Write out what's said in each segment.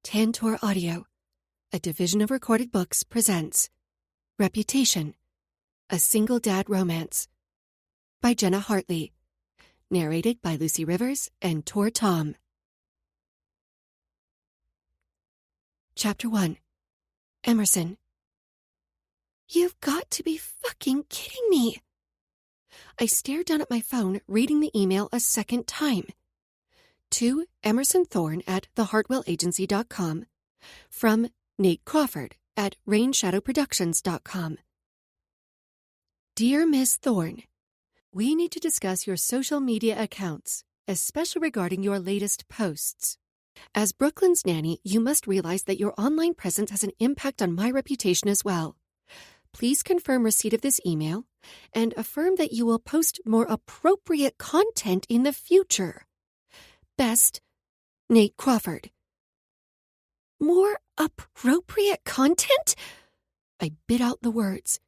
Tantor Audio, a division of Recorded Books, presents Reputation, a Single Dad Romance by Jenna Hartley, narrated by Lucy Rivers and Tor Tom. Chapter 1. Emerson. You've got to be fucking kidding me. I stared down at my phone, reading the email a second time. To Emerson Thorne at thehartwellagency.com from Nate Crawford at rainshadowproductions.com. Dear Ms. Thorne, we need to discuss your social media accounts, especially regarding your latest posts. As Brooklyn's nanny, you must realize that your online presence has an impact on my reputation as well. Please confirm receipt of this email and affirm that you will post more appropriate content in the future. Best, Nate Crawford. More appropriate content? I bit out the words.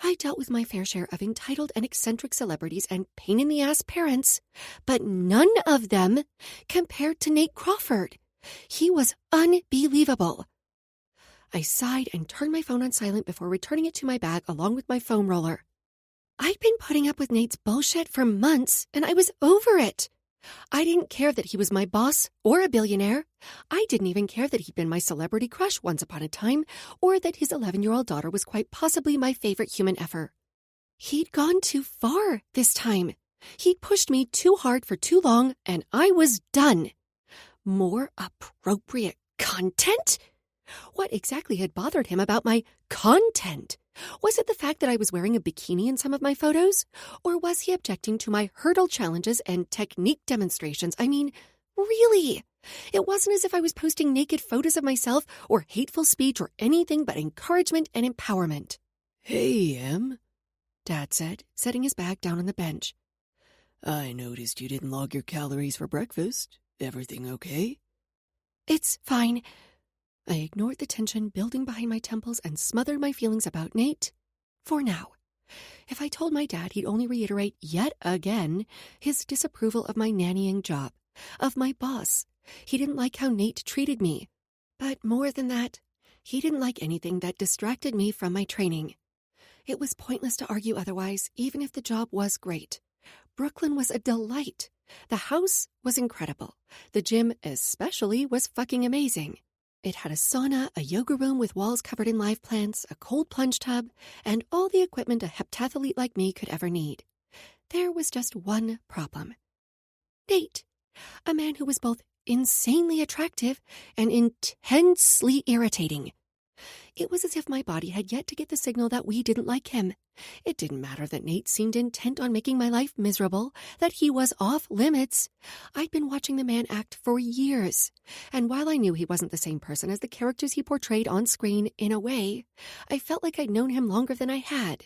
I dealt with my fair share of entitled and eccentric celebrities and pain-in-the-ass parents, but none of them compared to Nate Crawford. He was unbelievable. I sighed and turned my phone on silent before returning it to my bag along with my foam roller. I'd been putting up with Nate's bullshit for months, and I was over it. I didn't care that he was my boss or a billionaire. I didn't even care that he'd been my celebrity crush once upon a time, or that his 11-year-old daughter was quite possibly my favorite human ever. He'd gone too far this time. He'd pushed me too hard for too long, and I was done. More appropriate content? What exactly had bothered him about my content? Was it the fact that I was wearing a bikini in some of my photos? Or was he objecting to my hurdle challenges and technique demonstrations? I mean, really? It wasn't as if I was posting naked photos of myself or hateful speech or anything but encouragement and empowerment. Hey, Em, Dad said, setting his bag down on the bench. I noticed you didn't log your calories for breakfast. Everything okay? It's fine. I ignored the tension building behind my temples and smothered my feelings about Nate. For now. If I told my dad, he'd only reiterate yet again his disapproval of my nannying job, of my boss. He didn't like how Nate treated me. But more than that, he didn't like anything that distracted me from my training. It was pointless to argue otherwise, even if the job was great. Brooklyn was a delight. The house was incredible. The gym especially was fucking amazing. It had a sauna, a yoga room with walls covered in live plants, a cold plunge tub, and all the equipment a heptathlete like me could ever need. There was just one problem. Nate, a man who was both insanely attractive and intensely irritating. It was as if my body had yet to get the signal that we didn't like him. It didn't matter that Nate seemed intent on making my life miserable, that he was off limits. I'd been watching the man act for years, and while I knew he wasn't the same person as the characters he portrayed on screen in a way, I felt like I'd known him longer than I had.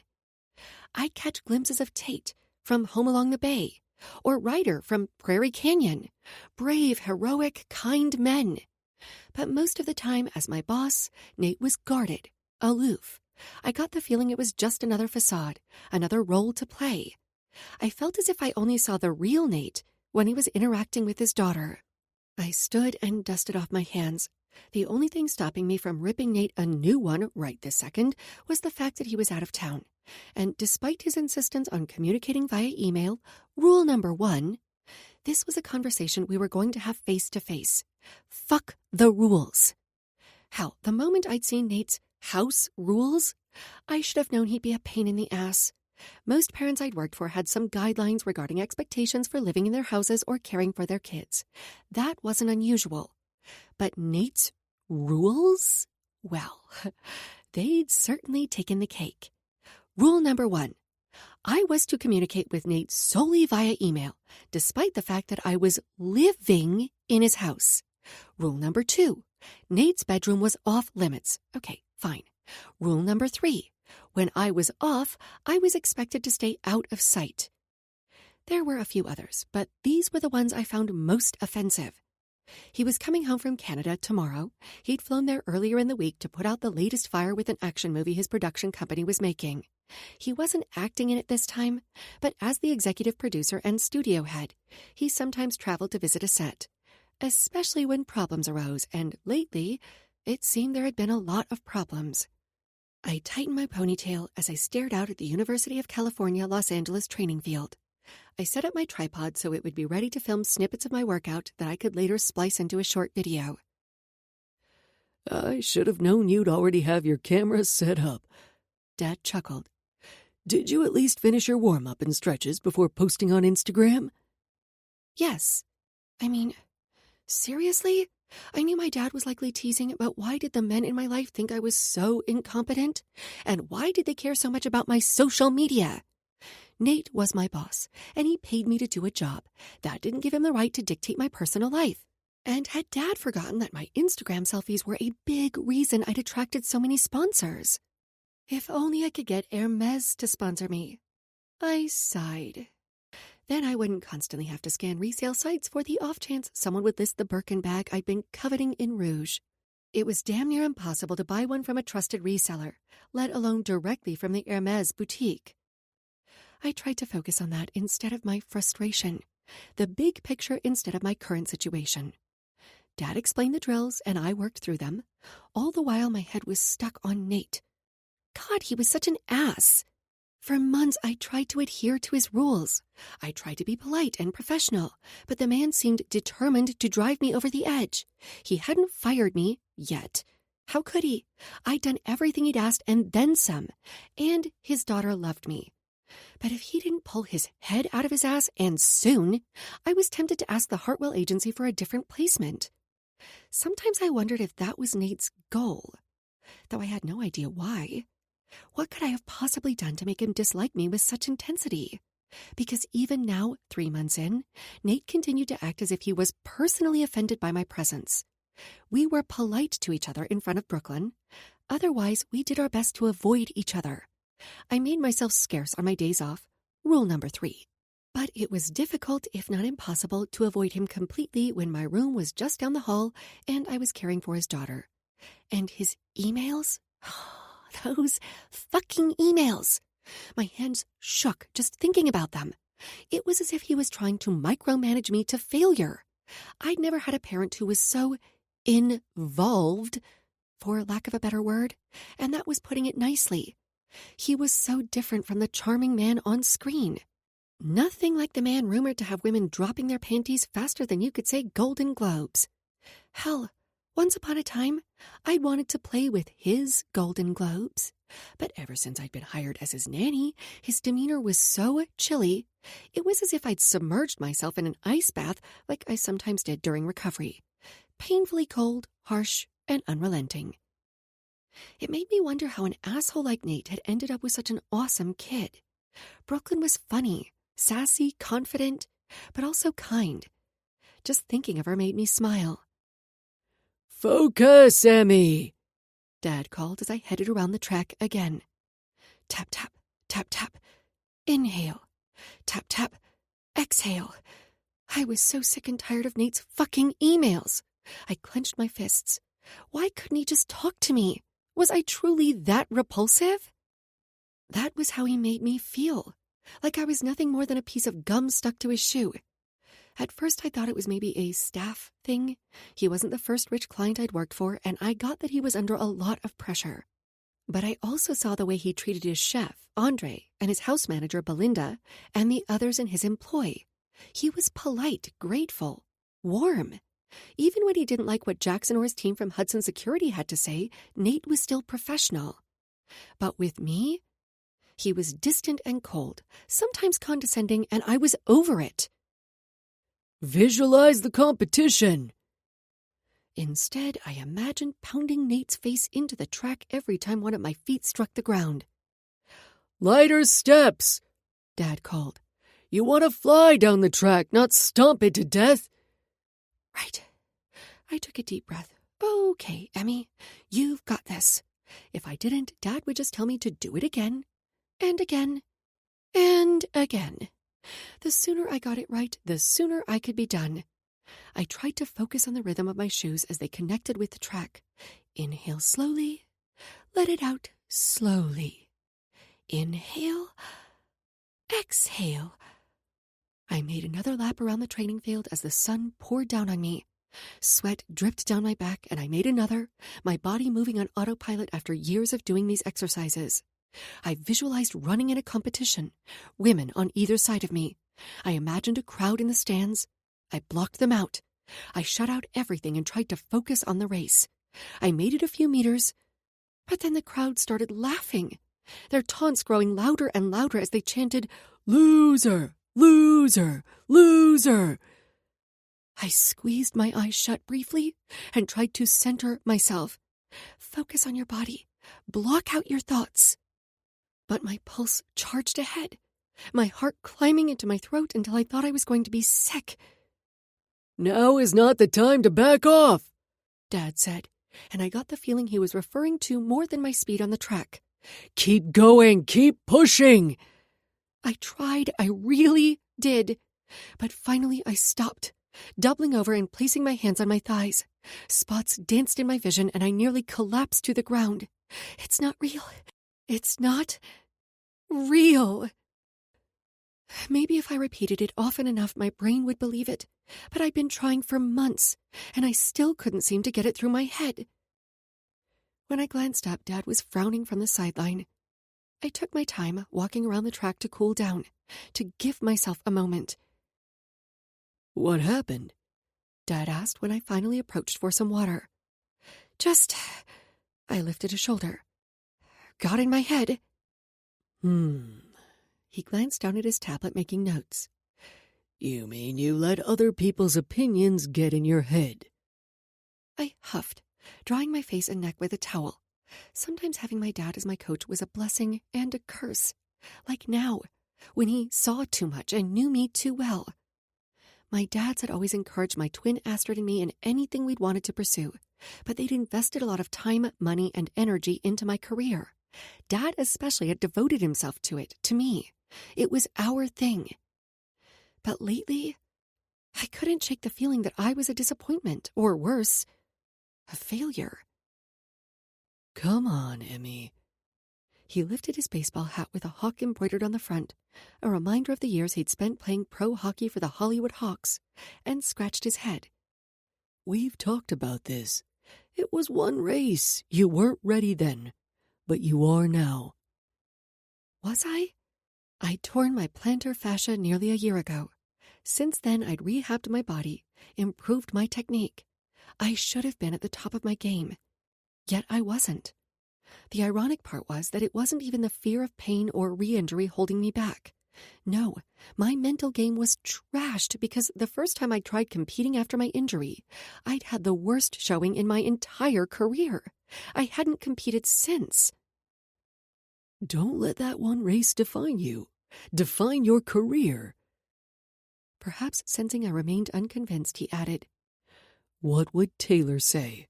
I'd catch glimpses of Tate from Home Along the Bay, or Ryder from Prairie Canyon. Brave, heroic, kind men. But most of the time, as my boss, Nate was guarded, aloof. I got the feeling it was just another facade, another role to play. I felt as if I only saw the real Nate when he was interacting with his daughter. I stood and dusted off my hands. The only thing stopping me from ripping Nate a new one right this second was the fact that he was out of town. And despite his insistence on communicating via email, rule number 1, this was a conversation we were going to have face to face. Fuck the rules. Hell, the moment I'd seen Nate's house rules, I should have known he'd be a pain in the ass. Most parents I'd worked for had some guidelines regarding expectations for living in their houses or caring for their kids. That wasn't unusual. But Nate's rules? Well, they'd certainly taken the cake. Rule number 1. I was to communicate with Nate solely via email, despite the fact that I was living in his house. Rule number 2. Nate's bedroom was off limits. Okay, fine. Rule number 3. When I was off, I was expected to stay out of sight. There were a few others, but these were the ones I found most offensive. He was coming home from Canada tomorrow. He'd flown there earlier in the week to put out the latest fire with an action movie his production company was making. He wasn't acting in it this time, but as the executive producer and studio head, he sometimes traveled to visit a set. especially when problems arose, and lately, it seemed there had been a lot of problems. I tightened my ponytail as I stared out at the University of California, Los Angeles training field. I set up my tripod so it would be ready to film snippets of my workout that I could later splice into a short video. I should have known you'd already have your camera set up. Dad chuckled. Did you at least finish your warm-up and stretches before posting on Instagram? Yes. I mean, seriously? I knew my dad was likely teasing, but why did the men in my life think I was so incompetent? And why did they care so much about my social media? Nate was my boss, and he paid me to do a job. That didn't give him the right to dictate my personal life. And had Dad forgotten that my Instagram selfies were a big reason I'd attracted so many sponsors? If only I could get Hermes to sponsor me. I sighed. Then I wouldn't constantly have to scan resale sites for the off chance someone would list the Birkin bag I'd been coveting in Rouge. It was damn near impossible to buy one from a trusted reseller, let alone directly from the Hermes boutique. I tried to focus on that instead of my frustration, the big picture instead of my current situation. Dad explained the drills, and I worked through them. All the while, my head was stuck on Nate. God, he was such an ass. For months, I tried to adhere to his rules. I tried to be polite and professional, but the man seemed determined to drive me over the edge. He hadn't fired me yet. How could he? I'd done everything he'd asked and then some, and his daughter loved me. But if he didn't pull his head out of his ass, and soon, I was tempted to ask the Hartwell agency for a different placement. Sometimes I wondered if that was Nate's goal, though I had no idea why. What could I have possibly done to make him dislike me with such intensity? Because even now, 3 months in, Nate continued to act as if he was personally offended by my presence. We were polite to each other in front of Brooklyn. Otherwise, we did our best to avoid each other. I made myself scarce on my days off, rule number 3. But it was difficult, if not impossible, to avoid him completely when my room was just down the hall and I was caring for his daughter. And his emails? Those fucking emails! My hands shook just thinking about them. It was as if he was trying to micromanage me to failure. I'd never had a parent who was so involved, for lack of a better word, and that was putting it nicely. He was so different from the charming man on screen. Nothing like the man rumored to have women dropping their panties faster than you could say Golden Globes. Hell, once upon a time, I'd wanted to play with his Golden Globes. But ever since I'd been hired as his nanny, his demeanor was so chilly, it was as if I'd submerged myself in an ice bath like I sometimes did during recovery. Painfully cold, harsh, and unrelenting. It made me wonder how an asshole like Nate had ended up with such an awesome kid. Brooklyn was funny, sassy, confident, but also kind. Just thinking of her made me smile. Focus, Emmy! Dad called as I headed around the track again. Tap, tap, tap, tap. Inhale. Tap, tap. Exhale. I was so sick and tired of Nate's fucking emails. I clenched my fists. Why couldn't he just talk to me? Was I truly that repulsive? That was how he made me feel. Like I was nothing more than a piece of gum stuck to his shoe. At first I thought it was maybe a staff thing. He wasn't the first rich client I'd worked for, and I got that he was under a lot of pressure. But I also saw the way he treated his chef, Andre, and his house manager, Belinda, and the others in his employ. He was polite, grateful, warm. Even when he didn't like what Jackson or his team from Hudson Security had to say, Nate was still professional. But with me, he was distant and cold, sometimes condescending, and I was over it. Visualize the competition. Instead, I imagined pounding Nate's face into the track every time one of my feet struck the ground. Lighter steps, Dad called. You want to fly down the track, not stomp it to death. Right. I took a deep breath. Okay, Emmy, you've got this. If I didn't, Dad would just tell me to do it again, and again, and again. The sooner I got it right, the sooner I could be done. I tried to focus on the rhythm of my shoes as they connected with the track. Inhale slowly, let it out slowly. Inhale, exhale. I made another lap around the training field as the sun poured down on me. Sweat dripped down my back, and I made another, my body moving on autopilot after years of doing these exercises. I visualized running in a competition, women on either side of me. I imagined a crowd in the stands. I blocked them out. I shut out everything and tried to focus on the race. I made it a few meters, but then the crowd started laughing, their taunts growing louder and louder as they chanted, "Loser! Loser! Loser!" I squeezed my eyes shut briefly and tried to center myself. Focus on your body. Block out your thoughts. But my pulse charged ahead, my heart climbing into my throat until I thought I was going to be sick. "Now is not the time to back off," Dad said, and I got the feeling he was referring to more than my speed on the track. "Keep going, keep pushing." I tried, I really did. But finally I stopped, doubling over and placing my hands on my thighs. Spots danced in my vision and I nearly collapsed to the ground. It's not real. It's not real. Maybe if I repeated it often enough, my brain would believe it. But I'd been trying for months, and I still couldn't seem to get it through my head. When I glanced up, Dad was frowning from the sideline. I took my time, walking around the track to cool down, to give myself a moment. "What happened?" Dad asked when I finally approached for some water. "Just," I lifted a shoulder. "Got in my head." He glanced down at his tablet, making notes. "You mean you let other people's opinions get in your head?" I huffed, drying my face and neck with a towel. Sometimes having my dad as my coach was a blessing and a curse. Like now, when he saw too much and knew me too well. My dads had always encouraged my twin Astrid and me in anything we'd wanted to pursue, but they'd invested a lot of time, money, and energy into my career. Dad especially had devoted himself to it, to me. It was our thing. But lately, I couldn't shake the feeling that I was a disappointment, or worse, a failure. "Come on, Emmy." He lifted his baseball hat with a hawk embroidered on the front, a reminder of the years he'd spent playing pro hockey for the Hollywood Hawks, and scratched his head. "We've talked about this. It was one race. You weren't ready then, but you are now." Was I? I'd torn my plantar fascia nearly a year ago. Since then, I'd rehabbed my body, improved my technique. I should have been at the top of my game. Yet I wasn't. The ironic part was that it wasn't even the fear of pain or re-injury holding me back. No, my mental game was trashed because the first time I tried competing after my injury, I'd had the worst showing in my entire career. I hadn't competed since. "Don't let that one race define you. Define your career." Perhaps sensing I remained unconvinced, he added, "What would Taylor say?"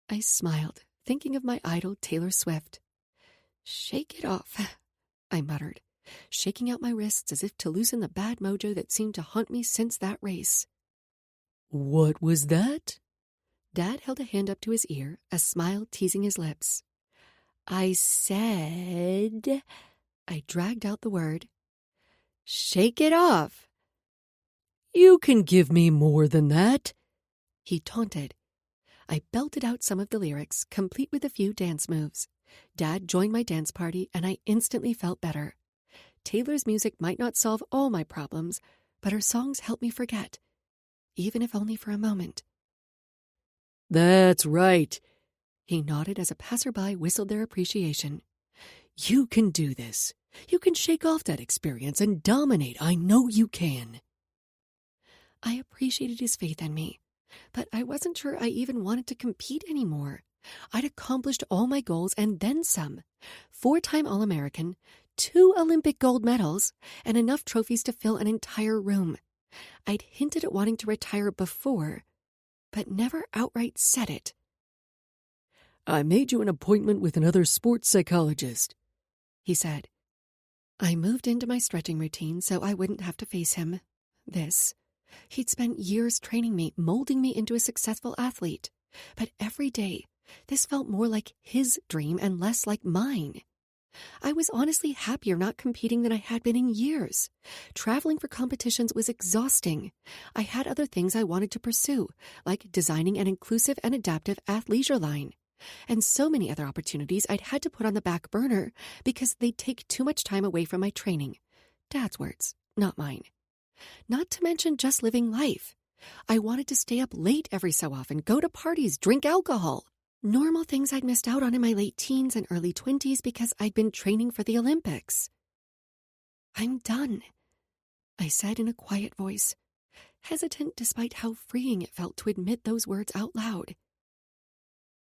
I smiled, thinking of my idol Taylor Swift. "Shake it off," I muttered, shaking out my wrists as if to loosen the bad mojo that seemed to haunt me since that race. "What was that?" Dad held a hand up to his ear, a smile teasing his lips. "I said," I dragged out the word, "shake it off." "You can give me more than that," he taunted. I belted out some of the lyrics, complete with a few dance moves. Dad joined my dance party, and I instantly felt better. Taylor's music might not solve all my problems, but her songs helped me forget, even if only for a moment. "That's right." He nodded as a passerby whistled their appreciation. "You can do this. You can shake off that experience and dominate. I know you can." I appreciated his faith in me, but I wasn't sure I even wanted to compete anymore. I'd accomplished all my goals and then some. 4-time All-American, 2 Olympic gold medals, and enough trophies to fill an entire room. I'd hinted at wanting to retire before, but never outright said it. "I made you an appointment with another sports psychologist," he said. I moved into my stretching routine so I wouldn't have to face him. He'd spent years training me, molding me into a successful athlete. But every day, this felt more like his dream and less like mine. I was honestly happier not competing than I had been in years. Traveling for competitions was exhausting. I had other things I wanted to pursue, like designing an inclusive and adaptive athleisure line. And so many other opportunities I'd had to put on the back burner because they'd take too much time away from my training. Dad's words, not mine. Not to mention just living life. I wanted to stay up late every so often, go to parties, drink alcohol. Normal things I'd missed out on in my late teens and early 20s because I'd been training for the Olympics. I'm done, I said in a quiet voice, hesitant despite how freeing it felt to admit those words out loud.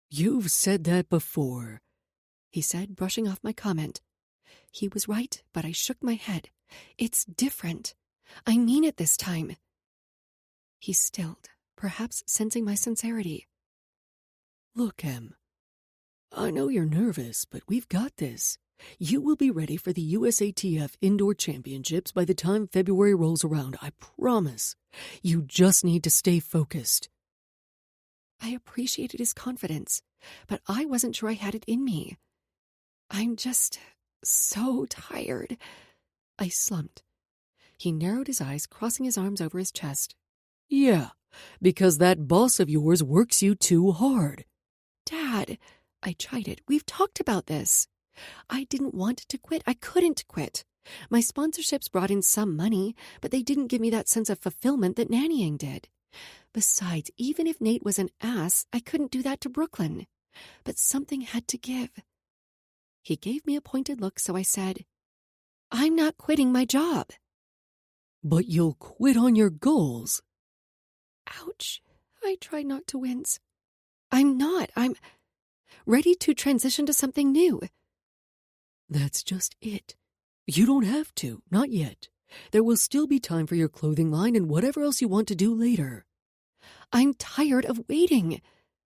You've said that before, he said, brushing off my comment. He was right, but I shook my head. It's different. I mean it this time. He stilled, perhaps sensing my sincerity. Look, Em, I know you're nervous, but we've got this. You will be ready for the USATF Indoor Championships by the time February rolls around, I promise. You just need to stay focused. I appreciated his confidence, but I wasn't sure I had it in me. I'm just so tired. I slumped. He narrowed his eyes, crossing his arms over his chest. Yeah, because that boss of yours works you too hard. Dad, I chided. We've talked about this. I didn't want to quit. I couldn't quit. My sponsorships brought in some money, but they didn't give me that sense of fulfillment that nannying did. Besides, even if Nate was an ass, I couldn't do that to Brooklyn. But something had to give. He gave me a pointed look, so I said, I'm not quitting my job. But you'll quit on your goals. Ouch. I tried not to wince. I'm not. I'm ready to transition to something new. That's just it. You don't have to, not yet. There will still be time for your clothing line and whatever else you want to do later. I'm tired of waiting,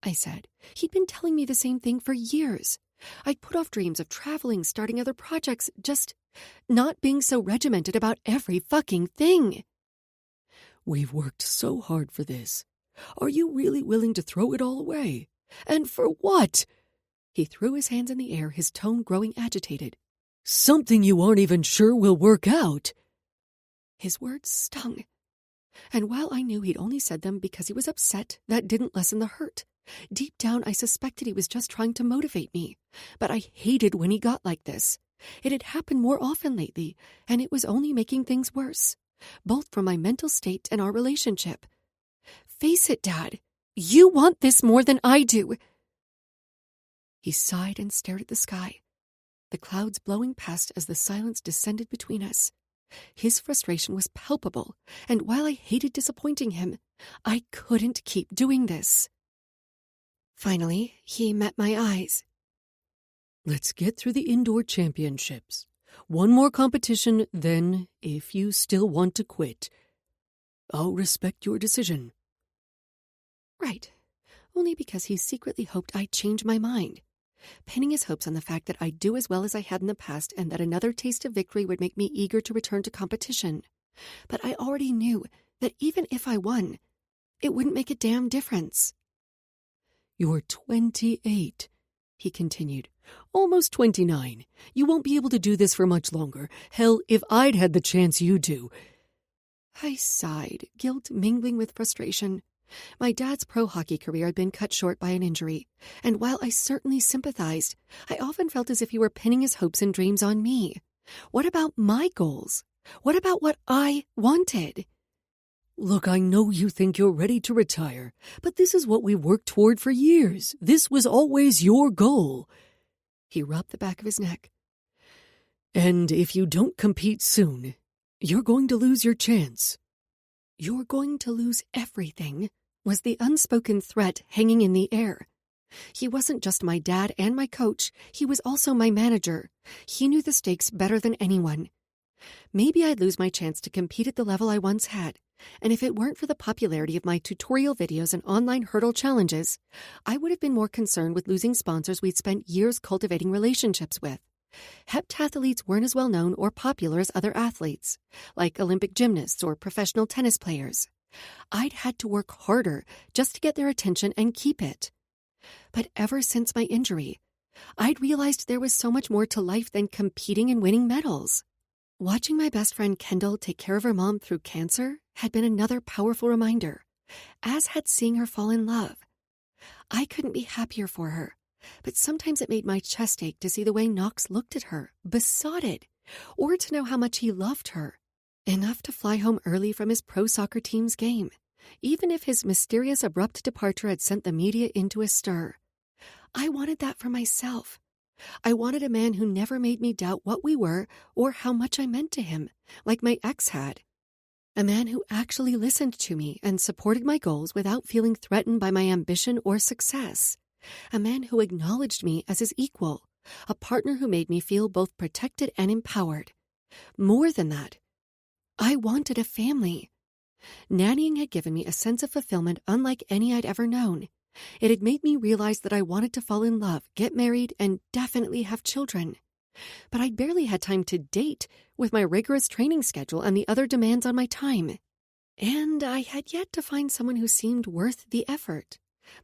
I said. He'd been telling me the same thing for years. I'd put off dreams of traveling, starting other projects, just not being so regimented about every fucking thing. We've worked so hard for this. Are you really willing to throw it all away? And for what? He threw his hands in the air, his tone growing agitated. Something you aren't even sure will work out. His words stung. And while I knew he'd only said them because he was upset, that didn't lessen the hurt. Deep down, I suspected he was just trying to motivate me. But I hated when he got like this. It had happened more often lately, and it was only making things worse, both for my mental state and our relationship. Face it, Dad. You want this more than I do. He sighed and stared at the sky, the clouds blowing past as the silence descended between us. His frustration was palpable, and while I hated disappointing him, I couldn't keep doing this. Finally, he met my eyes. Let's get through the indoor championships. One more competition, then, if you still want to quit, I'll respect your decision. Right. Only because he secretly hoped I'd change my mind. Pinning his hopes on the fact that I'd do as well as I had in the past and that another taste of victory would make me eager to return to competition. But I already knew that even if I won, it wouldn't make a damn difference. You're 28, he continued. Almost 29. You won't be able to do this for much longer. Hell, if I'd had the chance, you do. I sighed, guilt mingling with frustration. My dad's pro hockey career had been cut short by an injury, and while I certainly sympathized, I often felt as if he were pinning his hopes and dreams on me. What about my goals? What about what I wanted? Look, I know you think you're ready to retire, but this is what we've worked toward for years. This was always your goal. He rubbed the back of his neck. And if you don't compete soon, you're going to lose your chance. You're going to lose everything, was the unspoken threat hanging in the air. He wasn't just my dad and my coach, he was also my manager. He knew the stakes better than anyone. Maybe I'd lose my chance to compete at the level I once had, and if it weren't for the popularity of my tutorial videos and online hurdle challenges, I would have been more concerned with losing sponsors we'd spent years cultivating relationships with. Heptathletes weren't as well known or popular as other athletes, like Olympic gymnasts or professional tennis players. I'd had to work harder just to get their attention and keep it. But ever since my injury, I'd realized there was so much more to life than competing and winning medals. Watching my best friend Kendall take care of her mom through cancer had been another powerful reminder, as had seeing her fall in love. I couldn't be happier for her, but sometimes it made my chest ache to see the way Knox looked at her, besotted, or to know how much he loved her. Enough to fly home early from his pro soccer team's game, even if his mysterious abrupt departure had sent the media into a stir. I wanted that for myself. I wanted a man who never made me doubt what we were or how much I meant to him, like my ex had. A man who actually listened to me and supported my goals without feeling threatened by my ambition or success. A man who acknowledged me as his equal, a partner who made me feel both protected and empowered. More than that, I wanted a family. Nannying had given me a sense of fulfillment unlike any I'd ever known. It had made me realize that I wanted to fall in love, get married, and definitely have children. But I'd barely had time to date with my rigorous training schedule and the other demands on my time. And I had yet to find someone who seemed worth the effort.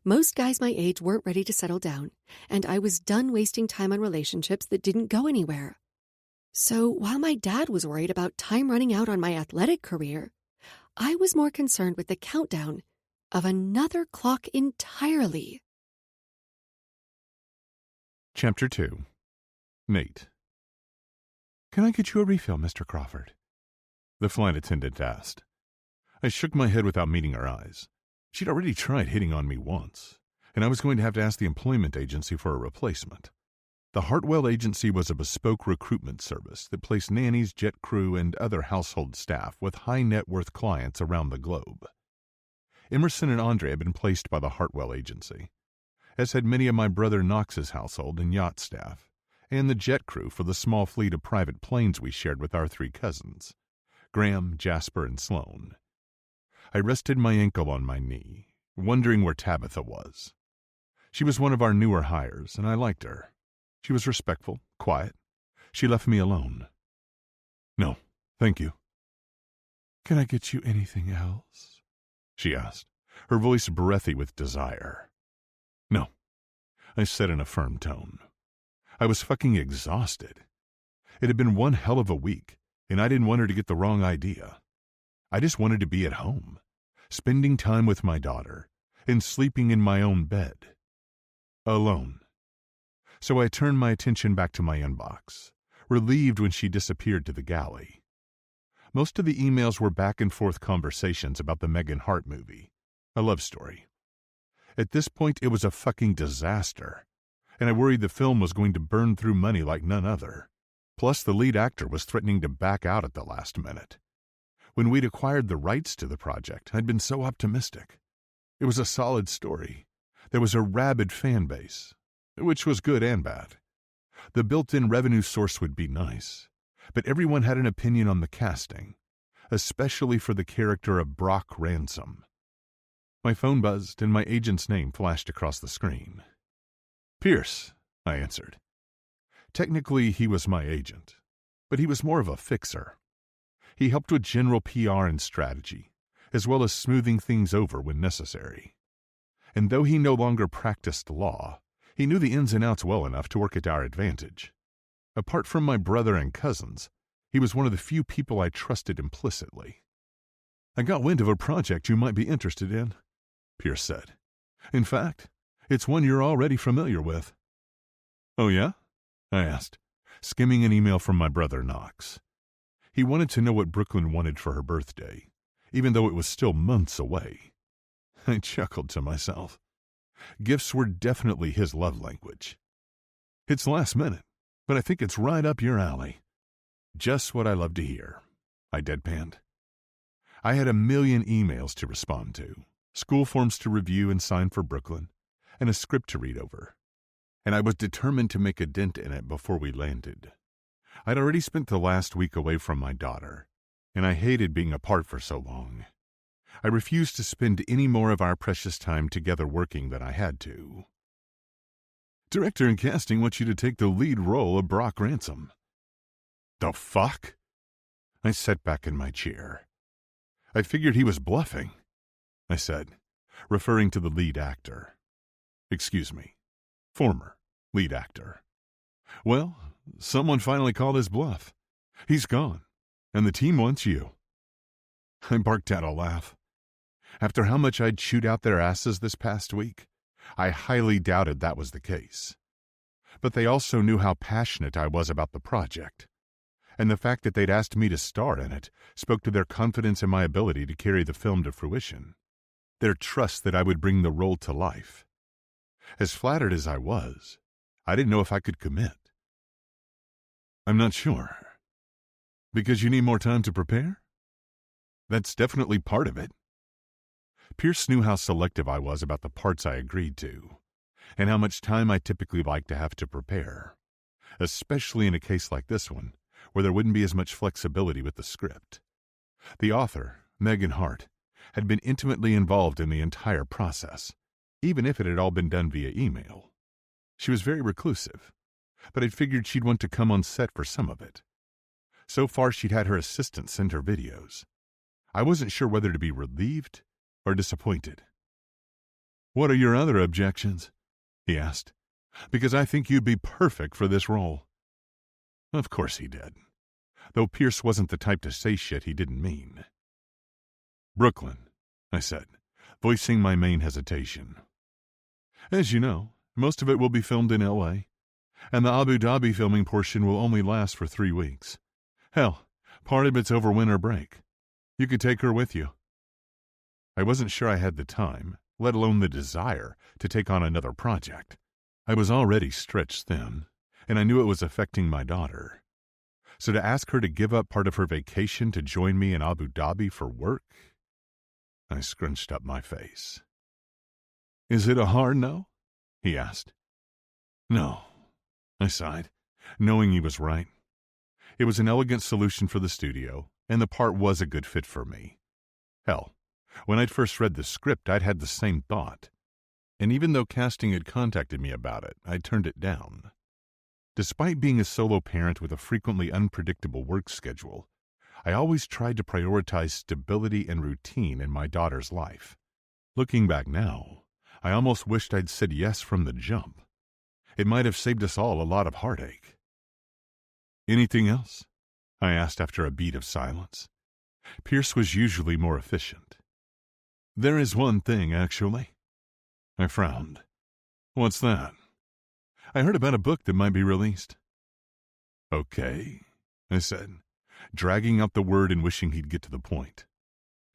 Most guys my age weren't ready to settle down, and I was done wasting time on relationships that didn't go anywhere. So while my dad was worried about time running out on my athletic career, I was more concerned with the countdown of another clock entirely. Chapter 2. Nate. "Can I get you a refill, Mr. Crawford?" the flight attendant asked. I shook my head without meeting her eyes. She'd already tried hitting on me once, and I was going to have to ask the employment agency for a replacement. The Hartwell Agency was a bespoke recruitment service that placed nannies, jet crew, and other household staff with high-net-worth clients around the globe. Emerson and Andre had been placed by the Hartwell Agency, as had many of my brother Knox's household and yacht staff, and the jet crew for the small fleet of private planes we shared with our 3 cousins, Graham, Jasper, and Sloan. I rested my ankle on my knee, wondering where Tabitha was. She was one of our newer hires, and I liked her. She was respectful, quiet. She left me alone. "No, thank you." "Can I get you anything else?" she asked, her voice breathy with desire. "No," I said in a firm tone. I was fucking exhausted. It had been one hell of a week, and I didn't want her to get the wrong idea. I just wanted to be at home, spending time with my daughter, and sleeping in my own bed. Alone. So I turned my attention back to my inbox, relieved when she disappeared to the galley. Most of the emails were back-and-forth conversations about the Megan Hart movie, a love story. At this point, it was a fucking disaster, and I worried the film was going to burn through money like none other. Plus, the lead actor was threatening to back out at the last minute. When we'd acquired the rights to the project, I'd been so optimistic. It was a solid story. There was a rabid fan base, which was good and bad. The built-in revenue source would be nice, but everyone had an opinion on the casting, especially for the character of Brock Ransom. My phone buzzed and my agent's name flashed across the screen. "Pierce," I answered. Technically, he was my agent, but he was more of a fixer. He helped with general PR and strategy, as well as smoothing things over when necessary. And though he no longer practiced law, he knew the ins and outs well enough to work at our advantage. Apart from my brother and cousins, he was one of the few people I trusted implicitly. "I got wind of a project you might be interested in," Pierce said. "In fact, it's one you're already familiar with." "Oh yeah?" I asked, skimming an email from my brother Knox. He wanted to know what Brooklyn wanted for her birthday, even though it was still months away. I chuckled to myself. Gifts were definitely his love language. "It's last minute, but I think it's right up your alley." "Just what I love to hear," I deadpanned. I had a million emails to respond to, school forms to review and sign for Brooklyn, and a script to read over. And I was determined to make a dent in it before we landed. I'd already spent the last week away from my daughter, and I hated being apart for so long. I refused to spend any more of our precious time together working than I had to. "Director and casting want you to take the lead role of Brock Ransom." "The fuck?" I sat back in my chair. I figured he was bluffing, I said, referring to the lead actor. "Excuse me, former lead actor. Well, someone finally called his bluff. He's gone, and the team wants you. I barked out a laugh. After how much I'd chewed out their asses this past week, I highly doubted that was the case. But they also knew how passionate I was about the project, and the fact that they'd asked me to star in it spoke to their confidence in my ability to carry the film to fruition, their trust that I would bring the role to life. As flattered as I was, I didn't know if I could commit. I'm not sure. Because you need more time to prepare? That's definitely part of it. Pierce knew how selective I was about the parts I agreed to, and how much time I typically like to have to prepare, especially in a case like this one, where there wouldn't be as much flexibility with the script. The author, Megan Hart, had been intimately involved in the entire process, even if it had all been done via email. She was very reclusive, but I'd figured she'd want to come on set for some of it. So far, she'd had her assistant send her videos. I wasn't sure whether to be relieved or disappointed. "What are your other objections?" he asked. "Because I think you'd be perfect for this role." Of course he did, though Pierce wasn't the type to say shit he didn't mean. "Brooklyn," I said, voicing my main hesitation. "As you know, most of it will be filmed in L.A., and the Abu Dhabi filming portion will only last for 3 weeks. Hell, part of it's over winter break. You could take her with you." I wasn't sure I had the time, let alone the desire, to take on another project. I was already stretched thin, and I knew it was affecting my daughter. So to ask her to give up part of her vacation to join me in Abu Dhabi for work? I scrunched up my face. "Is it a hard no?" he asked. "No," I sighed, knowing he was right. It was an elegant solution for the studio, and the part was a good fit for me. Hell, when I'd first read the script, I'd had the same thought. And even though casting had contacted me about it, I'd turned it down. Despite being a solo parent with a frequently unpredictable work schedule, I always tried to prioritize stability and routine in my daughter's life. Looking back now, I almost wished I'd said yes from the jump. It might have saved us all a lot of heartache. "Anything else?" I asked after a beat of silence. Pierce was usually more efficient. "There is one thing, actually." I frowned. "What's that?" "I heard about a book that might be released." "Okay," I said, dragging out the word and wishing he'd get to the point.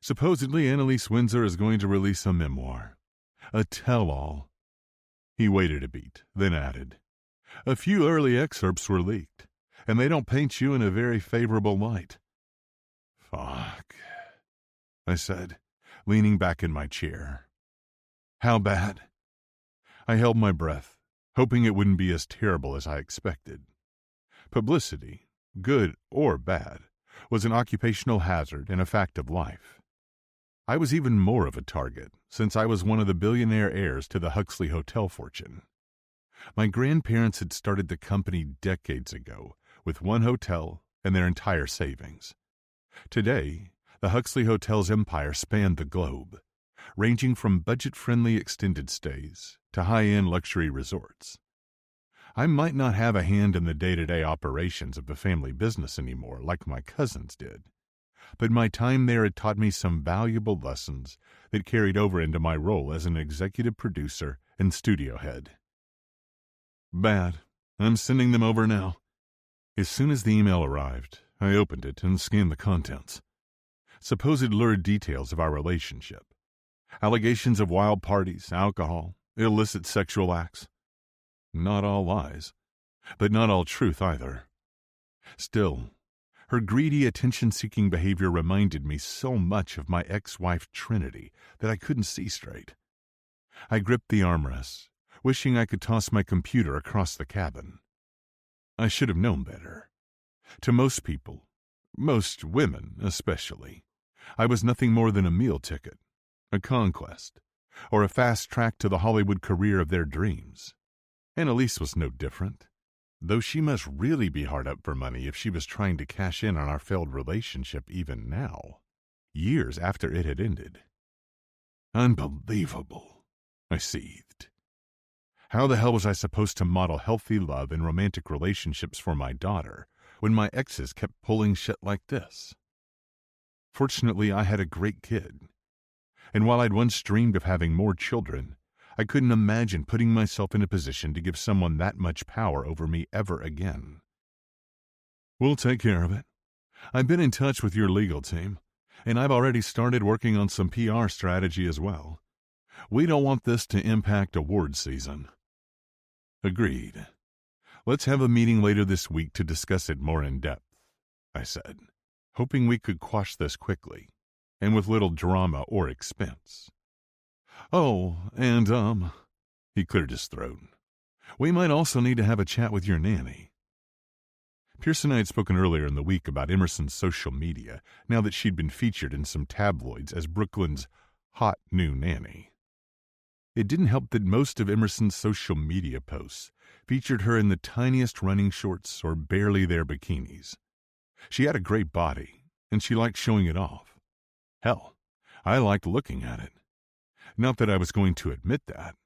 "Supposedly Annalise Windsor is going to release a memoir. A tell-all." He waited a beat, then added, "A few early excerpts were leaked, and they don't paint you in a very favorable light." "Fuck," I said, leaning back in my chair. "How bad?" I held my breath, hoping it wouldn't be as terrible as I expected. Publicity, good or bad, was an occupational hazard and a fact of life. I was even more of a target, since I was one of the billionaire heirs to the Huxley Hotel fortune. My grandparents had started the company decades ago, with one hotel and their entire savings. Today, the Huxley Hotel's empire spanned the globe, ranging from budget-friendly extended stays to high-end luxury resorts. I might not have a hand in the day-to-day operations of the family business anymore like my cousins did, but my time there had taught me some valuable lessons that carried over into my role as an executive producer and studio head. "Bad. I'm sending them over now." As soon as the email arrived, I opened it and scanned the contents. Supposed lurid details of our relationship. Allegations of wild parties, alcohol, illicit sexual acts. Not all lies, but not all truth either. Still, her greedy, attention-seeking behavior reminded me so much of my ex-wife Trinity that I couldn't see straight. I gripped the armrests, wishing I could toss my computer across the cabin. I should have known better. To most people, most women especially, I was nothing more than a meal ticket, a conquest, or a fast track to the Hollywood career of their dreams. Annalise was no different, though she must really be hard up for money if she was trying to cash in on our failed relationship even now, years after it had ended. "Unbelievable," I seethed. How the hell was I supposed to model healthy love and romantic relationships for my daughter when my exes kept pulling shit like this? Fortunately, I had a great kid. And while I'd once dreamed of having more children, I couldn't imagine putting myself in a position to give someone that much power over me ever again. We'll take care of it. I've been in touch with your legal team, and I've already started working on some PR strategy as well. We don't want this to impact award season. Agreed. Let's have a meeting later this week to discuss it more in depth, I said, hoping we could quash this quickly, and with little drama or expense. Oh, and, he cleared his throat. We might also need to have a chat with your nanny. Pierce and I had spoken earlier in the week about Emerson's social media, now that she'd been featured in some tabloids as Brooklyn's hot new nanny. It didn't help that most of Emerson's social media posts featured her in the tiniest running shorts or barely there bikinis. She had a great body, and she liked showing it off. Hell, I liked looking at it. Not that I was going to admit that.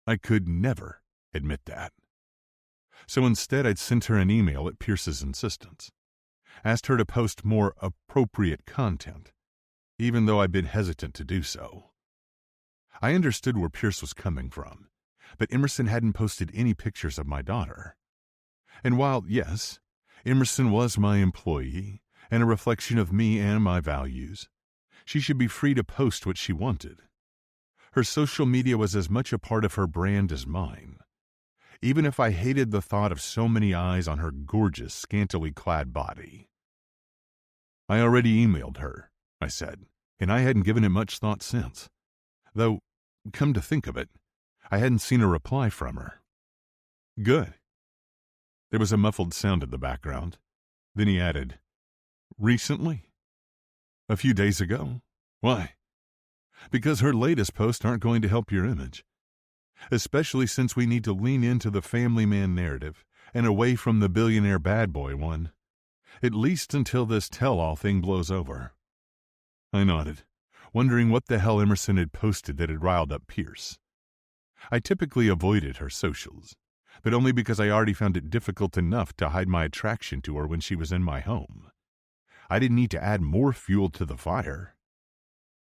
I could never admit that. So instead, I'd sent her an email at Pierce's insistence, asked her to post more appropriate content, even though I'd been hesitant to do so. I understood where Pierce was coming from, but Emerson hadn't posted any pictures of my daughter. And while, yes, Emerson was my employee and a reflection of me and my values, she should be free to post what she wanted. Her social media was as much a part of her brand as mine, even if I hated the thought of so many eyes on her gorgeous, scantily clad body. I already emailed her, I said, and I hadn't given it much thought since. Though, come to think of it, I hadn't seen a reply from her. Good. There was a muffled sound in the background. Then he added, Recently? A few days ago? Why? Because her latest posts aren't going to help your image. Especially since we need to lean into the family man narrative and away from the billionaire bad boy one. At least until this tell-all thing blows over. I nodded, wondering what the hell Emerson had posted that had riled up Pierce. I typically avoided her socials, but only because I already found it difficult enough to hide my attraction to her when she was in my home. I didn't need to add more fuel to the fire.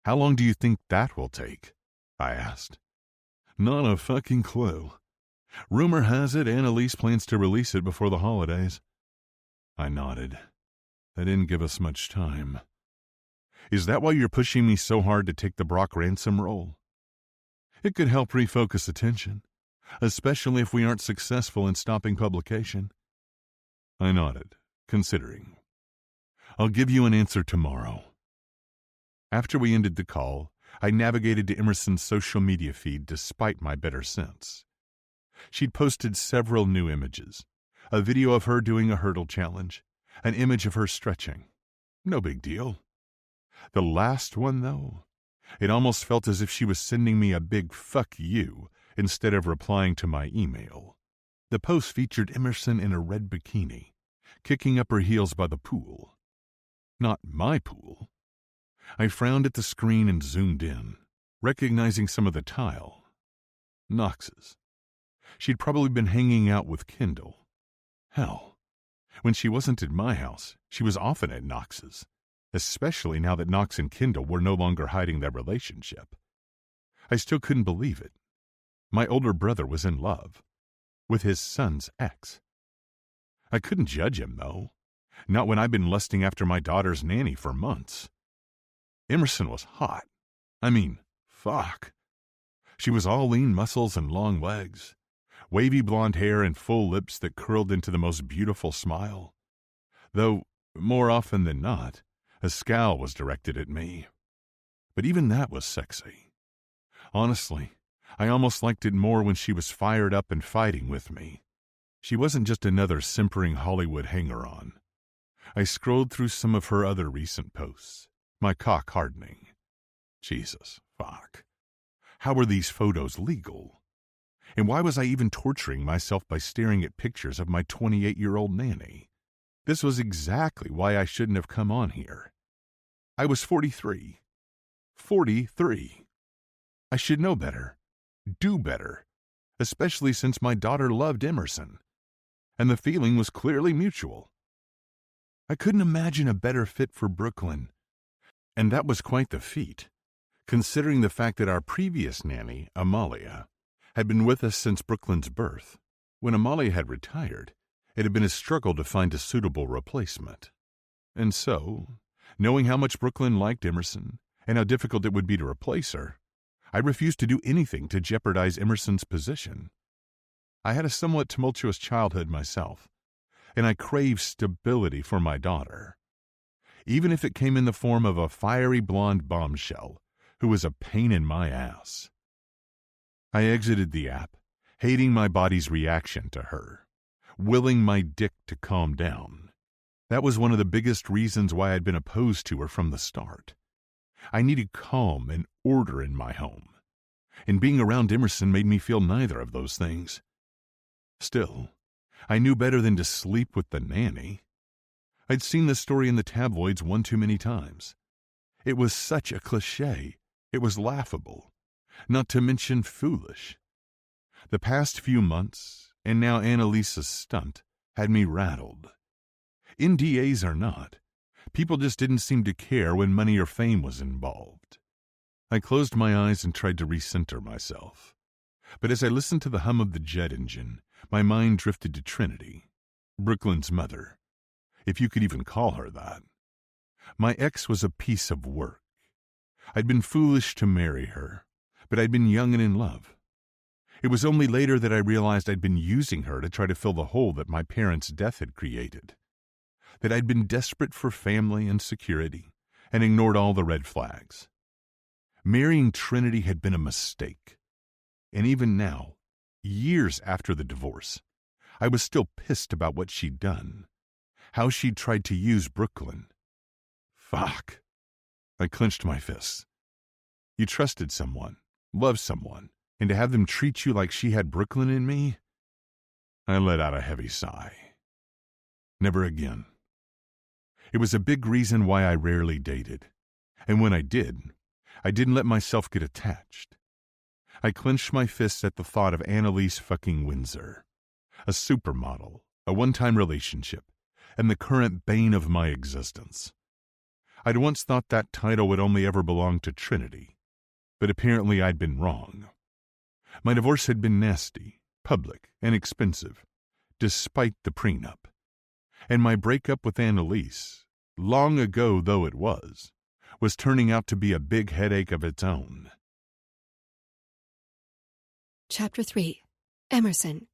How long do you think that will take? I asked. Not a fucking clue. Rumor has it Annalise plans to release it before the holidays. I nodded. That didn't give us much time. Is that why you're pushing me so hard to take the Brock ransom role? It could help refocus attention, especially if we aren't successful in stopping publication. I nodded, considering. I'll give you an answer tomorrow. After we ended the call, I navigated to Emerson's social media feed despite my better sense. She'd posted several new images, a video of her doing a hurdle challenge, an image of her stretching. No big deal. The last one, though, it almost felt as if she was sending me a big fuck you instead of replying to my email. The post featured Emerson in a red bikini, kicking up her heels by the pool. Not my pool. I frowned at the screen and zoomed in, recognizing some of the tile. Knox's. She'd probably been hanging out with Kendall. Hell, when she wasn't at my house, she was often at Knox's, especially now that Knox and Kendall were no longer hiding their relationship. I still couldn't believe it. My older brother was in love with his son's ex. I couldn't judge him, though, not when I'd been lusting after my daughter's nanny for months. Emerson was hot. I mean, fuck. She was all lean muscles and long legs, wavy blonde hair and full lips that curled into the most beautiful smile. Though, more often than not, a scowl was directed at me. But even that was sexy. Honestly, I almost liked it more when she was fired up and fighting with me. She wasn't just another simpering Hollywood hanger-on. I scrolled through some of her other recent posts, my cock hardening. Jesus, fuck. How were these photos legal? And why was I even torturing myself by staring at pictures of my 28-year-old nanny? This was exactly why I shouldn't have come on here. I was 43. 43. I should know better. Do better. especially since my daughter loved Emerson, and the feeling was clearly mutual. I couldn't imagine a better fit for Brooklyn, and that was quite the feat, considering the fact that our previous nanny, Amalia, had been with us since Brooklyn's birth. When Amalia had retired, it had been a struggle to find a suitable replacement. And so, knowing how much Brooklyn liked Emerson and how difficult it would be to replace her, I refused to do anything to jeopardize Emerson's position. I had a somewhat tumultuous childhood myself, and I craved stability for my daughter, even if it came in the form of a fiery blonde bombshell who was a pain in my ass. I exited the app, hating my body's reaction to her, willing my dick to calm down. That was one of the biggest reasons why I'd been opposed to her from the start. I needed calm and order in my home, and being around Emerson made me feel neither of those things. Still, I knew better than to sleep with the nanny. I'd seen the story in the tabloids one too many times. It was such a cliché. It was laughable, not to mention foolish. The past few months, and now Annalisa's stunt, had me rattled. NDAs or not, people just didn't seem to care when money or fame was involved. I closed my eyes and tried to recenter myself. But as I listened to the hum of the jet engine, my mind drifted to Trinity, Brooklyn's mother, if you could even call her that. My ex was a piece of work. I'd been foolish to marry her, but I'd been young and in love. It was only later that I realized I'd been using her to try to fill the hole that my parents' death had created, that I'd been desperate for family and security and ignored all the red flags. Marrying Trinity had been a mistake, and even now, years after the divorce, I was still pissed about what she'd done, how she'd tried to use Brooklyn. Fuck. I clenched my fists. You trusted someone, loved someone, and to have them treat you like she had Brooklyn in me? I let out a heavy sigh. Never again. It was a big reason why I rarely dated, and when I did, I didn't let myself get attached. I clenched my fists at the thought of Annalise fucking Windsor, a supermodel, a one-time relationship, and the current bane of my existence. I'd once thought that title would only ever belong to Trinity, but apparently I'd been wrong. My divorce had been nasty, public, and expensive, despite the prenup. And my breakup with Annalise, long ago though it was turning out to be a big headache of its own. Chapter 3. Emerson.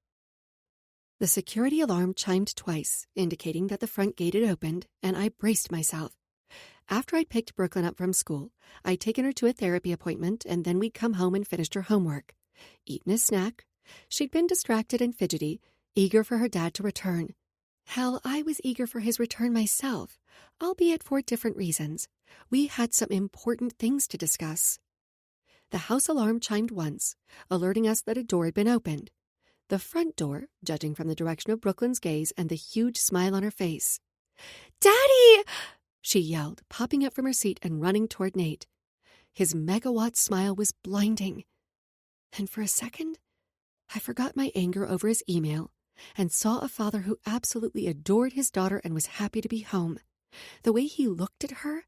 The security alarm chimed twice, indicating that the front gate had opened, and I braced myself. After I'd picked Brooklyn up from school, I'd taken her to a therapy appointment, and then we'd come home and finished her homework. Eaten a snack. She'd been distracted and fidgety, eager for her dad to return. Hell, I was eager for his return myself, albeit for different reasons. We had some important things to discuss. The house alarm chimed once, alerting us that a door had been opened. The front door, judging from the direction of Brooklyn's gaze and the huge smile on her face. "Daddy!" she yelled, popping up from her seat and running toward Nate. His megawatt smile was blinding. And for a second, I forgot my anger over his email and saw a father who absolutely adored his daughter and was happy to be home. The way he looked at her,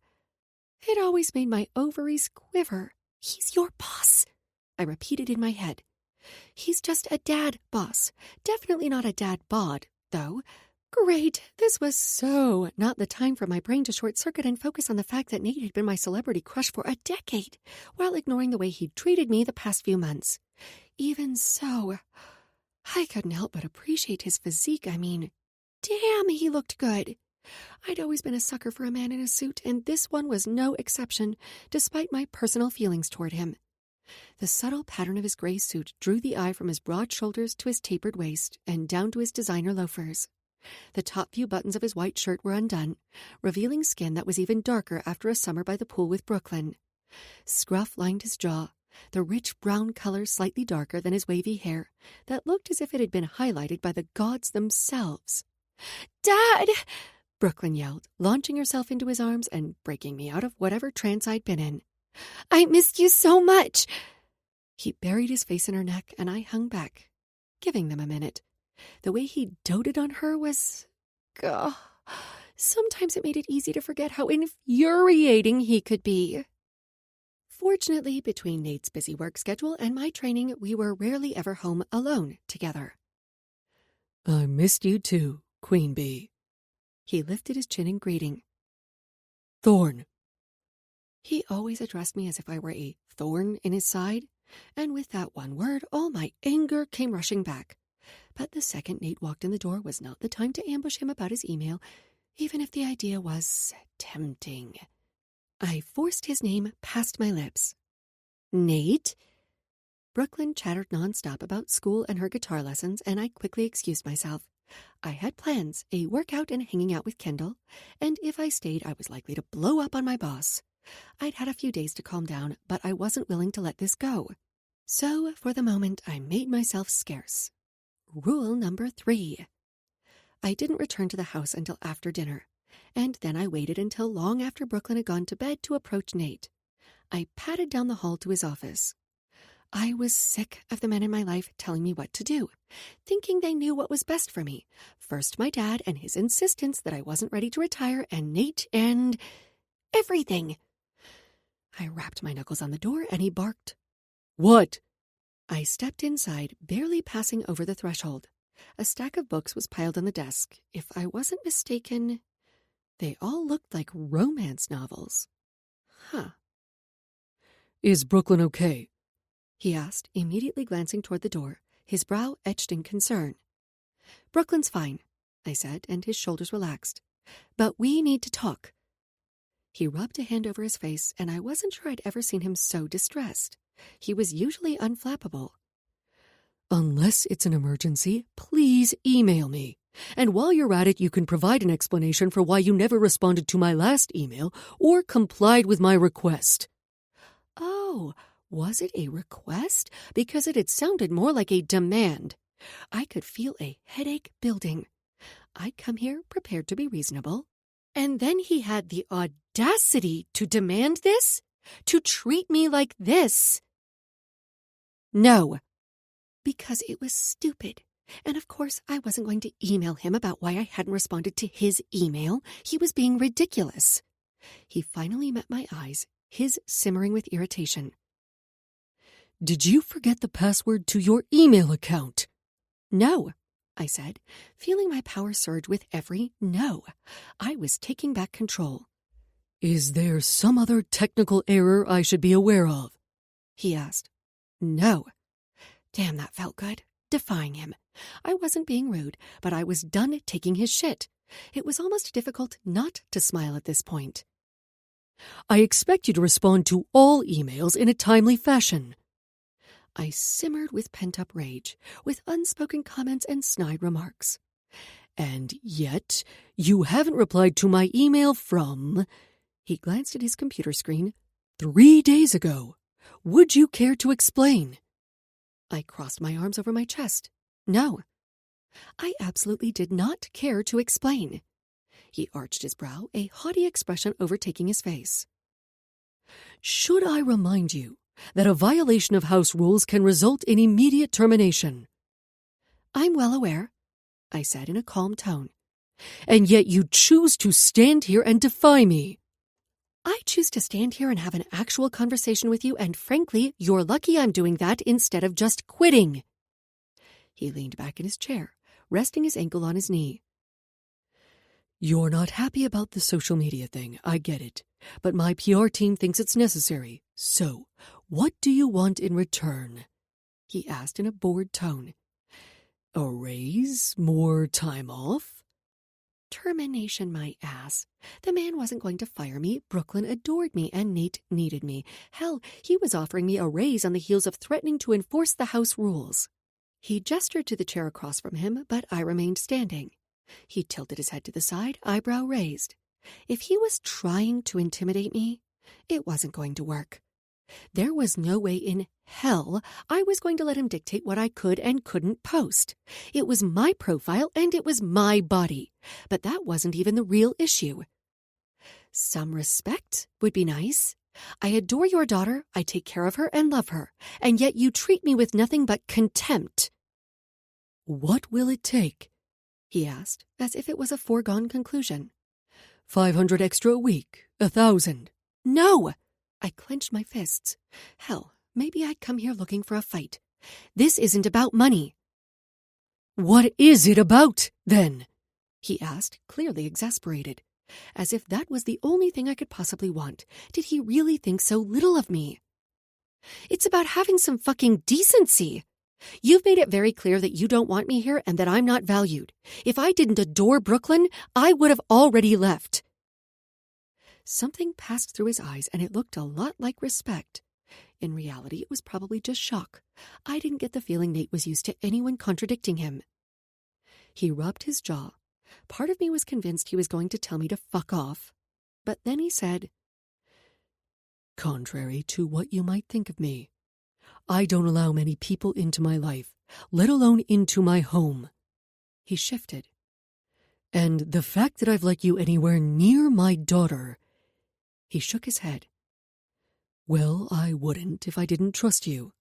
it always made my ovaries quiver. "He's your boss," I repeated in my head. "He's just a dad boss. Definitely not a dad bod, though." Great. This was so not the time for my brain to short-circuit and focus on the fact that Nate had been my celebrity crush for a decade, while ignoring the way he'd treated me the past few months. Even so, I couldn't help but appreciate his physique. I mean, damn, he looked good. I'd always been a sucker for a man in a suit, and this one was no exception, despite my personal feelings toward him. The subtle pattern of his gray suit drew the eye from his broad shoulders to his tapered waist and down to his designer loafers. The top few buttons of his white shirt were undone, revealing skin that was even darker after a summer by the pool with Brooklyn. Scruff lined his jaw, the rich brown color slightly darker than his wavy hair that looked as if it had been highlighted by the gods themselves. "Dad!" Brooklyn yelled, launching herself into his arms and breaking me out of whatever trance I'd been in. "I missed you so much!" He buried his face in her neck, and I hung back, giving them a minute. The way he doted on her was... Ugh. Sometimes it made it easy to forget how infuriating he could be. Fortunately, between Nate's busy work schedule and my training, we were rarely ever home alone together. I missed you too, Queen Bee. He lifted his chin in greeting. Thorn. He always addressed me as if I were a thorn in his side, and with that one word, all my anger came rushing back. But the second Nate walked in the door was not the time to ambush him about his email, even if the idea was tempting. I forced his name past my lips. Nate? Brooklyn chattered nonstop about school and her guitar lessons, and I quickly excused myself. I had plans, a workout and hanging out with Kendall, and if I stayed, I was likely to blow up on my boss. I'd had a few days to calm down, but I wasn't willing to let this go. So, for the moment, I made myself scarce. Rule number 3. I didn't return to the house until after dinner, and then I waited until long after Brooklyn had gone to bed to approach Nate. I padded down the hall to his office. I was sick of the men in my life telling me what to do, thinking they knew what was best for me. First my dad and his insistence that I wasn't ready to retire, and Nate and... everything. I rapped my knuckles on the door, and he barked. What? I stepped inside, barely passing over the threshold. A stack of books was piled on the desk. If I wasn't mistaken, they all looked like romance novels. Huh. Is Brooklyn okay? He asked, immediately glancing toward the door, his brow etched in concern. Brooklyn's fine, I said, and his shoulders relaxed. But we need to talk. He rubbed a hand over his face, and I wasn't sure I'd ever seen him so distressed. He was usually unflappable. Unless it's an emergency, please email me. And while you're at it, you can provide an explanation for why you never responded to my last email or complied with my request. Oh, was it a request? Because it had sounded more like a demand. I could feel a headache building. I'd come here prepared to be reasonable. And then he had the audacity to demand this? To treat me like this? No. Because it was stupid. And of course, I wasn't going to email him about why I hadn't responded to his email. He was being ridiculous. He finally met my eyes, his simmering with irritation. Did you forget the password to your email account? No, I said, feeling my power surge with every no. I was taking back control. Is there some other technical error I should be aware of? He asked. No. Damn, that felt good. Defying him. I wasn't being rude, but I was done taking his shit. It was almost difficult not to smile at this point. I expect you to respond to all emails in a timely fashion. I simmered with pent-up rage, with unspoken comments and snide remarks. And yet, you haven't replied to my email from... He glanced at his computer screen. 3 days ago. Would you care to explain? I crossed my arms over my chest. No. I absolutely did not care to explain. He arched his brow, a haughty expression overtaking his face. Should I remind you that a violation of house rules can result in immediate termination? I'm well aware, I said in a calm tone. And yet you choose to stand here and defy me. I choose to stand here and have an actual conversation with you, and frankly, you're lucky I'm doing that instead of just quitting. He leaned back in his chair, resting his ankle on his knee. You're not happy about the social media thing, I get it. But my PR team thinks it's necessary. So, what do you want in return? He asked in a bored tone. A raise? More time off? Termination, my ass. The man wasn't going to fire me. Brooklyn adored me, and Nate needed me. Hell, he was offering me a raise on the heels of threatening to enforce the house rules. He gestured to the chair across from him, but I remained standing. He tilted his head to the side, eyebrow raised. If he was trying to intimidate me, it wasn't going to work. There was no way in hell I was going to let him dictate what I could and couldn't post. It was my profile and it was my body. But that wasn't even the real issue. Some respect would be nice. I adore your daughter, I take care of her and love her, and yet you treat me with nothing but contempt. What will it take? He asked, as if it was a foregone conclusion. 500 extra a week, 1,000. No! I clenched my fists. Hell, maybe I'd come here looking for a fight. This isn't about money. What is it about, then? He asked, clearly exasperated. As if that was the only thing I could possibly want. Did he really think so little of me? It's about having some fucking decency. You've made it very clear that you don't want me here and that I'm not valued. If I didn't adore Brooklyn, I would have already left. Something passed through his eyes, and it looked a lot like respect. In reality, it was probably just shock. I didn't get the feeling Nate was used to anyone contradicting him. He rubbed his jaw. Part of me was convinced he was going to tell me to fuck off. But then he said, Contrary to what you might think of me, I don't allow many people into my life, let alone into my home. He shifted. And the fact that I've let you anywhere near my daughter... He shook his head. Well, I wouldn't if I didn't trust you.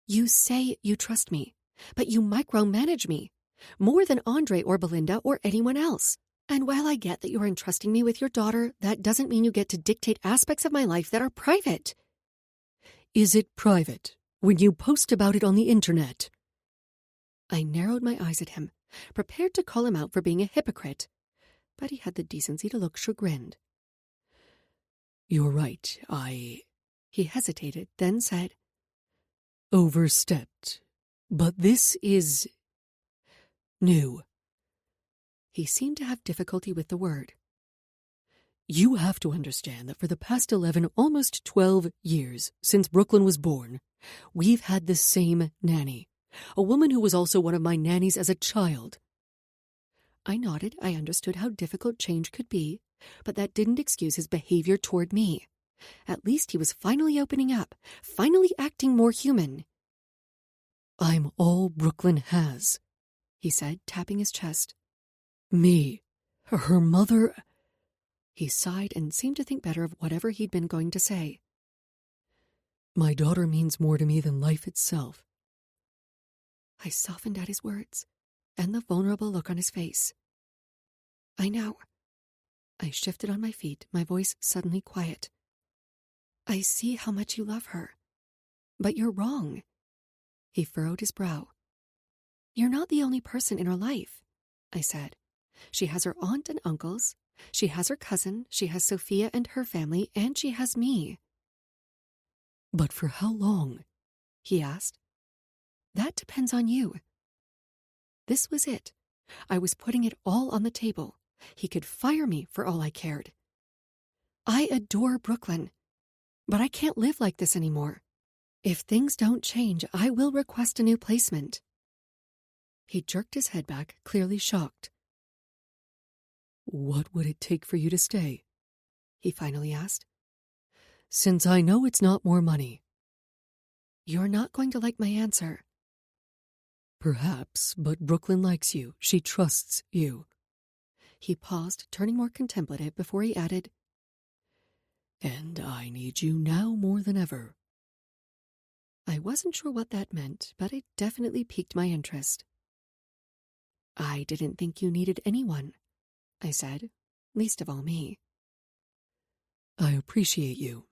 You say you trust me, but you micromanage me, more than Andre or Belinda or anyone else. And while I get that you're entrusting me with your daughter, that doesn't mean you get to dictate aspects of my life that are private. Is it private when you post about it on the internet? I narrowed my eyes at him, prepared to call him out for being a hypocrite, but he had the decency to look chagrined. You're right, He hesitated, then said, overstepped. But this is... new. He seemed to have difficulty with the word. You have to understand that for the past 11, almost 12 years since Brooklyn was born, we've had the same nanny, a woman who was also one of my nannies as a child. I nodded. I understood how difficult change could be, but that didn't excuse his behavior toward me. At least he was finally opening up, finally acting more human. I'm all Brooklyn has, he said, tapping his chest. Me, her mother... He sighed and seemed to think better of whatever he'd been going to say. My daughter means more to me than life itself. I softened at his words, and the vulnerable look on his face. I know. I shifted on my feet, my voice suddenly quiet. I see how much you love her. But you're wrong. He furrowed his brow. You're not the only person in her life, I said. She has her aunt and uncles. She has her cousin. She has Sophia and her family, and she has me. But for how long? He asked. That depends on you. This was it. I was putting it all on the table. He could fire me for all I cared. I adore Brooklyn, but I can't live like this anymore. If things don't change, I will request a new placement. He jerked his head back, clearly shocked. What would it take for you to stay? He finally asked. Since I know it's not more money. You're not going to like my answer. Perhaps, but Brooklyn likes you. She trusts you. He paused, turning more contemplative before he added, And I need you now more than ever. I wasn't sure what that meant, but it definitely piqued my interest. I didn't think you needed anyone, I said, least of all me. I appreciate you.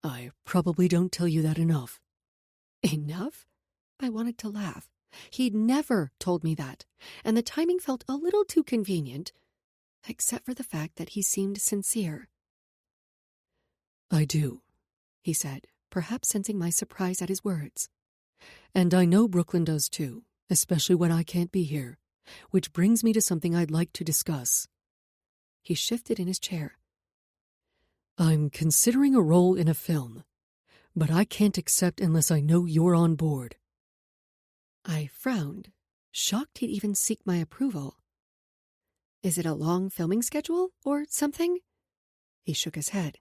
I probably don't tell you that enough. Enough? I wanted to laugh. He'd never told me that, and the timing felt a little too convenient, except for the fact that he seemed sincere. I do, he said, perhaps sensing my surprise at his words. And I know Brooklyn does too, especially when I can't be here, which brings me to something I'd like to discuss. He shifted in his chair. I'm considering a role in a film, but I can't accept unless I know you're on board. I frowned, shocked he'd even seek my approval. Is it a long filming schedule or something? He shook his head.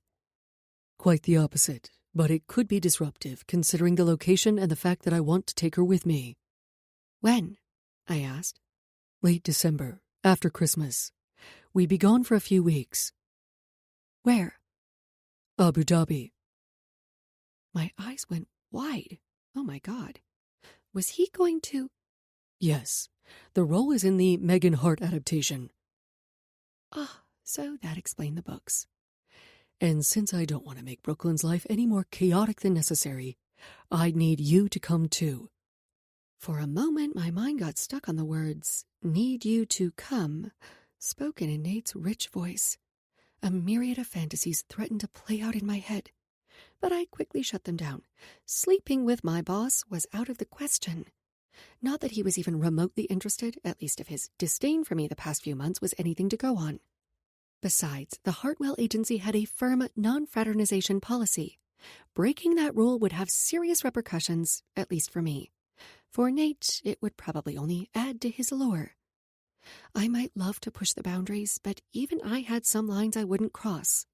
Quite the opposite, but it could be disruptive, considering the location and the fact that I want to take her with me. When? I asked. Late December, after Christmas. We'd be gone for a few weeks. Where? Abu Dhabi. My eyes went wide. Oh my God. Was he going to... Yes, the role is in the Megan Hart adaptation. Ah, so that explained the books. And since I don't want to make Brooklyn's life any more chaotic than necessary, I'd need you to come too. For a moment, my mind got stuck on the words, "need you to come," spoken in Nate's rich voice. A myriad of fantasies threatened to play out in my head, but I quickly shut them down. Sleeping with my boss was out of the question. Not that he was even remotely interested, at least if his disdain for me the past few months was anything to go on. Besides, the Hartwell agency had a firm non-fraternization policy. Breaking that rule would have serious repercussions, at least for me. For Nate, it would probably only add to his allure. I might love to push the boundaries, but even I had some lines I wouldn't cross.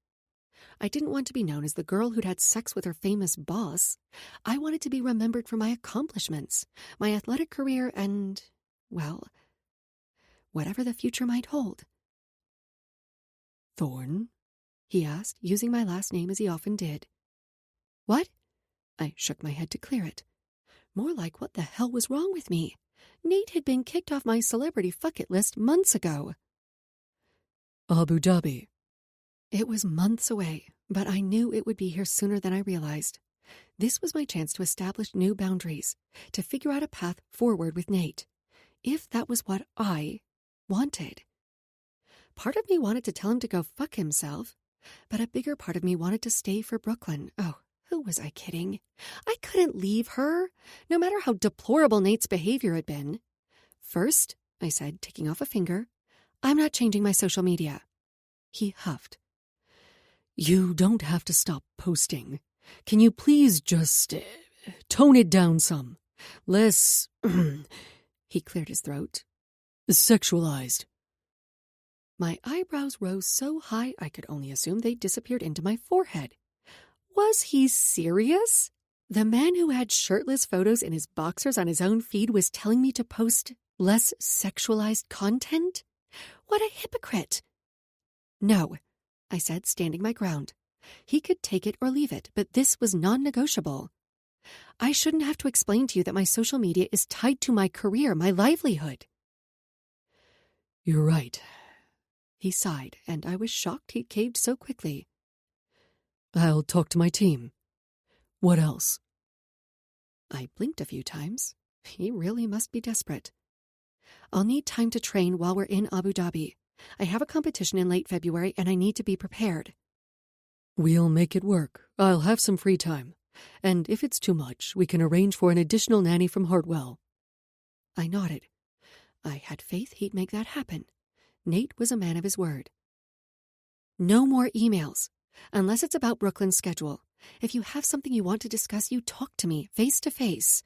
I didn't want to be known as the girl who'd had sex with her famous boss. I wanted to be remembered for my accomplishments, my athletic career, and, well, whatever the future might hold. Thorne? He asked, using my last name as he often did. What? I shook my head to clear it. More like, what the hell was wrong with me? Nate had been kicked off my celebrity fuck it list months ago. Abu Dhabi. It was months away, but I knew it would be here sooner than I realized. This was my chance to establish new boundaries, to figure out a path forward with Nate, if that was what I wanted. Part of me wanted to tell him to go fuck himself, but a bigger part of me wanted to stay for Brooklyn. Oh, who was I kidding? I couldn't leave her, no matter how deplorable Nate's behavior had been. First, I said, ticking off a finger, I'm not changing my social media. He huffed. You don't have to stop posting. Can you please just tone it down some? Less, he cleared his throat, sexualized. My eyebrows rose so high I could only assume they disappeared into my forehead. Was he serious? The man who had shirtless photos in his boxers on his own feed was telling me to post less sexualized content? What a hypocrite! No, I said, standing my ground. He could take it or leave it, but this was non-negotiable. I shouldn't have to explain to you that my social media is tied to my career, my livelihood. You're right. He sighed, and I was shocked he'd caved so quickly. I'll talk to my team. What else? I blinked a few times. He really must be desperate. I'll need time to train while we're in Abu Dhabi. I have a competition in late February, and I need to be prepared. We'll make it work. I'll have some free time. And if it's too much, we can arrange for an additional nanny from Hartwell. I nodded. I had faith he'd make that happen. Nate was a man of his word. No more emails, unless it's about Brooklyn's schedule. If you have something you want to discuss, you talk to me, face to face.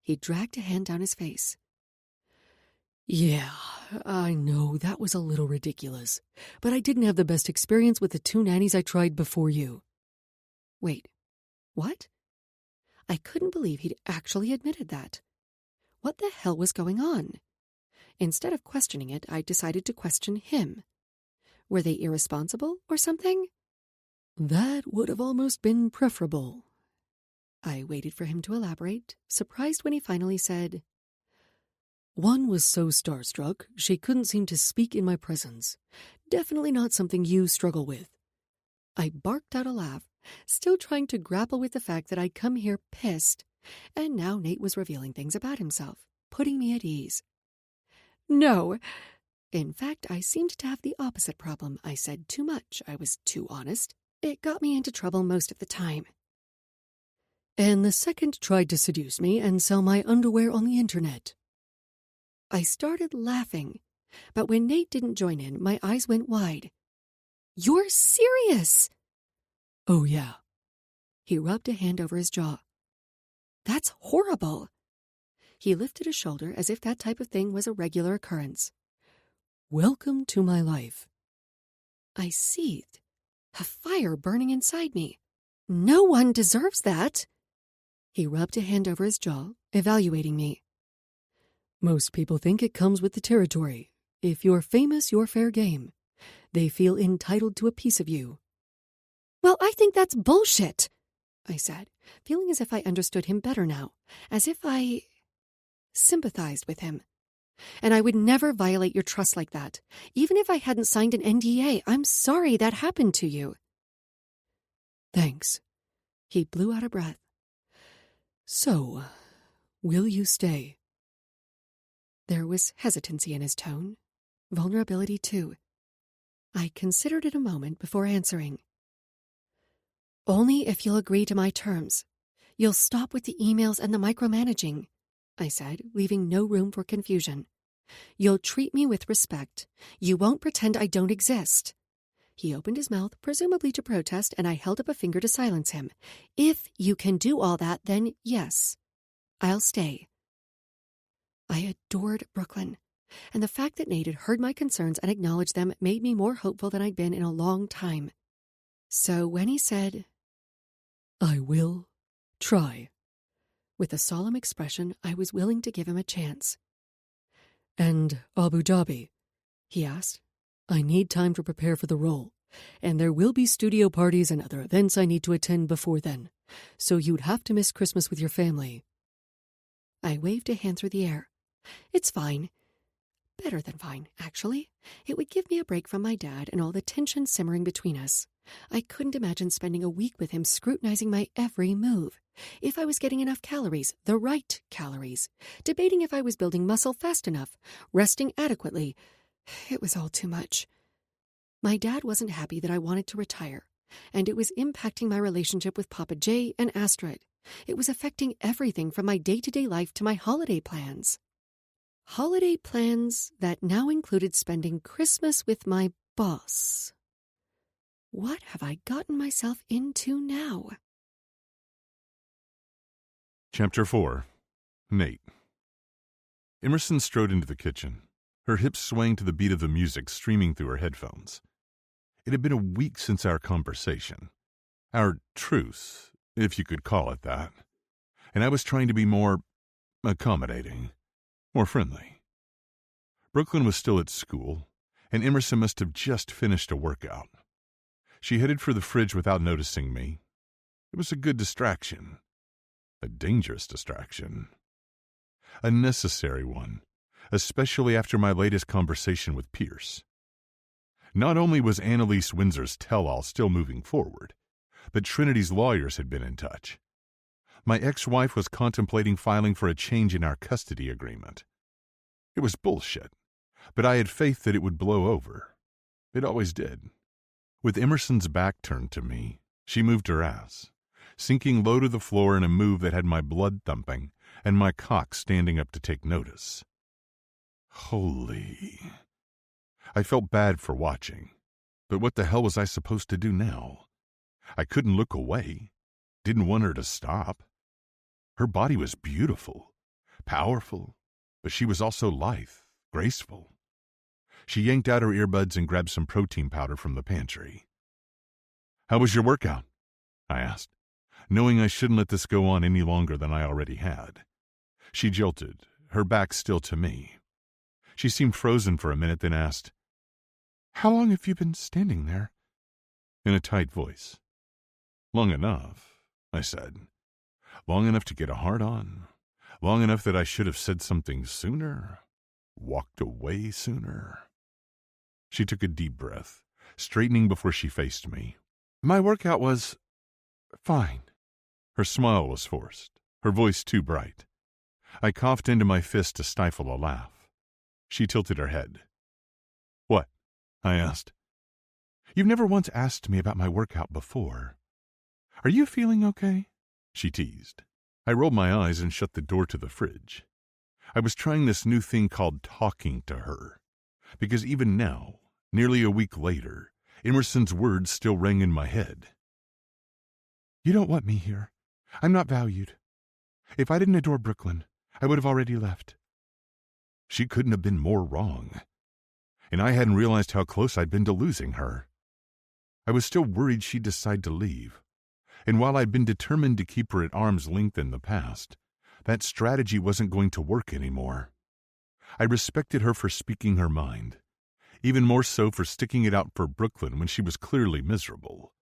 He dragged a hand down his face. Yeah, I know that was a little ridiculous, but I didn't have the best experience with the 2 nannies I tried before you. Wait, what? I couldn't believe he'd actually admitted that. What the hell was going on? Instead of questioning it, I decided to question him. Were they irresponsible or something? That would have almost been preferable. I waited for him to elaborate, surprised when he finally said, One was so starstruck, she couldn't seem to speak in my presence. Definitely not something you struggle with. I barked out a laugh, still trying to grapple with the fact that I'd come here pissed, and now Nate was revealing things about himself, putting me at ease. No. In fact, I seemed to have the opposite problem. I said too much. I was too honest. It got me into trouble most of the time. And the second tried to seduce me and sell my underwear on the internet. I started laughing, but when Nate didn't join in, my eyes went wide. You're serious? Oh, yeah. He rubbed a hand over his jaw. That's horrible. He lifted a shoulder as if that type of thing was a regular occurrence. Welcome to my life. I seethed, a fire burning inside me. No one deserves that. He rubbed a hand over his jaw, evaluating me. Most people think it comes with the territory. If you're famous, you're fair game. They feel entitled to a piece of you. Well, I think that's bullshit, I said, feeling as if I understood him better now, as if I... sympathized with him. And I would never violate your trust like that. Even if I hadn't signed an NDA, I'm sorry that happened to you. Thanks. He blew out a breath. So, will you stay? There was hesitancy in his tone, vulnerability too. I considered it a moment before answering. Only if you'll agree to my terms. You'll stop with the emails and the micromanaging, I said, leaving no room for confusion. You'll treat me with respect. You won't pretend I don't exist. He opened his mouth, presumably to protest, and I held up a finger to silence him. If you can do all that, then yes, I'll stay. I adored Brooklyn, and the fact that Nate had heard my concerns and acknowledged them made me more hopeful than I'd been in a long time. So when he said, I will try, with a solemn expression, I was willing to give him a chance. And Abu Dhabi? He asked. I need time to prepare for the role, and there will be studio parties and other events I need to attend before then, so you'd have to miss Christmas with your family. I waved a hand through the air. It's fine. Better than fine, actually. It would give me a break from my dad and all the tension simmering between us. I couldn't imagine spending a week with him scrutinizing my every move. If I was getting enough calories, the right calories. Debating if I was building muscle fast enough, resting adequately. It was all too much. My dad wasn't happy that I wanted to retire, and it was impacting my relationship with Papa J and Astrid. It was affecting everything from my day-to-day life to my holiday plans. Holiday plans that now included spending Christmas with my boss. What have I gotten myself into now? Chapter 4. Nate. Emerson strode into the kitchen, her hips swaying to the beat of the music streaming through her headphones. It had been a week since our conversation, our truce, if you could call it that, and I was trying to be more accommodating, more friendly. Brooklyn was still at school, and Emerson must have just finished a workout. She headed for the fridge without noticing me. It was a good distraction. A dangerous distraction. A necessary one, especially after my latest conversation with Pierce. Not only was Annalise Windsor's tell-all still moving forward, but Trinity's lawyers had been in touch. My ex-wife was contemplating filing for a change in our custody agreement. It was bullshit, but I had faith that it would blow over. It always did. With Emerson's back turned to me, she moved her ass, sinking low to the floor in a move that had my blood thumping and my cock standing up to take notice. Holy. I felt bad for watching, but what the hell was I supposed to do now? I couldn't look away, didn't want her to stop. Her body was beautiful, powerful, but she was also lithe, graceful. She yanked out her earbuds and grabbed some protein powder from the pantry. How was your workout? I asked, knowing I shouldn't let this go on any longer than I already had. She jilted, her back still to me. She seemed frozen for a minute, then asked, How long have you been standing there? In a tight voice. Long enough, I said. Long enough to get a hard-on. Long enough that I should have said something sooner, walked away sooner. She took a deep breath, straightening before she faced me. My workout was fine. Her smile was forced, her voice too bright. I coughed into my fist to stifle a laugh. She tilted her head. What? I asked. You've never once asked me about my workout before. Are you feeling okay? She teased. I rolled my eyes and shut the door to the fridge. I was trying this new thing called talking to her, because even now, nearly a week later, Emerson's words still rang in my head. You don't want me here. I'm not valued. If I didn't adore Brooklyn, I would have already left. She couldn't have been more wrong. And I hadn't realized how close I'd been to losing her. I was still worried she'd decide to leave. And while I'd been determined to keep her at arm's length in the past, that strategy wasn't going to work anymore. I respected her for speaking her mind, even more so for sticking it out for Brooklyn when she was clearly miserable.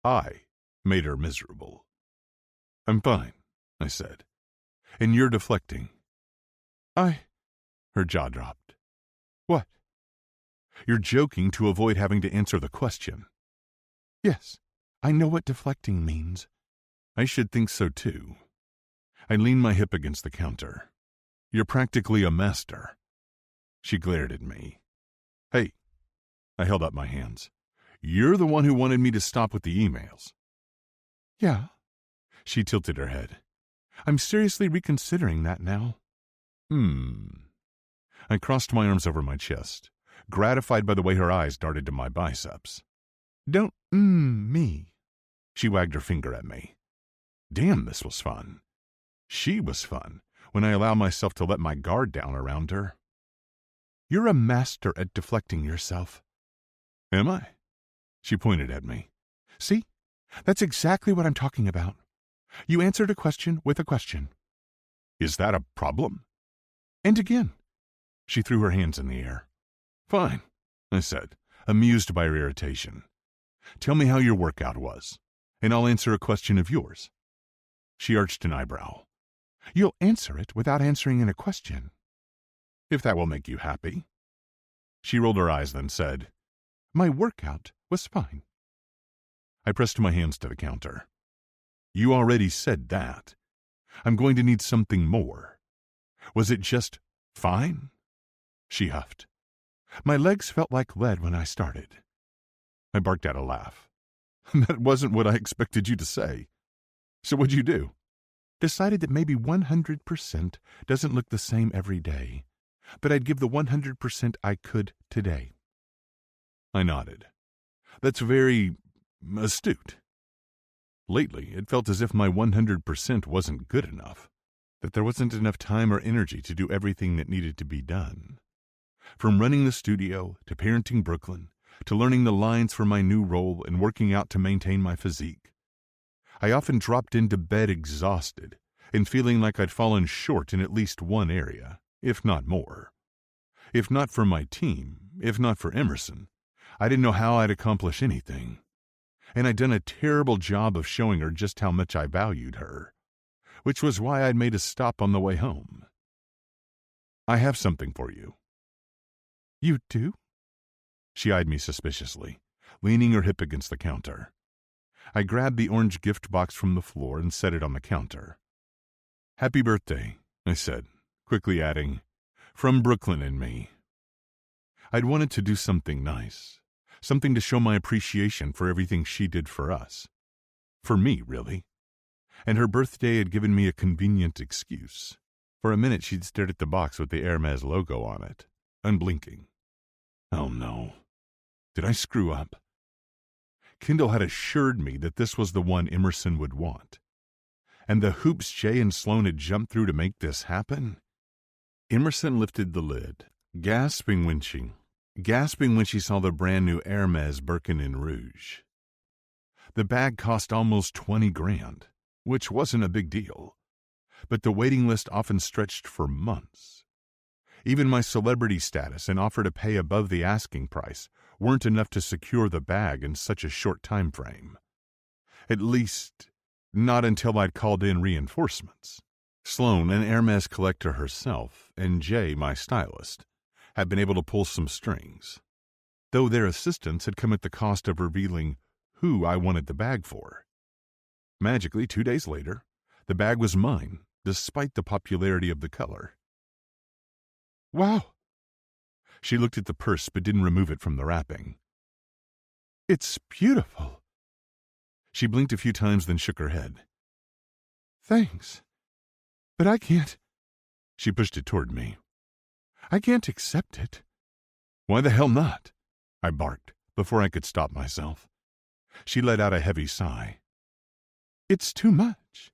I made her miserable. I'm fine, I said. And you're deflecting. Her jaw dropped. What? You're joking to avoid having to answer the question. Yes, I know what deflecting means. I should think so too. I leaned my hip against the counter. You're practically a master. She glared at me. Hey, I held up my hands. You're the one who wanted me to stop with the emails. Yeah. She tilted her head. I'm seriously reconsidering that now. I crossed my arms over my chest, gratified by the way her eyes darted to my biceps. Don't me. She wagged her finger at me. Damn, this was fun. She was fun when I allow myself to let my guard down around her. You're a master at deflecting yourself. Am I? She pointed at me. See? That's exactly what I'm talking about. You answered a question with a question. Is that a problem? And again. She threw her hands in the air. Fine, I said, amused by her irritation. Tell me how your workout was, and I'll answer a question of yours. She arched an eyebrow. You'll answer it without answering in a question. If that will make you happy. She rolled her eyes, then said, My workout was fine. I pressed my hands to the counter. You already said that. I'm going to need something more. Was it just fine? She huffed. My legs felt like lead when I started. I barked out a laugh. That wasn't what I expected you to say. So what'd you do? Decided that maybe 100% doesn't look the same every day, but I'd give the 100% I could today. I nodded. That's very astute. Lately, it felt as if my 100% wasn't good enough, that there wasn't enough time or energy to do everything that needed to be done. From running the studio, to parenting Brooklyn, to learning the lines for my new role and working out to maintain my physique. I often dropped into bed exhausted and feeling like I'd fallen short in at least one area, if not more. If not for my team, if not for Emerson, I didn't know how I'd accomplish anything. And I'd done a terrible job of showing her just how much I valued her, which was why I'd made a stop on the way home. I have something for you. You do? She eyed me suspiciously, leaning her hip against the counter. I grabbed the orange gift box from the floor and set it on the counter. Happy birthday, I said, quickly adding, from Brooklyn and me. I'd wanted to do something nice, something to show my appreciation for everything she did for us. For me, really. And her birthday had given me a convenient excuse. For a minute she'd stared at the box with the Hermes logo on it, unblinking. Oh no. Did I screw up? Kendall had assured me that this was the one Emerson would want. And the hoops Jay and Sloan had jumped through to make this happen? Emerson lifted the lid, gasping when she saw the brand new Hermes Birkin in Rouge. The bag cost almost $20,000, which wasn't a big deal, but the waiting list often stretched for months. Even my celebrity status and offer to pay above the asking price weren't enough to secure the bag in such a short time frame. At least, not until I'd called in reinforcements. Sloan, an Hermes collector herself, and Jay, my stylist, had been able to pull some strings, though their assistance had come at the cost of revealing who I wanted the bag for. Magically, 2 days later, the bag was mine, despite the popularity of the color. Wow! She looked at the purse but didn't remove it from the wrapping. It's beautiful. She blinked a few times, then shook her head. Thanks. But I can't. She pushed it toward me. I can't accept it. Why the hell not? I barked before I could stop myself. She let out a heavy sigh. It's too much.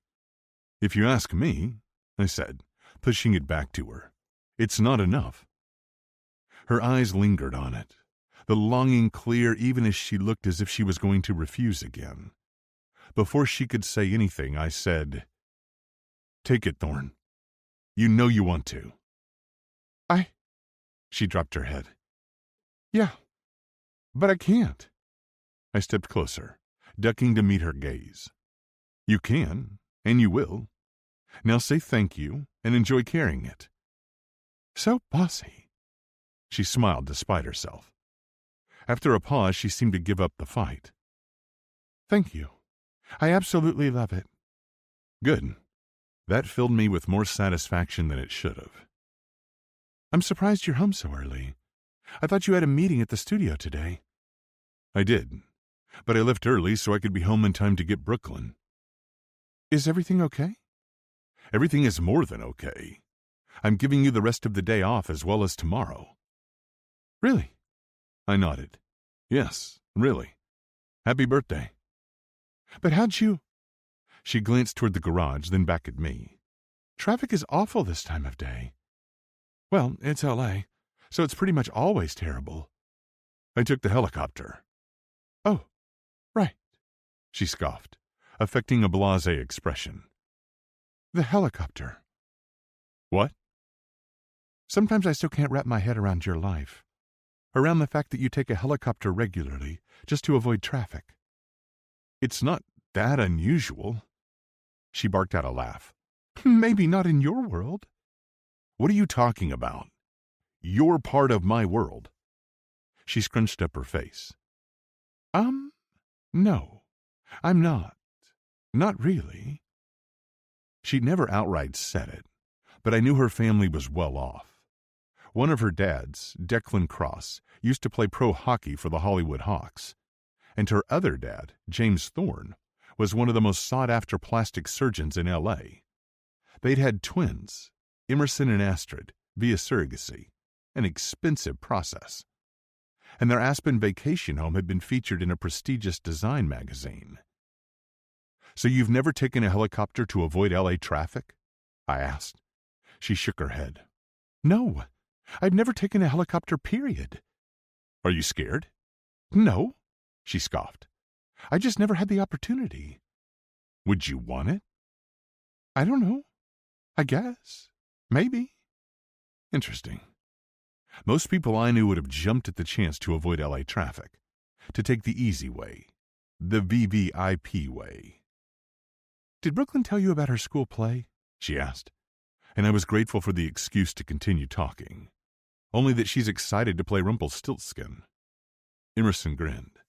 If you ask me, I said, pushing it back to her, it's not enough. Her eyes lingered on it, the longing clear even as she looked as if she was going to refuse again. Before she could say anything, I said, Take it, Thorne. You know you want to. She dropped her head. Yeah, but I can't. I stepped closer, ducking to meet her gaze. You can, and you will. Now say thank you and enjoy carrying it. So bossy. She smiled despite herself. After a pause, she seemed to give up the fight. Thank you. I absolutely love it. Good. That filled me with more satisfaction than it should have. I'm surprised you're home so early. I thought you had a meeting at the studio today. I did, but I left early so I could be home in time to get Brooklyn. Is everything okay? Everything is more than okay. I'm giving you the rest of the day off as well as tomorrow. Really? I nodded. Yes, really. Happy birthday. But how'd you... She glanced toward the garage, then back at me. Traffic is awful this time of day. Well, it's L.A., so it's pretty much always terrible. I took the helicopter. Oh, right, she scoffed, affecting a blasé expression. The helicopter. What? Sometimes I still can't wrap my head around your life. Around the fact that you take a helicopter regularly, just to avoid traffic. It's not that unusual. She barked out a laugh. Maybe not in your world. What are you talking about? You're part of my world. She scrunched up her face. No, I'm not. Not really. She'd never outright said it, but I knew her family was well off. One of her dads, Declan Cross, used to play pro hockey for the Hollywood Hawks, and her other dad, James Thorne, was one of the most sought-after plastic surgeons in L.A. They'd had twins, Emerson and Astrid, via surrogacy, an expensive process. And their Aspen vacation home had been featured in a prestigious design magazine. So you've never taken a helicopter to avoid L.A. traffic? I asked. She shook her head. No, I've never taken a helicopter, period. Are you scared? No, she scoffed. I just never had the opportunity. Would you want it? I don't know. I guess. Maybe. Interesting. Most people I knew would have jumped at the chance to avoid L.A. traffic, to take the easy way, the VVIP way. Did Brooklyn tell you about her school play? She asked, and I was grateful for the excuse to continue talking, only that she's excited to play Rumpelstiltskin. Emerson grinned.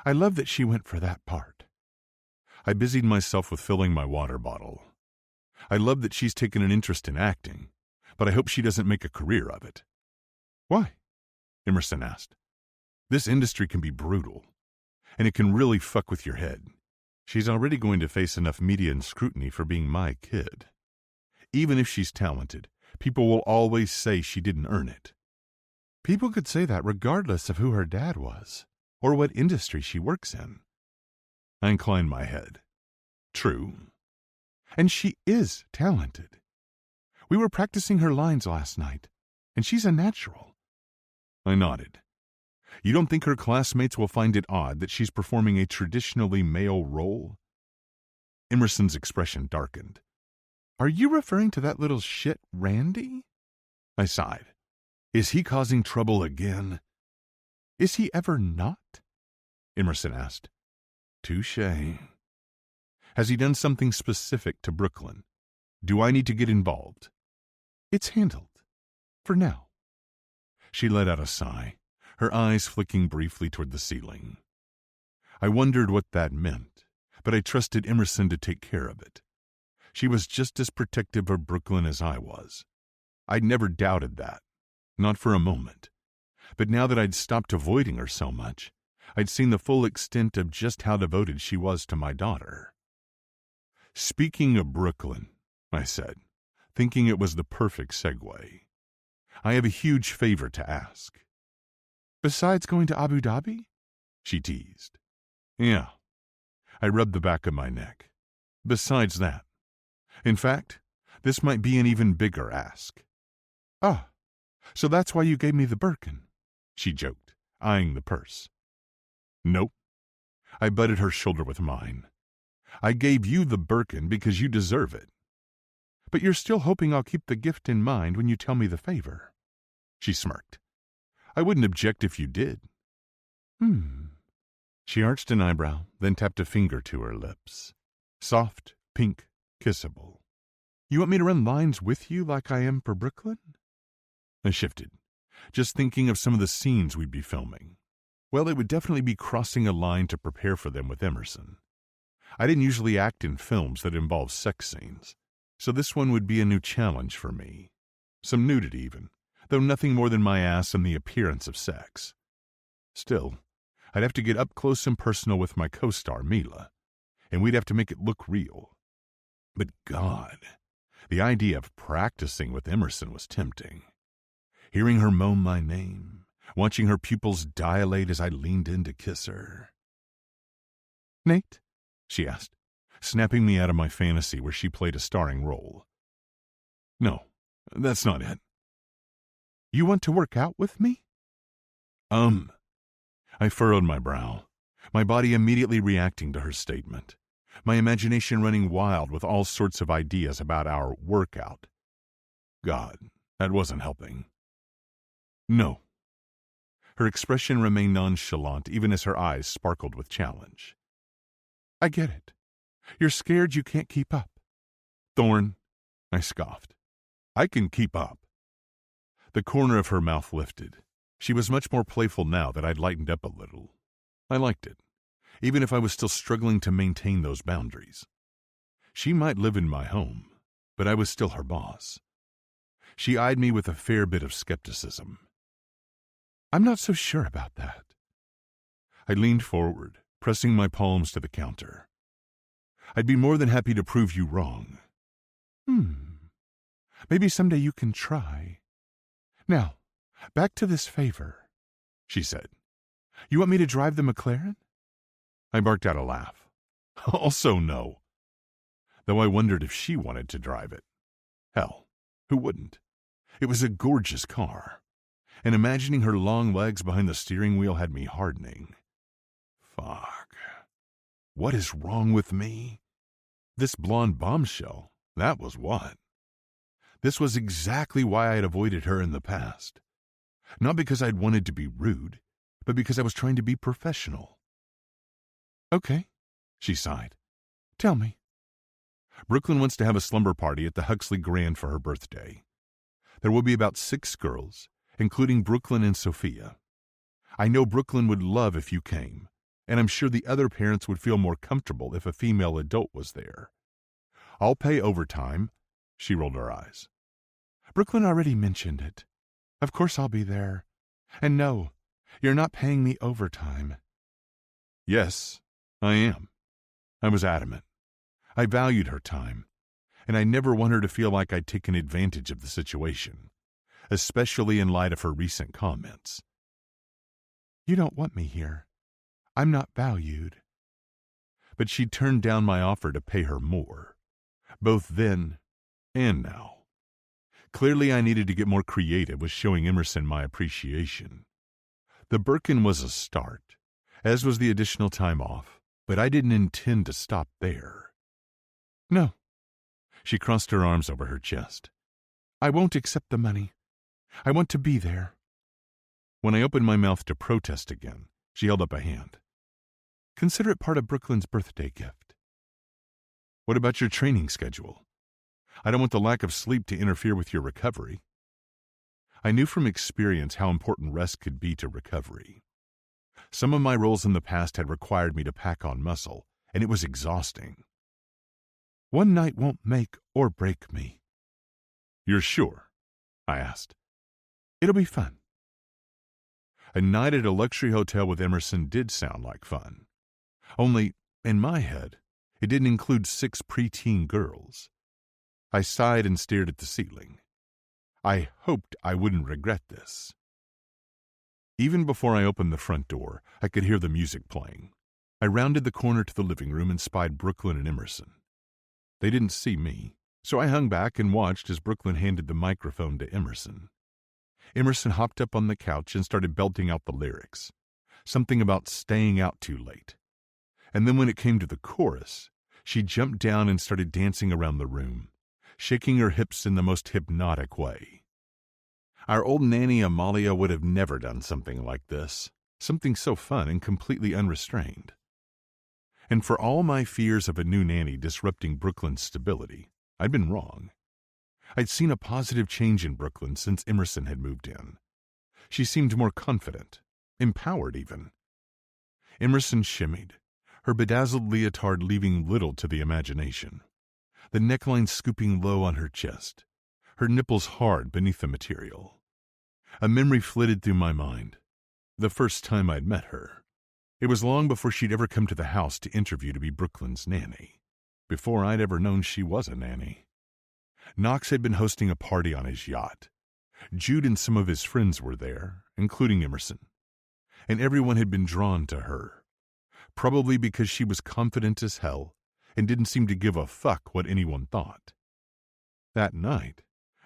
I love that she went for that part. I busied myself with filling my water bottle. I love that she's taken an interest in acting, but I hope she doesn't make a career of it. Why? Emerson asked. This industry can be brutal, and it can really fuck with your head. She's already going to face enough media and scrutiny for being my kid. Even if she's talented, people will always say she didn't earn it. People could say that regardless of who her dad was, or what industry she works in. I inclined my head. True. And she is talented. We were practicing her lines last night, and she's a natural. I nodded. You don't think her classmates will find it odd that she's performing a traditionally male role? Emerson's expression darkened. Are you referring to that little shit, Randy? I sighed. Is he causing trouble again? Is he ever not? Emerson asked. Touché. Has he done something specific to Brooklyn? Do I need to get involved? It's handled. For now. She let out a sigh, her eyes flicking briefly toward the ceiling. I wondered what that meant, but I trusted Emerson to take care of it. She was just as protective of Brooklyn as I was. I'd never doubted that, not for a moment. But now that I'd stopped avoiding her so much, I'd seen the full extent of just how devoted she was to my daughter. Speaking of Brooklyn, I said, thinking it was the perfect segue, I have a huge favor to ask. Besides going to Abu Dhabi? She teased. Yeah. I rubbed the back of my neck. Besides that. In fact, this might be an even bigger ask. Ah, so that's why you gave me the Birkin, she joked, eyeing the purse. Nope. I butted her shoulder with mine. I gave you the Birkin because you deserve it. But you're still hoping I'll keep the gift in mind when you tell me the favor. She smirked. I wouldn't object if you did. She arched an eyebrow, then tapped a finger to her lips. Soft, pink, kissable. You want me to run lines with you like I am for Brooklyn? I shifted, just thinking of some of the scenes we'd be filming. Well, it would definitely be crossing a line to prepare for them with Emerson. I didn't usually act in films that involve sex scenes, so this one would be a new challenge for me. Some nudity even, though nothing more than my ass and the appearance of sex. Still, I'd have to get up close and personal with my co-star, Mila, and we'd have to make it look real. But God, the idea of practicing with Emerson was tempting. Hearing her moan my name, watching her pupils dilate as I leaned in to kiss her. "Nate?" she asked, snapping me out of my fantasy where she played a starring role. "No, that's not it." "You want to work out with me?" I furrowed my brow, my body immediately reacting to her statement, my imagination running wild with all sorts of ideas about our workout. God, that wasn't helping. "No." Her expression remained nonchalant even as her eyes sparkled with challenge. "I get it. You're scared you can't keep up." "Thorne," I scoffed. "I can keep up." The corner of her mouth lifted. She was much more playful now that I'd lightened up a little. I liked it, even if I was still struggling to maintain those boundaries. She might live in my home, but I was still her boss. She eyed me with a fair bit of skepticism. "I'm not so sure about that." I leaned forward, pressing my palms to the counter. "I'd be more than happy to prove you wrong." Maybe someday you can try. Now, back to this favor," she said. "You want me to drive the McLaren?" I barked out a laugh. Also no. Though I wondered if she wanted to drive it. Hell, who wouldn't? It was a gorgeous car, and imagining her long legs behind the steering wheel had me hardening. Fuck. What is wrong with me? This blonde bombshell, that was what. This was exactly why I had avoided her in the past. Not because I'd wanted to be rude, but because I was trying to be professional. "Okay," she sighed. "Tell me." "Brooklyn wants to have a slumber party at the Huxley Grand for her birthday. There will be about 6 girls, including Brooklyn and Sophia. I know Brooklyn would love if you came, and I'm sure the other parents would feel more comfortable if a female adult was there. I'll pay overtime." She rolled her eyes. "Brooklyn already mentioned it. Of course I'll be there. And no, you're not paying me overtime." "Yes, I am." I was adamant. I valued her time, and I never want her to feel like I'd taken advantage of the situation, especially in light of her recent comments. "You don't want me here. I'm not valued." But she turned down my offer to pay her more, both then and now. Clearly I needed to get more creative with showing Emerson my appreciation. The Birkin was a start, as was the additional time off, but I didn't intend to stop there. "No." She crossed her arms over her chest. "I won't accept the money. I want to be there." When I opened my mouth to protest again, she held up a hand. "Consider it part of Brooklyn's birthday gift." "What about your training schedule? I don't want the lack of sleep to interfere with your recovery." I knew from experience how important rest could be to recovery. Some of my roles in the past had required me to pack on muscle, and it was exhausting. "One night won't make or break me." "You're sure?" I asked. "It'll be fun." A night at a luxury hotel with Emerson did sound like fun. Only, in my head, it didn't include 6 preteen girls. I sighed and stared at the ceiling. I hoped I wouldn't regret this. Even before I opened the front door, I could hear the music playing. I rounded the corner to the living room and spied Brooklyn and Emerson. They didn't see me, so I hung back and watched as Brooklyn handed the microphone to Emerson. Emerson hopped up on the couch and started belting out the lyrics, something about staying out too late. And then when it came to the chorus, she jumped down and started dancing around the room, shaking her hips in the most hypnotic way. Our old nanny Amalia would have never done something like this, something so fun and completely unrestrained. And for all my fears of a new nanny disrupting Brooklyn's stability, I'd been wrong. I'd seen a positive change in Brooklyn since Emerson had moved in. She seemed more confident, empowered even. Emerson shimmied, her bedazzled leotard leaving little to the imagination, the neckline scooping low on her chest, her nipples hard beneath the material. A memory flitted through my mind, the first time I'd met her. It was long before she'd ever come to the house to interview to be Brooklyn's nanny, before I'd ever known she was a nanny. Knox had been hosting a party on his yacht. Jude and some of his friends were there, including Emerson, and everyone had been drawn to her, probably because she was confident as hell and didn't seem to give a fuck what anyone thought. That night,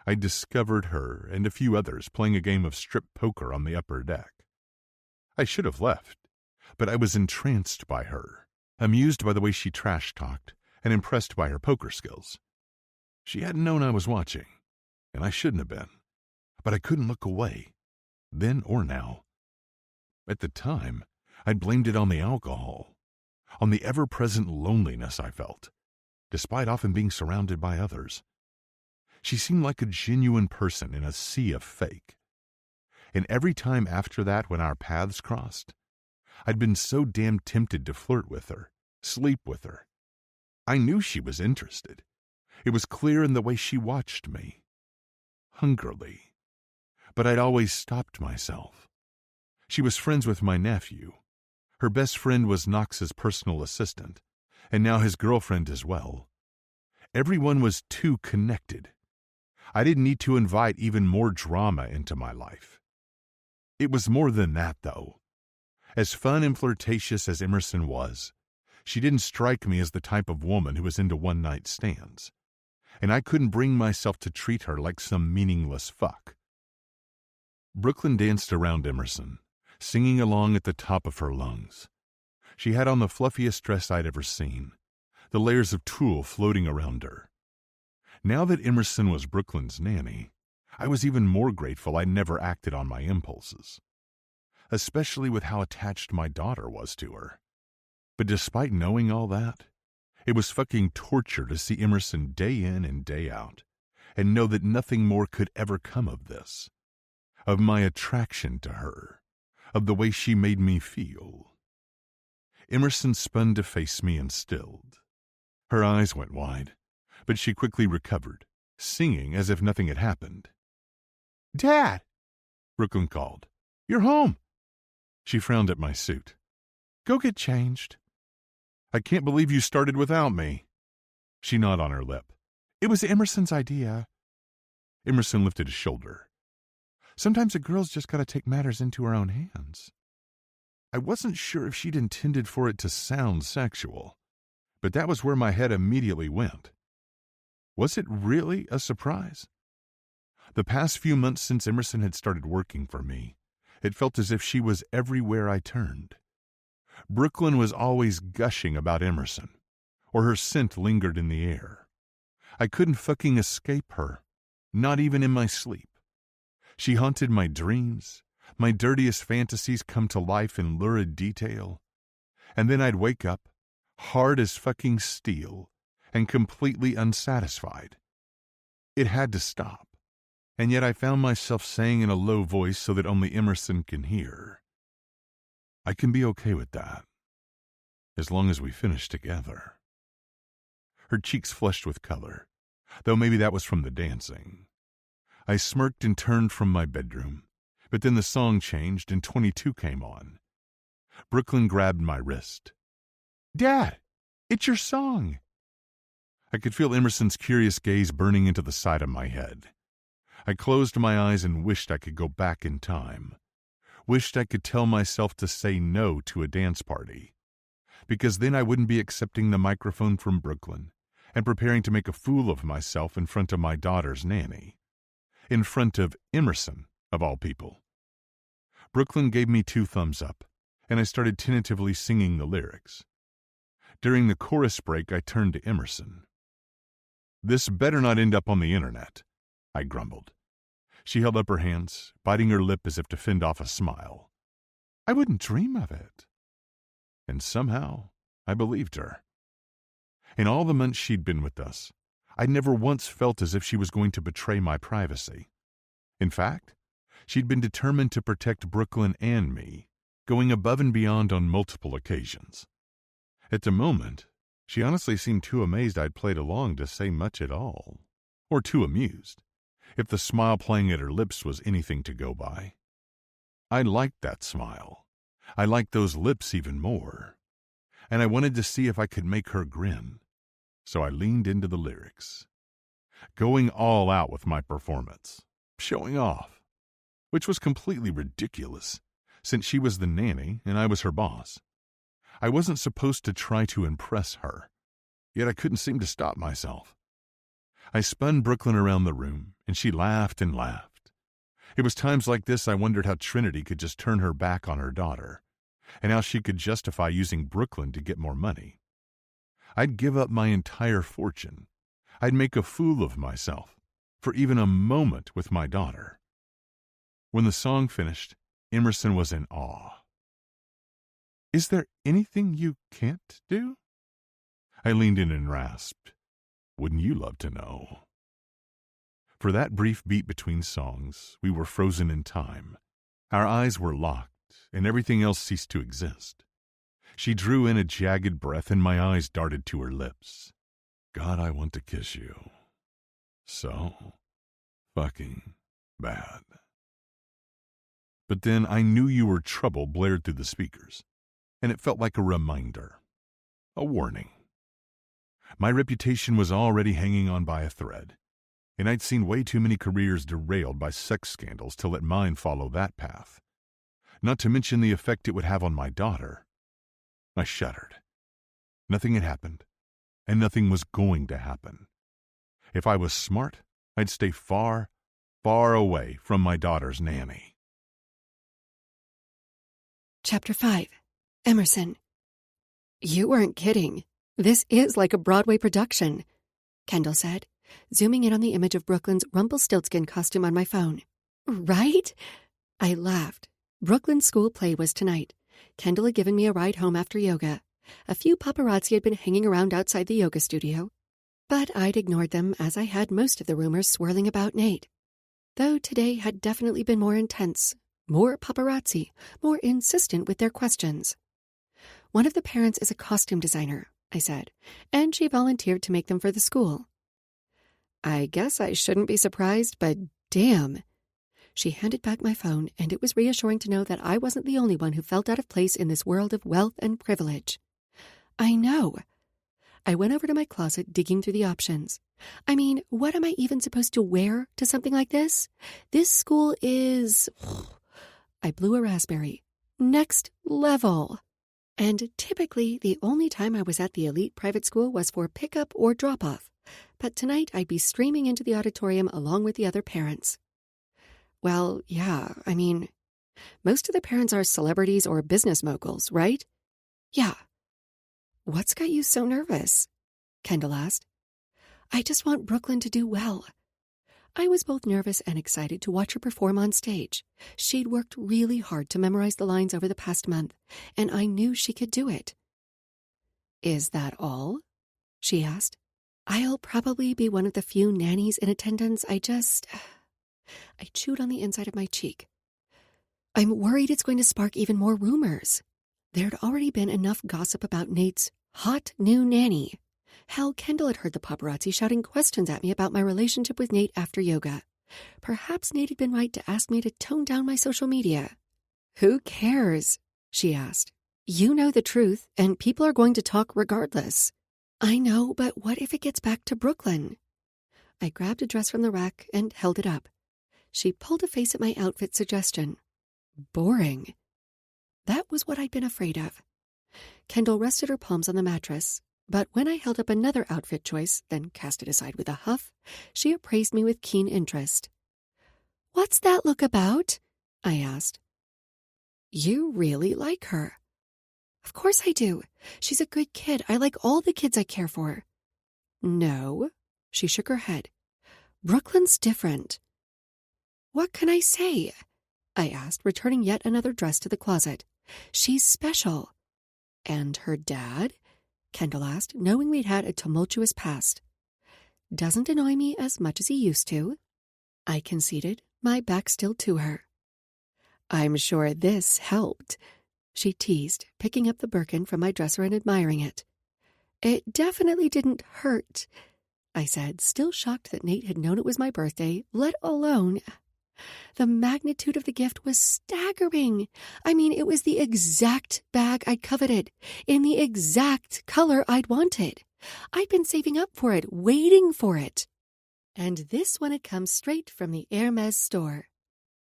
I discovered her and a few others playing a game of strip poker on the upper deck. I should have left, but I was entranced by her, amused by the way she trash-talked, and impressed by her poker skills. She hadn't known I was watching, and I shouldn't have been, but I couldn't look away, then or now. At the time, I'd blamed it on the alcohol, on the ever-present loneliness I felt, despite often being surrounded by others. She seemed like a genuine person in a sea of fake. And every time after that when our paths crossed, I'd been so damn tempted to flirt with her, sleep with her. I knew she was interested. It was clear in the way she watched me. Hungrily. But I'd always stopped myself. She was friends with my nephew. Her best friend was Knox's personal assistant, and now his girlfriend as well. Everyone was too connected. I didn't need to invite even more drama into my life. It was more than that, though. As fun and flirtatious as Emerson was, she didn't strike me as the type of woman who was into one-night stands, and I couldn't bring myself to treat her like some meaningless fuck. Brooklyn danced around Emerson, singing along at the top of her lungs. She had on the fluffiest dress I'd ever seen, the layers of tulle floating around her. Now that Emerson was Brooklyn's nanny, I was even more grateful I'd never acted on my impulses, especially with how attached my daughter was to her. But despite knowing all that, it was fucking torture to see Emerson day in and day out, and know that nothing more could ever come of this, of my attraction to her, of the way she made me feel. Emerson spun to face me and stilled. Her eyes went wide, but she quickly recovered, singing as if nothing had happened. "Dad!" Brooklyn called. "You're home!" She frowned at my suit. "Go get changed." "I can't believe you started without me." She gnawed on her lip. "It was Emerson's idea." Emerson lifted a shoulder. "Sometimes a girl's just got to take matters into her own hands." I wasn't sure if she'd intended for it to sound sexual, but that was where my head immediately went. Was it really a surprise? The past few months since Emerson had started working for me, it felt as if she was everywhere I turned. Brooklyn was always gushing about Emerson, or her scent lingered in the air. I couldn't fucking escape her, not even in my sleep. She haunted my dreams, my dirtiest fantasies come to life in lurid detail, and then I'd wake up, hard as fucking steel, and completely unsatisfied. It had to stop, and yet I found myself saying in a low voice so that only Emerson can hear, "I can be okay with that, as long as we finish together." Her cheeks flushed with color, though maybe that was from the dancing. I smirked and turned from my bedroom, but then the song changed and 22 came on. Brooklyn grabbed my wrist. "Dad, it's your song." I could feel Emerson's curious gaze burning into the side of my head. I closed my eyes and wished I could go back in time. Wished I could tell myself to say no to a dance party, because then I wouldn't be accepting the microphone from Brooklyn and preparing to make a fool of myself in front of my daughter's nanny, in front of Emerson, of all people. Brooklyn gave me 2 thumbs up, and I started tentatively singing the lyrics. During the chorus break, I turned to Emerson. "This better not end up on the internet," I grumbled. She held up her hands, biting her lip as if to fend off a smile. "I wouldn't dream of it." And somehow, I believed her. In all the months she'd been with us, I'd never once felt as if she was going to betray my privacy. In fact, she'd been determined to protect Brooklyn and me, going above and beyond on multiple occasions. At the moment, she honestly seemed too amazed I'd played along to say much at all, or too amused, if the smile playing at her lips was anything to go by. I liked that smile. I liked those lips even more. And I wanted to see if I could make her grin. So I leaned into the lyrics, going all out with my performance, showing off, which was completely ridiculous, since she was the nanny and I was her boss. I wasn't supposed to try to impress her, yet I couldn't seem to stop myself. I spun Brooklyn around the room, and she laughed and laughed. It was times like this I wondered how Trinity could just turn her back on her daughter, and how she could justify using Brooklyn to get more money. I'd give up my entire fortune. I'd make a fool of myself for even a moment with my daughter. When the song finished, Emerson was in awe. "Is there anything you can't do?" I leaned in and rasped, "Wouldn't you love to know?" For that brief beat between songs, we were frozen in time. Our eyes were locked, and everything else ceased to exist. She drew in a jagged breath, and my eyes darted to her lips. "God, I want to kiss you. So fucking bad." But then I knew you were trouble blared through the speakers, and it felt like a reminder, a warning. My reputation was already hanging on by a thread, and I'd seen way too many careers derailed by sex scandals to let mine follow that path, not to mention the effect it would have on my daughter. I shuddered. Nothing had happened, and nothing was going to happen. If I was smart, I'd stay far, far away from my daughter's nanny. Chapter 5. Emerson. You weren't kidding. This is like a Broadway production, Kendall said, zooming in on the image of Brooklyn's Rumpelstiltskin costume on my phone. Right? I laughed. Brooklyn's school play was tonight. Kendall had given me a ride home after yoga. A few paparazzi had been hanging around outside the yoga studio, but I'd ignored them as I had most of the rumors swirling about Nate. Though today had definitely been more intense, more paparazzi, more insistent with their questions. One of the parents is a costume designer, I said, and she volunteered to make them for the school. I guess I shouldn't be surprised, but damn. She handed back my phone, and it was reassuring to know that I wasn't the only one who felt out of place in this world of wealth and privilege. I know. I went over to my closet, digging through the options. I mean, what am I even supposed to wear to something like this? This school is... I blew a raspberry. Next level. And typically, the only time I was at the elite private school was for pickup or drop-off. But tonight, I'd be streaming into the auditorium along with the other parents. Well, yeah, I mean, most of the parents are celebrities or business moguls, right? Yeah. What's got you so nervous? Kendall asked. I just want Brooklyn to do well. I was both nervous and excited to watch her perform on stage. She'd worked really hard to memorize the lines over the past month, and I knew she could do it. Is that all? She asked. I'll probably be one of the few nannies in attendance. I chewed on the inside of my cheek. I'm worried it's going to spark even more rumors. There'd already been enough gossip about Nate's hot new nanny. Hell, Kendall had heard the paparazzi shouting questions at me about my relationship with Nate after yoga. Perhaps Nate had been right to ask me to tone down my social media. Who cares? She asked. You know the truth, and people are going to talk regardless. I know, but what if it gets back to Brooklyn? I grabbed a dress from the rack and held it up. She pulled a face at my outfit suggestion. Boring. That was what I'd been afraid of. Kendall rested her palms on the mattress, but when I held up another outfit choice, then cast it aside with a huff, she appraised me with keen interest. What's that look about? I asked. You really like her. Of course I do. She's a good kid. I like all the kids I care for. No, she shook her head. Brooklyn's different. What can I say? I asked, returning yet another dress to the closet. She's special. And her dad? Kendall asked, knowing we'd had a tumultuous past. Doesn't annoy me as much as he used to, I conceded, my back still to her. I'm sure this helped, she teased, picking up the Birkin from my dresser and admiring it. It definitely didn't hurt, I said, still shocked that Nate had known it was my birthday, let alone... The magnitude of the gift was staggering. I mean, it was the exact bag I'd coveted, in the exact color I'd wanted. I'd been saving up for it, waiting for it. And this one had come straight from the Hermes store.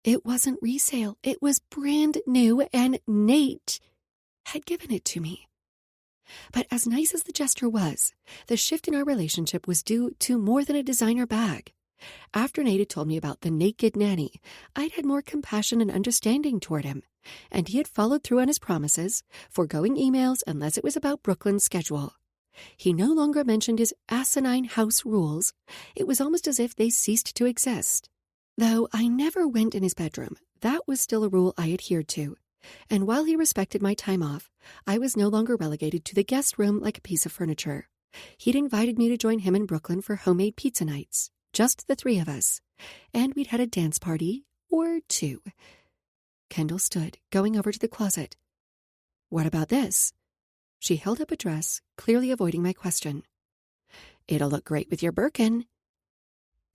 It wasn't resale, it was brand new, and Nate had given it to me. But as nice as the gesture was, the shift in our relationship was due to more than a designer bag. After Nate had told me about the naked nanny, I'd had more compassion and understanding toward him, and he had followed through on his promises, foregoing emails unless it was about Brooklyn's schedule. He no longer mentioned his asinine house rules. It was almost as if they ceased to exist. Though I never went in his bedroom, that was still a rule I adhered to. And while he respected my time off, I was no longer relegated to the guest room like a piece of furniture. He'd invited me to join him in Brooklyn for homemade pizza nights. Just the three of us, and we'd had a dance party or two. Kendall stood, going over to the closet. What about this? She held up a dress, clearly avoiding my question. It'll look great with your Birkin.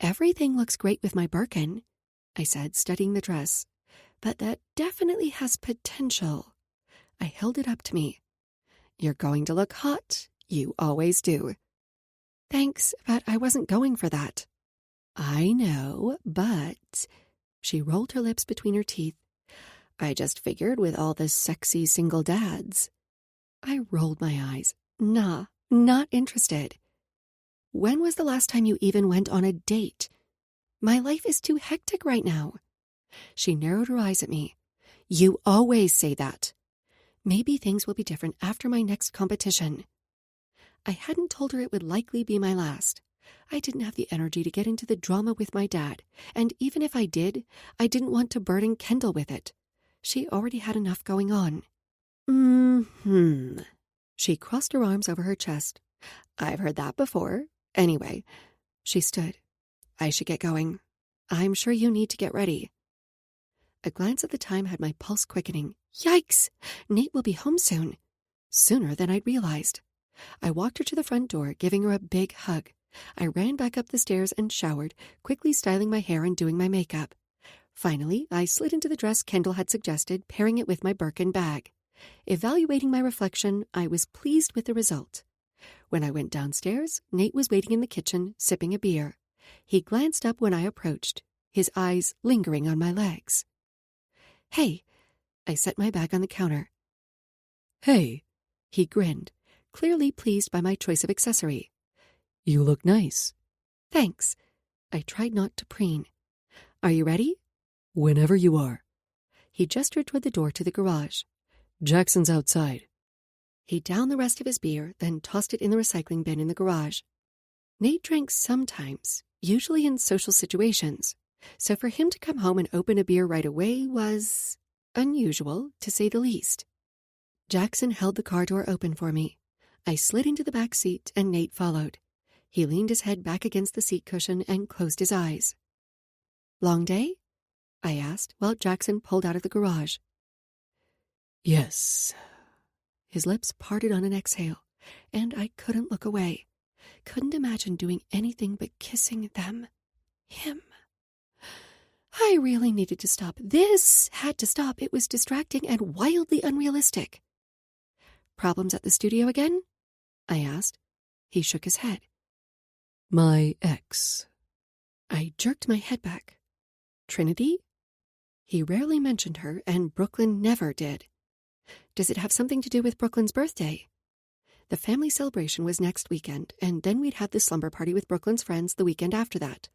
Everything looks great with my Birkin, I said, studying the dress, but that definitely has potential. I held it up to me. You're going to look hot. You always do. Thanks, but I wasn't going for that. I know, but... She rolled her lips between her teeth. I just figured with all the sexy single dads. I rolled my eyes. Nah, not interested. When was the last time you even went on a date? My life is too hectic right now. She narrowed her eyes at me. You always say that. Maybe things will be different after my next competition. I hadn't told her it would likely be my last. I didn't have the energy to get into the drama with my dad, and even if I did, I didn't want to burden Kendall with it. She already had enough going on. She crossed her arms over her chest. I've heard that before. Anyway, she stood. I should get going. I'm sure you need to get ready. A glance at the time had my pulse quickening. Yikes! Nate will be home soon. Sooner than I'd realized. I walked her to the front door, giving her a big hug. I ran back up the stairs and showered, quickly styling my hair and doing my makeup. Finally, I slid into the dress Kendall had suggested, pairing it with my Birkin bag. Evaluating my reflection, I was pleased with the result. When I went downstairs, Nate was waiting in the kitchen, sipping a beer. He glanced up when I approached, his eyes lingering on my legs. Hey, I set my bag on the counter. Hey, He grinned, clearly pleased by my choice of accessory. you look nice. Thanks. I tried not to preen. Are you ready? Whenever you are. He gestured toward the door to the garage. Jackson's outside. He downed the rest of his beer, then tossed it in the recycling bin in the garage. Nate drank sometimes, usually in social situations, so for him to come home and open a beer right away was unusual, to say the least. Jackson held the car door open for me. I slid into the back seat, and Nate followed. He leaned his head back against the seat cushion and closed his eyes. Long day? I asked, while Jackson pulled out of the garage. Yes. His lips parted on an exhale, and I couldn't look away. Couldn't imagine doing anything but kissing them. Him. I really needed to stop. This had to stop. It was distracting and wildly unrealistic. Problems at the studio again? I asked. He shook his head. My ex. I jerked my head back. Trinity? He rarely mentioned her, and Brooklyn never did. Does it have something to do with Brooklyn's birthday? The family celebration was next weekend, and then we'd have the slumber party with Brooklyn's friends the weekend after that.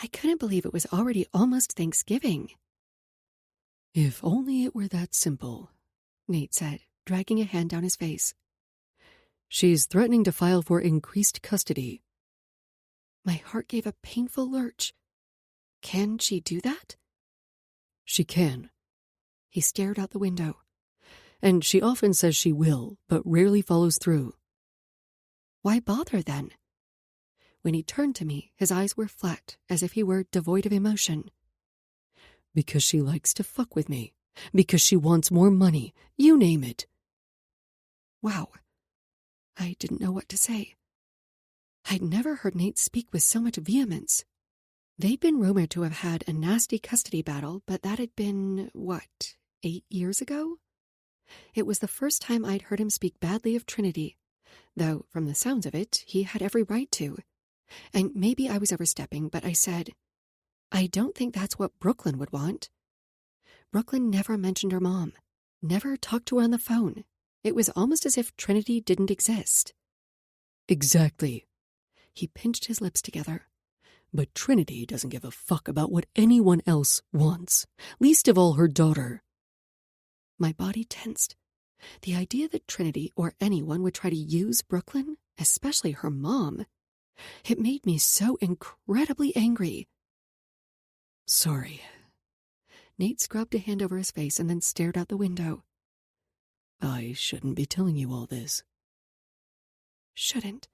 I couldn't believe it was already almost Thanksgiving. If only it were that simple, Nate said, dragging a hand down his face. She's threatening to file for increased custody. My heart gave a painful lurch. Can she do that? She can. He stared out the window. And she often says she will, but rarely follows through. Why bother then? When he turned to me, his eyes were flat, as if he were devoid of emotion. Because she likes to fuck with me. Because she wants more money. You name it. Wow. I didn't know what to say. I'd never heard Nate speak with so much vehemence. They'd been rumored to have had a nasty custody battle, but that had been, 8 years ago? It was the first time I'd heard him speak badly of Trinity, though, from the sounds of it, he had every right to. And maybe I was overstepping, but I said, I don't think that's what Brooklyn would want. Brooklyn never mentioned her mom, never talked to her on the phone. It was almost as if Trinity didn't exist. Exactly. He pinched his lips together. But Trinity doesn't give a fuck about what anyone else wants, least of all her daughter. My body tensed. The idea that Trinity or anyone would try to use Brooklyn, especially her mom, it made me so incredibly angry. Sorry. Nate scrubbed a hand over his face and then stared out the window. I shouldn't be telling you all this. Shouldn't.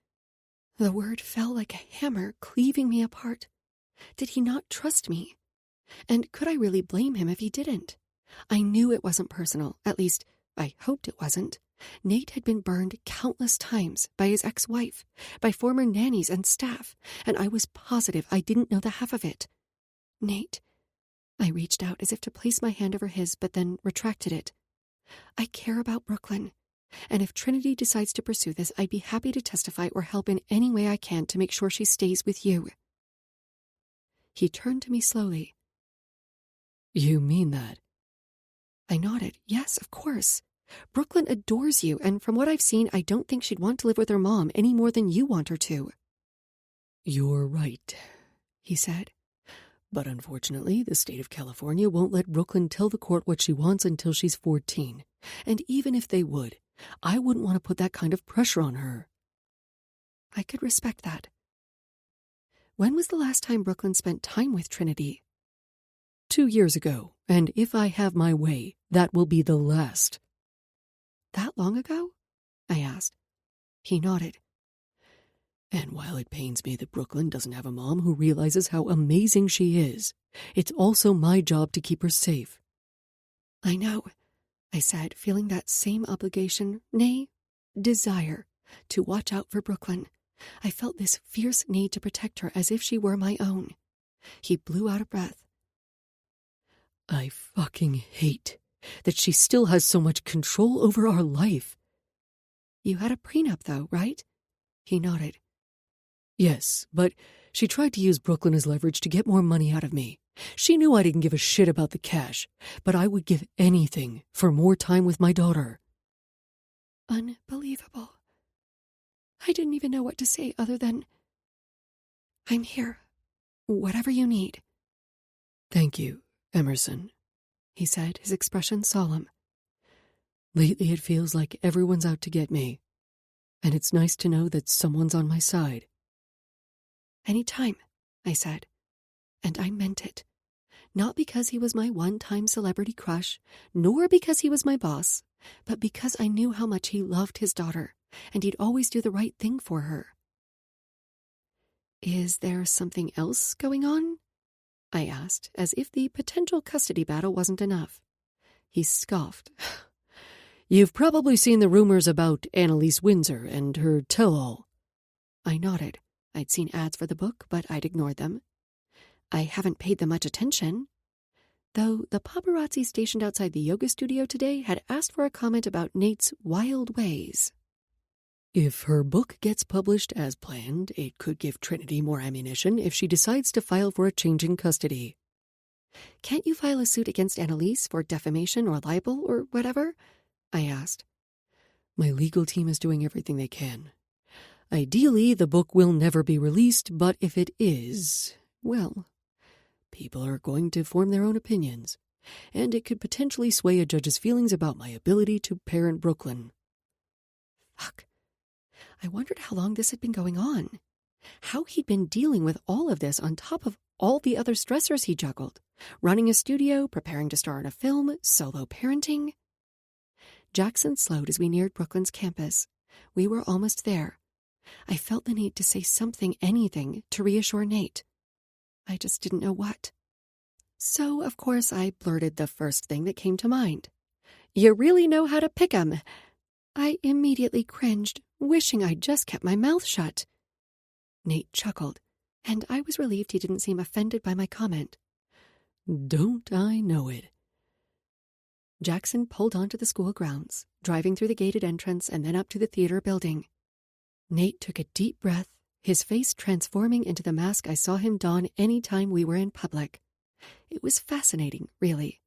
The word fell like a hammer, cleaving me apart. Did he not trust me? And could I really blame him if he didn't? I knew it wasn't personal, at least I hoped it wasn't. Nate had been burned countless times by his ex-wife, by former nannies and staff, and I was positive I didn't know the half of it. Nate. I reached out as if to place my hand over his, but then retracted it. I care about Brooklyn, and if Trinity decides to pursue this, I'd be happy to testify or help in any way I can to make sure she stays with you. He turned to me slowly. You mean that? I nodded. Yes, of course. Brooklyn adores you, and from what I've seen, I don't think she'd want to live with her mom any more than you want her to. You're right, he said. But unfortunately, the state of California won't let Brooklyn tell the court what she wants until she's 14. And even if they would, I wouldn't want to put that kind of pressure on her. I could respect that. When was the last time Brooklyn spent time with Trinity? 2 years ago, and if I have my way, that will be the last. That long ago? I asked. He nodded. And while it pains me that Brooklyn doesn't have a mom who realizes how amazing she is, it's also my job to keep her safe. I know, I said, feeling that same obligation, nay, desire, to watch out for Brooklyn. I felt this fierce need to protect her as if she were my own. He blew out a breath. I fucking hate that she still has so much control over our life. You had a prenup, though, right? He nodded. Yes, but she tried to use Brooklyn as leverage to get more money out of me. She knew I didn't give a shit about the cash, but I would give anything for more time with my daughter. Unbelievable. I didn't even know what to say other than, I'm here. Whatever you need. Thank you, Emerson, he said, his expression solemn. Lately it feels like everyone's out to get me, and it's nice to know that someone's on my side. Any time, I said, and I meant it. Not because he was my one-time celebrity crush, nor because he was my boss, but because I knew how much he loved his daughter, and he'd always do the right thing for her. Is there something else going on? I asked, as if the potential custody battle wasn't enough. He scoffed. You've probably seen the rumors about Annalise Windsor and her tell-all. I nodded. I'd seen ads for the book, but I'd ignored them. I haven't paid them much attention. Though the paparazzi stationed outside the yoga studio today had asked for a comment about Nate's wild ways. If her book gets published as planned, it could give Trinity more ammunition if she decides to file for a change in custody. Can't you file a suit against Annalise for defamation or libel or whatever? I asked. My legal team is doing everything they can. Ideally, the book will never be released, but if it is, well, people are going to form their own opinions, and it could potentially sway a judge's feelings about my ability to parent Brooklyn. Fuck. I wondered how long this had been going on. How he'd been dealing with all of this on top of all the other stressors he juggled. Running a studio, preparing to star in a film, solo parenting. Jackson slowed as we neared Brooklyn's campus. We were almost there. I felt the need to say something, anything, to reassure Nate. I just didn't know what. So, of course, I blurted the first thing that came to mind. "You really know how to pick 'em." I immediately cringed, wishing I'd just kept my mouth shut. Nate chuckled, and I was relieved he didn't seem offended by my comment. Don't I know it? Jackson pulled onto the school grounds, driving through the gated entrance and then up to the theater building. Nate took a deep breath, his face transforming into the mask I saw him don any time we were in public. It was fascinating, really,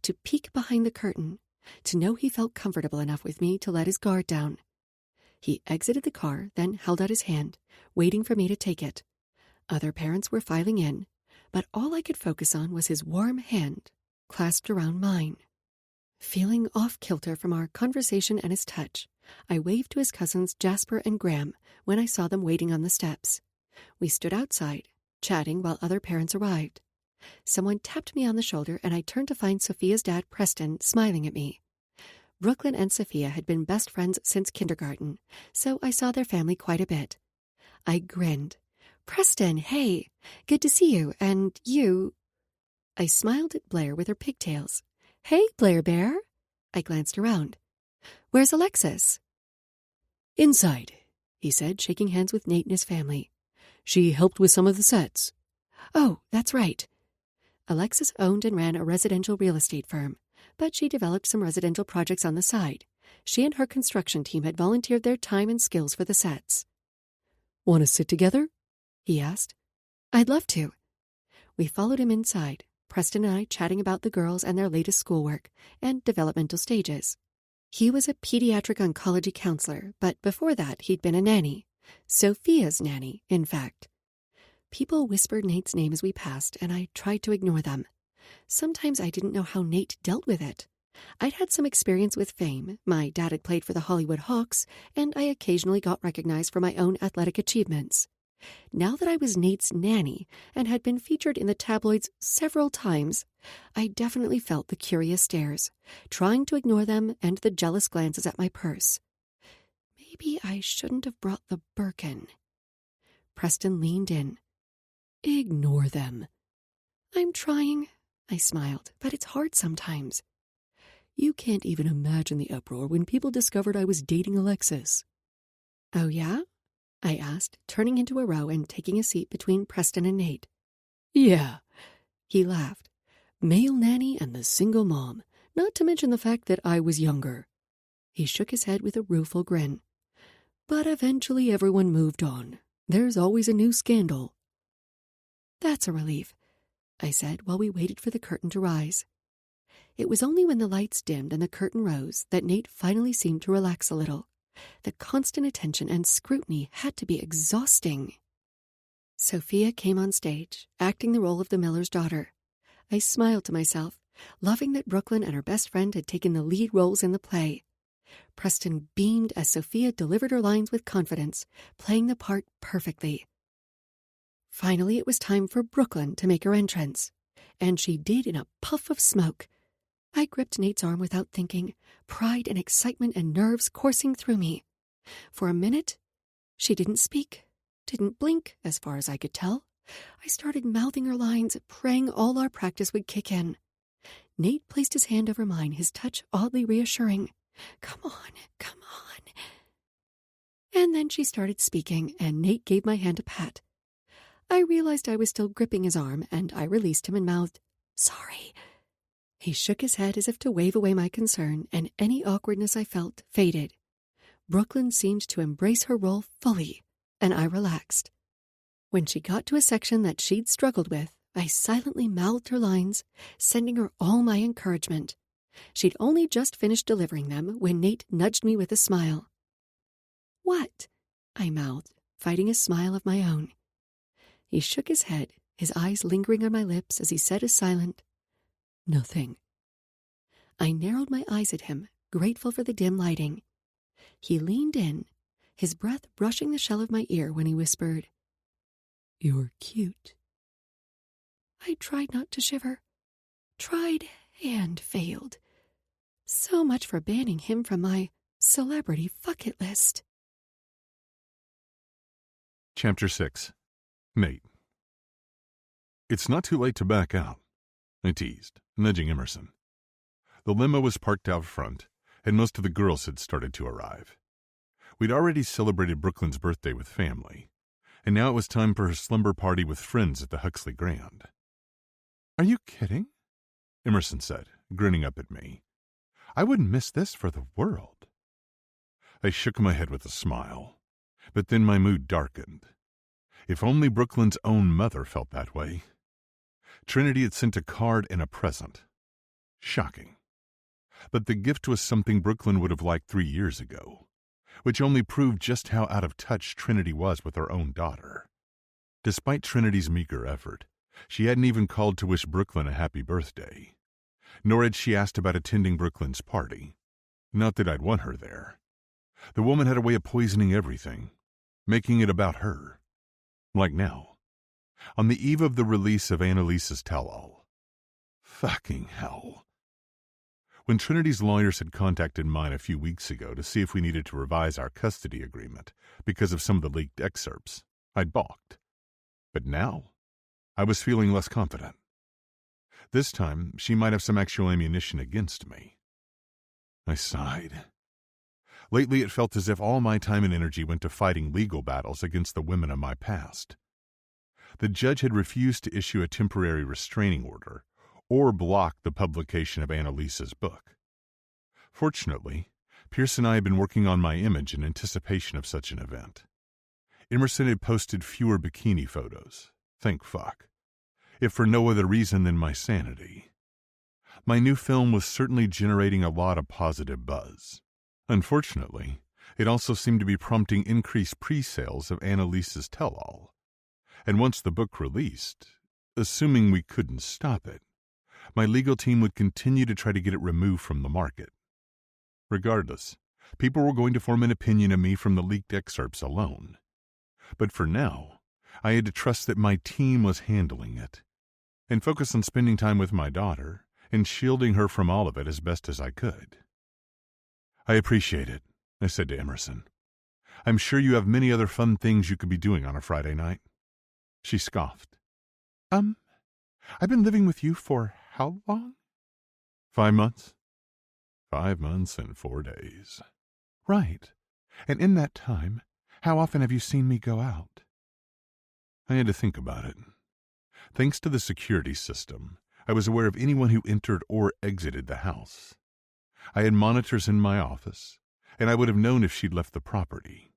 to peek behind the curtain, to know he felt comfortable enough with me to let his guard down. He exited the car, then held out his hand, waiting for me to take it. Other parents were filing in, but all I could focus on was his warm hand clasped around mine. Feeling off-kilter from our conversation and his touch, I waved to his cousins Jasper and Graham when I saw them waiting on the steps. We stood outside, chatting while other parents arrived. Someone tapped me on the shoulder and I turned to find Sophia's dad, Preston, smiling at me. Brooklyn and Sophia had been best friends since kindergarten, so I saw their family quite a bit. I grinned. "Preston, hey, good to see you, and you—" I smiled at Blair with her pigtails. "Hey, Blair Bear." I glanced around. "Where's Alexis?" "Inside," he said, shaking hands with Nate and his family. "She helped with some of the sets." "Oh, that's right." Alexis owned and ran a residential real estate firm, but she developed some residential projects on the side. She and her construction team had volunteered their time and skills for the sets. "Want to sit together?" he asked. "I'd love to." We followed him inside, Preston and I chatting about the girls and their latest schoolwork and developmental stages. He was a pediatric oncology counselor, but before that he'd been a nanny. Sophia's nanny, in fact. People whispered Nate's name as we passed, and I tried to ignore them. Sometimes I didn't know how Nate dealt with it. I'd had some experience with fame. My dad had played for the Hollywood Hawks, and I occasionally got recognized for my own athletic achievements. Now that I was Nate's nanny and had been featured in the tabloids several times, I definitely felt the curious stares, trying to ignore them and the jealous glances at my purse. Maybe I shouldn't have brought the Birkin. Preston leaned in. "Ignore them." "I'm trying," I smiled, "but it's hard sometimes." "You can't even imagine the uproar when people discovered I was dating Alexis." "Oh, yeah?" I asked, turning into a row and taking a seat between Preston and Nate. "Yeah," he laughed. "Male nanny and the single mom, not to mention the fact that I was younger." He shook his head with a rueful grin. "But eventually everyone moved on. There's always a new scandal." "That's a relief," I said while we waited for the curtain to rise. It was only when the lights dimmed and the curtain rose that Nate finally seemed to relax a little. The constant attention and scrutiny had to be exhausting. Sophia came on stage, acting the role of the miller's daughter. I smiled to myself, loving that Brooklyn and her best friend had taken the lead roles in the play. Preston beamed as Sophia delivered her lines with confidence, playing the part perfectly. Finally, it was time for Brooklyn to make her entrance, and she did in a puff of smoke. I gripped Nate's arm without thinking, pride and excitement and nerves coursing through me. For a minute, she didn't speak, didn't blink, as far as I could tell. I started mouthing her lines, praying all our practice would kick in. Nate placed his hand over mine, his touch oddly reassuring. "Come on, come on." And then she started speaking, and Nate gave my hand a pat. I realized I was still gripping his arm, and I released him and mouthed, "Sorry." He shook his head as if to wave away my concern, and any awkwardness I felt faded. Brooklyn seemed to embrace her role fully, and I relaxed. When she got to a section that she'd struggled with, I silently mouthed her lines, sending her all my encouragement. She'd only just finished delivering them when Nate nudged me with a smile. "What?" I mouthed, fighting a smile of my own. He shook his head, his eyes lingering on my lips as he said a silent, "Nothing." I narrowed my eyes at him, grateful for the dim lighting. He leaned in, his breath brushing the shell of my ear when he whispered, "You're cute." I tried not to shiver. Tried and failed. So much for banning him from my celebrity fuck it list. Chapter 6. Nate. It's not too late to back out, I teased, nudging Emerson. The limo was parked out front, and most of the girls had started to arrive. We'd already celebrated Brooklyn's birthday with family, and now it was time for her slumber party with friends at the Huxley Grand. Are you kidding? Emerson said, grinning up at me. I wouldn't miss this for the world. I shook my head with a smile, but then my mood darkened. If only Brooklyn's own mother felt that way. Trinity had sent a card and a present. Shocking. But the gift was something Brooklyn would have liked 3 years ago, which only proved just how out of touch Trinity was with her own daughter. Despite Trinity's meager effort, she hadn't even called to wish Brooklyn a happy birthday, nor had she asked about attending Brooklyn's party. Not that I'd want her there. The woman had a way of poisoning everything, making it about her. Like now, on the eve of the release of Annalise's tell-all. Fucking hell. When Trinity's lawyers had contacted mine a few weeks ago to see if we needed to revise our custody agreement because of some of the leaked excerpts, I'd balked. But now, I was feeling less confident. This time, she might have some actual ammunition against me. I sighed. Lately, it felt as if all my time and energy went to fighting legal battles against the women of my past. The judge had refused to issue a temporary restraining order or block the publication of Annalise's book. Fortunately, Pierce and I had been working on my image in anticipation of such an event. Emerson had posted fewer bikini photos, thank fuck, if for no other reason than my sanity. My new film was certainly generating a lot of positive buzz. Unfortunately, it also seemed to be prompting increased pre-sales of Annalise's tell-all. And once the book released, assuming we couldn't stop it, my legal team would continue to try to get it removed from the market. Regardless, people were going to form an opinion of me from the leaked excerpts alone. But for now, I had to trust that my team was handling it, and focus on spending time with my daughter and shielding her from all of it as best as I could. I appreciate it, I said to Emerson. I'm sure you have many other fun things you could be doing on a Friday night. She scoffed. I've been living with you for how long? 5 months. 5 months and 4 days. Right. And in that time, how often have you seen me go out? I had to think about it. Thanks to the security system, I was aware of anyone who entered or exited the house. I had monitors in my office, and I would have known if she'd left the property.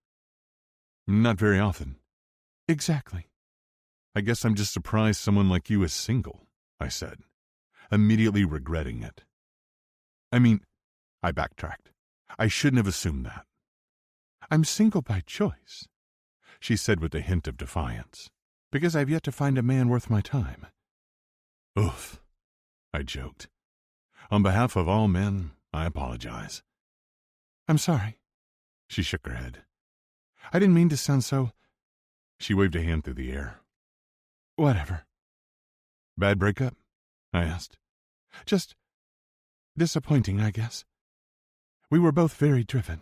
Not very often. Exactly. I guess I'm just surprised someone like you is single, I said, immediately regretting it. I backtracked. I shouldn't have assumed that. I'm single by choice, she said with a hint of defiance, because I've yet to find a man worth my time. Oof, I joked. On behalf of all men, I apologize. I'm sorry. She shook her head. I didn't mean to sound so... She waved a hand through the air. Whatever. Bad breakup? I asked. Just disappointing, I guess. We were both very driven.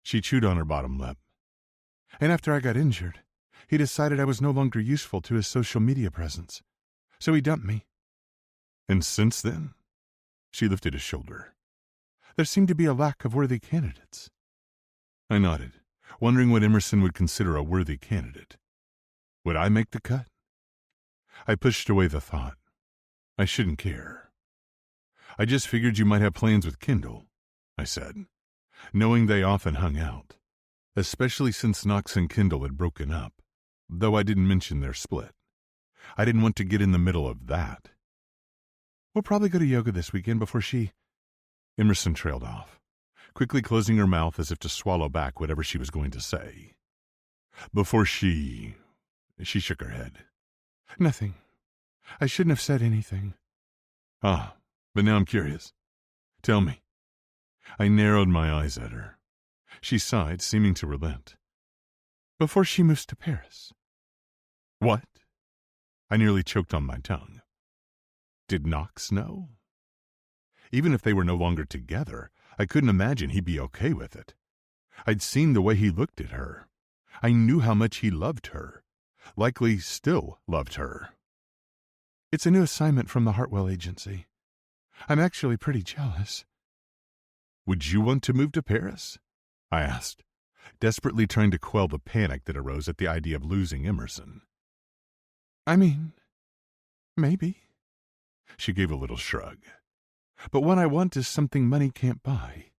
She chewed on her bottom lip. And after I got injured, he decided I was no longer useful to his social media presence. So he dumped me. And since then? She lifted a shoulder. There seemed to be a lack of worthy candidates. I nodded, wondering what Emerson would consider a worthy candidate. Would I make the cut? I pushed away the thought. I shouldn't care. I just figured you might have plans with Kendall, I said, knowing they often hung out, especially since Knox and Kendall had broken up, though I didn't mention their split. I didn't want to get in the middle of that. We'll probably go to yoga this weekend before she... Emerson trailed off, quickly closing her mouth as if to swallow back whatever she was going to say. Before she shook her head. Nothing. I shouldn't have said anything. Ah, but now I'm curious. Tell me. I narrowed my eyes at her. She sighed, seeming to relent. Before she moves to Paris. What? I nearly choked on my tongue. Did Knox know? Even if they were no longer together, I couldn't imagine he'd be okay with it. I'd seen the way he looked at her. I knew how much he loved her, likely still loved her. It's a new assignment from the Hartwell Agency. I'm actually pretty jealous. Would you want to move to Paris? I asked, desperately trying to quell the panic that arose at the idea of losing Emerson. I mean, maybe. She gave a little shrug. But what I want is something money can't buy,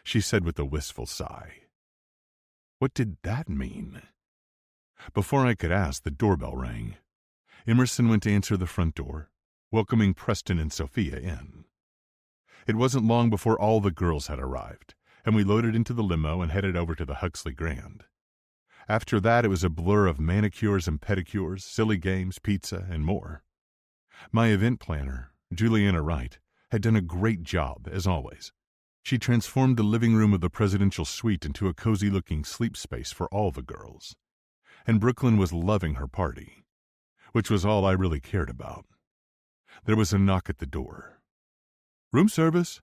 she said with a wistful sigh. What did that mean? Before I could ask, the doorbell rang. Emerson went to answer the front door, welcoming Preston and Sophia in. It wasn't long before all the girls had arrived, and we loaded into the limo and headed over to the Huxley Grand. After that, it was a blur of manicures and pedicures, silly games, pizza, and more. My event planner, Juliana Wright, had done a great job, as always. She transformed the living room of the presidential suite into a cozy-looking sleep space for all the girls. And Brooklyn was loving her party, which was all I really cared about. There was a knock at the door. "Room service."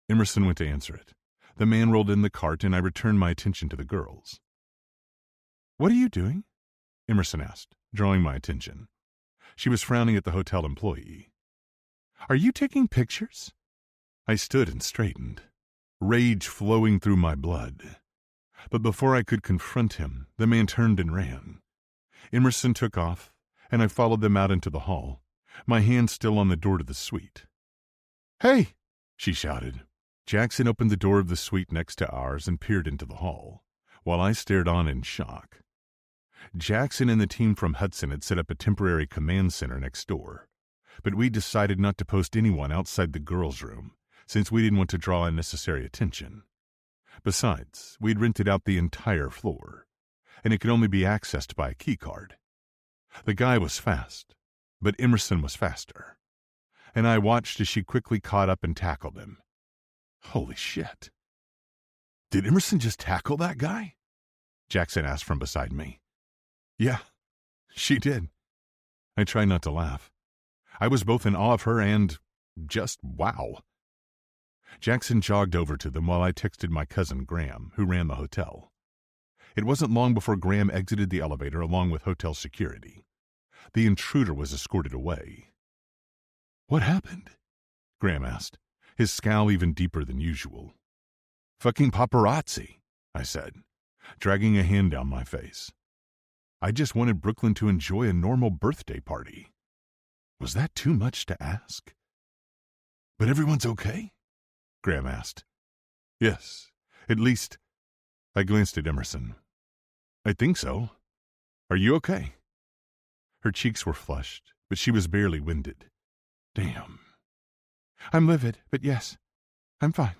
Emerson went to answer it. The man rolled in the cart, and I returned my attention to the girls. "What are you doing?" Emerson asked, drawing my attention. She was frowning at the hotel employee. "Are you taking pictures?" I stood and straightened, rage flowing through my blood. But before I could confront him, the man turned and ran. Emerson took off, and I followed them out into the hall, my hand still on the door to the suite. "Hey!" she shouted. Jackson opened the door of the suite next to ours and peered into the hall, while I stared on in shock. Jackson and the team from Hudson had set up a temporary command center next door, but we decided not to post anyone outside the girls' room, since we didn't want to draw unnecessary attention. Besides, we'd rented out the entire floor, and it could only be accessed by a key card. The guy was fast, but Emerson was faster, and I watched as she quickly caught up and tackled him. Holy shit. Did Emerson just tackle that guy? Jackson asked from beside me. Yeah, she did. I tried not to laugh. I was both in awe of her and just wow. Jackson jogged over to them while I texted my cousin Graham, who ran the hotel. It wasn't long before Graham exited the elevator along with hotel security. The intruder was escorted away. What happened? Graham asked, his scowl even deeper than usual. Fucking paparazzi, I said, dragging a hand down my face. I just wanted Brooklyn to enjoy a normal birthday party. Was that too much to ask? But everyone's okay? Graham asked. Yes, at least. I glanced at Emerson. I think so. Are you okay? Her cheeks were flushed, but she was barely winded. Damn. I'm livid, but yes, I'm fine.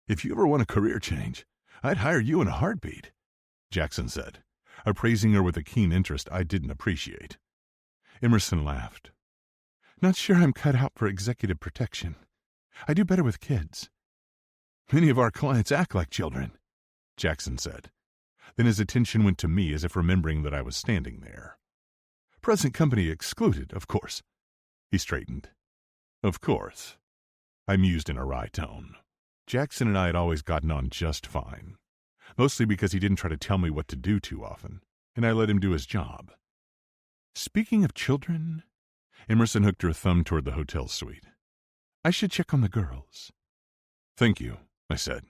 If you ever want a career change, I'd hire you in a heartbeat, Jackson said, appraising her with a keen interest I didn't appreciate. Emerson laughed. Not sure I'm cut out for executive protection. I do better with kids. Many of our clients act like children, Jackson said. Then his attention went to me as if remembering that I was standing there. Present company excluded, of course. He straightened. Of course. I mused in a wry tone. Jackson and I had always gotten on just fine, mostly because he didn't try to tell me what to do too often, and I let him do his job. Speaking of children, Emerson hooked her thumb toward the hotel suite. I should check on the girls. Thank you, I said,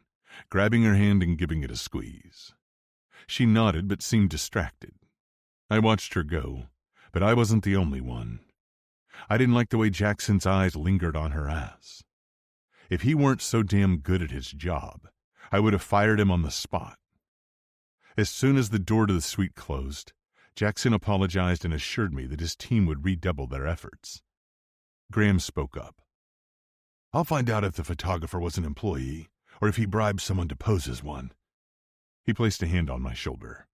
grabbing her hand and giving it a squeeze. She nodded but seemed distracted. I watched her go, but I wasn't the only one. I didn't like the way Jackson's eyes lingered on her ass. If he weren't so damn good at his job, I would have fired him on the spot. As soon as the door to the suite closed, Jackson apologized and assured me that his team would redouble their efforts. Graham spoke up. I'll find out if the photographer was an employee or if he bribed someone to pose as one. He placed a hand on my shoulder.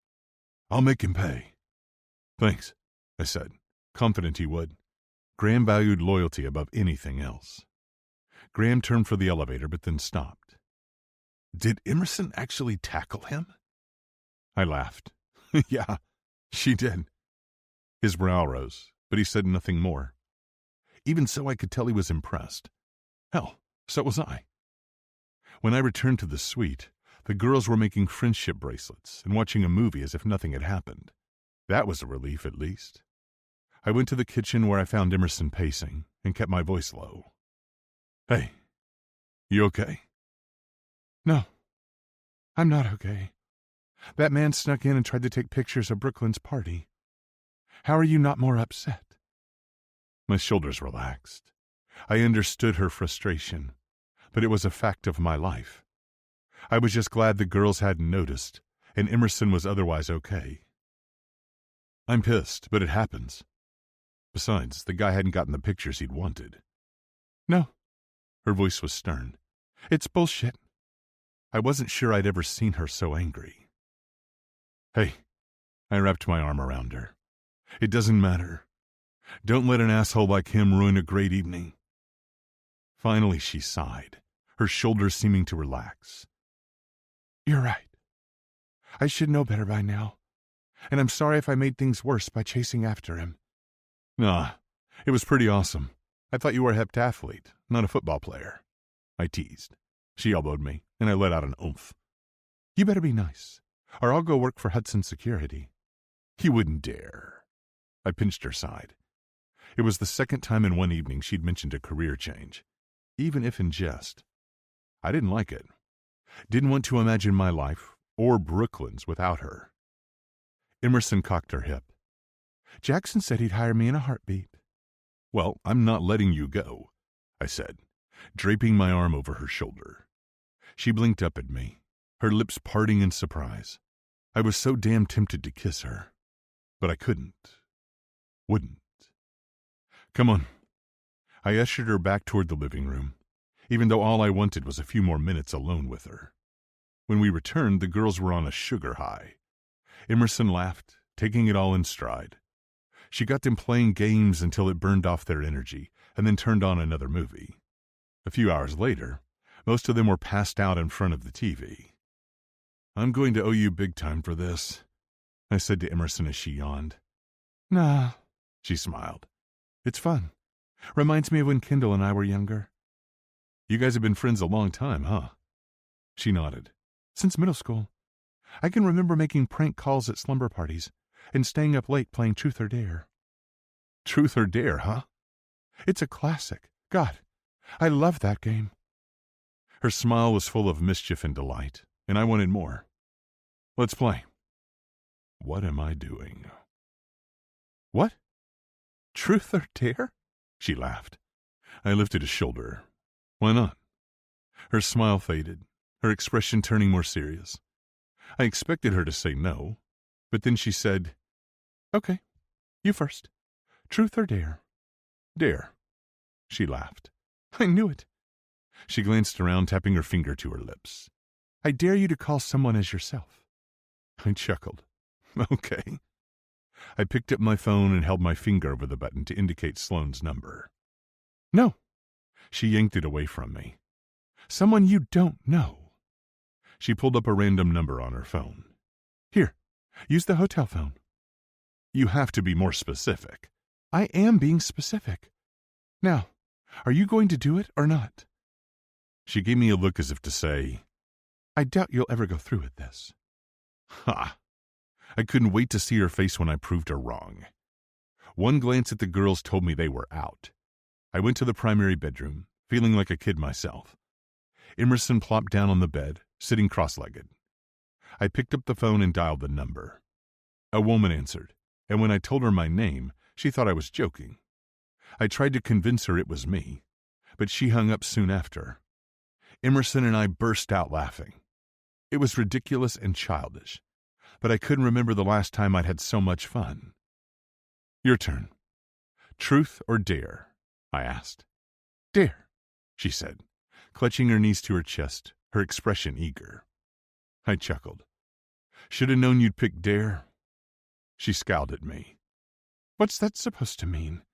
I'll make him pay. Thanks, I said, confident he would. Graham valued loyalty above anything else. Graham turned for the elevator but then stopped. Did Emerson actually tackle him? I laughed. Yeah, she did. His brow rose, but he said nothing more. Even so, I could tell he was impressed. Hell, so was I. When I returned to the suite, The girls were making friendship bracelets and watching a movie as if nothing had happened. That was a relief, at least. I went to the kitchen where I found Emerson pacing and kept my voice low. "Hey, you okay?" "No, I'm not okay. That man snuck in and tried to take pictures of Brooklyn's party. How are you not more upset?" My shoulders relaxed. I understood her frustration, but it was a fact of my life. I was just glad the girls hadn't noticed, and Emerson was otherwise okay. "I'm pissed, but it happens. Besides, the guy hadn't gotten the pictures he'd wanted." "No." Her voice was stern. "It's bullshit." I wasn't sure I'd ever seen her so angry. "Hey," I wrapped my arm around her. "It doesn't matter. Don't let an asshole like him ruin a great evening." Finally, she sighed, her shoulders seeming to relax. "You're right. I should know better by now. And I'm sorry if I made things worse by chasing after him." "Nah, it was pretty awesome. I thought you were a heptathlete, not a football player," I teased. She elbowed me, and I let out an oomph. "You better be nice, or I'll go work for Hudson Security." "You wouldn't dare." I pinched her side. It was the second time in one evening she'd mentioned a career change, even if in jest. I didn't like it. Didn't want to imagine my life, or Brooklyn's, without her. Emerson cocked her hip. "Jackson said he'd hire me in a heartbeat." "Well, I'm not letting you go," I said, draping my arm over her shoulder. She blinked up at me, her lips parting in surprise. I was so damn tempted to kiss her, but I couldn't. Wouldn't. "Come on." I ushered her back toward the living room, even though all I wanted was a few more minutes alone with her. When we returned, the girls were on a sugar high. Emerson laughed, taking it all in stride. She got them playing games until it burned off their energy, and then turned on another movie. A few hours later, most of them were passed out in front of the TV. "I'm going to owe you big time for this," I said to Emerson as she yawned. "Nah," she smiled. "It's fun. Reminds me of when Kendall and I were younger." "You guys have been friends a long time, huh?" She nodded. "Since middle school. I can remember making prank calls at slumber parties and staying up late playing Truth or Dare." "Truth or Dare, huh?" "It's a classic. God, I love that game." Her smile was full of mischief and delight, and I wanted more. "Let's play." What am I doing? "What? Truth or Dare?" She laughed. I lifted a shoulder. "Why not?" Her smile faded, her expression turning more serious. I expected her to say no, but then she said, "Okay, you first. Truth or Dare?" "Dare." She laughed. "I knew it." She glanced around, tapping her finger to her lips. "I dare you to call someone as yourself." I chuckled. "Okay." I picked up my phone and held my finger over the button to indicate Sloane's number. "No." She yanked it away from me. "Someone you don't know." She pulled up a random number on her phone. "Here, use the hotel phone." "You have to be more specific." "I am being specific. Now, are you going to do it or not?" She gave me a look as if to say, "I doubt you'll ever go through with this." "Ha!" I couldn't wait to see her face when I proved her wrong. One glance at the girls told me they were out. I went to the primary bedroom, feeling like a kid myself. Emerson plopped down on the bed, sitting cross-legged. I picked up the phone and dialed the number. A woman answered, and when I told her my name, she thought I was joking. I tried to convince her it was me, but she hung up soon after. Emerson and I burst out laughing. It was ridiculous and childish, but I couldn't remember the last time I'd had so much fun. "Your turn. Truth or dare?" I asked. "Dare," she said, clutching her knees to her chest, her expression eager. I chuckled. "Should have known you'd pick dare." She scowled at me. "What's that supposed to mean?"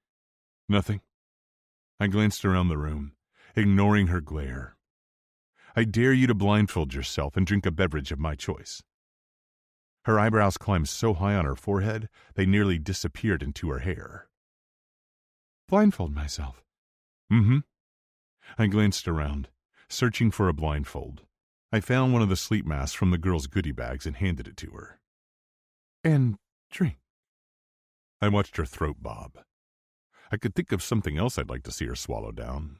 "Nothing." I glanced around the room, ignoring her glare. "I dare you to blindfold yourself and drink a beverage of my choice." Her eyebrows climbed so high on her forehead, they nearly disappeared into her hair. "Blindfold myself?" "Mm-hmm." I glanced around, searching for a blindfold. I found one of the sleep masks from the girl's goodie bags and handed it to her. And drink. I watched her throat bob. I could think of something else I'd like to see her swallow down.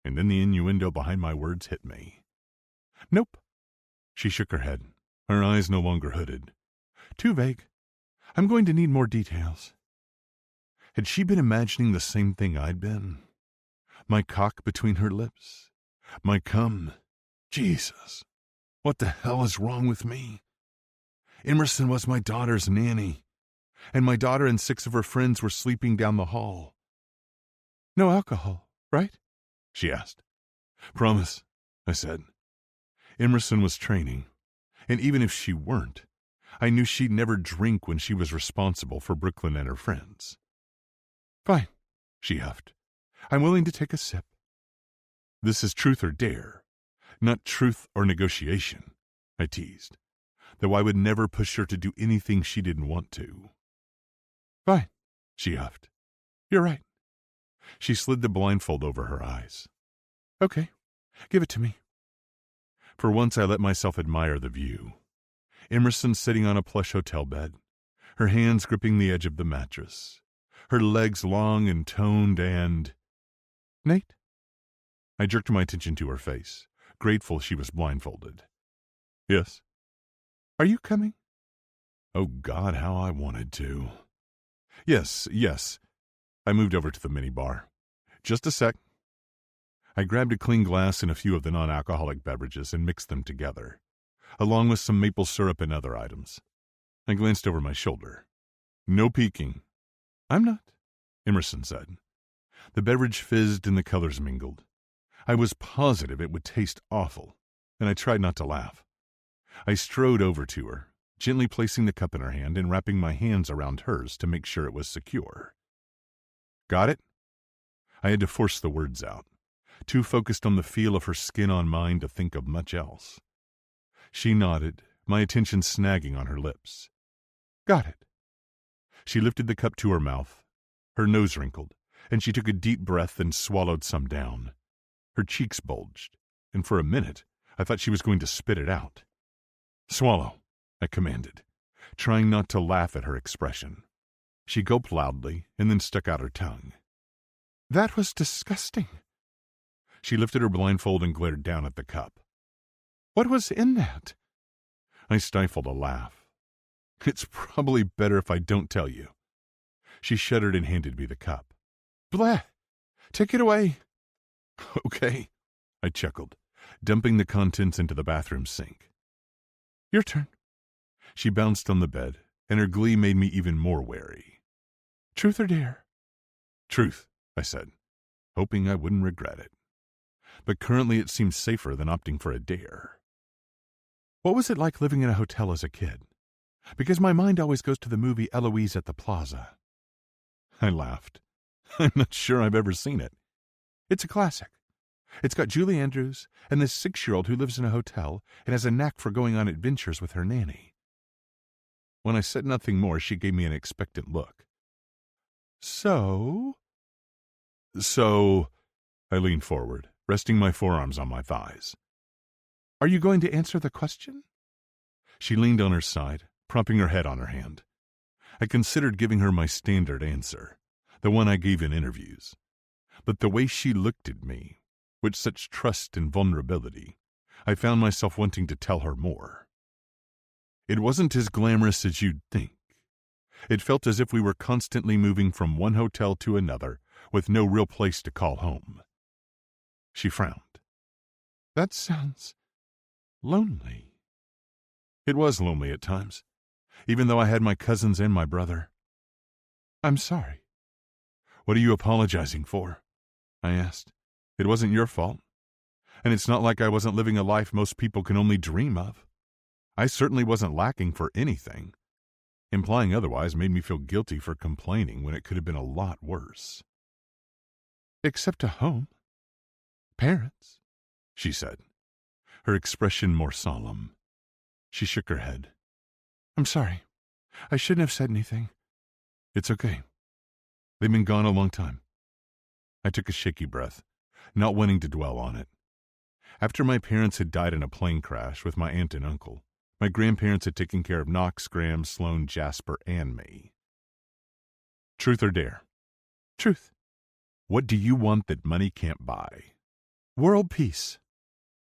And then the innuendo behind my words hit me. Nope. She shook her head, her eyes no longer hooded. Too vague. I'm going to need more details. Had she been imagining the same thing I'd been? My cock between her lips? My cum? Jesus, what the hell is wrong with me? Emerson was my daughter's nanny, and my daughter and 6 of her friends were sleeping down the hall. No alcohol, right? She asked. Promise, I said. Emerson was training, and even if she weren't, I knew she'd never drink when she was responsible for Brooklyn and her friends. Fine, she huffed. I'm willing to take a sip. This is truth or dare, not truth or negotiation, I teased, though I would never push her to do anything she didn't want to. Fine, she huffed. You're right. She slid the blindfold over her eyes. Okay, give it to me. For once I let myself admire the view. Emerson sitting on a plush hotel bed, her hands gripping the edge of the mattress, her legs long and toned and... Nate? I jerked my attention to her face, grateful she was blindfolded. Yes. Are you coming? Oh, God, how I wanted to. Yes. I moved over to the minibar. Just a sec. I grabbed a clean glass and a few of the non-alcoholic beverages and mixed them together, along with some maple syrup and other items. I glanced over my shoulder. No peeking. I'm not, Emerson said. The beverage fizzed and the colors mingled. I was positive it would taste awful, and I tried not to laugh. I strode over to her, gently placing the cup in her hand and wrapping my hands around hers to make sure it was secure. Got it? I had to force the words out, too focused on the feel of her skin on mine to think of much else. She nodded, my attention snagging on her lips. Got it. She lifted the cup to her mouth. Her nose wrinkled, and she took a deep breath and swallowed some down. Her cheeks bulged, and for a minute I thought she was going to spit it out. Swallow, I commanded, trying not to laugh at her expression. She gulped loudly and then stuck out her tongue. That was disgusting. She lifted her blindfold and glared down at the cup. What was in that? I stifled a laugh. It's probably better if I don't tell you. She shuddered and handed me the cup. Bleh! Take it away. Okay, I chuckled, dumping the contents into the bathroom sink. Your turn. She bounced on the bed, and her glee made me even more wary. Truth or dare? Truth, I said, hoping I wouldn't regret it. But currently it seemed safer than opting for a dare. What was it like living in a hotel as a kid? Because my mind always goes to the movie Eloise at the Plaza. I laughed. I'm not sure I've ever seen it. It's a classic. It's got Julie Andrews and this 6-year-old who lives in a hotel and has a knack for going on adventures with her nanny. When I said nothing more, she gave me an expectant look. So, I leaned forward, resting my forearms on my thighs. Are you going to answer the question? She leaned on her side, propping her head on her hand. I considered giving her my standard answer, the one I gave in interviews. But the way she looked at me, with such trust and vulnerability, I found myself wanting to tell her more. It wasn't as glamorous as you'd think. It felt as if we were constantly moving from one hotel to another with no real place to call home. She frowned. That sounds lonely. It was lonely at times, even though I had my cousins and my brother. I'm sorry. What are you apologizing for? I asked. It wasn't your fault. And it's not like I wasn't living a life most people can only dream of. I certainly wasn't lacking for anything. Implying otherwise made me feel guilty for complaining when it could have been a lot worse. Except a home. Parents, she said, her expression more solemn. She shook her head. I'm sorry. I shouldn't have said anything. It's okay. They've been gone a long time. I took a shaky breath, not wanting to dwell on it. After my parents had died in a plane crash with my aunt and uncle, my grandparents had taken care of Knox, Graham, Sloane, Jasper, and me. Truth or dare? Truth. What do you want that money can't buy? World peace.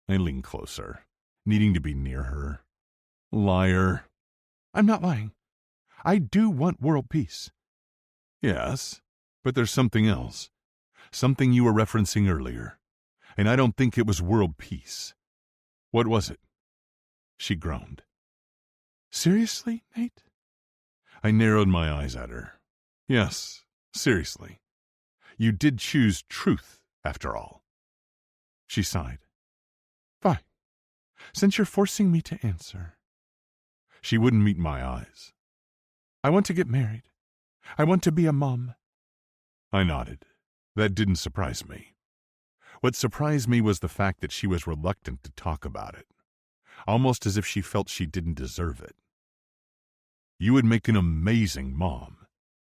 I leaned closer, needing to be near her. Liar. I'm not lying. I do want world peace. Yes, but there's something else. Something you were referencing earlier. And I don't think it was world peace. What was it? She groaned. Seriously, Nate? I narrowed my eyes at her. Yes, seriously. You did choose truth, after all. She sighed. Fine. Since you're forcing me to answer. She wouldn't meet my eyes. I want to get married. I want to be a mom. I nodded. That didn't surprise me. What surprised me was the fact that she was reluctant to talk about it, almost as if she felt she didn't deserve it. You would make an amazing mom,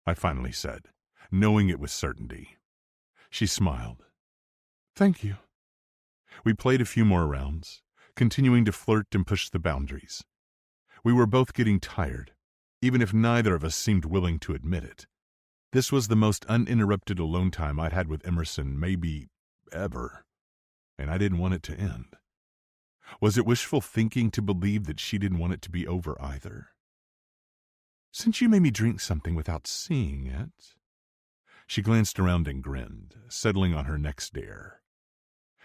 I finally said, knowing it with certainty. She smiled. Thank you. We played a few more rounds, continuing to flirt and push the boundaries. We were both getting tired, even if neither of us seemed willing to admit it. This was the most uninterrupted alone time I'd had with Emerson, maybe ever, and I didn't want it to end. Was it wishful thinking to believe that she didn't want it to be over either? Since you made me drink something without seeing it. She glanced around and grinned, settling on her next dare.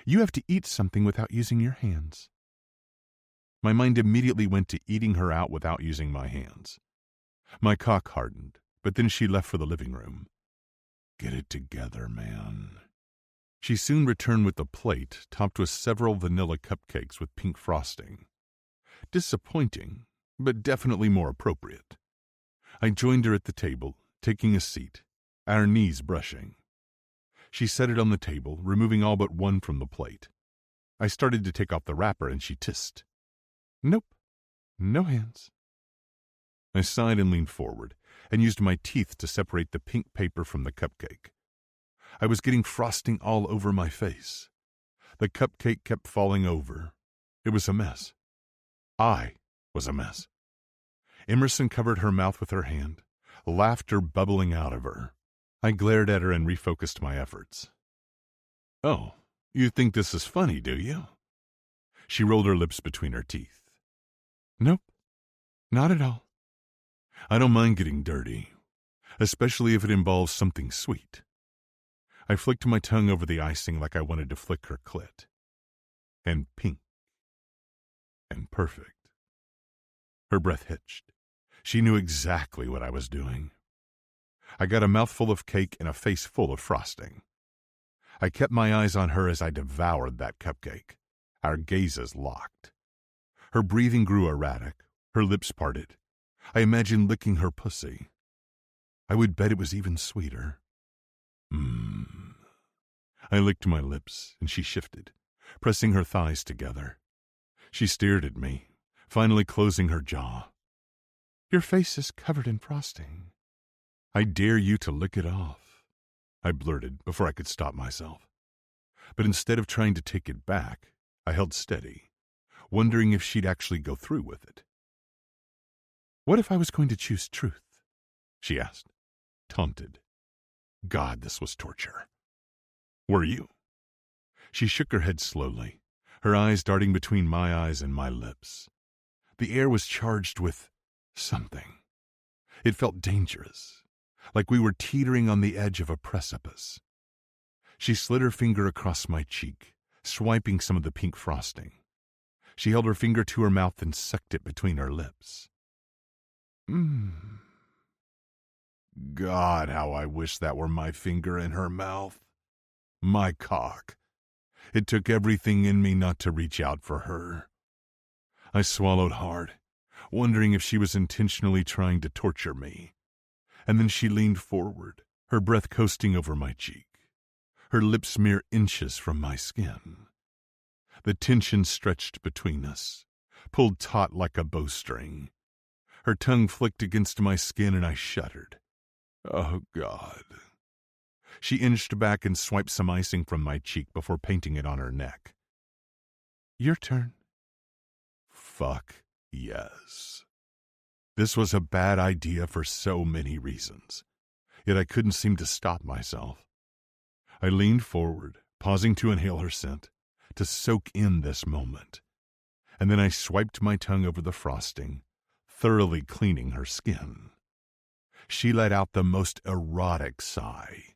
You have to eat something without using your hands. My mind immediately went to eating her out without using my hands. My cock hardened, but then she left for the living room. Get it together, man. She soon returned with a plate topped with several vanilla cupcakes with pink frosting. Disappointing, but definitely more appropriate. I joined her at the table, taking a seat, our knees brushing. She set it on the table, removing all but one from the plate. I started to take off the wrapper and she tissed. Nope, no hands. I sighed and leaned forward and used my teeth to separate the pink paper from the cupcake. I was getting frosting all over my face. The cupcake kept falling over. It was a mess. I was a mess. Emerson covered her mouth with her hand, laughter bubbling out of her. I glared at her and refocused my efforts. Oh, you think this is funny, do you? She rolled her lips between her teeth. Nope, not at all. I don't mind getting dirty, especially if it involves something sweet. I flicked my tongue over the icing like I wanted to flick her clit. And pink. And perfect. Her breath hitched. She knew exactly what I was doing. I got a mouthful of cake and a face full of frosting. I kept my eyes on her as I devoured that cupcake, our gazes locked. Her breathing grew erratic, her lips parted. I imagined licking her pussy. I would bet it was even sweeter. I licked my lips, and she shifted, pressing her thighs together. She stared at me, finally closing her jaw. Your face is covered in frosting. I dare you to lick it off, I blurted before I could stop myself. But instead of trying to take it back, I held steady, wondering if she'd actually go through with it. What if I was going to choose truth? She asked, taunted. God, this was torture. Were you? She shook her head slowly, her eyes darting between my eyes and my lips. The air was charged with something. It felt dangerous, like we were teetering on the edge of a precipice. She slid her finger across my cheek, swiping some of the pink frosting. She held her finger to her mouth and sucked it between her lips. God, how I wish that were my finger in her mouth. My cock. It took everything in me not to reach out for her. I swallowed hard, wondering if she was intentionally trying to torture me. And then she leaned forward, her breath coasting over my cheek, her lips mere inches from my skin. The tension stretched between us, pulled taut like a bowstring. Her tongue flicked against my skin and I shuddered. Oh, God. She inched back and swiped some icing from my cheek before painting it on her neck. Your turn. Fuck yes. This was a bad idea for so many reasons, yet I couldn't seem to stop myself. I leaned forward, pausing to inhale her scent, to soak in this moment, and then I swiped my tongue over the frosting, thoroughly cleaning her skin. She let out the most erotic sigh.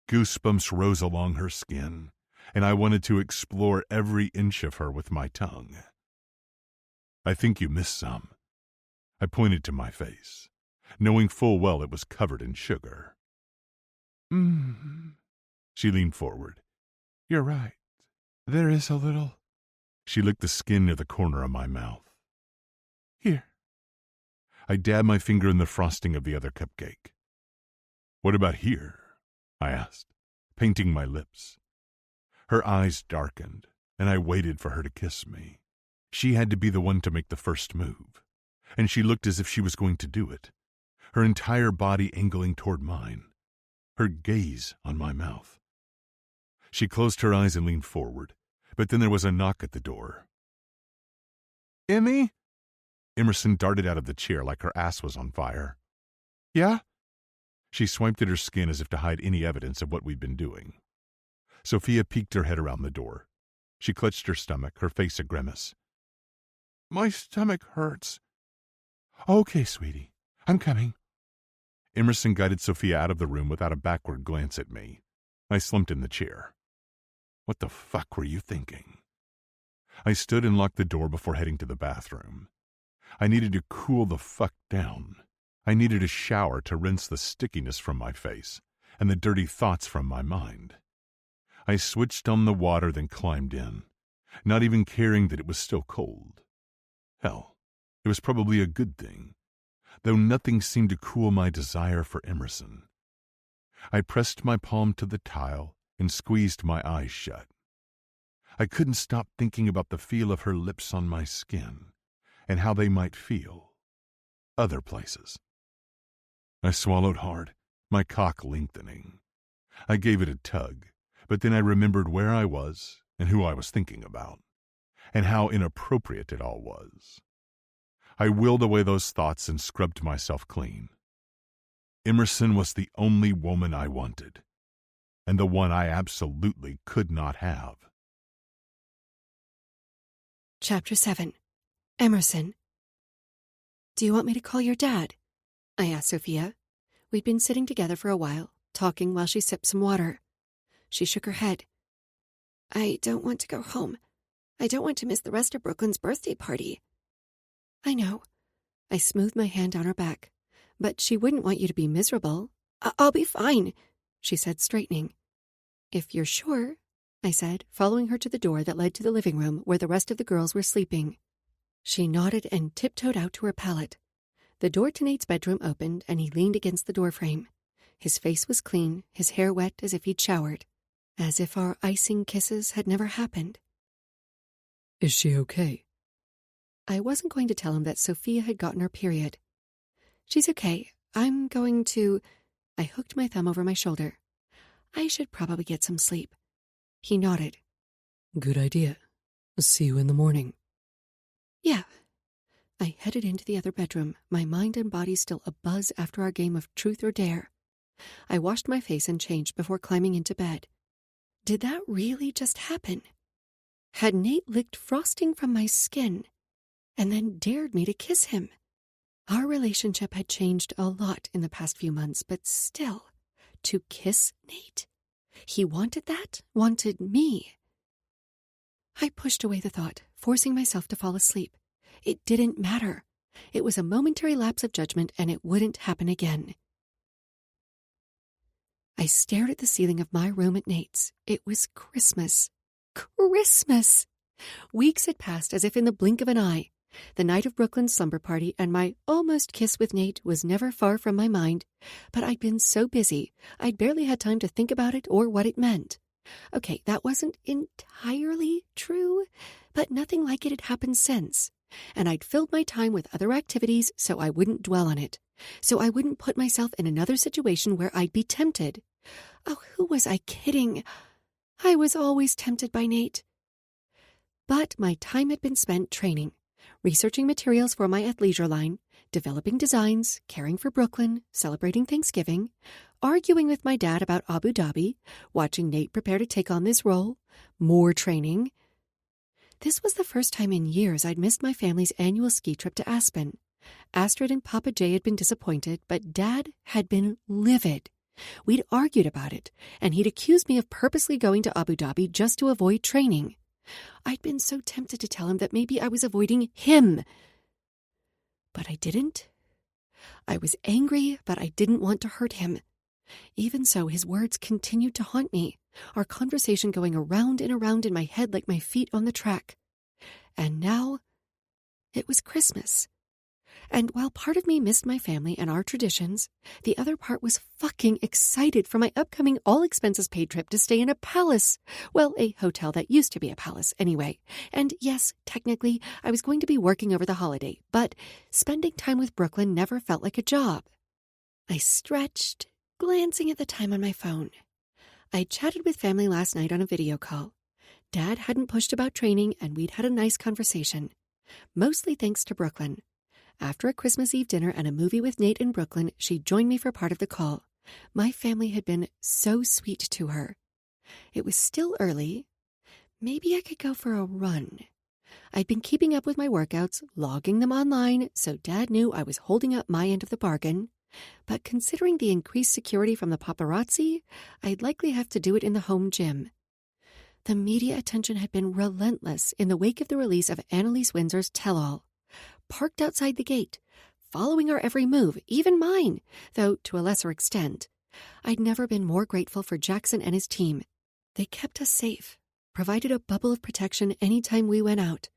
Goosebumps rose along her skin, and I wanted to explore every inch of her with my tongue. I think you missed some. I pointed to my face, knowing full well it was covered in sugar. She leaned forward. You're right. There is a little. She licked the skin near the corner of my mouth. Here. I dabbed my finger in the frosting of the other cupcake. What about here? I asked, painting my lips. Her eyes darkened, and I waited for her to kiss me. She had to be the one to make the first move, and she looked as if she was going to do it, her entire body angling toward mine, her gaze on my mouth. She closed her eyes and leaned forward, but then there was a knock at the door. Emmy? Emerson darted out of the chair like her ass was on fire. Yeah? She swiped at her skin as if to hide any evidence of what we'd been doing. Sophia peeked her head around the door. She clutched her stomach, her face a grimace. My stomach hurts. Okay, sweetie. I'm coming. Emerson guided Sophia out of the room without a backward glance at me. I slumped in the chair. What the fuck were you thinking? I stood and locked the door before heading to the bathroom. I needed to cool the fuck down. I needed a shower to rinse the stickiness from my face and the dirty thoughts from my mind. I switched on the water, then climbed in, not even caring that it was still cold. Hell, it was probably a good thing, though nothing seemed to cool my desire for Emerson. I pressed my palm to the tile and squeezed my eyes shut. I couldn't stop thinking about the feel of her lips on my skin and how they might feel other places. I swallowed hard, my cock lengthening. I gave it a tug, but then I remembered where I was and who I was thinking about, and how inappropriate it all was. I willed away those thoughts and scrubbed myself clean. Emerson was the only woman I wanted, and the one I absolutely could not have. Chapter 7. Emerson. Do you want me to call your dad? I asked Sophia. We'd been sitting together for a while, talking while she sipped some water. She shook her head. I don't want to go home. I don't want to miss the rest of Brooklyn's birthday party. I know. I smoothed my hand down her back. But she wouldn't want you to be miserable. I'll be fine, she said, straightening. If you're sure, I said, following her to the door that led to the living room where the rest of the girls were sleeping. She nodded and tiptoed out to her pallet. The door to Nate's bedroom opened, and he leaned against the doorframe. His face was clean, his hair wet as if he'd showered, as if our icing kisses had never happened. Is she okay? I wasn't going to tell him that Sophia had gotten her period. She's okay. I'm going to... I hooked my thumb over my shoulder. I should probably get some sleep. He nodded. Good idea. See you in the morning. Yeah. I headed into the other bedroom, my mind and body still abuzz after our game of truth or dare. I washed my face and changed before climbing into bed. Did that really just happen? Had Nate licked frosting from my skin and then dared me to kiss him? Our relationship had changed a lot in the past few months, but still, to kiss Nate? He wanted that? Wanted me? I pushed away the thought, forcing myself to fall asleep. It didn't matter. It was a momentary lapse of judgment, and it wouldn't happen again. I stared at the ceiling of my room at Nate's. It was Christmas. Christmas! Weeks had passed as if in the blink of an eye. The night of Brooklyn's slumber party and my almost kiss with Nate was never far from my mind, but I'd been so busy, I'd barely had time to think about it or what it meant. Okay, that wasn't entirely true, but nothing like it had happened since, and I'd filled my time with other activities so I wouldn't dwell on it, so I wouldn't put myself in another situation where I'd be tempted. Oh, who was I kidding? I was always tempted by Nate. But my time had been spent training, researching materials for my athleisure line, developing designs, caring for Brooklyn, celebrating Thanksgiving, arguing with my dad about Abu Dhabi, watching Nate prepare to take on this role, more training. This was the first time in years I'd missed my family's annual ski trip to Aspen. Astrid and Papa J had been disappointed, but Dad had been livid. We'd argued about it, and he'd accused me of purposely going to Abu Dhabi just to avoid training. I'd been so tempted to tell him that maybe I was avoiding him. But I didn't. I was angry, but I didn't want to hurt him. Even so, his words continued to haunt me, our conversation going around and around in my head like my feet on the track. And now, it was Christmas. And while part of me missed my family and our traditions, the other part was fucking excited for my upcoming all-expenses-paid trip to stay in a palace. Well, a hotel that used to be a palace, anyway. And yes, technically, I was going to be working over the holiday, but spending time with Brooklyn never felt like a job. I stretched, glancing at the time on my phone. I chatted with family last night on a video call. Dad hadn't pushed about training, and we'd had a nice conversation. Mostly thanks to Brooklyn. After a Christmas Eve dinner and a movie with Nate in Brooklyn, she joined me for part of the call. My family had been so sweet to her. It was still early. Maybe I could go for a run. I'd been keeping up with my workouts, logging them online, so Dad knew I was holding up my end of the bargain. But considering the increased security from the paparazzi, I'd likely have to do it in the home gym. The media attention had been relentless in the wake of the release of Annalise Windsor's Tell-All. Parked outside the gate, following our every move, even mine, though to a lesser extent. I'd never been more grateful for Jackson and his team. They kept us safe, provided a bubble of protection any time we went out.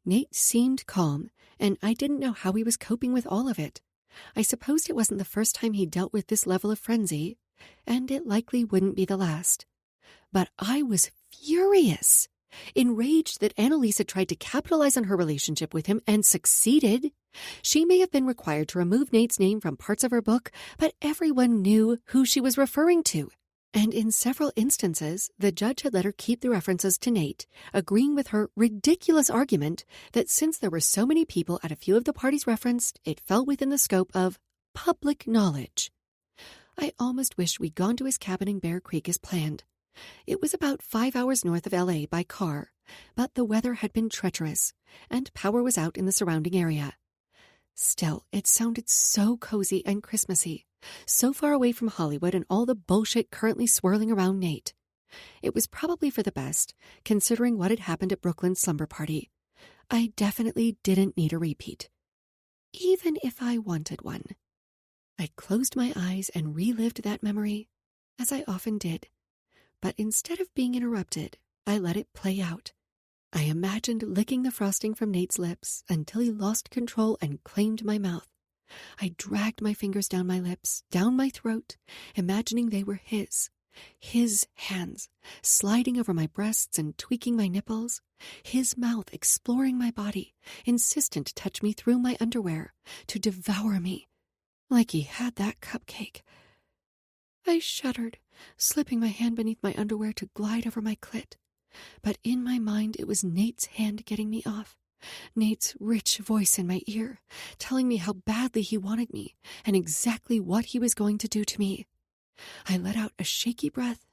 Nate seemed calm, and I didn't know how he was coping with all of it. I supposed it wasn't the first time he dealt with this level of frenzy, and it likely wouldn't be the last. But I was furious. Enraged that Annalise had tried to capitalize on her relationship with him and succeeded. She may have been required to remove Nate's name from parts of her book, but everyone knew who she was referring to. And in several instances, the judge had let her keep the references to Nate, agreeing with her ridiculous argument that since there were so many people at a few of the parties referenced, it fell within the scope of public knowledge. I almost wished we'd gone to his cabin in Bear Creek as planned. It was about 5 hours north of L.A. by car, but the weather had been treacherous, and power was out in the surrounding area. Still, it sounded so cozy and Christmassy, so far away from Hollywood and all the bullshit currently swirling around Nate. It was probably for the best, considering what had happened at Brooklyn's slumber party. I definitely didn't need a repeat, even if I wanted one. I closed my eyes and relived that memory, as I often did. But instead of being interrupted, I let it play out. I imagined licking the frosting from Nate's lips until he lost control and claimed my mouth. I dragged my fingers down my lips, down my throat, imagining they were his hands, sliding over my breasts and tweaking my nipples, his mouth exploring my body, insistent to touch me through my underwear, to devour me, like he had that cupcake. I shuddered, slipping my hand beneath my underwear to glide over my clit. But in my mind, it was Nate's hand getting me off. Nate's rich voice in my ear, telling me how badly he wanted me and exactly what he was going to do to me. I let out a shaky breath,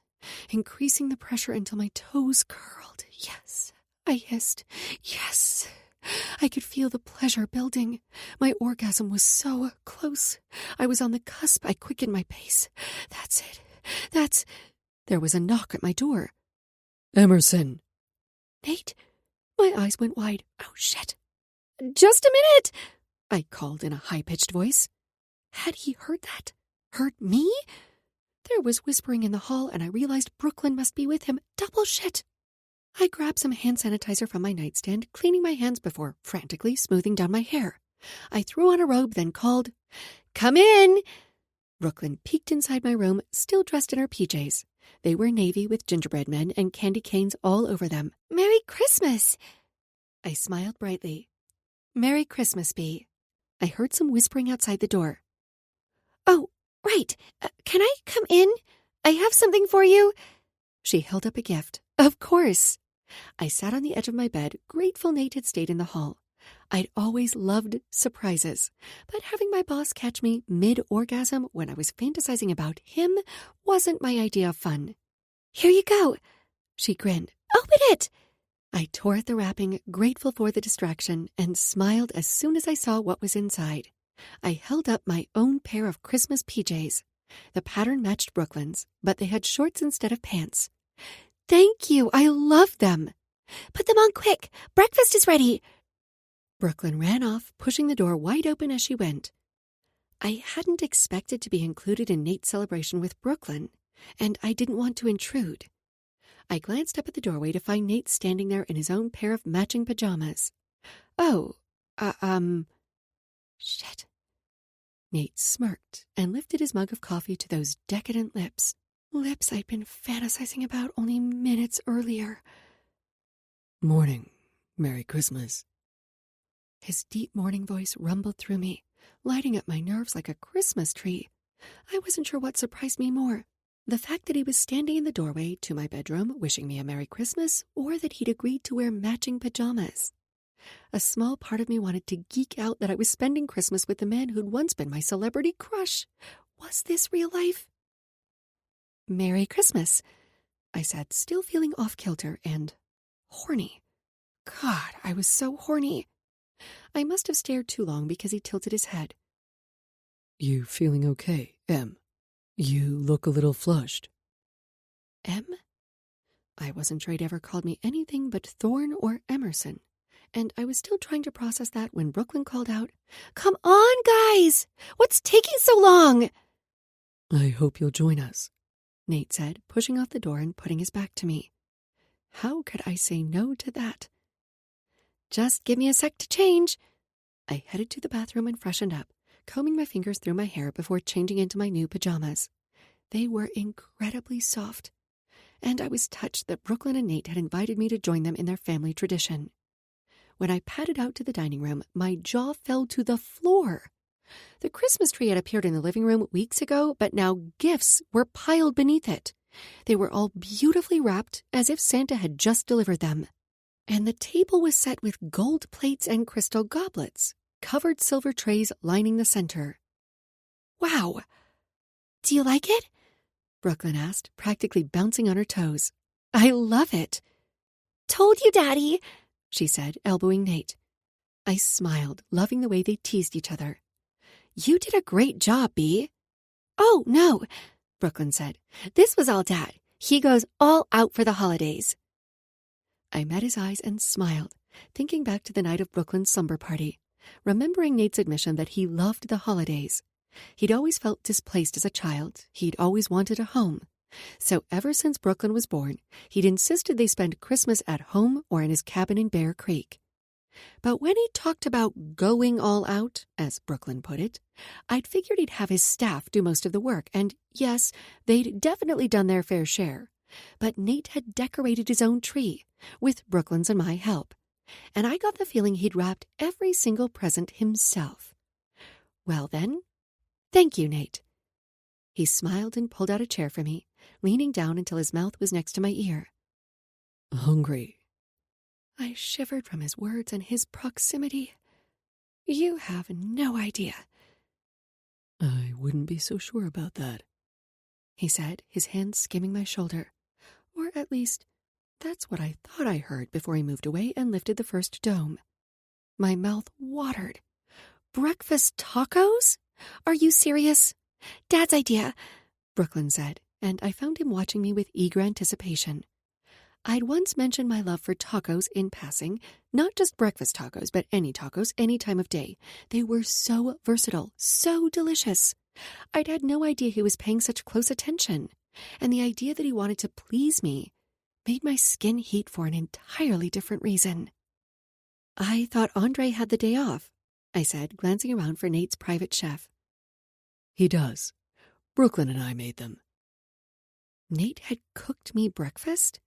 increasing the pressure until my toes curled. Yes, I hissed. Yes. I could feel the pleasure building. My orgasm was so close. I was on the cusp. I quickened my pace. That's it. There was a knock at my door. Emerson. Nate? My eyes went wide. Oh, shit. Just a minute, I called in a high-pitched voice. Had he heard that? Heard me? There was whispering in the hall, and I realized Brooklyn must be with him. Double shit. I grabbed some hand sanitizer from my nightstand, cleaning my hands before frantically smoothing down my hair. I threw on a robe, then called, "Come in!" Brooklyn peeked inside my room, still dressed in her PJs. They were navy with gingerbread men and candy canes all over them. "Merry Christmas!" I smiled brightly. "Merry Christmas, Bee." I heard some whispering outside the door. "Oh, right. Can I come in? I have something for you." She held up a gift. "Of course." I sat on the edge of my bed, grateful Nate had stayed in the hall. I'd always loved surprises, but having my boss catch me mid-orgasm when I was fantasizing about him wasn't my idea of fun. "Here you go," she grinned. "Open it!" I tore at the wrapping, grateful for the distraction, and smiled as soon as I saw what was inside. I held up my own pair of Christmas PJs. The pattern matched Brooklyn's, but they had shorts instead of pants. "Thank you, I love them." "Put them on quick, breakfast is ready." Brooklyn ran off, pushing the door wide open as she went. I hadn't expected to be included in Nate's celebration with Brooklyn, and I didn't want to intrude. I glanced up at the doorway to find Nate standing there in his own pair of matching pajamas. Shit. Nate smirked and lifted his mug of coffee to those decadent lips. Lips I'd been fantasizing about only minutes earlier. Morning. Merry Christmas. His deep morning voice rumbled through me, lighting up my nerves like a Christmas tree. I wasn't sure what surprised me more, the fact that he was standing in the doorway to my bedroom wishing me a Merry Christmas, or that he'd agreed to wear matching pajamas. A small part of me wanted to geek out that I was spending Christmas with the man who'd once been my celebrity crush. Was this real life? "Merry Christmas," I said, still feeling off-kilter and horny. God, I was so horny. I must have stared too long because he tilted his head. "You feeling okay, Em? You look a little flushed." Em? I wasn't sure he'd ever called me anything but Thorn or Emerson, and I was still trying to process that when Brooklyn called out, "Come on, guys! What's taking so long?" "I hope you'll join us," Nate said, pushing off the door and putting his back to me. How could I say no to that? "Just give me a sec to change." I headed to the bathroom and freshened up, combing my fingers through my hair before changing into my new pajamas. They were incredibly soft, and I was touched that Brooklyn and Nate had invited me to join them in their family tradition. When I padded out to the dining room, my jaw fell to the floor. The Christmas tree had appeared in the living room weeks ago, but now gifts were piled beneath it. They were all beautifully wrapped, as if Santa had just delivered them. And the table was set with gold plates and crystal goblets, covered silver trays lining the center. "Wow! Do you like it?" Brooklyn asked, practically bouncing on her toes. "I love it." "Told you, Daddy," she said, elbowing Nate. I smiled, loving the way they teased each other. "You did a great job, Bee." "Oh, no," Brooklyn said. "This was all Dad. He goes all out for the holidays." I met his eyes and smiled, thinking back to the night of Brooklyn's slumber party, remembering Nate's admission that he loved the holidays. He'd always felt displaced as a child. He'd always wanted a home. So ever since Brooklyn was born, he'd insisted they spend Christmas at home or in his cabin in Bear Creek. But when he talked about going all out, as Brooklyn put it, I'd figured he'd have his staff do most of the work, and yes, they'd definitely done their fair share. But Nate had decorated his own tree, with Brooklyn's and my help, and I got the feeling he'd wrapped every single present himself. Well then, thank you, Nate. He smiled and pulled out a chair for me, leaning down until his mouth was next to my ear. "Hungry?" I shivered from his words and his proximity. You have no idea. "I wouldn't be so sure about that," he said, his hand skimming my shoulder. Or at least, that's what I thought I heard before he moved away and lifted the first dome. My mouth watered. "Breakfast tacos? Are you serious?" "Dad's idea," Brooklyn said, and I found him watching me with eager anticipation. I'd once mentioned my love for tacos in passing, not just breakfast tacos, but any tacos, any time of day. They were so versatile, so delicious. I'd had no idea he was paying such close attention, and the idea that he wanted to please me made my skin heat for an entirely different reason. "I thought Andre had the day off," I said, glancing around for Nate's private chef. "He does. Brooklyn and I made them." Nate had cooked me breakfast?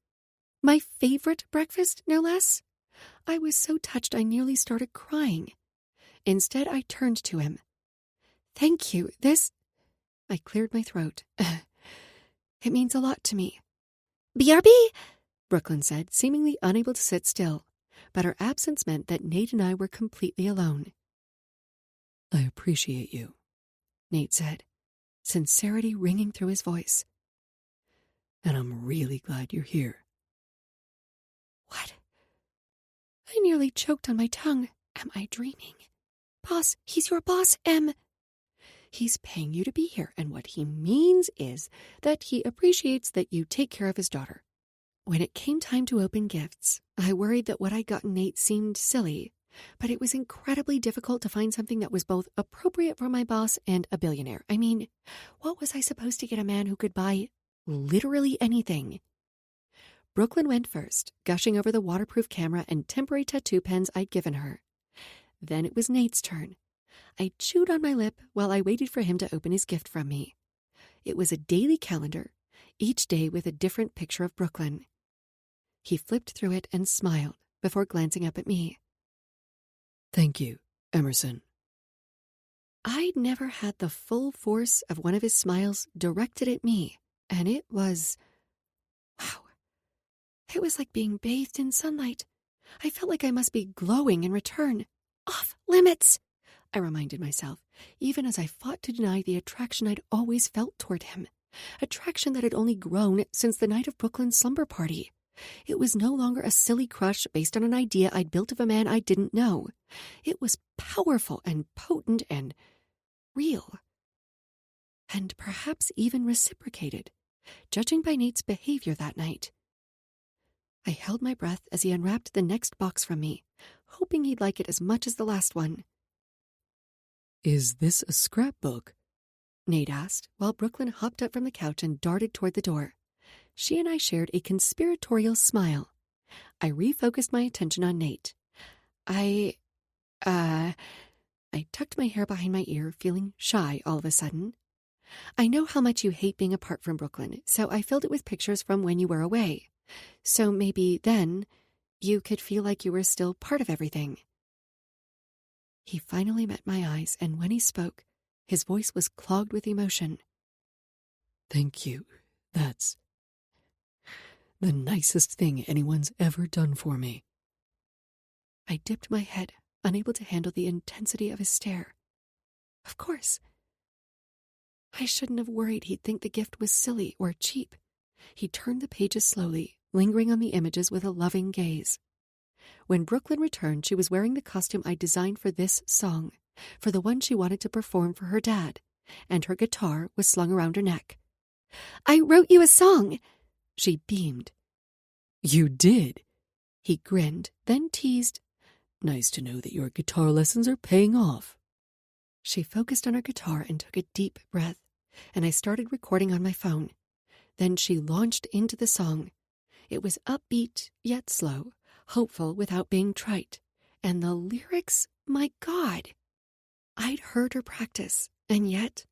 My favorite breakfast, no less? I was so touched I nearly started crying. Instead, I turned to him. "Thank you. I cleared my throat. "It means a lot to me." "BRB?" Brooklyn said, seemingly unable to sit still, but her absence meant that Nate and I were completely alone. I appreciate you, Nate said, sincerity ringing through his voice. And I'm really glad you're here. What? I nearly choked on my tongue. Am I dreaming? Boss, he's your boss, Em. He's paying you to be here, and what he means is that he appreciates that you take care of his daughter. When it came time to open gifts, I worried that what I'd gotten Nate seemed silly, but it was incredibly difficult to find something that was both appropriate for my boss and a billionaire. I mean, what was I supposed to get a man who could buy literally anything? Brooklyn went first, gushing over the waterproof camera and temporary tattoo pens I'd given her. Then it was Nate's turn. I chewed on my lip while I waited for him to open his gift from me. It was a daily calendar, each day with a different picture of Brooklyn. He flipped through it and smiled before glancing up at me. Thank you, Emerson. I'd never had the full force of one of his smiles directed at me, and it was... wow. It was like being bathed in sunlight. I felt like I must be glowing in return. Off limits, I reminded myself, even as I fought to deny the attraction I'd always felt toward him. Attraction that had only grown since the night of Brooklyn's slumber party. It was no longer a silly crush based on an idea I'd built of a man I didn't know. It was powerful and potent and real. And perhaps even reciprocated, judging by Nate's behavior that night. I held my breath as he unwrapped the next box from me, hoping he'd like it as much as the last one. Is this a scrapbook? Nate asked, while Brooklyn hopped up from the couch and darted toward the door. She and I shared a conspiratorial smile. I refocused my attention on Nate. I tucked my hair behind my ear, feeling shy all of a sudden. I know how much you hate being apart from Brooklyn, so I filled it with pictures from when you were away. So maybe then you could feel like you were still part of everything. He finally met my eyes, and when he spoke, his voice was clogged with emotion. Thank you. That's the nicest thing anyone's ever done for me. I dipped my head, unable to handle the intensity of his stare. Of course. I shouldn't have worried he'd think the gift was silly or cheap. He turned the pages slowly, lingering on the images with a loving gaze. When Brooklyn returned, she was wearing the costume I designed for this song, for the one she wanted to perform for her dad, and her guitar was slung around her neck. I wrote you a song, she beamed. You did? He grinned, then teased. Nice to know that your guitar lessons are paying off. She focused on her guitar and took a deep breath, and I started recording on my phone. Then she launched into the song. It was upbeat, yet slow, hopeful without being trite. And the lyrics, my God! I'd heard her practice, and yet,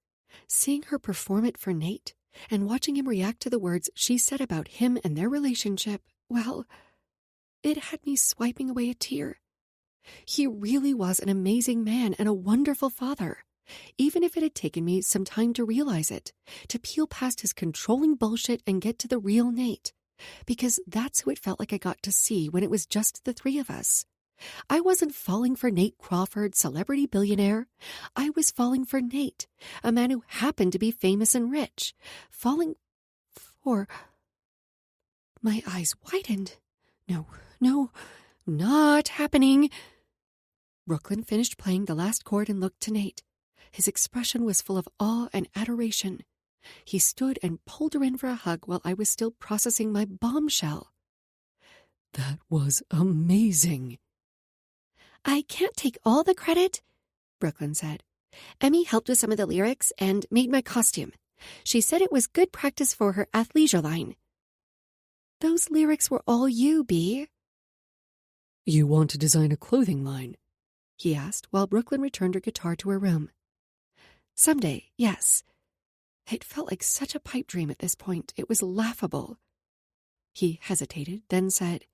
seeing her perform it for Nate, and watching him react to the words she said about him and their relationship, well, it had me swiping away a tear. He really was an amazing man and a wonderful father, even if it had taken me some time to realize it, to peel past his controlling bullshit and get to the real Nate, because that's who it felt like I got to see when it was just the three of us. I wasn't falling for Nate Crawford, celebrity billionaire. I was falling for Nate, a man who happened to be famous and rich. Falling for... My eyes widened. No, not happening. Brooklyn finished playing the last chord and looked to Nate. His expression was full of awe and adoration. He stood and pulled her in for a hug while I was still processing my bombshell. That was amazing. I can't take all the credit, Brooklyn said. Emmy helped with some of the lyrics and made my costume. She said it was good practice for her athleisure line. Those lyrics were all you, Bea. You want to design a clothing line? He asked while Brooklyn returned her guitar to her room. Someday, yes. It felt like such a pipe dream at this point. It was laughable. He hesitated, then said,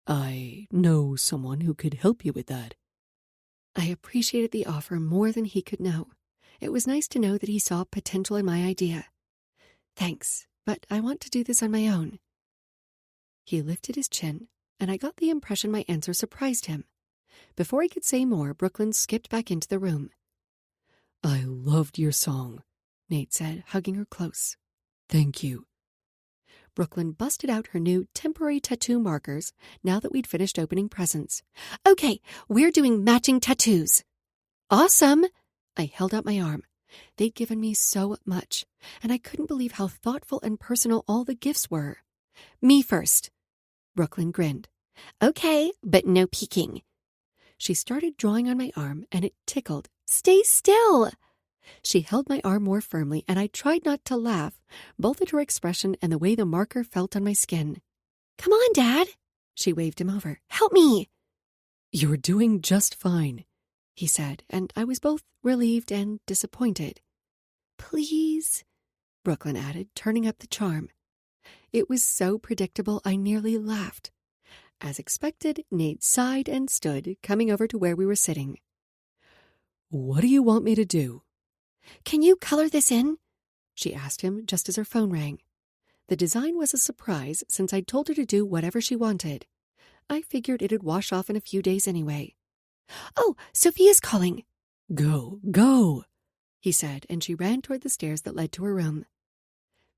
I know someone who could help you with that. I appreciated the offer more than he could know. It was nice to know that he saw potential in my idea. Thanks, but I want to do this on my own. He lifted his chin, and I got the impression my answer surprised him. Before I could say more, Brooklyn skipped back into the room. I loved your song, Nate said, hugging her close. Thank you. Brooklyn busted out her new temporary tattoo markers now that we'd finished opening presents. Okay, we're doing matching tattoos. Awesome! I held out my arm. They'd given me so much, and I couldn't believe how thoughtful and personal all the gifts were. Me first. Brooklyn grinned. Okay, but no peeking. She started drawing on my arm, and it tickled. Stay still! She held my arm more firmly, and I tried not to laugh, both at her expression and the way the marker felt on my skin. Come on, Dad! She waved him over. Help me! You're doing just fine, he said, and I was both relieved and disappointed. Please, Brooklyn added, turning up the charm. It was so predictable I nearly laughed. As expected, Nate sighed and stood, coming over to where we were sitting. What do you want me to do? Can you color this in? She asked him just as her phone rang. The design was a surprise since I'd told her to do whatever she wanted. I figured it'd wash off in a few days anyway. Oh, Sophia's calling. Go, he said, and she ran toward the stairs that led to her room.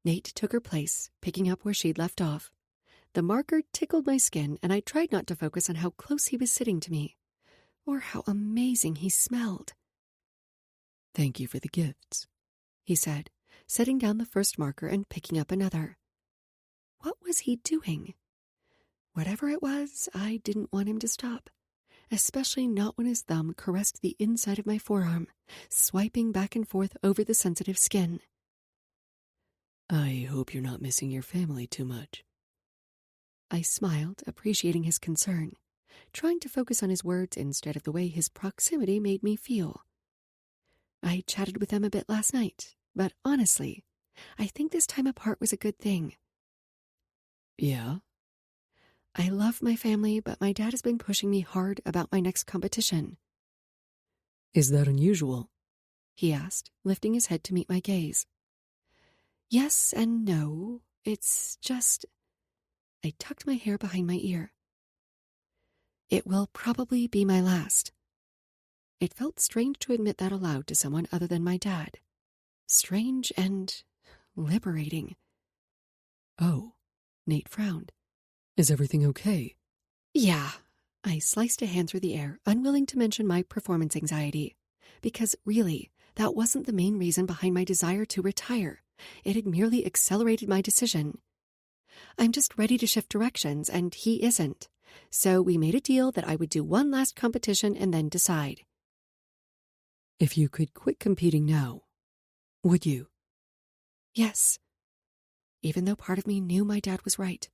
Nate took her place, picking up where she'd left off. The marker tickled my skin, and I tried not to focus on how close he was sitting to me, or how amazing he smelled. Thank you for the gifts, he said, setting down the first marker and picking up another. What was he doing? Whatever it was, I didn't want him to stop, especially not when his thumb caressed the inside of my forearm, swiping back and forth over the sensitive skin. I hope you're not missing your family too much. I smiled, appreciating his concern, trying to focus on his words instead of the way his proximity made me feel. I chatted with them a bit last night, but honestly, I think this time apart was a good thing. Yeah? I love my family, but my dad has been pushing me hard about my next competition. Is that unusual? He asked, lifting his head to meet my gaze. Yes and no. It's just... I tucked my hair behind my ear. It will probably be my last. It felt strange to admit that aloud to someone other than my dad. Strange and liberating. Oh, Nate frowned. Is everything okay? Yeah. I sliced a hand through the air, unwilling to mention my performance anxiety. Because really, that wasn't the main reason behind my desire to retire. It had merely accelerated my decision. I'm just ready to shift directions, and he isn't. So we made a deal that I would do one last competition and then decide. If you could quit competing now, would you? Yes. Even though part of me knew my dad was right.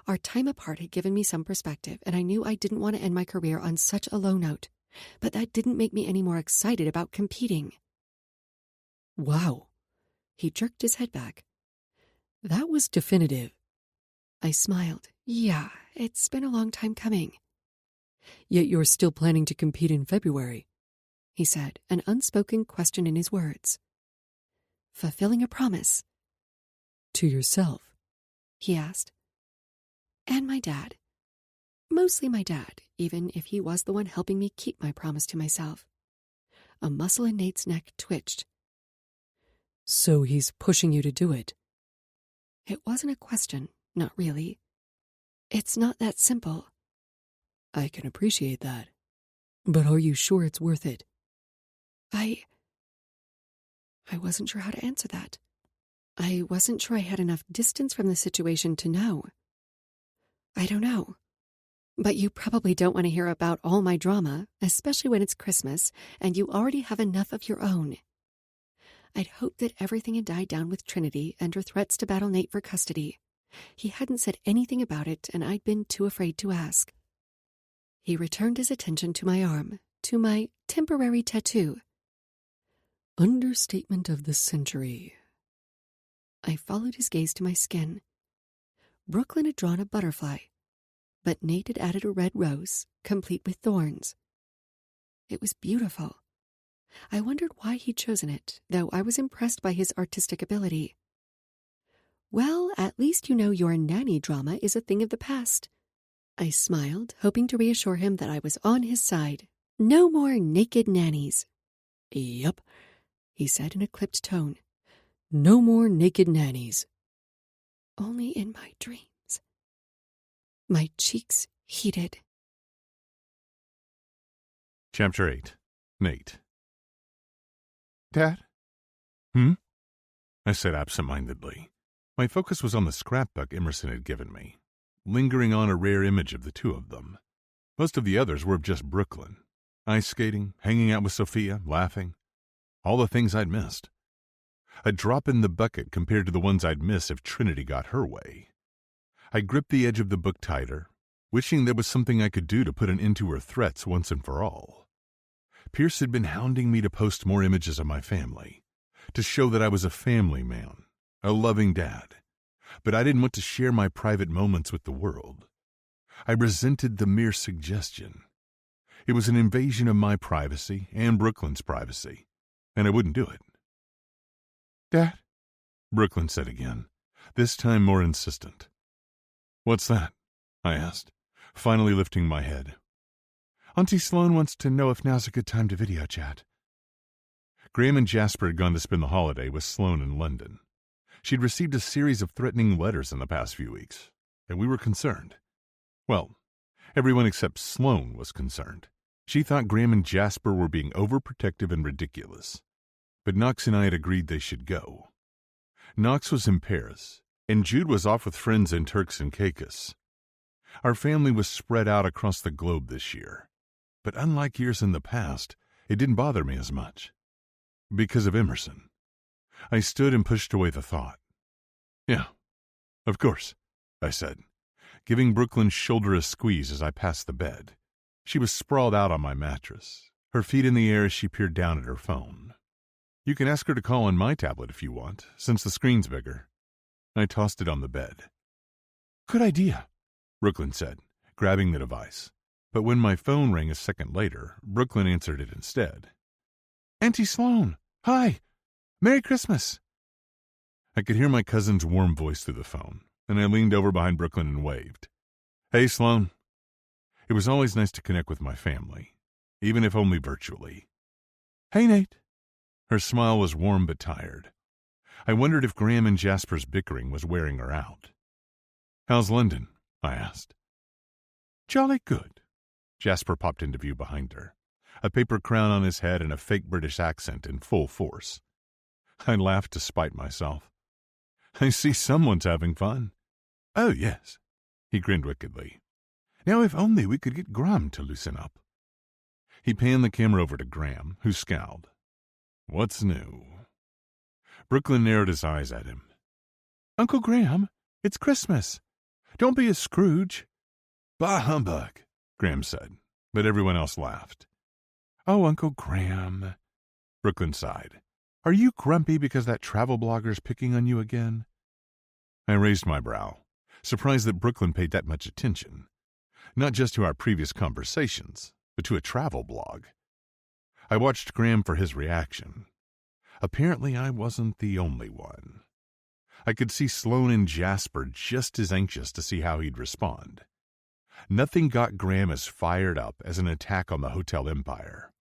Our time apart had given me some perspective, and I knew I didn't want to end my career on such a low note. But that didn't make me any more excited about competing. Wow. He jerked his head back. That was definitive. I smiled. Yeah, it's been a long time coming. Yet you're still planning to compete in February, he said, an unspoken question in his words. Fulfilling a promise. To yourself? He asked. And my dad. Mostly my dad, even if he was the one helping me keep my promise to myself. A muscle in Nate's neck twitched. So he's pushing you to do it? It wasn't a question, not really. It's not that simple. I can appreciate that. But are you sure it's worth it? I wasn't sure how to answer that. I wasn't sure I had enough distance from the situation to know. I don't know. But you probably don't want to hear about all my drama, especially when it's Christmas, and you already have enough of your own. I'd hoped that everything had died down with Trinity and her threats to battle Nate for custody. He hadn't said anything about it, and I'd been too afraid to ask. He returned his attention to my arm, to my temporary tattoo. Understatement of the century. I followed his gaze to my skin. Brooklyn had drawn a butterfly, but Nate had added a red rose, complete with thorns. It was beautiful. I wondered why he'd chosen it, though I was impressed by his artistic ability. Well, at least you know your nanny drama is a thing of the past. I smiled, hoping to reassure him that I was on his side. No more naked nannies. Yep, He said in a clipped tone. no more naked nannies. Only in my dreams. My cheeks heated. Chapter 8. Nate. Dad? I said absent-mindedly. My focus was on the scrapbook Emerson had given me, lingering on a rare image of the two of them. Most of the others were of just Brooklyn. Ice skating, hanging out with Sophia, laughing. All the things I'd missed. A drop in the bucket compared to the ones I'd miss if Trinity got her way. I gripped the edge of the book tighter, wishing there was something I could do to put an end to her threats once and for all. Pierce had been hounding me to post more images of my family, to show that I was a family man, a loving dad. But I didn't want to share my private moments with the world. I resented the mere suggestion. It was an invasion of my privacy and Brooklyn's privacy, and I wouldn't do it. Dad? Brooklyn said again, this time more insistent. What's that? I asked, finally lifting my head. Auntie Sloan wants to know if now's a good time to video chat. Graham and Jasper had gone to spend the holiday with Sloan in London. She'd received a series of threatening letters in the past few weeks, and we were concerned. Well, everyone except Sloan was concerned. She thought Graham and Jasper were being overprotective and ridiculous. But Knox and I had agreed they should go. Knox was in Paris, and Jude was off with friends in Turks and Caicos. Our family was spread out across the globe this year, but unlike years in the past, it didn't bother me as much. Because of Emerson. I stood and pushed away the thought. Yeah, of course, I said, giving Brooklyn's shoulder a squeeze as I passed the bed. She was sprawled out on my mattress, her feet in the air as she peered down at her phone. You can ask her to call on my tablet if you want, since the screen's bigger. I tossed it on the bed. Good idea, Brooklyn said, grabbing the device. But when my phone rang a second later, Brooklyn answered it instead. Auntie Sloan, hi. Merry Christmas. I could hear my cousin's warm voice through the phone, and I leaned over behind Brooklyn and waved. Hey, Sloan. It was always nice to connect with my family, even if only virtually. Hey, Nate. Her smile was warm but tired. I wondered if Graham and Jasper's bickering was wearing her out. How's London? I asked. Jolly good. Jasper popped into view behind her, a paper crown on his head and a fake British accent in full force. I laughed to spite myself. I see someone's having fun. Oh, yes. He grinned wickedly. Now if only we could get Graham to loosen up. He panned the camera over to Graham, who scowled. What's new? Brooklyn narrowed his eyes at him. Uncle Graham, it's Christmas. Don't be a Scrooge. Bah humbug, Graham said, but everyone else laughed. Oh, Uncle Graham, Brooklyn sighed. Are you grumpy because that travel blogger's picking on you again? I raised my brow, surprised that Brooklyn paid that much attention. Not just to our previous conversations, but to a travel blog. I watched Graham for his reaction. Apparently I wasn't the only one. I could see Sloan and Jasper just as anxious to see how he'd respond. Nothing got Graham as fired up as an attack on the hotel empire,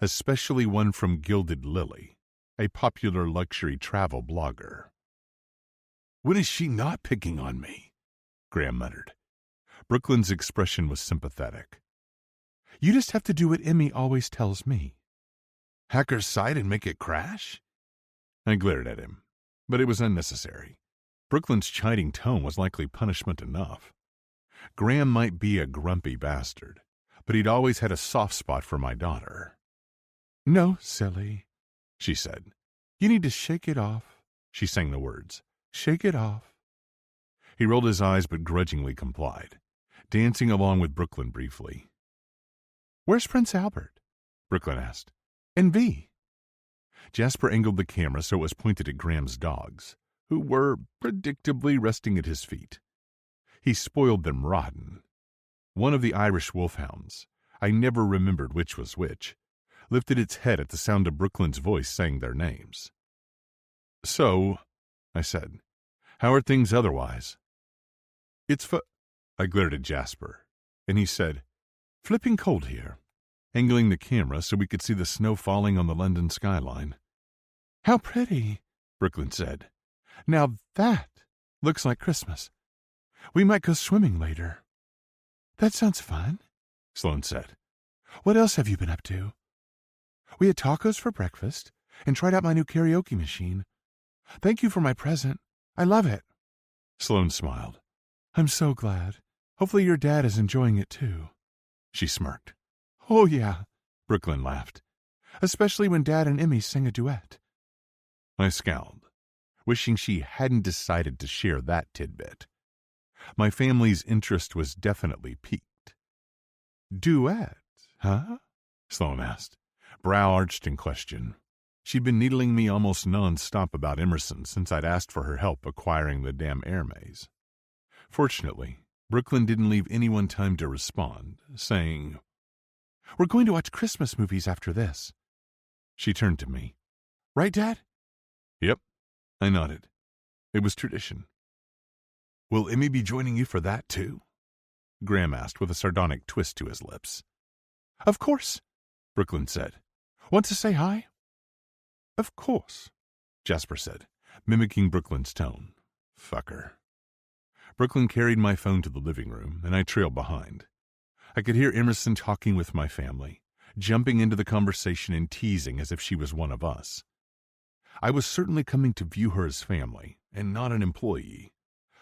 especially one from Gilded Lily, a popular luxury travel blogger. When is she not picking on me? Graham muttered. Brooklyn's expression was sympathetic. You just have to do what Emmy always tells me. Hack her site and make it crash? I glared at him, but it was unnecessary. Brooklyn's chiding tone was likely punishment enough. Graham might be a grumpy bastard, but he'd always had a soft spot for my daughter. No, silly, she said. You need to shake it off. She sang the words. Shake it off. He rolled his eyes but grudgingly complied, dancing along with Brooklyn briefly. Where's Prince Albert? Brooklyn asked. And V. Jasper angled the camera so it was pointed at Graham's dogs, who were predictably resting at his feet. He spoiled them rotten. One of the Irish wolfhounds, I never remembered which was which, lifted its head at the sound of Brooklyn's voice saying their names. So, I said, How are things otherwise? I glared at Jasper, and he said, "Flipping cold here," angling the camera so we could see the snow falling on the London skyline. How pretty, Brooklyn said. Now that looks like Christmas. We might go swimming later. That sounds fun, Sloane said. What else have you been up to? We had tacos for breakfast and tried out my new karaoke machine. Thank you for my present. I love it. Sloane smiled. I'm so glad. Hopefully your dad is enjoying it too. She smirked. Oh yeah, Brooklyn laughed. Especially when Dad and Emmy sing a duet. I scowled, wishing she hadn't decided to share that tidbit. My family's interest was definitely piqued. Duet, huh? Sloane asked, brow arched in question. She'd been needling me almost non-stop about Emerson since I'd asked for her help acquiring the damn air maze. Fortunately, Brooklyn didn't leave anyone time to respond, saying, We're going to watch Christmas movies after this. She turned to me. Right, Dad? Yep, I nodded. It was tradition. Will Emmy be joining you for that, too? Graham asked with a sardonic twist to his lips. Of course, Brooklyn said. Want to say hi? Of course, Jasper said, mimicking Brooklyn's tone. Fucker. Brooklyn carried my phone to the living room, and I trailed behind. I could hear Emerson talking with my family, jumping into the conversation and teasing as if she was one of us. I was certainly coming to view her as family, and not an employee,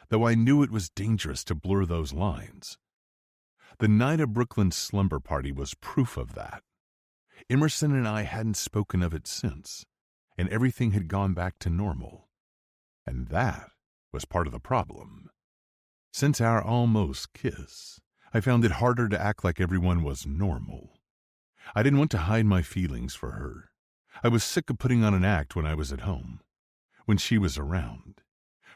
though I knew it was dangerous to blur those lines. The night of Brooklyn's slumber party was proof of that. Emerson and I hadn't spoken of it since, and everything had gone back to normal. And that was part of the problem. Since our almost kiss, I found it harder to act like everyone was normal. I didn't want to hide my feelings for her. I was sick of putting on an act when I was at home, when she was around,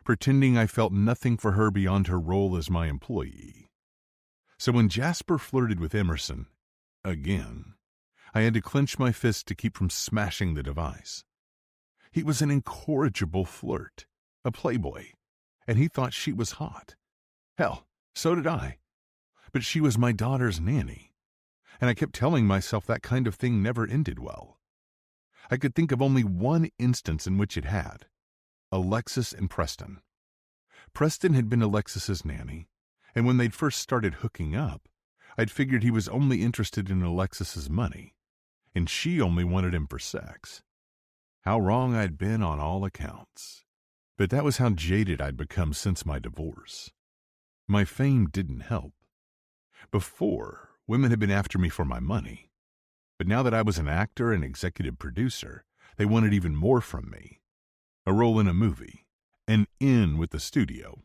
pretending I felt nothing for her beyond her role as my employee. So when Jasper flirted with Emerson, again, I had to clench my fist to keep from smashing the device. He was an incorrigible flirt, a playboy, and he thought she was hot. Hell, so did I. But she was my daughter's nanny, and I kept telling myself that kind of thing never ended well. I could think of only one instance in which it had. Alexis and Preston. Preston had been Alexis's nanny, and when they'd first started hooking up, I'd figured he was only interested in Alexis's money, and she only wanted him for sex. How wrong I'd been on all accounts. But that was how jaded I'd become since my divorce. My fame didn't help. Before, women had been after me for my money. But now that I was an actor and executive producer, they wanted even more from me. A role in a movie, an in with the studio,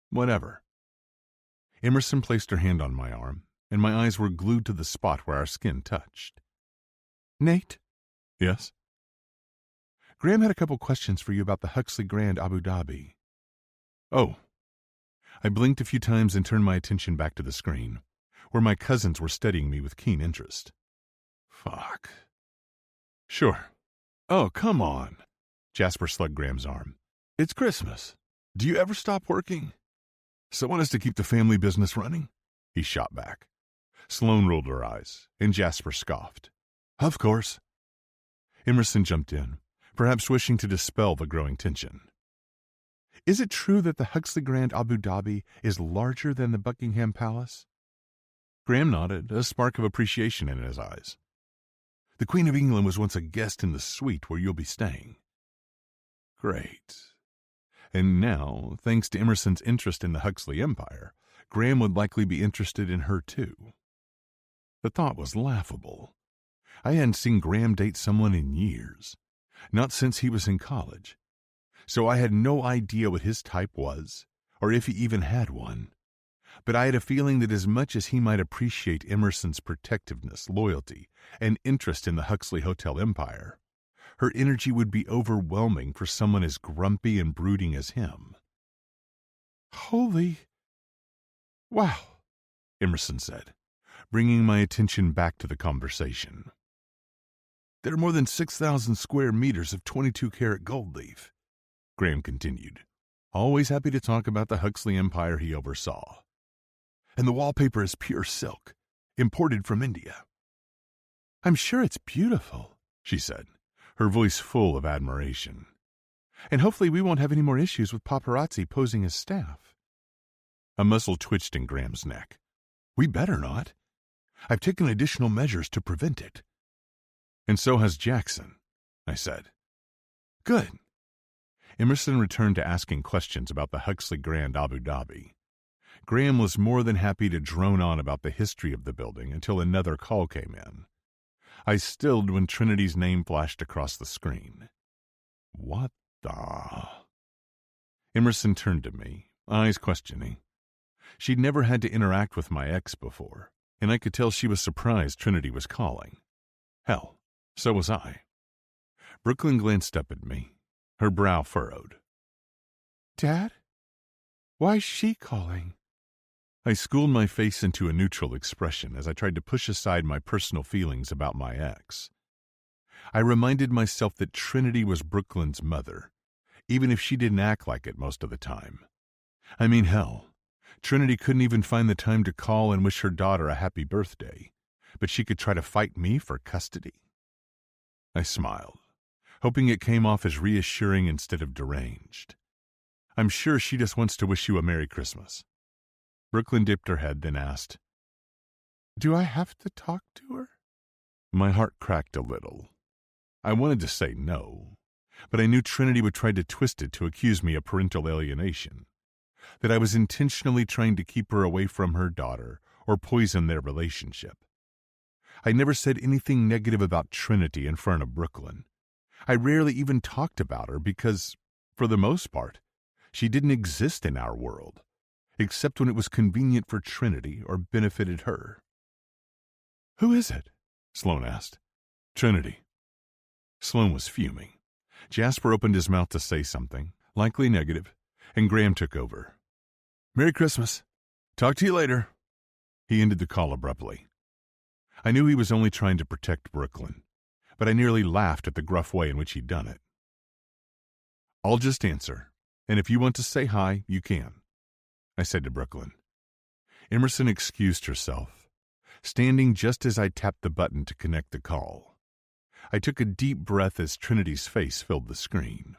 whatever. Emerson placed her hand on my arm, and my eyes were glued to the spot where our skin touched. Nate? Yes? Graham had a couple questions for you about the Huxley Grand Abu Dhabi. Oh. I blinked a few times and turned my attention back to the screen, where my cousins were studying me with keen interest. Fuck. Sure. Oh, come on. Jasper slugged Graham's arm. It's Christmas. Do you ever stop working? Someone has to keep the family business running, he shot back. Sloane rolled her eyes, and Jasper scoffed. Of course. Emerson jumped in, perhaps wishing to dispel the growing tension. Is it true that the Huxley Grand Abu Dhabi is larger than the Buckingham Palace? Graham nodded, a spark of appreciation in his eyes. The Queen of England was once a guest in the suite where you'll be staying. Great. And now, thanks to Emerson's interest in the Huxley Empire, Graham would likely be interested in her too. The thought was laughable. I hadn't seen Graham date someone in years, not since he was in college. So I had no idea what his type was, or if he even had one. But I had a feeling that as much as he might appreciate Emerson's protectiveness, loyalty, and interest in the Huxley Hotel empire, her energy would be overwhelming for someone as grumpy and brooding as him. Holy... Wow, Emerson said, bringing my attention back to the conversation. There are more than 6,000 square meters of 22-karat gold leaf, Graham continued, always happy to talk about the Huxley empire he oversaw. And the wallpaper is pure silk, imported from India. I'm sure it's beautiful, she said, her voice full of admiration. And hopefully we won't have any more issues with paparazzi posing as staff. A muscle twitched in Graham's neck. We better not. I've taken additional measures to prevent it. And so has Jackson, I said. Good. Emerson returned to asking questions about the Huxley Grand Abu Dhabi. Graham was more than happy to drone on about the history of the building until another call came in. I stilled when Trinity's name flashed across the screen. What the? Emerson turned to me, eyes questioning. She'd never had to interact with my ex before, and I could tell she was surprised Trinity was calling. Hell, so was I. Brooklyn glanced up at me, her brow furrowed. Dad? Why's she calling? I schooled my face into a neutral expression as I tried to push aside my personal feelings about my ex. I reminded myself that Trinity was Brooklyn's mother, even if she didn't act like it most of the time. I mean, hell, Trinity couldn't even find the time to call and wish her daughter a happy birthday, but she could try to fight me for custody. I smiled, hoping it came off as reassuring instead of deranged. I'm sure she just wants to wish you a Merry Christmas. Brooklyn dipped her head, then asked, Do I have to talk to her? My heart cracked a little. I wanted to say no, but I knew Trinity would try to twist it to accuse me of parental alienation, that I was intentionally trying to keep her away from her daughter or poison their relationship. I never said anything negative about Trinity in front of Brooklyn. I rarely even talked about her because, for the most part, she didn't exist in our world, except when it was convenient for Trinity or benefited her. Who is it? Sloan asked. Trinity. Sloan was fuming. Jasper opened his mouth to say something, likely negative, and Graham took over. Merry Christmas. Talk to you later. He ended the call abruptly. I knew he was only trying to protect Brooklyn, but I nearly laughed at the gruff way in which he'd done it. I'll just answer, and if you want to say hi, you can, I said to Brooklyn. Emerson excused herself, standing just as I tapped the button to connect the call. I took a deep breath as Trinity's face filled the screen.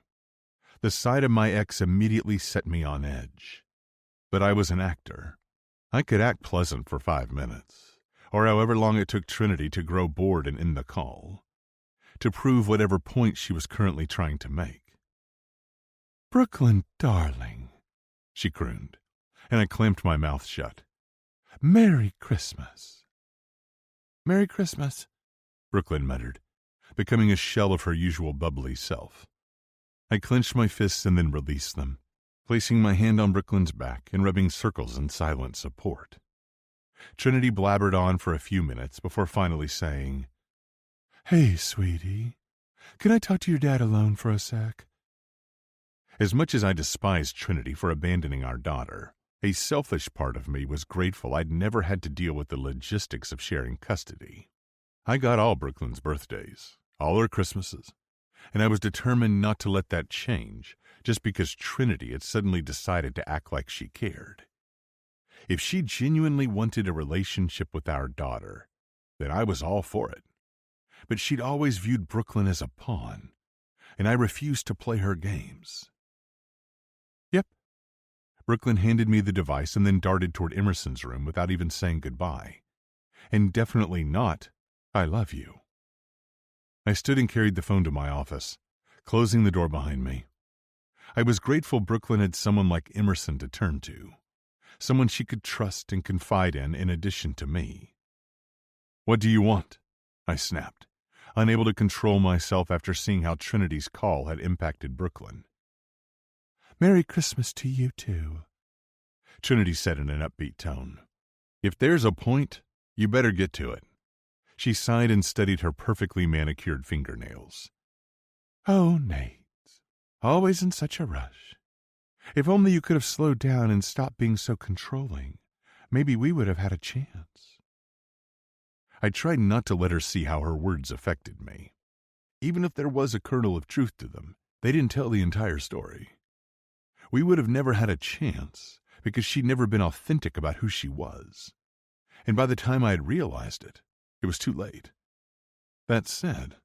The sight of my ex immediately set me on edge. But I was an actor. I could act pleasant for 5 minutes, or however long it took Trinity to grow bored and end the call, to prove whatever point she was currently trying to make. Brooklyn, darling, she crooned, and I clamped my mouth shut. Merry Christmas. Merry Christmas, Brooklyn muttered, becoming a shell of her usual bubbly self. I clenched my fists and then released them, placing my hand on Brooklyn's back and rubbing circles in silent support. Trinity blabbered on for a few minutes before finally saying, Hey, sweetie, can I talk to your dad alone for a sec? As much as I despised Trinity for abandoning our daughter, a selfish part of me was grateful I'd never had to deal with the logistics of sharing custody. I got all Brooklyn's birthdays, all her Christmases, and I was determined not to let that change just because Trinity had suddenly decided to act like she cared. If she genuinely wanted a relationship with our daughter, then I was all for it. But she'd always viewed Brooklyn as a pawn, and I refused to play her games. Yep. Brooklyn handed me the device and then darted toward Emerson's room without even saying goodbye. And definitely not, I love you. I stood and carried the phone to my office, closing the door behind me. I was grateful Brooklyn had someone like Emerson to turn to, someone she could trust and confide in addition to me. What do you want? I snapped, unable to control myself after seeing how Trinity's call had impacted Brooklyn. Merry Christmas to you, too, Trinity said in an upbeat tone. If there's a point, you better get to it. She sighed and studied her perfectly manicured fingernails. Oh, Nate, always in such a rush. If only you could have slowed down and stopped being so controlling, maybe we would have had a chance. I tried not to let her see how her words affected me. Even if there was a kernel of truth to them, they didn't tell the entire story. We would have never had a chance because she'd never been authentic about who she was. And by the time I had realized it, it was too late. That said,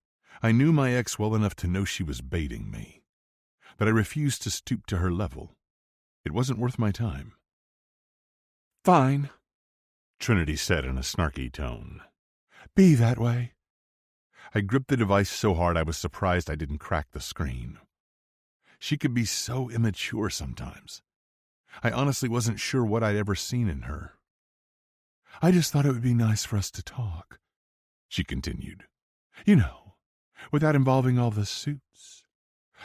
I knew my ex well enough to know she was baiting me, but I refused to stoop to her level. It wasn't worth my time. Fine, Trinity said in a snarky tone. be that way. I gripped the device so hard I was surprised I didn't crack the screen. She could be so immature sometimes. I honestly wasn't sure what I'd ever seen in her. I just thought it would be nice for us to talk, she continued. You know, without involving all the suits.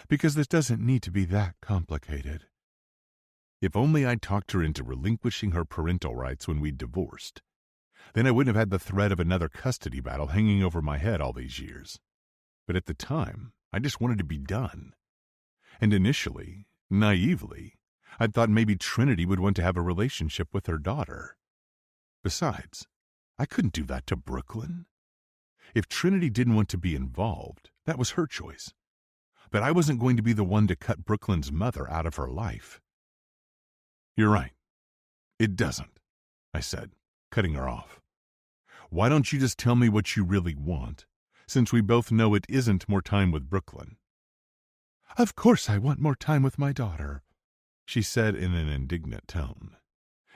Because this doesn't need to be that complicated. If only I'd talked her into relinquishing her parental rights when we'd divorced. Then I wouldn't have had the threat of another custody battle hanging over my head all these years. But at the time, I just wanted to be done. And initially, naively, I'd thought maybe Trinity would want to have a relationship with her daughter. Besides, I couldn't do that to Brooklyn. If Trinity didn't want to be involved, that was her choice. But I wasn't going to be the one to cut Brooklyn's mother out of her life. You're right. It doesn't, I said, cutting her off. Why don't you just tell me what you really want, since we both know it isn't more time with Brooklyn? Of course I want more time with my daughter, she said in an indignant tone,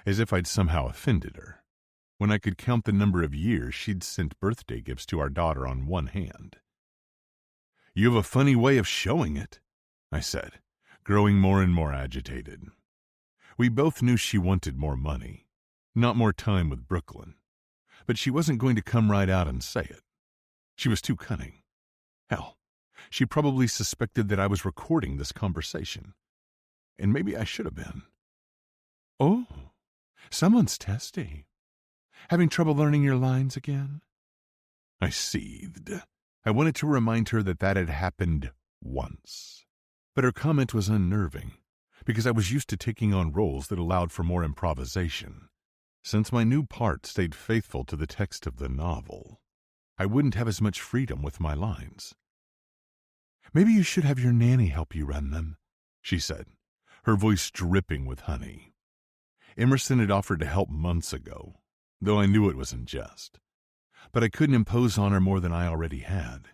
as if I'd somehow offended her, when I could count the number of years she'd sent birthday gifts to our daughter on one hand. You have a funny way of showing it, I said, growing more and more agitated. We both knew she wanted more money, not more time with Brooklyn, but she wasn't going to come right out and say it. She was too cunning. Hell, she probably suspected that I was recording this conversation, and maybe I should have been. Oh, someone's testy. Having trouble learning your lines again? I seethed. I wanted to remind her that had happened once. But her comment was unnerving, because I was used to taking on roles that allowed for more improvisation. Since my new part stayed faithful to the text of the novel, I wouldn't have as much freedom with my lines. Maybe you should have your nanny help you run them, she said, her voice dripping with honey. Emerson had offered to help months ago, though I knew it was in jest. But I couldn't impose on her more than I already had.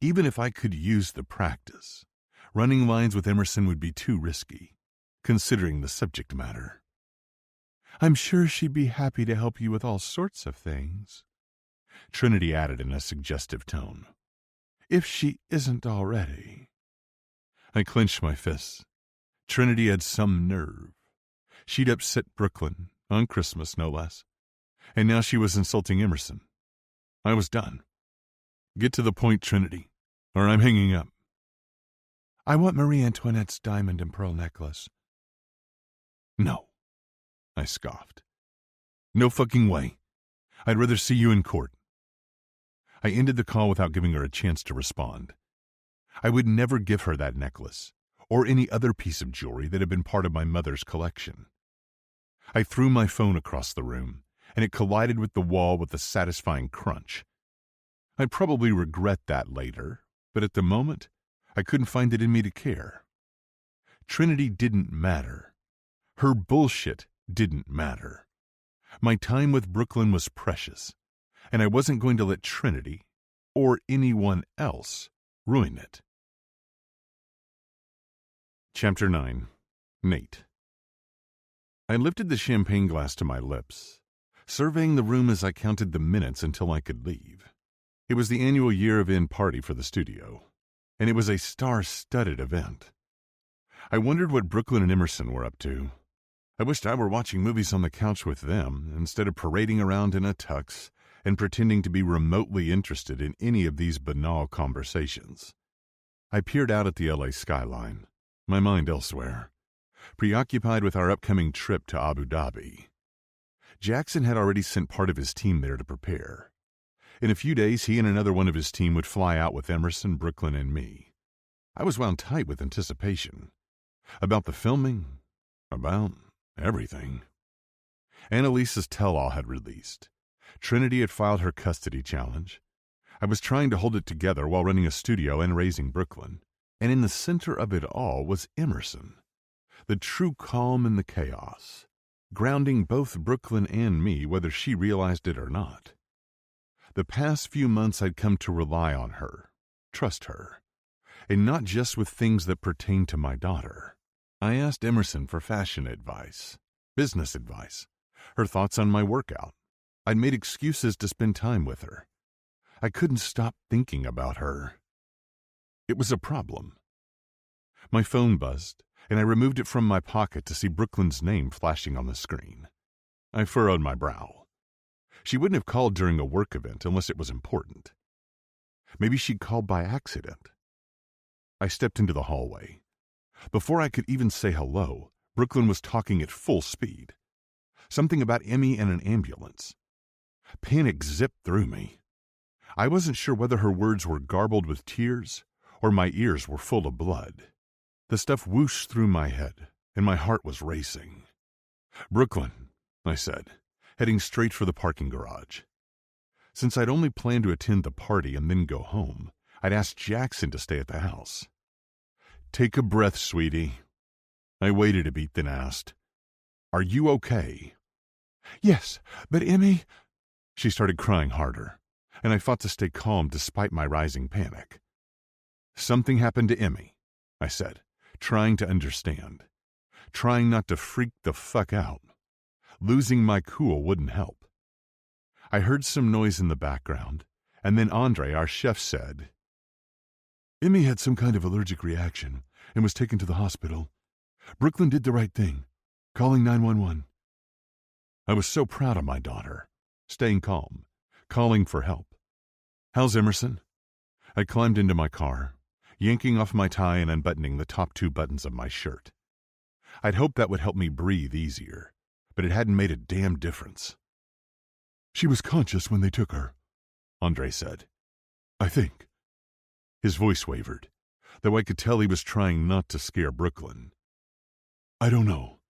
Even if I could use the practice, running lines with Emerson would be too risky, considering the subject matter. I'm sure she'd be happy to help you with all sorts of things, Trinity added in a suggestive tone. If she isn't already. I clenched my fists. Trinity had some nerve. She'd upset Brooklyn, on Christmas no less, and now she was insulting Emerson. I was done. Get to the point, Trinity, or I'm hanging up. I want Marie Antoinette's diamond and pearl necklace. No, I scoffed. No fucking way. I'd rather see you in court. I ended the call without giving her a chance to respond. I would never give her that necklace, or any other piece of jewelry that had been part of my mother's collection. I threw my phone across the room, and it collided with the wall with a satisfying crunch. I'd probably regret that later, but at the moment, I couldn't find it in me to care. Trinity didn't matter. Her bullshit didn't matter. My time with Brooklyn was precious, and I wasn't going to let Trinity, or anyone else, ruin it. Chapter 9. Nate. I lifted the champagne glass to my lips, surveying the room as I counted the minutes until I could leave. It was the annual year-end party for the studio, and it was a star-studded event. I wondered what Brooklyn and Emerson were up to. I wished I were watching movies on the couch with them, instead of parading around in a tux and pretending to be remotely interested in any of these banal conversations. I peered out at the LA skyline, my mind elsewhere, preoccupied with our upcoming trip to Abu Dhabi. Jackson had already sent part of his team there to prepare. In a few days, he and another one of his team would fly out with Emerson, Brooklyn, and me. I was wound tight with anticipation. About the filming, about everything. Annalisa's tell-all had released. Trinity had filed her custody challenge. I was trying to hold it together while running a studio and raising Brooklyn. And in the center of it all was Emerson, The true calm in the chaos, grounding both Brooklyn and me whether she realized it or not. The past few months I'd come to rely on her, trust her, and not just with things that pertain to my daughter. I asked Emerson for fashion advice, business advice, her thoughts on my workout. I'd made excuses to spend time with her. I couldn't stop thinking about her. It was a problem. My phone buzzed, and I removed it from my pocket to see Brooklyn's name flashing on the screen. I furrowed my brow. She wouldn't have called during a work event unless it was important. Maybe she'd called by accident. I stepped into the hallway. Before I could even say hello, Brooklyn was talking at full speed. Something about Emmy and an ambulance. Panic zipped through me. I wasn't sure whether her words were garbled with tears or my ears were full of blood. The stuff whooshed through my head, and my heart was racing. "Brooklyn," I said, heading straight for the parking garage. Since I'd only planned to attend the party and then go home, I'd asked Jackson to stay at the house. "Take a breath, sweetie." I waited a beat, then asked, "Are you okay?" "Yes, but Emmy—" She started crying harder, and I fought to stay calm despite my rising panic. "Something happened to Emmy," I said, trying to understand, trying not to freak the fuck out. Losing my cool wouldn't help. I heard some noise in the background, and then Andre, our chef, said, "Emmy had some kind of allergic reaction and was taken to the hospital. Brooklyn did the right thing, calling 911. I was so proud of my daughter, staying calm, calling for help. "How's Emerson?" I climbed into my car, yanking off my tie and unbuttoning the top 2 buttons of my shirt. I'd hoped that would help me breathe easier, but it hadn't made a damn difference. "She was conscious when they took her," Andre said. "I think." His voice wavered, though I could tell he was trying not to scare Brooklyn. "I don't know.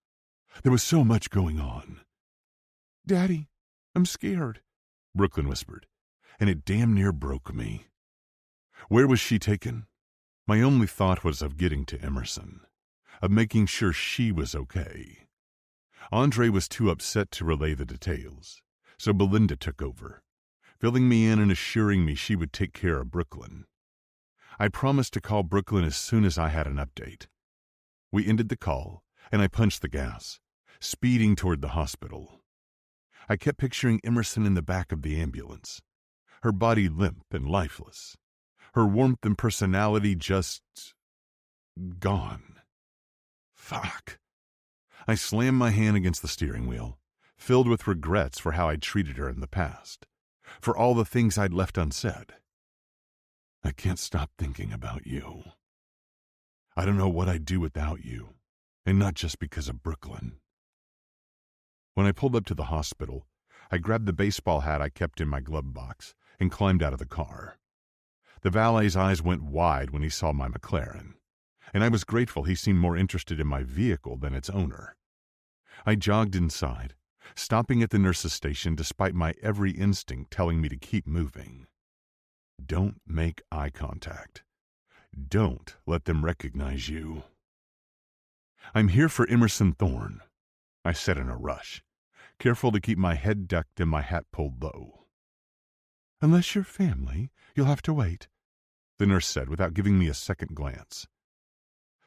There was so much going on." "Daddy, I'm scared," Brooklyn whispered, and it damn near broke me. Where was she taken? My only thought was of getting to Emerson, of making sure she was okay. Andre was too upset to relay the details, so Belinda took over, filling me in and assuring me she would take care of Brooklyn. I promised to call Brooklyn as soon as I had an update. We ended the call, and I punched the gas, speeding toward the hospital. I kept picturing Emerson in the back of the ambulance, her body limp and lifeless, her warmth and personality just gone. Fuck. I slammed my hand against the steering wheel, filled with regrets for how I'd treated her in the past, for all the things I'd left unsaid. I can't stop thinking about you. I don't know what I'd do without you, and not just because of Brooklyn. When I pulled up to the hospital, I grabbed the baseball hat I kept in my glove box and climbed out of the car. The valet's eyes went wide when he saw my McLaren, and I was grateful he seemed more interested in my vehicle than its owner. I jogged inside, stopping at the nurse's station despite my every instinct telling me to keep moving. Don't make eye contact. Don't let them recognize you. "I'm here for Emerson Thorne," I said in a rush, careful to keep my head ducked and my hat pulled low. "Unless you're family, you'll have to wait," the nurse said without giving me a second glance.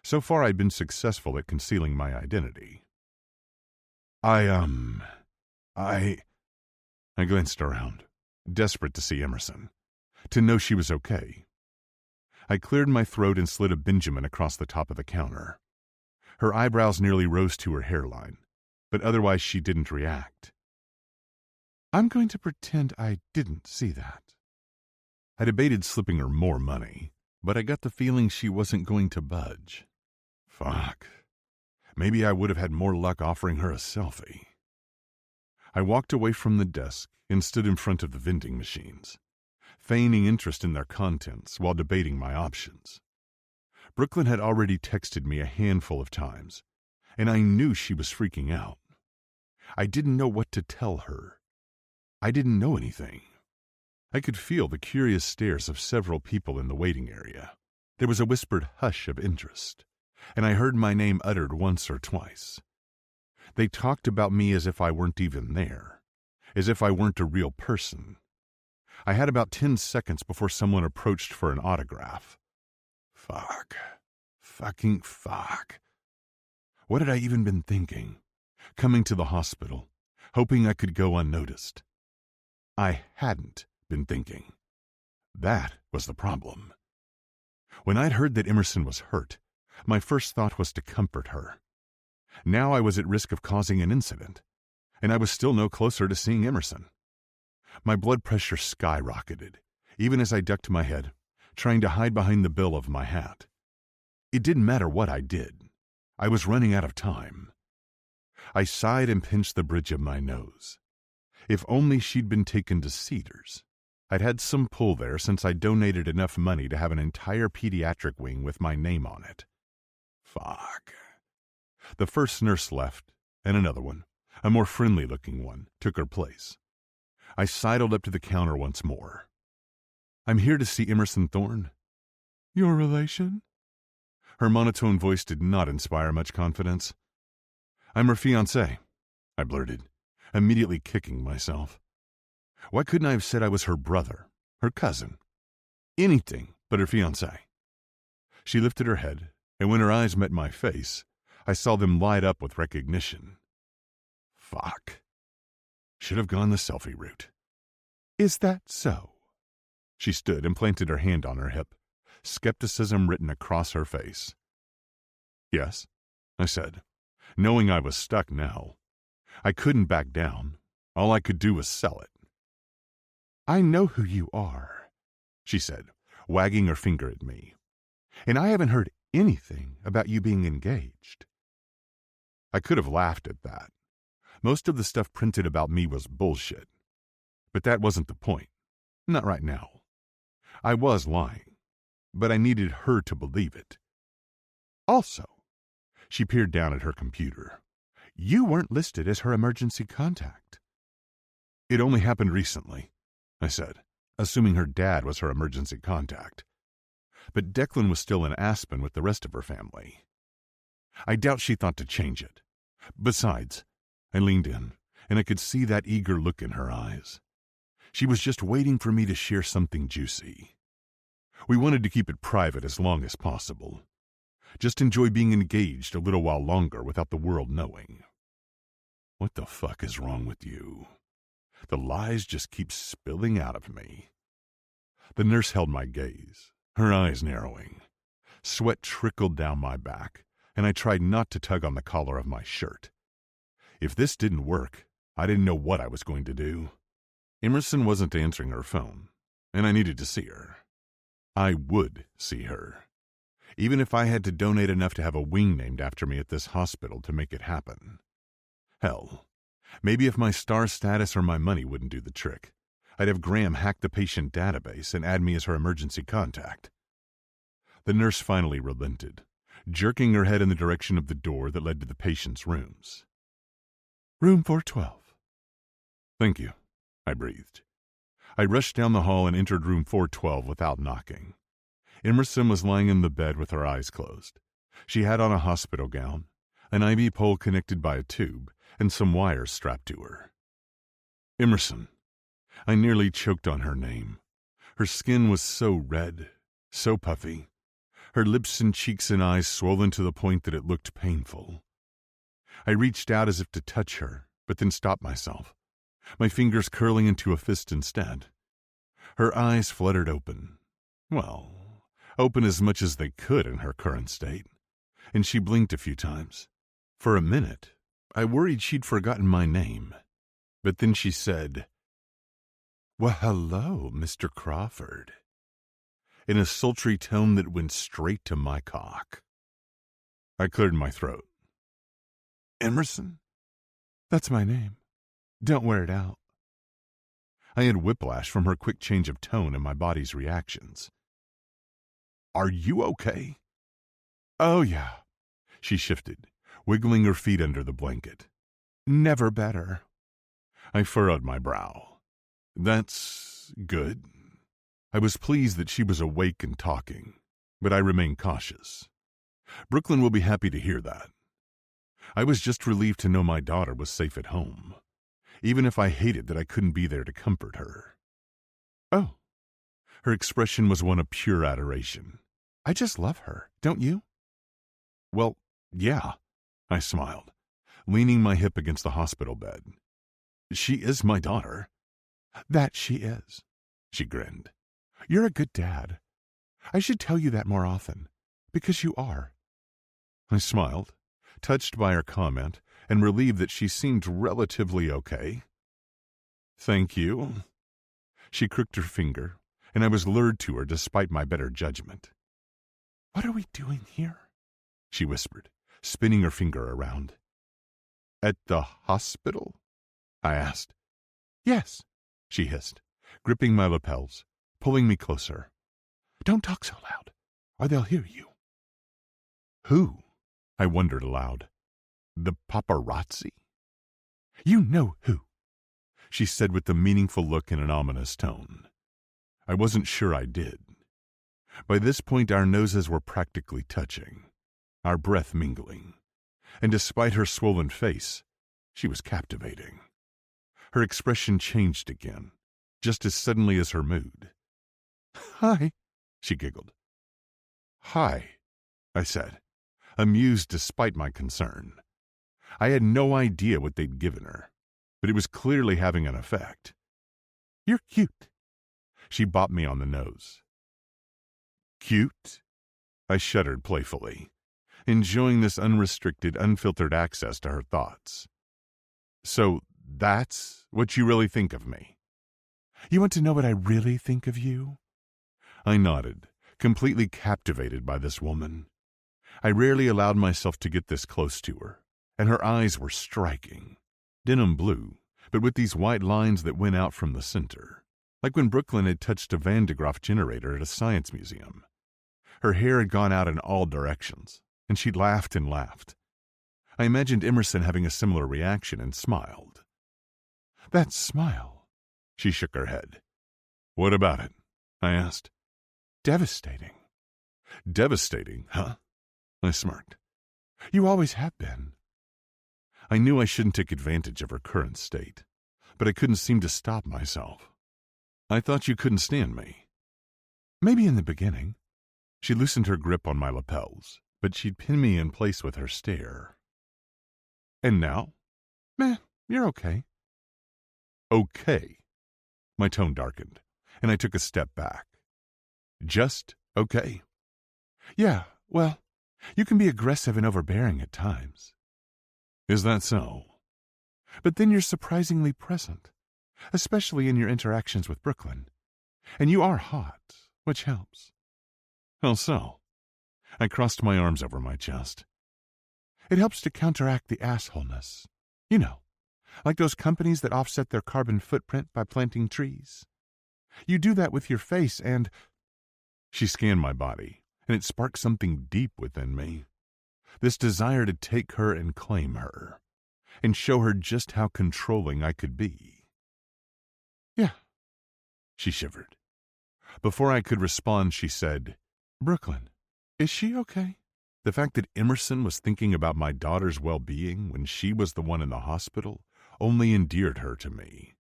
So far I'd been successful at concealing my identity. I glanced around, desperate to see Emerson, to know she was okay. I cleared my throat and slid a Benjamin across the top of the counter. Her eyebrows nearly rose to her hairline, but otherwise she didn't react. "I'm going to pretend I didn't see that." I debated slipping her more money, but I got the feeling she wasn't going to budge. Fuck. Maybe I would have had more luck offering her a selfie. I walked away from the desk and stood in front of the vending machines, feigning interest in their contents while debating my options. Brooklyn had already texted me a handful of times, and I knew she was freaking out. I didn't know what to tell her. I didn't know anything. I could feel the curious stares of several people in the waiting area. There was a whispered hush of interest, and I heard my name uttered once or twice. They talked about me as if I weren't even there, as if I weren't a real person. I had about 10 seconds before someone approached for an autograph. Fuck. Fucking fuck. What had I even been thinking? Coming to the hospital, hoping I could go unnoticed. I hadn't been thinking. That was the problem. When I'd heard that Emerson was hurt, my first thought was to comfort her. Now I was at risk of causing an incident, and I was still no closer to seeing Emerson. My blood pressure skyrocketed, even as I ducked my head, trying to hide behind the bill of my hat. It didn't matter what I did. I was running out of time. I sighed and pinched the bridge of my nose. If only she'd been taken to Cedars. I'd had some pull there since I donated enough money to have an entire pediatric wing with my name on it. Fuck. The first nurse left, and another one, a more friendly-looking one, took her place. I sidled up to the counter once more. I'm here to see Emerson Thorne. Your relation? Her monotone voice did not inspire much confidence. I'm her fiancé, I blurted, immediately kicking myself. Why couldn't I have said I was her brother, her cousin? Anything but her fiancé. She lifted her head, and when her eyes met my face, I saw them light up with recognition. Fuck. Should have gone the selfie route. Is that so? She stood and planted her hand on her hip, skepticism written across her face. Yes, I said, knowing I was stuck now. I couldn't back down. All I could do was sell it. I know who you are, she said, wagging her finger at me. And I haven't heard anything about you being engaged. I could have laughed at that. Most of the stuff printed about me was bullshit. But that wasn't the point. Not right now. I was lying, but I needed her to believe it. Also, she peered down at her computer. You weren't listed as her emergency contact. It only happened recently, I said, assuming her dad was her emergency contact. But Declan was still in Aspen with the rest of her family. I doubt she thought to change it. Besides, I leaned in, and I could see that eager look in her eyes. She was just waiting for me to share something juicy. We wanted to keep it private as long as possible. Just enjoy being engaged a little while longer without the world knowing. What the fuck is wrong with you? The lies just keep spilling out of me. The nurse held my gaze, her eyes narrowing. Sweat trickled down my back, and I tried not to tug on the collar of my shirt. If this didn't work, I didn't know what I was going to do. Emerson wasn't answering her phone, and I needed to see her. I would see her. Even if I had to donate enough to have a wing named after me at this hospital to make it happen. Hell, maybe if my star status or my money wouldn't do the trick, I'd have Graham hack the patient database and add me as her emergency contact. The nurse finally relented, jerking her head in the direction of the door that led to the patient's rooms. Room 412. Thank you, I breathed. I rushed down the hall and entered room 412 without knocking. Emerson was lying in the bed with her eyes closed. She had on a hospital gown, an IV pole connected by a tube, and some wires strapped to her. Emerson. I nearly choked on her name. Her skin was so red, so puffy. Her lips and cheeks and eyes swollen to the point that it looked painful. I reached out as if to touch her, but then stopped myself, my fingers curling into a fist instead. Her eyes fluttered open. Well, open as much as they could in her current state, and she blinked a few times. For a minute, I worried she'd forgotten my name, but then she said, Well, hello, Mr. Crawford, in a sultry tone that went straight to my cock. I cleared my throat. Emerson? That's my name. Don't wear it out. I had whiplash from her quick change of tone and my body's reactions. Are you okay? Oh, yeah. She shifted, wiggling her feet under the blanket. Never better. I furrowed my brow. That's good. I was pleased that she was awake and talking, but I remained cautious. Brooklyn will be happy to hear that. I was just relieved to know my daughter was safe at home, even if I hated that I couldn't be there to comfort her. Oh. Her expression was one of pure adoration. I just love her, don't you? Well, yeah, I smiled, leaning my hip against the hospital bed. She is my daughter. That she is, she grinned. You're a good dad. I should tell you that more often, because you are. I smiled, touched by her comment, and relieved that she seemed relatively okay. Thank you. She crooked her finger, and I was lured to her despite my better judgment. What are we doing here? She whispered, spinning her finger around. At the hospital? I asked. Yes, she hissed, gripping my lapels, pulling me closer. Don't talk so loud, or they'll hear you. Who? I wondered aloud. The paparazzi? You know who, she said with a meaningful look and an ominous tone. I wasn't sure I did. By this point our noses were practically touching, our breath mingling, and despite her swollen face, she was captivating. Her expression changed again, just as suddenly as her mood. Hi, she giggled. Hi, I said, amused despite my concern. I had no idea what they'd given her, but it was clearly having an effect. You're cute. She bopped me on the nose. Cute? I shuddered playfully, enjoying this unrestricted, unfiltered access to her thoughts. So that's what you really think of me? You want to know what I really think of you? I nodded, completely captivated by this woman. I rarely allowed myself to get this close to her, and her eyes were striking. Denim blue, but with these white lines that went out from the center, like when Brooklyn had touched a Van de Graaff generator at a science museum. Her hair had gone out in all directions, and she laughed and laughed. I imagined Emerson having a similar reaction and smiled. That smile, she shook her head. What about it? I asked. Devastating. Devastating, huh? I smirked. You always have been. I knew I shouldn't take advantage of her current state, but I couldn't seem to stop myself. I thought you couldn't stand me. Maybe in the beginning. She loosened her grip on my lapels, but she'd pin me in place with her stare. And now? Meh, you're okay. Okay. My tone darkened, and I took a step back. Just okay? Yeah, well, you can be aggressive and overbearing at times. Is that so? But then you're surprisingly present, especially in your interactions with Brooklyn. And you are hot, which helps. How so? I crossed my arms over my chest. It helps to counteract the assholeness. You know, like those companies that offset their carbon footprint by planting trees. You do that with your face and... She scanned my body, and it sparked something deep within me. This desire to take her and claim her, and show her just how controlling I could be. Yeah, she shivered. Before I could respond, she said, Brooklyn, is she okay? The fact that Emerson was thinking about my daughter's well-being when she was the one in the hospital only endeared her to me.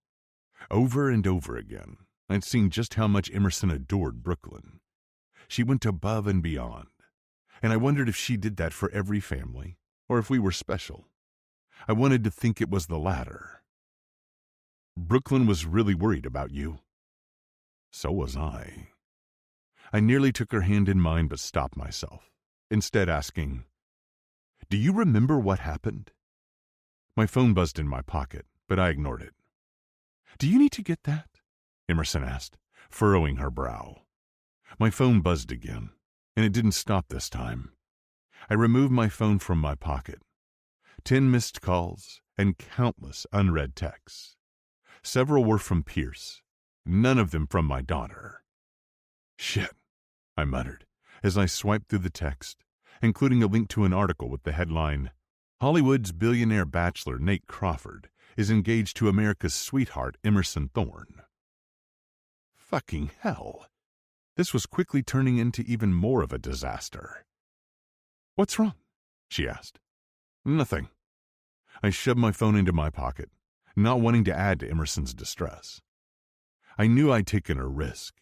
Over and over again, I'd seen just how much Emerson adored Brooklyn. She went above and beyond, and I wondered if she did that for every family, or if we were special. I wanted to think it was the latter. Brooklyn was really worried about you. So was I. I nearly took her hand in mine but stopped myself, instead asking, Do you remember what happened? My phone buzzed in my pocket, but I ignored it. Do you need to get that? Emerson asked, furrowing her brow. My phone buzzed again, and it didn't stop this time. I removed my phone from my pocket. 10 missed calls and countless unread texts. Several were from Pierce, none of them from my daughter. Shit, I muttered as I swiped through the text, including a link to an article with the headline, Hollywood's billionaire bachelor Nate Crawford is engaged to America's sweetheart Emerson Thorne. Fucking hell. This was quickly turning into even more of a disaster. "What's wrong?" she asked. "Nothing." I shoved my phone into my pocket, not wanting to add to Emerson's distress. I knew I'd taken a risk,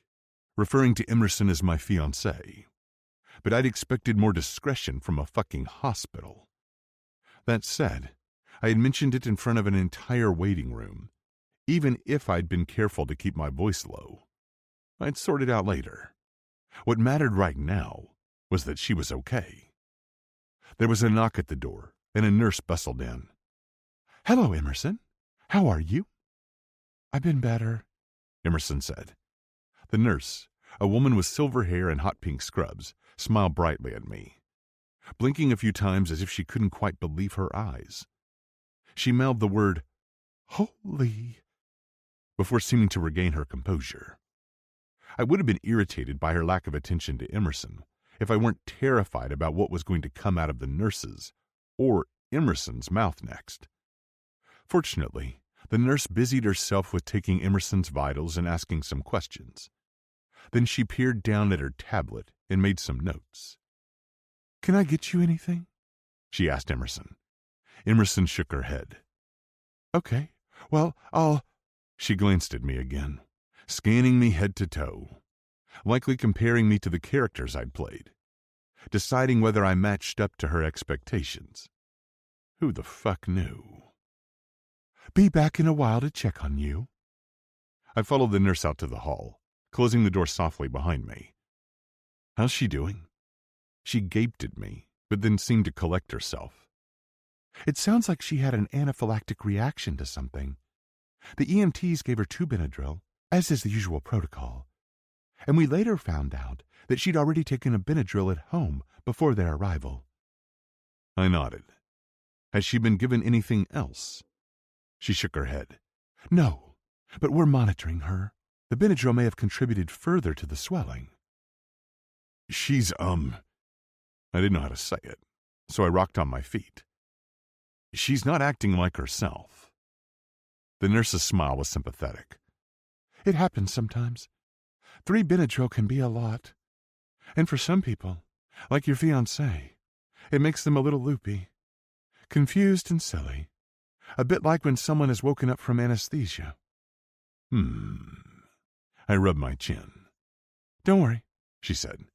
referring to Emerson as my fiancé, but I'd expected more discretion from a fucking hospital. That said, I had mentioned it in front of an entire waiting room, even if I'd been careful to keep my voice low. I'd sort it out later. What mattered right now was that she was okay. There was a knock at the door, and a nurse bustled in. "Hello, Emerson. How are you?" "I've been better," Emerson said. The nurse, a woman with silver hair and hot pink scrubs, smiled brightly at me, blinking a few times as if she couldn't quite believe her eyes. She mouthed the word, "Holy," before seeming to regain her composure. I would have been irritated by her lack of attention to Emerson if I weren't terrified about what was going to come out of the nurse's or Emerson's mouth next. Fortunately, the nurse busied herself with taking Emerson's vitals and asking some questions. Then she peered down at her tablet and made some notes. "Can I get you anything?" she asked Emerson. Emerson shook her head. "Okay, well, I'll—" She glanced at me again, scanning me head to toe, likely comparing me to the characters I'd played, deciding whether I matched up to her expectations. Who the fuck knew? "Be back in a while to check on you." I followed the nurse out to the hall, closing the door softly behind me. "How's she doing?" She gaped at me, but then seemed to collect herself. "It sounds like she had an anaphylactic reaction to something. The EMTs gave her 2 Benadryl, as is the usual protocol. And we later found out that she'd already taken a Benadryl at home before their arrival." I nodded. "Has she been given anything else?" She shook her head. "No, but we're monitoring her. The Benadryl may have contributed further to the swelling." She's, I didn't know how to say it, so I rocked on my feet. "She's not acting like herself." The nurse's smile was sympathetic. "It happens sometimes. 3 Benadryl can be a lot. And for some people, like your fiancé, it makes them a little loopy, confused and silly. A bit like when someone is woken up from anesthesia." I rubbed my chin. "Don't worry," she said.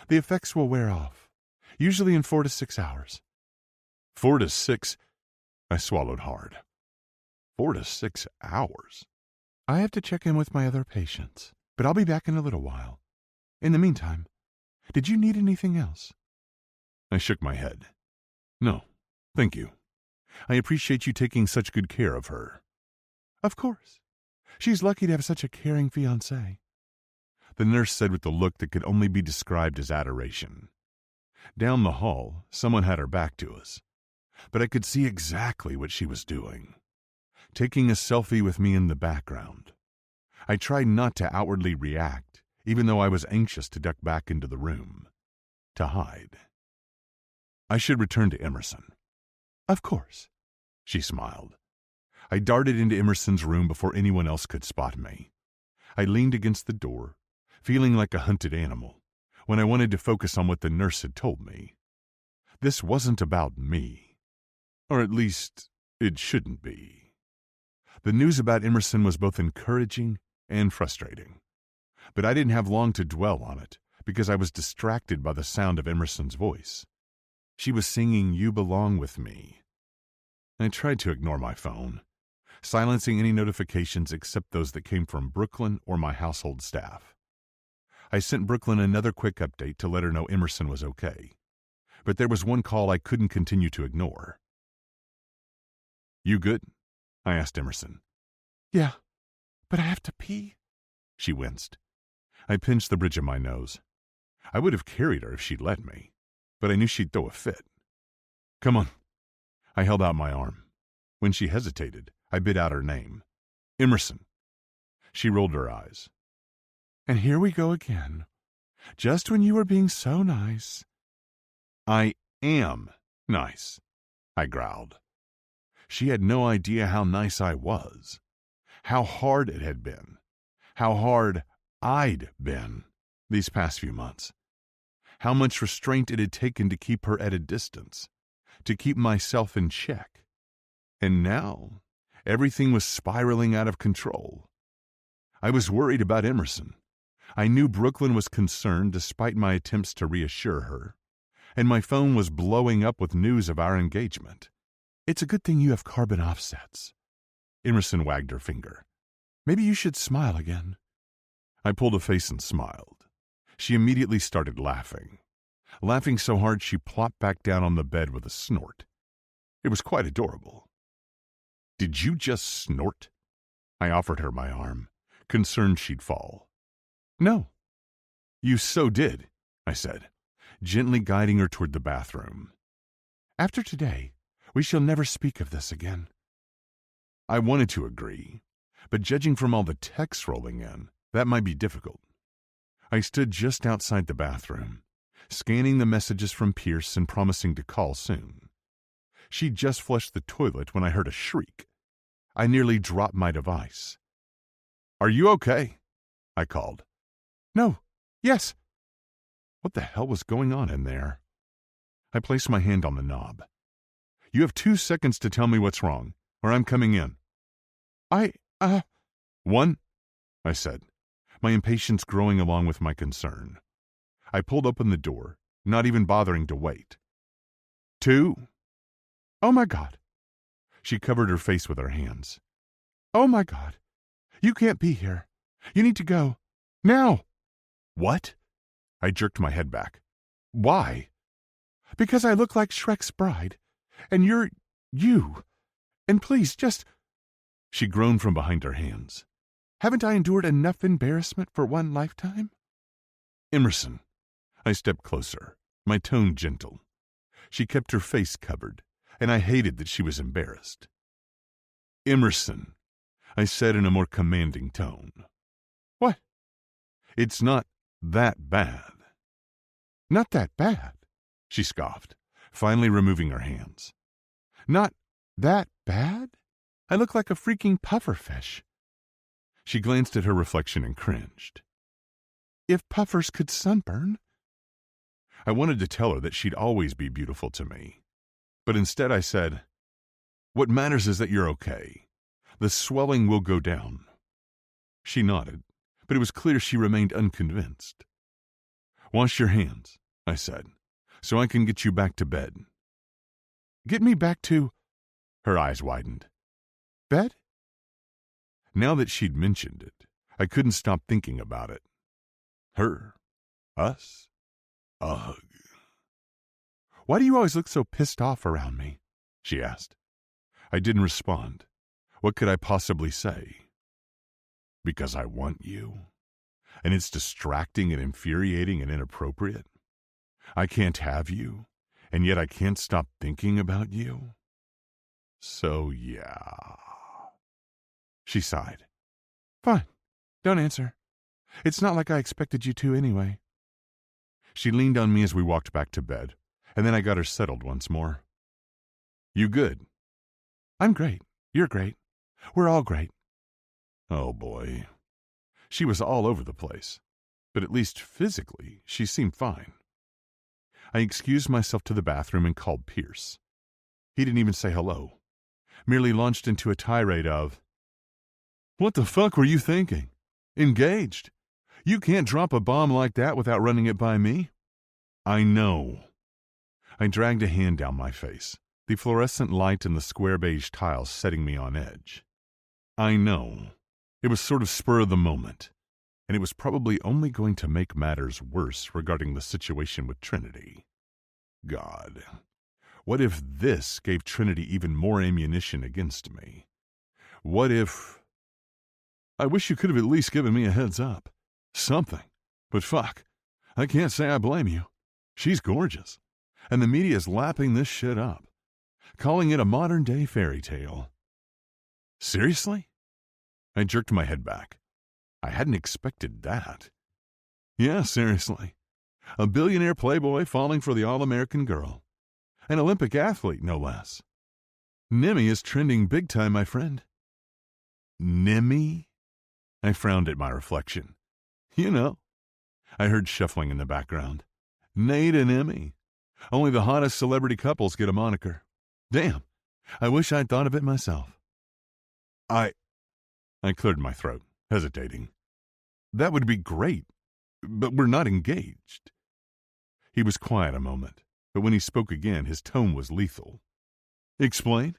"The effects will wear off, usually in 4 to 6 hours. 4 to 6? I swallowed hard. 4 to 6 hours? I have to check in with my other patients, but I'll be back in a little while. In the meantime, did you need anything else?" I shook my head. "No, thank you. I appreciate you taking such good care of her." "Of course. She's lucky to have such a caring fiancé," the nurse said with a look that could only be described as adoration. Down the hall, someone had her back to us, but I could see exactly what she was doing, taking a selfie with me in the background. I tried not to outwardly react, even though I was anxious to duck back into the room, to hide. I should return to Emerson. "Of course," she smiled. I darted into Emerson's room before anyone else could spot me. I leaned against the door, feeling like a hunted animal, when I wanted to focus on what the nurse had told me. This wasn't about me. Or at least, it shouldn't be. The news about Emerson was both encouraging and frustrating. But I didn't have long to dwell on it, because I was distracted by the sound of Emerson's voice. She was singing "You Belong With Me." I tried to ignore my phone, silencing any notifications except those that came from Brooklyn or my household staff. I sent Brooklyn another quick update to let her know Emerson was okay, but there was one call I couldn't continue to ignore. "You good?" I asked Emerson. "Yeah, but I have to pee." She winced. I pinched the bridge of my nose. I would have carried her if she'd let me, but I knew she'd throw a fit. "Come on." I held out my arm. When she hesitated, I bit out her name. "Emerson." She rolled her eyes. "And here we go again. Just when you were being so nice." "I am nice," I growled. She had no idea how nice I was, how hard it had been, how hard I'd been these past few months, how much restraint it had taken to keep her at a distance, to keep myself in check. And now, everything was spiraling out of control. I was worried about Emerson. I knew Brooklyn was concerned despite my attempts to reassure her, and my phone was blowing up with news of our engagement. It's a good thing you have carbon offsets. Emerson wagged her finger. Maybe you should smile again. I pulled a face and smiled. She immediately started laughing so hard she plopped back down on the bed with a snort. It was quite adorable. Did you just snort? I offered her my arm, concerned she'd fall. No. You so did, I said, gently guiding her toward the bathroom. After today, we shall never speak of this again. I wanted to agree, but judging from all the texts rolling in, that might be difficult. I stood just outside the bathroom, scanning the messages from Pierce and promising to call soon. She'd just flushed the toilet when I heard a shriek. I nearly dropped my device. Are you okay? I called. No. Yes. What the hell was going on in there? I placed my hand on the knob. You have 2 seconds to tell me what's wrong, or I'm coming in. One, I said, my impatience growing along with my concern. I pulled open the door, not even bothering to wait. 2. Oh my God. She covered her face with her hands. Oh my God. You can't be here. You need to go. Now. What? I jerked my head back. Why? Because I look like Shrek's bride, and you're you. And please, just... She groaned from behind her hands. Haven't I endured enough embarrassment for one lifetime? Emerson. I stepped closer, my tone gentle. She kept her face covered, and I hated that she was embarrassed. Emerson, I said in a more commanding tone. What? It's not that bad. Not that bad, she scoffed, finally removing her hands. Not that bad? I look like a freaking pufferfish. She glanced at her reflection and cringed. If puffers could sunburn. I wanted to tell her that she'd always be beautiful to me, but instead I said, What matters is that you're okay. The swelling will go down. She nodded, but it was clear she remained unconvinced. Wash your hands, I said, so I can get you back to bed. Get me back to... Her eyes widened. Bed? Now that she'd mentioned it, I couldn't stop thinking about it. Her. Us. Ugh. Why do you always look so pissed off around me? She asked. I didn't respond. What could I possibly say? Because I want you. And it's distracting and infuriating and inappropriate. I can't have you, and yet I can't stop thinking about you. So, yeah. She sighed. Fine. Don't answer. It's not like I expected you to anyway. She leaned on me as we walked back to bed, and then I got her settled once more. You good? I'm great. You're great. We're all great. Oh, boy. She was all over the place, but at least physically she seemed fine. I excused myself to the bathroom and called Pierce. He didn't even say hello, merely launched into a tirade of, What the fuck were you thinking? Engaged? You can't drop a bomb like that without running it by me. I know. I dragged a hand down my face, the fluorescent light and the square beige tiles setting me on edge. I know. It was sort of spur of the moment, and it was probably only going to make matters worse regarding the situation with Trinity. God, what if this gave Trinity even more ammunition against me? What if... I wish you could have at least given me a heads up. Something. But fuck, I can't say I blame you. She's gorgeous, and the media's lapping this shit up, calling it a modern-day fairy tale. Seriously? I jerked my head back. I hadn't expected that. Yeah, seriously. A billionaire playboy falling for the all-American girl. An Olympic athlete, no less. Nimmy is trending big time, my friend. Nimmy? I frowned at my reflection. You know. I heard shuffling in the background. Nate and Emmy. Only the hottest celebrity couples get a moniker. Damn, I wish I'd thought of it myself. I cleared my throat, hesitating. That would be great, but we're not engaged. He was quiet a moment, but when he spoke again, his tone was lethal. Explain?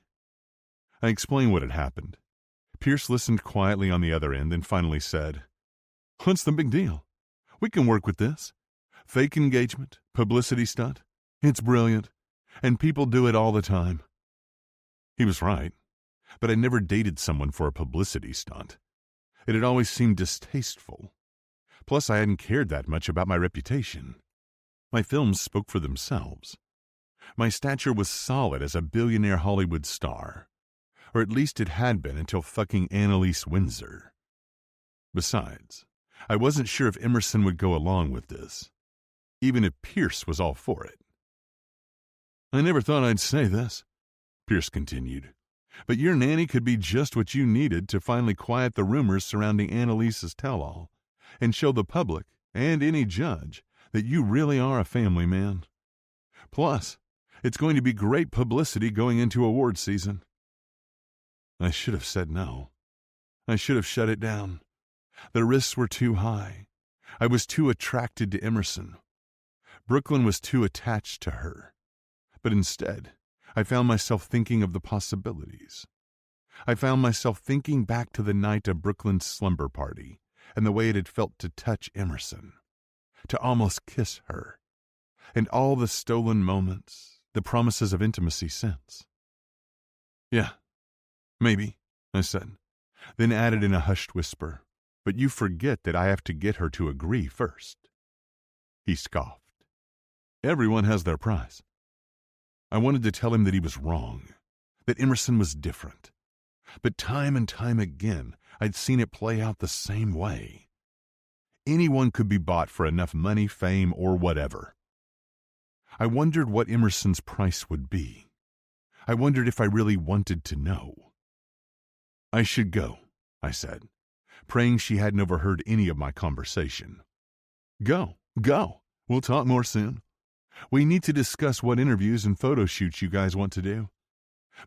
I explained what had happened. Pierce listened quietly on the other end and finally said, What's the big deal? We can work with this. Fake engagement, publicity stunt. It's brilliant, and people do it all the time. He was right, but I never dated someone for a publicity stunt. It had always seemed distasteful. Plus, I hadn't cared that much about my reputation. My films spoke for themselves. My stature was solid as a billionaire Hollywood star, or at least it had been until fucking Annalise Windsor. Besides, I wasn't sure if Emerson would go along with this, even if Pierce was all for it. I never thought I'd say this, Pierce continued, but your nanny could be just what you needed to finally quiet the rumors surrounding Annalise's tell-all and show the public and any judge that you really are a family man. Plus, it's going to be great publicity going into award season. I should have said no. I should have shut it down. The risks were too high. I was too attracted to Emerson. Brooklyn was too attached to her. But instead, I found myself thinking of the possibilities. I found myself thinking back to the night of Brooklyn's slumber party and the way it had felt to touch Emerson, to almost kiss her, and all the stolen moments, the promises of intimacy since. Yeah, maybe, I said, then added in a hushed whisper, but you forget that I have to get her to agree first. He scoffed. Everyone has their price. I wanted to tell him that he was wrong, that Emerson was different. But time and time again, I'd seen it play out the same way. Anyone could be bought for enough money, fame, or whatever. I wondered what Emerson's price would be. I wondered if I really wanted to know. I should go, I said, praying she hadn't overheard any of my conversation. Go. We'll talk more soon. We need to discuss what interviews and photo shoots you guys want to do.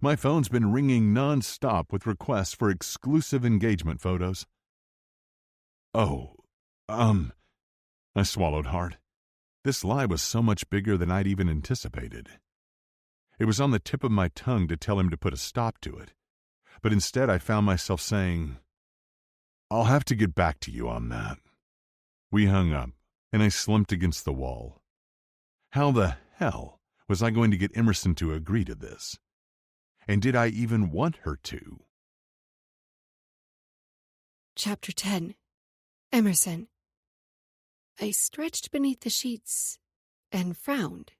My phone's been ringing non-stop with requests for exclusive engagement photos. I swallowed hard. This lie was so much bigger than I'd even anticipated. It was on the tip of my tongue to tell him to put a stop to it, but instead I found myself saying, I'll have to get back to you on that. We hung up, and I slumped against the wall. How the hell was I going to get Emerson to agree to this? And did I even want her to? Chapter 10. Emerson. I stretched beneath the sheets and frowned.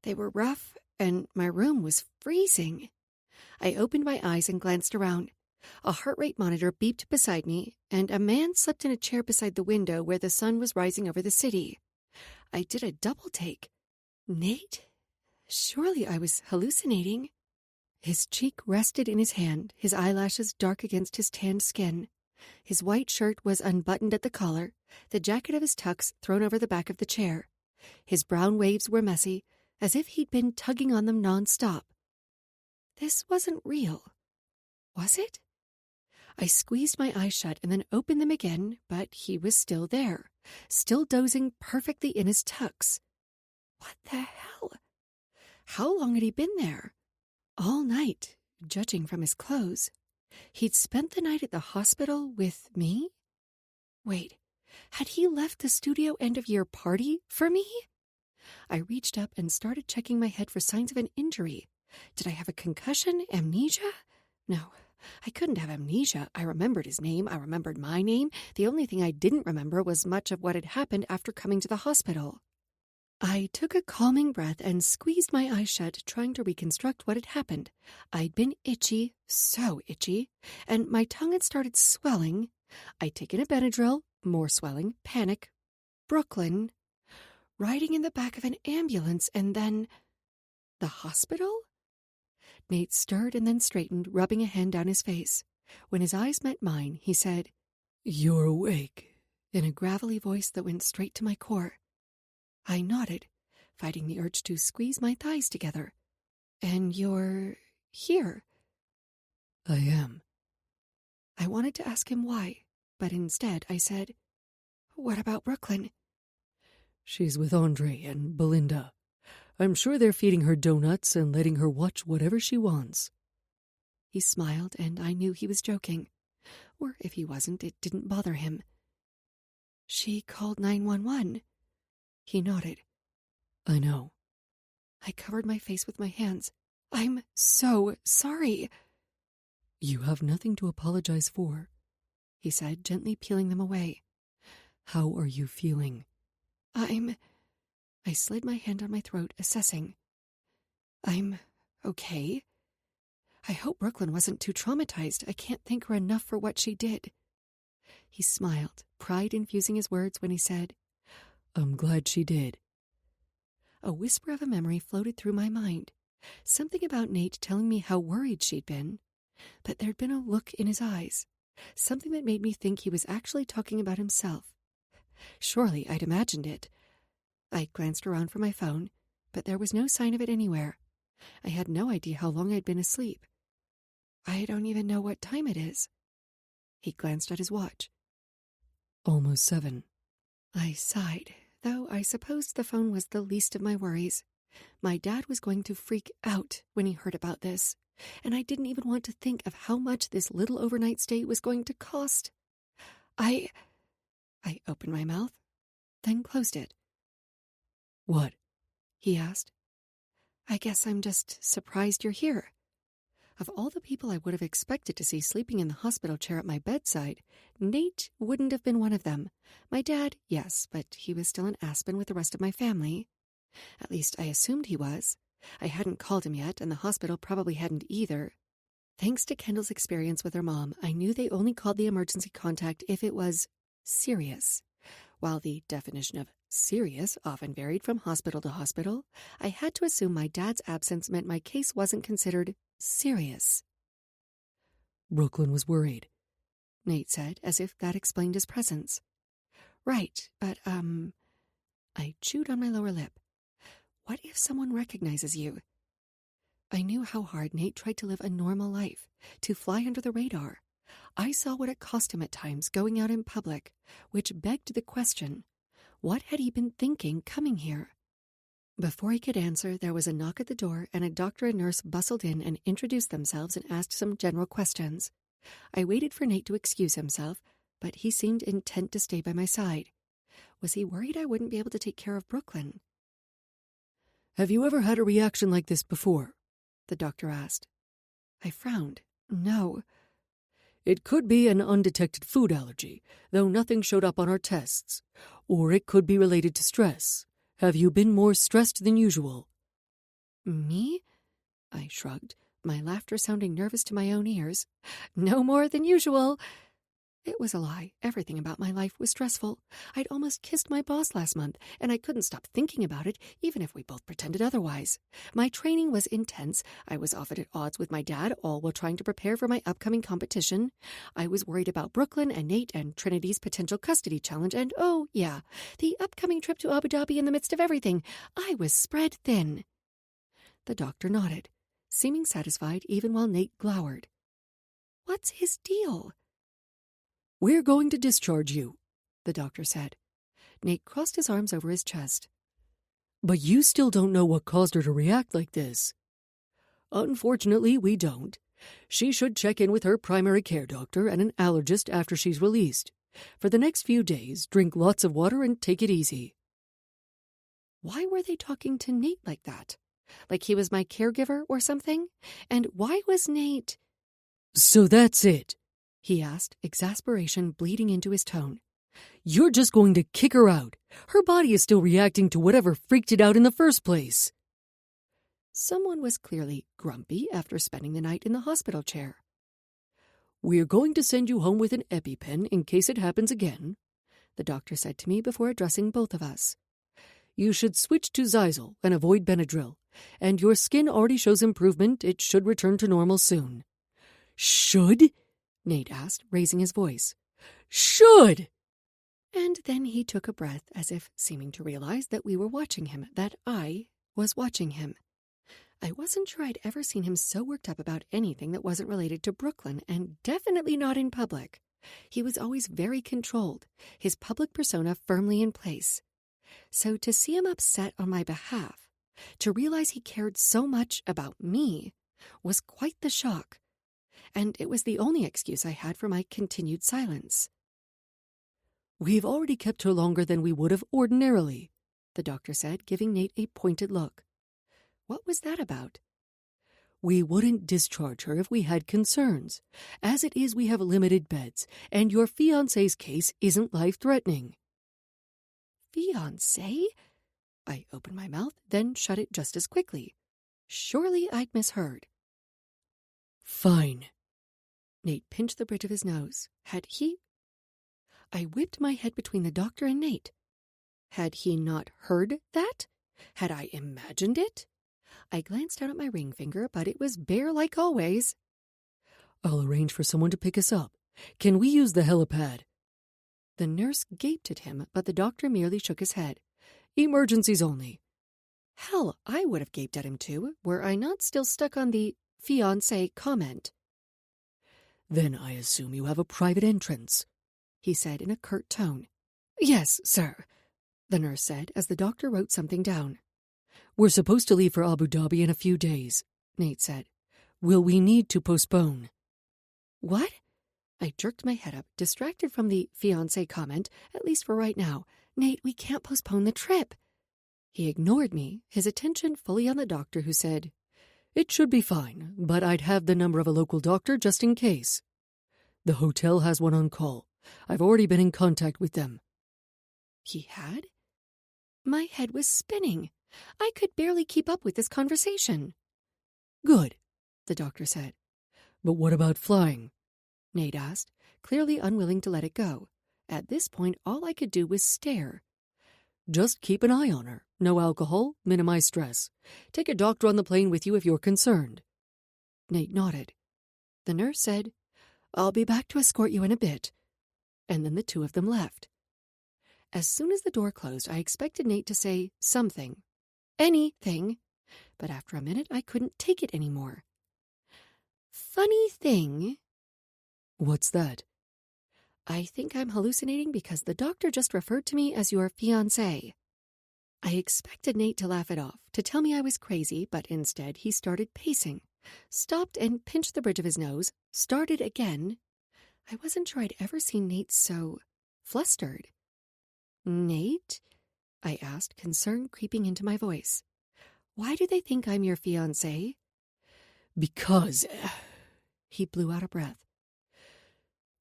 They were rough, and my room was freezing. I opened my eyes and glanced around. A heart rate monitor beeped beside me, and a man slept in a chair beside the window where the sun was rising over the city. I did a double take. Nate? Surely I was hallucinating. His cheek rested in his hand, his eyelashes dark against his tanned skin. His white shirt was unbuttoned at the collar, the jacket of his tux thrown over the back of the chair. His brown waves were messy, as if he'd been tugging on them non-stop. This wasn't real. Was it? I squeezed my eyes shut and then opened them again, but he was still there, still dozing perfectly in his tux. What the hell? How long had he been there? All night, judging from his clothes. He'd spent the night at the hospital with me? Wait, had he left the studio end-of-year party for me? I reached up and started checking my head for signs of an injury. Did I have a concussion? Amnesia? No, I couldn't have amnesia. I remembered his name. I remembered my name. The only thing I didn't remember was much of what had happened after coming to the hospital. I took a calming breath and squeezed my eyes shut, trying to reconstruct what had happened. I'd been itchy, so itchy, and my tongue had started swelling. I'd taken a Benadryl, more swelling, panic, Brooklyn, riding in the back of an ambulance, and then the hospital? Nate stirred and then straightened, rubbing a hand down his face. When his eyes met mine, he said, "You're awake," in a gravelly voice that went straight to my core. I nodded. fighting the urge to squeeze my thighs together. And you're here. I am. I wanted to ask him why, but instead I said, "What about Brooklyn?" She's with Andre and Belinda. I'm sure they're feeding her donuts and letting her watch whatever she wants. He smiled, and I knew he was joking. Or if he wasn't, it didn't bother him. She called 911. He nodded. I know. I covered my face with my hands. I'm so sorry. You have nothing to apologize for, he said, gently peeling them away. How are you feeling? I slid my hand on my throat, assessing. I'm okay. I hope Brooklyn wasn't too traumatized. I can't thank her enough for what she did. He smiled, pride infusing his words when he said, I'm glad she did. A whisper of a memory floated through my mind. Something about Nate telling me how worried she'd been. But there'd been a look in his eyes. Something that made me think he was actually talking about himself. Surely I'd imagined it. I glanced around for my phone, but there was no sign of it anywhere. I had no idea how long I'd been asleep. I don't even know what time it is. He glanced at his watch. Almost 7. I sighed, though I supposed the phone was the least of my worries. My dad was going to freak out when he heard about this, and I didn't even want to think of how much this little overnight stay was going to cost. I opened my mouth, then closed it. What? He asked. I guess I'm just surprised you're here. Of all the people I would have expected to see sleeping in the hospital chair at my bedside, Nate wouldn't have been one of them. My dad, yes, but he was still in Aspen with the rest of my family. At least I assumed he was. I hadn't called him yet, and the hospital probably hadn't either. Thanks to Kendall's experience with her mom, I knew they only called the emergency contact if it was serious. While the definition of serious often varied from hospital to hospital, I had to assume my dad's absence meant my case wasn't considered serious. Brooklyn was worried, Nate said, as if that explained his presence. Right, but, I chewed on my lower lip. What if someone recognizes you? I knew how hard Nate tried to live a normal life, to fly under the radar. I saw what it cost him at times going out in public, which begged the question, what had he been thinking coming here? Before he could answer, there was a knock at the door, and a doctor and nurse bustled in and introduced themselves and asked some general questions. I waited for Nate to excuse himself, but he seemed intent to stay by my side. Was he worried I wouldn't be able to take care of Brooklyn? Have you ever had a reaction like this before? The doctor asked. I frowned. No. It could be an undetected food allergy, though nothing showed up on our tests. Or it could be related to stress. Have you been more stressed than usual? Me? I shrugged, my laughter sounding nervous to my own ears. No more than usual. It was a lie. Everything about my life was stressful. I'd almost kissed my boss last month, and I couldn't stop thinking about it, even if we both pretended otherwise. My training was intense. I was often at odds with my dad, all while trying to prepare for my upcoming competition. I was worried about Brooklyn and Nate and Trinity's potential custody challenge, and oh, yeah, the upcoming trip to Abu Dhabi in the midst of everything. I was spread thin. The doctor nodded, seeming satisfied even while Nate glowered. What's his deal? We're going to discharge you, the doctor said. Nate crossed his arms over his chest. But you still don't know what caused her to react like this. Unfortunately, we don't. She should check in with her primary care doctor and an allergist after she's released. For the next few days, drink lots of water and take it easy. Why were they talking to Nate like that? Like he was my caregiver or something? And why was Nate... So that's it, he asked, exasperation bleeding into his tone. You're just going to kick her out. Her body is still reacting to whatever freaked it out in the first place. Someone was clearly grumpy after spending the night in the hospital chair. We're going to send you home with an EpiPen in case it happens again, the doctor said to me before addressing both of us. You should switch to Xyzal and avoid Benadryl, and your skin already shows improvement. It should return to normal soon. Should? Nate asked, raising his voice. Should! And then he took a breath as if seeming to realize that we were watching him, that I was watching him. I wasn't sure I'd ever seen him so worked up about anything that wasn't related to Brooklyn, and definitely not in public. He was always very controlled, his public persona firmly in place. So to see him upset on my behalf, to realize he cared so much about me, was quite the shock. And it was the only excuse I had for my continued silence. "We've already kept her longer than we would have ordinarily," the doctor said, giving Nate a pointed look. What was that about? "We wouldn't discharge her if we had concerns. As it is, we have limited beds, and your fiancé's case isn't life-threatening." Fiancé? I opened my mouth, then shut it just as quickly. Surely I'd misheard. "Fine." Nate pinched the bridge of his nose. Had he? I whipped my head between the doctor and Nate. Had he not heard that? Had I imagined it? I glanced down at my ring finger, but it was bare like always. "I'll arrange for someone to pick us up. Can we use the helipad?" The nurse gaped at him, but the doctor merely shook his head. "Emergencies only." Hell, I would have gaped at him too, were I not still stuck on the fiancé comment. "Then I assume you have a private entrance," he said in a curt tone. "Yes, sir," the nurse said as the doctor wrote something down. "We're supposed to leave for Abu Dhabi in a few days," Nate said. "Will we need to postpone?" What? I jerked my head up, distracted from the fiancé comment, at least for right now. Nate, we can't postpone the trip. He ignored me, his attention fully on the doctor, who said, "It should be fine, but I'd have the number of a local doctor just in case. The hotel has one on call. I've already been in contact with them." He had? My head was spinning. I could barely keep up with this conversation. "Good," the doctor said. "But what about flying?" Nate asked, clearly unwilling to let it go. At this point, all I could do was stare. "Just keep an eye on her. No alcohol, minimize stress. Take a doctor on the plane with you if you're concerned." Nate nodded. The nurse said, "I'll be back to escort you in a bit." And then the two of them left. As soon as the door closed, I expected Nate to say something. Anything. But after a minute, I couldn't take it anymore. "Funny thing." "What's that?" "I think I'm hallucinating because the doctor just referred to me as your fiancé." I expected Nate to laugh it off, to tell me I was crazy, but instead he started pacing, stopped and pinched the bridge of his nose, started again. I wasn't sure I'd ever seen Nate so flustered. "Nate?" I asked, concern creeping into my voice. "Why do they think I'm your fiancé?" "Because..." He blew out a breath.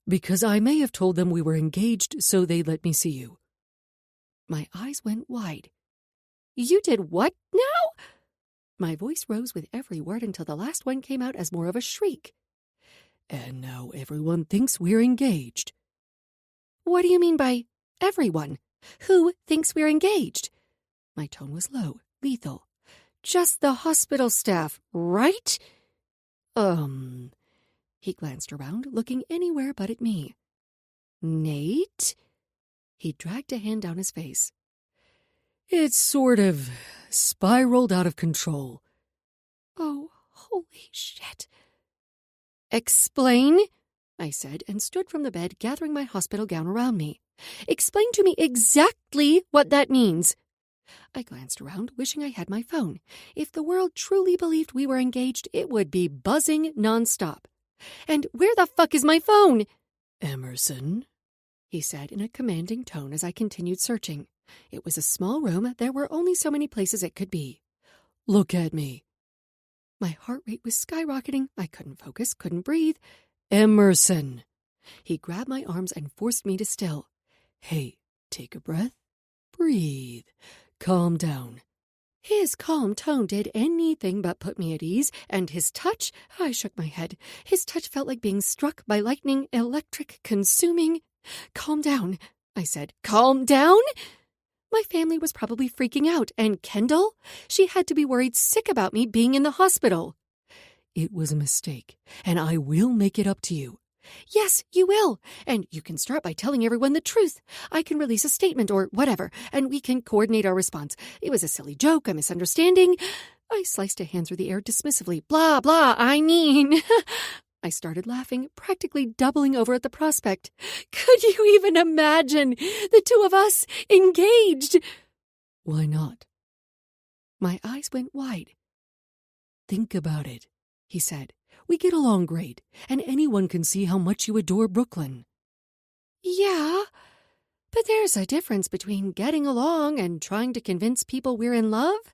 "Because I may have told them we were engaged, so they let me see you." My eyes went wide. "You did what now?" My voice rose with every word until the last one came out as more of a shriek. "And now everyone thinks we're engaged." "What do you mean by everyone? Who thinks we're engaged?" My tone was low, lethal. "Just the hospital staff, right?" He glanced around, looking anywhere but at me. "Nate?" He dragged a hand down his face. "It's sort of spiraled out of control." "Oh, holy shit." "Explain," I said, and stood from the bed, gathering my hospital gown around me. "Explain to me exactly what that means." I glanced around, wishing I had my phone. If the world truly believed we were engaged, it would be buzzing nonstop. And where the fuck is my phone? "Emerson," he said in a commanding tone as I continued searching. It was a small room. There were only so many places it could be. "Look at me." My heart rate was skyrocketing. I couldn't focus, couldn't breathe. "Emerson." He grabbed my arms and forced me to still. "Hey, take a breath. Breathe. Calm down." His calm tone did anything but put me at ease, and his touch, I shook my head. His touch felt like being struck by lightning, electric, consuming. "Calm down," I said. "Calm down?" My family was probably freaking out, and Kendall? She had to be worried sick about me being in the hospital. "It was a mistake, and I will make it up to you. Yes, you will. And you can start by telling everyone the truth. I can release a statement or whatever, and we can coordinate our response. It was a silly joke, a misunderstanding. I sliced a hand through the air dismissively. Blah, blah, I mean. I started laughing, practically doubling over at the prospect. Could you even imagine the two of us engaged? Why not? My eyes went wide. Think about it, he said. We get along great, and anyone can see how much you adore Brooklyn. Yeah, but there's a difference between getting along and trying to convince people we're in love.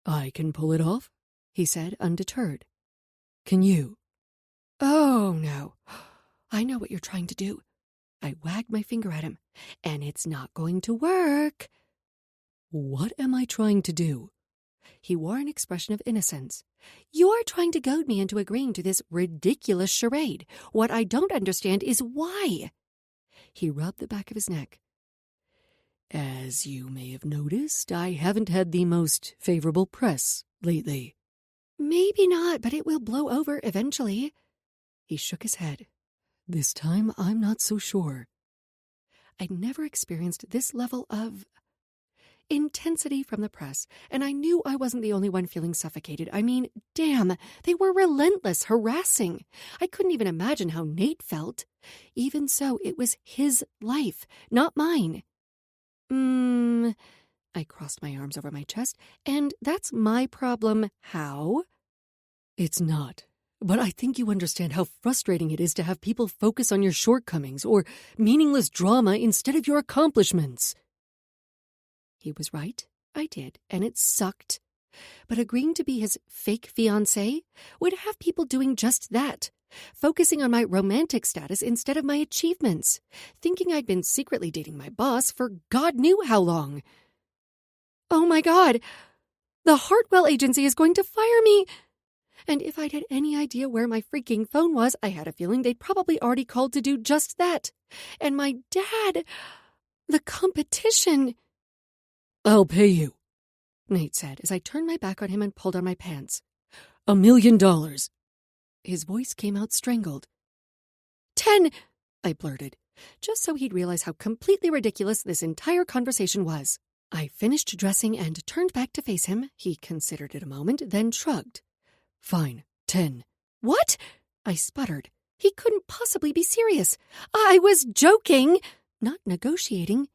I can pull it off, he said, undeterred. Can you? Oh, no. I know what you're trying to do. I wagged my finger at him, and it's not going to work. What am I trying to do? He wore an expression of innocence. You're trying to goad me into agreeing to this ridiculous charade. What I don't understand is why. He rubbed the back of his neck. As you may have noticed, I haven't had the most favorable press lately. Maybe not, but it will blow over eventually. He shook his head. This time, I'm not so sure. I'd never experienced this level of intensity from the press, and I knew I wasn't the only one feeling suffocated. I mean, damn, they were relentless, harassing. I couldn't even imagine how Nate felt. Even so, it was his life, not mine. I crossed my arms over my chest, and that's my problem. How? It's not. But I think you understand how frustrating it is to have people focus on your shortcomings or meaningless drama instead of your accomplishments. He was right. I did, and it sucked. But agreeing to be his fake fiancé would have people doing just that, focusing on my romantic status instead of my achievements, thinking I'd been secretly dating my boss for God knew how long. Oh my God! The Hartwell agency is going to fire me! And if I'd had any idea where my freaking phone was, I had a feeling they'd probably already called to do just that. And my dad... the competition... I'll pay you, Nate said as I turned my back on him and pulled on my pants. $1 million. His voice came out strangled. 10, I blurted, just so he'd realize how completely ridiculous this entire conversation was. I finished dressing and turned back to face him. He considered it a moment, then shrugged. Fine, 10. What? I sputtered. He couldn't possibly be serious. I was joking, not negotiating.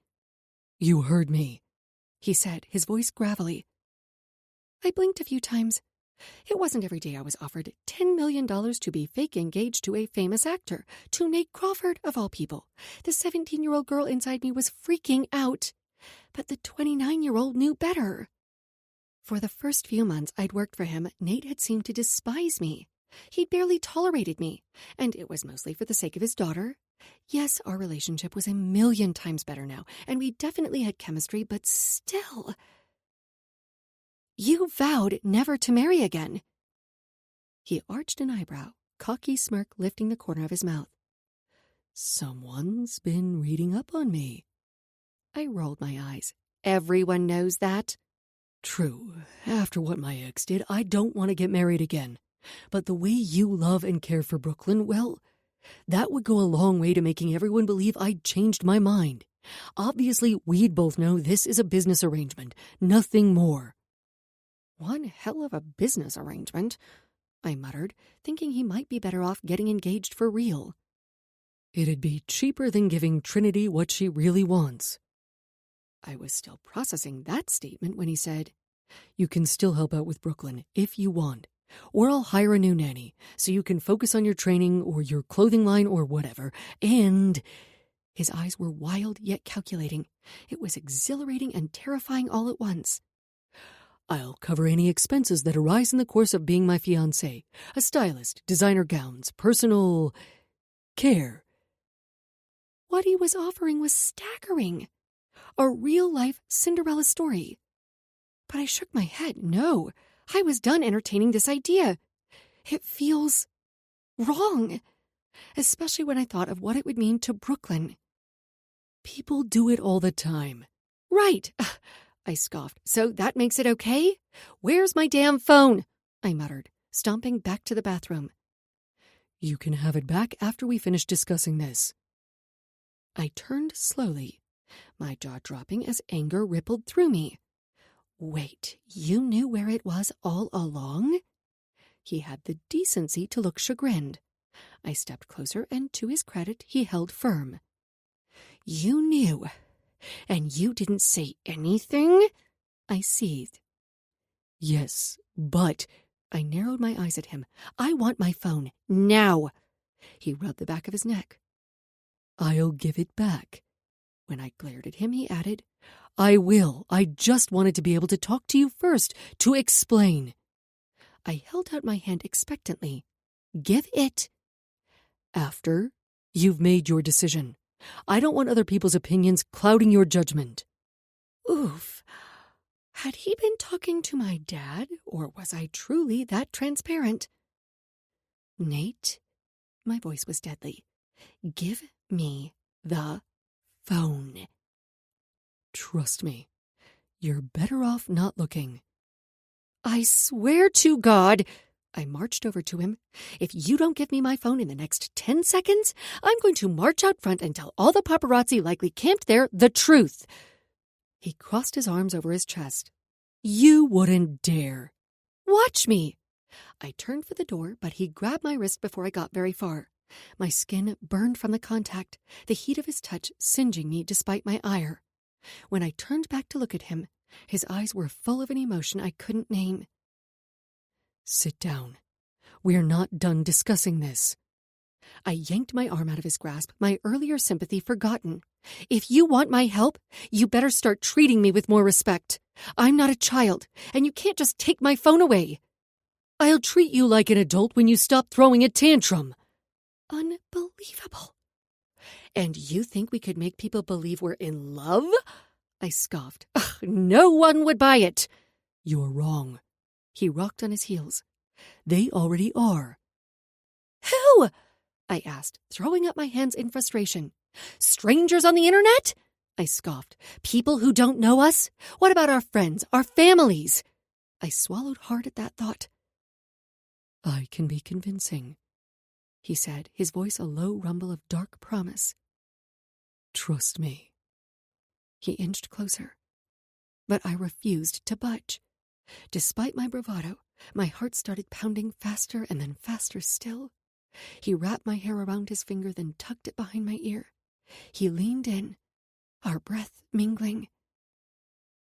You heard me, he said, his voice gravelly. I blinked a few times. It wasn't every day I was offered $10 million to be fake engaged to a famous actor, to Nate Crawford, of all people. The 17-year-old girl inside me was freaking out. But the 29-year-old knew better. For the first few months I'd worked for him, Nate had seemed to despise me. He'd barely tolerated me, and it was mostly for the sake of his daughter. Yes, our relationship was 1,000,000 times better now, and we definitely had chemistry, but still... You vowed never to marry again. He arched an eyebrow, cocky smirk lifting the corner of his mouth. Someone's been reading up on me. I rolled my eyes. Everyone knows that. True. After what my ex did, I don't want to get married again. But the way you love and care for Brooklyn, well, that would go a long way to making everyone believe I'd changed my mind. Obviously, we'd both know this is a business arrangement, nothing more. One hell of a business arrangement, I muttered, thinking he might be better off getting engaged for real. It'd be cheaper than giving Trinity what she really wants. I was still processing that statement when he said, You can still help out with Brooklyn if you want. Or I'll hire a new nanny so you can focus on your training or your clothing line or whatever. And... His eyes were wild yet calculating. It was exhilarating and terrifying all at once. I'll cover any expenses that arise in the course of being my fiancé. A stylist, designer gowns, personal... care. What he was offering was staggering. A real-life Cinderella story. But I shook my head. No, I was done entertaining this idea. It feels wrong, especially when I thought of what it would mean to Brooklyn. People do it all the time. Right, I scoffed. So that makes it okay? Where's my damn phone? I muttered, stomping back to the bathroom. You can have it back after we finish discussing this. I turned slowly, my jaw dropping as anger rippled through me. Wait, you knew where it was all along? He had the decency to look chagrined. I stepped closer, and to his credit, he held firm. You knew, and you didn't say anything? I seethed. Yes, but... I narrowed my eyes at him. I want my phone, now. He rubbed the back of his neck. I'll give it back. When I glared at him, he added, I will. I just wanted to be able to talk to you first, to explain. I held out my hand expectantly. Give it. After you've made your decision. I don't want other people's opinions clouding your judgment. Oof. Had he been talking to my dad, or was I truly that transparent? Nate, my voice was deadly. Give me the phone. Trust me, you're better off not looking. I swear to God, I marched over to him. If you don't give me my phone in the next 10 seconds, I'm going to march out front and tell all the paparazzi likely camped there the truth. He crossed his arms over his chest. You wouldn't dare. Watch me. I turned for the door, but he grabbed my wrist before I got very far. My skin burned from the contact, the heat of his touch singeing me despite my ire. When I turned back to look at him, his eyes were full of an emotion I couldn't name. Sit down. We're not done discussing this. I yanked my arm out of his grasp, my earlier sympathy forgotten. If you want my help, you better start treating me with more respect. I'm not a child, and you can't just take my phone away. I'll treat you like an adult when you stop throwing a tantrum. Unbelievable. And you think we could make people believe we're in love? I scoffed. No one would buy it. You're wrong. He rocked on his heels. They already are. Who? I asked, throwing up my hands in frustration. Strangers on the internet? I scoffed. People who don't know us? What about our friends, our families? I swallowed hard at that thought. I can be convincing, he said, his voice a low rumble of dark promise. Trust me. He inched closer, but I refused to budge. Despite my bravado, my heart started pounding faster and then faster still. He wrapped my hair around his finger, then tucked it behind my ear. He leaned in, our breath mingling.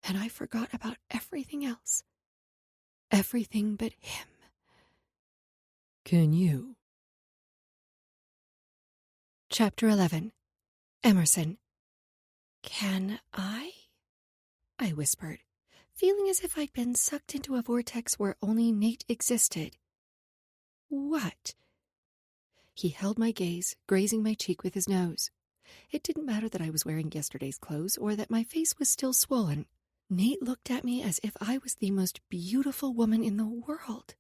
And I forgot about everything else. Everything but him. Can you? Chapter 11. Emerson. Can I? I whispered, feeling as if I'd been sucked into a vortex where only Nate existed. What? He held my gaze, grazing my cheek with his nose. It didn't matter that I was wearing yesterday's clothes or that my face was still swollen. Nate looked at me as if I was the most beautiful woman in the world.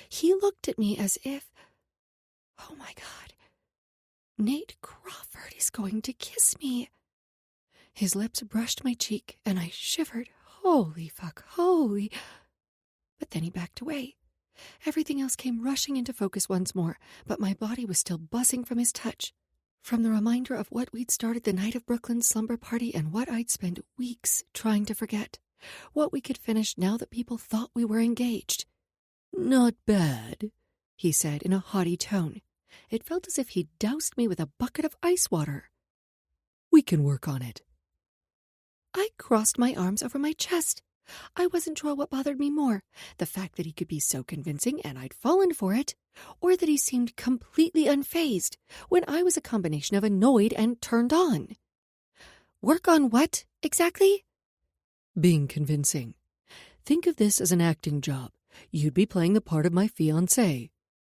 He looked at me as if... Oh my God. Nate Crawford is going to kiss me. His lips brushed my cheek, and I shivered. Holy fuck, holy... But then he backed away. Everything else came rushing into focus once more, but my body was still buzzing from his touch. From the reminder of what we'd started the night of Brooklyn's slumber party and what I'd spent weeks trying to forget. What we could finish now that people thought we were engaged. Not bad, he said in a haughty tone. It felt as if he'd doused me with a bucket of ice water. We can work on it. I crossed my arms over my chest. I wasn't sure what bothered me more, the fact that he could be so convincing and I'd fallen for it, or that he seemed completely unfazed when I was a combination of annoyed and turned on. Work on what, exactly? Being convincing. Think of this as an acting job. You'd be playing the part of my fiancé,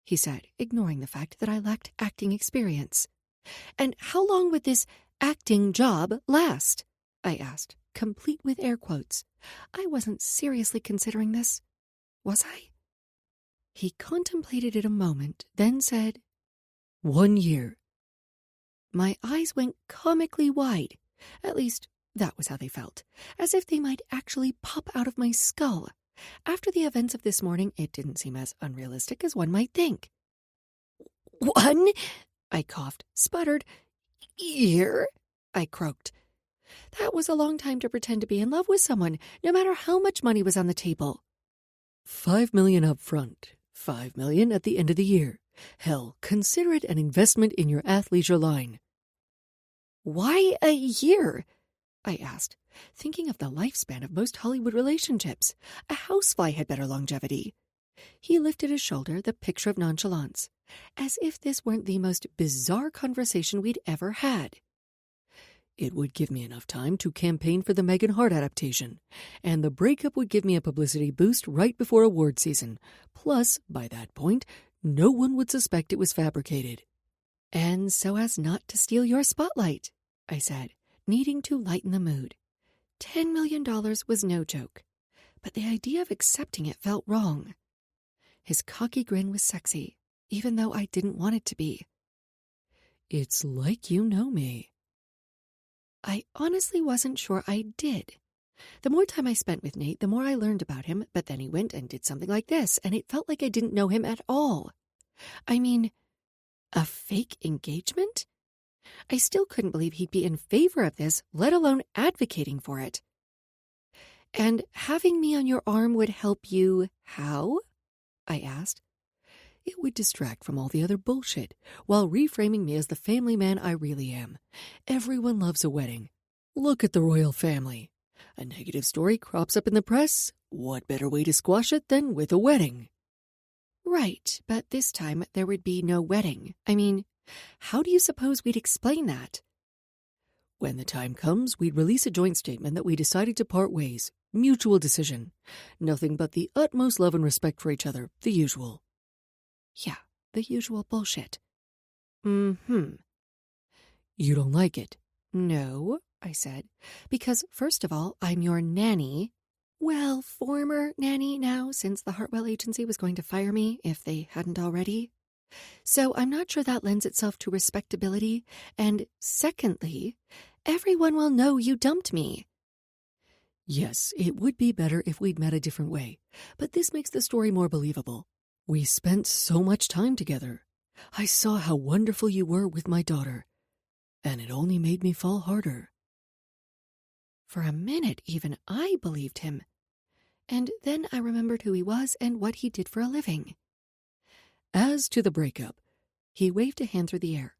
he said, ignoring the fact that I lacked acting experience. And how long would this acting job last? I asked, complete with air quotes. I wasn't seriously considering this. Was I? He contemplated it a moment, then said, 1 year. My eyes went comically wide. At least, that was how they felt, as if they might actually pop out of my skull. After the events of this morning, it didn't seem as unrealistic as one might think. 1? I coughed, sputtered. Year? I croaked. That was a long time to pretend to be in love with someone, no matter how much money was on the table. $5 million up front, $5 million at the end of the year. Hell, consider it an investment in your athleisure line. Why a year? I asked, thinking of the lifespan of most Hollywood relationships. A housefly had better longevity. He lifted his shoulder, the picture of nonchalance, as if this weren't the most bizarre conversation we'd ever had. It would give me enough time to campaign for the Meghan Hart adaptation, and the breakup would give me a publicity boost right before award season. Plus, by that point, no one would suspect it was fabricated. And so as not to steal your spotlight, I said, needing to lighten the mood. $10 million was no joke, but the idea of accepting it felt wrong. His cocky grin was sexy, even though I didn't want it to be. It's like you know me. I honestly wasn't sure I did. The more time I spent with Nate, the more I learned about him, but then he went and did something like this, and it felt like I didn't know him at all. I mean, a fake engagement? I still couldn't believe he'd be in favor of this, let alone advocating for it. And having me on your arm would help you how? I asked. It would distract from all the other bullshit, while reframing me as the family man I really am. Everyone loves a wedding. Look at the royal family. A negative story crops up in the press. What better way to squash it than with a wedding? Right, but this time there would be no wedding. I mean, how do you suppose we'd explain that? When the time comes, we'd release a joint statement that we decided to part ways. Mutual decision. Nothing but the utmost love and respect for each other. The usual. Yeah, the usual bullshit. You don't like it? No, I said, because first of all, I'm your nanny. Well, former nanny now, since the Hartwell agency was going to fire me if they hadn't already. So I'm not sure that lends itself to respectability. And secondly, everyone will know you dumped me. Yes, it would be better if we'd met a different way, but this makes the story more believable. We spent so much time together. I saw how wonderful you were with my daughter, and it only made me fall harder. For a minute, even I believed him. And then I remembered who he was and what he did for a living. As to the breakup, he waved a hand through the air.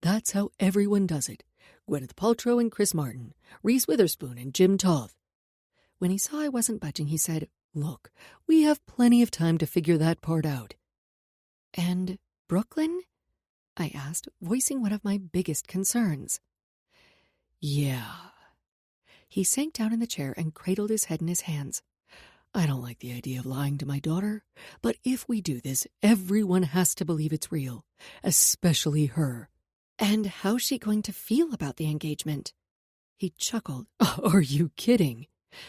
That's how everyone does it. Gwyneth Paltrow and Chris Martin, Reese Witherspoon and Jim Toth. When he saw I wasn't budging, he said, Look, we have plenty of time to figure that part out. And Brooklyn? I asked, voicing one of my biggest concerns. Yeah. He sank down in the chair and cradled his head in his hands. I don't like the idea of lying to my daughter, but if we do this, everyone has to believe it's real, especially her. And how's she going to feel about the engagement? He chuckled. Are you kidding?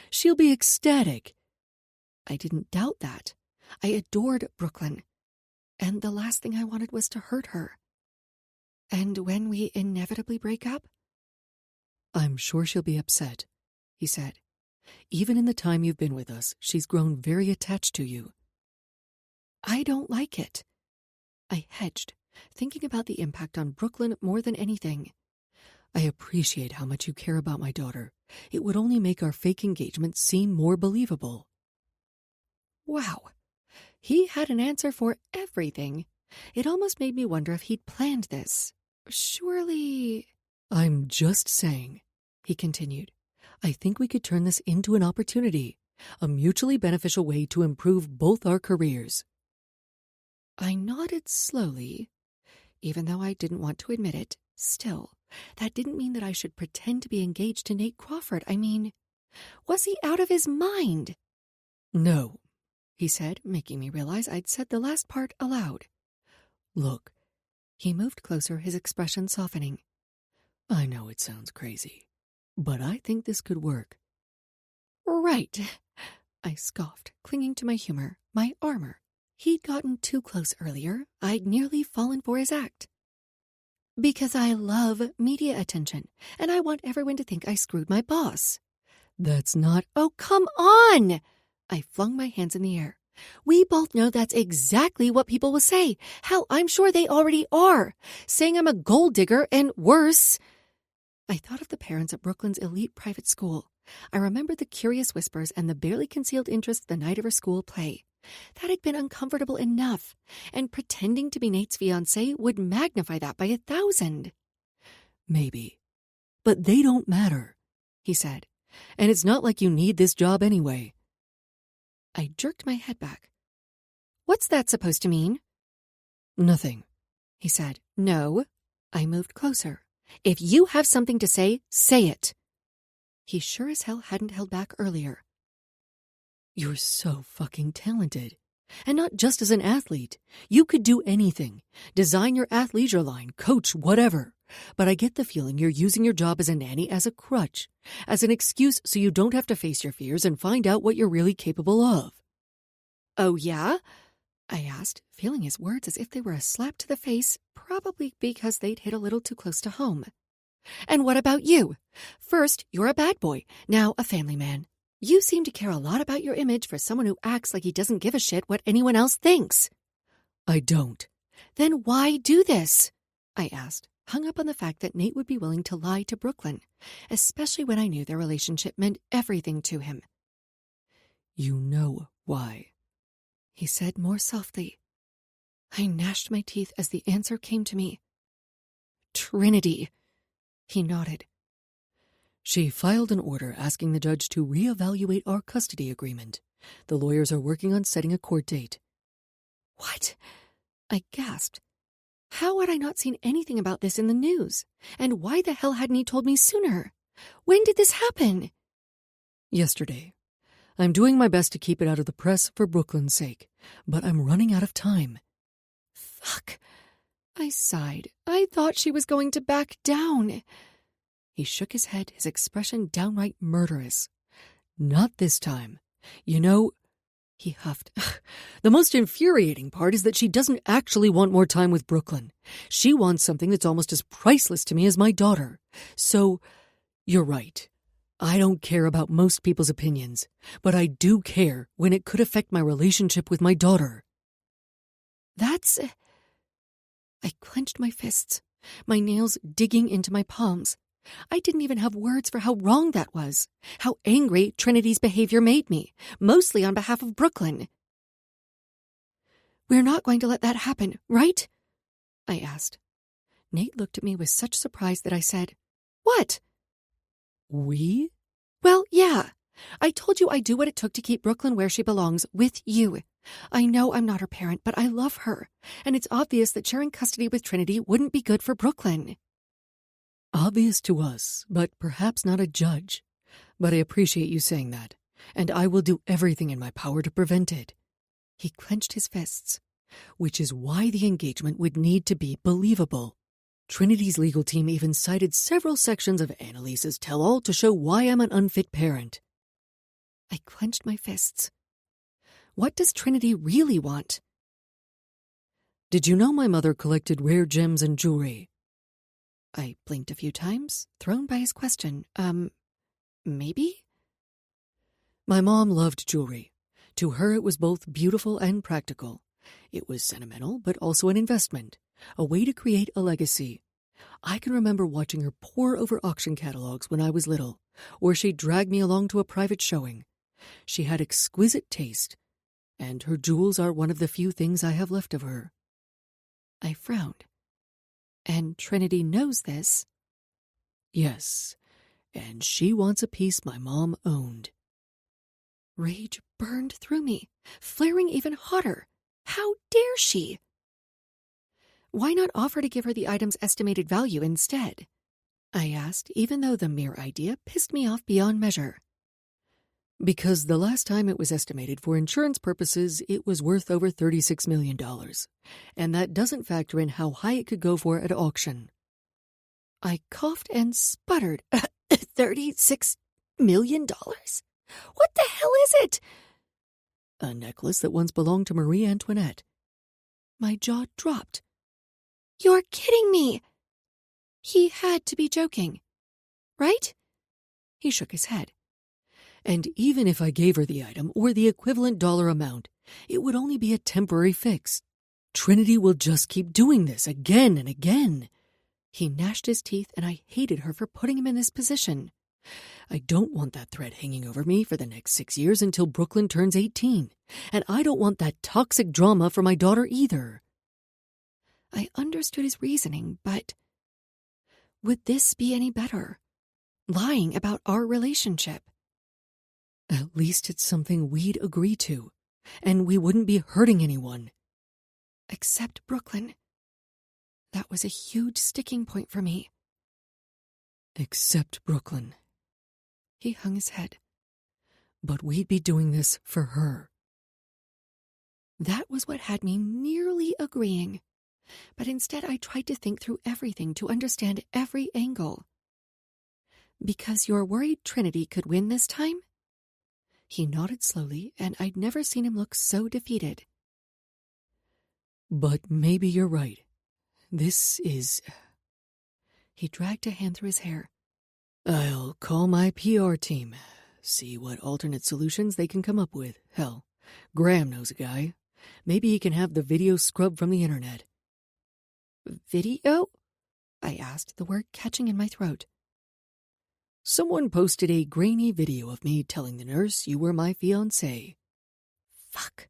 She'll be ecstatic. I didn't doubt that. I adored Brooklyn. And the last thing I wanted was to hurt her. And when we inevitably break up? I'm sure she'll be upset, he said. Even in the time you've been with us, she's grown very attached to you. I don't like it. I hedged, thinking about the impact on Brooklyn more than anything. I appreciate how much you care about my daughter. It would only make our fake engagement seem more believable. Wow. He had an answer for everything. It almost made me wonder if he'd planned this. Surely... I'm just saying, he continued. I think we could turn this into an opportunity, a mutually beneficial way to improve both our careers. I nodded slowly. Even though I didn't want to admit it, still, that didn't mean that I should pretend to be engaged to Nate Crawford. I mean, was he out of his mind? No, he said, making me realize I'd said the last part aloud. Look. He moved closer, his expression softening. I know it sounds crazy, but I think this could work. Right, I scoffed, clinging to my humor, my armor. He'd gotten too close earlier. I'd nearly fallen for his act. Because I love media attention, and I want everyone to think I screwed my boss. That's not... Oh, come on! I flung my hands in the air. We both know that's exactly what people will say. Hell, I'm sure they already are. Saying I'm a gold digger and worse. I thought of the parents at Brooklyn's elite private school. I remembered the curious whispers and the barely concealed interest the night of her school play. That had been uncomfortable enough, and pretending to be Nate's fiancé would magnify that by 1,000. Maybe. But they don't matter, he said. And it's not like you need this job anyway. I jerked my head back. What's that supposed to mean? Nothing, he said. No. I moved closer. If you have something to say, say it. He sure as hell hadn't held back earlier. You're so fucking talented. And not just as an athlete. You could do anything. Design your athleisure line, coach, whatever. But I get the feeling you're using your job as a nanny as a crutch, as an excuse so you don't have to face your fears and find out what you're really capable of. Oh, yeah? I asked, feeling his words as if they were a slap to the face, probably because they'd hit a little too close to home. And what about you? First, you're a bad boy, now a family man. You seem to care a lot about your image for someone who acts like he doesn't give a shit what anyone else thinks. I don't. Then why do this? I asked, hung up on the fact that Nate would be willing to lie to Brooklyn, especially when I knew their relationship meant everything to him. You know why, he said more softly. I gnashed my teeth as the answer came to me. Trinity. He nodded. She filed an order asking the judge to reevaluate our custody agreement. The lawyers are working on setting a court date. What? I gasped. How had I not seen anything about this in the news? And why the hell hadn't he told me sooner? When did this happen? Yesterday. I'm doing my best to keep it out of the press for Brooklyn's sake, but I'm running out of time. Fuck. I sighed. I thought she was going to back down. He shook his head, his expression downright murderous. Not this time. You know, he huffed. The most infuriating part is that she doesn't actually want more time with Brooklyn. She wants something that's almost as priceless to me as my daughter. So, you're right. I don't care about most people's opinions, but I do care when it could affect my relationship with my daughter. That's... I clenched my fists, my nails digging into my palms. I didn't even have words for how wrong that was, how angry Trinity's behavior made me, mostly on behalf of Brooklyn. We're not going to let that happen, right? I asked. Nate looked at me with such surprise that I said, What? We? Well, yeah. I told you I'd do what it took to keep Brooklyn where she belongs, with you. I know I'm not her parent, but I love her, and it's obvious that sharing custody with Trinity wouldn't be good for Brooklyn. Obvious to us, but perhaps not a judge. But I appreciate you saying that, and I will do everything in my power to prevent it. He clenched his fists. Which is why the engagement would need to be believable. Trinity's legal team even cited several sections of Annalise's tell-all to show why I'm an unfit parent. I clenched my fists. What does Trinity really want? Did you know my mother collected rare gems and jewelry? I blinked a few times, thrown by his question. Maybe? My mom loved jewelry. To her it was both beautiful and practical. It was sentimental, but also an investment, a way to create a legacy. I can remember watching her pore over auction catalogs when I was little, or she'd drag me along to a private showing. She had exquisite taste, and her jewels are one of the few things I have left of her. I frowned. And Trinity knows this? Yes, and she wants a piece my mom owned. Rage burned through me, flaring even hotter. How dare she? Why not offer to give her the item's estimated value instead? I asked, even though the mere idea pissed me off beyond measure. Because the last time it was estimated for insurance purposes, it was worth over $36 million. And that doesn't factor in how high it could go for at auction. I coughed and sputtered. $36 million? What the hell is it? A necklace that once belonged to Marie Antoinette. My jaw dropped. You're kidding me! He had to be joking, right? He shook his head. And even if I gave her the item or the equivalent dollar amount, It would only be a temporary fix. Trinity will just keep doing this again and again. He gnashed his teeth, and I hated her for putting him in this position. I don't want that threat hanging over me for the next 6 years until Brooklyn turns 18. And I don't want that toxic drama for my daughter either. I understood his reasoning, but would this be any better? Lying about our relationship. At least it's something we'd agree to, and we wouldn't be hurting anyone. Except Brooklyn. That was a huge sticking point for me. Except Brooklyn. He hung his head. But we'd be doing this for her. That was what had me nearly agreeing. But instead I tried to think through everything to understand every angle. Because you're worried Trinity could win this time? He nodded slowly, and I'd never seen him look so defeated. But maybe you're right. This is... He dragged a hand through his hair. I'll call my PR team, see what alternate solutions they can come up with. Hell, Graham knows a guy. Maybe he can have the video scrubbed from the internet. Video? I asked, the word catching in my throat. Someone posted a grainy video of me telling the nurse you were my fiancé. Fuck.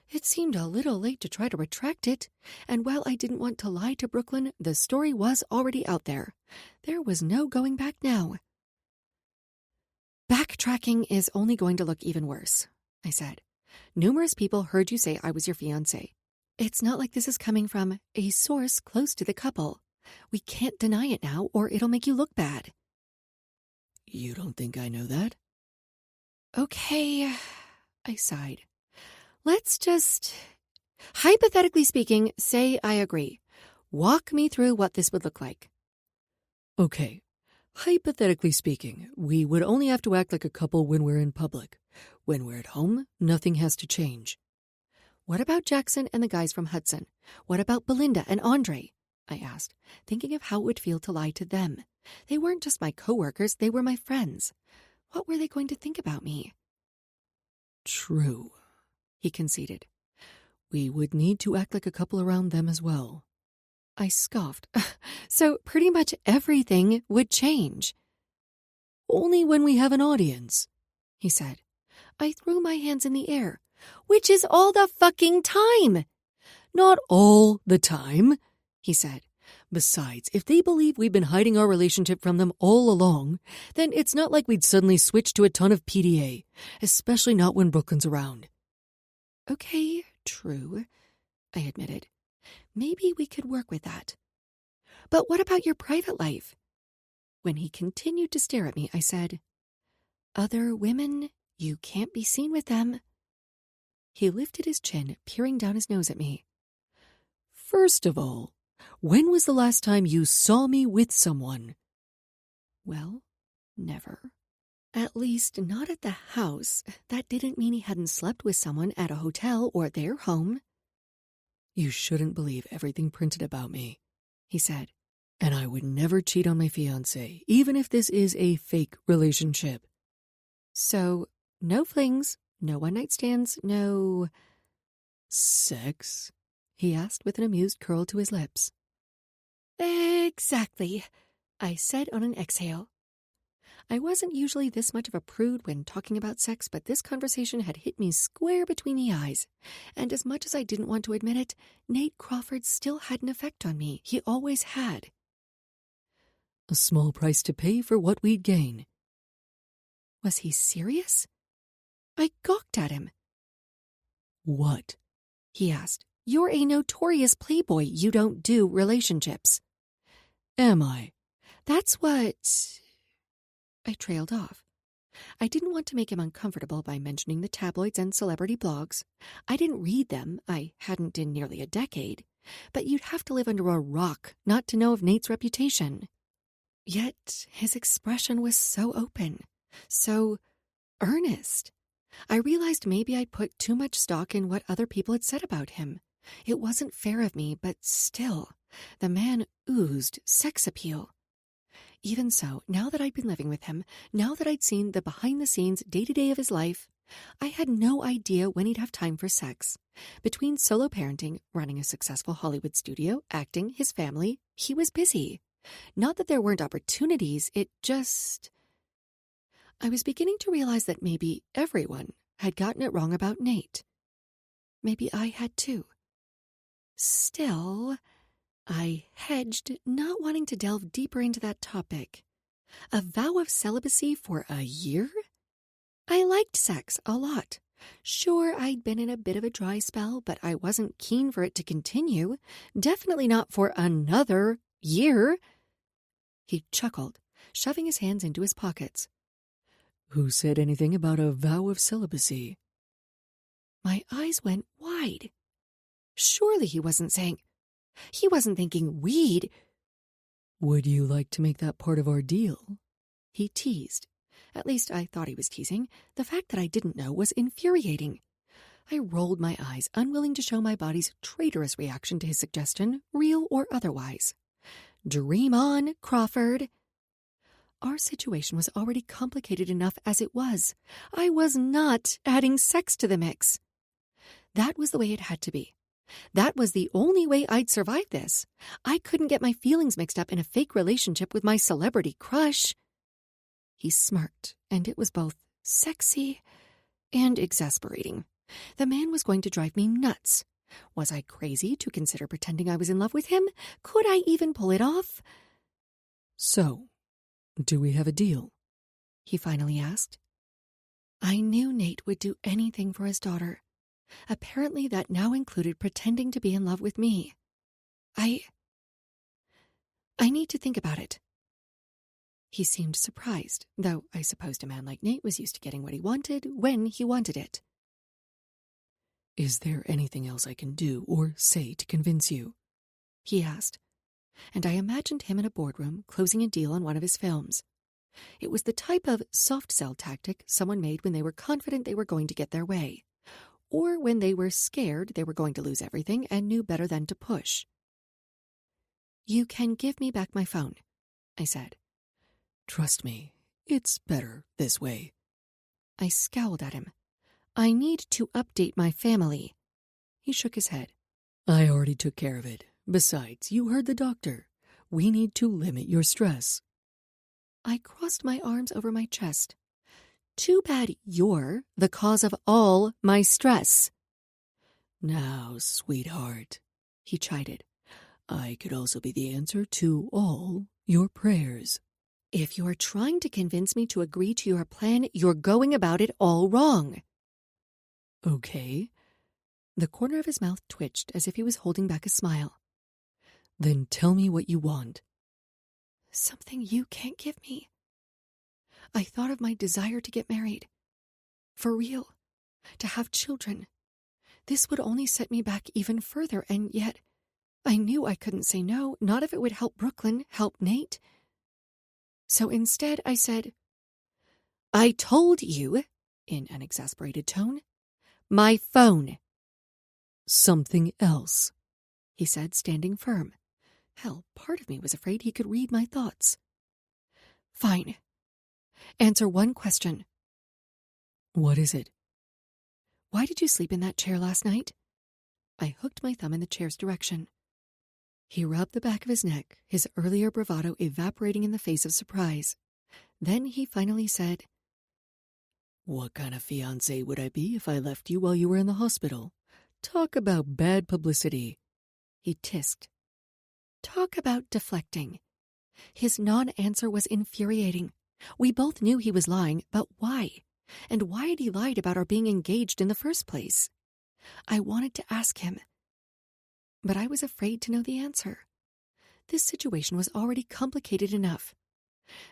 It seemed a little late to try to retract it, and while I didn't want to lie to Brooklyn, the story was already out there. There was no going back now. Backtracking is only going to look even worse, I said. Numerous people heard you say I was your fiancé. It's not like this is coming from a source close to the couple. We can't deny it now, or it'll make you look bad. You don't think I know that? Okay, I sighed. Let's just, hypothetically speaking, say I agree. Walk me through what this would look like. Okay. Hypothetically speaking, we would only have to act like a couple when we're in public. When we're at home, nothing has to change. What about Jackson and the guys from Hudson? What about Belinda and Andre? I asked, thinking of how it would feel to lie to them. They weren't just my coworkers, they were my friends. What were they going to think about me? True, he conceded. We would need to act like a couple around them as well. I scoffed. So pretty much everything would change. Only when we have an audience, he said. I threw my hands in the air. Which is all the fucking time. Not all the time, he said. Besides, if they believe we've been hiding our relationship from them all along, then it's not like we'd suddenly switch to a ton of PDA, especially not when Brooklyn's around. Okay, true, I admitted. Maybe we could work with that. But what about your private life? When he continued to stare at me, I said, Other women, you can't be seen with them. He lifted his chin, peering down his nose at me. First of all, when was the last time you saw me with someone? Well, never. At least not at the house. That didn't mean he hadn't slept with someone at a hotel or their home. You shouldn't believe everything printed about me, he said. And I would never cheat on my fiancé, even if this is a fake relationship. So, no flings, no one-night stands, no... Sex? He asked with an amused curl to his lips. Exactly, I said on an exhale. I wasn't usually this much of a prude when talking about sex, but this conversation had hit me square between the eyes. And as much as I didn't want to admit it, Nate Crawford still had an effect on me. He always had. A small price to pay for what we'd gain. Was he serious? I gawked at him. What? He asked. You're a notorious playboy. You don't do relationships. Am I? That's what... I trailed off. I didn't want to make him uncomfortable by mentioning the tabloids and celebrity blogs. I didn't read them. I hadn't in nearly a decade. But you'd have to live under a rock not to know of Nate's reputation. Yet his expression was so open, so earnest. I realized maybe I'd put too much stock in what other people had said about him. It wasn't fair of me, but still, the man oozed sex appeal. Even so, now that I'd been living with him, now that I'd seen the behind-the-scenes day-to-day of his life, I had no idea when he'd have time for sex. Between solo parenting, running a successful Hollywood studio, acting, his family, he was busy. Not that there weren't opportunities, it just... I was beginning to realize that maybe everyone had gotten it wrong about Nate. Maybe I had too. Still, I hedged, not wanting to delve deeper into that topic. A vow of celibacy for a year? I liked sex a lot. Sure, I'd been in a bit of a dry spell, but I wasn't keen for it to continue. Definitely not for another year. He chuckled, shoving his hands into his pockets. Who said anything about a vow of celibacy? My eyes went wide. Surely he wasn't thinking we'd... Would you like to make that part of our deal? He teased. At least I thought he was teasing. The fact that I didn't know was infuriating. I rolled my eyes, unwilling to show my body's traitorous reaction to his suggestion, real or otherwise. Dream on, Crawford. Our situation was already complicated enough as it was. I was not adding sex to the mix. That was the way it had to be. That was the only way I'd survive this. I couldn't get my feelings mixed up in a fake relationship with my celebrity crush. He smirked, and it was both sexy and exasperating. The man was going to drive me nuts. Was I crazy to consider pretending I was in love with him? Could I even pull it off? So, do we have a deal? He finally asked. I knew Nate would do anything for his daughter. Apparently that now included pretending to be in love with me. I need to think about it. He seemed surprised, though I supposed a man like Nate was used to getting what he wanted when he wanted it. Is there anything else I can do or say to convince you? He asked, and I imagined him in a boardroom closing a deal on one of his films. It was the type of soft sell tactic someone made when they were confident they were going to get their way, or when they were scared they were going to lose everything and knew better than to push. You can give me back my phone, I said. Trust me, it's better this way. I scowled at him. I need to update my family. He shook his head. I already took care of it. Besides, you heard the doctor. We need to limit your stress. I crossed my arms over my chest. Too bad you're the cause of all my stress. Now, sweetheart, he chided, I could also be the answer to all your prayers. If you're trying to convince me to agree to your plan, you're going about it all wrong. Okay. The corner of his mouth twitched as if he was holding back a smile. Then tell me what you want. Something you can't give me. I thought of my desire to get married. For real. To have children. This would only set me back even further, and yet I knew I couldn't say no, not if it would help Brooklyn, help Nate. So instead I said, I told you, in an exasperated tone, my phone. Something else, he said, standing firm. Hell, part of me was afraid he could read my thoughts. Fine. Answer one question. What is it? Why did you sleep in that chair last night? I hooked my thumb in the chair's direction. He rubbed the back of his neck, his earlier bravado evaporating in the face of surprise. Then he finally said, What kind of fiancé would I be if I left you while you were in the hospital? Talk about bad publicity. He tisked. Talk about deflecting. His non-answer was infuriating. We both knew he was lying, but why? And why had he lied about our being engaged in the first place? I wanted to ask him, but I was afraid to know the answer. This situation was already complicated enough.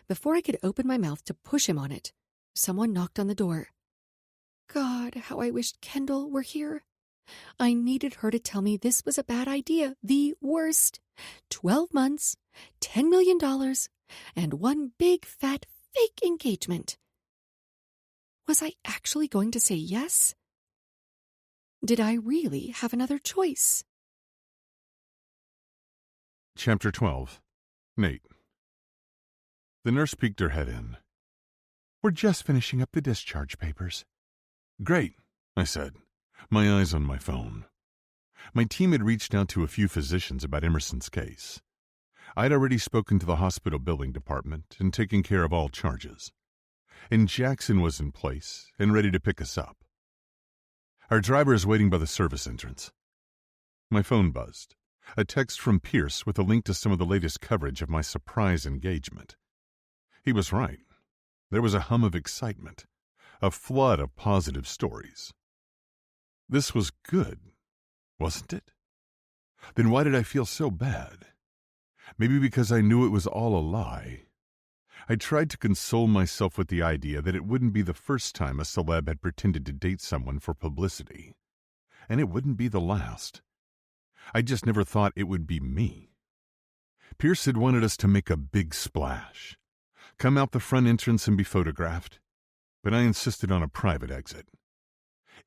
Before I could open my mouth to push him on it, someone knocked on the door. God, how I wished Kendall were here. I needed her to tell me this was a bad idea, the worst. 12 months, $10 million, and one big fat fake engagement. Was I actually going to say yes? Did I really have another choice? Chapter 12. Nate. The nurse peeked her head in. We're just finishing up the discharge papers. Great, I said, my eyes on my phone. My team had reached out to a few physicians about Emerson's case. I'd already spoken to the hospital billing department and taken care of all charges. And Jackson was in place and ready to pick us up. Our driver is waiting by the service entrance. My phone buzzed. A text from Pierce with a link to some of the latest coverage of my surprise engagement. He was right. There was a hum of excitement, a flood of positive stories. This was good, wasn't it? Then why did I feel so bad? Maybe because I knew it was all a lie. I tried to console myself with the idea that it wouldn't be the first time a celeb had pretended to date someone for publicity. And it wouldn't be the last. I just never thought it would be me. Pierce had wanted us to make a big splash, come out the front entrance and be photographed, but I insisted on a private exit.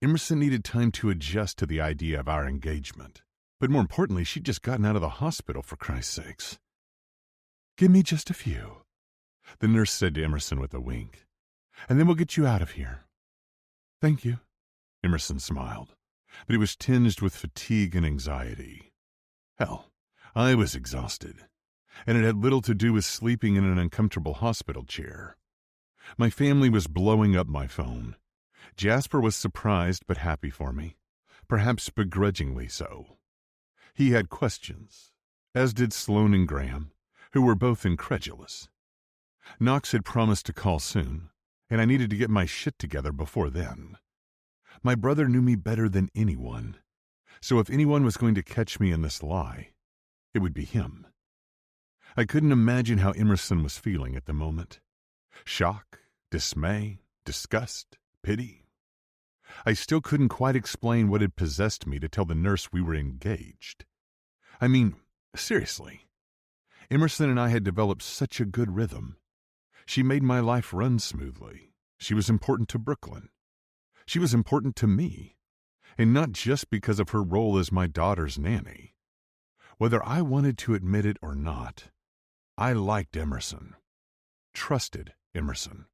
Emerson needed time to adjust to the idea of our engagement, but more importantly, she'd just gotten out of the hospital, for Christ's sakes. "Give me just a few," the nurse said to Emerson with a wink, "and then we'll get you out of here." "Thank you," Emerson smiled, but it was tinged with fatigue and anxiety. Hell, I was exhausted, and it had little to do with sleeping in an uncomfortable hospital chair. My family was blowing up my phone. Jasper was surprised but happy for me, perhaps begrudgingly so. He had questions, as did Sloan and Graham, who were both incredulous. Knox had promised to call soon, and I needed to get my shit together before then. My brother knew me better than anyone, so if anyone was going to catch me in this lie, it would be him. I couldn't imagine how Emerson was feeling at the moment. Shock, dismay, disgust, pity. I still couldn't quite explain what had possessed me to tell the nurse we were engaged. I mean, seriously. Emerson and I had developed such a good rhythm. She made my life run smoothly. She was important to Brooklyn. She was important to me, and not just because of her role as my daughter's nanny. Whether I wanted to admit it or not, I liked Emerson, trusted Emerson.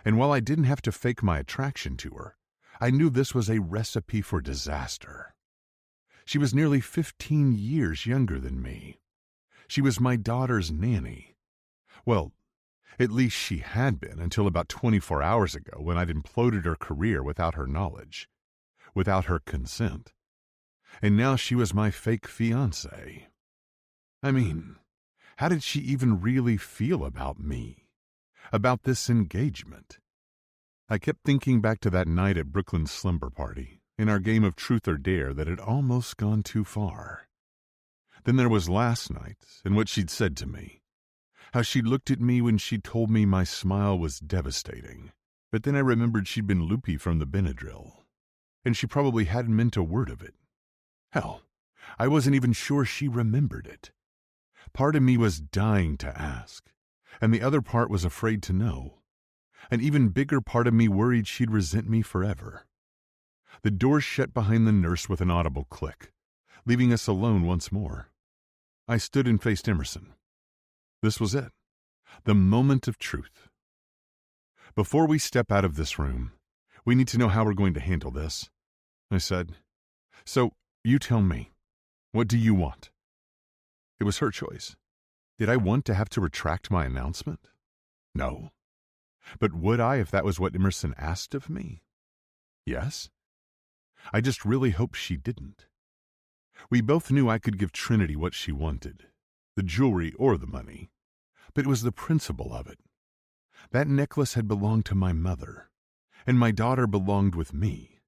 And while I didn't have to fake my attraction to her, I knew this was a recipe for disaster. She was nearly 15 years younger than me. She was my daughter's nanny. Well, at least she had been until about 24 hours ago when I'd imploded her career without her knowledge, without her consent. And now she was my fake fiancé. I mean, how did she even really feel about me? About this engagement? I kept thinking back to that night at Brooklyn's slumber party, in our game of Truth or Dare that had almost gone too far. Then there was last night, and what she'd said to me. How she'd looked at me when she told me my smile was devastating. But then I remembered she'd been loopy from the Benadryl, and she probably hadn't meant a word of it. Hell, I wasn't even sure she remembered it. Part of me was dying to ask, and the other part was afraid to know. An even bigger part of me worried she'd resent me forever. The door shut behind the nurse with an audible click, leaving us alone once more. I stood and faced Emerson. This was it, the moment of truth. "Before we step out of this room, we need to know how we're going to handle this," I said. "So, you tell me, what do you want?" It was her choice. Did I want to have to retract my announcement? No. But would I if that was what Emerson asked of me? Yes. I just really hoped she didn't. We both knew I could give Trinity what she wanted, the jewelry or the money, but it was the principle of it. That necklace had belonged to my mother, and my daughter belonged with me.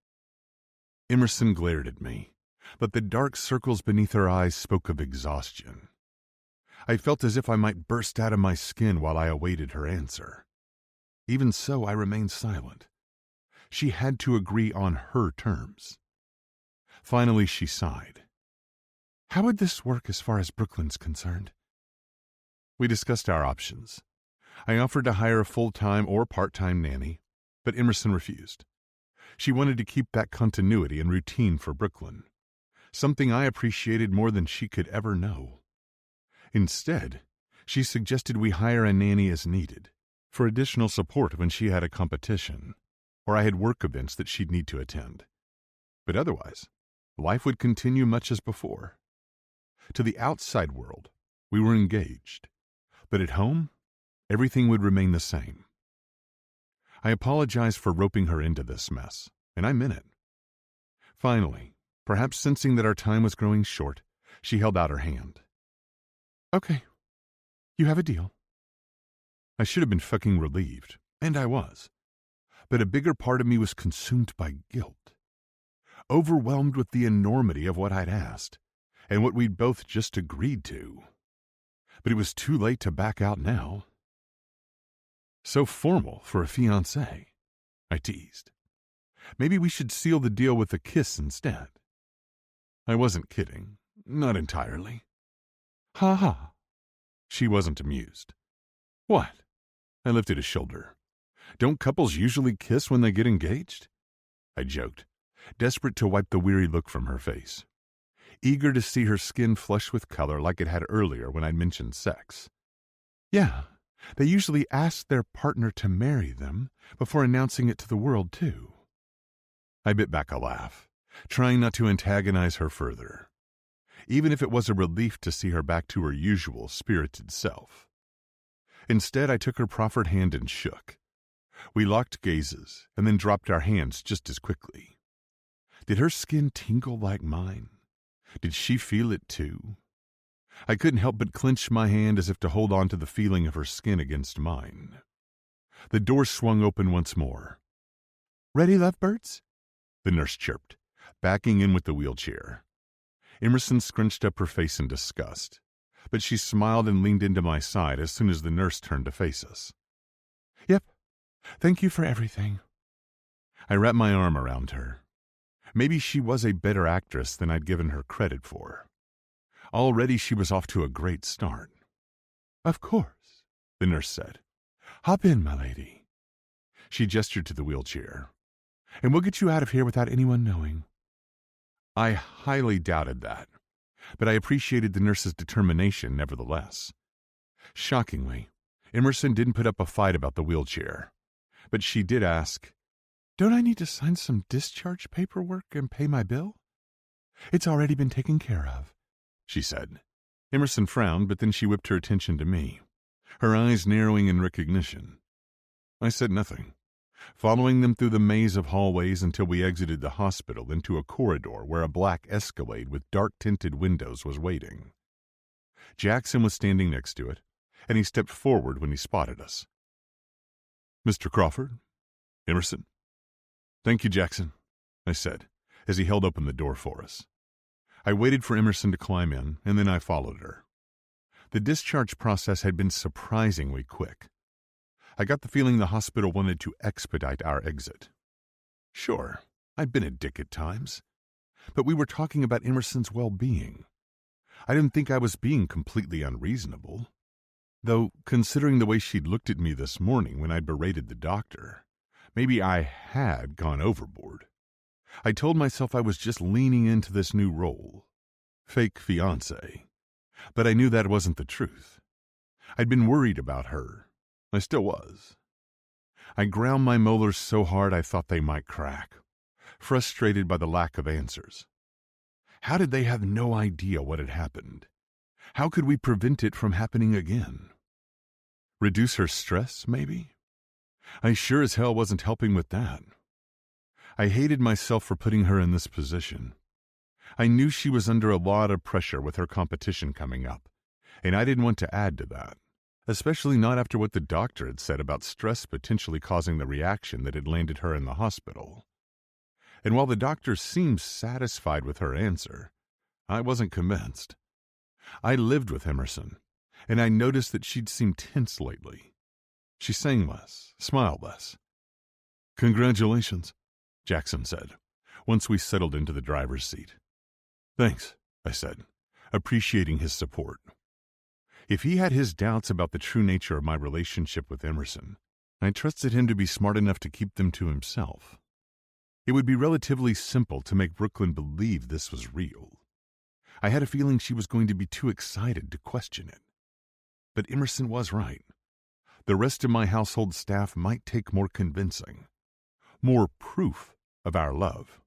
Emerson glared at me, but the dark circles beneath her eyes spoke of exhaustion. I felt as if I might burst out of my skin while I awaited her answer. Even so, I remained silent. She had to agree on her terms. Finally, she sighed. "How would this work as far as Brooklyn's concerned?" We discussed our options. I offered to hire a full-time or part-time nanny, but Emerson refused. She wanted to keep that continuity and routine for Brooklyn, something I appreciated more than she could ever know. Instead, she suggested we hire a nanny as needed, for additional support when she had a competition. or I had work events that she'd need to attend. But otherwise, life would continue much as before. To the outside world, we were engaged, but at home, everything would remain the same. I apologized for roping her into this mess, and I meant it. Finally, perhaps sensing that our time was growing short, she held out her hand. Okay, you have a deal. I should have been fucking relieved, and I was. But a bigger part of me was consumed by guilt, overwhelmed with the enormity of what I'd asked, and what we'd both just agreed to. But it was too late to back out now. So formal for a fiancé, I teased. Maybe we should seal the deal with a kiss instead. I wasn't kidding, not entirely. Ha ha. She wasn't amused. What? I lifted a shoulder. Don't couples usually kiss when they get engaged? I joked, desperate to wipe the weary look from her face, eager to see her skin flush with color like it had earlier when I'd mentioned sex. Yeah, they usually ask their partner to marry them before announcing it to the world, too. I bit back a laugh, trying not to antagonize her further, even if it was a relief to see her back to her usual spirited self. Instead, I took her proffered hand and shook. We locked gazes and then dropped our hands just as quickly. Did her skin tingle like mine? Did she feel it too? I couldn't help but clench my hand as if to hold on to the feeling of her skin against mine. The door swung open once more. Ready, lovebirds? The nurse chirped, backing in with the wheelchair. Emerson scrunched up her face in disgust, but she smiled and leaned into my side as soon as the nurse turned to face us. Yep, thank you for everything. I wrapped my arm around her. Maybe she was a better actress than I'd given her credit for. Already she was off to a great start. Of course, the nurse said. Hop in, my lady. She gestured to the wheelchair. And we'll get you out of here without anyone knowing. I highly doubted that, but I appreciated the nurse's determination nevertheless. Shockingly, Emerson didn't put up a fight about the wheelchair, but she did ask, Don't I need to sign some discharge paperwork and pay my bill? It's already been taken care of, she said. Emerson frowned, but then she whipped her attention to me, her eyes narrowing in recognition. I said nothing, following them through the maze of hallways until we exited the hospital into a corridor where a black Escalade with dark-tinted windows was waiting. Jackson was standing next to it, and he stepped forward when he spotted us. Mr. Crawford? Emerson? Thank you, Jackson, I said, as he held open the door for us. I waited for Emerson to climb in, and then I followed her. The discharge process had been surprisingly quick. I got the feeling the hospital wanted to expedite our exit. Sure, I'd been a dick at times, but we were talking about Emerson's well-being. I didn't think I was being completely unreasonable, though considering the way she'd looked at me this morning when I'd berated the doctor, maybe I had gone overboard. I told myself I was just leaning into this new role, fake fiancé, but I knew that wasn't the truth. I'd been worried about her. I still was. I ground my molars so hard I thought they might crack, frustrated by the lack of answers. How did they have no idea what had happened? How could we prevent it from happening again? Reduce her stress, maybe? I sure as hell wasn't helping with that. I hated myself for putting her in this position. I knew she was under a lot of pressure with her competition coming up, and I didn't want to add to that. Especially not after what the doctor had said about stress potentially causing the reaction that had landed her in the hospital. And while the doctor seemed satisfied with her answer, I wasn't convinced. I lived with Emerson, and I noticed that she'd seemed tense lately. She sang less, smiled less. Congratulations, Jackson said, once we settled into the driver's seat. Thanks, I said, appreciating his support. If he had his doubts about the true nature of my relationship with Emerson, I trusted him to be smart enough to keep them to himself. It would be relatively simple to make Brooklyn believe this was real. I had a feeling she was going to be too excited to question it. But Emerson was right. The rest of my household staff might take more convincing. more proof of our love.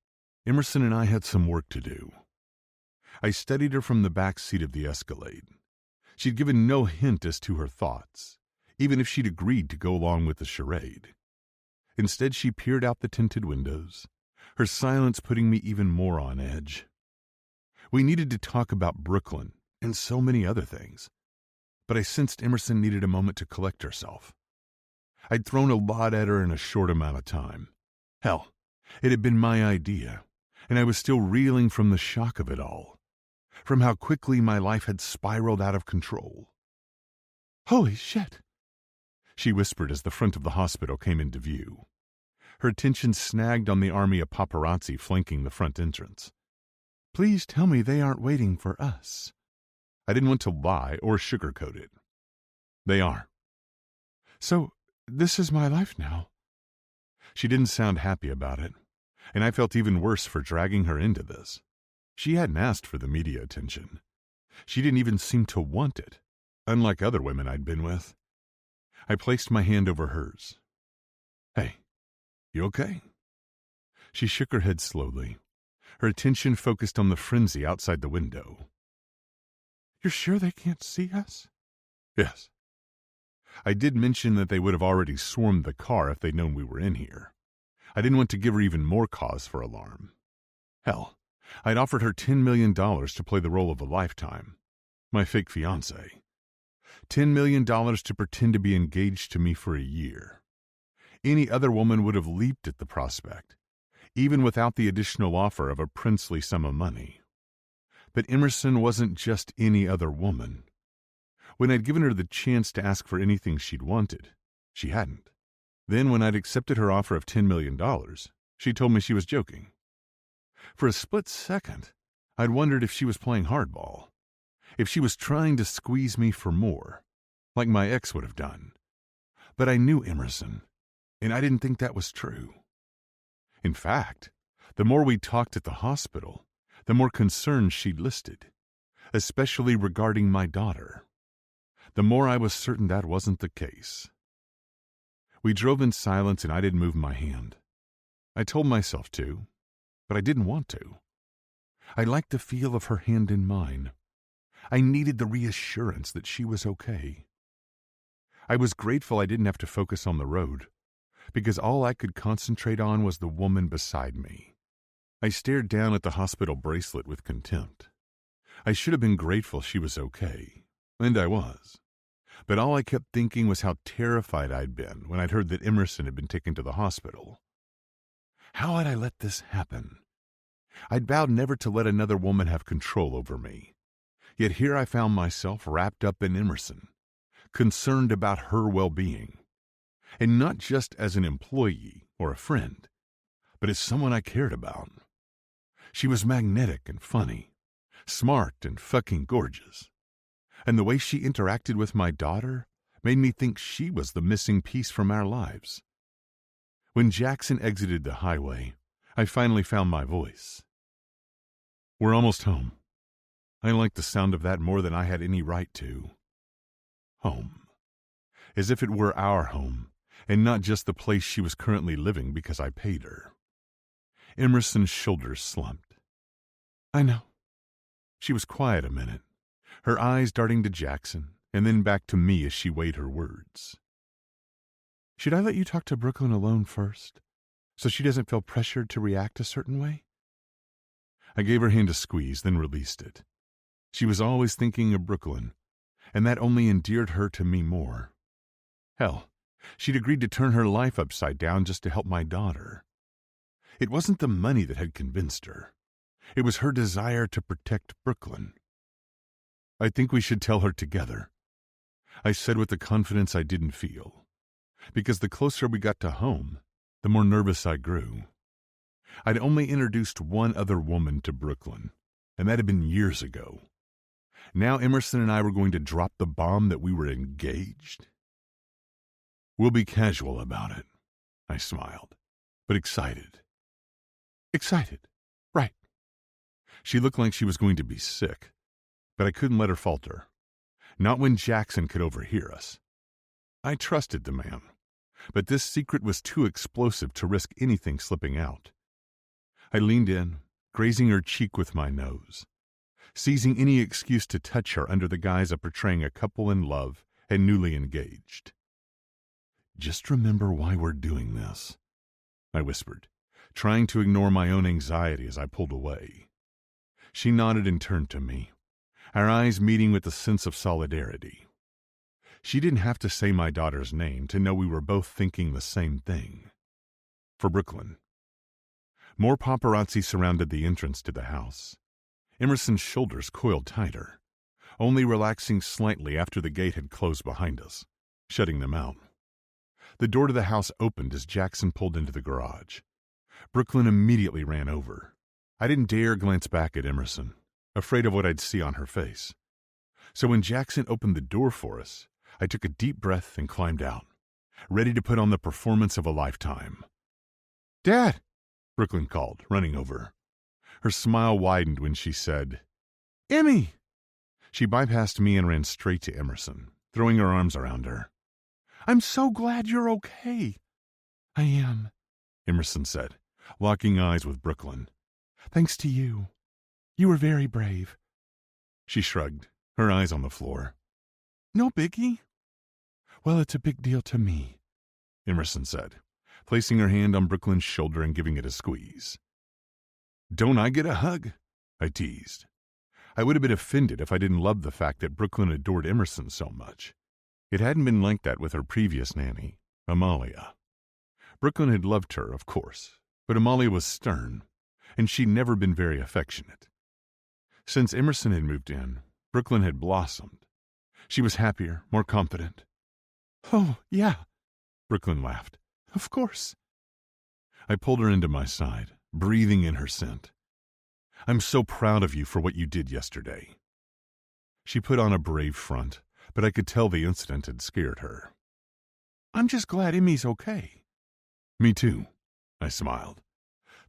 Emerson and I had some work to do. I studied her from the back seat of the Escalade. She'd given no hint as to her thoughts, even if she'd agreed to go along with the charade. Instead, she peered out the tinted windows, her silence putting me even more on edge. We needed to talk about Brooklyn and so many other things, but I sensed Emerson needed a moment to collect herself. I'd thrown a lot at her in a short amount of time. Hell, it had been my idea, and I was still reeling from the shock of it all, from how quickly my life had spiraled out of control. Holy shit, she whispered as the front of the hospital came into view. Her attention snagged on the army of paparazzi flanking the front entrance. Please tell me they aren't waiting for us. I didn't want to lie or sugarcoat it. They are. So, this is my life now. She didn't sound happy about it, and I felt even worse for dragging her into this. She hadn't asked for the media attention. She didn't even seem to want it, unlike other women I'd been with. I placed my hand over hers. Hey, you okay? She shook her head slowly, her attention focused on the frenzy outside the window. You're sure they can't see us? Yes. I did mention that they would have already swarmed the car if they'd known we were in here. I didn't want to give her even more cause for alarm. Hell, I'd offered her $10 million to play the role of a lifetime, my fake fiancé. $10 million to pretend to be engaged to me for a year. Any other woman would have leaped at the prospect, even without the additional offer of a princely sum of money. But Emerson wasn't just any other woman. When I'd given her the chance to ask for anything she'd wanted, she hadn't. Then when I'd accepted her offer of $10 million, she told me she was joking. For a split second, I'd wondered if she was playing hardball, if she was trying to squeeze me for more, like my ex would have done. But I knew Emerson, and I didn't think that was true. In fact, the more we talked at the hospital, the more concerns she'd listed, especially regarding my daughter. The more I was certain that wasn't the case. We drove in silence and I didn't move my hand. I told myself to, but I didn't want to. I liked the feel of her hand in mine. I needed the reassurance that she was okay. I was grateful I didn't have to focus on the road, because all I could concentrate on was the woman beside me. I stared down at the hospital bracelet with contempt. I should have been grateful she was okay, and I was. But all I kept thinking was how terrified I'd been when I'd heard that Emerson had been taken to the hospital. How had I let this happen? I'd vowed never to let another woman have control over me. Yet here I found myself wrapped up in Emerson, concerned about her well-being. And not just as an employee or a friend, but as someone I cared about. She was magnetic and funny, smart and fucking gorgeous. And the way she interacted with my daughter made me think she was the missing piece from our lives. When Jackson exited the highway, I finally found my voice. We're almost home. I liked the sound of that more than I had any right to. Home. As if it were our home, and not just the place she was currently living because I paid her. Emerson's shoulders slumped. I know. She was quiet a minute, her eyes darting to Jackson, and then back to me as she weighed her words. Should I let you talk to Brooklyn alone first, so she doesn't feel pressured to react a certain way? I gave her hand a squeeze, then released it. She was always thinking of Brooklyn, and that only endeared her to me more. Hell, she'd agreed to turn her life upside down just to help my daughter. It wasn't the money that had convinced her. It was her desire to protect Brooklyn. I think we should tell her together, I said with the confidence I didn't feel, because the closer we got to home, the more nervous I grew. I'd only introduced one other woman to Brooklyn, and that had been years ago. Now Emerson and I were going to drop the bomb that we were engaged. We'll be casual about it, I smiled, but excited. Excited, right. She looked like she was going to be sick, but I couldn't let her falter. Not when Jackson could overhear us. I trusted the man, But this secret was too explosive to risk anything slipping out. I leaned in, grazing her cheek with my nose, seizing any excuse to touch her under the guise of portraying a couple in love and newly engaged. "Just remember why we're doing this," I whispered, trying to ignore my own anxiety as I pulled away. She nodded and turned to me, our eyes meeting with a sense of solidarity. She didn't have to say my daughter's name to know we were both thinking the same thing. For Brooklyn. More paparazzi surrounded the entrance to the house. Emerson's shoulders coiled tighter, only relaxing slightly after the gate had closed behind us, shutting them out. The door to the house opened as Jackson pulled into the garage. Brooklyn immediately ran over. I didn't dare glance back at Emerson, afraid of what I'd see on her face. So when Jackson opened the door for us, I took a deep breath and climbed out, ready to put on the performance of a lifetime. "Dad!" Brooklyn called, running over. Her smile widened when she said, "Emmy!" She bypassed me and ran straight to Emerson, throwing her arms around her. "I'm so glad you're okay." "I am," Emerson said, locking eyes with Brooklyn. "Thanks to you. You were very brave." She shrugged, her eyes on the floor. "No biggie." "Well, it's a big deal to me," Emerson said, placing her hand on Brooklyn's shoulder and giving it a squeeze. "Don't I get a hug?" I teased. I would have been offended if I didn't love the fact that Brooklyn adored Emerson so much. It hadn't been like that with her previous nanny, Amalia. Brooklyn had loved her, of course, but Amalia was stern, and she'd never been very affectionate. Since Emerson had moved in, Brooklyn had blossomed. She was happier, more confident. "Oh, yeah," Brooklyn laughed. "Of course." I pulled her into my side, breathing in her scent. "I'm so proud of you for what you did yesterday." She put on a brave front, but I could tell the incident had scared her. "I'm just glad Emmy's okay." "Me too," I smiled,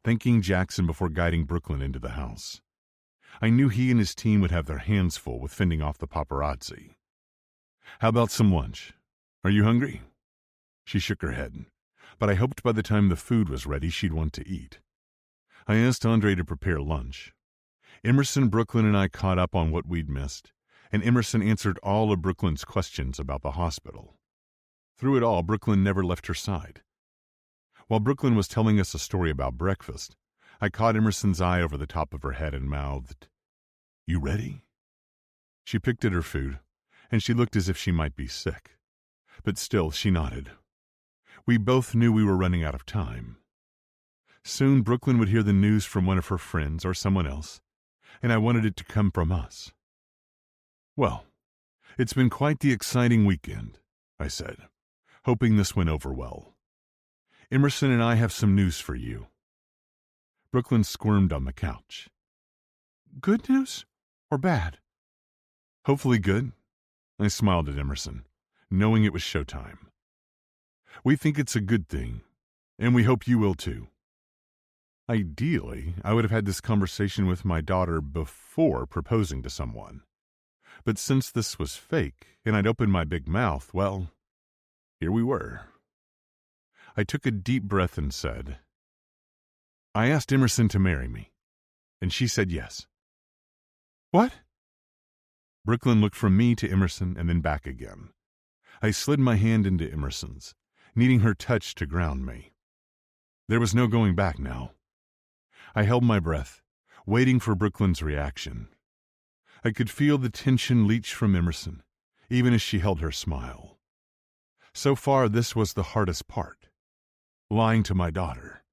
thanking Jackson before guiding Brooklyn into the house. I knew he and his team would have their hands full with fending off the paparazzi. "How about some lunch? Are you hungry?" She shook her head, but I hoped by the time the food was ready she'd want to eat. I asked Andre to prepare lunch. Emerson, Brooklyn, and I caught up on what we'd missed, and Emerson answered all of Brooklyn's questions about the hospital. Through it all, Brooklyn never left her side. While Brooklyn was telling us a story about breakfast, I caught Emerson's eye over the top of her head and mouthed, "You ready?" She picked at her food, and she looked as if she might be sick. But still, she nodded. We both knew we were running out of time. Soon, Brooklyn would hear the news from one of her friends or someone else, and I wanted it to come from us. "Well, it's been quite the exciting weekend," I said, hoping this went over well. "Emerson and I have some news for you." Brooklyn squirmed on the couch. "Good news or bad?" "Hopefully good." I smiled at Emerson, knowing it was showtime. "We think it's a good thing, and we hope you will too." Ideally, I would have had this conversation with my daughter before proposing to someone. But since this was fake, and I'd opened my big mouth, well, here we were. I took a deep breath and said, "I asked Emerson to marry me, and she said yes." "What?" Brooklyn looked from me to Emerson and then back again. I slid my hand into Emerson's, needing her touch to ground me. There was no going back now. I held my breath, waiting for Brooklyn's reaction. I could feel the tension leach from Emerson, even as she held her smile. So far, this was the hardest part, lying to my daughter.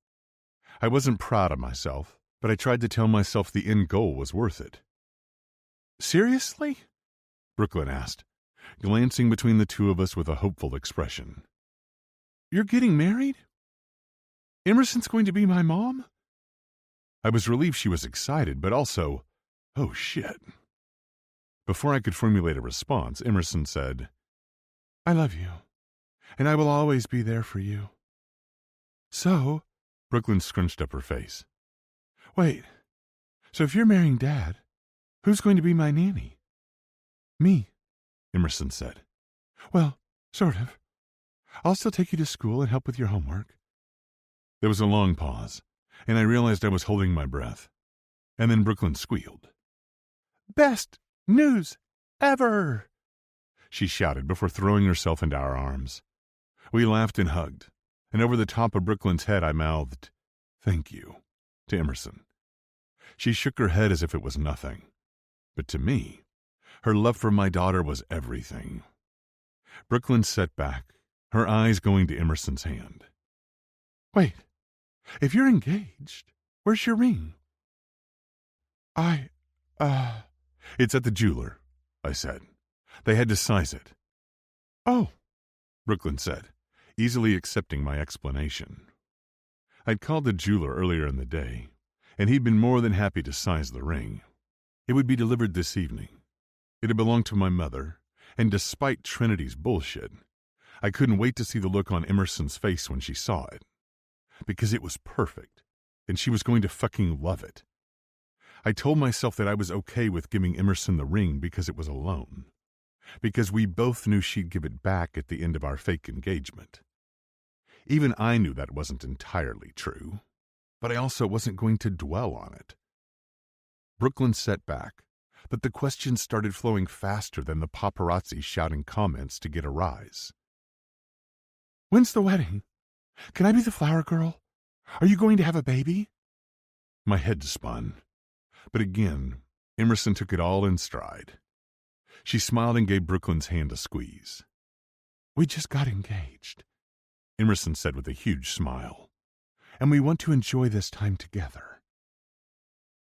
I wasn't proud of myself, but I tried to tell myself the end goal was worth it. "Seriously?" Brooklyn asked, glancing between the two of us with a hopeful expression. "You're getting married? Emerson's going to be my mom?" I was relieved she was excited, but also, oh shit. Before I could formulate a response, Emerson said, "I love you, and I will always be there for you." "So," Brooklyn scrunched up her face. "Wait, so if you're marrying Dad, who's going to be my nanny?" "Me," Emerson said. "Well, sort of. I'll still take you to school and help with your homework. There was a long pause, and I realized I was holding my breath. And then Brooklyn squealed. Best news ever! She shouted before throwing herself into our arms. We laughed and hugged, and over the top of Brooklyn's head I mouthed, "Thank you," to Emerson. She shook her head as if it was nothing. But to me, her love for my daughter was everything. Brooklyn sat back, her eyes going to Emerson's hand. Wait, if you're engaged, where's your ring? It's at the jeweler, I said. They had to size it. Oh, Brooklyn said, easily accepting my explanation. I'd called the jeweler earlier in the day, and he'd been more than happy to size the ring. It would be delivered this evening. It had belonged to my mother, and despite Trinity's bullshit, I couldn't wait to see the look on Emerson's face when she saw it. Because it was perfect, and she was going to fucking love it. I told myself that I was okay with giving Emerson the ring because it was a loan. Because we both knew she'd give it back at the end of our fake engagement. Even I knew that wasn't entirely true, but I also wasn't going to dwell on it. Brooklyn sat back, but the questions started flowing faster than the paparazzi shouting comments to get a rise. When's the wedding? Can I be the flower girl? Are you going to have a baby? My head spun. But again, Emerson took it all in stride. She smiled and gave Brooklyn's hand a squeeze. We just got engaged, Emerson said with a huge smile. And we want to enjoy this time together.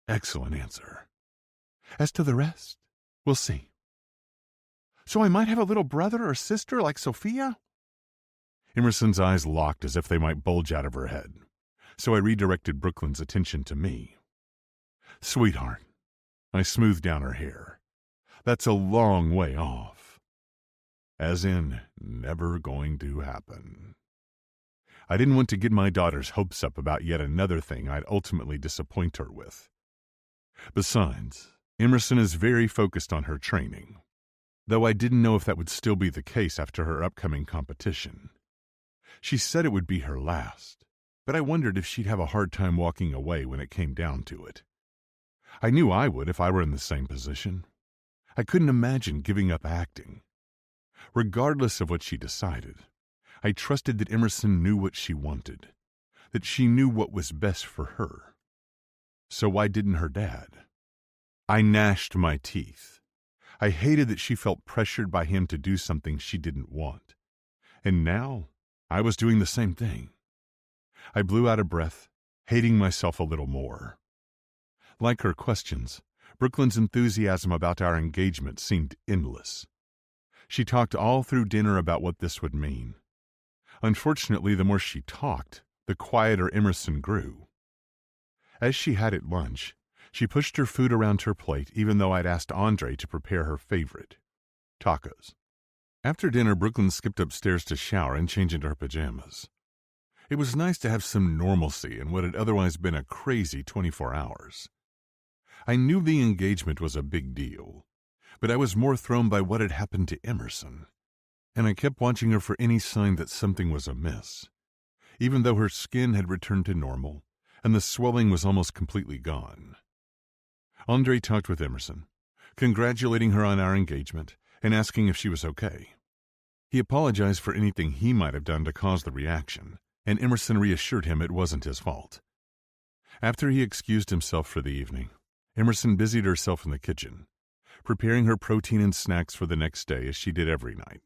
Excellent answer. As to the rest, we'll see. So I might have a little brother or sister like Sophia? Emerson's eyes locked as if they might bulge out of her head, so I redirected Brooklyn's attention to me. Sweetheart, I smoothed down her hair. That's a long way off. As in, never going to happen. I didn't want to get my daughter's hopes up about yet another thing I'd ultimately disappoint her with. Besides, Emerson is very focused on her training, though I didn't know if that would still be the case after her upcoming competition. She said it would be her last, but I wondered if she'd have a hard time walking away when it came down to it. I knew I would if I were in the same position. I couldn't imagine giving up acting. Regardless of what she decided, I trusted that Emerson knew what she wanted, that she knew what was best for her. So why didn't her dad? I gnashed my teeth. I hated that she felt pressured by him to do something she didn't want. And now, I was doing the same thing. I blew out a breath, hating myself a little more. Like her questions, Brooklyn's enthusiasm about our engagement seemed endless. She talked all through dinner about what this would mean. Unfortunately, the more she talked, the quieter Emerson grew. As she had at lunch, she pushed her food around her plate even though I'd asked Andre to prepare her favorite, tacos. After dinner, Brooklyn skipped upstairs to shower and change into her pajamas. It was nice to have some normalcy in what had otherwise been a crazy 24 hours. I knew the engagement was a big deal, but I was more thrown by what had happened to Emerson, and I kept watching her for any sign that something was amiss, even though her skin had returned to normal and the swelling was almost completely gone. Andre talked with Emerson, congratulating her on our engagement and asking if she was okay. He apologized for anything he might have done to cause the reaction, and Emerson reassured him it wasn't his fault. After he excused himself for the evening, Emerson busied herself in the kitchen, preparing her protein and snacks for the next day as she did every night.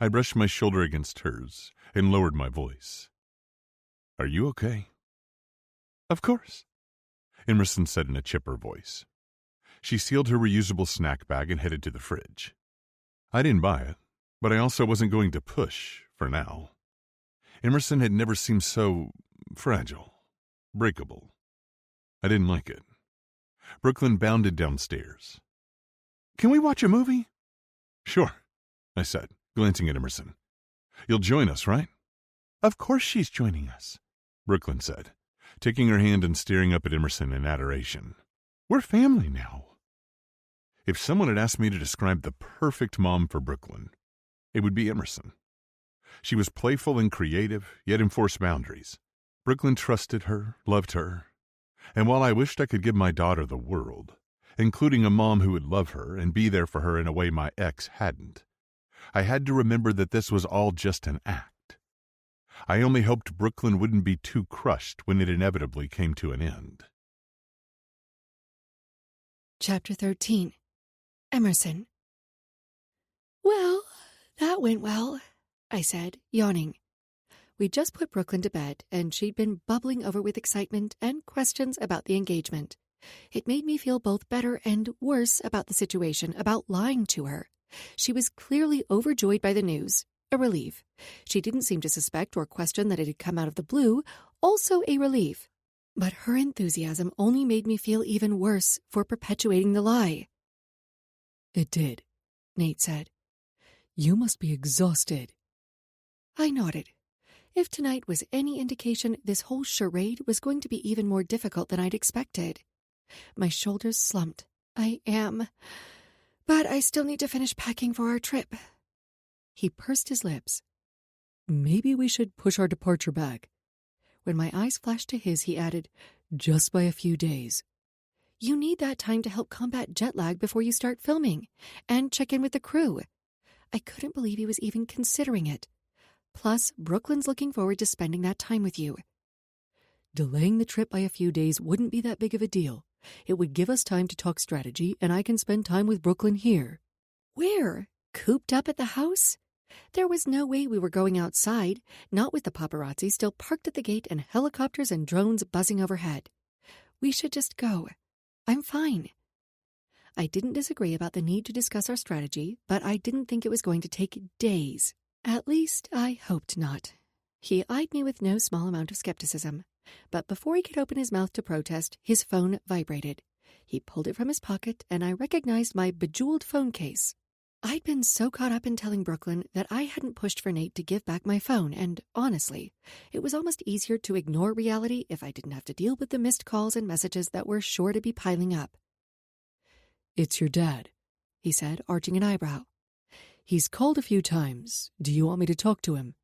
I brushed my shoulder against hers and lowered my voice. Are you okay? Of course, Emerson said in a chipper voice. She sealed her reusable snack bag and headed to the fridge. I didn't buy it, but I also wasn't going to push, for now. Emerson had never seemed so fragile, breakable. I didn't like it. Brooklyn bounded downstairs. Can we watch a movie? Sure, I said, glancing at Emerson. You'll join us, right? Of course she's joining us, Brooklyn said, taking her hand and staring up at Emerson in adoration. We're family now. If someone had asked me to describe the perfect mom for Brooklyn, it would be Emerson. She was playful and creative, yet enforced boundaries. Brooklyn trusted her, loved her, and while I wished I could give my daughter the world, including a mom who would love her and be there for her in a way my ex hadn't, I had to remember that this was all just an act. I only hoped Brooklyn wouldn't be too crushed when it inevitably came to an end. Chapter 13. Emerson. Well, that went well, I said, yawning. We'd just put Brooklyn to bed, and she'd been bubbling over with excitement and questions about the engagement. It made me feel both better and worse about the situation, about lying to her. She was clearly overjoyed by the news, a relief. She didn't seem to suspect or question that it had come out of the blue, also a relief. But her enthusiasm only made me feel even worse for perpetuating the lie. It did, Nate said. You must be exhausted. I nodded. If tonight was any indication, this whole charade was going to be even more difficult than I'd expected. My shoulders slumped. I am. But I still need to finish packing for our trip. He pursed his lips. Maybe we should push our departure back. When my eyes flashed to his, he added, just by a few days. You need that time to help combat jet lag before you start filming, and check in with the crew. I couldn't believe he was even considering it. Plus, Brooklyn's looking forward to spending that time with you. Delaying the trip by a few days wouldn't be that big of a deal. It would give us time to talk strategy, and I can spend time with Brooklyn here. Where? Cooped up at the house? There was no way we were going outside, not with the paparazzi still parked at the gate and helicopters and drones buzzing overhead. We should just go. I'm fine. I didn't disagree about the need to discuss our strategy, but I didn't think it was going to take days. At least, I hoped not. He eyed me with no small amount of skepticism, but before he could open his mouth to protest, his phone vibrated. He pulled it from his pocket, and I recognized my bejeweled phone case. I'd been so caught up in telling Brooklyn that I hadn't pushed for Nate to give back my phone, and honestly, it was almost easier to ignore reality if I didn't have to deal with the missed calls and messages that were sure to be piling up. It's your dad, he said, arching an eyebrow. He's called a few times. Do you want me to talk to him?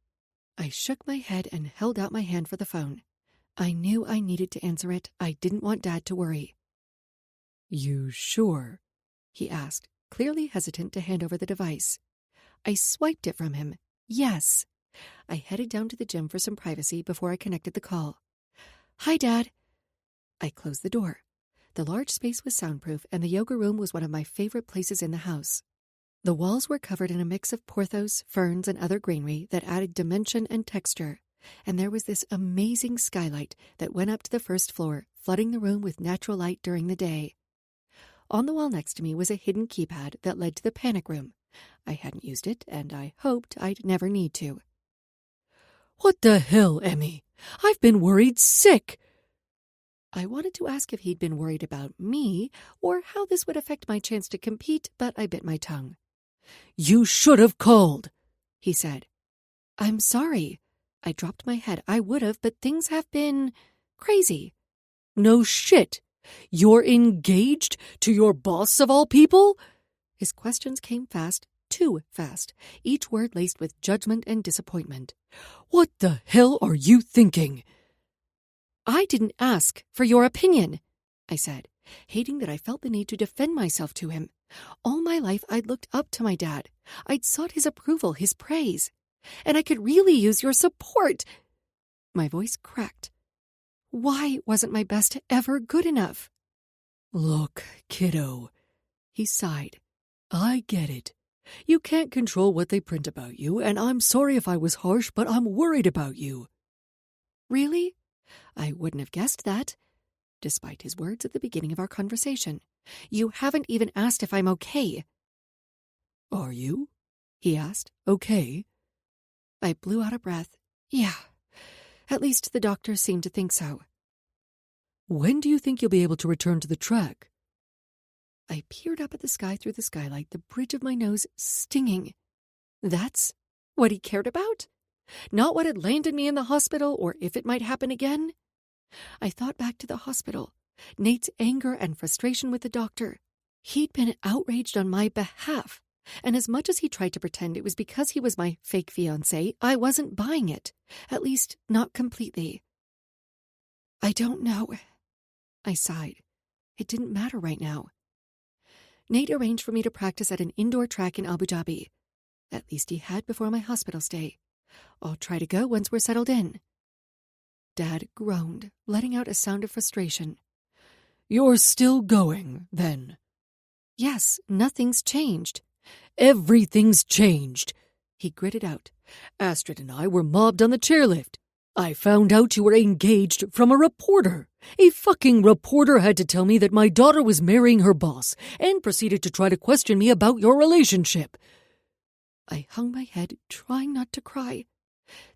I shook my head and held out my hand for the phone. I knew I needed to answer it. I didn't want Dad to worry. You sure? He asked, clearly hesitant to hand over the device. I swiped it from him. Yes. I headed down to the gym for some privacy before I connected the call. Hi, Dad. I closed the door. The large space was soundproof, and the yoga room was one of my favorite places in the house. The walls were covered in a mix of pothos, ferns, and other greenery that added dimension and texture, and there was this amazing skylight that went up to the first floor, flooding the room with natural light during the day. On the wall next to me was a hidden keypad that led to the panic room. I hadn't used it, and I hoped I'd never need to. What the hell, Emmy? I've been worried sick. I wanted to ask if he'd been worried about me, or how this would affect my chance to compete, but I bit my tongue. You should have called, he said. I'm sorry. I dropped my head. I would have, but things have been crazy. No shit. You're engaged to your boss of all people? His questions came fast, too fast, each word laced with judgment and disappointment. What the hell are you thinking? I didn't ask for your opinion, I said, hating that I felt the need to defend myself to him. All my life I'd looked up to my dad. I'd sought his approval, his praise. And I could really use your support. My voice cracked. Why wasn't my best ever good enough? Look, kiddo, he sighed. I get it. You can't control what they print about you, and I'm sorry if I was harsh, but I'm worried about you. Really? I wouldn't have guessed that. Despite his words at the beginning of our conversation. You haven't even asked if I'm okay. Are you? He asked. Okay. I blew out a breath. Yeah. At least the doctors seem to think so. When do you think you'll be able to return to the track? I peered up at the sky through the skylight, the bridge of my nose stinging. That's what he cared about? Not what had landed me in the hospital or if it might happen again? I thought back to the hospital, Nate's anger and frustration with the doctor. He'd been outraged on my behalf. And as much as he tried to pretend it was because he was my fake fiancé, I wasn't buying it. At least, not completely. I don't know. I sighed. It didn't matter right now. Nate arranged for me to practice at an indoor track in Abu Dhabi. At least he had before my hospital stay. I'll try to go once we're settled in. Dad groaned, letting out a sound of frustration. You're still going, then? Yes, nothing's changed. Everything's changed, he gritted out. Astrid and I were mobbed on the chairlift. I found out you were engaged from a reporter. A fucking reporter had to tell me that my daughter was marrying her boss and proceeded to try to question me about your relationship. I hung my head, trying not to cry.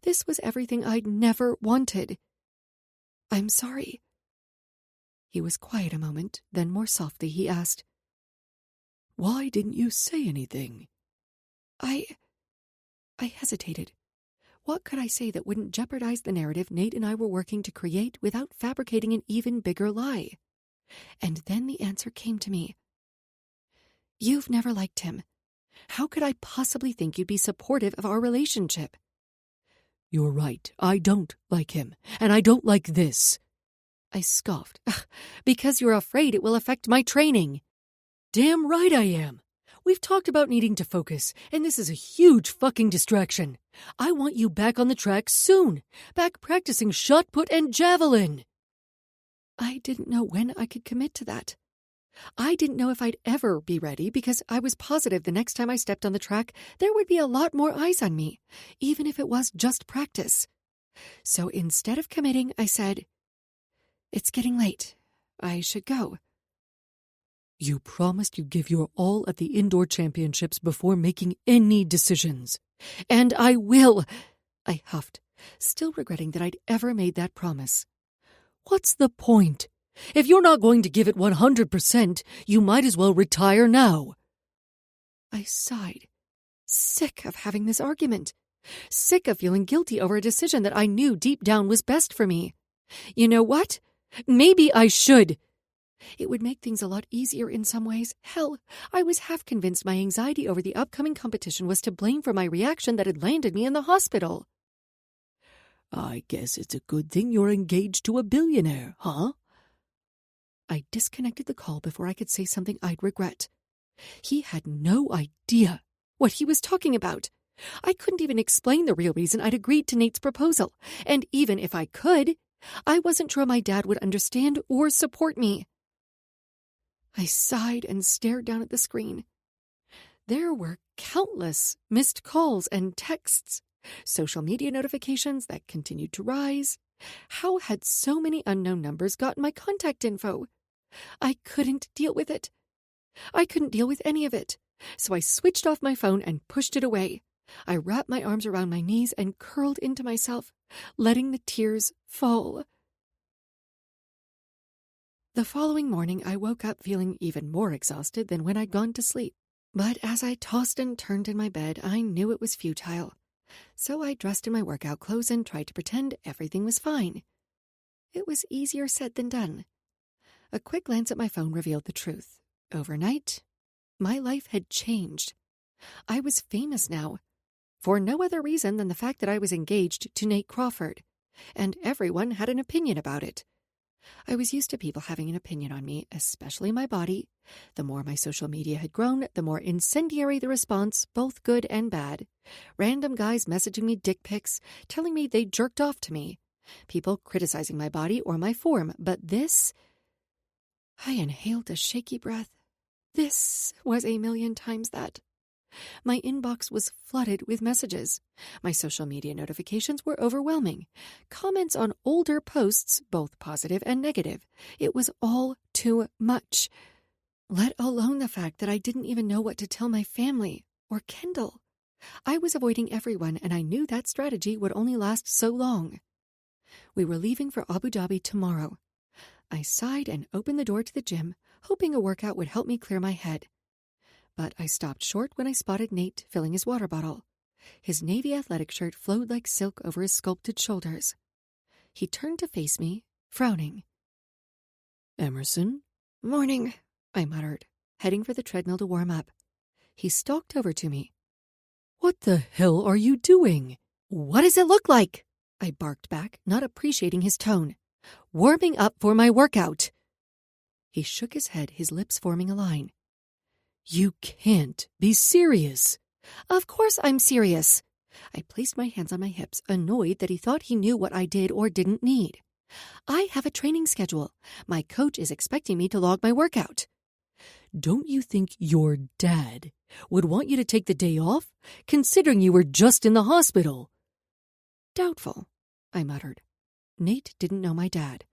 This was everything I'd never wanted. I'm sorry. He was quiet a moment, then more softly he asked, Why didn't you say anything? I hesitated. What could I say that wouldn't jeopardize the narrative Nate and I were working to create without fabricating an even bigger lie? And then the answer came to me. You've never liked him. How could I possibly think you'd be supportive of our relationship? You're right. I don't like him, and I don't like this. I scoffed. Because you're afraid it will affect my training. Damn right I am. We've talked about needing to focus, and this is a huge fucking distraction. I want you back on the track soon, back practicing shot put and javelin. I didn't know when I could commit to that. I didn't know if I'd ever be ready because I was positive the next time I stepped on the track, there would be a lot more eyes on me, even if it was just practice. So instead of committing, I said, It's getting late. I should go. You promised you'd give your all at the indoor championships before making any decisions. And I will, I huffed, still regretting that I'd ever made that promise. What's the point? If you're not going to give it 100%, you might as well retire now. I sighed, sick of having this argument, sick of feeling guilty over a decision that I knew deep down was best for me. You know what? Maybe I should. It would make things a lot easier in some ways. Hell, I was half convinced my anxiety over the upcoming competition was to blame for my reaction that had landed me in the hospital. I guess it's a good thing you're engaged to a billionaire, huh? I disconnected the call before I could say something I'd regret. He had no idea what he was talking about. I couldn't even explain the real reason I'd agreed to Nate's proposal, and even if I could, I wasn't sure my dad would understand or support me. I sighed and stared down at the screen. There were countless missed calls and texts, social media notifications that continued to rise. How had so many unknown numbers gotten my contact info? I couldn't deal with it. I couldn't deal with any of it, so I switched off my phone and pushed it away. I wrapped my arms around my knees and curled into myself, letting the tears fall. The following morning, I woke up feeling even more exhausted than when I'd gone to sleep. But as I tossed and turned in my bed, I knew it was futile. So I dressed in my workout clothes and tried to pretend everything was fine. It was easier said than done. A quick glance at my phone revealed the truth. Overnight, my life had changed. I was famous now, for no other reason than the fact that I was engaged to Nate Crawford, and everyone had an opinion about it. I was used to people having an opinion on me, especially my body. The more my social media had grown, the more incendiary the response, both good and bad. Random guys messaging me dick pics, telling me they jerked off to me. People criticizing my body or my form, but this... I inhaled a shaky breath. This was 1,000,000 times that. My inbox was flooded with messages. My social media notifications were overwhelming. Comments on older posts, both positive and negative. It was all too much. Let alone the fact that I didn't even know what to tell my family or Kendall. I was avoiding everyone, and I knew that strategy would only last so long. We were leaving for Abu Dhabi tomorrow. I sighed and opened the door to the gym, hoping a workout would help me clear my head. But I stopped short when I spotted Nate filling his water bottle. His navy athletic shirt flowed like silk over his sculpted shoulders. He turned to face me, frowning. Emerson? Morning, I muttered, heading for the treadmill to warm up. He stalked over to me. What the hell are you doing? What does it look like? I barked back, not appreciating his tone. Warming up for my workout. He shook his head, his lips forming a line. You can't be serious. Of course I'm serious. I placed my hands on my hips, annoyed that he thought he knew what I did or didn't need. I have a training schedule. My coach is expecting me to log my workout. Don't you think your dad would want you to take the day off, considering you were just in the hospital? Doubtful, I muttered. Nate didn't know my dad.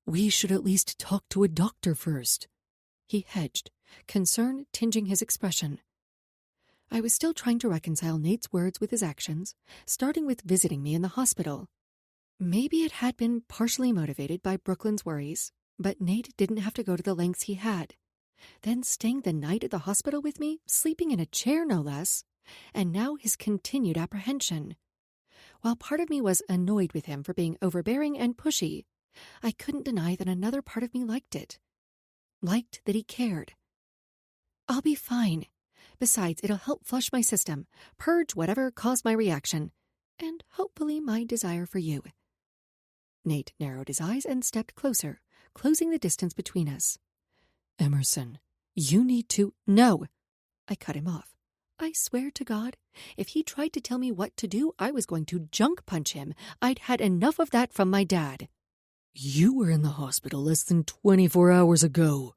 We should at least talk to a doctor first. He hedged, concern tinging his expression. I was still trying to reconcile Nate's words with his actions, starting with visiting me in the hospital. Maybe it had been partially motivated by Brooklyn's worries, but Nate didn't have to go to the lengths he had. Then staying the night at the hospital with me, sleeping in a chair no less, and now his continued apprehension. While part of me was annoyed with him for being overbearing and pushy, I couldn't deny that another part of me liked it. Liked that he cared. I'll be fine. Besides, it'll help flush my system, purge whatever caused my reaction, and hopefully my desire for you. Nate narrowed his eyes and stepped closer, closing the distance between us. Emerson, you need to... No! I cut him off. I swear to God, if he tried to tell me what to do, I was going to junk punch him. I'd had enough of that from my dad. You were in the hospital less than 24 hours ago,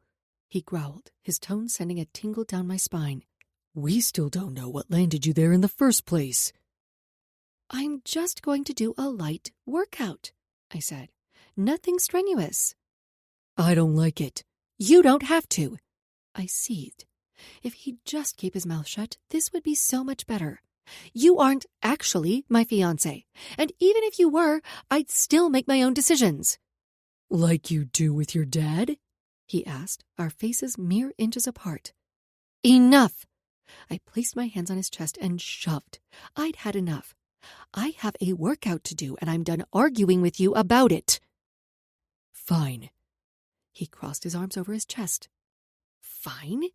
he growled, his tone sending a tingle down my spine. We still don't know what landed you there in the first place. I'm just going to do a light workout, I said. Nothing strenuous. I don't like it. You don't have to. I seethed. If he'd just keep his mouth shut, this would be so much better. You aren't actually my fiancé, and even if you were, I'd still make my own decisions. Like you do with your dad? He asked, our faces mere inches apart. Enough! I placed my hands on his chest and shoved. I'd had enough. I have a workout to do, and I'm done arguing with you about it. Fine. He crossed his arms over his chest. Fine?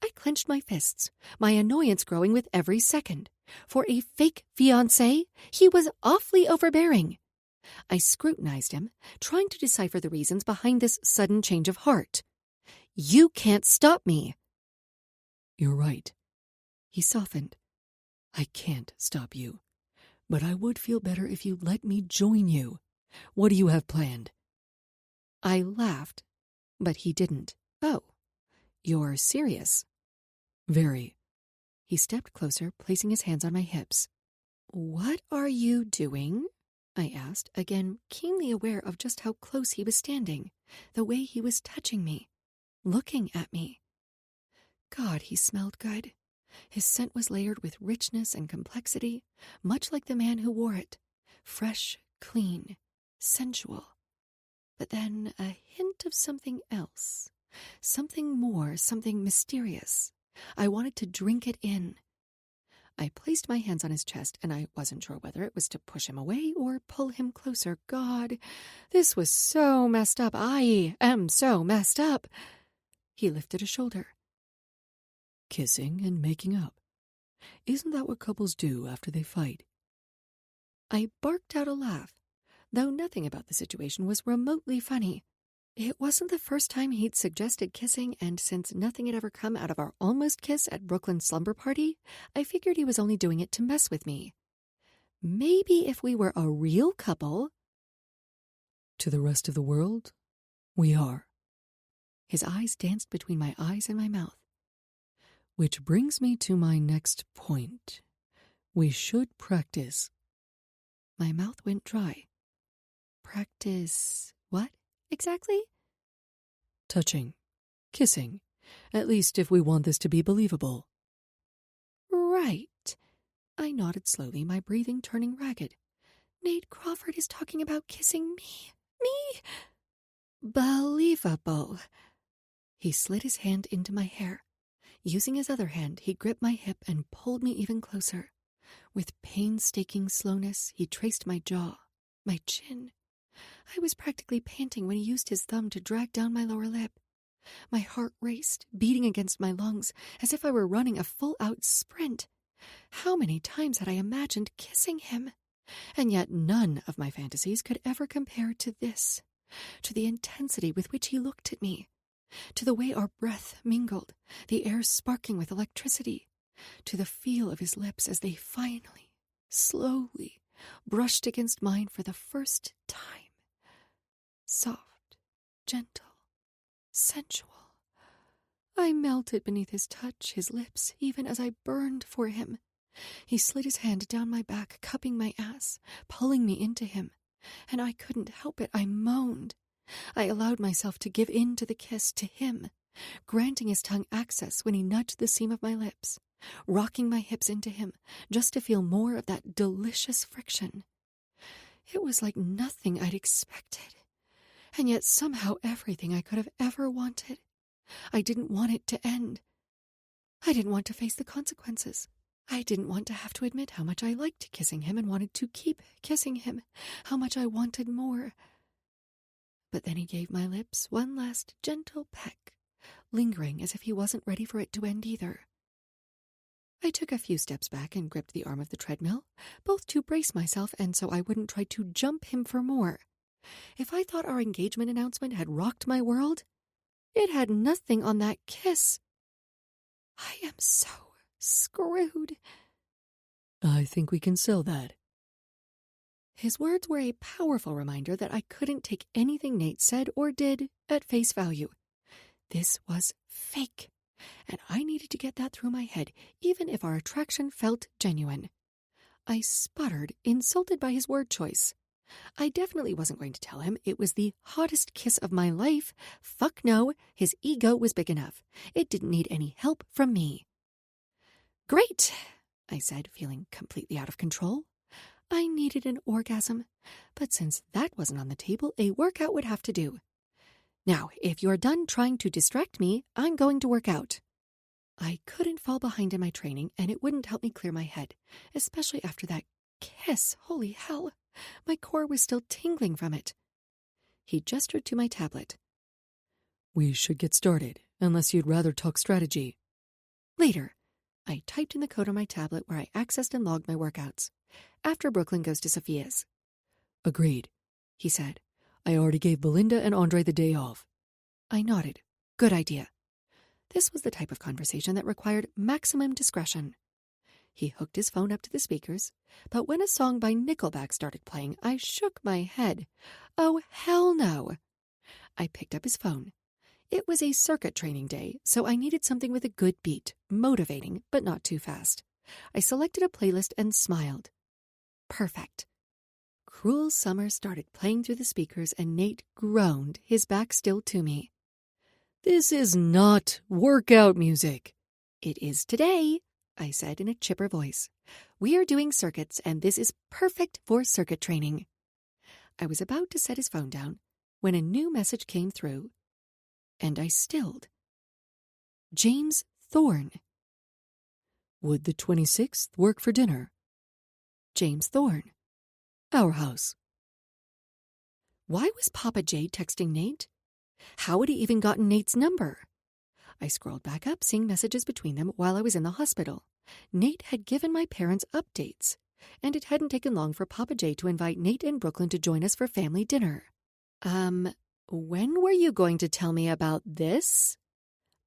I clenched my fists, my annoyance growing with every second. For a fake fiancé, he was awfully overbearing. I scrutinized him, trying to decipher the reasons behind this sudden change of heart. You can't stop me. You're right. He softened. I can't stop you, but I would feel better if you'd let me join you. What do you have planned? I laughed, but he didn't. Oh, you're serious? Very. He stepped closer, placing his hands on my hips. What are you doing? I asked, again keenly aware of just how close he was standing, the way he was touching me, looking at me. God, he smelled good. His scent was layered with richness and complexity, much like the man who wore it. Fresh, clean, sensual. But then a hint of something else. Something more, something mysterious. I wanted to drink it in. I placed my hands on his chest, and I wasn't sure whether it was to push him away or pull him closer. God, this was so messed up. I am so messed up. He lifted a shoulder. Kissing and making up. Isn't that what couples do after they fight? I barked out a laugh, though nothing about the situation was remotely funny. It wasn't the first time he'd suggested kissing, and since nothing had ever come out of our almost kiss at Brooklyn's slumber party, I figured he was only doing it to mess with me. Maybe if we were a real couple... To the rest of the world, we are. His eyes danced between my eyes and my mouth. Which brings me to my next point. We should practice. My mouth went dry. Practice what exactly? Touching. Kissing. At least if we want this to be believable. Right. I nodded slowly, my breathing turning ragged. Nate Crawford is talking about kissing me. Me? Believable. He slid his hand into my hair. Using his other hand, he gripped my hip and pulled me even closer. With painstaking slowness, he traced my jaw, my chin. I was practically panting when he used his thumb to drag down my lower lip. My heart raced, beating against my lungs, as if I were running a full-out sprint. How many times had I imagined kissing him? And yet none of my fantasies could ever compare to this, to the intensity with which he looked at me, to the way our breath mingled, the air sparking with electricity, to the feel of his lips as they finally, slowly, brushed against mine for the first time. Soft, gentle, sensual. I melted beneath his touch, his lips, even as I burned for him. He slid his hand down my back, cupping my ass, pulling me into him, and I couldn't help it. I moaned. I allowed myself to give in to the kiss, to him, granting his tongue access when he nudged the seam of my lips, rocking my hips into him, just to feel more of that delicious friction. It was like nothing I'd expected, and yet somehow everything I could have ever wanted. I didn't want it to end. I didn't want to face the consequences. I didn't want to have to admit how much I liked kissing him and wanted to keep kissing him, how much I wanted more. But then he gave my lips one last gentle peck, lingering as if he wasn't ready for it to end either. I took a few steps back and gripped the arm of the treadmill, both to brace myself and so I wouldn't try to jump him for more. If I thought our engagement announcement had rocked my world, it had nothing on that kiss. I am so screwed. I think we can sell that. His words were a powerful reminder that I couldn't take anything Nate said or did at face value. This was fake, and I needed to get that through my head, even if our attraction felt genuine. I sputtered, insulted by his word choice. I definitely wasn't going to tell him it was the hottest kiss of my life. Fuck no, his ego was big enough. It didn't need any help from me. Great, I said, feeling completely out of control. I needed an orgasm, but since that wasn't on the table, a workout would have to do. Now, if you're done trying to distract me, I'm going to work out. I couldn't fall behind in my training, and it wouldn't help me clear my head, especially after that kiss. Holy hell, my core was still tingling from it. He gestured to my tablet. We should get started, unless you'd rather talk strategy. Later. I typed in the code on my tablet where I accessed and logged my workouts. After Brooklyn goes to Sophia's. Agreed, he said. I already gave Belinda and Andre the day off. I nodded. Good idea. This was the type of conversation that required maximum discretion. He hooked his phone up to the speakers, but when a song by Nickelback started playing, I shook my head. Oh, hell no. I picked up his phone. It was a circuit training day, so I needed something with a good beat, motivating, but not too fast. I selected a playlist and smiled. Perfect. Cruel Summer started playing through the speakers, and Nate groaned, his back still to me. This is not workout music. It is today, I said in a chipper voice. We are doing circuits, and this is perfect for circuit training. I was about to set his phone down when a new message came through, and I stilled. James Thorne. Would the 26th work for dinner? James Thorne. Our house. Why was Papa J texting Nate? How had he even gotten Nate's number? I scrolled back up, seeing messages between them while I was in the hospital. Nate had given my parents updates, and it hadn't taken long for Papa J to invite Nate and Brooklyn to join us for family dinner. When were you going to tell me about this?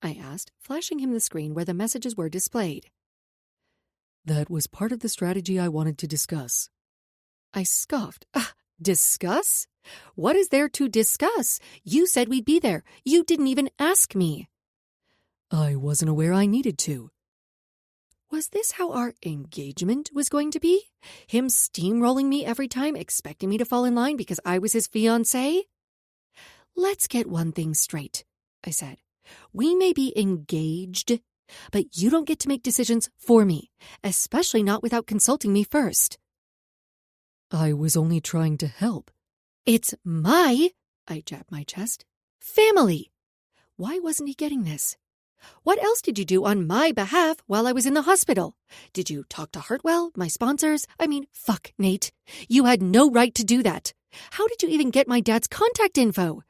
I asked, flashing him the screen where the messages were displayed. That was part of the strategy I wanted to discuss. I scoffed. Discuss? What is there to discuss? You said we'd be there. You didn't even ask me. I wasn't aware I needed to. Was this how our engagement was going to be? Him steamrolling me every time, expecting me to fall in line because I was his fiancée? Let's get one thing straight, I said. We may be engaged, but you don't get to make decisions for me, especially not without consulting me first. I was only trying to help. It's I jabbed my chest, family. Why wasn't he getting this? What else did you do on my behalf while I was in the hospital? Did you talk to Hartwell, my sponsors? Fuck, Nate. You had no right to do that. How did you even get my dad's contact info?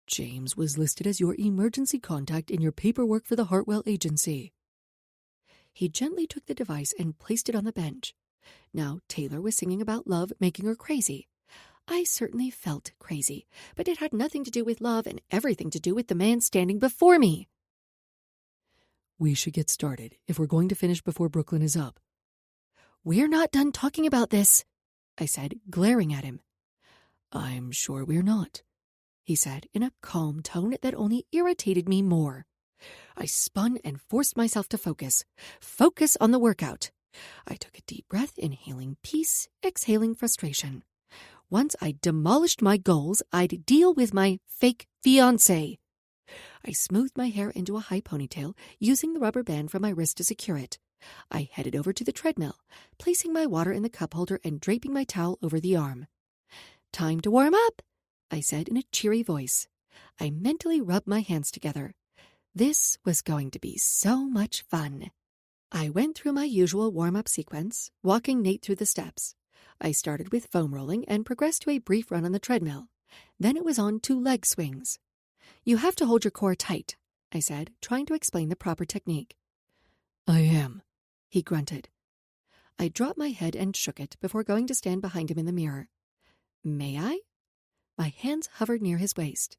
James was listed as your emergency contact in your paperwork for the Hartwell Agency. He gently took the device and placed it on the bench. Now Taylor was singing about love making her crazy. I certainly felt crazy, but it had nothing to do with love and everything to do with the man standing before me. We should get started if we're going to finish before Brooklyn is up. We're not done talking about this, I said, glaring at him. I'm sure we're not, he said in a calm tone that only irritated me more. I spun and forced myself to focus. Focus on the workout. I took a deep breath, inhaling peace, exhaling frustration. Once I demolished my goals, I'd deal with my fake fiancé. I smoothed my hair into a high ponytail, using the rubber band from my wrist to secure it. I headed over to the treadmill, placing my water in the cup holder and draping my towel over the arm. Time to warm up, I said in a cheery voice. I mentally rubbed my hands together. This was going to be so much fun. I went through my usual warm-up sequence, walking Nate through the steps. I started with foam rolling and progressed to a brief run on the treadmill. Then it was on to leg swings. You have to hold your core tight, I said, trying to explain the proper technique. I am, he grunted. I dropped my head and shook it before going to stand behind him in the mirror. May I? My hands hovered near his waist.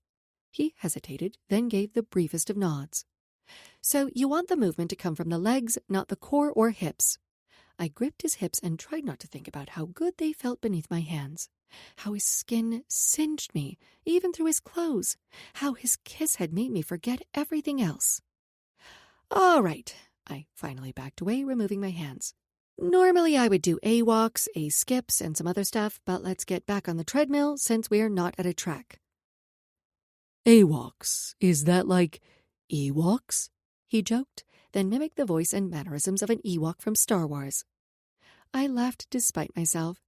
He hesitated, then gave the briefest of nods. So you want the movement to come from the legs, not the core or hips. I gripped his hips and tried not to think about how good they felt beneath my hands, how his skin singed me, even through his clothes, how his kiss had made me forget everything else. All right, I finally backed away, removing my hands. Normally I would do A-walks, A-skips, and some other stuff, but let's get back on the treadmill since we're not at a track. A-walks, is that like Ewoks? He joked, then mimicked the voice and mannerisms of an Ewok from Star Wars. I laughed despite myself.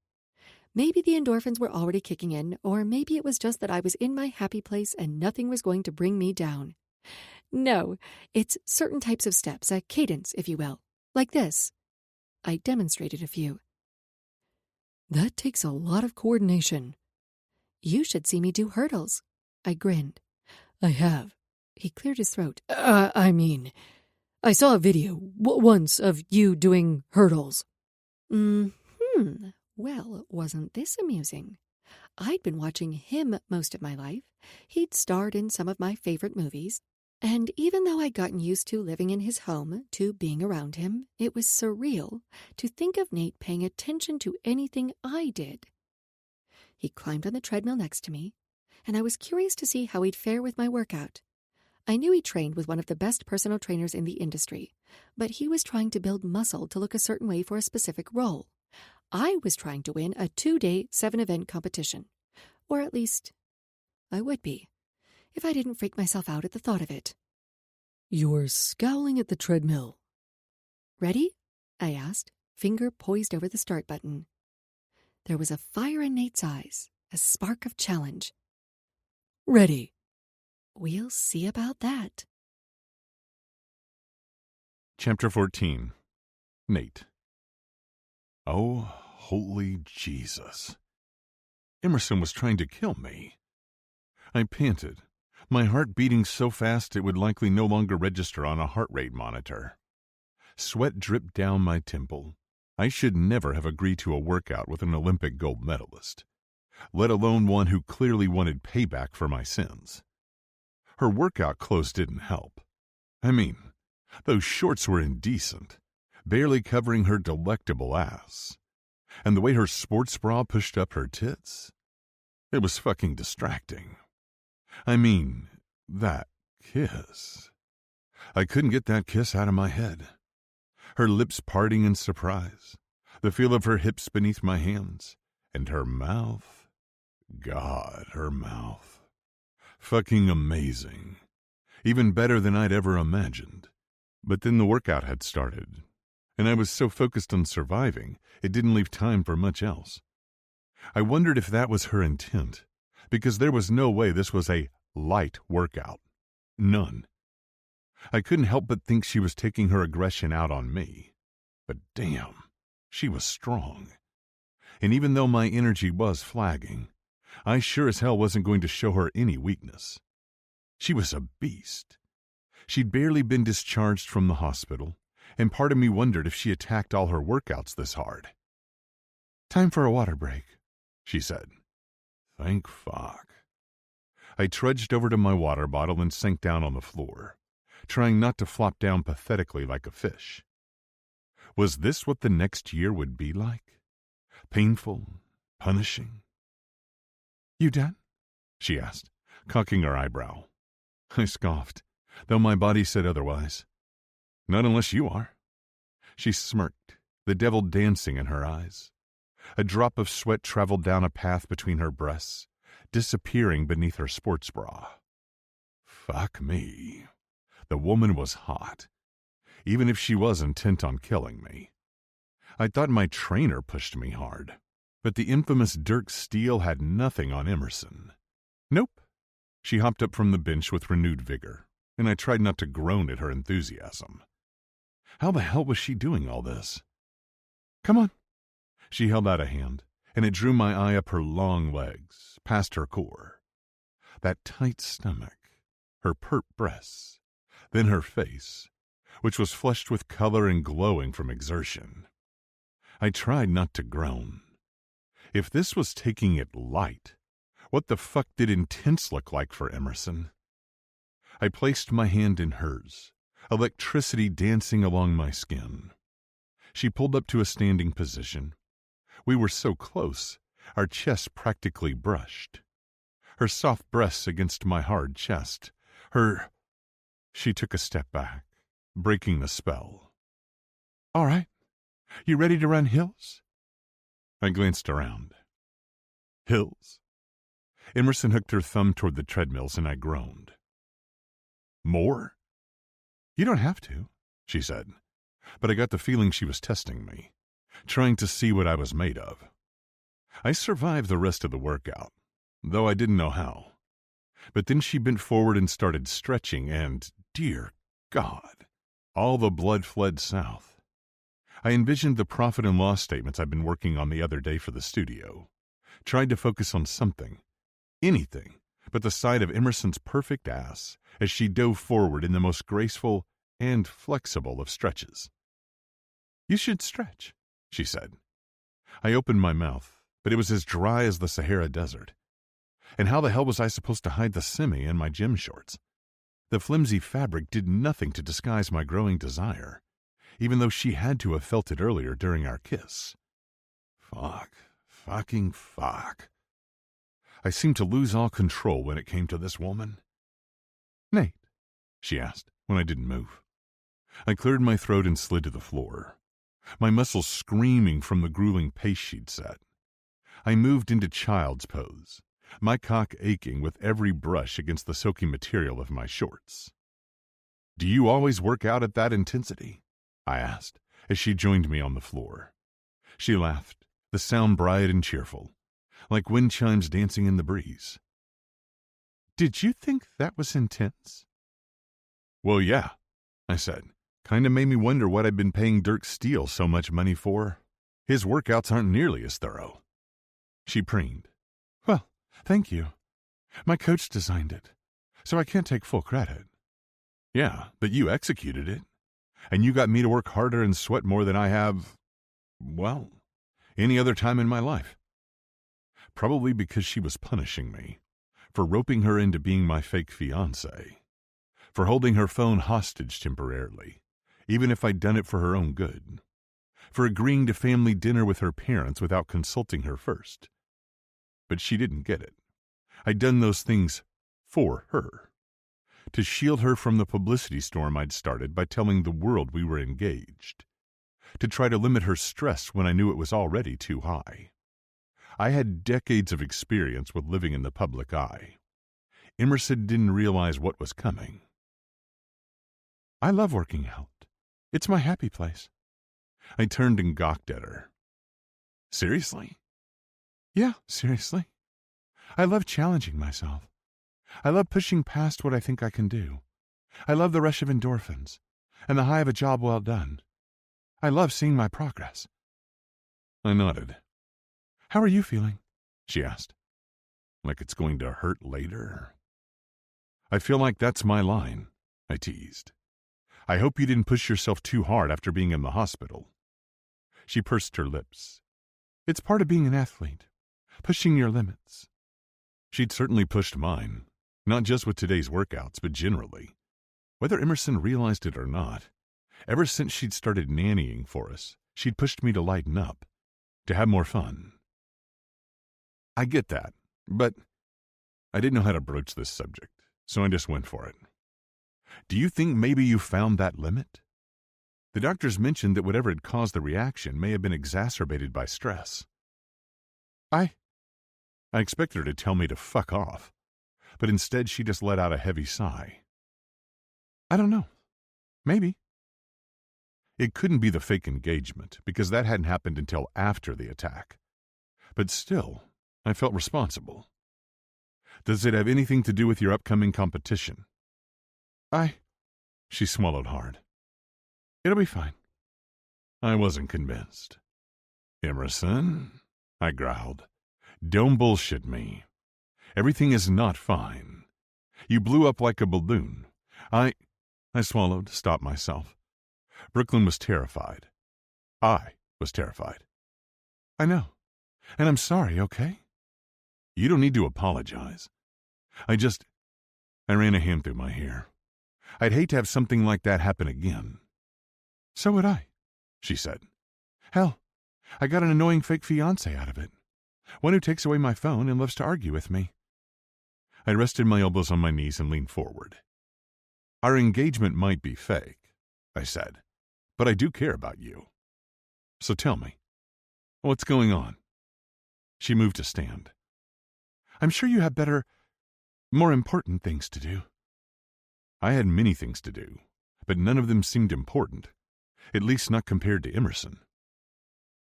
Maybe the endorphins were already kicking in, or maybe it was just that I was in my happy place and nothing was going to bring me down. No, it's certain types of steps, a cadence, if you will, like this. I demonstrated a few. That takes a lot of coordination. You should see me do hurdles. I grinned. I have. He cleared his throat. I saw a video once of you doing hurdles. Well, wasn't this amusing? I'd been watching him most of my life. He'd starred in some of my favorite movies. And even though I'd gotten used to living in his home, to being around him, it was surreal to think of Nate paying attention to anything I did. He climbed on the treadmill next to me, and I was curious to see how he'd fare with my workout. I knew he trained with one of the best personal trainers in the industry, but he was trying to build muscle to look a certain way for a specific role. I was trying to win a 2-day, 7-event competition. Or at least, I would be, if I didn't freak myself out at the thought of it. You're scowling at the treadmill. Ready? I asked, finger poised over the start button. There was a fire in Nate's eyes, a spark of challenge. Ready. We'll see about that. Chapter 14. Nate. Oh, holy Jesus. Emerson was trying to kill me. I panted, my heart beating so fast it would likely no longer register on a heart rate monitor. Sweat dripped down my temple. I should never have agreed to a workout with an Olympic gold medalist, let alone one who clearly wanted payback for my sins. Her workout clothes didn't help. I mean, those shorts were indecent, barely covering her delectable ass. And the way her sports bra pushed up her tits, it was fucking distracting. I mean, that kiss. I couldn't get that kiss out of my head. Her lips parting in surprise, the feel of her hips beneath my hands, and her mouth. God, her mouth. Fucking amazing. Even better than I'd ever imagined. But then the workout had started, and I was so focused on surviving, it didn't leave time for much else. I wondered if that was her intent, because there was no way this was a light workout. None. I couldn't help but think she was taking her aggression out on me. But damn, she was strong. And even though my energy was flagging, I sure as hell wasn't going to show her any weakness. She was a beast. She'd barely been discharged from the hospital, and part of me wondered if she attacked all her workouts this hard. "Time for a water break," she said. Thank fuck. I trudged over to my water bottle and sank down on the floor, trying not to flop down pathetically like a fish. Was this what the next year would be like? Painful, punishing? "You done?" she asked, cocking her eyebrow. I scoffed, though my body said otherwise. "Not unless you are." She smirked, the devil dancing in her eyes. A drop of sweat traveled down a path between her breasts, disappearing beneath her sports bra. Fuck me. The woman was hot, even if she was intent on killing me. I thought my trainer pushed me hard, but the infamous Dirk Steele had nothing on Emerson. Nope. She hopped up from the bench with renewed vigor, and I tried not to groan at her enthusiasm. How the hell was she doing all this? "Come on." She held out a hand, and it drew my eye up her long legs, past her core. That tight stomach, her pert breasts, then her face, which was flushed with color and glowing from exertion. I tried not to groan. If this was taking it light, what the fuck did intense look like for Emerson? I placed my hand in hers, electricity dancing along my skin. She pulled up to a standing position. We were so close, our chests practically brushed. Her soft breasts against my hard chest. She took a step back, breaking the spell. "All right. You ready to run hills?" I glanced around. Hills? Emerson hooked her thumb toward the treadmills, and I groaned. "More?" "You don't have to," she said, but I got the feeling she was testing me, trying to see what I was made of. I survived the rest of the workout, though I didn't know how. But then she bent forward and started stretching, and, dear God, all the blood fled south. I envisioned the profit and loss statements I'd been working on the other day for the studio, tried to focus on something, anything, but the sight of Emerson's perfect ass as she dove forward in the most graceful and flexible of stretches. "You should stretch," she said. I opened my mouth, but it was as dry as the Sahara Desert. And how the hell was I supposed to hide the semi in my gym shorts? The flimsy fabric did nothing to disguise my growing desire, even though she had to have felt it earlier during our kiss. Fucking fuck. I seemed to lose all control when it came to this woman. "Nate?" she asked when I didn't move. I cleared my throat and slid to the floor, my muscles screaming from the grueling pace she'd set. I moved into child's pose, my cock aching with every brush against the silky material of my shorts. "Do you always work out at that intensity?" I asked as she joined me on the floor. She laughed, the sound bright and cheerful, like wind chimes dancing in the breeze. "Did you think that was intense?" "Well, yeah," I said. Kinda made me wonder what I'd been paying Dirk Steele so much money for. His workouts aren't nearly as thorough. She preened. "Well, thank you. My coach designed it, so I can't take full credit." "Yeah, but you executed it. And you got me to work harder and sweat more than I have, well, any other time in my life." Probably because she was punishing me, for roping her into being my fake fiancé, for holding her phone hostage temporarily, even if I'd done it for her own good, for agreeing to family dinner with her parents without consulting her first. But she didn't get it. I'd done those things for her, to shield her from the publicity storm I'd started by telling the world we were engaged, to try to limit her stress when I knew it was already too high. I had decades of experience with living in the public eye. Emerson didn't realize what was coming. "I love working out. It's my happy place." I turned and gawked at her. "Seriously?" "Yeah, seriously. I love challenging myself. I love pushing past what I think I can do. I love the rush of endorphins and the high of a job well done. I love seeing my progress." I nodded. "How are you feeling?" she asked. "Like it's going to hurt later?" I feel like that's my line, I teased. I hope you didn't push yourself too hard after being in the hospital. She pursed her lips. It's part of being an athlete, pushing your limits. She'd certainly pushed mine, not just with today's workouts, but generally. Whether Emerson realized it or not, ever since she'd started nannying for us, she'd pushed me to lighten up, to have more fun. I get that, but I didn't know how to broach this subject, so I just went for it. Do you think maybe you found that limit? The doctors mentioned that whatever had caused the reaction may have been exacerbated by stress. I expected her to tell me to fuck off, but instead she just let out a heavy sigh. I don't know. Maybe. It couldn't be the fake engagement, because that hadn't happened until after the attack. But still, I felt responsible. Does it have anything to do with your upcoming competition? She swallowed hard. It'll be fine. I wasn't convinced. Emerson, I growled, don't bullshit me. Everything is not fine. You blew up like a balloon. I swallowed, stopped myself. Brooklyn was terrified. I was terrified. I know. And I'm sorry, okay? You don't need to apologize. I ran a hand through my hair. I'd hate to have something like that happen again. So would I, she said. Hell, I got an annoying fake fiancé out of it. One who takes away my phone and loves to argue with me. I rested my elbows on my knees and leaned forward. Our engagement might be fake, I said, but I do care about you. So tell me, what's going on? She moved to stand. I'm sure you have better, more important things to do. I had many things to do, but none of them seemed important, at least not compared to Emerson.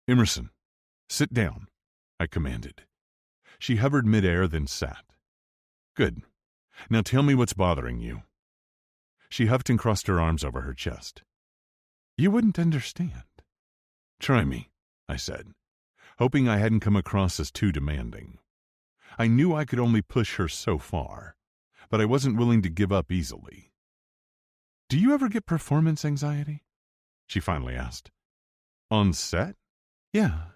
Emerson, sit down, I commanded. She hovered midair, then sat. Good. Now tell me what's bothering you. She huffed and crossed her arms over her chest. You wouldn't understand. Try me, I said, hoping I hadn't come across as too demanding. I knew I could only push her so far, but I wasn't willing to give up easily. Do you ever get performance anxiety? She finally asked. On set? Yeah,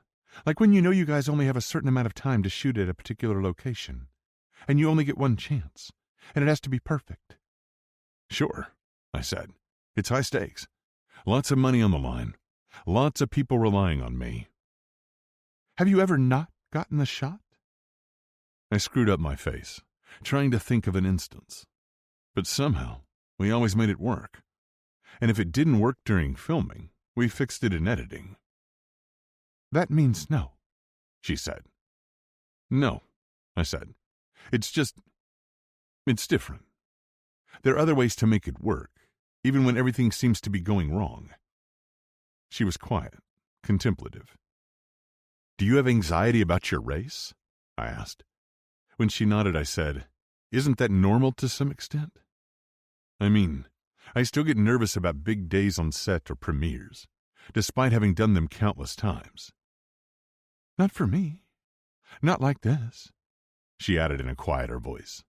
like when you know you guys only have a certain amount of time to shoot at a particular location, and you only get one chance, and it has to be perfect. Sure, I said. It's high stakes. Lots of money on the line. Lots of people relying on me. Have you ever not gotten the shot? I screwed up my face, trying to think of an instance. But somehow, we always made it work. And if it didn't work during filming, we fixed it in editing. That means no, she said. No, I said. It's different. There are other ways to make it work, even when everything seems to be going wrong. She was quiet, contemplative. Do you have anxiety about your race? I asked. When she nodded, I said, Isn't that normal to some extent? I mean, I still get nervous about big days on set or premieres, despite having done them countless times. Not for me. Not like this, she added in a quieter voice,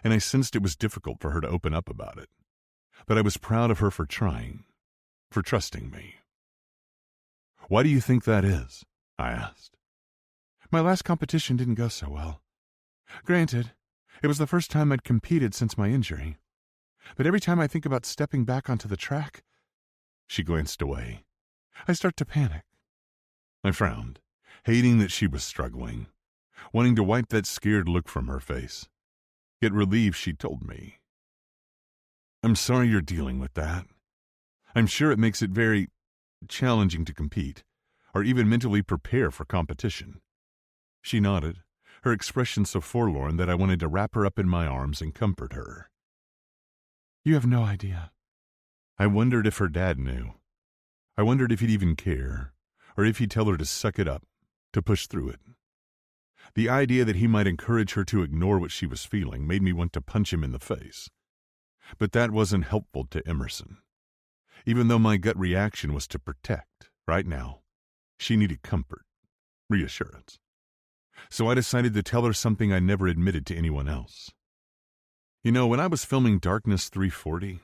and I sensed it was difficult for her to open up about it. But I was proud of her for trying, for trusting me. Why do you think that is? I asked. My last competition didn't go so well. Granted, it was the first time I'd competed since my injury. But every time I think about stepping back onto the track, she glanced away. I start to panic. I frowned, hating that she was struggling, wanting to wipe that scared look from her face. Yet relieved she told me. I'm sorry you're dealing with that. I'm sure it makes it very challenging to compete, or even mentally prepare for competition. She nodded, her expression so forlorn that I wanted to wrap her up in my arms and comfort her. You have no idea. I wondered if her dad knew. I wondered if he'd even care, or if he'd tell her to suck it up, to push through it. The idea that he might encourage her to ignore what she was feeling made me want to punch him in the face. But that wasn't helpful to Emerson. Even though my gut reaction was to protect, right now, she needed comfort, reassurance. So I decided to tell her something I never admitted to anyone else. You know, when I was filming Darkness 340,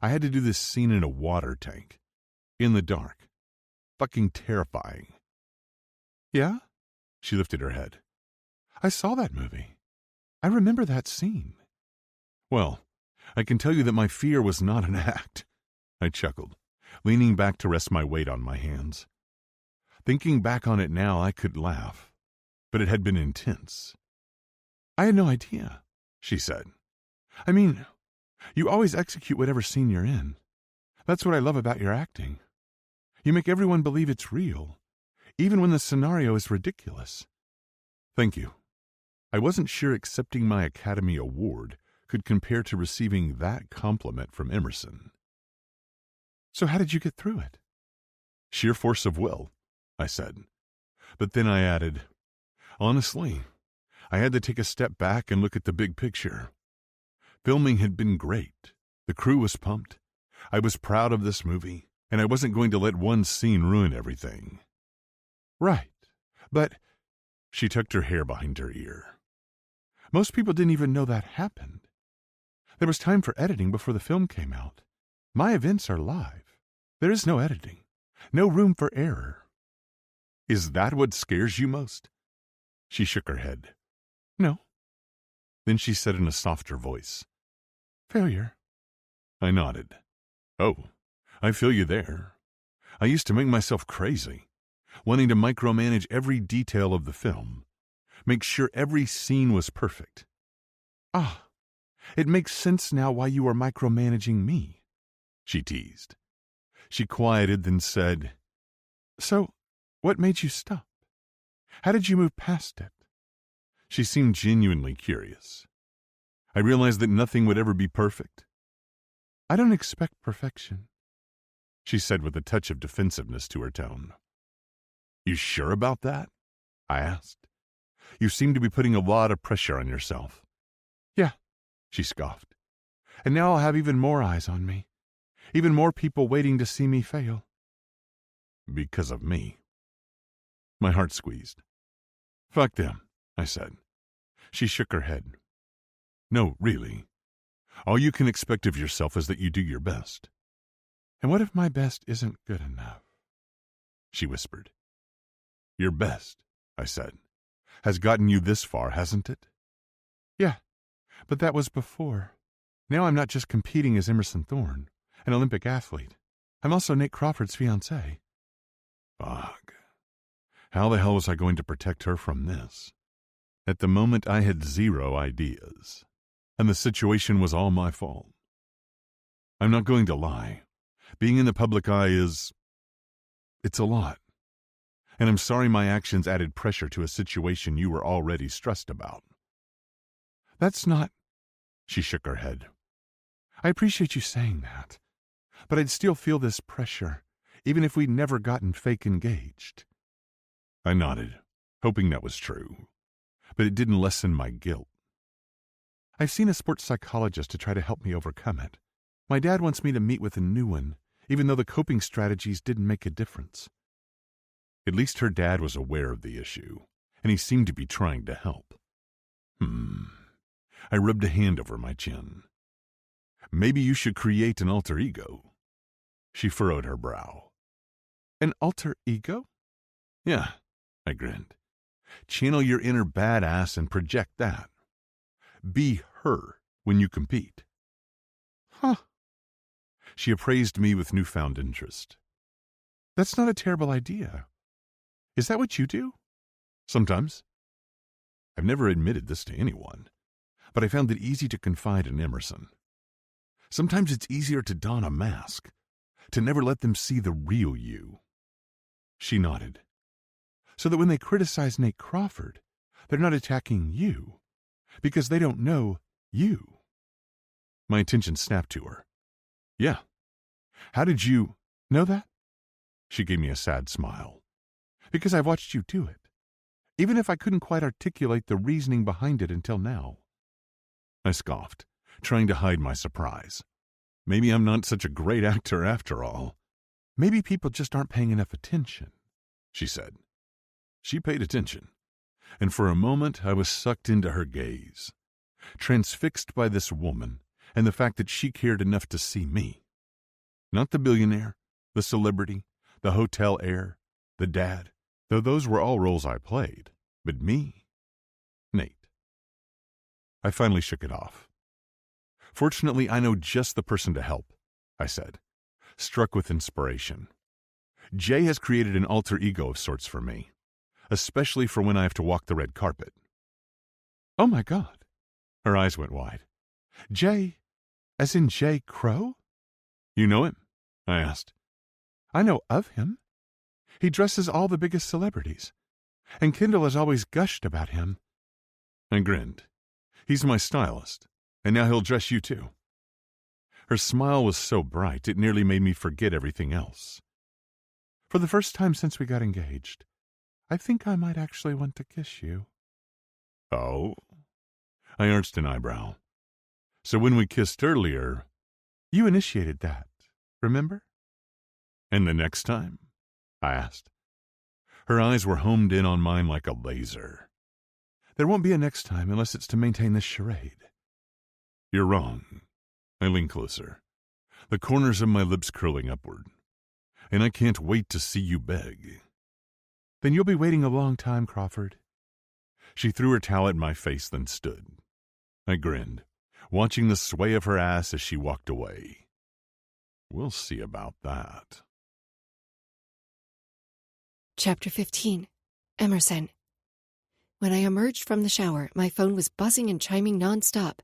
I had to do this scene in a water tank. In the dark. Fucking terrifying. Yeah? She lifted her head. I saw that movie. I remember that scene. Well, I can tell you that my fear was not an act. I chuckled, leaning back to rest my weight on my hands. Thinking back on it now, I could laugh, but it had been intense. I had no idea, she said. I mean, you always execute whatever scene you're in. That's what I love about your acting. You make everyone believe it's real, even when the scenario is ridiculous. Thank you. I wasn't sure accepting my Academy Award could compare to receiving that compliment from Emerson. So how did you get through it? Sheer force of will, I said. But then I added, honestly, I had to take a step back and look at the big picture. Filming had been great. The crew was pumped. I was proud of this movie, and I wasn't going to let one scene ruin everything. Right, but... She tucked her hair behind her ear. Most people didn't even know that happened. There was time for editing before the film came out. My events are live. There is no editing. No room for error. Is that what scares you most? She shook her head. No. Then she said in a softer voice, Failure. I nodded. Oh, I feel you there. I used to make myself crazy, wanting to micromanage every detail of the film, make sure every scene was perfect. Ah, it makes sense now why you are micromanaging me, she teased. She quieted, then said, So, what made you stop? How did you move past it? She seemed genuinely curious. I realized that nothing would ever be perfect. I don't expect perfection, she said with a touch of defensiveness to her tone. You sure about that? I asked. You seem to be putting a lot of pressure on yourself. Yeah, she scoffed. And now I'll have even more eyes on me. Even more people waiting to see me fail. Because of me. My heart squeezed. Fuck them, I said. She shook her head. No, really. All you can expect of yourself is that you do your best. And what if my best isn't good enough? She whispered. Your best, I said, has gotten you this far, hasn't it? Yeah, but that was before. Now I'm not just competing as Emerson Thorne, an Olympic athlete. I'm also Nate Crawford's fiancée. Fuck. How the hell was I going to protect her from this? At the moment, I had zero ideas, and the situation was all my fault. I'm not going to lie. Being in the public eye it's a lot. And I'm sorry my actions added pressure to a situation you were already stressed about. That's not... She shook her head. I appreciate you saying that, but I'd still feel this pressure, even if we'd never gotten fake engaged. I nodded, hoping that was true, but it didn't lessen my guilt. I've seen a sports psychologist to try to help me overcome it. My dad wants me to meet with a new one, even though the coping strategies didn't make a difference. At least her dad was aware of the issue, and he seemed to be trying to help. I rubbed a hand over my chin. Maybe you should create an alter ego. She furrowed her brow. An alter ego? Yeah, I grinned. Channel your inner badass and project that. Be her when you compete. Huh. She appraised me with newfound interest. That's not a terrible idea. Is that what you do? Sometimes. I've never admitted this to anyone, but I found it easy to confide in Emerson. Sometimes it's easier to don a mask, to never let them see the real you. She nodded. So that when they criticize Nate Crawford, they're not attacking you, because they don't know you. My attention snapped to her. Yeah. How did you know that? She gave me a sad smile. Because I've watched you do it, even if I couldn't quite articulate the reasoning behind it until now. I scoffed, trying to hide my surprise. Maybe I'm not such a great actor after all. Maybe people just aren't paying enough attention, she said. She paid attention, and for a moment I was sucked into her gaze. transfixed by this woman and the fact that she cared enough to see me. Not the billionaire, the celebrity, the hotel heir, the dad, though those were all roles I played, but me, Nate. I finally shook it off. Fortunately, I know just the person to help, I said, struck with inspiration. Jay has created an alter ego of sorts for me, especially for when I have to walk the red carpet. Oh my God. Her eyes went wide. Jay, as in Jay Crow? You know him? I asked. I know of him. He dresses all the biggest celebrities, and Kendall has always gushed about him. I grinned. He's my stylist, and now he'll dress you too. Her smile was so bright it nearly made me forget everything else. For the first time since we got engaged, I think I might actually want to kiss you. Oh? I arched an eyebrow. So when we kissed earlier, you initiated that, remember? And the next time? I asked. Her eyes were homed in on mine like a laser. There won't be a next time unless it's to maintain this charade. You're wrong. I leaned closer, the corners of my lips curling upward. And I can't wait to see you beg. Then you'll be waiting a long time, Crawford. She threw her towel at my face, then stood. I grinned, watching the sway of her ass as she walked away. We'll see about that. Chapter 15. Emerson. When I emerged from the shower, my phone was buzzing and chiming nonstop.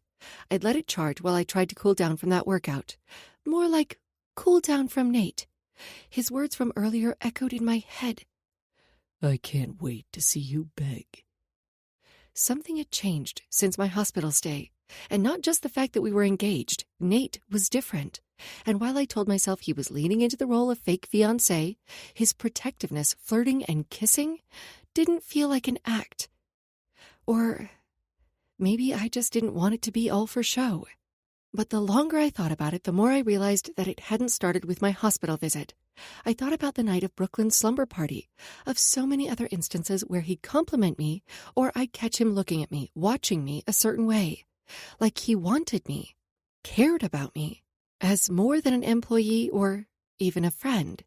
I'd let it charge while I tried to cool down from that workout. More like cool down from Nate. His words from earlier echoed in my head. I can't wait to see you beg. Something had changed since my hospital stay, and not just the fact that we were engaged. Nate was different. And while I told myself he was leaning into the role of fake fiancé, his protectiveness, flirting, and kissing didn't feel like an act. Or maybe I just didn't want it to be all for show. But the longer I thought about it, the more I realized that it hadn't started with my hospital visit. I thought about the night of Brooklyn's slumber party, of so many other instances where he'd compliment me, or I'd catch him looking at me, watching me a certain way, like he wanted me, cared about me, as more than an employee or even a friend.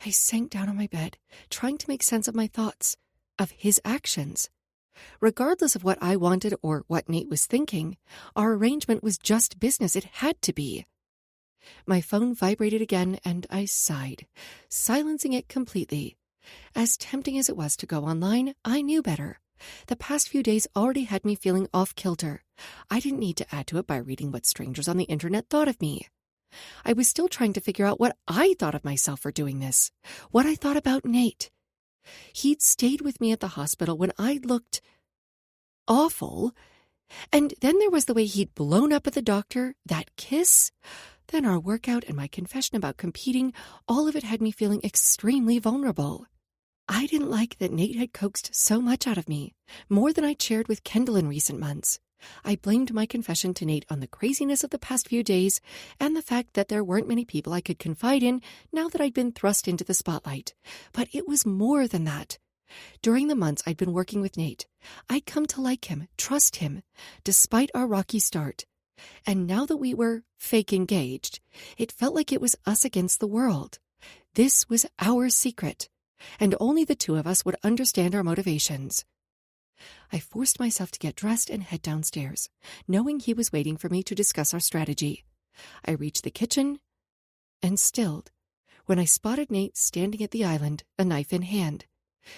I sank down on my bed, trying to make sense of my thoughts, of his actions. Regardless of what I wanted or what Nate was thinking, our arrangement was just business. It had to be. My phone vibrated again, and I sighed, silencing it completely. As tempting as it was to go online, I knew better. The past few days already had me feeling off-kilter. I didn't need to add to it by reading what strangers on the internet thought of me. I was still trying to figure out what I thought of myself for doing this, what I thought about Nate. He'd stayed with me at the hospital when I looked awful, and then there was the way he'd blown up at the doctor, that kiss, then our workout and my confession about competing. All of it had me feeling extremely vulnerable. I didn't like that Nate had coaxed so much out of me, more than I'd shared with Kendall in recent months. I blamed my confession to Nate on the craziness of the past few days and the fact that there weren't many people I could confide in now that I'd been thrust into the spotlight. But it was more than that. During the months I'd been working with Nate, I'd come to like him, trust him, despite our rocky start. And now that we were fake engaged, it felt like it was us against the world. This was our secret, and only the two of us would understand our motivations. I forced myself to get dressed and head downstairs, knowing he was waiting for me to discuss our strategy. I reached the kitchen and stilled when I spotted Nate standing at the island, a knife in hand.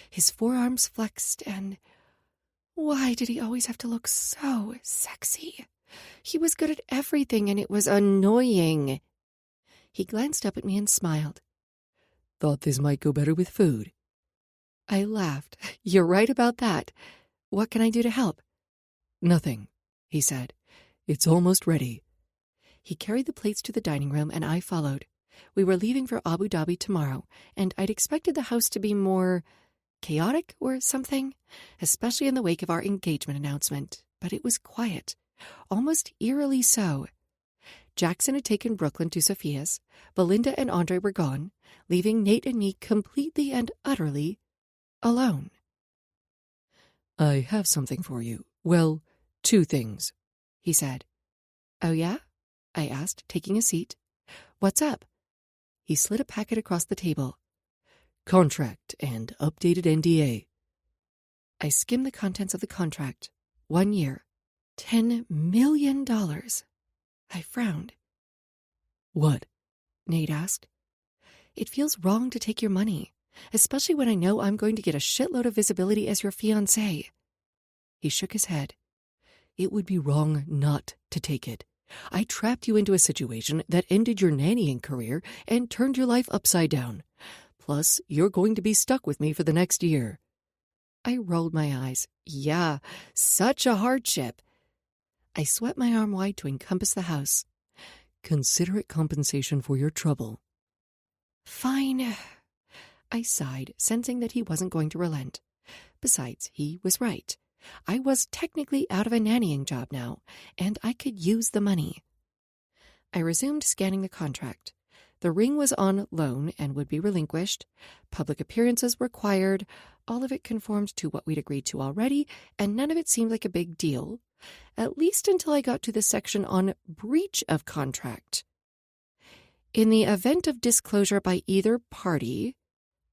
His forearms flexed, and why did he always have to look so sexy? He was good at everything, and it was annoying. He glanced up at me and smiled. Thought this might go better with food. I laughed. You're right about that. What can I do to help? Nothing, he said. It's almost ready. He carried the plates to the dining room, and I followed. We were leaving for Abu Dhabi tomorrow, and I'd expected the house to be more chaotic or something, especially in the wake of our engagement announcement. But it was quiet, almost eerily so. Jackson had taken Brooklyn to Sophia's. Belinda and Andre were gone, leaving Nate and me completely and utterly alone. I have something for you. Well, 2 things. he said. Oh, yeah? I asked, taking a seat. What's up? He slid a packet across the table. Contract and updated NDA. I skimmed the contents of the contract. 1 year. $10 million. I frowned. What? Nate asked. It feels wrong to take your money, especially when I know I'm going to get a shitload of visibility as your fiancé. He shook his head. It would be wrong not to take it. I trapped you into a situation that ended your nannying career and turned your life upside down. Plus, you're going to be stuck with me for the next year. I rolled my eyes. Yeah, such a hardship. I swept my arm wide to encompass the house. Consider it compensation for your trouble. Fine. I sighed, sensing that he wasn't going to relent. Besides, he was right. I was technically out of a nannying job now, and I could use the money. I resumed scanning the contract. The ring was on loan and would be relinquished. Public appearances required. All of it conformed to what we'd agreed to already, and none of it seemed like a big deal, at least until I got to the section on breach of contract. In the event of disclosure by either party,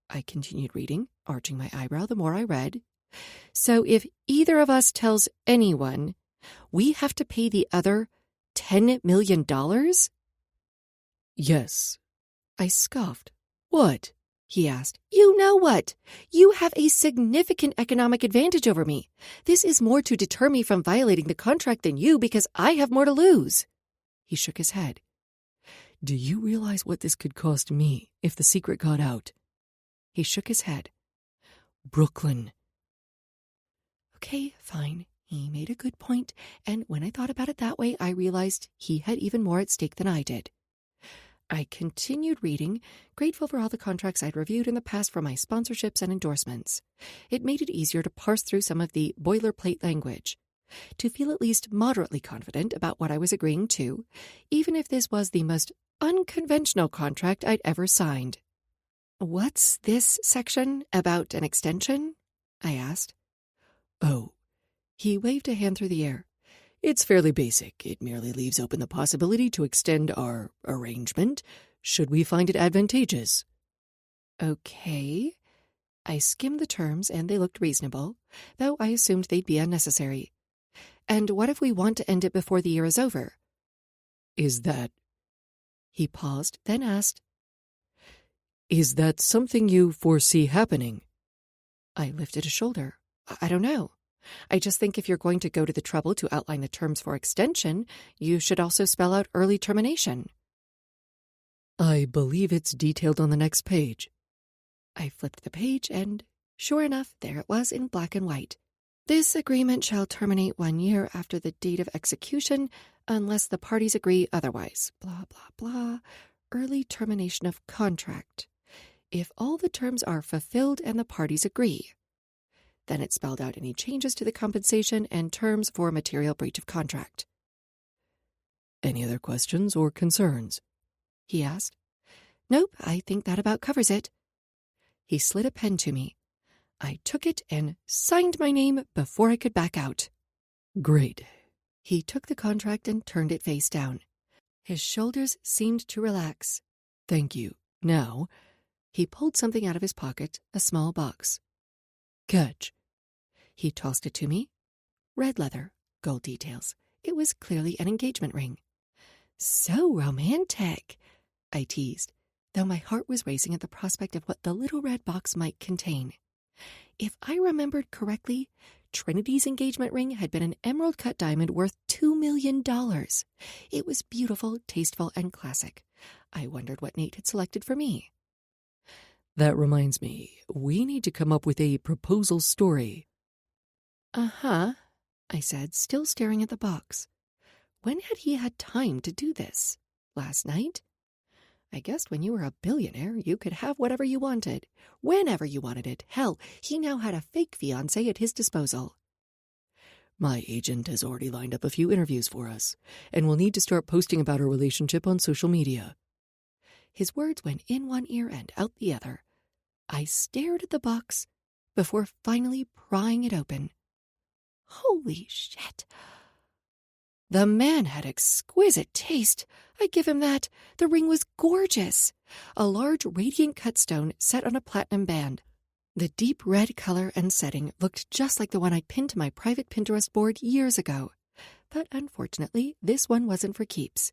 I continued reading, arching my eyebrow the more I read. So if either of us tells anyone, we have to pay the other $10 million? Yes. I scoffed. What? He asked. You know what? You have a significant economic advantage over me. This is more to deter me from violating the contract than you because I have more to lose. He shook his head. Do you realize what this could cost me if the secret got out? He shook his head. Brooklyn. Okay, fine. He made a good point, and when I thought about it that way, I realized he had even more at stake than I did. I continued reading, grateful for all the contracts I'd reviewed in the past for my sponsorships and endorsements. It made it easier to parse through some of the boilerplate language, to feel at least moderately confident about what I was agreeing to, even if this was the most unconventional contract I'd ever signed. What's this section about an extension? I asked. Oh. He waved a hand through the air. It's fairly basic. It merely leaves open the possibility to extend our arrangement, should we find it advantageous. Okay. I skimmed the terms, and they looked reasonable, though I assumed they'd be unnecessary. And what if we want to end it before the year is over? Is that... He paused, then asked, Is that something you foresee happening? I lifted a shoulder. I don't know. I just think if you're going to go to the trouble to outline the terms for extension, you should also spell out early termination. I believe it's detailed on the next page. I flipped the page, and sure enough, there it was in black and white. This agreement shall terminate 1 year after the date of execution, unless the parties agree otherwise. Blah, blah, blah. Early termination of contract. If all the terms are fulfilled and the parties agree. Then it spelled out any changes to the compensation and terms for material breach of contract. Any other questions or concerns? He asked. Nope, I think that about covers it. He slid a pen to me. I took it and signed my name before I could back out. Great. He took the contract and turned it face down. His shoulders seemed to relax. Thank you. Now, he pulled something out of his pocket, a small box. Catch. He tossed it to me. Red leather, gold details. It was clearly an engagement ring. So romantic, I teased, though my heart was racing at the prospect of what the little red box might contain. If I remembered correctly, Trinity's engagement ring had been an emerald-cut diamond worth $2 million. It was beautiful, tasteful, and classic. I wondered what Nate had selected for me. That reminds me, we need to come up with a proposal story. Uh-huh, I said, still staring at the box. When had he had time to do this? Last night? I guessed when you were a billionaire, you could have whatever you wanted, whenever you wanted it. Hell, he now had a fake fiancé at his disposal. My agent has already lined up a few interviews for us, and we'll need to start posting about our relationship on social media. His words went in one ear and out the other. I stared at the box before finally prying it open. Holy shit! The man had exquisite taste. I give him that. The ring was gorgeous. A large radiant cut stone set on a platinum band. The deep red color and setting looked just like the one I'd pinned to my private Pinterest board years ago. But unfortunately, this one wasn't for keeps.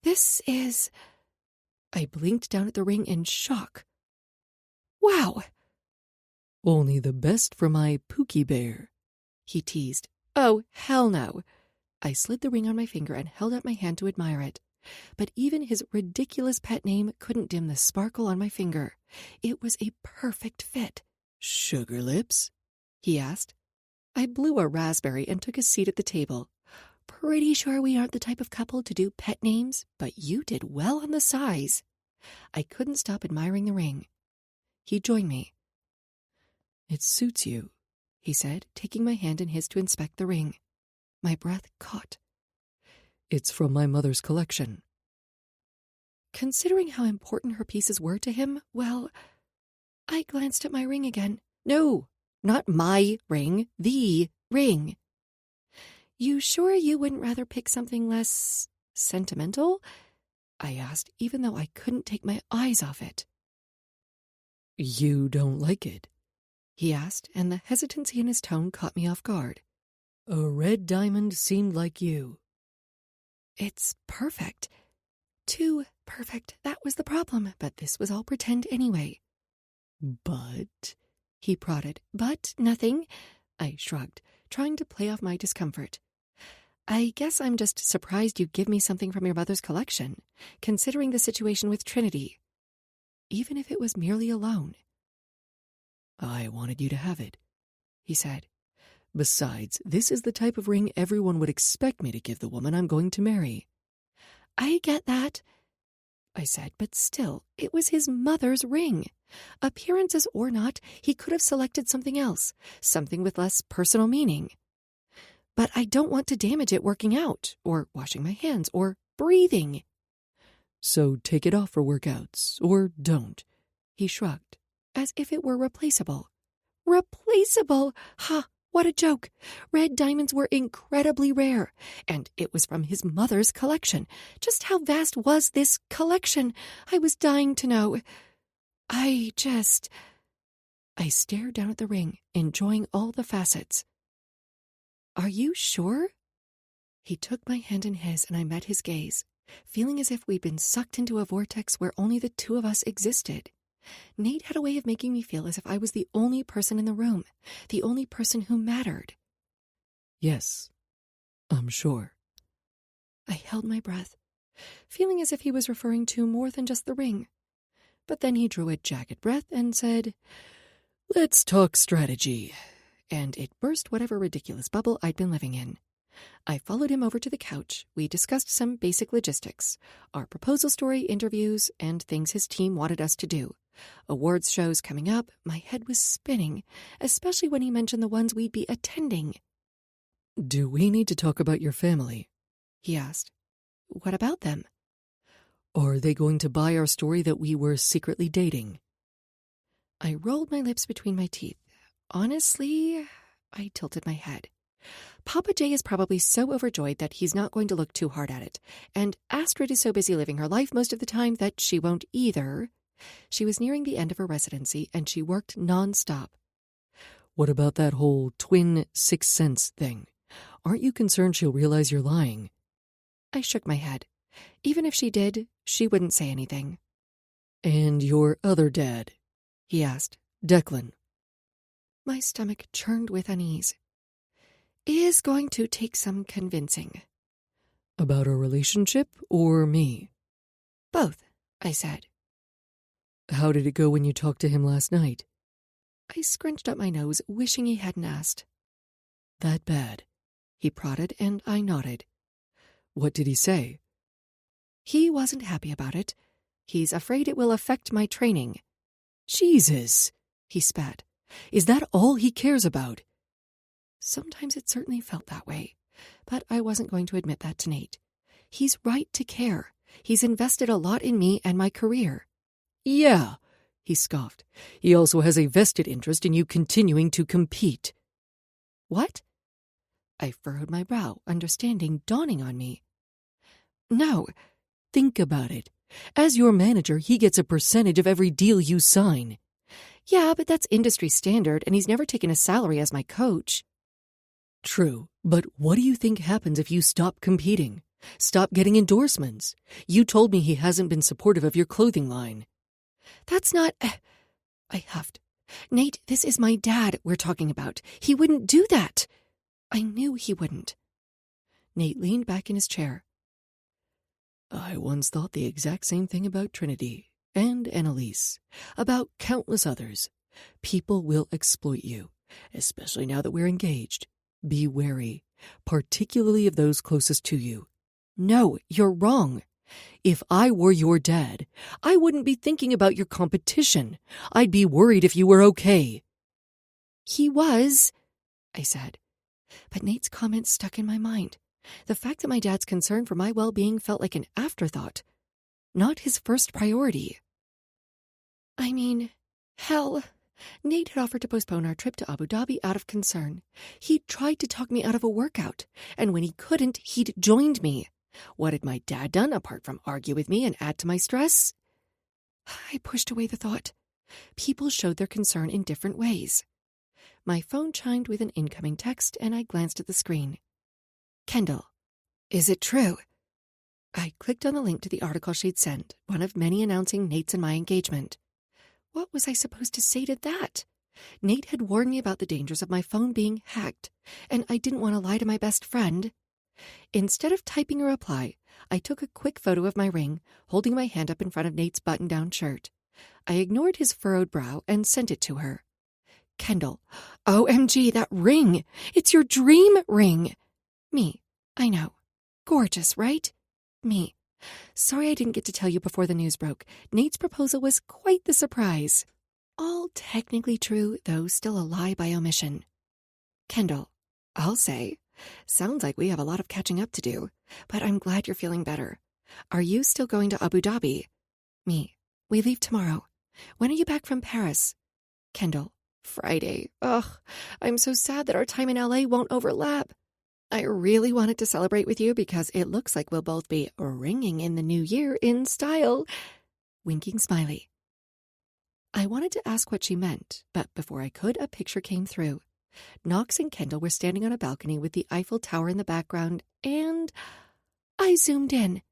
This is... I blinked down at the ring in shock. Wow! Only the best for my Pookie Bear, he teased. Oh, hell no. I slid the ring on my finger and held out my hand to admire it. But even his ridiculous pet name couldn't dim the sparkle on my finger. It was a perfect fit. Sugar Lips? He asked. I blew a raspberry and took a seat at the table. Pretty sure we aren't the type of couple to do pet names, but you did well on the size. I couldn't stop admiring the ring. He joined me. It suits you, he said, taking my hand in his to inspect the ring. My breath caught. It's from my mother's collection. Considering how important her pieces were to him, well, I glanced at my ring again. No, not my ring, the ring. You sure you wouldn't rather pick something less sentimental? I asked, even though I couldn't take my eyes off it. You don't like it? He asked, and the hesitancy in his tone caught me off guard. A red diamond seemed like you. It's perfect. Too perfect, that was the problem, but this was all pretend anyway. But... he prodded. But nothing. I shrugged, trying to play off my discomfort. I guess I'm just surprised you give me something from your mother's collection, considering the situation with Trinity. Even if it was merely a loan. I wanted you to have it, he said. Besides, this is the type of ring everyone would expect me to give the woman I'm going to marry. I get that, I said, but still, it was his mother's ring. Appearances or not, he could have selected something else, something with less personal meaning. But I don't want to damage it working out, or washing my hands, or breathing. So take it off for workouts, or don't. He shrugged, as if it were replaceable. Replaceable? Ha! What a joke. Red diamonds were incredibly rare, and it was from his mother's collection. Just how vast was this collection? I was dying to know. I stared down at the ring, enjoying all the facets. Are you sure? He took my hand in his, and I met his gaze, feeling as if we'd been sucked into a vortex where only the two of us existed. Nate had a way of making me feel as if I was the only person in the room, the only person who mattered. Yes, I'm sure. I held my breath, feeling as if he was referring to more than just the ring. But then he drew a jagged breath and said, "Let's talk strategy." And it burst whatever ridiculous bubble I'd been living in. I followed him over to the couch. We discussed some basic logistics, our proposal story, interviews, and things his team wanted us to do. Awards shows coming up, my head was spinning, especially when he mentioned the ones we'd be attending. Do we need to talk about your family? He asked. What about them? Are they going to buy our story that we were secretly dating? I rolled my lips between my teeth. Honestly, I tilted my head. Papa J is probably so overjoyed that he's not going to look too hard at it, and Astrid is so busy living her life most of the time that she won't either. She was nearing the end of her residency, and she worked non-stop. What about that whole twin sixth sense thing? Aren't you concerned she'll realize you're lying? I shook my head. Even if she did, she wouldn't say anything. And your other dad? He asked. Declan. My stomach churned with unease. Is going to take some convincing. About our relationship or me? Both, I said. How did it go when you talked to him last night? I scrunched up my nose, wishing he hadn't asked. That bad? He prodded, and I nodded. What did he say? He wasn't happy about it. He's afraid it will affect my training. Jesus, he spat. Is that all he cares about? Sometimes it certainly felt that way, but I wasn't going to admit that to Nate. He's right to care. He's invested a lot in me and my career. Yeah, he scoffed. He also has a vested interest in you continuing to compete. What? I furrowed my brow, understanding dawning on me. No. Think about it. As your manager, he gets a percentage of every deal you sign. Yeah, but that's industry standard, and he's never taken a salary as my coach. True, but what do you think happens if you stop competing? Stop getting endorsements? You told me he hasn't been supportive of your clothing line. That's not... I huffed. Nate, this is my dad we're talking about. He wouldn't do that. I knew he wouldn't. Nate leaned back in his chair. I once thought the exact same thing about Trinity and Annalise, about countless others. People will exploit you, especially now that we're engaged. Be wary, particularly of those closest to you. No, you're wrong. If I were your dad, I wouldn't be thinking about your competition. I'd be worried if you were okay. He was, I said. But Nate's comments stuck in my mind. The fact that my dad's concern for my well-being felt like an afterthought, not his first priority. I mean, hell, Nate had offered to postpone our trip to Abu Dhabi out of concern. He'd tried to talk me out of a workout, and when he couldn't, he'd joined me. What had my dad done apart from argue with me and add to my stress? I pushed away the thought. People showed their concern in different ways. My phone chimed with an incoming text, and I glanced at the screen. Kendall, is it true? I clicked on the link to the article she'd sent, one of many announcing Nate's and my engagement. What was I supposed to say to that? Nate had warned me about the dangers of my phone being hacked, and I didn't want to lie to my best friend. Instead of typing a reply, I took a quick photo of my ring, holding my hand up in front of Nate's button-down shirt. I ignored his furrowed brow and sent it to her. Kendall, OMG, that ring! It's your dream ring! Me, I know. Gorgeous, right? Me. Sorry I didn't get to tell you before the news broke. Nate's proposal was quite the surprise. All technically true, though still a lie by omission. Kendall, I'll say. Sounds like we have a lot of catching up to do, but I'm glad you're feeling better. Are you still going to Abu Dhabi? Me. We leave tomorrow. When are you back from Paris? Kendall. Friday. Ugh, I'm so sad that our time in LA won't overlap. I really wanted to celebrate with you because it looks like we'll both be ringing in the new year in style. Winking smiley. I wanted to ask what she meant, but before I could, a picture came through. Knox and Kendall were standing on a balcony with the Eiffel Tower in the background, and I zoomed in.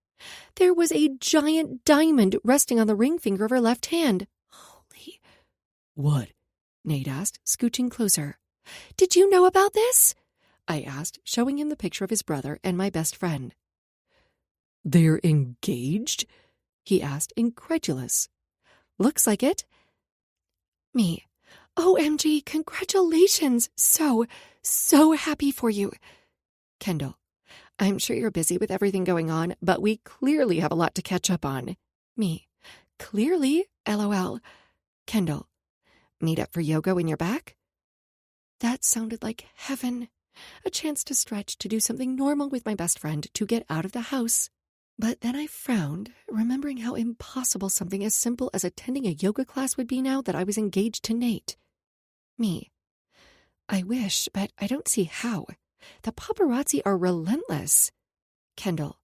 There was a giant diamond resting on the ring finger of her left hand. Holy... What? Nate asked, scooching closer. Did you know about this? I asked, showing him the picture of his brother and my best friend. They're engaged? He asked, incredulous. Looks like it. Me. OMG, congratulations! So happy for you. Kendall. I'm sure you're busy with everything going on, but we clearly have a lot to catch up on. Me. Clearly? LOL. Kendall. Meet up for yoga when you're back? That sounded like heaven. A chance to stretch, to do something normal with my best friend, to get out of the house. But then I frowned, remembering how impossible something as simple as attending a yoga class would be now that I was engaged to Nate. Me. I wish, but I don't see how. The paparazzi are relentless. Kendall.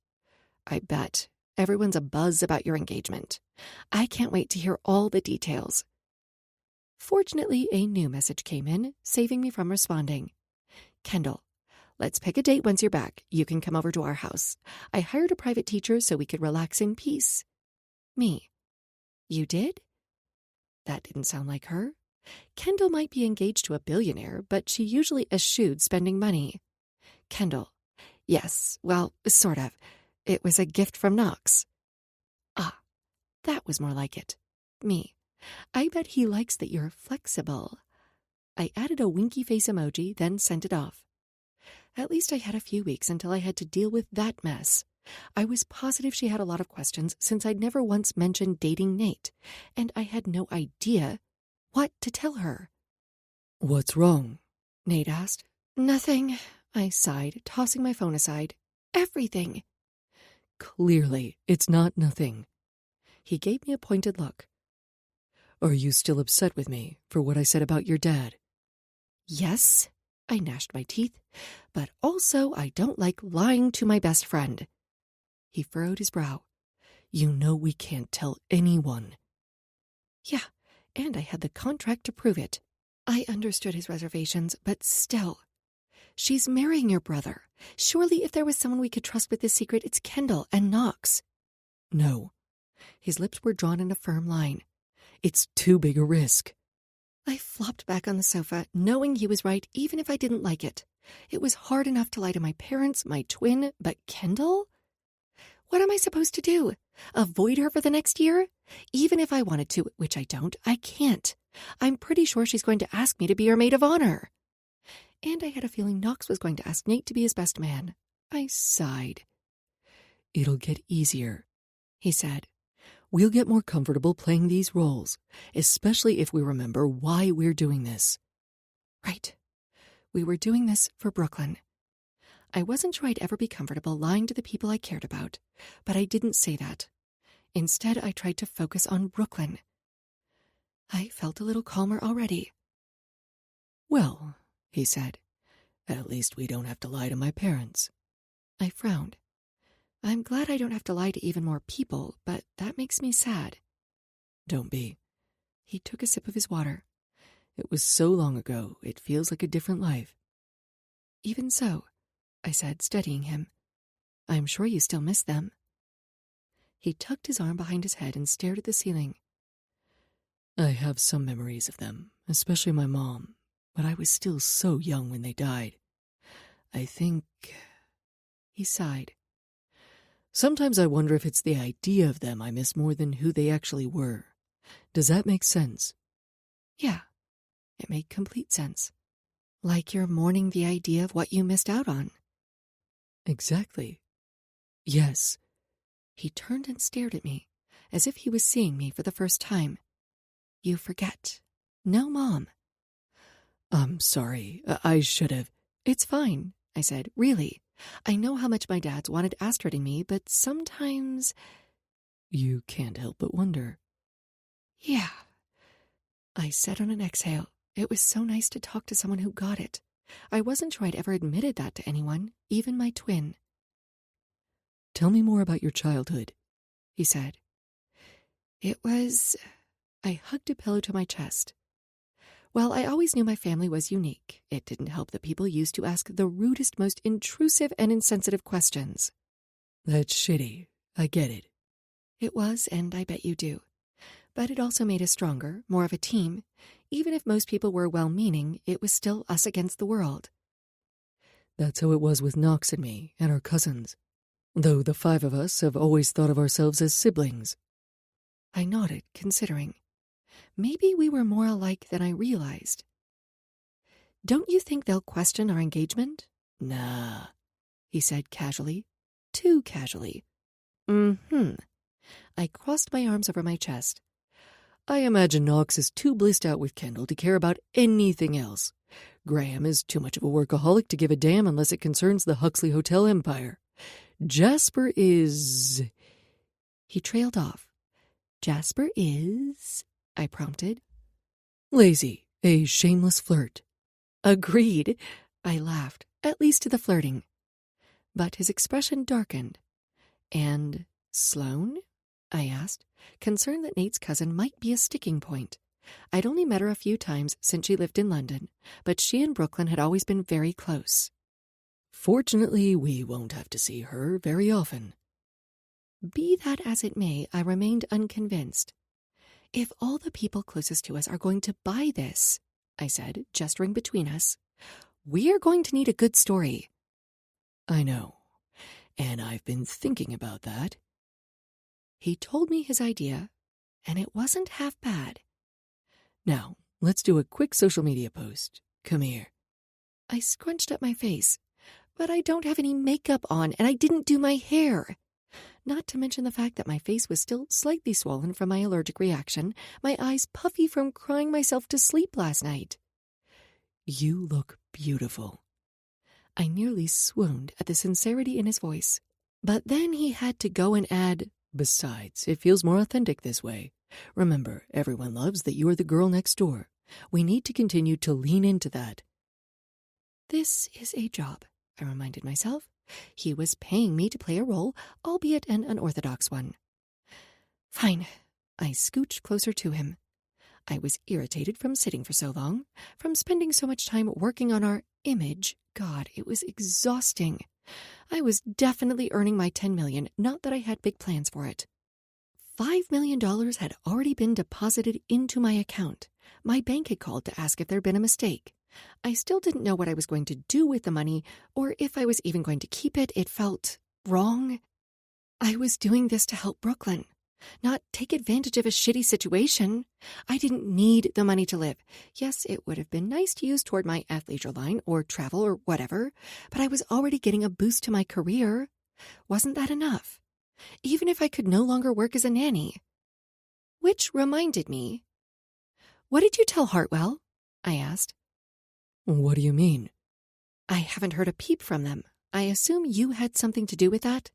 I bet. Everyone's abuzz about your engagement. I can't wait to hear all the details. Fortunately, a new message came in, saving me from responding. Kendall, let's pick a date once you're back. You can come over to our house. I hired a private teacher so we could relax in peace. Me. You did? That didn't sound like her. Kendall might be engaged to a billionaire, but she usually eschewed spending money. Kendall. Yes, well, sort of. It was a gift from Knox. Ah, that was more like it. Me. I bet he likes that you're flexible. I added a winky face emoji, then sent it off. At least I had a few weeks until I had to deal with that mess. I was positive she had a lot of questions since I'd never once mentioned dating Nate, and I had no idea what to tell her. What's wrong? Nate asked. Nothing, I sighed, tossing my phone aside. Everything. Clearly, it's not nothing. He gave me a pointed look. Are you still upset with me for what I said about your dad? Yes. I gnashed my teeth, but also I don't like lying to my best friend. He furrowed his brow. You know we can't tell anyone. Yeah, and I had the contract to prove it. I understood his reservations, but still. She's marrying your brother. Surely if there was someone we could trust with this secret, it's Kendall and Knox. No. His lips were drawn in a firm line. It's too big a risk. I flopped back on the sofa, knowing he was right even if I didn't like it. It was hard enough to lie to my parents, my twin, but Kendall? What am I supposed to do? Avoid her for the next year? Even if I wanted to, which I don't, I can't. I'm pretty sure she's going to ask me to be her maid of honor. And I had a feeling Knox was going to ask Nate to be his best man. I sighed. It'll get easier, he said. We'll get more comfortable playing these roles, especially if we remember why we're doing this. Right. We were doing this for Brooklyn. I wasn't sure I'd ever be comfortable lying to the people I cared about, but I didn't say that. Instead, I tried to focus on Brooklyn. I felt a little calmer already. Well, he said, at least we don't have to lie to my parents. I frowned. I'm glad I don't have to lie to even more people, but that makes me sad. Don't be. He took a sip of his water. It was so long ago, it feels like a different life. Even so, I said, studying him. I'm sure you still miss them. He tucked his arm behind his head and stared at the ceiling. I have some memories of them, especially my mom, but I was still so young when they died. I think... He sighed. Sometimes I wonder if it's the idea of them I miss more than who they actually were. Does that make sense? Yeah, it made complete sense. Like you're mourning the idea of what you missed out on. Exactly. Yes. He turned and stared at me, as if he was seeing me for the first time. You forget. No, Mom. I'm sorry. I should have. It's fine, I said. Really. I know how much my dad's wanted Astrid in me, but sometimes... You can't help but wonder. Yeah. I said on an exhale. It was so nice to talk to someone who got it. I wasn't sure I'd ever admitted that to anyone, even my twin. Tell me more about your childhood, he said. It was... I hugged a pillow to my chest. Well, I always knew my family was unique. It didn't help that people used to ask the rudest, most intrusive and insensitive questions. That's shitty. I get it. It was, and I bet you do. But it also made us stronger, more of a team. Even if most people were well-meaning, it was still us against the world. That's how it was with Knox and me, and our cousins. Though the 5 of us have always thought of ourselves as siblings. I nodded, considering. Maybe we were more alike than I realized. Don't you think they'll question our engagement? Nah, he said casually. Too casually. I crossed my arms over my chest. I imagine Knox is too blissed out with Kendall to care about anything else. Graham is too much of a workaholic to give a damn unless it concerns the Huxley Hotel empire. Jasper is... He trailed off. Jasper is... I prompted. Lazy, a shameless flirt. Agreed. I laughed, at least to the flirting. But his expression darkened. And Sloane? I asked, concerned that Nate's cousin might be a sticking point. I'd only met her a few times since she lived in London, but she and Brooklyn had always been very close. Fortunately, we won't have to see her very often. Be that as it may, I remained unconvinced. If all the people closest to us are going to buy this, I said, gesturing between us, we're going to need a good story. I know, and I've been thinking about that. He told me his idea, and it wasn't half bad. Now, let's do a quick social media post. Come here. I scrunched up my face, but I don't have any makeup on, and I didn't do my hair. Not to mention the fact that my face was still slightly swollen from my allergic reaction, my eyes puffy from crying myself to sleep last night. You look beautiful. I nearly swooned at the sincerity in his voice. But then he had to go and add, besides, it feels more authentic this way. Remember, everyone loves that you are the girl next door. We need to continue to lean into that. This is a job, I reminded myself. He was paying me to play a role, albeit an unorthodox one. Fine. I scooched closer to him. I was irritated from sitting for so long, from spending so much time working on our image. God, it was exhausting. I was definitely earning my $10 million, not that I had big plans for it. $5 million had already been deposited into my account. My bank had called to ask if there'd been a mistake. I still didn't know what I was going to do with the money, or if I was even going to keep it. It felt wrong. I was doing this to help Brooklyn, not take advantage of a shitty situation. I didn't need the money to live. Yes, it would have been nice to use toward my athleisure line or travel or whatever, but I was already getting a boost to my career. Wasn't that enough? Even if I could no longer work as a nanny. Which reminded me. What did you tell Hartwell? I asked. What do you mean? I haven't heard a peep from them. I assume you had something to do with that?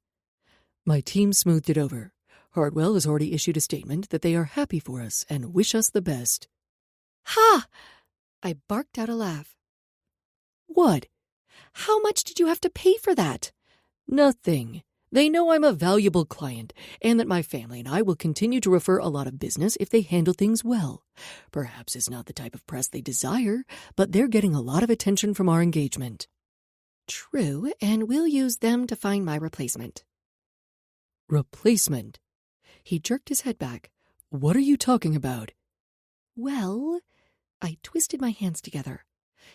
My team smoothed it over. Hartwell has already issued a statement that they are happy for us and wish us the best. Ha! I barked out a laugh. What? How much did you have to pay for that? Nothing. They know I'm a valuable client, and that my family and I will continue to refer a lot of business if they handle things well. Perhaps it's not the type of press they desire, but they're getting a lot of attention from our engagement. True, and we'll use them to find my replacement. Replacement? He jerked his head back. What are you talking about? Well, I twisted my hands together,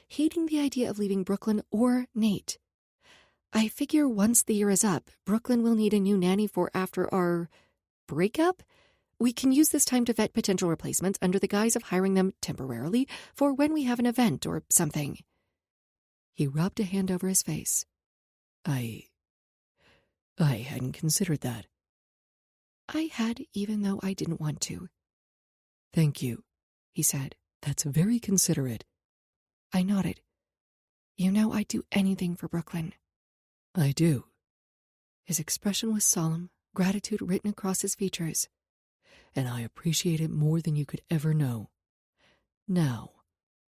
hating the idea of leaving Brooklyn or Nate. I figure once the year is up, Brooklyn will need a new nanny for after our breakup. We can use this time to vet potential replacements under the guise of hiring them temporarily for when we have an event or something. He rubbed a hand over his face. I hadn't considered that. I had, even though I didn't want to. Thank you, he said. That's very considerate. I nodded. You know I'd do anything for Brooklyn. I do. His expression was solemn, gratitude written across his features. And I appreciate it more than you could ever know. Now,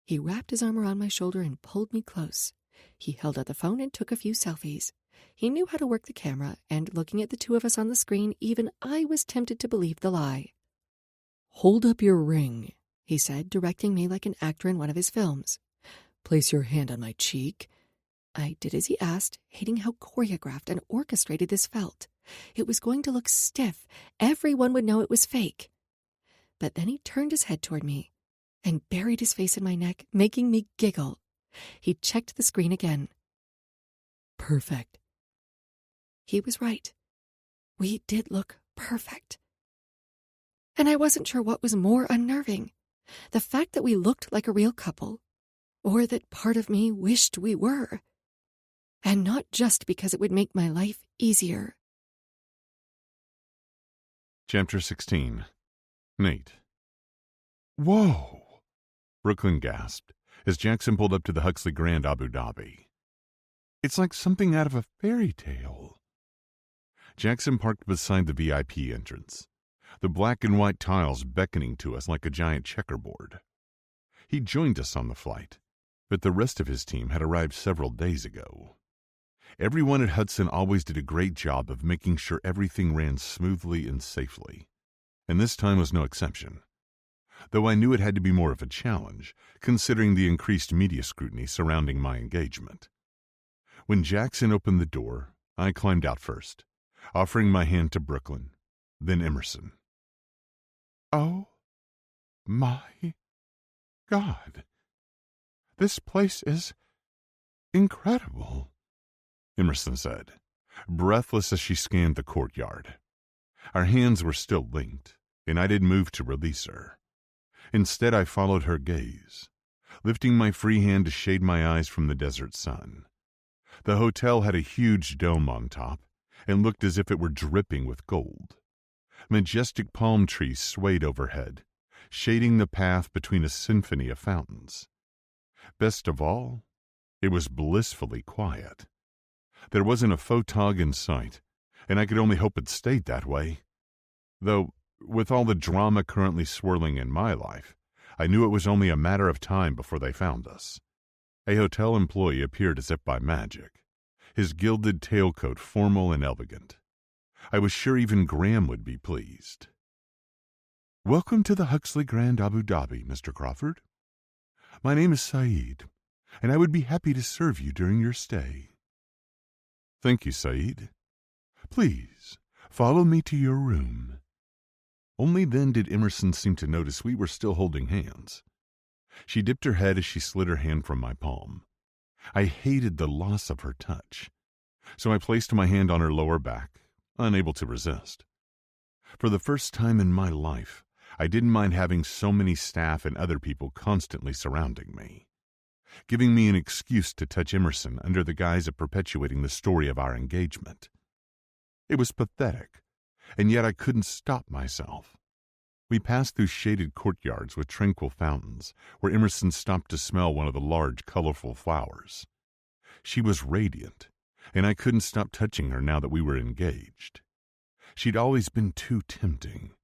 he wrapped his arm around my shoulder and pulled me close. He held out the phone and took a few selfies. He knew how to work the camera, and looking at the two of us on the screen, even I was tempted to believe the lie. Hold up your ring, he said, directing me like an actor in one of his films. Place your hand on my cheek. I did as he asked, hating how choreographed and orchestrated this felt. It was going to look stiff. Everyone would know it was fake. But then he turned his head toward me and buried his face in my neck, making me giggle. He checked the screen again. Perfect. He was right. We did look perfect. And I wasn't sure what was more unnerving, the fact that we looked like a real couple, or that part of me wished we were. And not just because it would make my life easier. Chapter 16. Nate. Whoa! Brooklyn gasped as Jackson pulled up to the Huxley Grand Abu Dhabi. It's like something out of a fairy tale. Jackson parked beside the VIP entrance, the black and white tiles beckoning to us like a giant checkerboard. He joined us on the flight, but the rest of his team had arrived several days ago. Everyone at Hudson always did a great job of making sure everything ran smoothly and safely, and this time was no exception, though I knew it had to be more of a challenge, considering the increased media scrutiny surrounding my engagement. When Jackson opened the door, I climbed out first, offering my hand to Brooklyn, then Emerson. Oh, my God. This place is incredible, Emerson said, breathless as she scanned the courtyard. Our hands were still linked, and I didn't move to release her. Instead, I followed her gaze, lifting my free hand to shade my eyes from the desert sun. The hotel had a huge dome on top and looked as if it were dripping with gold. Majestic palm trees swayed overhead, shading the path between a symphony of fountains. Best of all, it was blissfully quiet. There wasn't a photog in sight, and I could only hope it stayed that way. Though, with all the drama currently swirling in my life, I knew it was only a matter of time before they found us. A hotel employee appeared as if by magic, his gilded tailcoat formal and elegant. I was sure even Graham would be pleased. "Welcome to the Huxley Grand Abu Dhabi, Mr. Crawford. My name is Saeed, and I would be happy to serve you during your stay." "Thank you, Saeed. Please, follow me to your room." Only then did Emerson seem to notice we were still holding hands. She dipped her head as she slid her hand from my palm. I hated the loss of her touch, so I placed my hand on her lower back, unable to resist. For the first time in my life, I didn't mind having so many staff and other people constantly surrounding me, giving me an excuse to touch Emerson under the guise of perpetuating the story of our engagement. It was pathetic, and yet I couldn't stop myself. We passed through shaded courtyards with tranquil fountains, where Emerson stopped to smell one of the large, colorful flowers. She was radiant, and I couldn't stop touching her now that we were engaged. She'd always been too tempting,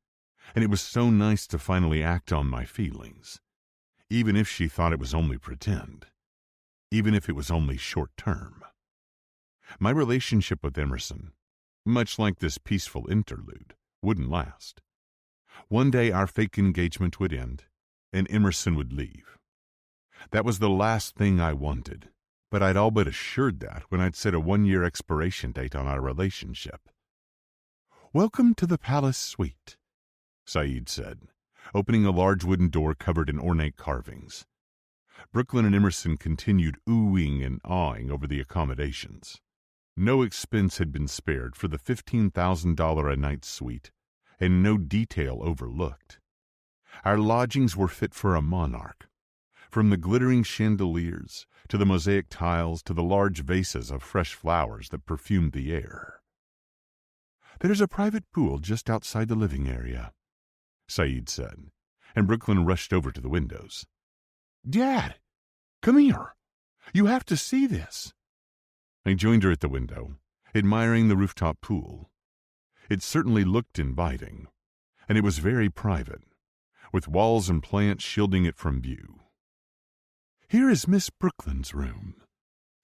and it was so nice to finally act on my feelings, even if she thought it was only pretend, even if it was only short-term. My relationship with Emerson, much like this peaceful interlude, wouldn't last. One day our fake engagement would end, and Emerson would leave. That was the last thing I wanted, but I'd all but assured that when I'd set a 1-year expiration date on our relationship. "Welcome to the Palace Suite," Saeed said, opening a large wooden door covered in ornate carvings. Brooklyn and Emerson continued oohing and awing over the accommodations. No expense had been spared for the $15,000 a night suite, and no detail overlooked. Our lodgings were fit for a monarch, from the glittering chandeliers to the mosaic tiles to the large vases of fresh flowers that perfumed the air. "There's a private pool just outside the living area," Saeed said, and Brooklyn rushed over to the windows. "Dad, come here. You have to see this." I joined her at the window, admiring the rooftop pool. It certainly looked inviting, and it was very private, with walls and plants shielding it from view. "Here is Miss Brooklyn's room,"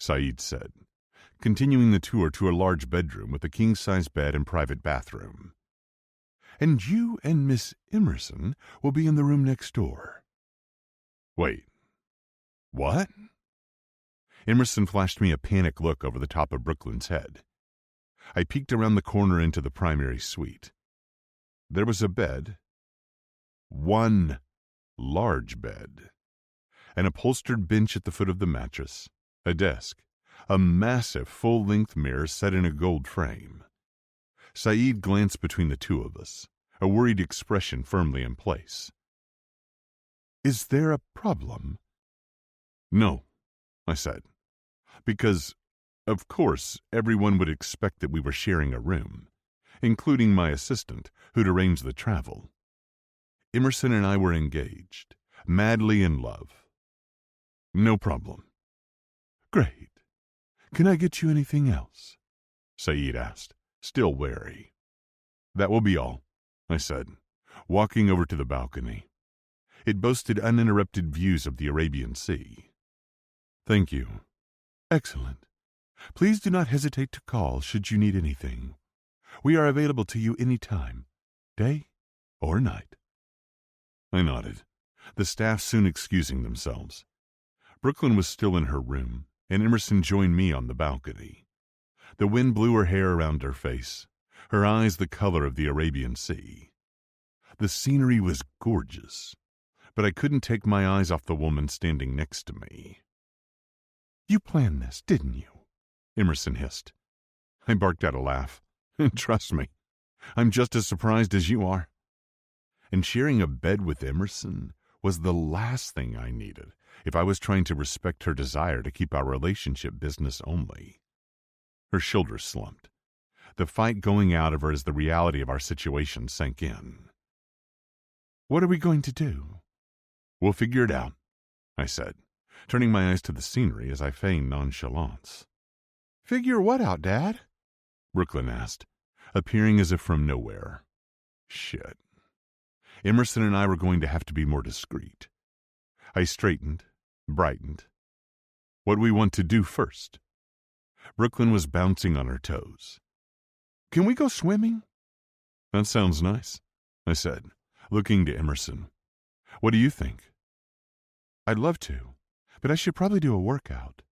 Saeed said, continuing the tour to a large bedroom with a king-size bed and private bathroom. "And you and Miss Emerson will be in the room next door." "Wait, what?" Emerson flashed me a panicked look over the top of Brooklyn's head. I peeked around the corner into the primary suite. There was a bed, one large bed, an upholstered bench at the foot of the mattress, a desk, a massive full-length mirror set in a gold frame. Saeed glanced between the two of us, a worried expression firmly in place. "Is there a problem?" "No," I said, because, of course, everyone would expect that we were sharing a room, including my assistant, who'd arranged the travel. Emerson and I were engaged, madly in love. "No problem." "Great. Can I get you anything else?" Saeed asked, still wary. "That will be all," I said, walking over to the balcony. It boasted uninterrupted views of the Arabian Sea. "Thank you." "Excellent. Please do not hesitate to call should you need anything. We are available to you any time, day or night." I nodded, the staff soon excusing themselves. Brooklyn was still in her room, and Emerson joined me on the balcony. The wind blew her hair around her face, her eyes the color of the Arabian Sea. The scenery was gorgeous, but I couldn't take my eyes off the woman standing next to me. "You planned this, didn't you?" Emerson hissed. I barked out a laugh. "Trust me, I'm just as surprised as you are." And sharing a bed with Emerson was the last thing I needed if I was trying to respect her desire to keep our relationship business only. Her shoulders slumped. The fight going out of her as the reality of our situation sank in. "What are we going to do?" "We'll figure it out," I said, turning my eyes to the scenery as I feigned nonchalance. "Figure what out, Dad?" Brooklyn asked, appearing as if from nowhere. Shit. Emerson and I were going to have to be more discreet. I straightened, brightened. What we want to do first. Brooklyn was bouncing on her toes. Can we go swimming? That sounds nice, I said, looking to Emerson. What do you think? I'd love to, but I should probably do a workout.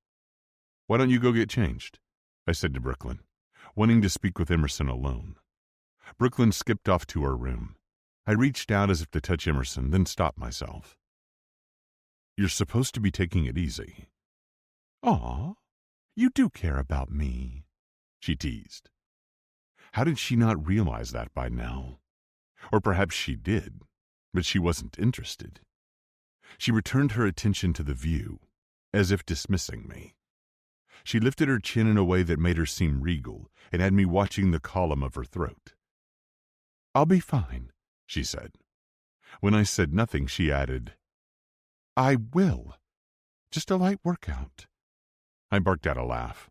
Why don't you go get changed? I said to Brooklyn, wanting to speak with Emerson alone. Brooklyn skipped off to her room. I reached out as if to touch Emerson, then stopped myself. You're supposed to be taking it easy. Aw, you do care about me, she teased. How did she not realize that by now? Or perhaps she did, but she wasn't interested. She returned her attention to the view, as if dismissing me. She lifted her chin in a way that made her seem regal and had me watching the column of her throat. I'll be fine, she said. When I said nothing, she added, I will. Just a light workout. I barked out a laugh.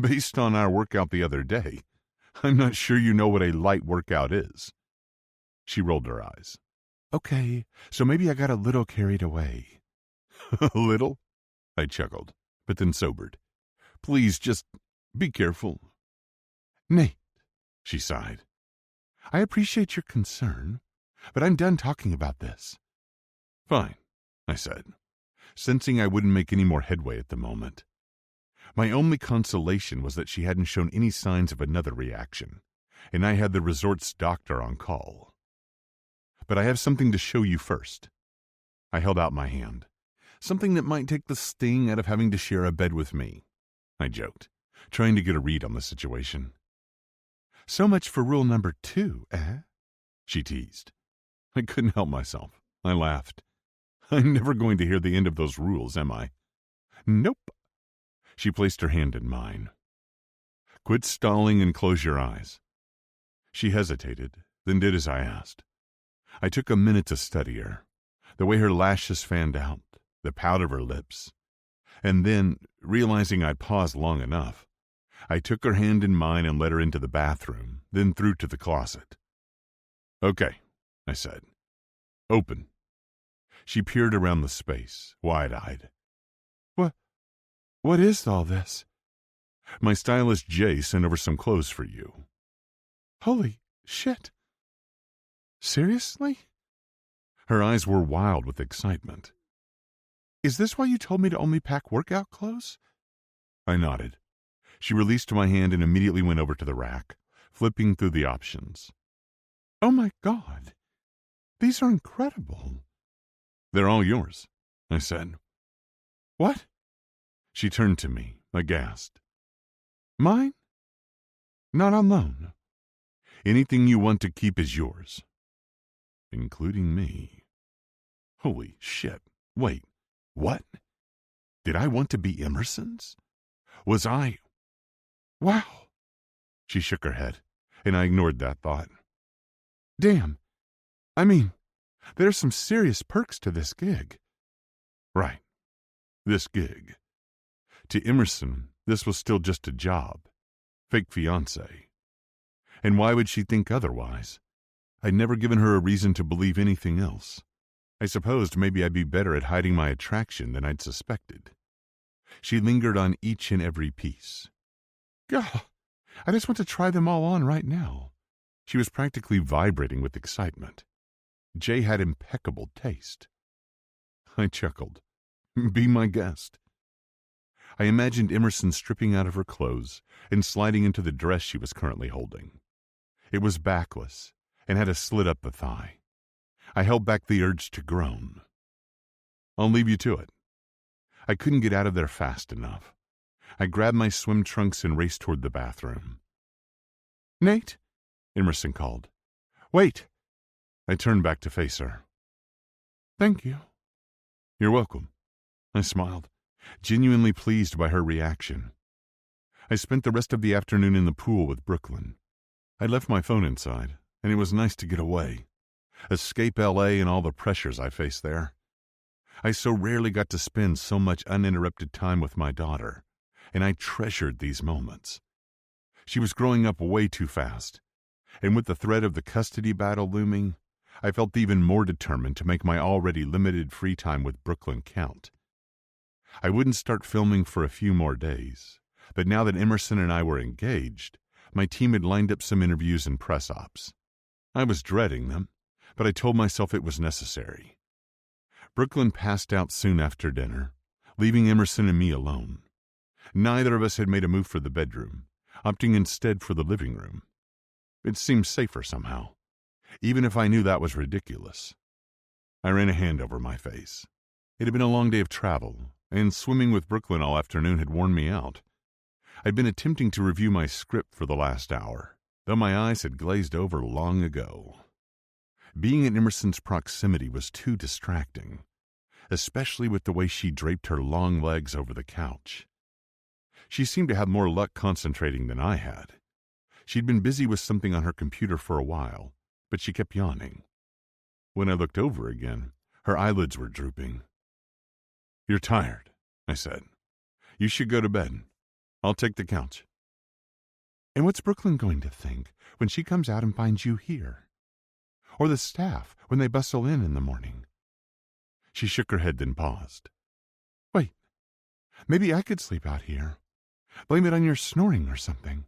Based on our workout the other day, I'm not sure you know what a light workout is. She rolled her eyes. Okay, so maybe I got a little carried away. A little? I chuckled, but then sobered. Please, just be careful. Nate, she sighed. I appreciate your concern, but I'm done talking about this. Fine, I said, sensing I wouldn't make any more headway at the moment. My only consolation was that she hadn't shown any signs of another reaction, and I had the resort's doctor on call. But I have something to show you first. I held out my hand. Something that might take the sting out of having to share a bed with me, I joked, trying to get a read on the situation. So much for rule number 2, eh? She teased. I couldn't help myself. I laughed. I'm never going to hear the end of those rules, am I? Nope. She placed her hand in mine. Quit stalling and close your eyes. She hesitated, then did as I asked. I took a minute to study her, the way her lashes fanned out, the pout of her lips. And then, realizing I'd paused long enough, I took her hand in mine and led her into the bathroom, then through to the closet. Okay, I said. Open. She peered around the space, wide-eyed. What is all this? My stylist Jay sent over some clothes for you. Holy shit. Seriously? Her eyes were wild with excitement. Is this why you told me to only pack workout clothes? I nodded. She released my hand and immediately went over to the rack, flipping through the options. Oh my God. These are incredible. They're all yours, I said. What? She turned to me, aghast. Mine? Not on loan. Anything you want to keep is yours. Including me. Holy shit. Wait, what? Did I want to be Emerson's? Was I? Wow. She shook her head, and I ignored that thought. Damn. I mean, there's some serious perks to this gig. Right. This gig. To Emerson, this was still just a job. Fake fiancé. And why would she think otherwise? I'd never given her a reason to believe anything else. I supposed maybe I'd be better at hiding my attraction than I'd suspected. She lingered on each and every piece. God, I just want to try them all on right now. She was practically vibrating with excitement. Jay had impeccable taste. I chuckled. Be my guest. I imagined Emerson stripping out of her clothes and sliding into the dress she was currently holding. It was backless and had a slit up the thigh. I held back the urge to groan. I'll leave you to it. I couldn't get out of there fast enough. I grabbed my swim trunks and raced toward the bathroom. Nate, Emerson called. Wait. I turned back to face her. Thank you. You're welcome. I smiled, genuinely pleased by her reaction. I spent the rest of the afternoon in the pool with Brooklyn. I left my phone inside, and it was nice to get away. Escape L.A. and all the pressures I faced there. I so rarely got to spend so much uninterrupted time with my daughter, and I treasured these moments. She was growing up way too fast, and with the threat of the custody battle looming, I felt even more determined to make my already limited free time with Brooklyn count. I wouldn't start filming for a few more days, but now that Emerson and I were engaged, my team had lined up some interviews and press ops. I was dreading them, but I told myself it was necessary. Brooklyn passed out soon after dinner, leaving Emerson and me alone. Neither of us had made a move for the bedroom, opting instead for the living room. It seemed safer somehow, even if I knew that was ridiculous. I ran a hand over my face. It had been a long day of travel, and swimming with Brooklyn all afternoon had worn me out. I'd been attempting to review my script for the last hour, though my eyes had glazed over long ago. Being in Emerson's proximity was too distracting, especially with the way she draped her long legs over the couch. She seemed to have more luck concentrating than I had. She'd been busy with something on her computer for a while, but she kept yawning. When I looked over again, her eyelids were drooping. "You're tired," I said. "You should go to bed. I'll take the couch." And what's Brooklyn going to think when she comes out and finds you here? Or the staff when they bustle in the morning? She shook her head, then paused. Wait, maybe I could sleep out here. Blame it on your snoring or something.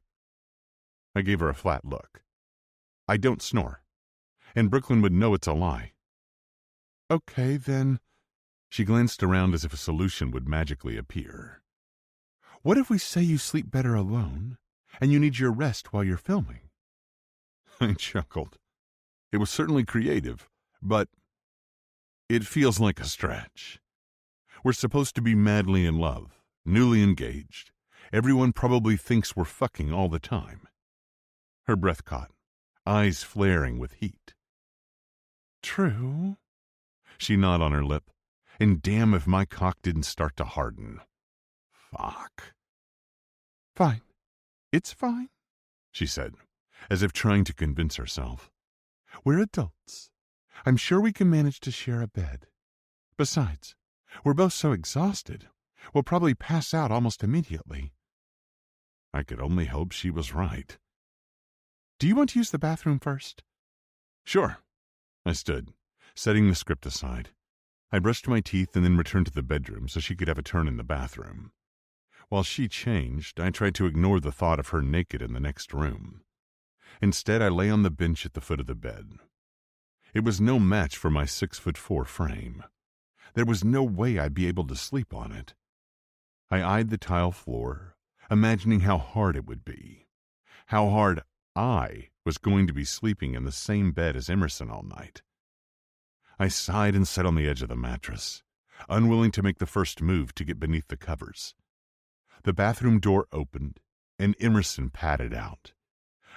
I gave her a flat look. I don't snore, and Brooklyn would know it's a lie. Okay, then. She glanced around as if a solution would magically appear. What if we say you sleep better alone, and you need your rest while you're filming? I chuckled. It was certainly creative, but it feels like a stretch. We're supposed to be madly in love, newly engaged. Everyone probably thinks we're fucking all the time. Her breath caught, eyes flaring with heat. True. She gnawed on her lip, and damn if my cock didn't start to harden. Fuck. Fine. It's fine, she said, as if trying to convince herself. We're adults. I'm sure we can manage to share a bed. Besides, we're both so exhausted, we'll probably pass out almost immediately. I could only hope she was right. Do you want to use the bathroom first? Sure. I stood, setting the script aside. I brushed my teeth and then returned to the bedroom so she could have a turn in the bathroom. While she changed, I tried to ignore the thought of her naked in the next room. Instead, I lay on the bench at the foot of the bed. It was no match for my 6'4" frame. There was no way I'd be able to sleep on it. I eyed the tile floor, imagining how hard it would be. How hard I was going to be sleeping in the same bed as Emerson all night. I sighed and sat on the edge of the mattress, unwilling to make the first move to get beneath the covers. The bathroom door opened, and Emerson padded out,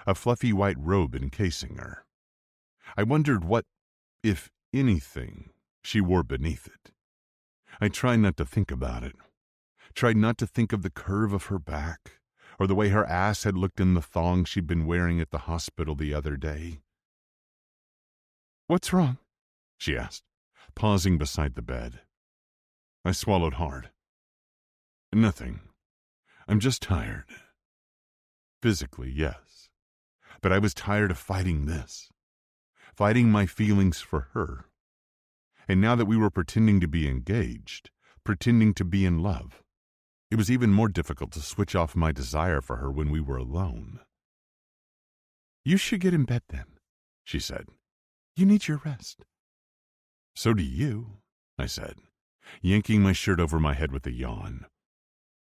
a fluffy white robe encasing her. I wondered what, if anything, she wore beneath it. I tried not to think about it, tried not to think of the curve of her back, or the way her ass had looked in the thong she'd been wearing at the hospital the other day. What's wrong? She asked, pausing beside the bed. I swallowed hard. Nothing. I'm just tired. Physically, yes. But I was tired of fighting this. Fighting my feelings for her. And now that we were pretending to be engaged, pretending to be in love, it was even more difficult to switch off my desire for her when we were alone. You should get in bed then, she said. You need your rest. So do you, I said, yanking my shirt over my head with a yawn.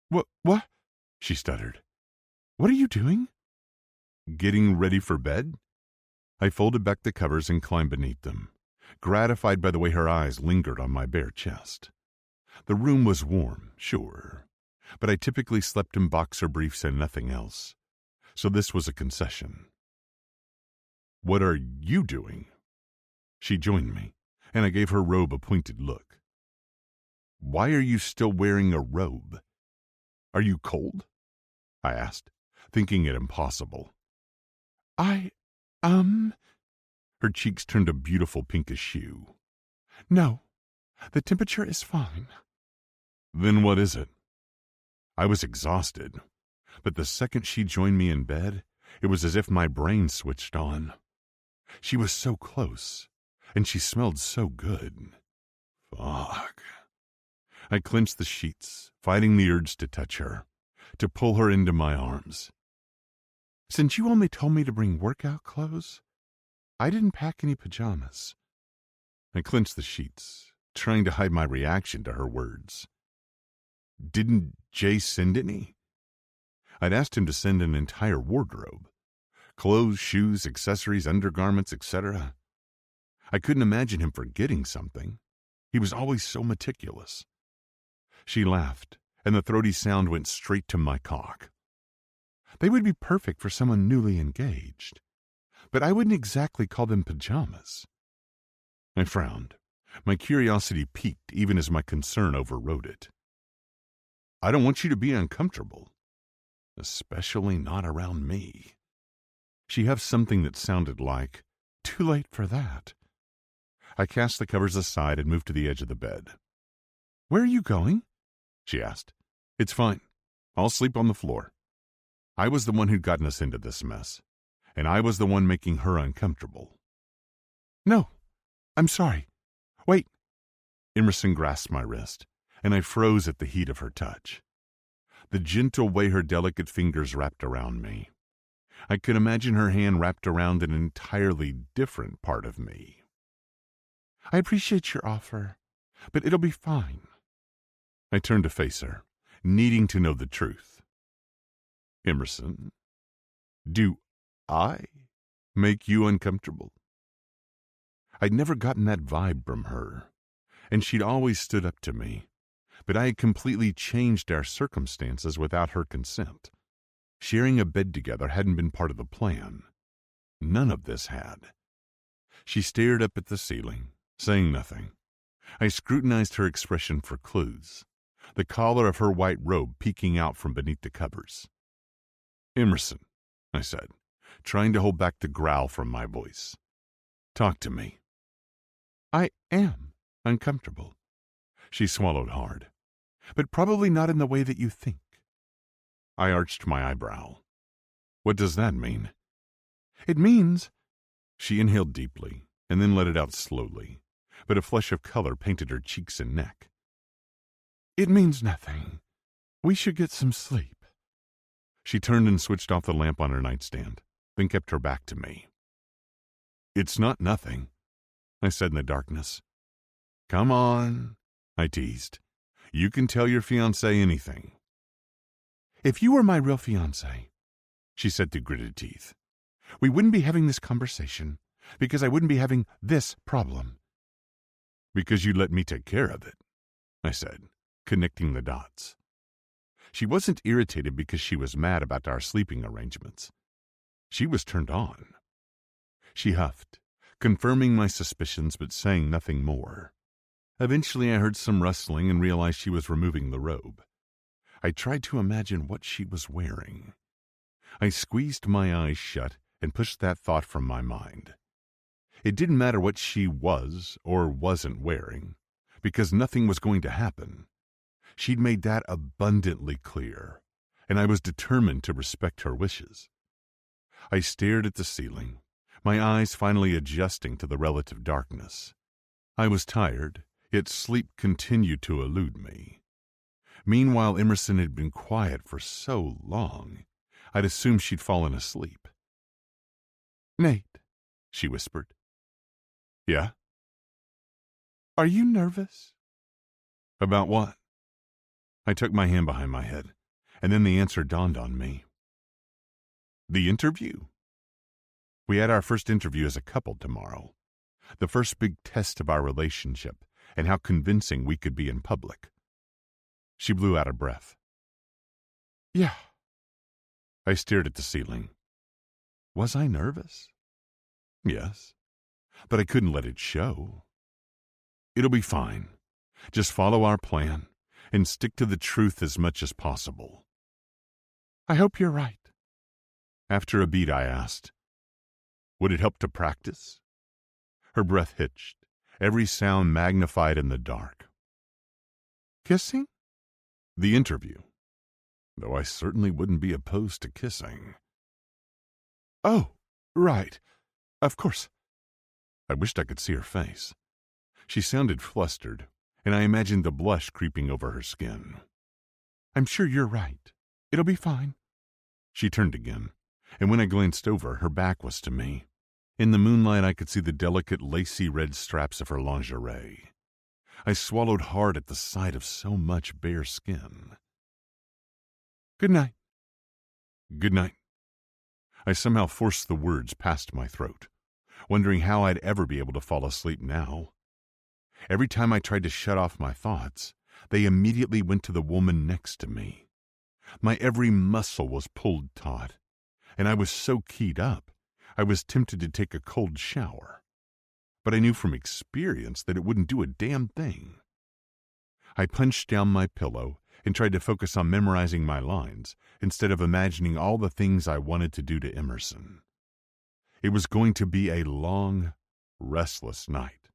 What? She stuttered. What are you doing? Getting ready for bed? I folded back the covers and climbed beneath them, gratified by the way her eyes lingered on my bare chest. The room was warm, sure, but I typically slept in boxer briefs and nothing else, so this was a concession. What are you doing? She joined me, and I gave her robe a pointed look. Why are you still wearing a robe? Are you cold? I asked, thinking it impossible. Her cheeks turned a beautiful pinkish hue. No, the temperature is fine. Then what is it? I was exhausted, but the second she joined me in bed, it was as if my brain switched on. She was so close, and she smelled so good. Fuck. I clenched the sheets, fighting the urge to touch her, to pull her into my arms. Since you only told me to bring workout clothes, I didn't pack any pajamas. I clenched the sheets, trying to hide my reaction to her words. Didn't Jay send any? I'd asked him to send an entire wardrobe. Clothes, shoes, accessories, undergarments, etc. I couldn't imagine him forgetting something. He was always so meticulous. She laughed, and the throaty sound went straight to my cock. They would be perfect for someone newly engaged, but I wouldn't exactly call them pajamas. I frowned. My curiosity piqued even as my concern overrode it. I don't want you to be uncomfortable, especially not around me. She huffed something that sounded like, too late for that. I cast the covers aside and moved to the edge of the bed. Where are you going? She asked. It's fine. I'll sleep on the floor. I was the one who'd gotten us into this mess, and I was the one making her uncomfortable. No, I'm sorry. Wait. Emerson grasped my wrist, and I froze at the heat of her touch. The gentle way her delicate fingers wrapped around me. I could imagine her hand wrapped around an entirely different part of me. I appreciate your offer, but it'll be fine. I turned to face her, needing to know the truth. Emerson, do I make you uncomfortable? I'd never gotten that vibe from her, and she'd always stood up to me, but I had completely changed our circumstances without her consent. Sharing a bed together hadn't been part of the plan. None of this had. She stared up at the ceiling, saying nothing. I scrutinized her expression for clues, the collar of her white robe peeking out from beneath the covers. Emerson, I said, trying to hold back the growl from my voice. Talk to me. I am uncomfortable. She swallowed hard, but probably not in the way that you think. I arched my eyebrow. What does that mean? It means... She inhaled deeply and then let it out slowly, but a flush of color painted her cheeks and neck. It means nothing. We should get some sleep. She turned and switched off the lamp on her nightstand, then kept her back to me. It's not nothing, I said in the darkness. Come on, I teased. You can tell your fiancé anything. If you were my real fiancé, she said through gritted teeth, we wouldn't be having this conversation because I wouldn't be having this problem. Because you let me take care of it, I said, connecting the dots. She wasn't irritated because she was mad about our sleeping arrangements. She was turned on. She huffed, confirming my suspicions but saying nothing more. Eventually I heard some rustling and realized she was removing the robe. I tried to imagine what she was wearing. I squeezed my eyes shut and pushed that thought from my mind. It didn't matter what she was or wasn't wearing, because nothing was going to happen. She'd made that abundantly clear, and I was determined to respect her wishes. I stared at the ceiling, my eyes finally adjusting to the relative darkness. I was tired, yet sleep continued to elude me. Meanwhile, Emerson had been quiet for so long, I'd assumed she'd fallen asleep. Nate, she whispered. Yeah? Are you nervous? About what? I took my hand behind my head, and then the answer dawned on me. The interview. We had our first interview as a couple tomorrow, the first big test of our relationship and how convincing we could be in public. She blew out a breath. Yeah. I stared at the ceiling. Was I nervous? Yes, but I couldn't let it show. It'll be fine. Just follow our plan and stick to the truth as much as possible. I hope you're right. After a beat, I asked, would it help to practice? Her breath hitched, every sound magnified in the dark. Kissing? The interview. Though I certainly wouldn't be opposed to kissing. Oh, right. Of course. I wished I could see her face. She sounded flustered, and I imagined the blush creeping over her skin. "I'm sure you're right. It'll be fine." She turned again, and when I glanced over, her back was to me. In the moonlight, I could see the delicate, lacy red straps of her lingerie. I swallowed hard at the sight of so much bare skin. "Good night." "Good night." I somehow forced the words past my throat, wondering how I'd ever be able to fall asleep now. Every time I tried to shut off my thoughts, they immediately went to the woman next to me. My every muscle was pulled taut, and I was so keyed up, I was tempted to take a cold shower. But I knew from experience that it wouldn't do a damn thing. I punched down my pillow and tried to focus on memorizing my lines instead of imagining all the things I wanted to do to Emerson. It was going to be a long, restless night.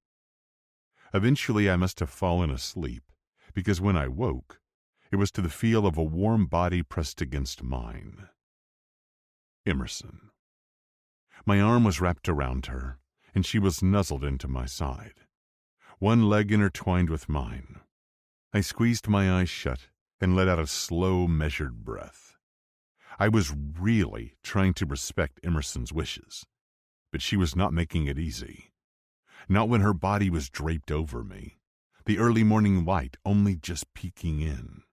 Eventually, I must have fallen asleep, because when I woke, it was to the feel of a warm body pressed against mine. Emerson. My arm was wrapped around her, and she was nuzzled into my side, one leg intertwined with mine. I squeezed my eyes shut and let out a slow, measured breath. I was really trying to respect Emerson's wishes, but she was not making it easy. Not when her body was draped over me, the early morning light only just peeking in.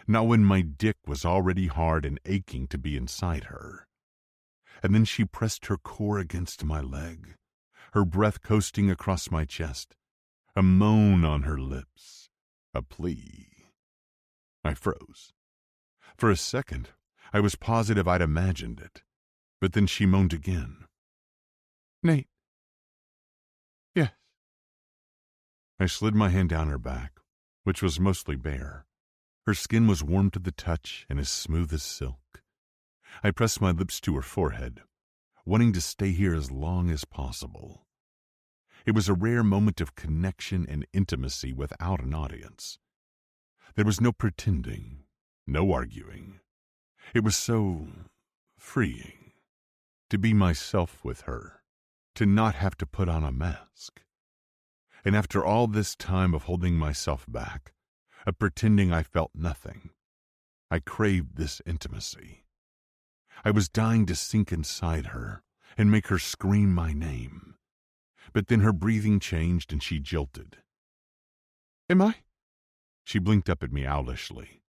Not when my dick was already hard and aching to be inside her. And then she pressed her core against my leg, her breath coasting across my chest, a moan on her lips, a plea. I froze. For a second, I was positive I'd imagined it, but then she moaned again. "Nate." "Yes." I slid my hand down her back, which was mostly bare. Her skin was warm to the touch and as smooth as silk. I pressed my lips to her forehead, wanting to stay here as long as possible. It was a rare moment of connection and intimacy without an audience. There was no pretending, no arguing. It was so freeing to be myself with her, to not have to put on a mask. And after all this time of holding myself back, of pretending I felt nothing, I craved this intimacy. I was dying to sink inside her and make her scream my name. But then her breathing changed and she jilted. "Am I?" She blinked up at me owlishly,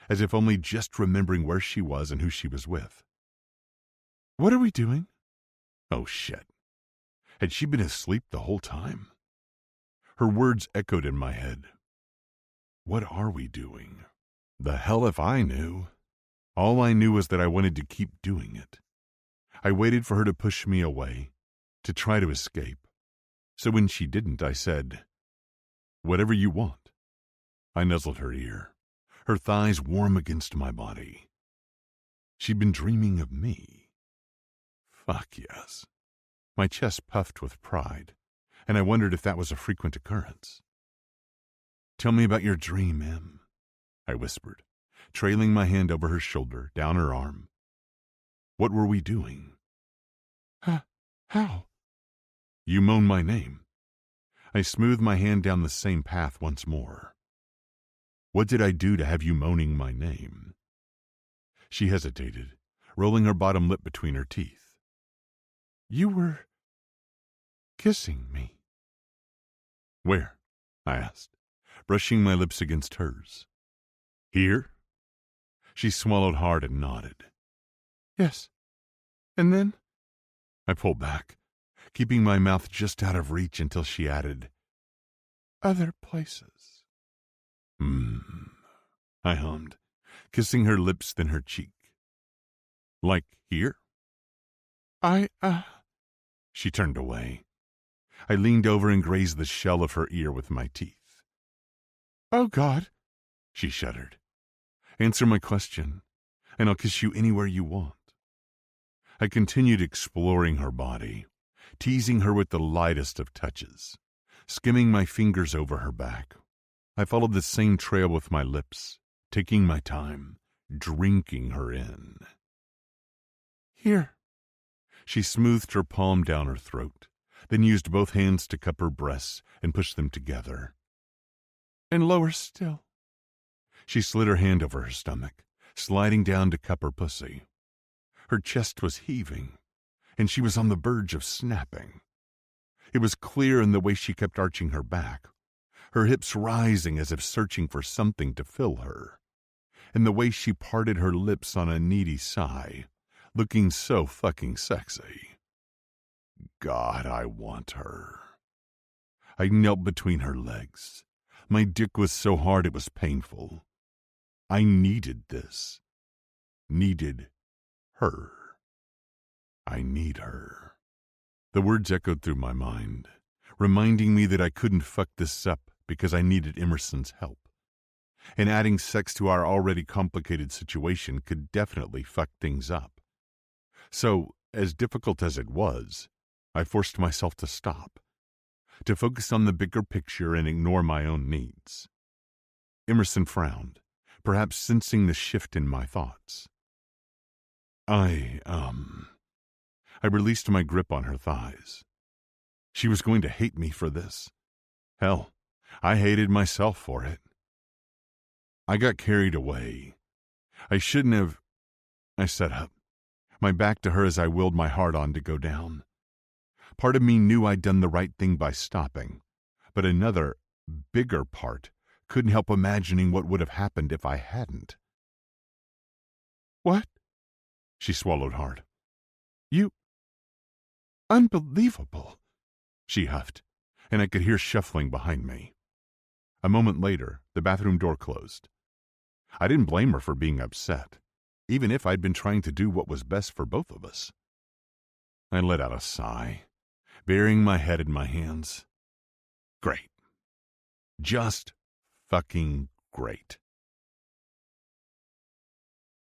as if only just remembering where she was and who she was with. "What are we doing?" Oh, shit. Had she been asleep the whole time? Her words echoed in my head. What are we doing? The hell if I knew. All I knew was that I wanted to keep doing it. I waited for her to push me away, to try to escape. So when she didn't, I said, "Whatever you want." I nuzzled her ear, her thighs warm against my body. She'd been dreaming of me. Fuck yes. My chest puffed with pride, and I wondered if that was a frequent occurrence. "Tell me about your dream, Em," I whispered, trailing my hand over her shoulder, down her arm. "What were we doing?" "How?" "You moaned my name." I smoothed my hand down the same path once more. "What did I do to have you moaning my name?" She hesitated, rolling her bottom lip between her teeth. "You were kissing me." "Where?" I asked, brushing my lips against hers. "Here?" She swallowed hard and nodded. "Yes. And then?" I pulled back, keeping my mouth just out of reach until she added, "Other places." I hummed, kissing her lips then her cheek. "Like here?" She turned away. I leaned over and grazed the shell of her ear with my teeth. "Oh, God," she shuddered. "Answer my question, and I'll kiss you anywhere you want." I continued exploring her body, teasing her with the lightest of touches, skimming my fingers over her back. I followed the same trail with my lips, taking my time, drinking her in. "Here." She smoothed her palm down her throat, then used both hands to cup her breasts and push them together. And lower still. She slid her hand over her stomach, sliding down to cup her pussy. Her chest was heaving, and she was on the verge of snapping. It was clear in the way she kept arching her back, her hips rising as if searching for something to fill her, and the way she parted her lips on a needy sigh, looking so fucking sexy. God, I want her. I knelt between her legs. My dick was so hard it was painful. I needed this. Needed her. I need her. The words echoed through my mind, reminding me that I couldn't fuck this up because I needed Emerson's help. And adding sex to our already complicated situation could definitely fuck things up. So, as difficult as it was, I forced myself to stop, to focus on the bigger picture and ignore my own needs. Emerson frowned, perhaps sensing the shift in my thoughts. I released my grip on her thighs. She was going to hate me for this. Hell, I hated myself for it. I got carried away. I shouldn't have. I sat up, my back to her as I willed my heart on to go down. Part of me knew I'd done the right thing by stopping, but another, bigger part couldn't help imagining what would have happened if I hadn't. What? She swallowed hard. You. Unbelievable, she huffed, and I could hear shuffling behind me. A moment later, the bathroom door closed. I didn't blame her for being upset, even if I'd been trying to do what was best for both of us. I let out a sigh, burying my head in my hands. Great. Just fucking great.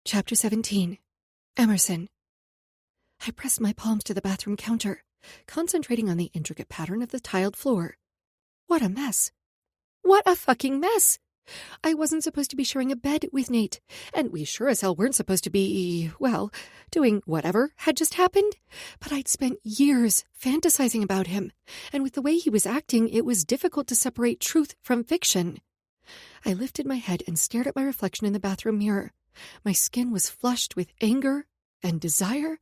Chapter 17. Emerson. I pressed my palms to the bathroom counter, concentrating on the intricate pattern of the tiled floor. What a mess. What a fucking mess. I wasn't supposed to be sharing a bed with Nate, and we sure as hell weren't supposed to be, well, doing whatever had just happened. But I'd spent years fantasizing about him, and with the way he was acting, it was difficult to separate truth from fiction. I lifted my head and stared at my reflection in the bathroom mirror. My skin was flushed with anger and desire.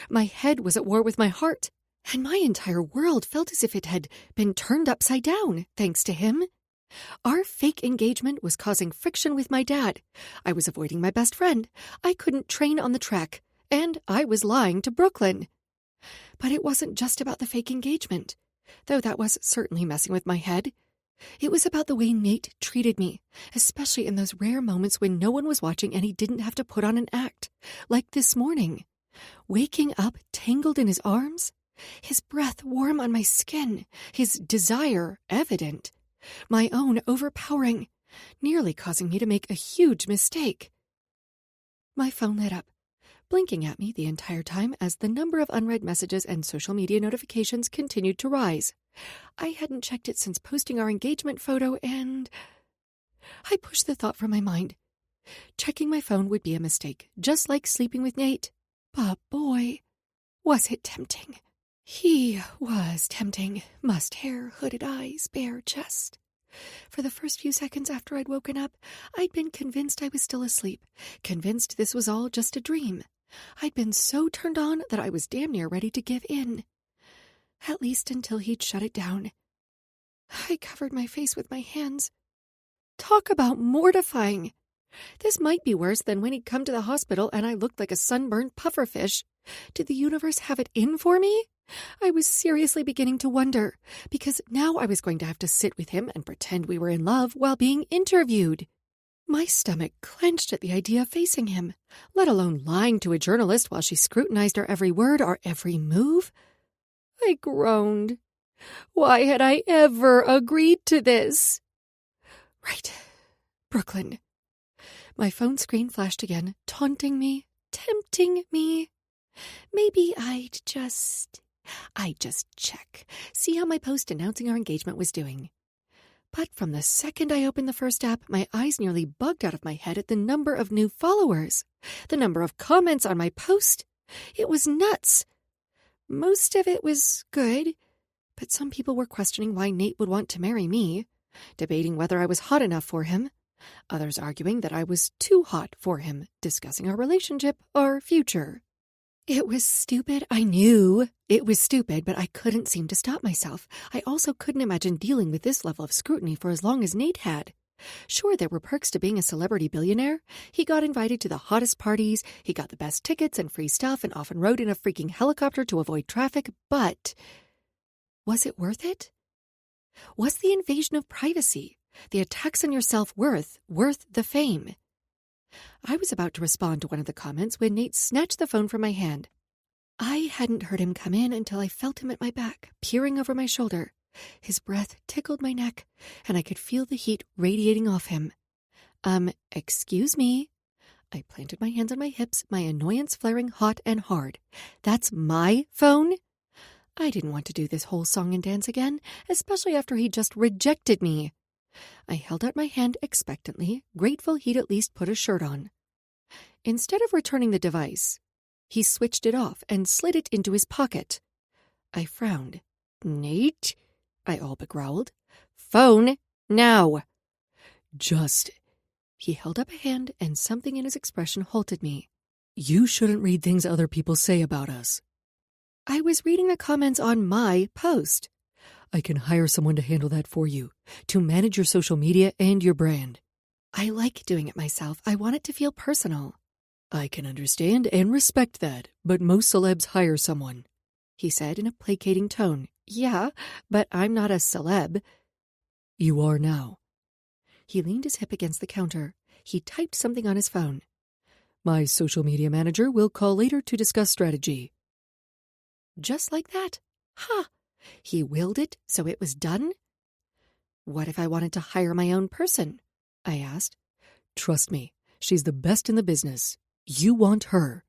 My head was at war with my heart, and my entire world felt as if it had been turned upside down, thanks to him. Our fake engagement was causing friction with my dad. I was avoiding my best friend. I couldn't train on the track, and I was lying to Brooklyn. But it wasn't just about the fake engagement, though that was certainly messing with my head. It was about the way Nate treated me, especially in those rare moments when no one was watching and he didn't have to put on an act, like this morning. Waking up tangled in his arms, his breath warm on my skin, his desire evident, my own overpowering, nearly causing me to make a huge mistake. My phone lit up, blinking at me the entire time as the number of unread messages and social media notifications continued to rise. I hadn't checked it since posting our engagement photo, and I pushed the thought from my mind. Checking my phone would be a mistake, just like sleeping with Nate. But boy, was it tempting. He was tempting. Mussed hair, hooded eyes, bare chest. For the first few seconds after I'd woken up, I'd been convinced I was still asleep, convinced this was all just a dream. I'd been so turned on that I was damn near ready to give in. At least until he'd shut it down. I covered my face with my hands. Talk about mortifying. This might be worse than when he'd come to the hospital and I looked like a sunburned pufferfish. Did the universe have it in for me? I was seriously beginning to wonder, because now I was going to have to sit with him and pretend we were in love while being interviewed. My stomach clenched at the idea of facing him, let alone lying to a journalist while she scrutinized our every word, our every move. I groaned. Why had I ever agreed to this? Right. Brooklyn. My phone screen flashed again, taunting me, tempting me. Maybe I'd just check, see how my post announcing our engagement was doing. But from the second I opened the first app, my eyes nearly bugged out of my head at the number of new followers, the number of comments on my post. It was nuts. Most of it was good, but some people were questioning why Nate would want to marry me. debating whether I was hot enough for him, others arguing that I was too hot for him, discussing our relationship, our future. It was stupid. I knew it was stupid, but I couldn't seem to stop myself. I also couldn't imagine dealing with this level of scrutiny for as long as Nate had. Sure, there were perks to being a celebrity billionaire. He got invited to the hottest parties, he got the best tickets and free stuff, and often rode in a freaking helicopter to avoid traffic, but was it worth it? Was the invasion of privacy, the attacks on your self-worth, worth the fame? I was about to respond to one of the comments when Nate snatched the phone from my hand. I hadn't heard him come in until I felt him at my back, peering over my shoulder. His breath tickled my neck, and I could feel the heat radiating off him. Excuse me. I planted my hands on my hips, my annoyance flaring hot and hard. That's my phone? I didn't want to do this whole song and dance again, especially after he just rejected me. I held out my hand expectantly, grateful he'd at least put a shirt on. Instead of returning the device, he switched it off and slid it into his pocket. I frowned. Nate? I all but growled. Phone, now. Just. He held up a hand, and something in his expression halted me. You shouldn't read things other people say about us. I was reading the comments on my post. I can hire someone to handle that for you, to manage your social media and your brand. I like doing it myself. I want it to feel personal. I can understand and respect that, but most celebs hire someone, he said in a placating tone. Yeah, but I'm not a celeb. You are now. He leaned his hip against the counter. He typed something on his phone. My social media manager will call later to discuss strategy. Just like that? Ha! He willed it, so it was done? What if I wanted to hire my own person? I asked. Trust me, she's the best in the business. You want her.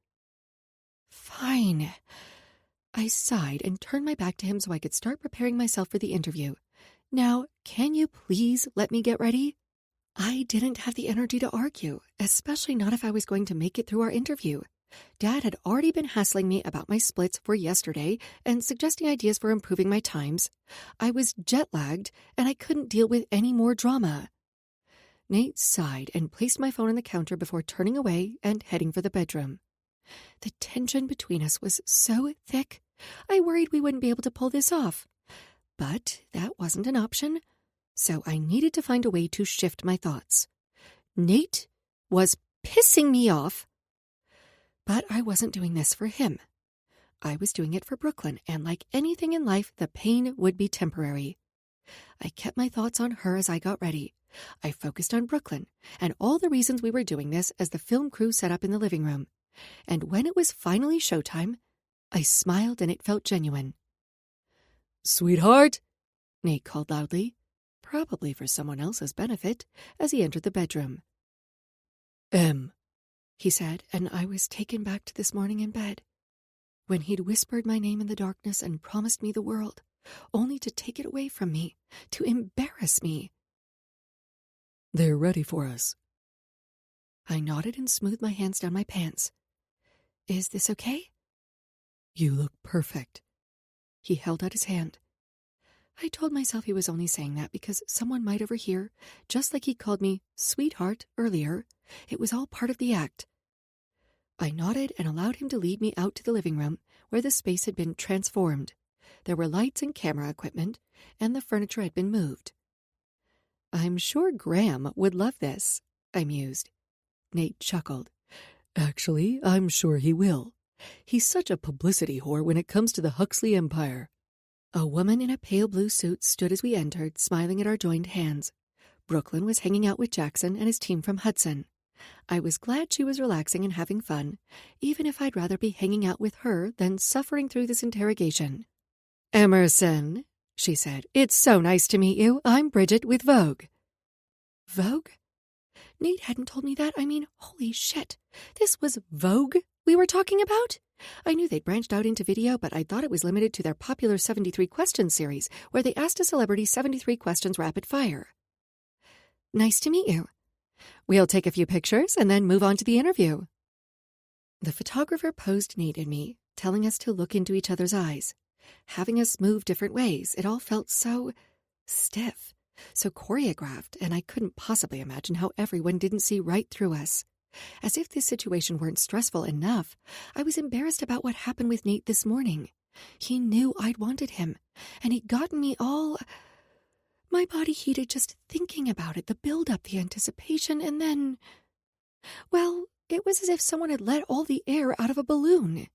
Fine. I sighed and turned my back to him so I could start preparing myself for the interview. Now, can you please let me get ready? I didn't have the energy to argue, especially not if I was going to make it through our interview. Dad had already been hassling me about my splits for yesterday and suggesting ideas for improving my times. I was jet-lagged, and I couldn't deal with any more drama. Nate sighed and placed my phone on the counter before turning away and heading for the bedroom. The tension between us was so thick, I worried we wouldn't be able to pull this off. But that wasn't an option, so I needed to find a way to shift my thoughts. Nate was pissing me off. But I wasn't doing this for him. I was doing it for Brooklyn, and like anything in life, the pain would be temporary. I kept my thoughts on her as I got ready. I focused on Brooklyn and all the reasons we were doing this as the film crew set up in the living room. And when it was finally showtime, I smiled and it felt genuine. Sweetheart, Nate called loudly, probably for someone else's benefit, as he entered the bedroom. M, he said, and I was taken back to this morning in bed, when he'd whispered my name in the darkness and promised me the world, only to take it away from me, to embarrass me. They're ready for us. I nodded and smoothed my hands down my pants. Is this okay? You look perfect. He held out his hand. I told myself he was only saying that because someone might overhear, just like he called me sweetheart earlier. It was all part of the act. I nodded and allowed him to lead me out to the living room, where the space had been transformed. There were lights and camera equipment, and the furniture had been moved. I'm sure Graham would love this, I mused. Nate chuckled. Actually, I'm sure he will. He's such a publicity whore when it comes to the Huxley empire. A woman in a pale blue suit stood as we entered, smiling at our joined hands. Brooklyn was hanging out with Jackson and his team from Hudson. I was glad she was relaxing and having fun, even if I'd rather be hanging out with her than suffering through this interrogation. Emerson, she said, it's so nice to meet you. I'm Bridget with Vogue. Vogue? Nate hadn't told me that. I mean, holy shit. This was Vogue we were talking about? I knew they'd branched out into video, but I thought it was limited to their popular 73 Questions series, where they asked a celebrity 73 questions rapid fire. Nice to meet you. We'll take a few pictures and then move on to the interview. The photographer posed Nate and me, telling us to look into each other's eyes. Having us move different ways, it all felt so stiff. so choreographed, and I couldn't possibly imagine how everyone didn't see right through us. As if this situation weren't stressful enough, I was embarrassed about what happened with Nate this morning. He knew I'd wanted him, and he'd gotten me all... My body heated just thinking about it, the build-up, the anticipation, and then... Well, it was as if someone had let all the air out of a balloon.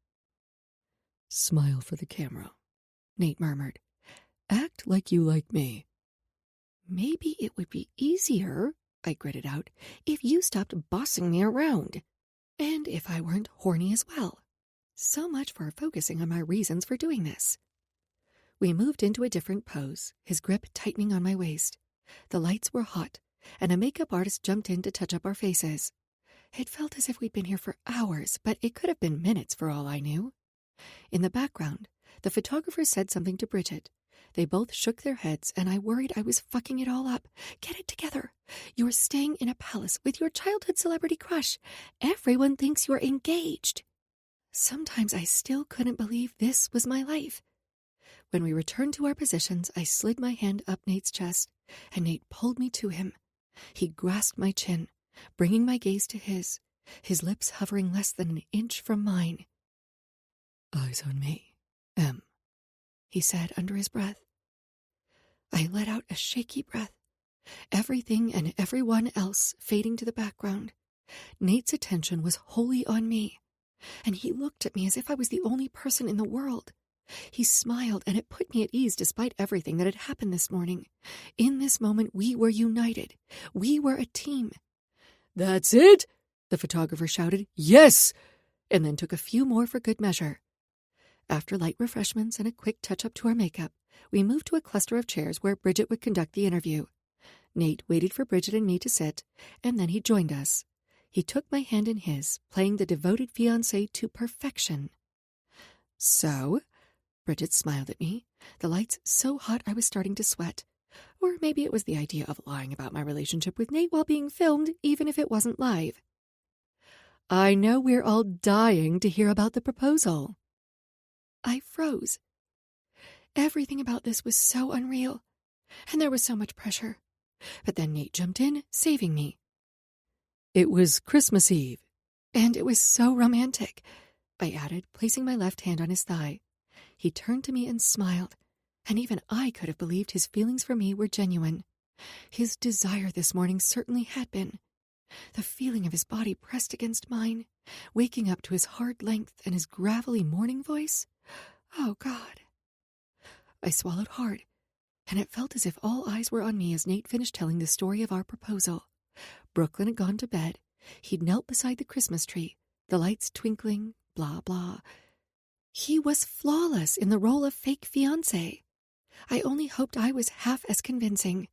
"Smile for the camera," Nate murmured. "Act like you like me." "Maybe it would be easier," I gritted out, "if you stopped bossing me around. And if I weren't horny as well. So much for focusing on my reasons for doing this." We moved into a different pose, his grip tightening on my waist. The lights were hot, and a makeup artist jumped in to touch up our faces. It felt as if we'd been here for hours, but it could have been minutes for all I knew. In the background, the photographer said something to Bridget. They both shook their heads, and I worried I was fucking it all up. Get it together. You're staying in a palace with your childhood celebrity crush. Everyone thinks you're engaged. Sometimes I still couldn't believe this was my life. When we returned to our positions, I slid my hand up Nate's chest, and Nate pulled me to him. He grasped my chin, bringing my gaze to his lips hovering less than an inch from mine. "Eyes on me, Em," he said under his breath. I let out a shaky breath, everything and everyone else fading to the background. Nate's attention was wholly on me, and he looked at me as if I was the only person in the world. He smiled, and it put me at ease despite everything that had happened this morning. In this moment, we were united. We were a team. "That's it!" the photographer shouted. "Yes!" and then took a few more for good measure. After light refreshments and a quick touch-up to our makeup, we moved to a cluster of chairs where Bridget would conduct the interview. Nate waited for Bridget and me to sit, and then he joined us. He took my hand in his, playing the devoted fiancé to perfection. "So?" Bridget smiled at me, the lights so hot I was starting to sweat. Or maybe it was the idea of lying about my relationship with Nate while being filmed, even if it wasn't live. "I know we're all dying to hear about the proposal." I froze. Everything about this was so unreal, and there was so much pressure. But then Nate jumped in, saving me. "It was Christmas Eve." "And it was so romantic," I added, placing my left hand on his thigh. He turned to me and smiled, and even I could have believed his feelings for me were genuine. His desire this morning certainly had been. The feeling of his body pressed against mine, waking up to his hard length and his gravelly morning voice. Oh, God. I swallowed hard, and it felt as if all eyes were on me as Nate finished telling the story of our proposal. Brooklyn had gone to bed. He'd knelt beside the Christmas tree, the lights twinkling, blah, blah. He was flawless in the role of fake fiancé. I only hoped I was half as convincing.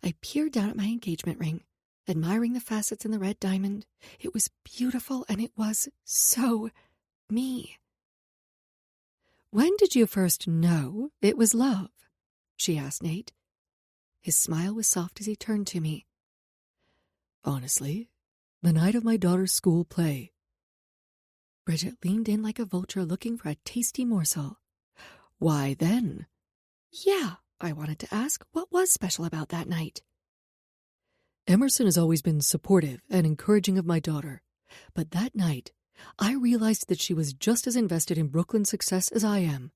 I peered down at my engagement ring, admiring the facets in the red diamond. It was beautiful, and it was so me. "When did you first know it was love?" she asked Nate. His smile was soft as he turned to me. "Honestly, the night of my daughter's school play." Bridget leaned in like a vulture looking for a tasty morsel. "Why then?" "Yeah," I wanted to ask, what was special about that night? "Emerson has always been supportive and encouraging of my daughter, but that night I realized that she was just as invested in Brooklyn's success as I am.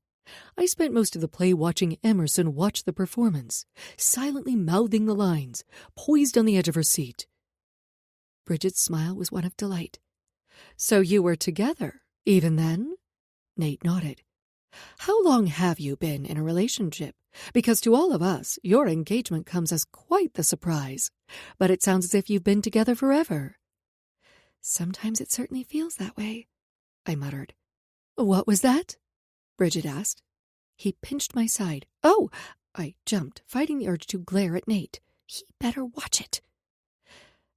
I spent most of the play watching Emerson watch the performance, silently mouthing the lines, poised on the edge of her seat." Bridget's smile was one of delight. "So you were together, even then?" Nate nodded. "How long have you been in a relationship? Because to all of us, your engagement comes as quite the surprise. But it sounds as if you've been together forever." "Sometimes it certainly feels that way," I muttered. "What was that?" Bridget asked. He pinched my side. "Oh!" I jumped, fighting the urge to glare at Nate. He better watch it.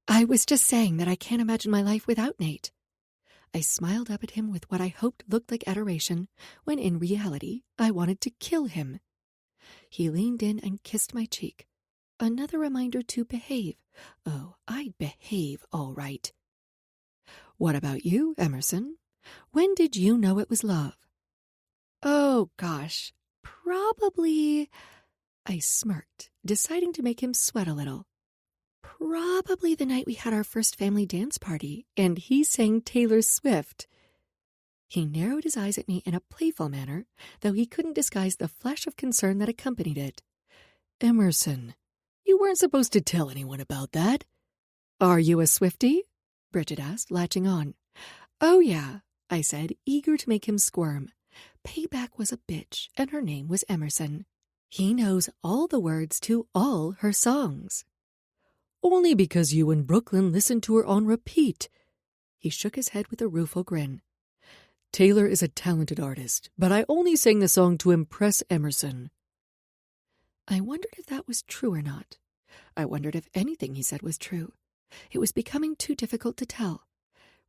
"I was just saying that I can't imagine my life without Nate." I smiled up at him with what I hoped looked like adoration, when in reality I wanted to kill him. He leaned in and kissed my cheek. Another reminder to behave. Oh, I'd behave all right. "What about you, Emerson? When did you know it was love?" "Oh, gosh, probably..." I smirked, deciding to make him sweat a little. Probably the night we had our first family dance party, and he sang Taylor Swift. He narrowed his eyes at me in a playful manner, though he couldn't disguise the flash of concern that accompanied it. Emerson, you weren't supposed to tell anyone about that. Are you a Swiftie? Bridget asked, latching on. Oh, yeah, I said, eager to make him squirm. Payback was a bitch, and her name was Emerson. He knows all the words to all her songs. Only because you in Brooklyn listened to her on repeat. He shook his head with a rueful grin. Taylor is a talented artist, but I only sang the song to impress Emerson. I wondered if that was true or not. I wondered if anything he said was true. It was becoming too difficult to tell,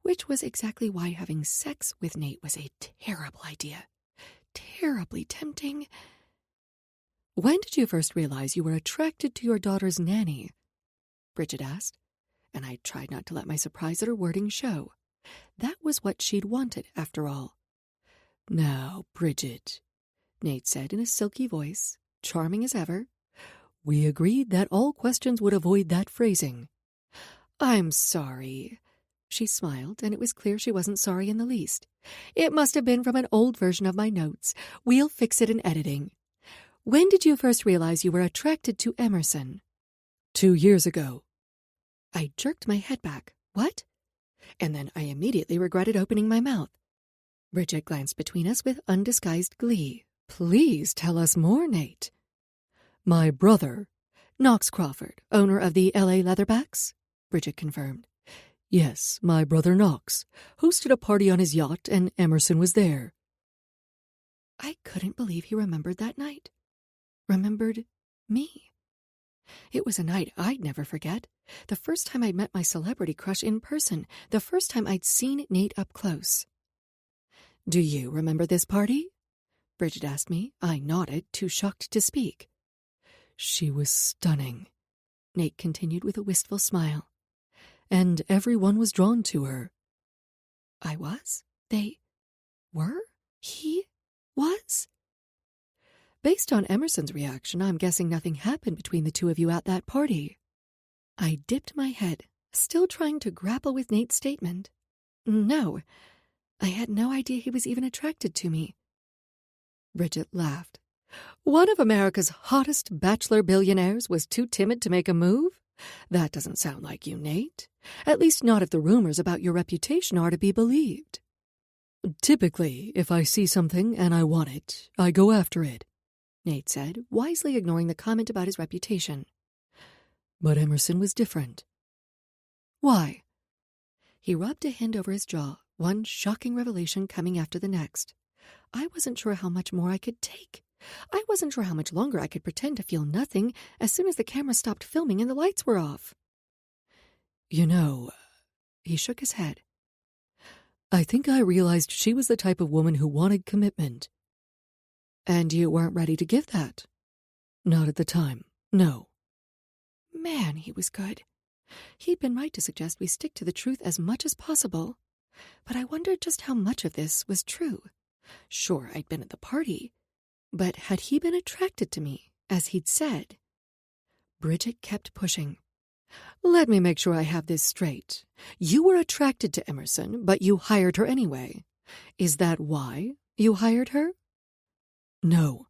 which was exactly why having sex with Nate was a terrible idea. Terribly tempting. When did you first realize you were attracted to your daughter's nanny? Bridget asked, and I tried not to let my surprise at her wording show. That was what she'd wanted, after all. Now, Bridget, Nate said in a silky voice, charming as ever, we agreed that all questions would avoid that phrasing. I'm sorry. She smiled, and it was clear she wasn't sorry in the least. It must have been from an old version of my notes. We'll fix it in editing. When did you first realize you were attracted to Emerson? 2 years ago. I jerked my head back. What? And then I immediately regretted opening my mouth. Bridget glanced between us with undisguised glee. Please tell us more, Nate. My brother, Knox Crawford, owner of the L.A. Leatherbacks? Bridget confirmed. Yes, my brother Knox hosted a party on his yacht, and Emerson was there. I couldn't believe he remembered that night. Remembered me. It was a night I'd never forget. The first time I'd met my celebrity crush in person. The first time I'd seen Nate up close. Do you remember this party? Bridget asked me. I nodded, too shocked to speak. She was stunning, Nate continued with a wistful smile. And everyone was drawn to her. I was? They were? He was? Based on Emerson's reaction, I'm guessing nothing happened between the two of you at that party. I dipped my head, still trying to grapple with Nate's statement. No, I had no idea he was even attracted to me. Bridget laughed. One of America's hottest bachelor billionaires was too timid to make a move? That doesn't sound like you, Nate. At least not if the rumors about your reputation are to be believed. Typically, if I see something and I want it, I go after it, Nate said, wisely ignoring the comment about his reputation. But Emerson was different. Why? He rubbed a hand over his jaw, one shocking revelation coming after the next. I wasn't sure how much more I could take. I wasn't sure how much longer I could pretend to feel nothing as soon as the camera stopped filming and the lights were off. You know, he shook his head. I think I realized she was the type of woman who wanted commitment. And you weren't ready to give that? Not at the time, no. Man, he was good. He'd been right to suggest we stick to the truth as much as possible. But I wondered just how much of this was true. Sure, I'd been at the party. But had he been attracted to me, as he'd said? Bridget kept pushing. Let me make sure I have this straight. You were attracted to Emerson, but you hired her anyway. Is that why you hired her? No,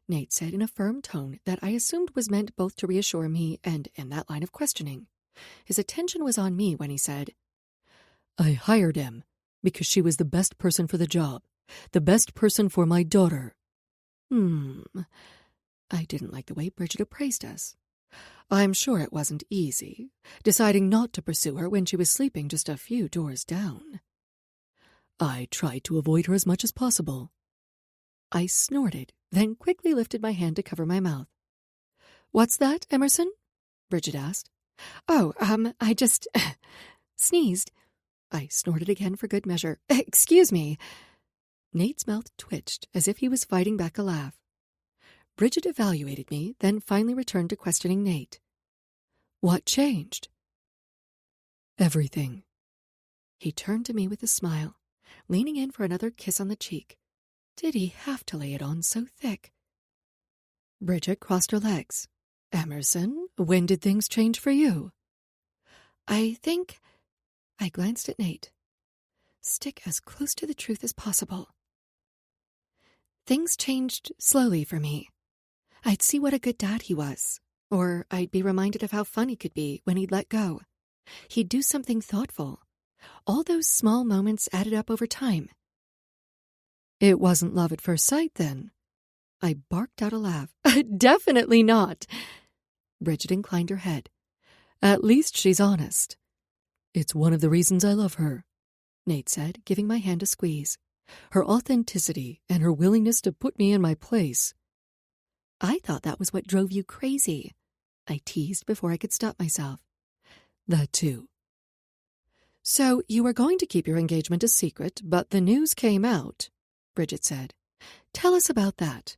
Nate said in a firm tone that I assumed was meant both to reassure me and in that line of questioning. His attention was on me when he said, I hired him because she was the best person for the job, the best person for my daughter. I didn't like the way Bridget appraised us. I'm sure it wasn't easy, deciding not to pursue her when she was sleeping just a few doors down. I tried to avoid her as much as possible. I snorted, then quickly lifted my hand to cover my mouth. What's that, Emerson? Bridget asked. Oh, I just sneezed. I snorted again for good measure. Excuse me. Nate's mouth twitched as if he was fighting back a laugh. Bridget evaluated me, then finally returned to questioning Nate. What changed? Everything. He turned to me with a smile, leaning in for another kiss on the cheek. Did he have to lay it on so thick? Bridget crossed her legs. Emerson, when did things change for you? I glanced at Nate. Stick as close to the truth as possible. Things changed slowly for me. I'd see what a good dad he was, or I'd be reminded of how fun he could be when he'd let go. He'd do something thoughtful. All those small moments added up over time. It wasn't love at first sight, then? I barked out a laugh. Definitely not. Bridget inclined her head. At least she's honest. It's one of the reasons I love her, Nate said, giving my hand a squeeze. Her authenticity and her willingness to put me in my place. I thought that was what drove you crazy, I teased before I could stop myself. That too. So you were going to keep your engagement a secret, but the news came out, Bridget said. Tell us about that.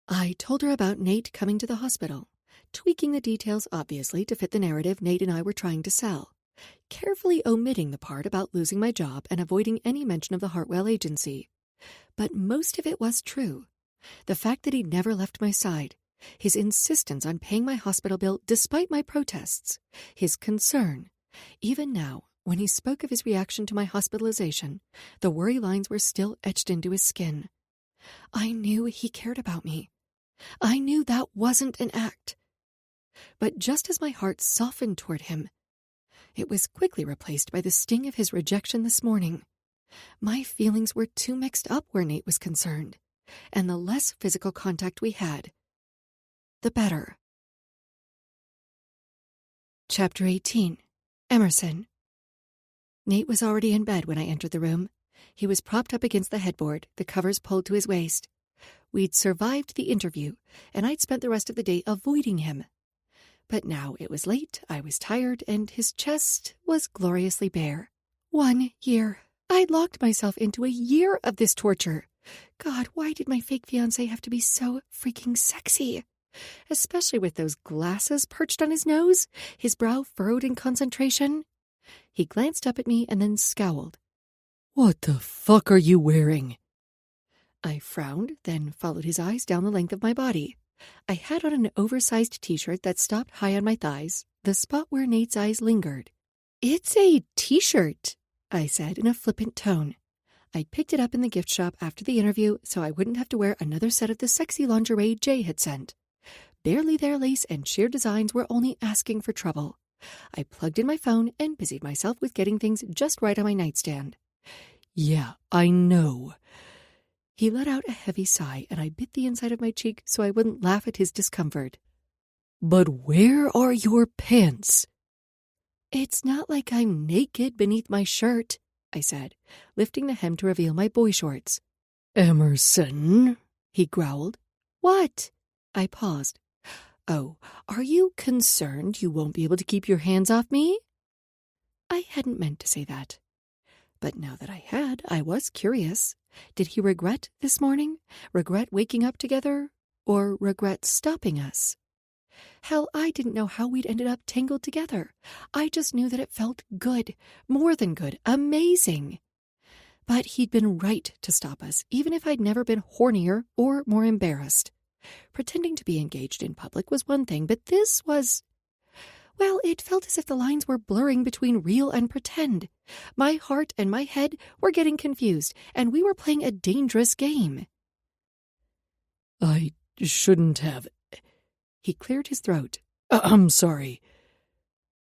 I told her about Nate coming to the hospital, tweaking the details obviously to fit the narrative Nate and I were trying to sell, carefully omitting the part about losing my job and avoiding any mention of the Hartwell agency. But most of it was true. The fact that he'd never left my side, his insistence on paying my hospital bill despite my protests, his concern. Even now, when he spoke of his reaction to my hospitalization, the worry lines were still etched into his skin. I knew he cared about me. I knew that wasn't an act. But just as my heart softened toward him, it was quickly replaced by the sting of his rejection this morning. My feelings were too mixed up where Nate was concerned, and the less physical contact we had, the better. Chapter 18. Emerson. Nate was already in bed when I entered the room. He was propped up against the headboard, the covers pulled to his waist. We'd survived the interview, and I'd spent the rest of the day avoiding him. But now it was late, I was tired, and his chest was gloriously bare. 1 year. I'd locked myself into a year of this torture. God, why did my fake fiancé have to be so freaking sexy? Especially with those glasses perched on his nose, his brow furrowed in concentration. He glanced up at me and then scowled. What the fuck are you wearing? I frowned, then followed his eyes down the length of my body. I had on an oversized t-shirt that stopped high on my thighs, the spot where Nate's eyes lingered. It's a t-shirt, I said in a flippant tone. I picked it up in the gift shop after the interview so I wouldn't have to wear another set of the sexy lingerie Jay had sent. Barely there lace and sheer designs were only asking for trouble. I plugged in my phone and busied myself with getting things just right on my nightstand. Yeah, I know. He let out a heavy sigh, and I bit the inside of my cheek so I wouldn't laugh at his discomfort. But where are your pants? It's not like I'm naked beneath my shirt, I said, lifting the hem to reveal my boy shorts. Emerson, he growled. What? I paused. Oh, are you concerned you won't be able to keep your hands off me? I hadn't meant to say that. But now that I had, I was curious. Did he regret this morning? Regret waking up together? Or regret stopping us? Hell, I didn't know how we'd ended up tangled together. I just knew that it felt good, more than good, amazing. But he'd been right to stop us, even if I'd never been hornier or more embarrassed. Pretending to be engaged in public was one thing, but this was... Well, it felt as if the lines were blurring between real and pretend. My heart and my head were getting confused, and we were playing a dangerous game. I shouldn't have... He cleared his throat. I'm sorry.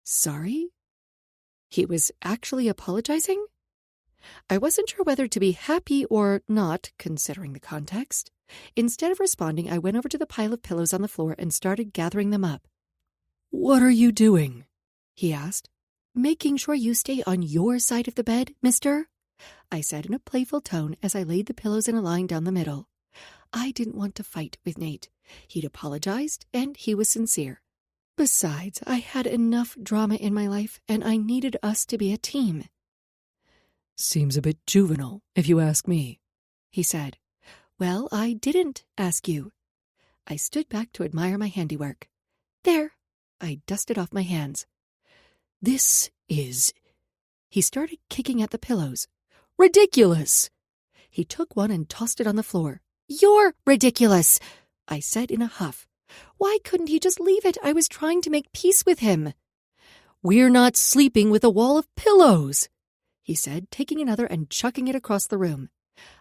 Sorry? He was actually apologizing? I wasn't sure whether to be happy or not, considering the context. Instead of responding, I went over to the pile of pillows on the floor and started gathering them up. What are you doing? He asked. Making sure you stay on your side of the bed, mister? I said in a playful tone as I laid the pillows in a line down the middle. I didn't want to fight with Nate. He'd apologized, and he was sincere. Besides, I had enough drama in my life, and I needed us to be a team. Seems a bit juvenile, if you ask me, he said. Well, I didn't ask you. I stood back to admire my handiwork. There. I dusted off my hands. This is... He started kicking at the pillows. Ridiculous! He took one and tossed it on the floor. You're ridiculous, I said in a huff. Why couldn't he just leave it? I was trying to make peace with him. "We're not sleeping with a wall of pillows," he said, taking another and chucking it across the room.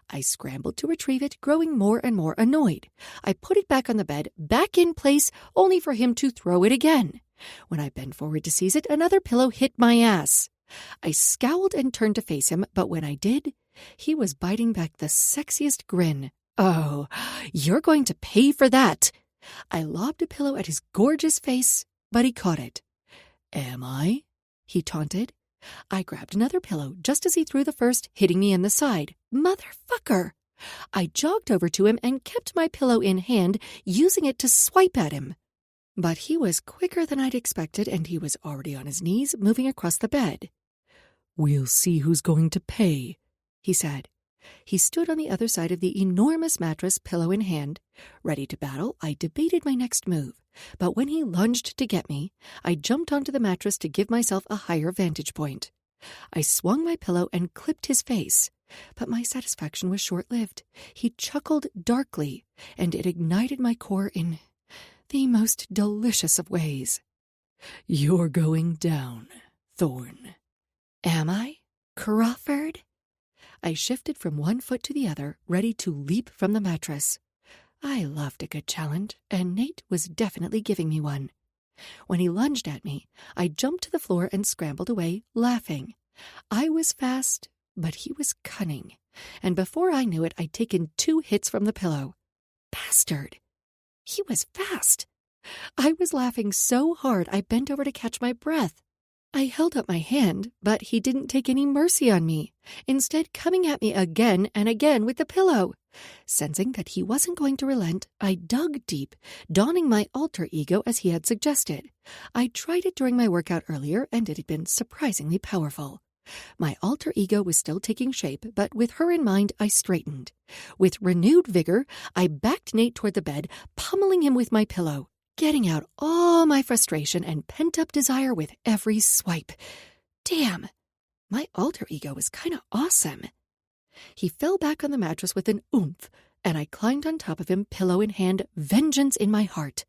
I scrambled to retrieve it, growing more and more annoyed. I put it back on the bed, back in place, only for him to throw it again. When I bent forward to seize it, another pillow hit my ass. I scowled and turned to face him, but when I did, he was biting back the sexiest grin. "Oh, you're going to pay for that." I lobbed a pillow at his gorgeous face, but he caught it. "Am I?" he taunted. I grabbed another pillow just as he threw the first, hitting me in the side. Motherfucker! I jogged over to him and kept my pillow in hand, using it to swipe at him. But he was quicker than I'd expected, and he was already on his knees, moving across the bed. "We'll see who's going to pay," he said. He stood on the other side of the enormous mattress, pillow in hand. Ready to battle, I debated my next move. But when he lunged to get me, I jumped onto the mattress to give myself a higher vantage point. I swung my pillow and clipped his face. But my satisfaction was short-lived. He chuckled darkly, and it ignited my core in the most delicious of ways. "You're going down, Thorn." "Am I, Crawford?" I shifted from one foot to the other, ready to leap from the mattress. I loved a good challenge, and Nate was definitely giving me one. When he lunged at me, I jumped to the floor and scrambled away, laughing. I was fast, but he was cunning, and before I knew it, I'd taken 2 hits from the pillow. Bastard! He was fast. I was laughing so hard I bent over to catch my breath. I held up my hand, but he didn't take any mercy on me, instead coming at me again and again with the pillow. Sensing that he wasn't going to relent, I dug deep, donning my alter ego as he had suggested. I tried it during my workout earlier, and it had been surprisingly powerful. My alter ego was still taking shape, but with her in mind, I straightened. With renewed vigor, I backed Nate toward the bed, pummeling him with my pillow, getting out all my frustration and pent-up desire with every swipe. Damn, my alter ego was kind of awesome. He fell back on the mattress with an oomph, and I climbed on top of him, pillow in hand, vengeance in my heart.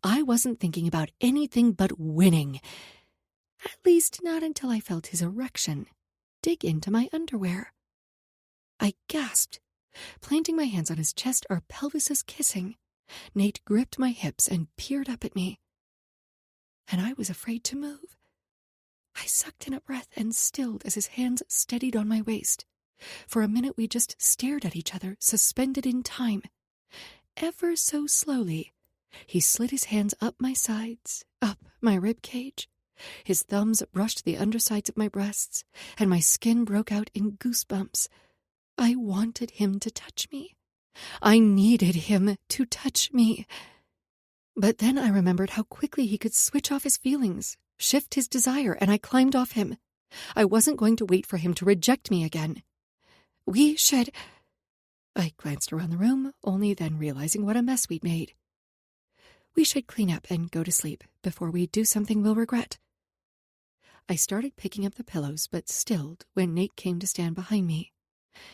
I wasn't thinking about anything but winning. At least not until I felt his erection dig into my underwear. I gasped, planting my hands on his chest, our pelvises kissing. Nate gripped my hips and peered up at me, and I was afraid to move. I sucked in a breath and stilled as his hands steadied on my waist. For a minute we just stared at each other, suspended in time. Ever so slowly, he slid his hands up my sides, up my rib cage. His thumbs brushed the undersides of my breasts, and my skin broke out in goosebumps. I wanted him to touch me. I needed him to touch me. But then I remembered how quickly he could switch off his feelings, shift his desire, and I climbed off him. I wasn't going to wait for him to reject me again. We should... I glanced around the room, only then realizing what a mess we'd made. We should clean up and go to sleep before we do something we'll regret. I started picking up the pillows, but stilled when Nate came to stand behind me.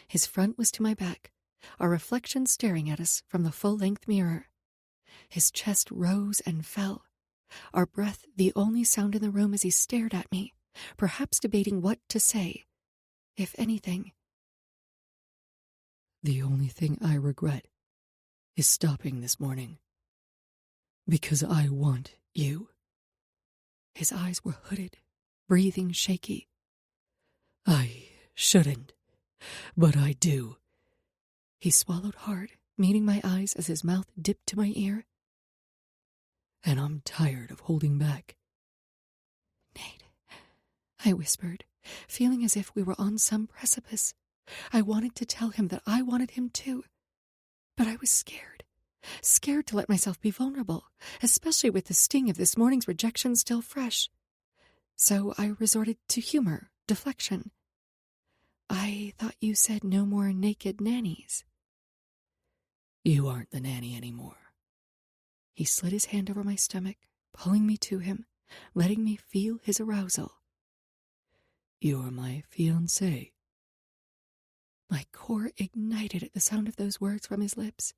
His front was to my back, our reflection staring at us from the full-length mirror. His chest rose and fell, our breath the only sound in the room as he stared at me, perhaps debating what to say, if anything. "The only thing I regret is stopping this morning. Because I want you." His eyes were hooded, breathing shaky. "I shouldn't, but I do." He swallowed hard, meeting my eyes as his mouth dipped to my ear. "And I'm tired of holding back." "Nate," I whispered, feeling as if we were on some precipice. I wanted to tell him that I wanted him too, but I was scared to let myself be vulnerable, especially with the sting of this morning's rejection still fresh. So I resorted to humor, deflection. "I thought you said no more naked nannies." "You aren't the nanny anymore." He slid his hand over my stomach, pulling me to him, letting me feel his arousal. "You're my fiancée." My core ignited at the sound of those words from his lips.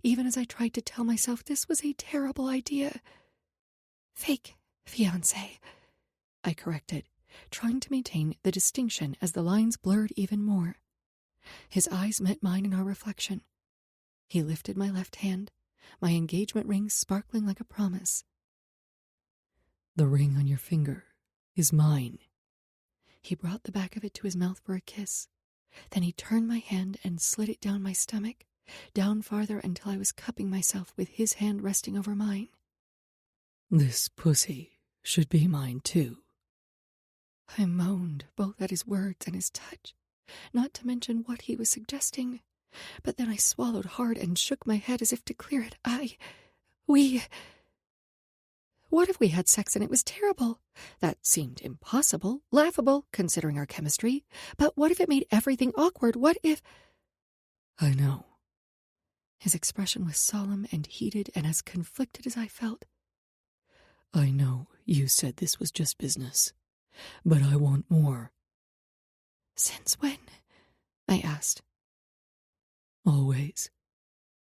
even as I tried to tell myself this was a terrible idea. Fake fiancé, I corrected, trying to maintain the distinction as the lines blurred even more. His eyes met mine in our reflection. He lifted my left hand, my engagement ring sparkling like a promise. The ring on your finger is mine. He brought the back of it to his mouth for a kiss. Then he turned my hand and slid it down my stomach, down farther until I was cupping myself with his hand resting over mine. This pussy should be mine too. I moaned, both at his words and his touch, not to mention what he was suggesting. But then I swallowed hard and shook my head as if to clear it. What if we had sex and it was terrible? That seemed impossible, laughable, considering our chemistry. But what if it made everything awkward? What if... I know. His expression was solemn and heated and as conflicted as I felt. I know you said this was just business, but I want more. Since when? I asked. Always.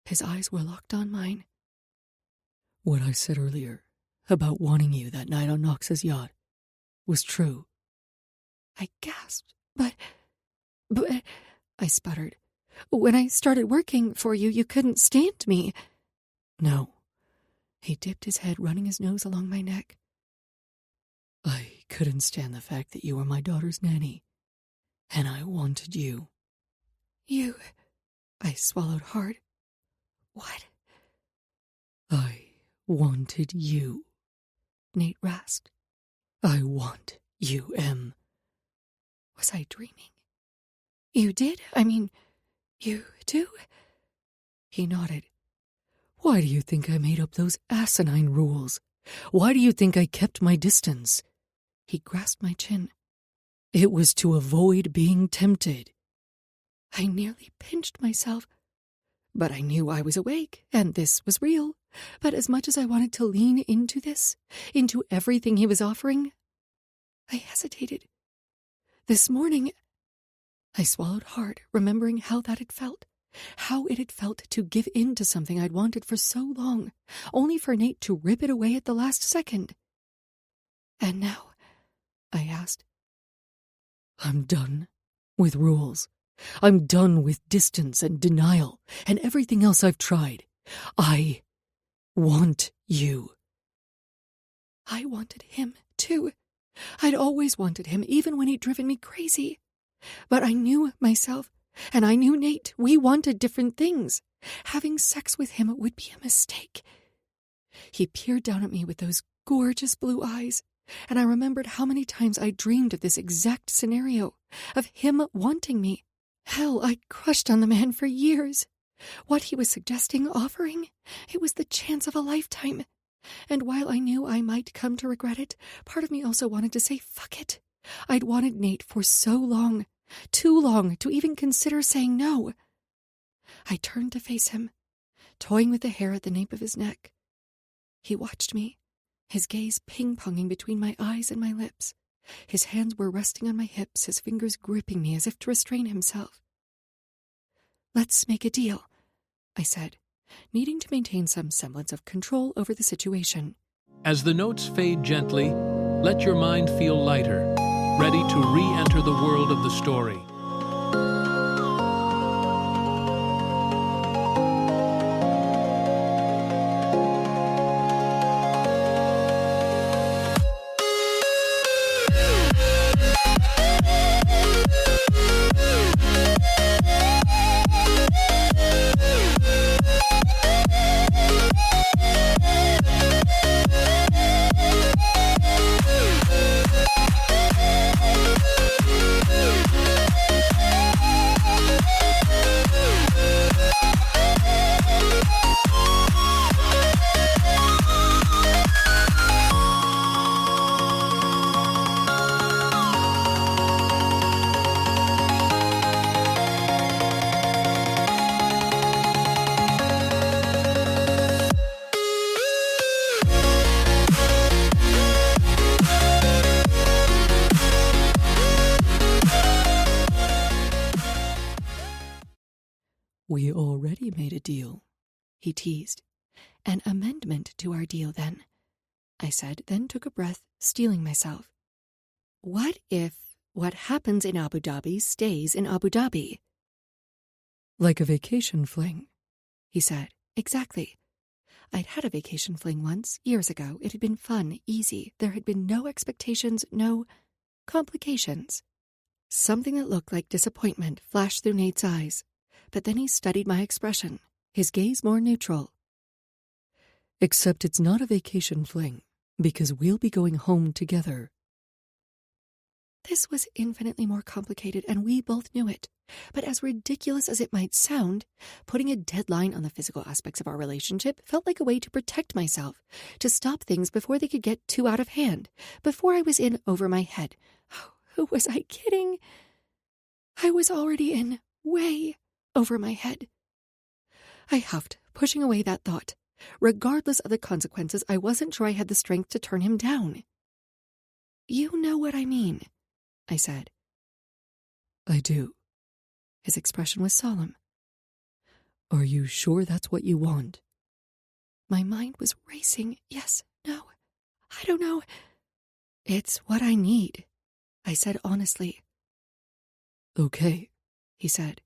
His eyes were locked on mine. What I said earlier about wanting you that night on Knox's yacht was true. I gasped. But, I sputtered. When I started working for you, you couldn't stand me. No. He dipped his head, running his nose along my neck. I couldn't stand the fact that you were my daughter's nanny, and I wanted you. You... I swallowed hard. What? I wanted you. Nate rasped. I want you, Em. Was I dreaming? You did? I mean, you do? He nodded. Why do you think I made up those asinine rules? Why do you think I kept my distance? He grasped my chin. It was to avoid being tempted. I nearly pinched myself. But I knew I was awake, and this was real. But as much as I wanted to lean into this, into everything he was offering, I hesitated. This morning, I swallowed hard, remembering how that had felt. How it had felt to give in to something I'd wanted for so long, only for Nate to rip it away at the last second. And now, I asked. I'm done with rules. I'm done with distance and denial and everything else I've tried. I want you. I wanted him, too. I'd always wanted him, even when he'd driven me crazy. But I knew myself, and I knew Nate. We wanted different things. Having sex with him would be a mistake. He peered down at me with those gorgeous blue eyes, and I remembered how many times I dreamed of this exact scenario, of him wanting me. Hell, I'd crushed on the man for years. What he was suggesting, offering, it was the chance of a lifetime. And while I knew I might come to regret it, part of me also wanted to say, fuck it. I'd wanted Nate for so long, too long to even consider saying no. I turned to face him, toying with the hair at the nape of his neck. He watched me, his gaze ping-ponging between my eyes and my lips. His hands were resting on my hips, his fingers gripping me as if to restrain himself. Let's make a deal, I said, needing to maintain some semblance of control over the situation. As the notes fade gently, let your mind feel lighter, ready to re-enter the world of the story. We already made a deal, he teased. An amendment to our deal, then, I said, then took a breath, steeling myself. What if what happens in Abu Dhabi stays in Abu Dhabi? Like a vacation fling, he said. Exactly. I'd had a vacation fling once, years ago. It had been fun, easy. There had been no expectations, no complications. Something that looked like disappointment flashed through Nate's eyes, but then he studied my expression, his gaze more neutral. Except it's not a vacation fling, because we'll be going home together. This was infinitely more complicated, and we both knew it. But as ridiculous as it might sound, putting a deadline on the physical aspects of our relationship felt like a way to protect myself, to stop things before they could get too out of hand, before I was in over my head. Oh, who was I kidding? I was already in way over my head. I huffed, pushing away that thought. Regardless of the consequences, I wasn't sure I had the strength to turn him down. You know what I mean, I said. I do. His expression was solemn. Are you sure that's what you want? My mind was racing. Yes, no, I don't know. It's what I need, I said honestly. Okay, he said.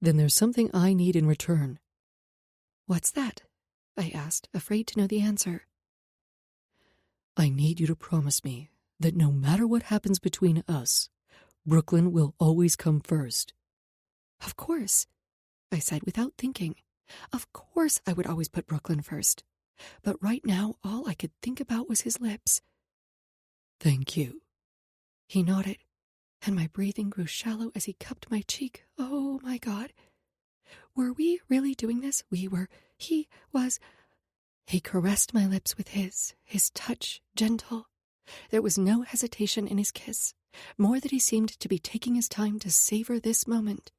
Then there's something I need in return. What's that? I asked, afraid to know the answer. I need you to promise me that no matter what happens between us, Brooklyn will always come first. Of course, I said without thinking. Of course I would always put Brooklyn first. But right now, all I could think about was his lips. Thank you. He nodded, and my breathing grew shallow as he cupped my cheek. Oh, my God. Were we really doing this? We were. He was. He caressed my lips with his touch gentle. There was no hesitation in his kiss, more that he seemed to be taking his time to savor this moment.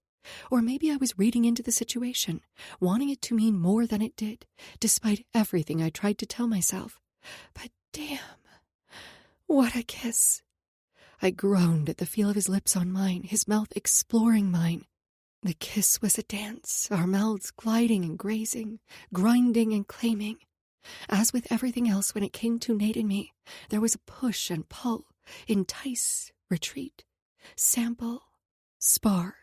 Or maybe I was reading into the situation, wanting it to mean more than it did, despite everything I tried to tell myself. But damn, what a kiss. I groaned at the feel of his lips on mine, his mouth exploring mine. The kiss was a dance, our mouths gliding and grazing, grinding and claiming. As with everything else when it came to Nate and me, there was a push and pull, entice, retreat, sample, spar.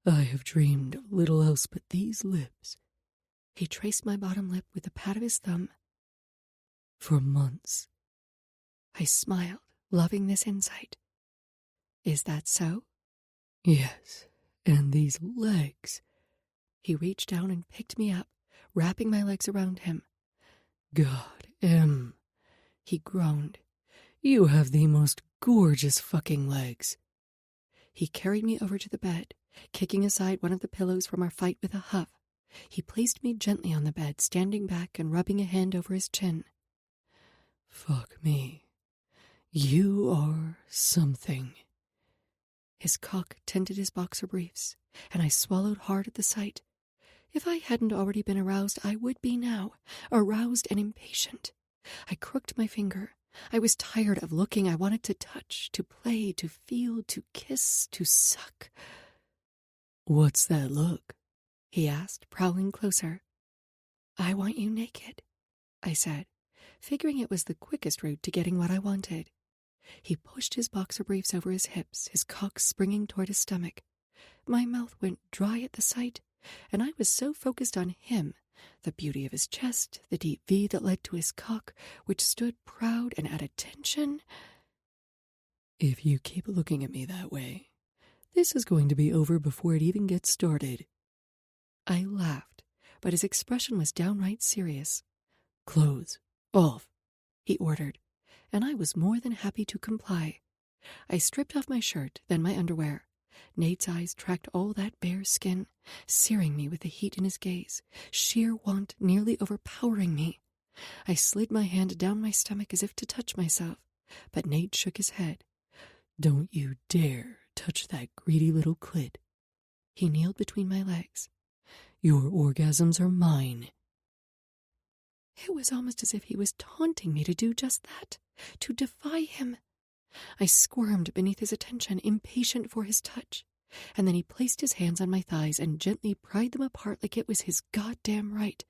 I have dreamed of little else but these lips. He traced my bottom lip with the pat of his thumb. For months. I smiled, loving this insight. Is that so? Yes, and these legs. He reached down and picked me up, wrapping my legs around him. God, Em, he groaned. You have the most gorgeous fucking legs. He carried me over to the bed, kicking aside one of the pillows from our fight with a huff. He placed me gently on the bed, standing back and rubbing a hand over his chin. Fuck me. You are something. His cock tinted his boxer briefs, and I swallowed hard at the sight. If I hadn't already been aroused, I would be now, aroused and impatient. I crooked my finger. I was tired of looking. I wanted to touch, to play, to feel, to kiss, to suck. What's that look? He asked, prowling closer. I want you naked, I said, figuring it was the quickest route to getting what I wanted. He pushed his boxer briefs over his hips, his cock springing toward his stomach. My mouth went dry at the sight, and I was so focused on him, the beauty of his chest, the deep V that led to his cock, which stood proud and at attention. If you keep looking at me that way, this is going to be over before it even gets started. I laughed, but his expression was downright serious. Clothes off, he ordered, and I was more than happy to comply. I stripped off my shirt, then my underwear. Nate's eyes tracked all that bare skin, searing me with the heat in his gaze, sheer want nearly overpowering me. I slid my hand down my stomach as if to touch myself, but Nate shook his head. Don't you dare touch that greedy little clit. He kneeled between my legs. Your orgasms are mine. It was almost as if he was taunting me to do just that, to defy him. I squirmed beneath his attention, impatient for his touch. And then he placed his hands on my thighs and gently pried them apart like it was his goddamn right.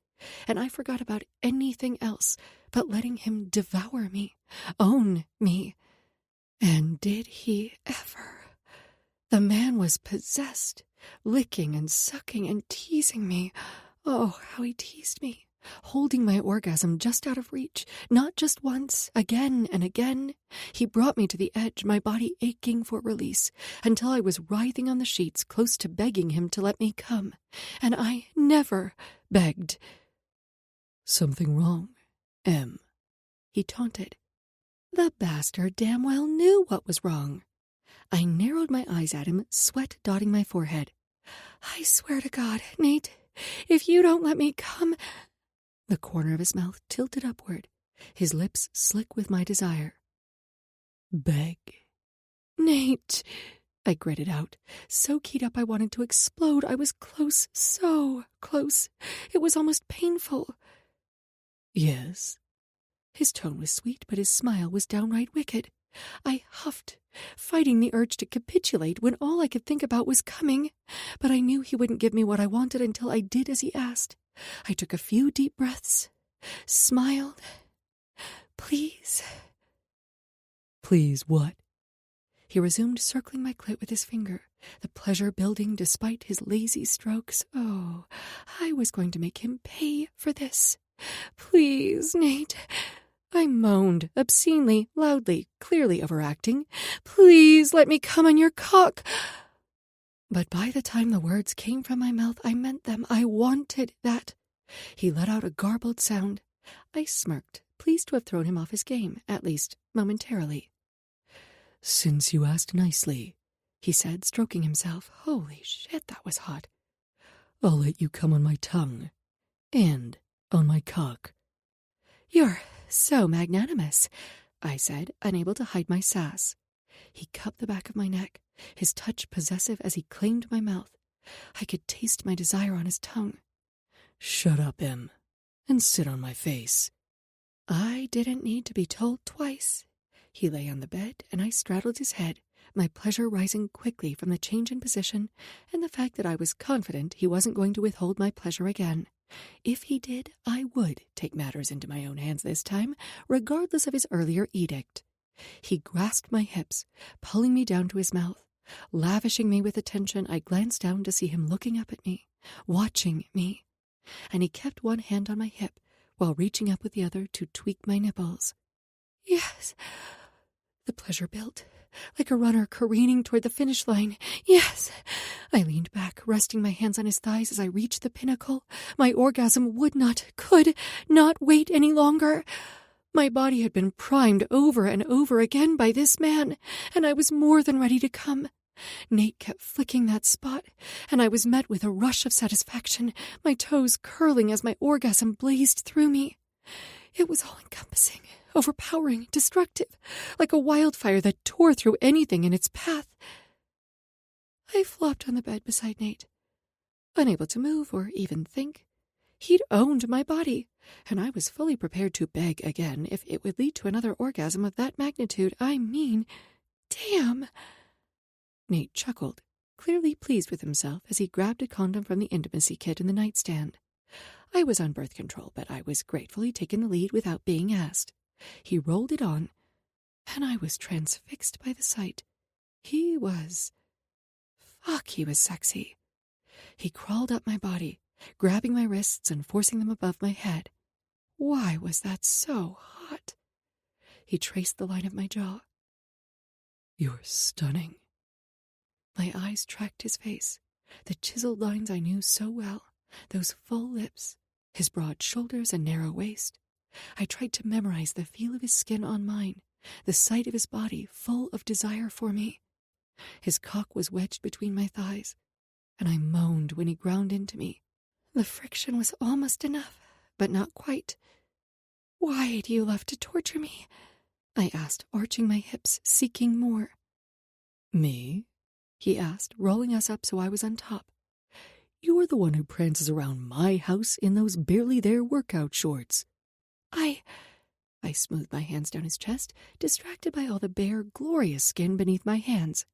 And I forgot about anything else but letting him devour me, own me. And did he ever? The man was possessed, licking and sucking and teasing me. Oh, how he teased me, holding my orgasm just out of reach, not just once, again and again. He brought me to the edge, my body aching for release, until I was writhing on the sheets, close to begging him to let me come. And I never begged. "Something wrong, Em?" he taunted. The bastard damn well knew what was wrong. I narrowed my eyes at him, sweat dotting my forehead. I swear to God, Nate, if you don't let me come... The corner of his mouth tilted upward, his lips slick with my desire. "Beg?" Nate, I gritted out, so keyed up I wanted to explode. I was close, so close. It was almost painful. "Yes." His tone was sweet, but his smile was downright wicked. I huffed, fighting the urge to capitulate when all I could think about was coming. But I knew he wouldn't give me what I wanted until I did as he asked. I took a few deep breaths, smiled. "Please." "Please what?" He resumed circling my clit with his finger, the pleasure building despite his lazy strokes. Oh, I was going to make him pay for this. "Please, Nate." I moaned, obscenely, loudly, clearly overacting. "Please let me come on your cock." But by the time the words came from my mouth, I meant them. I wanted that. He let out a garbled sound. I smirked, pleased to have thrown him off his game, at least momentarily. "Since you asked nicely," he said, stroking himself. Holy shit, that was hot. "I'll let you come on my tongue. And on my cock." "You're so magnanimous," I said, unable to hide my sass. He cupped the back of my neck, his touch possessive as he claimed my mouth. I could taste my desire on his tongue. "Shut up, Em, and sit on my face." I didn't need to be told twice. He lay on the bed, and I straddled his head, my pleasure rising quickly from the change in position and the fact that I was confident he wasn't going to withhold my pleasure again. If he did, I would take matters into my own hands this time, regardless of his earlier edict. He grasped my hips, pulling me down to his mouth. Lavishing me with attention, I glanced down to see him looking up at me, watching me. And he kept one hand on my hip while reaching up with the other to tweak my nipples. Yes. The pleasure built, like a runner careening toward the finish line. Yes. I leaned back, resting my hands on his thighs as I reached the pinnacle. My orgasm could not wait any longer. My body had been primed over and over again by this man, and I was more than ready to come. Nate kept flicking that spot, and I was met with a rush of satisfaction, my toes curling as my orgasm blazed through me. It was all-encompassing, overpowering, destructive, like a wildfire that tore through anything in its path. I flopped on the bed beside Nate, unable to move or even think. He'd owned my body, and I was fully prepared to beg again if it would lead to another orgasm of that magnitude. I mean, damn. Nate chuckled, clearly pleased with himself as he grabbed a condom from the intimacy kit in the nightstand. I was on birth control, but I was gratefully taking the lead without being asked. He rolled it on, and I was transfixed by the sight. He was sexy. He crawled up my body, grabbing my wrists and forcing them above my head. Why was that so hot? He traced the line of my jaw. "You're stunning." My eyes tracked his face, the chiseled lines I knew so well, those full lips, his broad shoulders and narrow waist. I tried to memorize the feel of his skin on mine, the sight of his body full of desire for me. His cock was wedged between my thighs, and I moaned when he ground into me. The friction was almost enough, but not quite. "Why do you love to torture me?" I asked, arching my hips, seeking more. "Me?" he asked, rolling us up so I was on top. "You're the one who prances around my house in those barely-there workout shorts." I smoothed my hands down his chest, distracted by all the bare, glorious skin beneath my hands.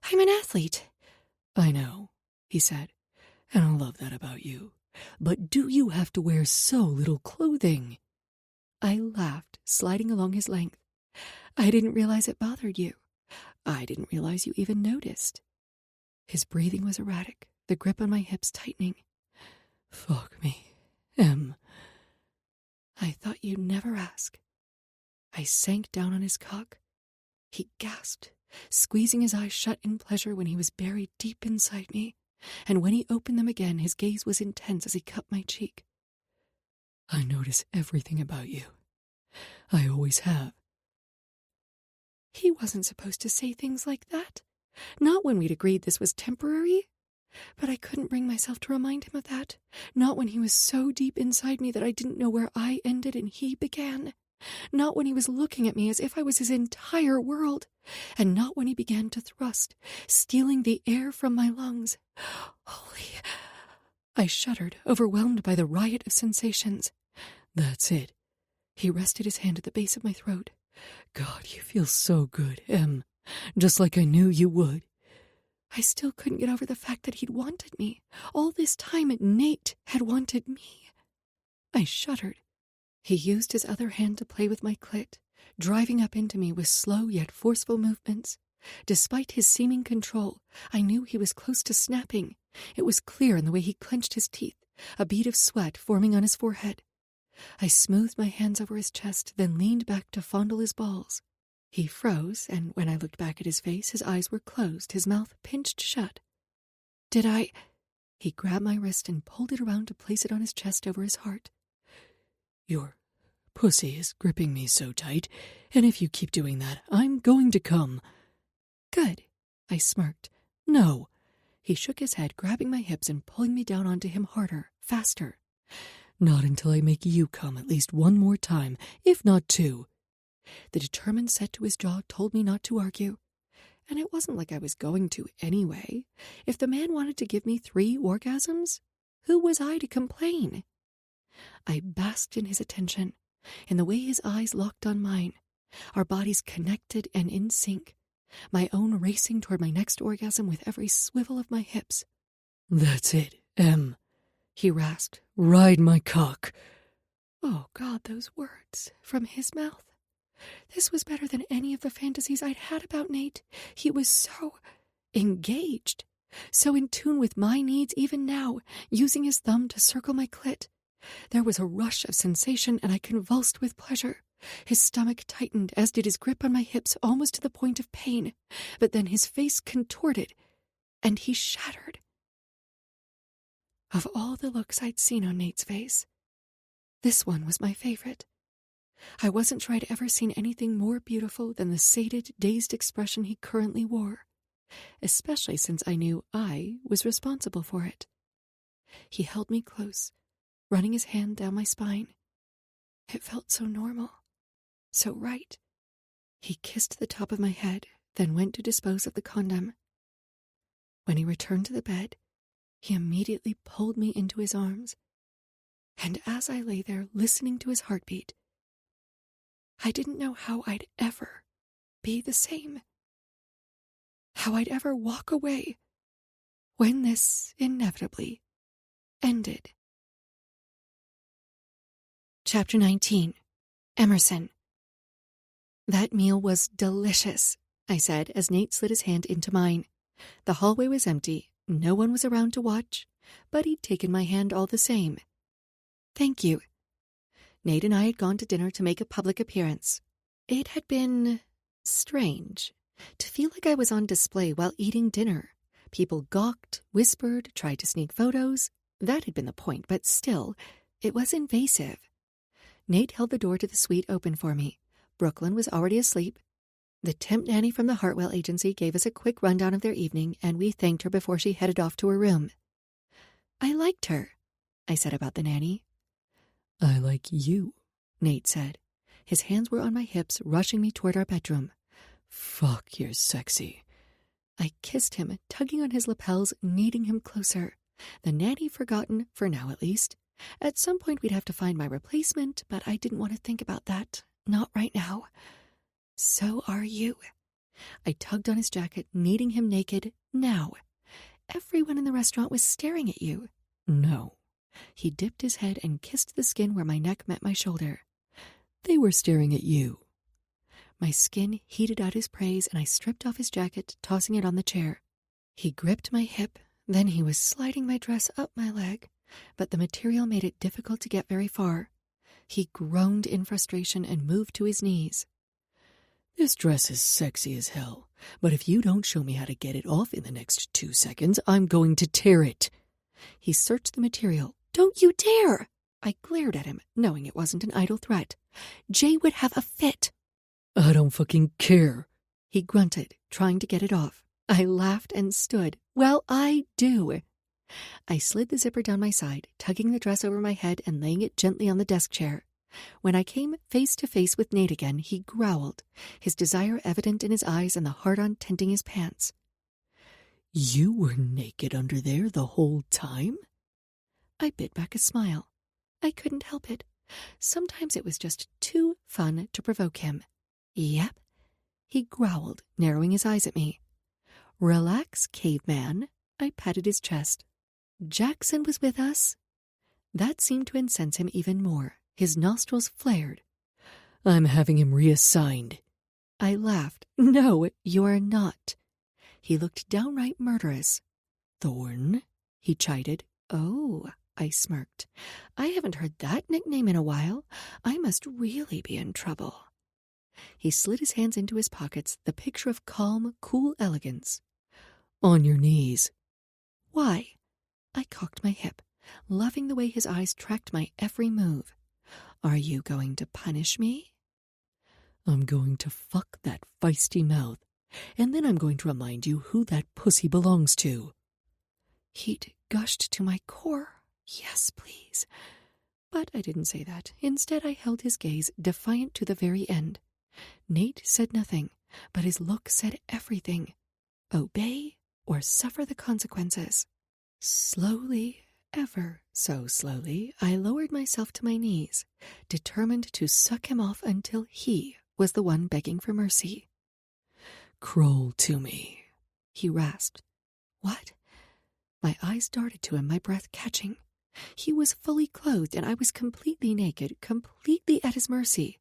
"I'm an athlete," I know, he said, and I love that about you. But do you have to wear so little clothing? I laughed, sliding along his length. I didn't realize it bothered you. I didn't realize you even noticed. His breathing was erratic, the grip on my hips tightening. Fuck me, Em. I thought you'd never ask. I sank down on his cock. He gasped, squeezing his eyes shut in pleasure when he was buried deep inside me, and when he opened them again, his gaze was intense as he cupped my cheek. I notice everything about you. I always have. He wasn't supposed to say things like that. Not when we'd agreed this was temporary. But I couldn't bring myself to remind him of that. Not when he was so deep inside me that I didn't know where I ended and he began. Not when he was looking at me as if I was his entire world. And not when he began to thrust, stealing the air from my lungs. Holy... I shuddered, overwhelmed by the riot of sensations. That's it. He rested his hand at the base of my throat. God, you feel so good, Em. Just like I knew you would. I still couldn't get over the fact that he'd wanted me. All this time, Nate had wanted me. I shuddered. He used his other hand to play with my clit, driving up into me with slow yet forceful movements. Despite his seeming control, I knew he was close to snapping. It was clear in the way he clenched his teeth, a bead of sweat forming on his forehead. I smoothed my hands over his chest, then leaned back to fondle his balls. He froze, and when I looked back at his face, his eyes were closed, his mouth pinched shut. Did I... He grabbed my wrist and pulled it around to place it on his chest over his heart. Your pussy is gripping me so tight, and if you keep doing that, I'm going to come. Good, I smirked. No. He shook his head, grabbing my hips and pulling me down onto him harder, faster. Not until I make you come at least one more time, if not two. The determined set to his jaw told me not to argue. And it wasn't like I was going to anyway. If the man wanted to give me 3 orgasms, who was I to complain? I basked in his attention, in the way his eyes locked on mine, our bodies connected and in sync, my own racing toward my next orgasm with every swivel of my hips. That's it, Em, he rasped. Ride my cock. Oh, God, those words from his mouth. This was better than any of the fantasies I'd had about Nate. He was so engaged, so in tune with my needs even now, using his thumb to circle my clit. There was a rush of sensation, and I convulsed with pleasure. His stomach tightened, as did his grip on my hips, almost to the point of pain. But then his face contorted, and he shattered. Of all the looks I'd seen on Nate's face, this one was my favorite. I wasn't sure I'd ever seen anything more beautiful than the sated, dazed expression he currently wore, especially since I knew I was responsible for it. He held me close, running his hand down my spine. It felt so normal, so right. He kissed the top of my head, then went to dispose of the condom. When he returned to the bed, he immediately pulled me into his arms. And as I lay there listening to his heartbeat, I didn't know how I'd ever be the same. How I'd ever walk away when this inevitably ended. Chapter 19. Emerson. That meal was delicious, I said as Nate slid his hand into mine. The hallway was empty, no one was around to watch, but he'd taken my hand all the same. Thank you. Nate and I had gone to dinner to make a public appearance. It had been strange to feel like I was on display while eating dinner. People gawked, whispered, tried to sneak photos. That had been the point, but still, it was invasive. Nate held the door to the suite open for me. Brooklyn was already asleep. The Tempt nanny from the Hartwell agency gave us a quick rundown of their evening, and we thanked her before she headed off to her room. I liked her, I said about the nanny. I like you, Nate said. His hands were on my hips, rushing me toward our bedroom. Fuck, you're sexy. I kissed him, tugging on his lapels, kneading him closer. The nanny forgotten, for now at least. At some point we'd have to find my replacement, but I didn't want to think about that. Not right now. So are you. I tugged on his jacket, kneading him naked, now. everyone in the restaurant was staring at you. No. He dipped his head and kissed the skin where my neck met my shoulder. They were staring at you. My skin heated at his praise, and I stripped off his jacket, tossing it on the chair. He gripped my hip, then he was sliding my dress up my leg, but the material made it difficult to get very far. He groaned in frustration and moved to his knees. This dress is sexy as hell, but if you don't show me how to get it off in the next 2 seconds, I'm going to tear it. He searched the material. Don't you dare! I glared at him, knowing it wasn't an idle threat. Jay would have a fit. I don't fucking care. He grunted, trying to get it off. I laughed and stood. Well, I do. I slid the zipper down my side, tugging the dress over my head and laying it gently on the desk chair. When I came face to face with Nate again, he growled, his desire evident in his eyes and the hard-on tinting his pants. You were naked under there the whole time? I bit back a smile. I couldn't help it. Sometimes it was just too fun to provoke him. Yep, he growled, narrowing his eyes at me. Relax, caveman. I patted his chest. Jackson was with us. That seemed to incense him even more. His nostrils flared. I'm having him reassigned. I laughed. No, you're not. He looked downright murderous. Thorn? He chided. Oh, I smirked. I haven't heard that nickname in a while. I must really be in trouble. He slid his hands into his pockets, the picture of calm, cool elegance. On your knees. Why? I cocked my hip, loving the way his eyes tracked my every move. Are you going to punish me? I'm going to fuck that feisty mouth, and then I'm going to remind you who that pussy belongs to. Heat gushed to my core. Yes, please. But I didn't say that. Instead, I held his gaze, defiant to the very end. Nate said nothing, but his look said everything. Obey or suffer the consequences. Slowly, ever so slowly, I lowered myself to my knees, determined to suck him off until he was the one begging for mercy. Crawl to me, he rasped. What? My eyes darted to him, my breath catching. He was fully clothed, and I was completely naked, completely at his mercy.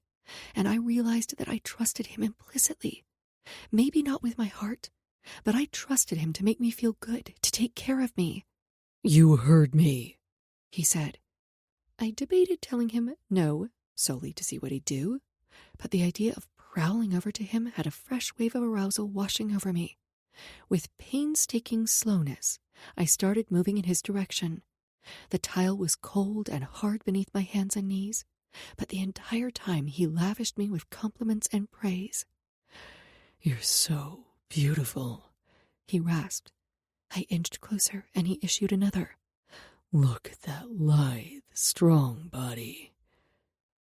And I realized that I trusted him implicitly. Maybe not with my heart, but I trusted him to make me feel good, to take care of me. You heard me, he said. I debated telling him no, solely to see what he'd do, but the idea of prowling over to him had a fresh wave of arousal washing over me. With painstaking slowness, I started moving in his direction. The tile was cold and hard beneath my hands and knees, but the entire time he lavished me with compliments and praise. You're so beautiful, he rasped. I inched closer, and he issued another. Look at that lithe, strong body.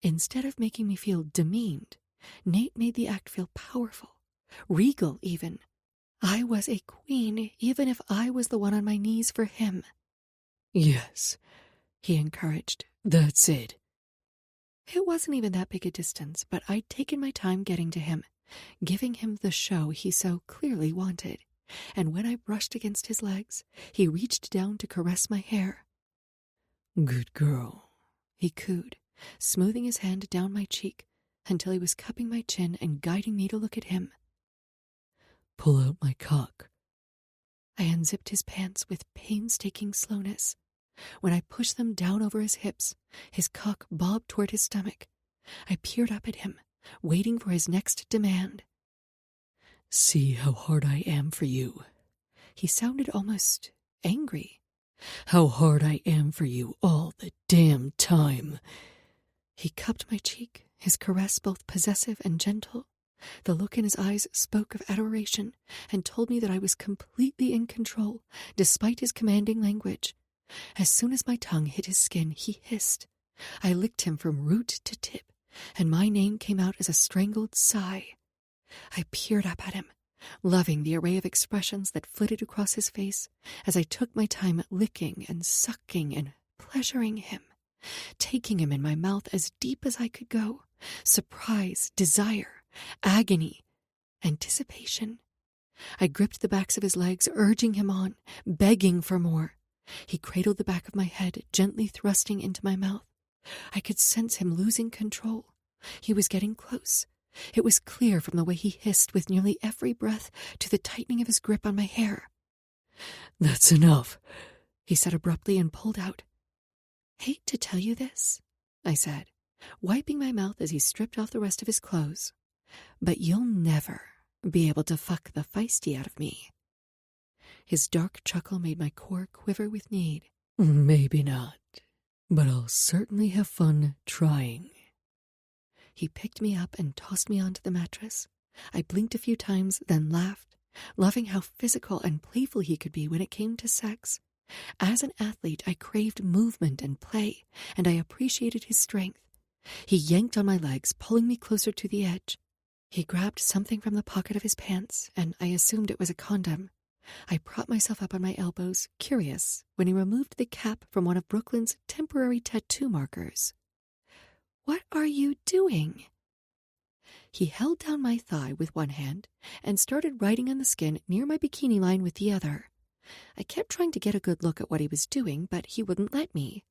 Instead of making me feel demeaned, Nate made the act feel powerful, regal even. I was a queen, even if I was the one on my knees for him. Yes, he encouraged. That's it. It wasn't even that big a distance, but I'd taken my time getting to him, giving him the show he so clearly wanted. And when I brushed against his legs, he reached down to caress my hair. Good girl, he cooed, smoothing his hand down my cheek until he was cupping my chin and guiding me to look at him. Pull out my cock. I unzipped his pants with painstaking slowness. When I pushed them down over his hips, his cock bobbed toward his stomach. I peered up at him, waiting for his next demand. See how hard I am for you. He sounded almost angry. How hard I am for you all the damn time. He cupped my cheek, his caress both possessive and gentle. The look in his eyes spoke of adoration and told me that I was completely in control, despite his commanding language. As soon as my tongue hit his skin, he hissed. I licked him from root to tip, and my name came out as a strangled sigh. I peered up at him, loving the array of expressions that flitted across his face as I took my time licking and sucking and pleasuring him, taking him in my mouth as deep as I could go. Surprise, desire, agony, anticipation. I gripped the backs of his legs, urging him on, begging for more. He cradled the back of my head, gently thrusting into my mouth. I could sense him losing control. He was getting close. It was clear from the way he hissed with nearly every breath to the tightening of his grip on my hair. "That's enough," he said abruptly and pulled out. "Hate to tell you this," I said, wiping my mouth as he stripped off the rest of his clothes, "but you'll never be able to fuck the feisty out of me." His dark chuckle made my core quiver with need. "Maybe not, but I'll certainly have fun trying." He picked me up and tossed me onto the mattress. I blinked a few times, then laughed, loving how physical and playful he could be when it came to sex. As an athlete, I craved movement and play, and I appreciated his strength. He yanked on my legs, pulling me closer to the edge. He grabbed something from the pocket of his pants, and I assumed it was a condom. I propped myself up on my elbows, curious, when he removed the cap from one of Brooklyn's temporary tattoo markers. "What are you doing?" He held down my thigh with one hand and started writing on the skin near my bikini line with the other. I kept trying to get a good look at what he was doing, but he wouldn't let me.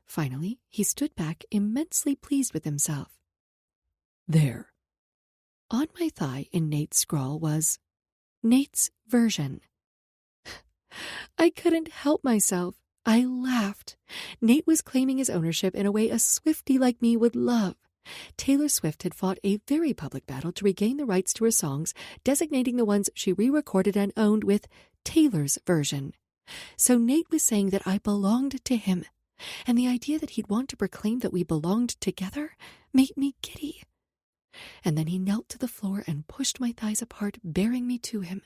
Finally, he stood back, immensely pleased with himself. "There." On my thigh in Nate's scrawl was Nate's version. I couldn't help myself. I laughed. Nate was claiming his ownership in a way a Swiftie like me would love. Taylor Swift had fought a very public battle to regain the rights to her songs, designating the ones she re-recorded and owned with Taylor's version. So Nate was saying that I belonged to him, and the idea that he'd want to proclaim that we belonged together made me giddy. And then he knelt to the floor and pushed my thighs apart, bearing me to him.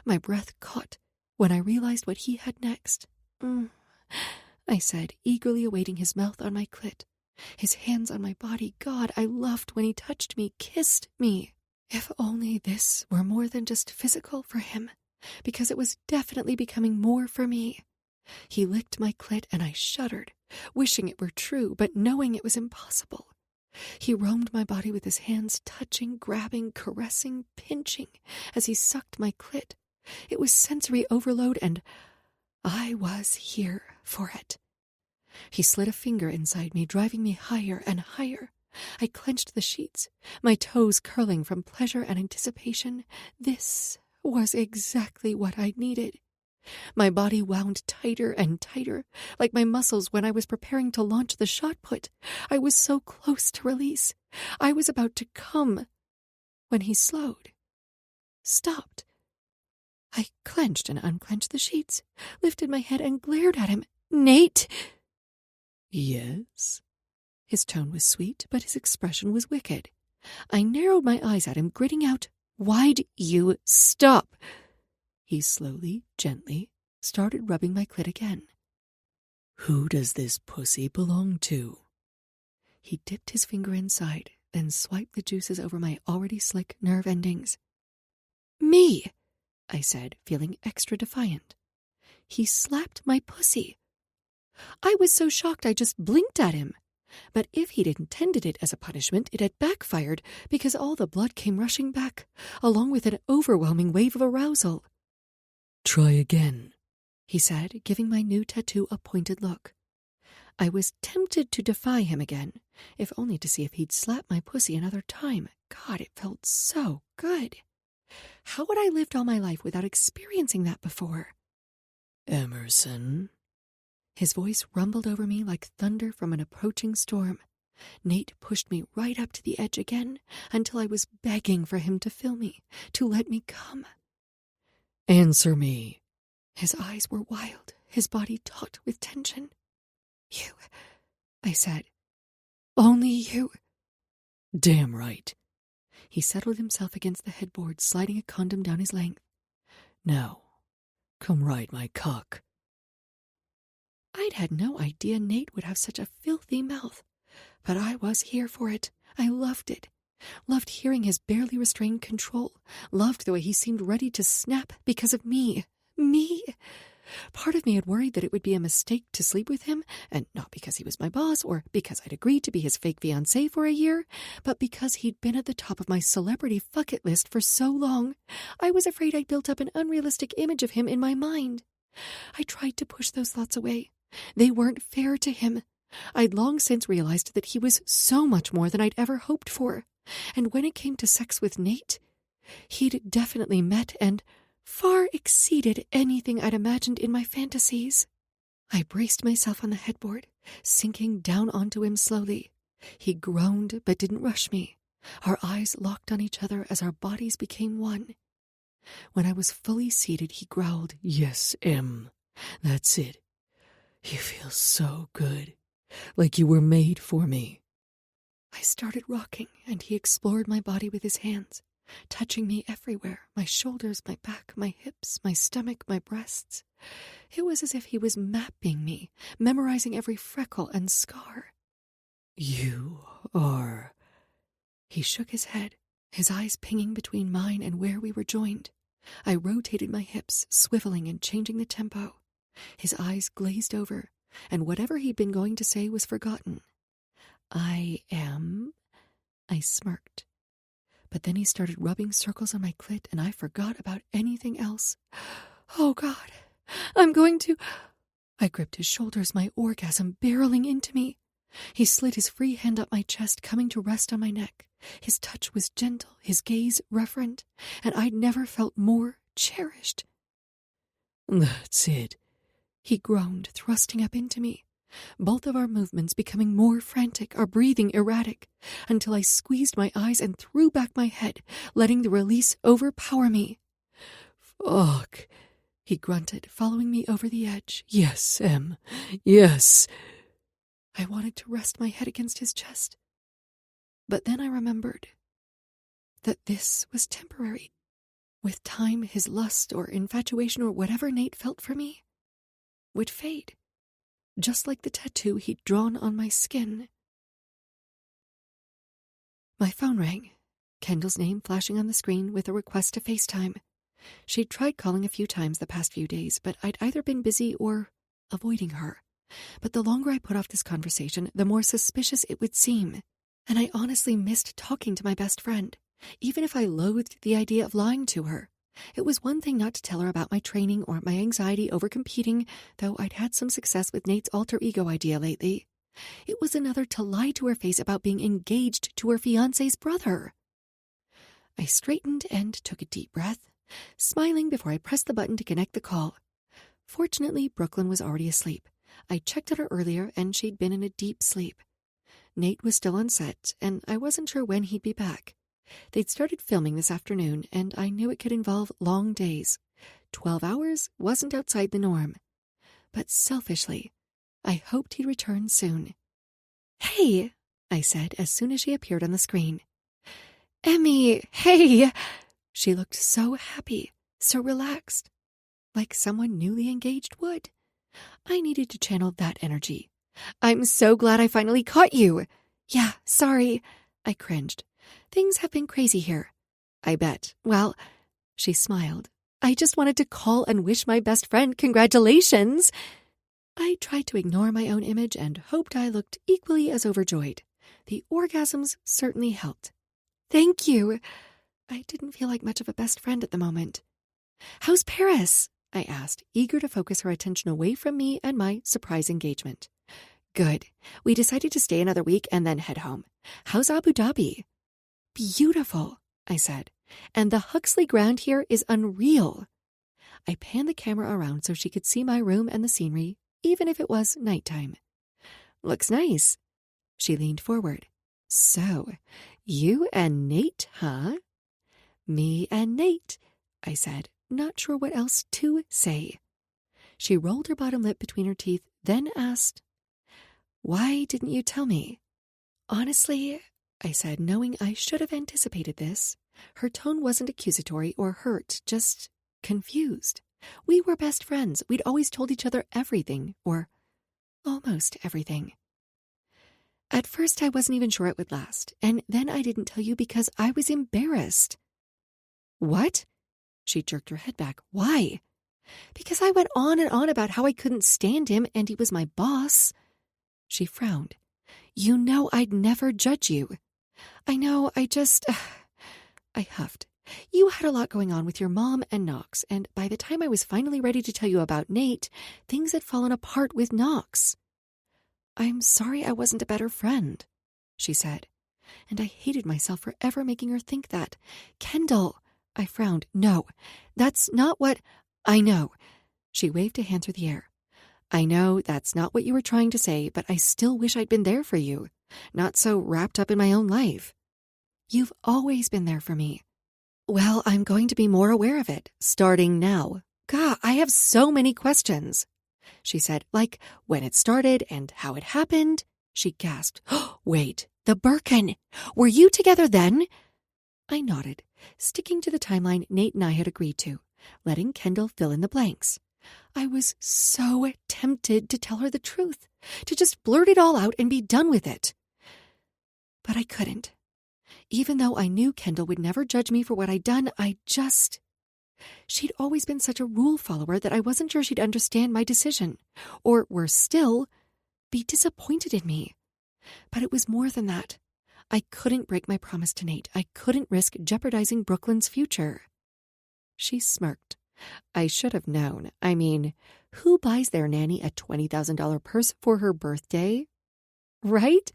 My breath caught when I realized what he had next. I said, eagerly awaiting his mouth on my clit. His hands on my body. God, I loved when he touched me, kissed me. If only this were more than just physical for him, because it was definitely becoming more for me. He licked my clit and I shuddered, wishing it were true, but knowing it was impossible. He roamed my body with his hands, touching, grabbing, caressing, pinching, as he sucked my clit. It was sensory overload, and I was here for it. He slid a finger inside me, driving me higher and higher. I clenched the sheets, my toes curling from pleasure and anticipation. This was exactly what I needed. My body wound tighter and tighter, like my muscles when I was preparing to launch the shot put. I was so close to release. I was about to come when he slowed, stopped. I clenched and unclenched the sheets, lifted my head and glared at him. "Nate!" "Yes?" His tone was sweet, but his expression was wicked. I narrowed my eyes at him, gritting out, "Why'd you stop?" He slowly, gently, started rubbing my clit again. "Who does this pussy belong to?" He dipped his finger inside, then swiped the juices over my already slick nerve endings. "Me," I said, feeling extra defiant. He slapped my pussy. I was so shocked I just blinked at him. But if he'd intended it as a punishment, it had backfired because all the blood came rushing back, along with an overwhelming wave of arousal. "Try again," he said, giving my new tattoo a pointed look. I was tempted to defy him again, if only to see if he'd slap my pussy another time. God, it felt so good. How had I lived all my life without experiencing that before? "Emerson." His voice rumbled over me like thunder from an approaching storm. Nate pushed me right up to the edge again until I was begging for him to fill me, to let me come. "Answer me." His eyes were wild, his body taut with tension. "You," I said. "Only you." "Damn right." He settled himself against the headboard, sliding a condom down his length. "Now, come ride my cock." I'd had no idea Nate would have such a filthy mouth, but I was here for it. I loved it. Loved hearing his barely restrained control. Loved the way he seemed ready to snap because of me. Me! Part of me had worried that it would be a mistake to sleep with him, and not because he was my boss or because I'd agreed to be his fake fiancé for a year, but because he'd been at the top of my celebrity bucket list for so long. I was afraid I'd built up an unrealistic image of him in my mind. I tried to push those thoughts away. They weren't fair to him. I'd long since realized that he was so much more than I'd ever hoped for. And when it came to sex with Nate, he'd definitely met and far exceeded anything I'd imagined in my fantasies. I braced myself on the headboard, sinking down onto him slowly. He groaned but didn't rush me. Our eyes locked on each other as our bodies became one. When I was fully seated, he growled, "Yes, Em. That's it. You feel so good. Like you were made for me." I started rocking, and he explored my body with his hands, touching me everywhere, my shoulders, my back, my hips, my stomach, my breasts. It was as if he was mapping me, memorizing every freckle and scar. "You are..." He shook his head, his eyes pinging between mine and where we were joined. I rotated my hips, swiveling and changing the tempo. His eyes glazed over, and whatever he'd been going to say was forgotten. "I am..." I smirked. But then he started rubbing circles on my clit, and I forgot about anything else. "Oh, God, I'm going to..." I gripped his shoulders, my orgasm barreling into me. He slid his free hand up my chest, coming to rest on my neck. His touch was gentle, his gaze reverent, and I'd never felt more cherished. "That's it," he groaned, thrusting up into me. Both of our movements becoming more frantic, our breathing erratic, until I squeezed my eyes and threw back my head, letting the release overpower me. "Fuck," he grunted, following me over the edge. "Yes, Em. Yes." I wanted to rest my head against his chest. But then I remembered that this was temporary. With time, his lust or infatuation or whatever Nate felt for me would fade, just like the tattoo he'd drawn on my skin. My phone rang, Kendall's name flashing on the screen with a request to FaceTime. She'd tried calling a few times the past few days, but I'd either been busy or avoiding her. But the longer I put off this conversation, the more suspicious it would seem. And I honestly missed talking to my best friend, even if I loathed the idea of lying to her. It was one thing not to tell her about my training or my anxiety over competing, though I'd had some success with Nate's alter ego idea lately. It was another to lie to her face about being engaged to her fiancé's brother. I straightened and took a deep breath, smiling before I pressed the button to connect the call. Fortunately, Brooklyn was already asleep. I checked on her earlier, and she'd been in a deep sleep. Nate was still on set, and I wasn't sure when he'd be back. They'd started filming this afternoon, and I knew it could involve long days. 12 hours wasn't outside the norm. But selfishly, I hoped he'd return soon. "Hey," I said as soon as she appeared on the screen. "Emmy, hey!" She looked so happy, so relaxed, like someone newly engaged would. I needed to channel that energy. "I'm so glad I finally caught you." "Yeah, sorry." I cringed. "Things have been crazy here." "I bet. Well," she smiled. "I just wanted to call and wish my best friend congratulations." I tried to ignore my own image and hoped I looked equally as overjoyed. The orgasms certainly helped. "Thank you." I didn't feel like much of a best friend at the moment. "How's Paris?" I asked, eager to focus her attention away from me and my surprise engagement. "Good. We decided to stay another week and then head home. How's Abu Dhabi?" "Beautiful," I said. "And the Huxley Ground here is unreal." I panned the camera around so she could see my room and the scenery, even if it was nighttime. "Looks nice." She leaned forward. "So, you and Nate, huh?" "Me and Nate," I said, not sure what else to say. She rolled her bottom lip between her teeth, then asked, "Why didn't you tell me?" "Honestly," I said, knowing I should have anticipated this. Her tone wasn't accusatory or hurt, just confused. We were best friends. We'd always told each other everything, or almost everything. At first, I wasn't even sure it would last, and then I didn't tell you because I was embarrassed. "What?" She jerked her head back. "Why?" Because I went on and on about how I couldn't stand him and he was my boss. She frowned. You know I'd never judge you. I know, I huffed. You had a lot going on with your mom and Knox, and by the time I was finally ready to tell you about Nate, things had fallen apart with Knox. I'm sorry I wasn't a better friend, she said, and I hated myself for ever making her think that. Kendall, I frowned. No, that's not what... I know. She waved a hand through the air. I know that's not what you were trying to say, but I still wish I'd been there for you, not so wrapped up in my own life. You've always been there for me. Well, I'm going to be more aware of it, starting now. God, I have so many questions, she said, like when it started and how it happened. She gasped. Oh, wait, the Birkin. Were you together then? I nodded, sticking to the timeline Nate and I had agreed to, letting Kendall fill in the blanks. I was so tempted to tell her the truth, to just blurt it all out and be done with it. But I couldn't. Even though I knew Kendall would never judge me for what I'd done, She'd always been such a rule follower that I wasn't sure she'd understand my decision, or, worse still, be disappointed in me. But it was more than that. I couldn't break my promise to Nate. I couldn't risk jeopardizing Brooklyn's future. She smirked. I should have known. I mean, who buys their nanny a $20,000 purse for her birthday? Right?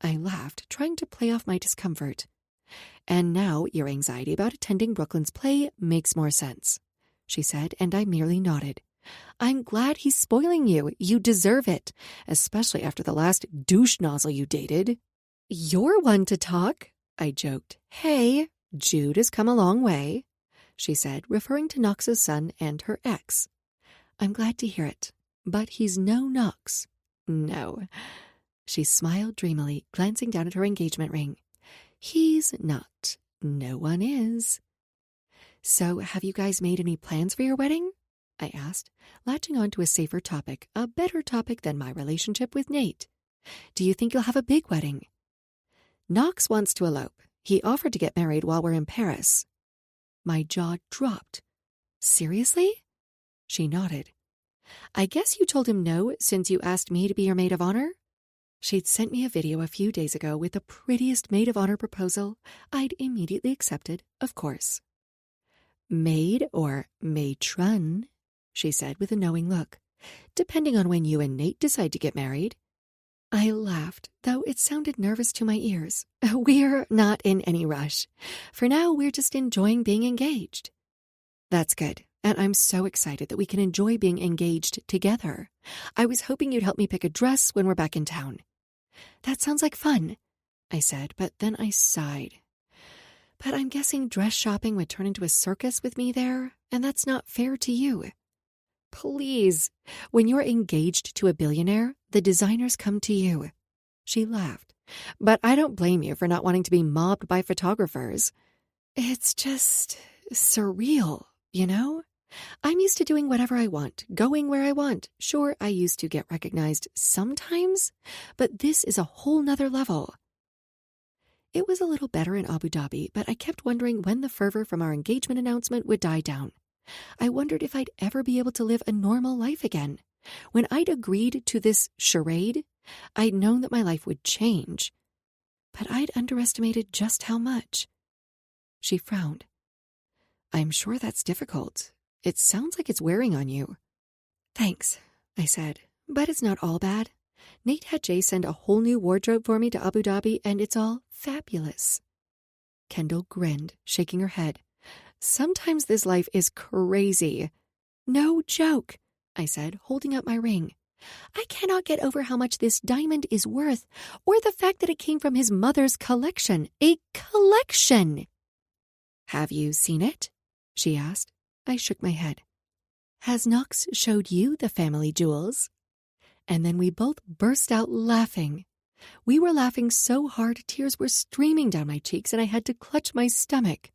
I laughed, trying to play off my discomfort. And now your anxiety about attending Brooklyn's play makes more sense, she said, and I merely nodded. I'm glad he's spoiling you. You deserve it, especially after the last douche nozzle you dated. You're one to talk, I joked. Hey, Jude has come a long way, she said, referring to Knox's son and her ex. I'm glad to hear it, but he's no Knox. No. She smiled dreamily, glancing down at her engagement ring. He's not. No one is. So, have you guys made any plans for your wedding? I asked, latching on to a safer topic, a better topic than my relationship with Nate. Do you think you'll have a big wedding? Knox wants to elope. He offered to get married while we're in Paris. My jaw dropped. Seriously? She nodded. I guess you told him no since you asked me to be your maid of honor? She'd sent me a video a few days ago with the prettiest maid of honor proposal. I'd immediately accepted, of course. Maid or matron, she said with a knowing look, depending on when you and Nate decide to get married. I laughed, though it sounded nervous to my ears. We're not in any rush. For now, we're just enjoying being engaged. That's good, and I'm so excited that we can enjoy being engaged together. I was hoping you'd help me pick a dress when we're back in town. That sounds like fun, I said, but then I sighed. But I'm guessing dress shopping would turn into a circus with me there, and that's not fair to you. Please, when you're engaged to a billionaire, the designers come to you. She laughed. But I don't blame you for not wanting to be mobbed by photographers. It's just surreal, you know? I'm used to doing whatever I want, going where I want. Sure, I used to get recognized sometimes, but this is a whole nother level. It was a little better in Abu Dhabi, but I kept wondering when the fervor from our engagement announcement would die down. I wondered if I'd ever be able to live a normal life again. When I'd agreed to this charade, I'd known that my life would change. But I'd underestimated just how much. She frowned. I'm sure that's difficult. It sounds like it's wearing on you. Thanks, I said, but it's not all bad. Nate had Jay send a whole new wardrobe for me to Abu Dhabi, and it's all fabulous. Kendall grinned, shaking her head. Sometimes this life is crazy. No joke, I said, holding up my ring. I cannot get over how much this diamond is worth, or the fact that it came from his mother's collection. A collection! Have you seen it? She asked. I shook my head. Has Knox showed you the family jewels? And then we both burst out laughing. We were laughing so hard tears were streaming down my cheeks and I had to clutch my stomach.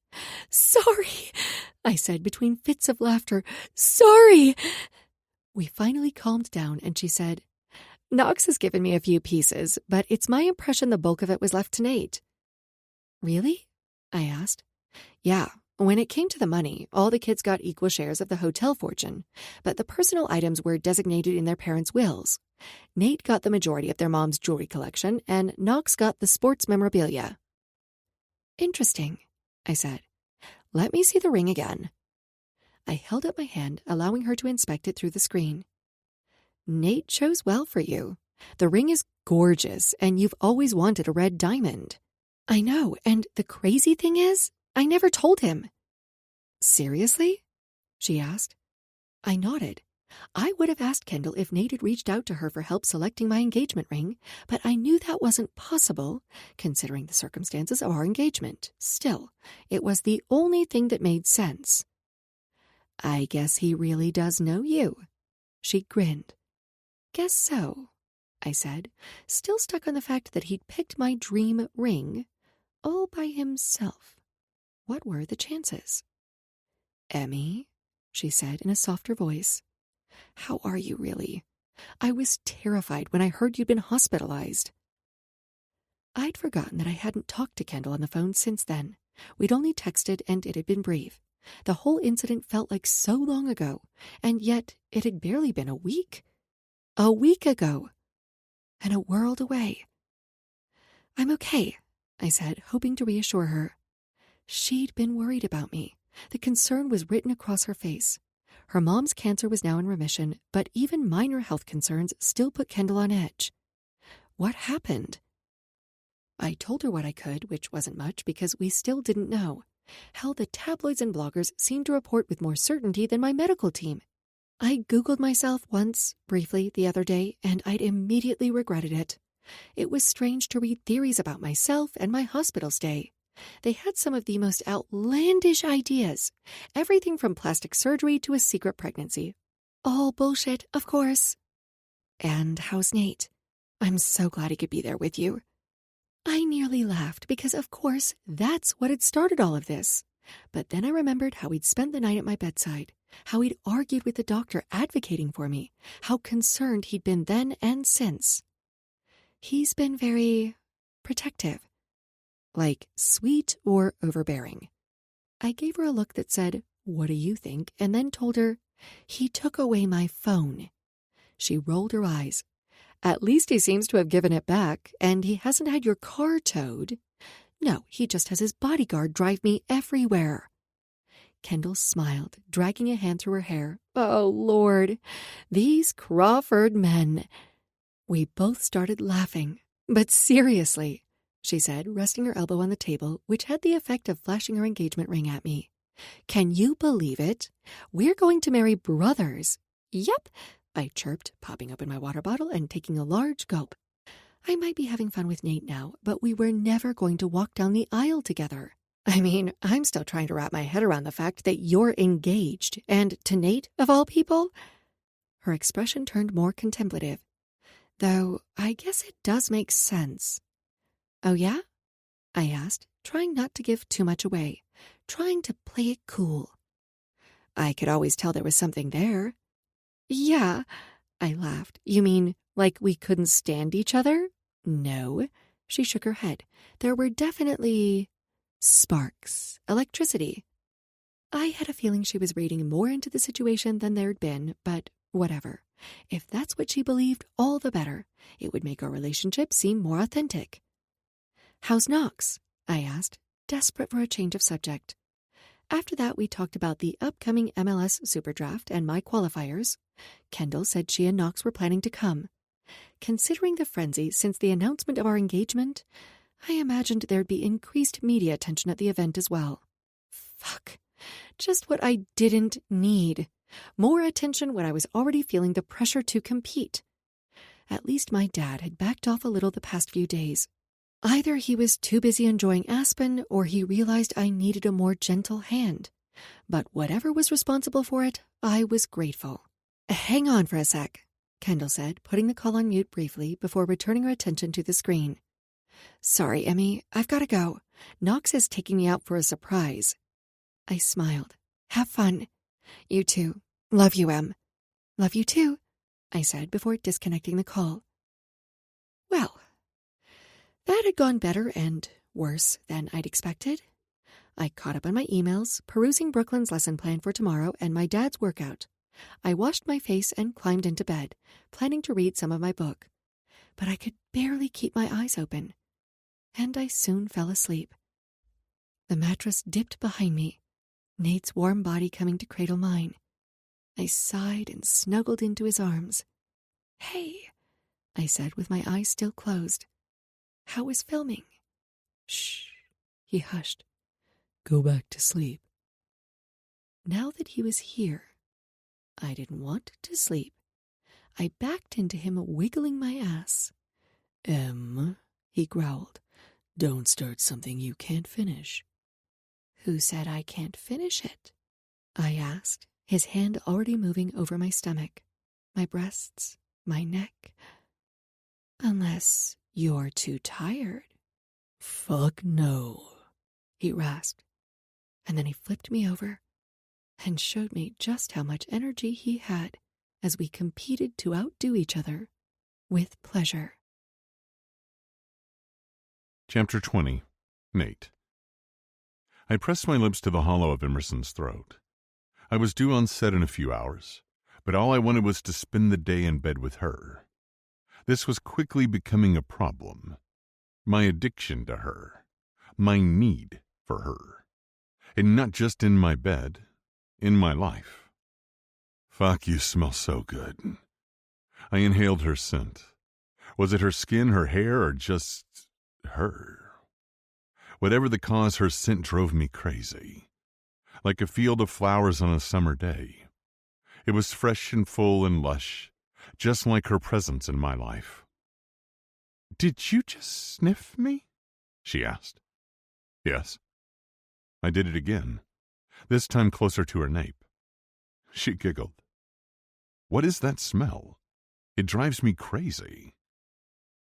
Sorry, I said between fits of laughter. Sorry. We finally calmed down and she said, Knox has given me a few pieces, but it's my impression the bulk of it was left to Nate. Really? I asked. Yeah, When it came to the money, all the kids got equal shares of the hotel fortune, but the personal items were designated in their parents' wills. Nate got the majority of their mom's jewelry collection, and Knox got the sports memorabilia. Interesting, I said. Let me see the ring again. I held up my hand, allowing her to inspect it through the screen. Nate chose well for you. The ring is gorgeous, and you've always wanted a red diamond. I know, and the crazy thing is, I never told him. Seriously? She asked. I nodded. I would have asked Kendall if Nate had reached out to her for help selecting my engagement ring, but I knew that wasn't possible, considering the circumstances of our engagement. Still, it was the only thing that made sense. I guess he really does know you. She grinned. Guess so, I said, still stuck on the fact that he'd picked my dream ring all by himself. What were the chances? Emmy, she said in a softer voice. How are you really? I was terrified when I heard you'd been hospitalized. I'd forgotten that I hadn't talked to Kendall on the phone since then. We'd only texted, and it had been brief. The whole incident felt like so long ago, and yet it had barely been a week. A week ago. And a world away. I'm okay, I said, hoping to reassure her. She'd been worried about me. The concern was written across her face. Her mom's cancer was now in remission, but even minor health concerns still put Kendall on edge. What happened? I told her what I could, which wasn't much because we still didn't know. Hell, the tabloids and bloggers seemed to report with more certainty than my medical team. I Googled myself once, briefly, the other day, and I'd immediately regretted it. It was strange to read theories about myself and my hospital stay. They had some of the most outlandish ideas. Everything from plastic surgery to a secret pregnancy. All bullshit, of course. And how's Nate? I'm so glad he could be there with you. I nearly laughed because, of course, that's what had started all of this. But then I remembered how he'd spent the night at my bedside, how he'd argued with the doctor advocating for me, how concerned he'd been then and since. He's been very protective. Like sweet or overbearing. I gave her a look that said, "What do you think?" and then told her, "He took away my phone." She rolled her eyes. "At least he seems to have given it back, and he hasn't had your car towed." "No, he just has his bodyguard drive me everywhere." Kendall smiled, dragging a hand through her hair. Oh, Lord, these Crawford men. We both started laughing. But seriously, she said, resting her elbow on the table, which had the effect of flashing her engagement ring at me. Can you believe it? We're going to marry brothers. Yep, I chirped, popping open my water bottle and taking a large gulp. I might be having fun with Nate now, but we were never going to walk down the aisle together. I mean, I'm still trying to wrap my head around the fact that you're engaged, and to Nate, of all people? Her expression turned more contemplative. Though, I guess it does make sense. Oh, yeah? I asked, trying not to give too much away, trying to play it cool. I could always tell there was something there. Yeah, I laughed. You mean, like we couldn't stand each other? No, she shook her head. There were definitely sparks, electricity. I had a feeling she was reading more into the situation than there'd been, but whatever. If that's what she believed, all the better. It would make our relationship seem more authentic. How's Knox? I asked, desperate for a change of subject. After that, we talked about the upcoming MLS Superdraft and my qualifiers. Kendall said she and Knox were planning to come. Considering the frenzy since the announcement of our engagement, I imagined there'd be increased media attention at the event as well. Fuck. Just what I didn't need. More attention when I was already feeling the pressure to compete. At least my dad had backed off a little the past few days. Either he was too busy enjoying Aspen, or he realized I needed a more gentle hand. But whatever was responsible for it, I was grateful. Hang on for a sec, Kendall said, putting the call on mute briefly before returning her attention to the screen. Sorry, Emmy, I've got to go. Knox is taking me out for a surprise. I smiled. Have fun. You too. Love you, Em. Love you too, I said before disconnecting the call. Well, that had gone better and worse than I'd expected. I caught up on my emails, perusing Brooklyn's lesson plan for tomorrow and my dad's workout. I washed my face and climbed into bed, planning to read some of my book. But I could barely keep my eyes open, and I soon fell asleep. The mattress dipped behind me, Nate's warm body coming to cradle mine. I sighed and snuggled into his arms. "Hey," I said with my eyes still closed. "How is filming?" "Shh," he hushed. "Go back to sleep." Now that he was here, I didn't want to sleep. I backed into him, wiggling my ass. "Em," he growled, "don't start something you can't finish." "Who said I can't finish it?" I asked, his hand already moving over my stomach, my breasts, my neck. "Unless you're too tired." "Fuck no," he rasped, and then he flipped me over and showed me just how much energy he had as we competed to outdo each other with pleasure. Chapter 20. Nate. I pressed my lips to the hollow of Emerson's throat. I was due on set in a few hours, but all I wanted was to spend the day in bed with her. This was quickly becoming a problem. My addiction to her. My need for her. And not just in my bed, in my life. "Fuck, you smell so good." I inhaled her scent. Was it her skin, her hair, or just her? Whatever the cause, her scent drove me crazy. Like a field of flowers on a summer day. It was fresh and full and lush, just like her presence in my life. "Did you just sniff me?" she asked. "Yes." I did it again, this time closer to her nape. She giggled. "What is that smell? It drives me crazy."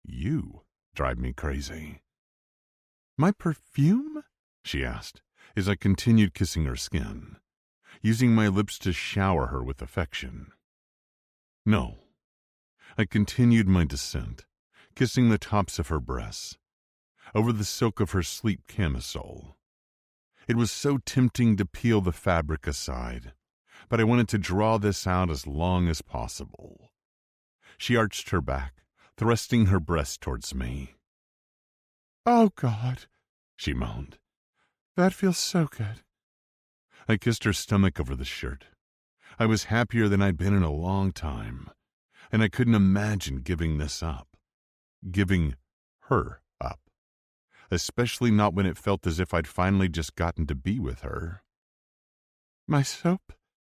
"You drive me crazy." "My perfume?" she asked, as I continued kissing her skin, using my lips to shower her with affection. "No." I continued my descent, kissing the tops of her breasts, over the silk of her sleek camisole. It was so tempting to peel the fabric aside, but I wanted to draw this out as long as possible. She arched her back, thrusting her breast towards me. "Oh, God," she moaned. "That feels so good." I kissed her stomach over the shirt. I was happier than I'd been in a long time, and I couldn't imagine giving this up. Giving her up. Especially not when it felt as if I'd finally just gotten to be with her. "My soap?"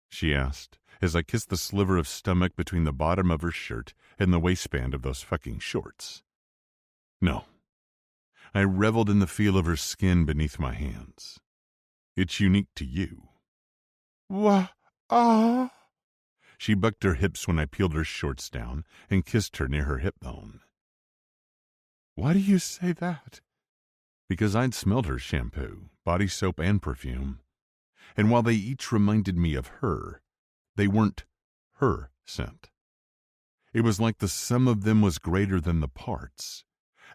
she asked, as I kissed the sliver of stomach between the bottom of her shirt and the waistband of those fucking shorts. No. I reveled in the feel of her skin beneath my hands. It's unique to you. "Wah, ah." She bucked her hips when I peeled her shorts down and kissed her near her hip bone. "Why do you say that?" Because I'd smelled her shampoo, body soap, and perfume. And while they each reminded me of her, they weren't her scent. It was like the sum of them was greater than the parts,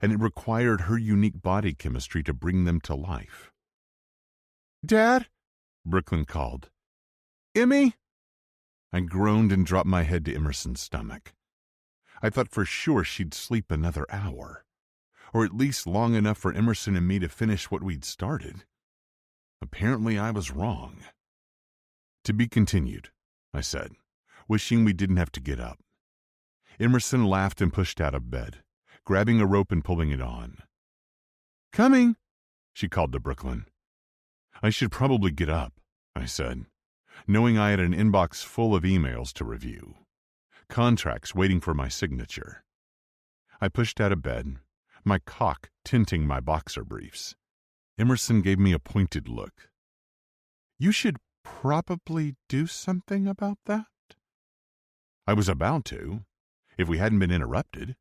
and it required her unique body chemistry to bring them to life. "Dad," Brooklyn called. "Emmy?" I groaned and dropped my head to Emerson's stomach. I thought for sure she'd sleep another hour, or at least long enough for Emerson and me to finish what we'd started. Apparently I was wrong. "To be continued," I said, wishing we didn't have to get up. Emerson laughed and pushed out of bed, grabbing a rope and pulling it on. "Coming," she called to Brooklyn. "I should probably get up," I said, knowing I had an inbox full of emails to review. Contracts waiting for my signature. I pushed out of bed, my cock tinting my boxer briefs. Emerson gave me a pointed look. "You should probably do something about that." I was about to, if we hadn't been interrupted.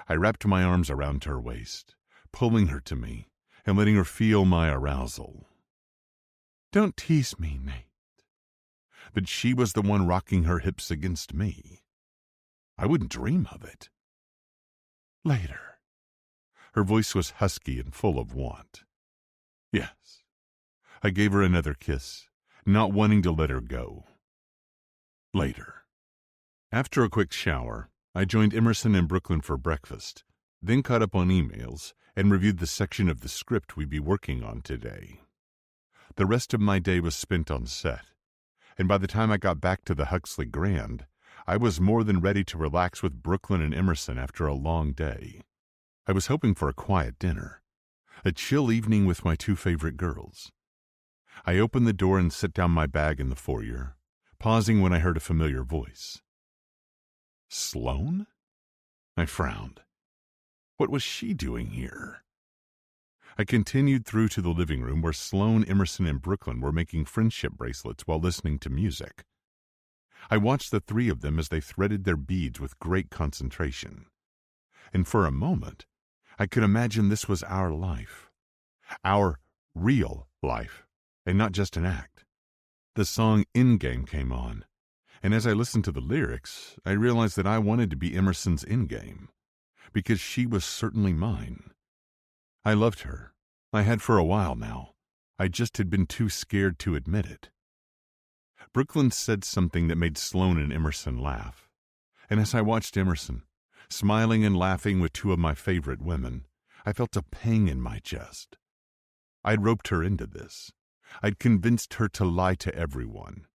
I wrapped my arms around her waist, pulling her to me and letting her feel my arousal. "Don't tease me, Nate." But she was the one rocking her hips against me. I wouldn't dream of it. "Later." Her voice was husky and full of want. "Yes, I gave her another kiss, not wanting to let her go. Later. After a quick shower, I joined Emerson and Brooklyn for breakfast, then caught up on emails and reviewed the section of the script we'd be working on today. The rest of my day was spent on set, and by the time I got back to the Huxley Grand, I was more than ready to relax with Brooklyn and Emerson after a long day. I was hoping for a quiet dinner, a chill evening with my two favorite girls. I opened the door and set down my bag in the foyer, pausing when I heard a familiar voice. Sloane? I frowned. What was she doing here? I continued through to the living room where Sloane, Emerson, and Brooklyn were making friendship bracelets while listening to music. I watched the three of them as they threaded their beads with great concentration. And for a moment, I could imagine this was our life. Our real life, and not just an act. The song Endgame came on, and as I listened to the lyrics, I realized that I wanted to be Emerson's Endgame, because she was certainly mine. I loved her. I had for a while now. I just had been too scared to admit it. Brooklyn said something that made Sloane and Emerson laugh, and as I watched Emerson, smiling and laughing with two of my favorite women, I felt a pang in my chest. I'd roped her into this. I'd convinced her to lie to everyone.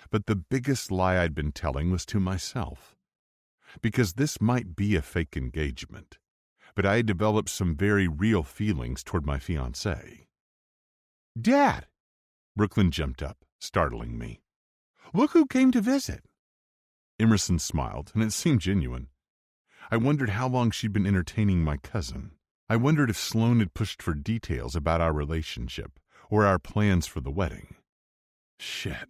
But the biggest lie I'd been telling was to myself. Because this might be a fake engagement, but I had developed some very real feelings toward my fiancé. Dad! Brooklyn jumped up, startling me. Look who came to visit. Emerson smiled, and it seemed genuine. I wondered how long she'd been entertaining my cousin. I wondered if Sloane had pushed for details about our relationship or our plans for the wedding. Shit.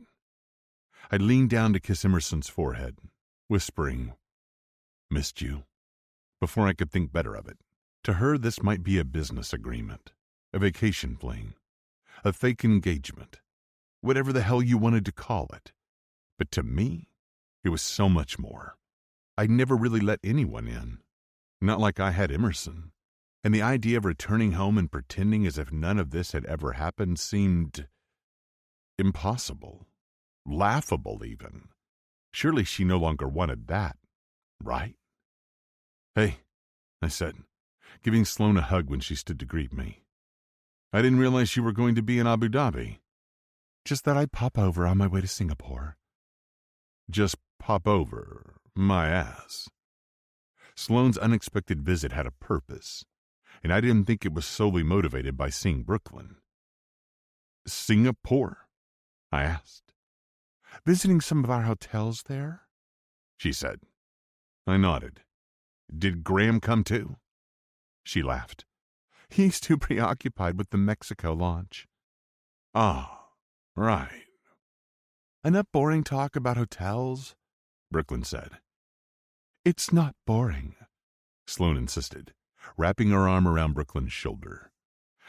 I leaned down to kiss Emerson's forehead, whispering, "Missed you," before I could think better of it. To her, this might be a business agreement, a vacation fling, a fake engagement, whatever the hell you wanted to call it. But to me, it was so much more. I'd never really let anyone in, not like I had Emerson. And the idea of returning home and pretending as if none of this had ever happened seemed impossible, laughable even. Surely she no longer wanted that, right? Hey, I said, giving Sloane a hug when she stood to greet me. I didn't realize you were going to be in Abu Dhabi. Just that I'd pop over on my way to Singapore. Just pop over, my ass. Sloane's unexpected visit had a purpose, and I didn't think it was solely motivated by seeing Brooklyn. Singapore? I asked. Visiting some of our hotels there? She said. I nodded. Did Graham come too? She laughed. He's too preoccupied with the Mexico launch. Ah, right. Enough boring talk about hotels, Brooklyn said. It's not boring, Sloane insisted, wrapping her arm around Brooklyn's shoulder.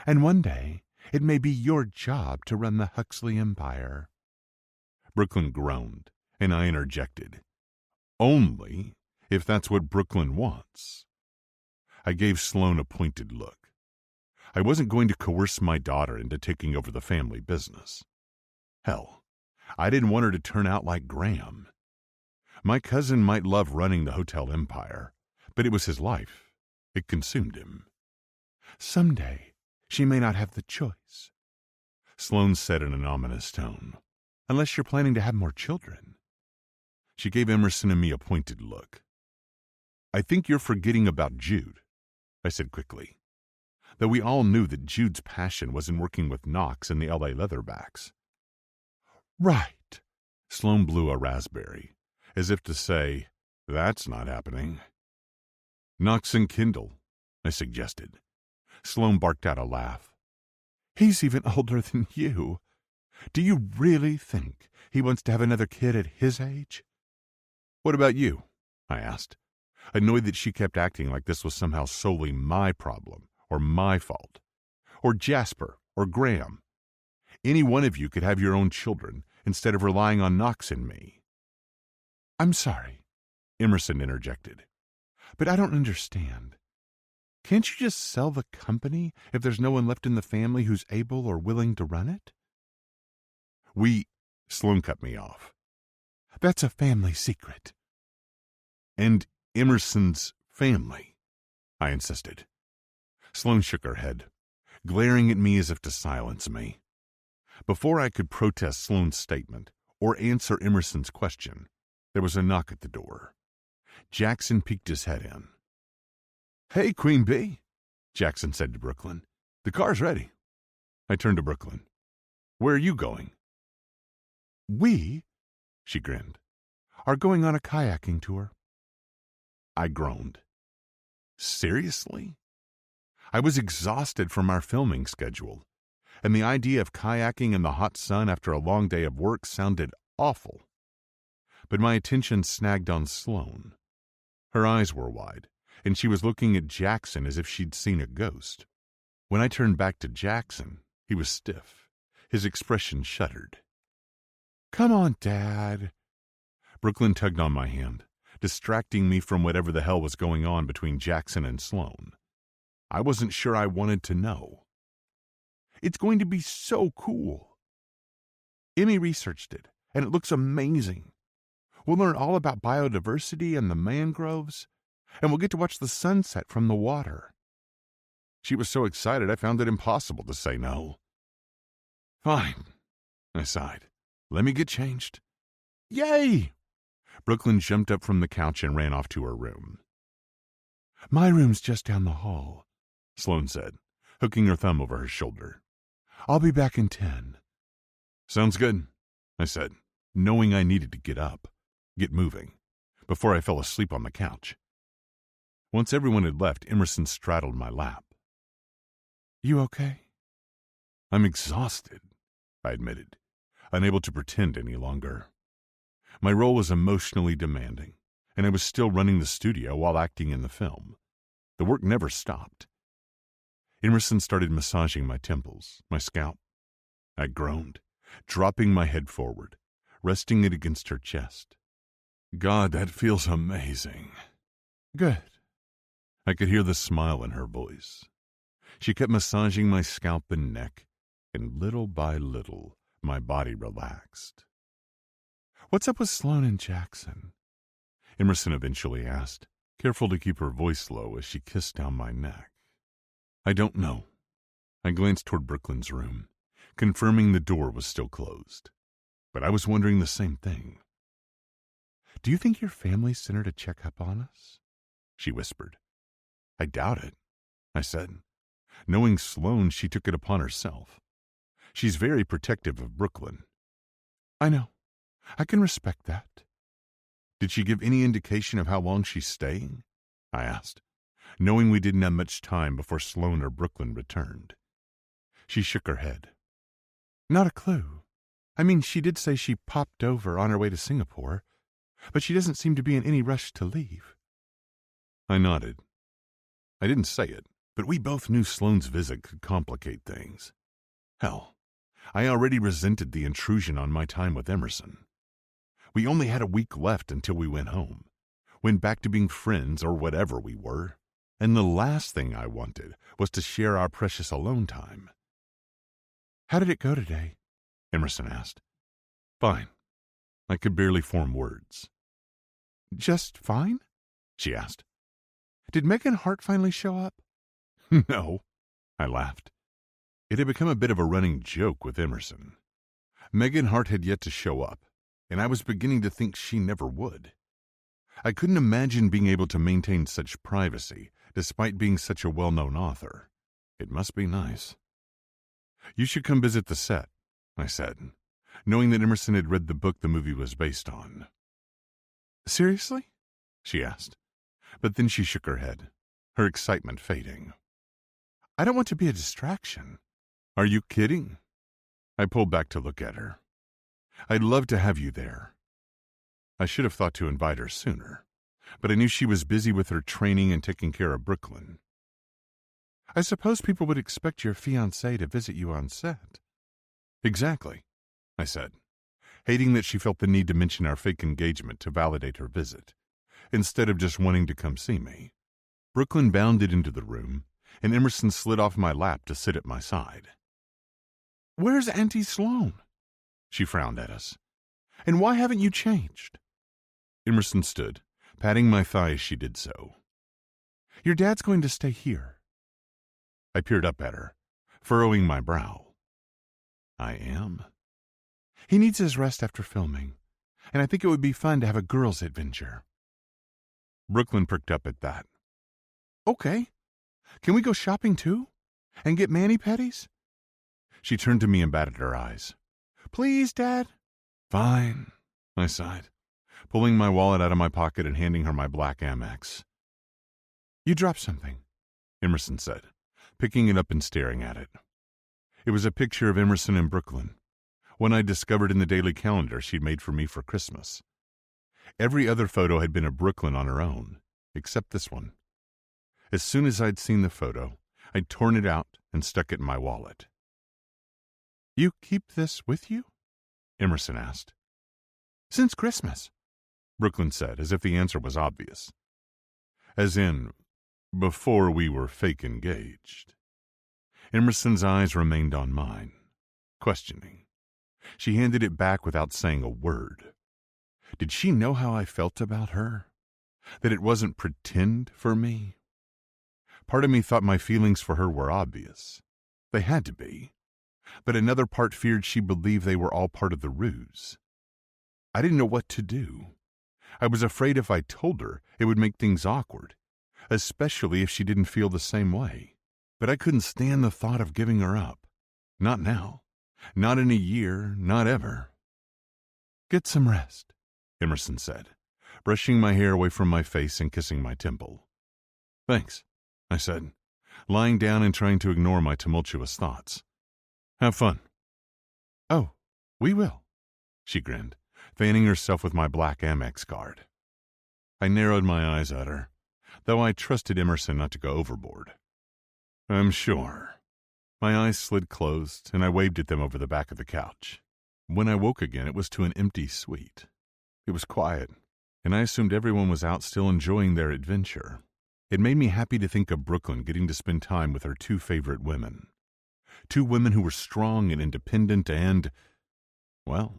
And one day, it may be your job to run the Huxley empire. Brooklyn groaned, and I interjected. Only if that's what Brooklyn wants. I gave Sloane a pointed look. I wasn't going to coerce my daughter into taking over the family business. Hell, I didn't want her to turn out like Graham. My cousin might love running the hotel empire, but it was his life. It consumed him. Someday, she may not have the choice, Sloane said in an ominous tone, unless you're planning to have more children. She gave Emerson and me a pointed look. I think you're forgetting about Jude, I said quickly, though we all knew that Jude's passion was in working with Knox and the LA Leatherbacks. Right, Sloane blew a raspberry, as if to say, that's not happening. Knox and Kindle, I suggested. Sloane barked out a laugh. He's even older than you. Do you really think he wants to have another kid at his age? What about you? I asked, annoyed that she kept acting like this was somehow solely my problem, or my fault. Or Jasper, or Graham. Any one of you could have your own children, instead of relying on Knox and me. I'm sorry, Emerson interjected, but I don't understand. Can't you just sell the company if there's no one left in the family who's able or willing to run it? Sloane cut me off. That's a family secret. And Emerson's family, I insisted. Sloane shook her head, glaring at me as if to silence me. Before I could protest Sloane's statement or answer Emerson's question, there was a knock at the door. Jackson peeked his head in. "Hey, Queen Bee," Jackson said to Brooklyn. "the car's ready." I turned to Brooklyn. "Where are you going?" "We," she grinned, "are going on a kayaking tour." I groaned. Seriously? I was exhausted from our filming schedule, and the idea of kayaking in the hot sun after a long day of work sounded awful. But my attention snagged on Sloane. Her eyes were wide, and she was looking at Jackson as if she'd seen a ghost. When I turned back to Jackson, he was stiff. His expression shuddered. "Come on, Dad." Brooklyn tugged on my hand, distracting me from whatever the hell was going on between Jackson and Sloane. I wasn't sure I wanted to know. "It's going to be so cool. Emmy researched it, and it looks amazing. We'll learn all about biodiversity and the mangroves, and we'll get to watch the sunset from the water." She was so excited I found it impossible to say no. "Fine," I sighed. "Let me get changed." "Yay!" Brooklyn jumped up from the couch and ran off to her room. "My room's just down the hall," Sloane said, hooking her thumb over her shoulder. "I'll be back in 10. "Sounds good," I said, knowing I needed to get moving, before I fell asleep on the couch. Once everyone had left, Emerson straddled my lap. "You okay?" "I'm exhausted," I admitted, unable to pretend any longer. My role was emotionally demanding, and I was still running the studio while acting in the film. The work never stopped. Emerson started massaging my temples, my scalp. I groaned, dropping my head forward, resting it against her chest. "God, that feels amazing." "Good." I could hear the smile in her voice. She kept massaging my scalp and neck, and little by little, my body relaxed. "What's up with Sloane and Jackson?" Emerson eventually asked, careful to keep her voice low as she kissed down my neck. "I don't know." I glanced toward Brooklyn's room, confirming the door was still closed. But I was wondering the same thing. "Do you think your family sent her to check up on us?" she whispered. "I doubt it," I said. Knowing Sloane, she took it upon herself. She's very protective of Brooklyn. "I know. I can respect that." "Did she give any indication of how long she's staying?" I asked, knowing we didn't have much time before Sloane or Brooklyn returned. She shook her head. "Not a clue. I mean, she did say she popped over on her way to Singapore, but she doesn't seem to be in any rush to leave." I nodded. I didn't say it, but we both knew Sloane's visit could complicate things. Hell, I already resented the intrusion on my time with Emerson. We only had a week left until we went home, went back to being friends or whatever we were, and the last thing I wanted was to share our precious alone time. "How did it go today?" Emerson asked. "Fine." I could barely form words. "Just fine?" she asked. "Did Megan Hart finally show up?" "No," I laughed. It had become a bit of a running joke with Emerson. Megan Hart had yet to show up, and I was beginning to think she never would. I couldn't imagine being able to maintain such privacy, despite being such a well-known author. It must be nice. "You should come visit the set," I said, knowing that Emerson had read the book the movie was based on. "Seriously?" she asked, but then she shook her head, her excitement fading. "I don't want to be a distraction." "Are you kidding?" I pulled back to look at her. "I'd love to have you there." I should have thought to invite her sooner, but I knew she was busy with her training and taking care of Brooklyn. "I suppose people would expect your fiancé to visit you on set." "Exactly," I said, hating that she felt the need to mention our fake engagement to validate her visit, instead of just wanting to come see me. Brooklyn bounded into the room, and Emerson slid off my lap to sit at my side. "Where's Auntie Sloane?" She frowned at us. And why haven't you changed? Emerson stood, patting my thigh as she did so. Your dad's going to stay here. I peered up at her, furrowing my brow. I am. He needs his rest after filming, and I think it would be fun to have a girls' adventure. Brooklyn perked up at that. Okay. Can we go shopping too? And get mani-pedis? She turned to me and batted her eyes. Please, Dad? Fine, I sighed, pulling my wallet out of my pocket and handing her my black Amex. You dropped something, Emerson said, picking it up and staring at it. It was a picture of Emerson and Brooklyn, one I discovered in the daily calendar she'd made for me for Christmas. Every other photo had been of Brooklyn on her own, except this one. As soon as I'd seen the photo, I'd torn it out and stuck it in my wallet. You keep this with you? Emerson asked. Since Christmas, Brooklyn said, as if the answer was obvious. As in, before we were fake engaged. Emerson's eyes remained on mine, questioning. She handed it back without saying a word. Did she know how I felt about her? That it wasn't pretend for me? Part of me thought my feelings for her were obvious. They had to be. But another part feared she believed they were all part of the ruse. I didn't know what to do. I was afraid if I told her, it would make things awkward, especially if she didn't feel the same way. But I couldn't stand the thought of giving her up. Not now. Not in a year, not ever. Get some rest, Emerson said, brushing my hair away from my face and kissing my temple. Thanks, I said, lying down and trying to ignore my tumultuous thoughts. Have fun. Oh, we will, she grinned, fanning herself with my black Amex card. I narrowed my eyes at her, though I trusted Emerson not to go overboard. I'm sure. My eyes slid closed, and I waved at them over the back of the couch. When I woke again, it was to an empty suite. It was quiet, and I assumed everyone was out still enjoying their adventure. It made me happy to think of Brooklyn getting to spend time with her two favorite women. Two women who were strong and independent and, well,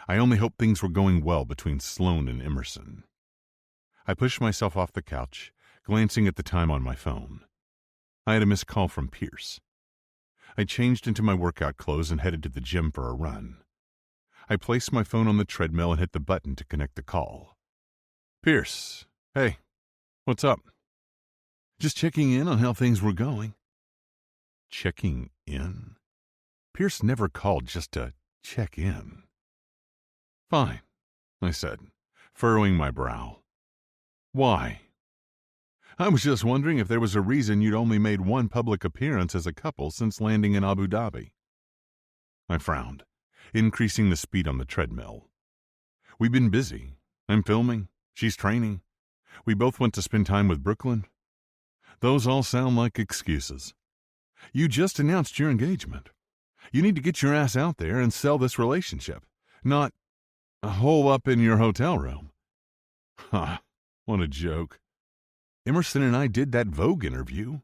I only hoped things were going well between Sloane and Emerson. I pushed myself off the couch, glancing at the time on my phone. I had a missed call from Pierce. I changed into my workout clothes and headed to the gym for a run. I placed my phone on the treadmill and hit the button to connect the call. Pierce, hey, what's up? Just checking in on how things were going. Checking in? Pierce never called just to check in. Fine, I said, furrowing my brow. Why? I was just wondering if there was a reason you'd only made one public appearance as a couple since landing in Abu Dhabi. I frowned, increasing the speed on the treadmill. We've been busy. I'm filming. She's training. We both went to spend time with Brooklyn. Those all sound like excuses. You just announced your engagement. You need to get your ass out there and sell this relationship, not hole up in your hotel room. Ha, what a joke. Emerson and I did that Vogue interview.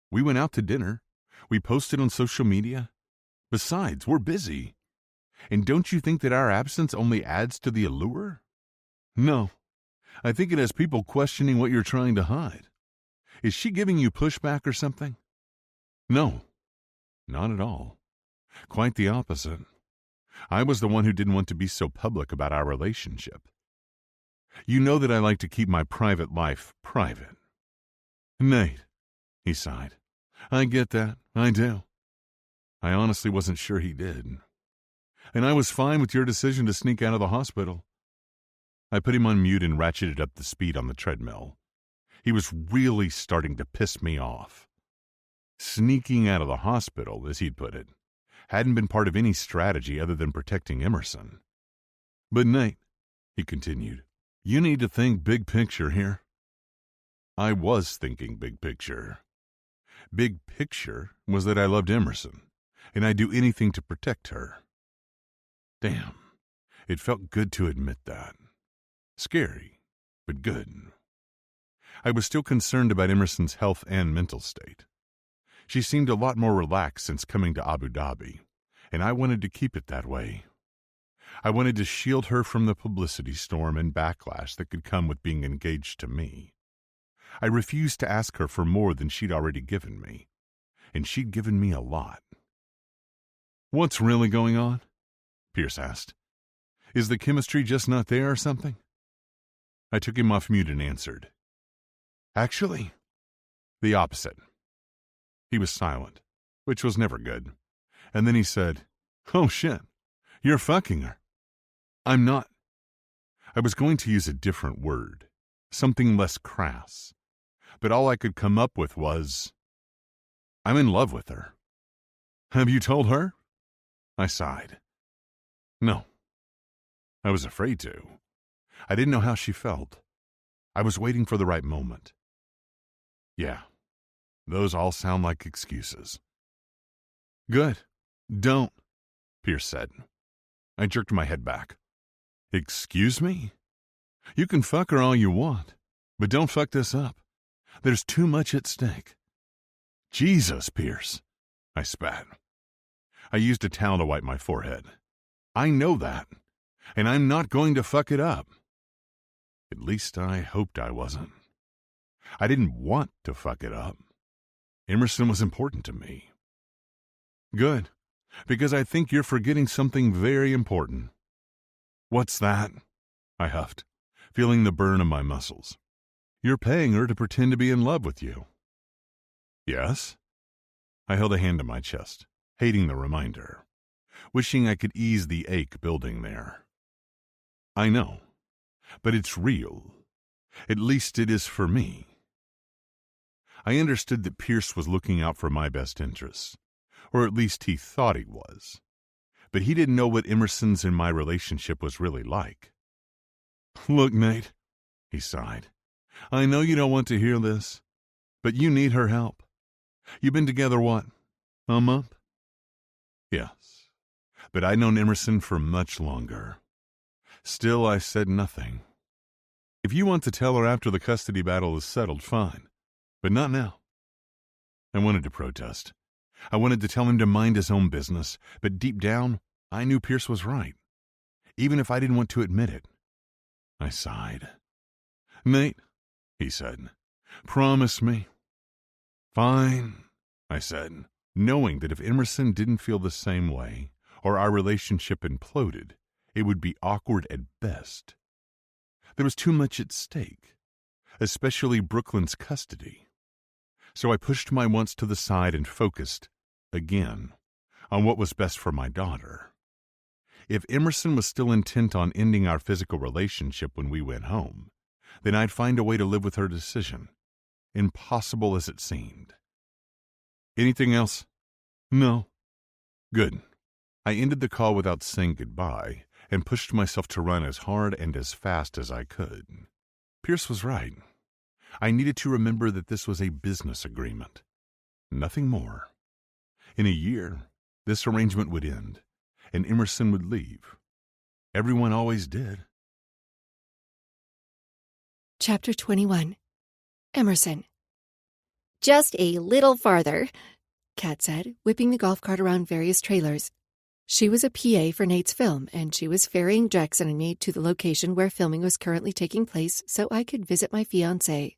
We went out to dinner. We posted on social media. Besides, we're busy. And don't you think that our absence only adds to the allure? No. I think it has people questioning what you're trying to hide. Is she giving you pushback or something? No, not at all. Quite the opposite. I was the one who didn't want to be so public about our relationship. You know that I like to keep my private life private. Nate, he sighed. I get that, I do. I honestly wasn't sure he did. And I was fine with your decision to sneak out of the hospital. I put him on mute and ratcheted up the speed on the treadmill. He was really starting to piss me off. Sneaking out of the hospital, as he'd put it, hadn't been part of any strategy other than protecting Emerson. But Nate, he continued, you need to think big picture here. I was thinking big picture. Big picture was that I loved Emerson, and I'd do anything to protect her. Damn, it felt good to admit that. Scary, but good. I was still concerned about Emerson's health and mental state. She seemed a lot more relaxed since coming to Abu Dhabi, and I wanted to keep it that way. I wanted to shield her from the publicity storm and backlash that could come with being engaged to me. I refused to ask her for more than she'd already given me, and she'd given me a lot. "What's really going on?" Pierce asked. "Is the chemistry just not there or something?" I took him off mute and answered. "Actually, the opposite." He was silent, which was never good, and then he said, "Oh shit, you're fucking her." "I'm not." I was going to use a different word, something less crass, but all I could come up with was, "I'm in love with her." "Have you told her?" I sighed. "No. I was afraid to. I didn't know how she felt. I was waiting for the right moment." "Yeah, those all sound like excuses." "Good. Don't," Pierce said. I jerked my head back. "Excuse me? You can fuck her all you want, but don't fuck this up. There's too much at stake." "Jesus, Pierce," I spat. I used a towel to wipe my forehead. "I know that, and I'm not going to fuck it up." At least I hoped I wasn't. I didn't want to fuck it up. Emerson was important to me. "Good, because I think you're forgetting something very important." "What's that?" I huffed, feeling the burn of my muscles. "You're paying her to pretend to be in love with you." "Yes?" I held a hand to my chest, hating the reminder, wishing I could ease the ache building there. "I know, but it's real. At least it is for me." I understood that Pierce was looking out for my best interests, or at least he thought he was. But he didn't know what Emerson's and my relationship was really like. "Look, Nate," he sighed, "I know you don't want to hear this, but you need her help. You've been together, what, a month?" "Yes, but I'd known Emerson for much longer." Still, I said nothing. "If you want to tell her after the custody battle is settled, fine, but not now." I wanted to protest. I wanted to tell him to mind his own business, but deep down, I knew Pierce was right, even if I didn't want to admit it. I sighed. "Nate," he said, "promise me." "Fine," I said, knowing that if Emerson didn't feel the same way, or our relationship imploded, it would be awkward at best. There was too much at stake, especially Brooklyn's custody. So I pushed my wants to the side and focused, again, on what was best for my daughter. If Emerson was still intent on ending our physical relationship when we went home, then I'd find a way to live with her decision, impossible as it seemed. "Anything else?" "No." "Good." I ended the call without saying goodbye and pushed myself to run as hard and as fast as I could. Pierce was right. I needed to remember that this was a business agreement. Nothing more. In a year, this arrangement would end, and Emerson would leave. Everyone always did. Chapter 21. Emerson. "Just a little farther," Kat said, whipping the golf cart around various trailers. She was a PA for Nate's film, and she was ferrying Jackson and me to the location where filming was currently taking place so I could visit my fiancé.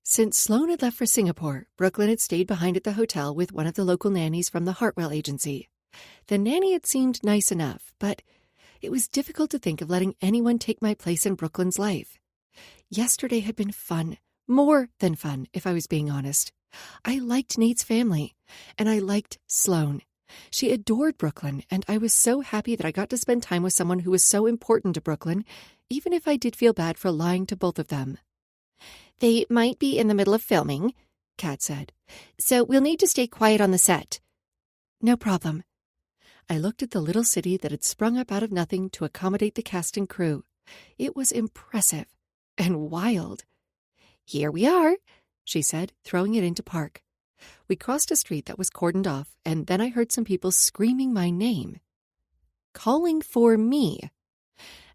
Since Sloan had left for Singapore, Brooklyn had stayed behind at the hotel with one of the local nannies from the Hartwell agency. The nanny had seemed nice enough, but it was difficult to think of letting anyone take my place in Brooklyn's life. Yesterday had been fun, more than fun, if I was being honest. I liked Nate's family, and I liked Sloan. She adored Brooklyn, and I was so happy that I got to spend time with someone who was so important to Brooklyn, even if I did feel bad for lying to both of them. "They might be in the middle of filming," Kat said, "so we'll need to stay quiet on the set." "No problem." I looked at the little city that had sprung up out of nothing to accommodate the cast and crew. It was impressive and wild. "Here we are," she said, throwing it into park. We crossed a street that was cordoned off, and then I heard some people screaming my name. Calling for me.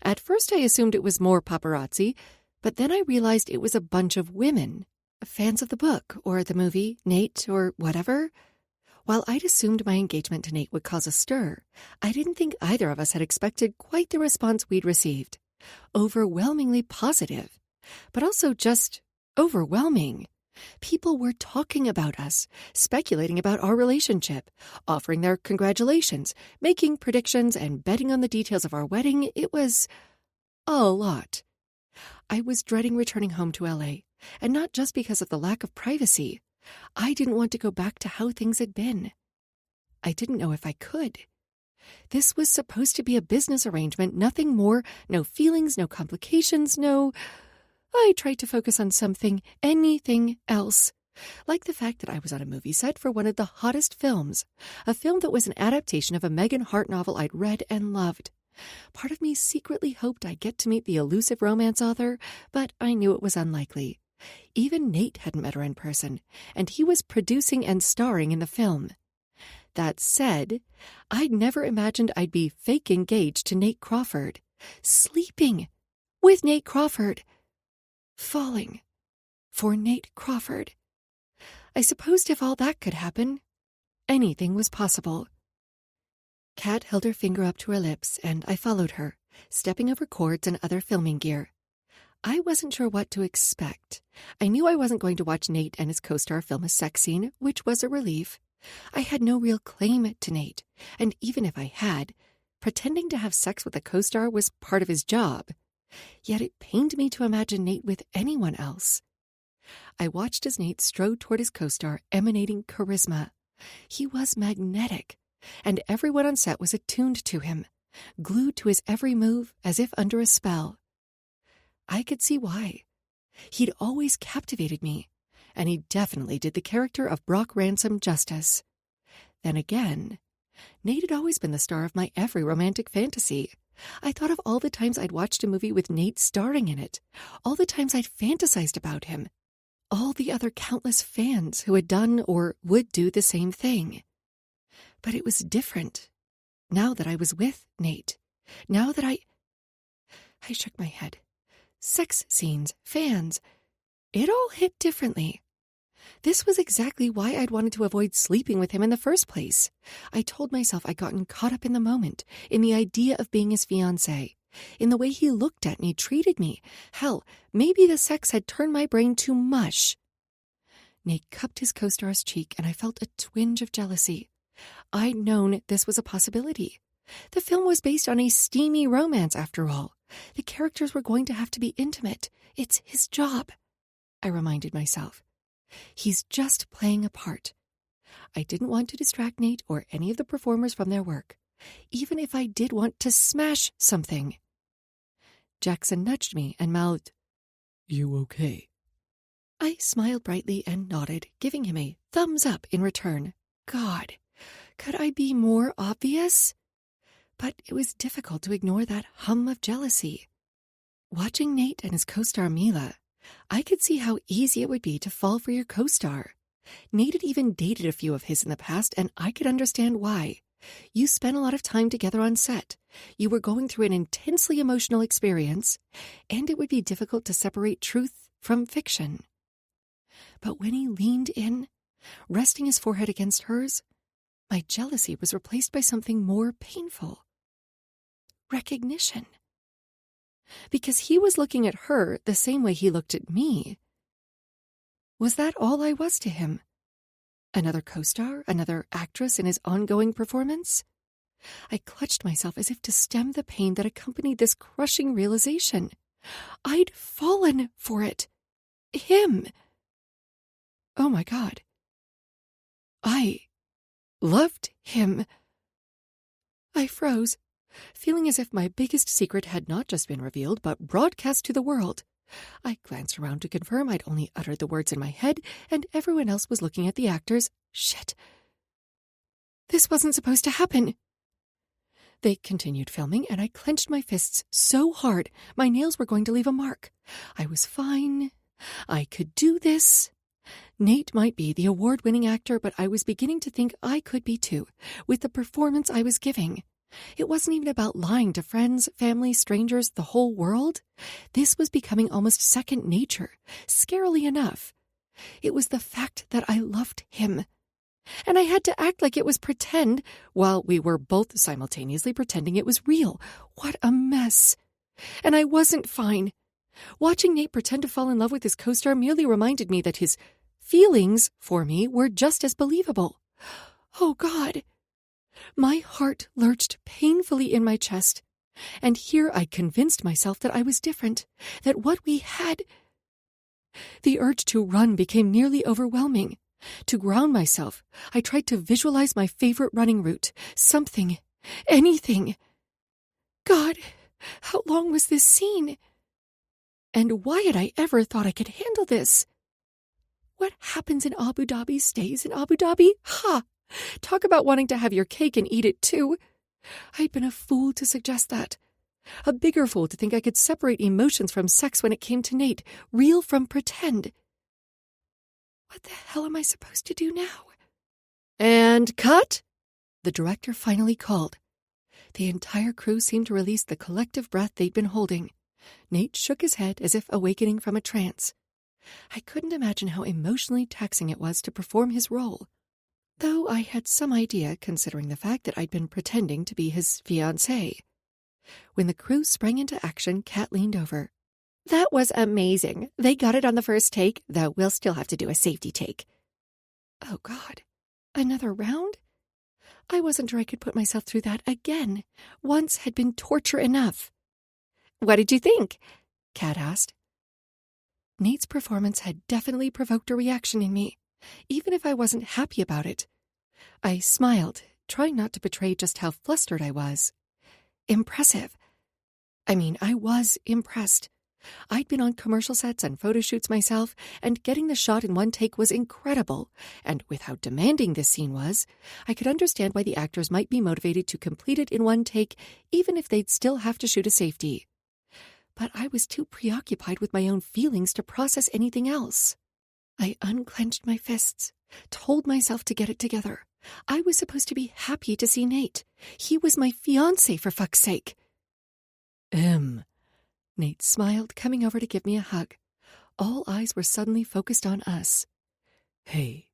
At first I assumed it was more paparazzi, but then I realized it was a bunch of women, fans of the book, or the movie, Nate, or whatever. While I'd assumed my engagement to Nate would cause a stir, I didn't think either of us had expected quite the response we'd received. Overwhelmingly positive, but also just overwhelming. People were talking about us, speculating about our relationship, offering their congratulations, making predictions, and betting on the details of our wedding. It was a lot. I was dreading returning home to LA, and not just because of the lack of privacy. I didn't want to go back to how things had been. I didn't know if I could. This was supposed to be a business arrangement, nothing more, no feelings, no complications, no... I tried to focus on anything else. Like the fact that I was on a movie set for one of the hottest films, a film that was an adaptation of a Megan Hart novel I'd read and loved. Part of me secretly hoped I'd get to meet the elusive romance author, but I knew it was unlikely. Even Nate hadn't met her in person, and he was producing and starring in the film. That said, I'd never imagined I'd be fake engaged to Nate Crawford, sleeping with Nate Crawford, falling for Nate Crawford. I supposed if all that could happen, anything was possible. Kat held her finger up to her lips, and I followed her, stepping over cords and other filming gear. I wasn't sure what to expect. I knew I wasn't going to watch Nate and his co-star film a sex scene, which was a relief. I had no real claim to Nate, and even if I had, pretending to have sex with a co-star was part of his job. Yet it pained me to imagine Nate with anyone else. I watched as Nate strode toward his co-star, emanating charisma. He was magnetic, and everyone on set was attuned to him, glued to his every move as if under a spell. I could see why. He'd always captivated me, and he definitely did the character of Brock Ransom justice. Then again, Nate had always been the star of my every romantic fantasy. I thought of all the times I'd watched a movie with Nate starring in it, all the times I'd fantasized about him, all the other countless fans who had done or would do the same thing. But it was different. Now that I was with Nate, now that I shook my head. Sex scenes, fans, it all hit differently. This was exactly why I'd wanted to avoid sleeping with him in the first place. I told myself I'd gotten caught up in the moment, in the idea of being his fiancé, in the way he looked at me, treated me. Hell, maybe the sex had turned my brain to mush. Nate cupped his co-star's cheek, and I felt a twinge of jealousy. I'd known this was a possibility. The film was based on a steamy romance, after all. The characters were going to have to be intimate. It's his job, I reminded myself. He's just playing a part. I didn't want to distract Nate or any of the performers from their work, even if I did want to smash something. Jackson nudged me and mouthed, "You okay?" I smiled brightly and nodded, giving him a thumbs up in return. God, could I be more obvious? But it was difficult to ignore that hum of jealousy. Watching Nate and his co-star Mila, I could see how easy it would be to fall for your co-star. Nate had even dated a few of his in the past, and I could understand why. You spent a lot of time together on set. You were going through an intensely emotional experience, and it would be difficult to separate truth from fiction. But when he leaned in, resting his forehead against hers, my jealousy was replaced by something more painful. Recognition. Because he was looking at her the same way he looked at me. Was that all I was to him? Another co-star, another actress in his ongoing performance? I clutched myself as if to stem the pain that accompanied this crushing realization. I'd fallen for it. Him. Oh my God. I loved him. I froze, feeling as if my biggest secret had not just been revealed, but broadcast to the world. I glanced around to confirm I'd only uttered the words in my head, and everyone else was looking at the actors. Shit. This wasn't supposed to happen. They continued filming, and I clenched my fists so hard my nails were going to leave a mark. I was fine. I could do this. Nate might be the award-winning actor, but I was beginning to think I could be too, with the performance I was giving. It wasn't even about lying to friends, family, strangers, the whole world. This was becoming almost second nature, scarily enough. It was the fact that I loved him. And I had to act like it was pretend while we were both simultaneously pretending it was real. What a mess. And I wasn't fine. Watching Nate pretend to fall in love with his co-star merely reminded me that his feelings for me were just as believable. Oh, God. My heart lurched painfully in my chest, and here I convinced myself that I was different, that what we had... The urge to run became nearly overwhelming. To ground myself, I tried to visualize my favorite running route. Something. Anything. God, how long was this scene? And why had I ever thought I could handle this? What happens in Abu Dhabi stays in Abu Dhabi? Ha! Talk about wanting to have your cake and eat it too. I'd been a fool to suggest that. A bigger fool to think I could separate emotions from sex when it came to Nate, real from pretend. What the hell am I supposed to do now? And cut! The director finally called. The entire crew seemed to release the collective breath they'd been holding. Nate shook his head as if awakening from a trance. I couldn't imagine how emotionally taxing it was to perform his role, though I had some idea considering the fact that I'd been pretending to be his fiancée. When the crew sprang into action, Kat leaned over. That was amazing. They got it on the first take, though we'll still have to do a safety take. Oh, God. Another round? I wasn't sure I could put myself through that again. Once had been torture enough. What did you think? Kat asked. Nate's performance had definitely provoked a reaction in me, even if I wasn't happy about it. I smiled, trying not to betray just how flustered I was. Impressive. I was impressed. I'd been on commercial sets and photo shoots myself, and getting the shot in one take was incredible, and with how demanding this scene was, I could understand why the actors might be motivated to complete it in one take, even if they'd still have to shoot a safety. But I was too preoccupied with my own feelings to process anything else. I unclenched my fists, told myself to get it together. I was supposed to be happy to see Nate. He was my fiancé, for fuck's sake. Nate smiled, coming over to give me a hug. All eyes were suddenly focused on us. Hey.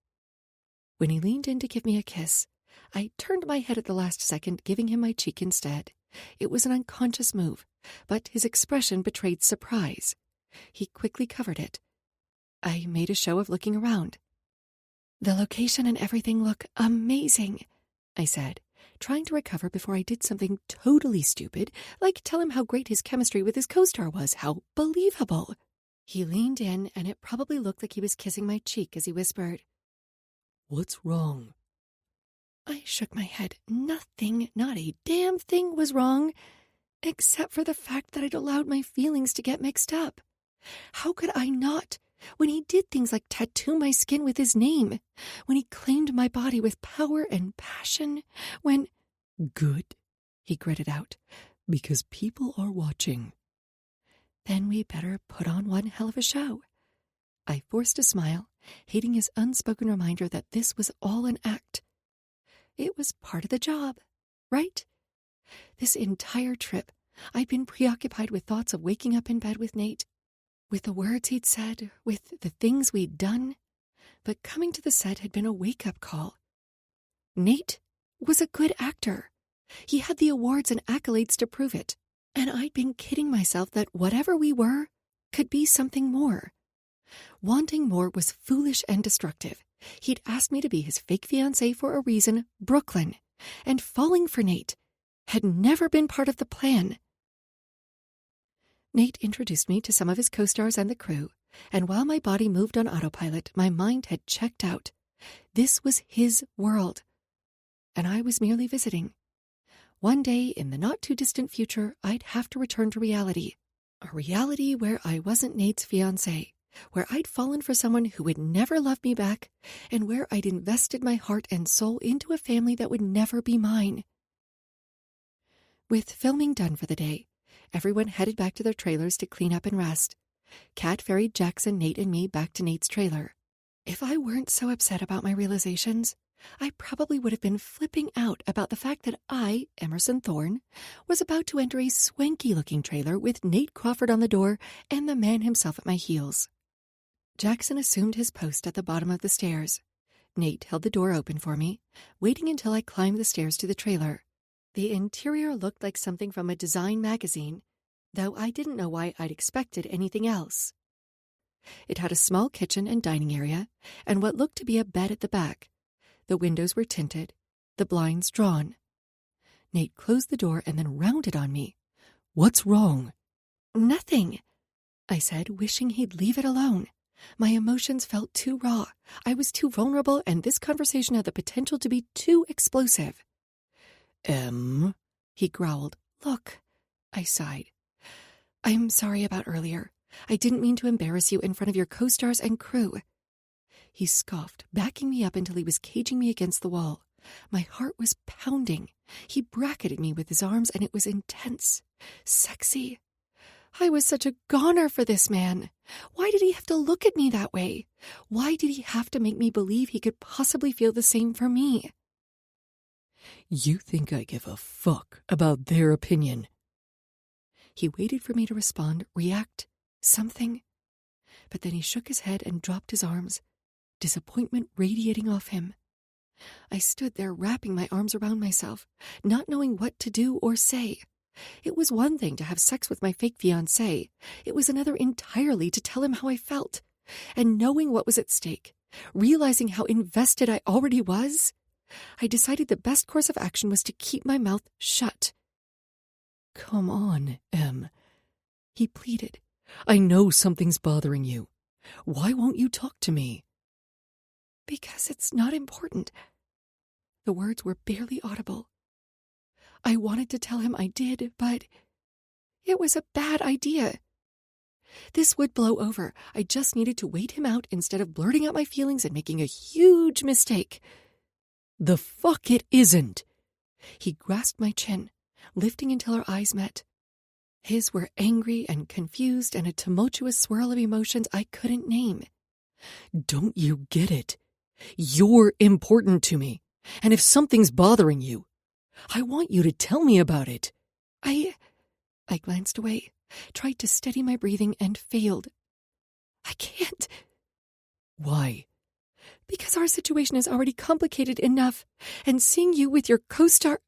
When he leaned in to give me a kiss, I turned my head at the last second, giving him my cheek instead. It was an unconscious move, but his expression betrayed surprise. He quickly covered it. I made a show of looking around. The location and everything look amazing, I said, trying to recover before I did something totally stupid, like tell him how great his chemistry with his co-star was, how believable. He leaned in, and it probably looked like he was kissing my cheek as he whispered, "What's wrong?" I shook my head. Nothing, not a damn thing was wrong, except for the fact that I'd allowed my feelings to get mixed up. How could I not, when he did things like tattoo my skin with his name, when he claimed my body with power and passion, when... Good, he gritted out, because people are watching. Then we better put on one hell of a show. I forced a smile, hating his unspoken reminder that this was all an act. It was part of the job, right? This entire trip, I'd been preoccupied with thoughts of waking up in bed with Nate, with the words he'd said, with the things we'd done, but coming to the set had been a wake-up call. Nate was a good actor. He had the awards and accolades to prove it, and I'd been kidding myself that whatever we were could be something more. Wanting more was foolish and destructive. He'd asked me to be his fake fiancé for a reason, Brooklyn, and falling for Nate had never been part of the plan. Nate introduced me to some of his co-stars and the crew, and while my body moved on autopilot, my mind had checked out. This was his world, and I was merely visiting. One day, in the not-too-distant future, I'd have to return to reality. A reality where I wasn't Nate's fiancé, where I'd fallen for someone who would never love me back, and where I'd invested my heart and soul into a family that would never be mine. With filming done for the day, everyone headed back to their trailers to clean up and rest. Kat ferried Jackson, Nate, and me back to Nate's trailer. If I weren't so upset about my realizations, I probably would have been flipping out about the fact that I, Emerson Thorne, was about to enter a swanky-looking trailer with Nate Crawford on the door and the man himself at my heels. Jackson assumed his post at the bottom of the stairs. Nate held the door open for me, waiting until I climbed the stairs to the trailer. The interior looked like something from a design magazine, though I didn't know why I'd expected anything else. It had a small kitchen and dining area, and what looked to be a bed at the back. The windows were tinted, the blinds drawn. Nate closed the door and then rounded on me. "What's wrong?" "Nothing," I said, wishing he'd leave it alone. My emotions felt too raw. I was too vulnerable, and this conversation had the potential to be too explosive. He growled. "Look," I sighed. "I'm sorry about earlier. I didn't mean to embarrass you in front of your co-stars and crew." He scoffed, backing me up until he was caging me against the wall. My heart was pounding. He bracketed me with his arms, and it was intense, sexy. I was such a goner for this man. Why did he have to look at me that way? Why did he have to make me believe he could possibly feel the same for me? "You think I give a fuck about their opinion?" He waited for me to respond, react, something. But then he shook his head and dropped his arms, disappointment radiating off him. I stood there wrapping my arms around myself, not knowing what to do or say. It was one thing to have sex with my fake fiancé. It was another entirely to tell him how I felt. And knowing what was at stake, realizing how invested I already was, I decided the best course of action was to keep my mouth shut. "Come on, Em," he pleaded. "I know something's bothering you. Why won't you talk to me?" "Because it's not important." The words were barely audible. I wanted to tell him I did, but it was a bad idea. This would blow over. I just needed to wait him out instead of blurting out my feelings and making a huge mistake. "The fuck it isn't!" He grasped my chin, lifting until our eyes met. His were angry and confused and a tumultuous swirl of emotions I couldn't name. "Don't you get it? You're important to me, and if something's bothering you, I want you to tell me about it." I glanced away, tried to steady my breathing, and failed. "I can't." "Why?" "Because our situation is already complicated enough, and seeing you with your co-star—"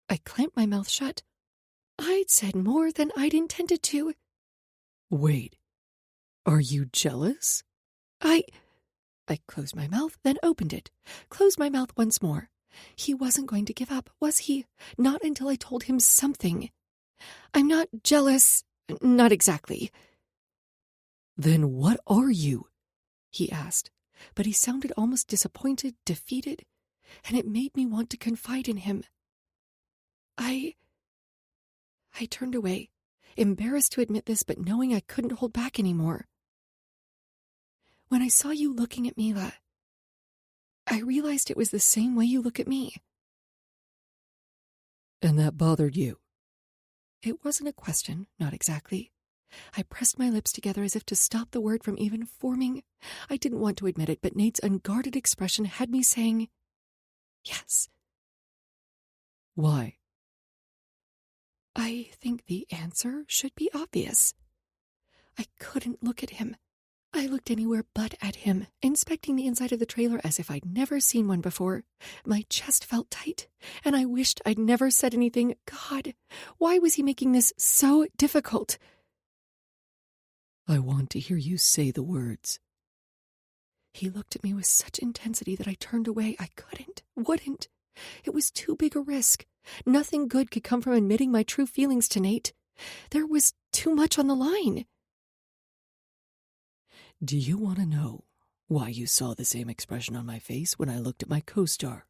I clamped my mouth shut. I'd said more than I'd intended to. "Wait, are you jealous?" I closed my mouth, then opened it, closed my mouth once more. He wasn't going to give up, was he? Not until I told him something. "I'm not jealous. Not exactly." "Then what are you?" he asked, but he sounded almost disappointed, defeated, and it made me want to confide in him. I turned away, embarrassed to admit this, but knowing I couldn't hold back anymore. "When I saw you looking at Mila, I realized it was the same way you look at me." "And that bothered you?" It wasn't a question, not exactly. I pressed my lips together as if to stop the word from even forming. I didn't want to admit it, but Nate's unguarded expression had me saying, "Yes." "Why?" I think the answer should be obvious. I couldn't look at him. I looked anywhere but at him, inspecting the inside of the trailer as if I'd never seen one before. My chest felt tight, and I wished I'd never said anything. God, why was he making this so difficult? "I want to hear you say the words." He looked at me with such intensity that I turned away. I wouldn't. It was too big a risk. Nothing good could come from admitting my true feelings to Nate. There was too much on the line. "Do you want to know why you saw the same expression on my face when I looked at my co-star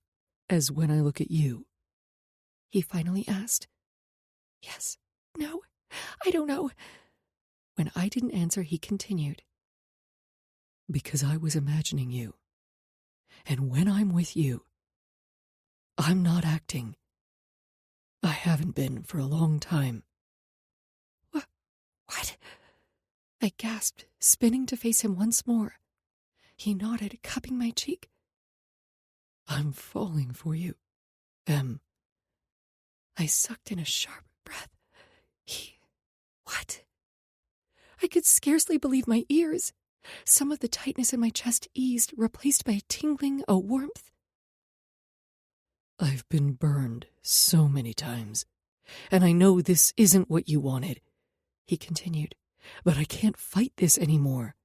as when I look at you?" He finally asked. "Yes. No. I don't know." When I didn't answer, he continued. "Because I was imagining you. And when I'm with you, I'm not acting. I haven't been for a long time." What? I gasped, spinning to face him once more. He nodded, cupping my cheek. "I'm falling for you, Em." I sucked in a sharp breath. What? I could scarcely believe my ears. Some of the tightness in my chest eased, replaced by a tingling, a warmth. I've been burned so many times, and I know this isn't what you wanted, he continued, but I can't fight this anymore.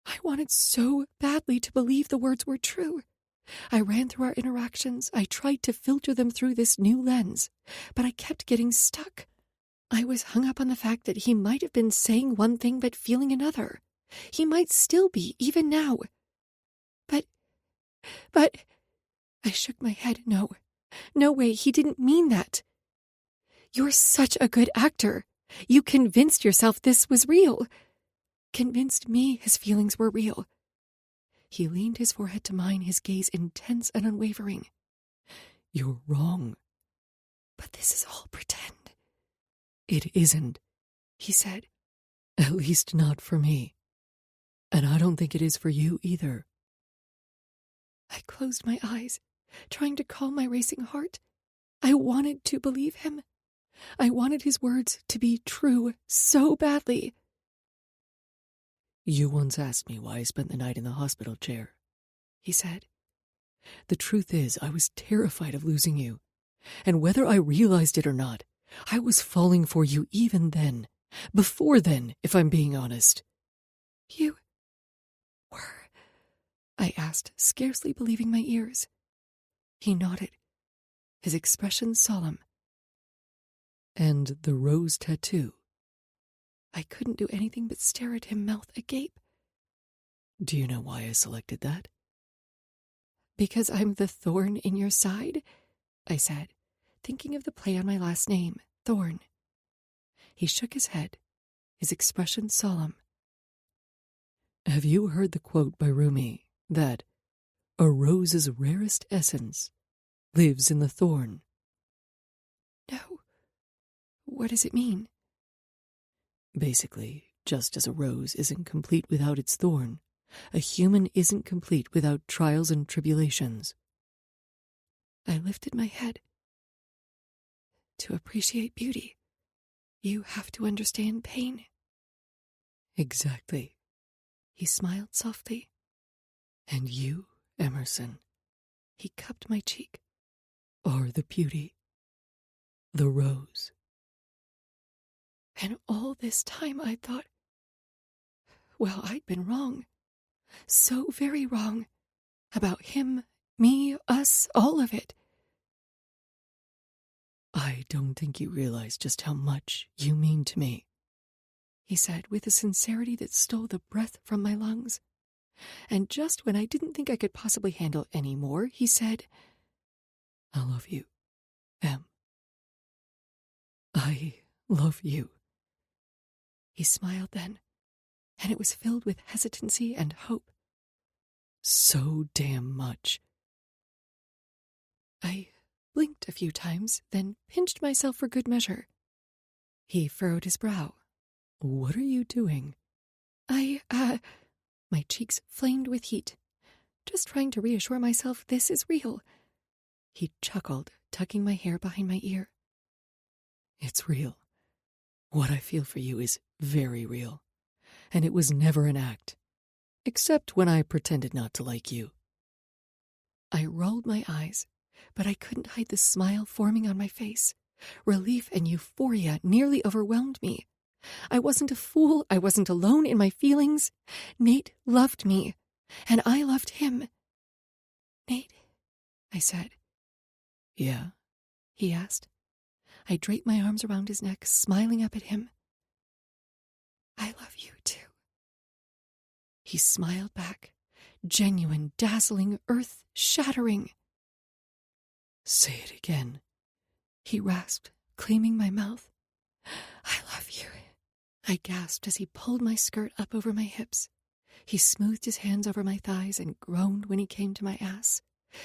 I wanted so badly to believe the words were true. I ran through our interactions. I tried to filter them through this new lens, but I kept getting stuck. I was hung up on the fact that he might have been saying one thing but feeling another. He might still be, even now. But, I shook my head. No way, he didn't mean that. You're such a good actor. You convinced yourself this was real. Convinced me his feelings were real. He leaned his forehead to mine, his gaze intense and unwavering. You're wrong. But this is all pretend. It isn't, he said. At least not for me. And I don't think it is for you either. I closed my eyes, trying to calm my racing heart. I wanted to believe him. I wanted his words to be true so badly. You once asked me why I spent the night in the hospital chair, he said. The truth is, I was terrified of losing you. And whether I realized it or not, I was falling for you even then. Before then, if I'm being honest. You were? I asked, scarcely believing my ears. He nodded, his expression solemn. And the rose tattoo? I couldn't do anything but stare at him, mouth agape. Do you know why I selected that? Because I'm the thorn in your side, I said, thinking of the play on my last name, Thorn. He shook his head, his expression solemn. Have you heard the quote by Rumi that a rose's rarest essence lives in the thorn? No. What does it mean? Basically, just as a rose isn't complete without its thorn, a human isn't complete without trials and tribulations. I lifted my head. To appreciate beauty, you have to understand pain. Exactly. He smiled softly. And you, Emerson, he cupped my cheek, are the beauty, the rose. And all this time I thought, well, I'd been wrong. So very wrong. About him, me, us, all of it. I don't think you realize just how much you mean to me, he said with a sincerity that stole the breath from my lungs. And just when I didn't think I could possibly handle any more, he said, I love you, Em. I love you. He smiled then, and it was filled with hesitancy and hope. So damn much. I blinked a few times, then pinched myself for good measure. He furrowed his brow. What are you doing? My cheeks flamed with heat. Just trying to reassure myself this is real. He chuckled, tucking my hair behind my ear. It's real. What I feel for you is very real. And it was never an act. Except when I pretended not to like you. I rolled my eyes, but I couldn't hide the smile forming on my face. Relief and euphoria nearly overwhelmed me. I wasn't a fool. I wasn't alone in my feelings. Nate loved me, and I loved him. Nate, I said. Yeah? He asked. I draped my arms around his neck, smiling up at him. I love you too. He smiled back, genuine, dazzling, earth-shattering. Say it again, he rasped, claiming my mouth. I love you. I gasped as he pulled my skirt up over my hips. He smoothed his hands over my thighs and groaned when he came to my ass.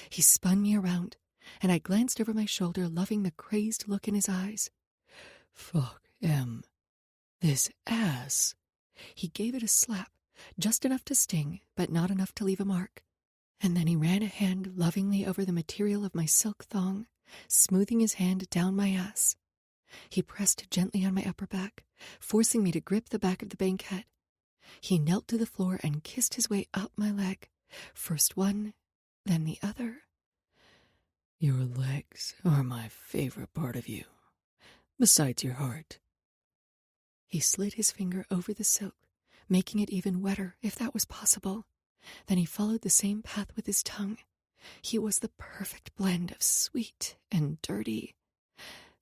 He spun me around, and I glanced over my shoulder, loving the crazed look in his eyes. Fuck, Em. This ass. He gave it a slap, just enough to sting, but not enough to leave a mark. And then he ran a hand lovingly over the material of my silk thong, smoothing his hand down my ass. He pressed gently on my upper back, forcing me to grip the back of the banquette. He knelt to the floor and kissed his way up my leg, first one, then the other. Your legs are my favorite part of you, besides your heart. He slid his finger over the silk, making it even wetter, if that was possible. Then he followed the same path with his tongue. He was the perfect blend of sweet and dirty.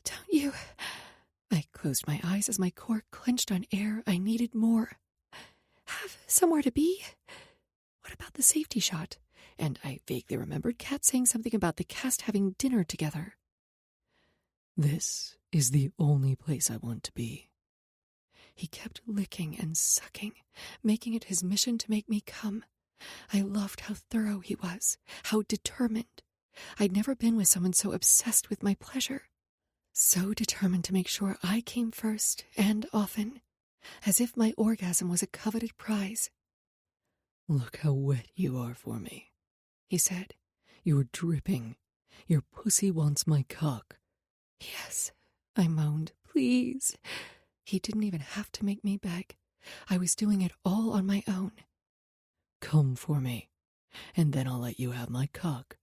Don't you... I closed my eyes as my core clenched on air. I needed more. Have somewhere to be? What about the safety shot? And I vaguely remembered Kat saying something about the cast having dinner together. This is the only place I want to be. He kept licking and sucking, making it his mission to make me come. I loved how thorough he was, how determined. I'd never been with someone so obsessed with my pleasure. So determined to make sure I came first, and often, as if my orgasm was a coveted prize. Look how wet you are for me, he said. You're dripping. Your pussy wants my cock. Yes, I moaned. Please. He didn't even have to make me beg. I was doing it all on my own. Come for me, and then I'll let you have my cock.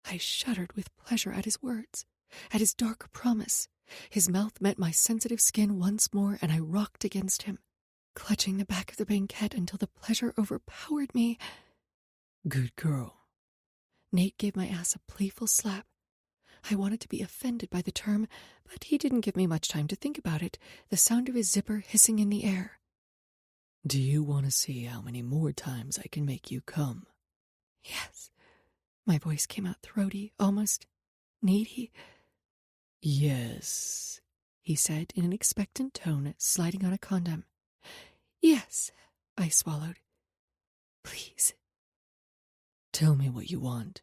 I shuddered with pleasure at his words, at his dark promise. His mouth met my sensitive skin once more, and I rocked against him, clutching the back of the banquette until the pleasure overpowered me. Good girl. Nate gave my ass a playful slap. I wanted to be offended by the term, but he didn't give me much time to think about it, the sound of his zipper hissing in the air. Do you want to see how many more times I can make you come? Yes. My voice came out throaty, almost needy. Yes, he said in an expectant tone, sliding on a condom. Yes, I swallowed. Please. Tell me what you want.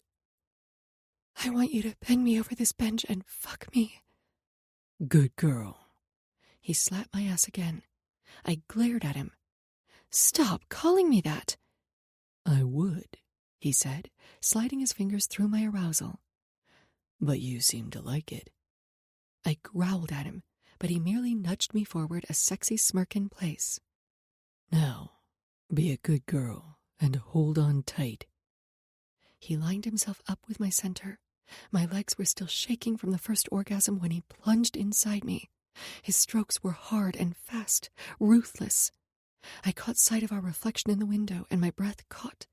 I want you to bend me over this bench and fuck me. Good girl. He slapped my ass again. I glared at him. Stop calling me that. I would, he said, sliding his fingers through my arousal. But you seem to like it. I growled at him, but he merely nudged me forward, a sexy smirk in place. Now, be a good girl and hold on tight. He lined himself up with my center. My legs were still shaking from the first orgasm when he plunged inside me. His strokes were hard and fast, ruthless. I caught sight of our reflection in the window, and my breath caught.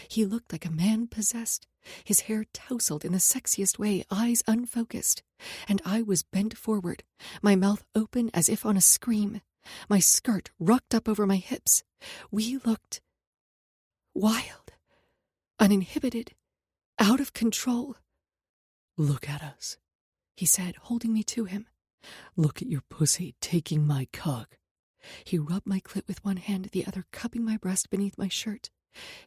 He looked like a man possessed, his hair tousled in the sexiest way, eyes unfocused, and I was bent forward, my mouth open as if on a scream, my skirt rocked up over my hips. We looked wild, uninhibited, out of control. Look at us, he said, holding me to him. Look at your pussy taking my cock. He rubbed my clit with one hand, the other cupping my breast beneath my shirt.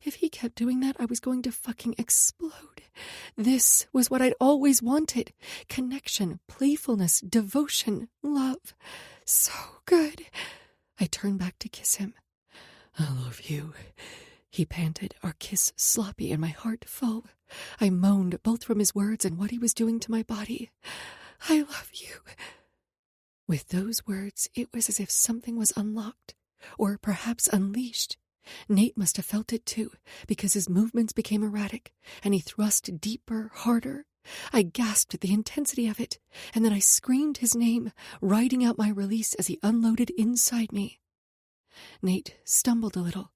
If he kept doing that, I was going to fucking explode. This was what I'd always wanted. Connection, playfulness, devotion, love. So good. I turned back to kiss him. I love you, he panted, our kiss sloppy and my heart full. I moaned, both from his words and what he was doing to my body. I love you. With those words, it was as if something was unlocked, or perhaps unleashed. Nate must have felt it too, because his movements became erratic, and he thrust deeper, harder. I gasped at the intensity of it, and then I screamed his name, riding out my release as he unloaded inside me. Nate stumbled a little,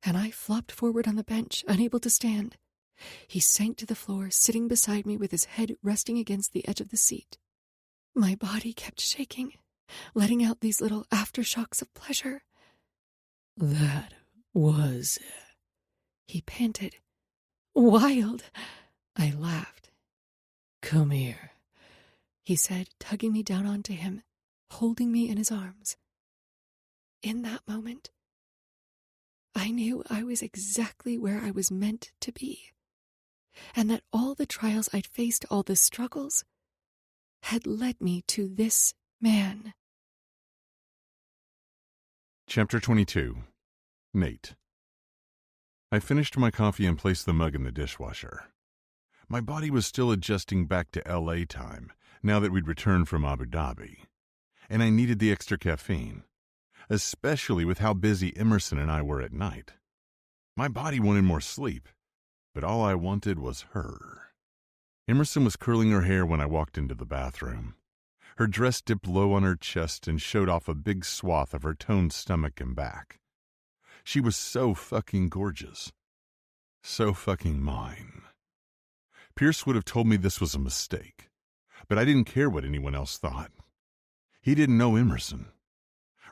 and I flopped forward on the bench, unable to stand. He sank to the floor, sitting beside me with his head resting against the edge of the seat. My body kept shaking, letting out these little aftershocks of pleasure. That was... he panted. Wild. I laughed. Come here, he said, tugging me down onto him, holding me in his arms. In that moment, I knew I was exactly where I was meant to be, and that all the trials I'd faced, all the struggles, had led me to this man. Chapter 22. Nate. I finished my coffee and placed the mug in the dishwasher. My body was still adjusting back to L.A. time, now that we'd returned from Abu Dhabi, and I needed the extra caffeine. especially with how busy Emerson and I were at night. My body wanted more sleep, but all I wanted was her. Emerson was curling her hair when I walked into the bathroom. Her dress dipped low on her chest and showed off a big swath of her toned stomach and back. She was so fucking gorgeous. So fucking mine. Pierce would have told me this was a mistake, but I didn't care what anyone else thought. He didn't know Emerson.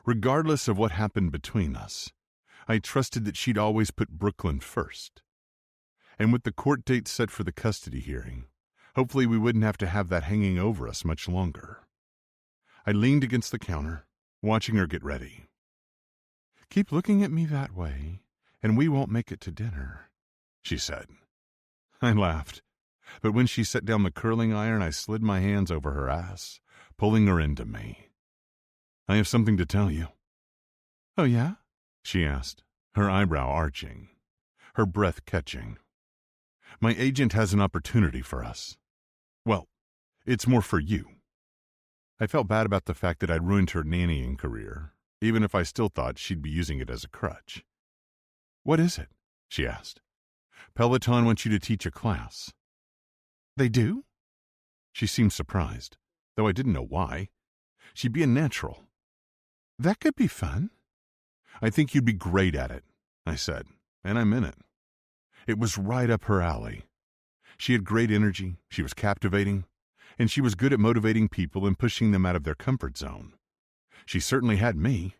Regardless of what happened between us, I trusted that she'd always put Brooklyn first. And with the court date set for the custody hearing, hopefully we wouldn't have to have that hanging over us much longer. I leaned against the counter, watching her get ready. "Keep looking at me that way, and we won't make it to dinner," she said. I laughed, but when she set down the curling iron, I slid my hands over her ass, pulling her into me. "I have something to tell you." "Oh, yeah?" she asked, her eyebrow arching, her breath catching. "My agent has an opportunity for us. Well, it's more for you." I felt bad about the fact that I'd ruined her nannying career, even if I still thought she'd be using it as a crutch. "What is it?" she asked. "Peloton wants you to teach a class." "They do?" She seemed surprised, though I didn't know why. She'd be a natural. "That could be fun." "I think you'd be great at it," I said, and I meant it. It was right up her alley. She had great energy, she was captivating, and she was good at motivating people and pushing them out of their comfort zone. She certainly had me.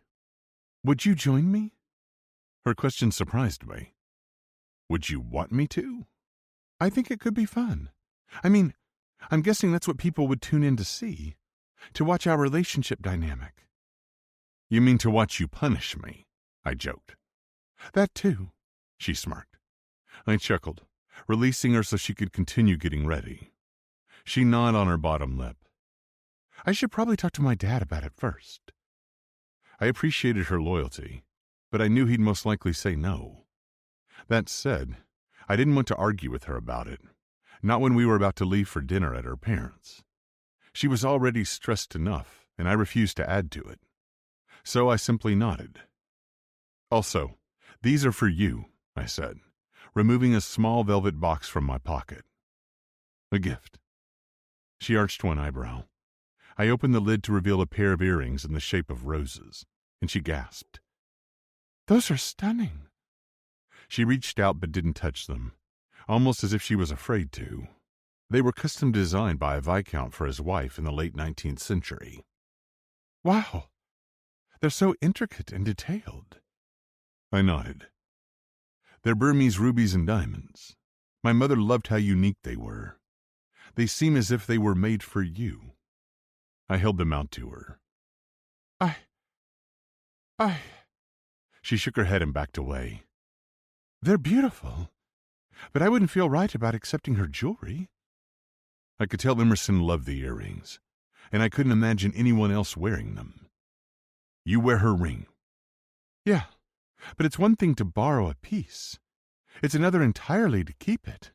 "Would you join me?" Her question surprised me. "Would you want me to?" "I think it could be fun. I mean, I'm guessing that's what people would tune in to see, to watch our relationship dynamic." "You mean to watch you punish me?" I joked. "That too," she smirked. I chuckled, releasing her so she could continue getting ready. She gnawed on her bottom lip. "I should probably talk to my dad about it first." I appreciated her loyalty, but I knew he'd most likely say no. That said, I didn't want to argue with her about it, not when we were about to leave for dinner at her parents'. She was already stressed enough, and I refused to add to it. So I simply nodded. "Also, these are for you," I said, removing a small velvet box from my pocket. "A gift." She arched one eyebrow. I opened the lid to reveal a pair of earrings in the shape of roses, and she gasped. "Those are stunning." She reached out but didn't touch them, almost as if she was afraid to. They were custom designed by a viscount for his wife in the late 19th century. "Wow, they're so intricate and detailed." I nodded. "They're Burmese rubies and diamonds. My mother loved how unique they were. They seem as if they were made for you." I held them out to her. I... She shook her head and backed away. "They're beautiful, but I wouldn't feel right about accepting her jewelry." I could tell Emerson loved the earrings, and I couldn't imagine anyone else wearing them. "You wear her ring." "Yeah, but it's one thing to borrow a piece. It's another entirely to keep it."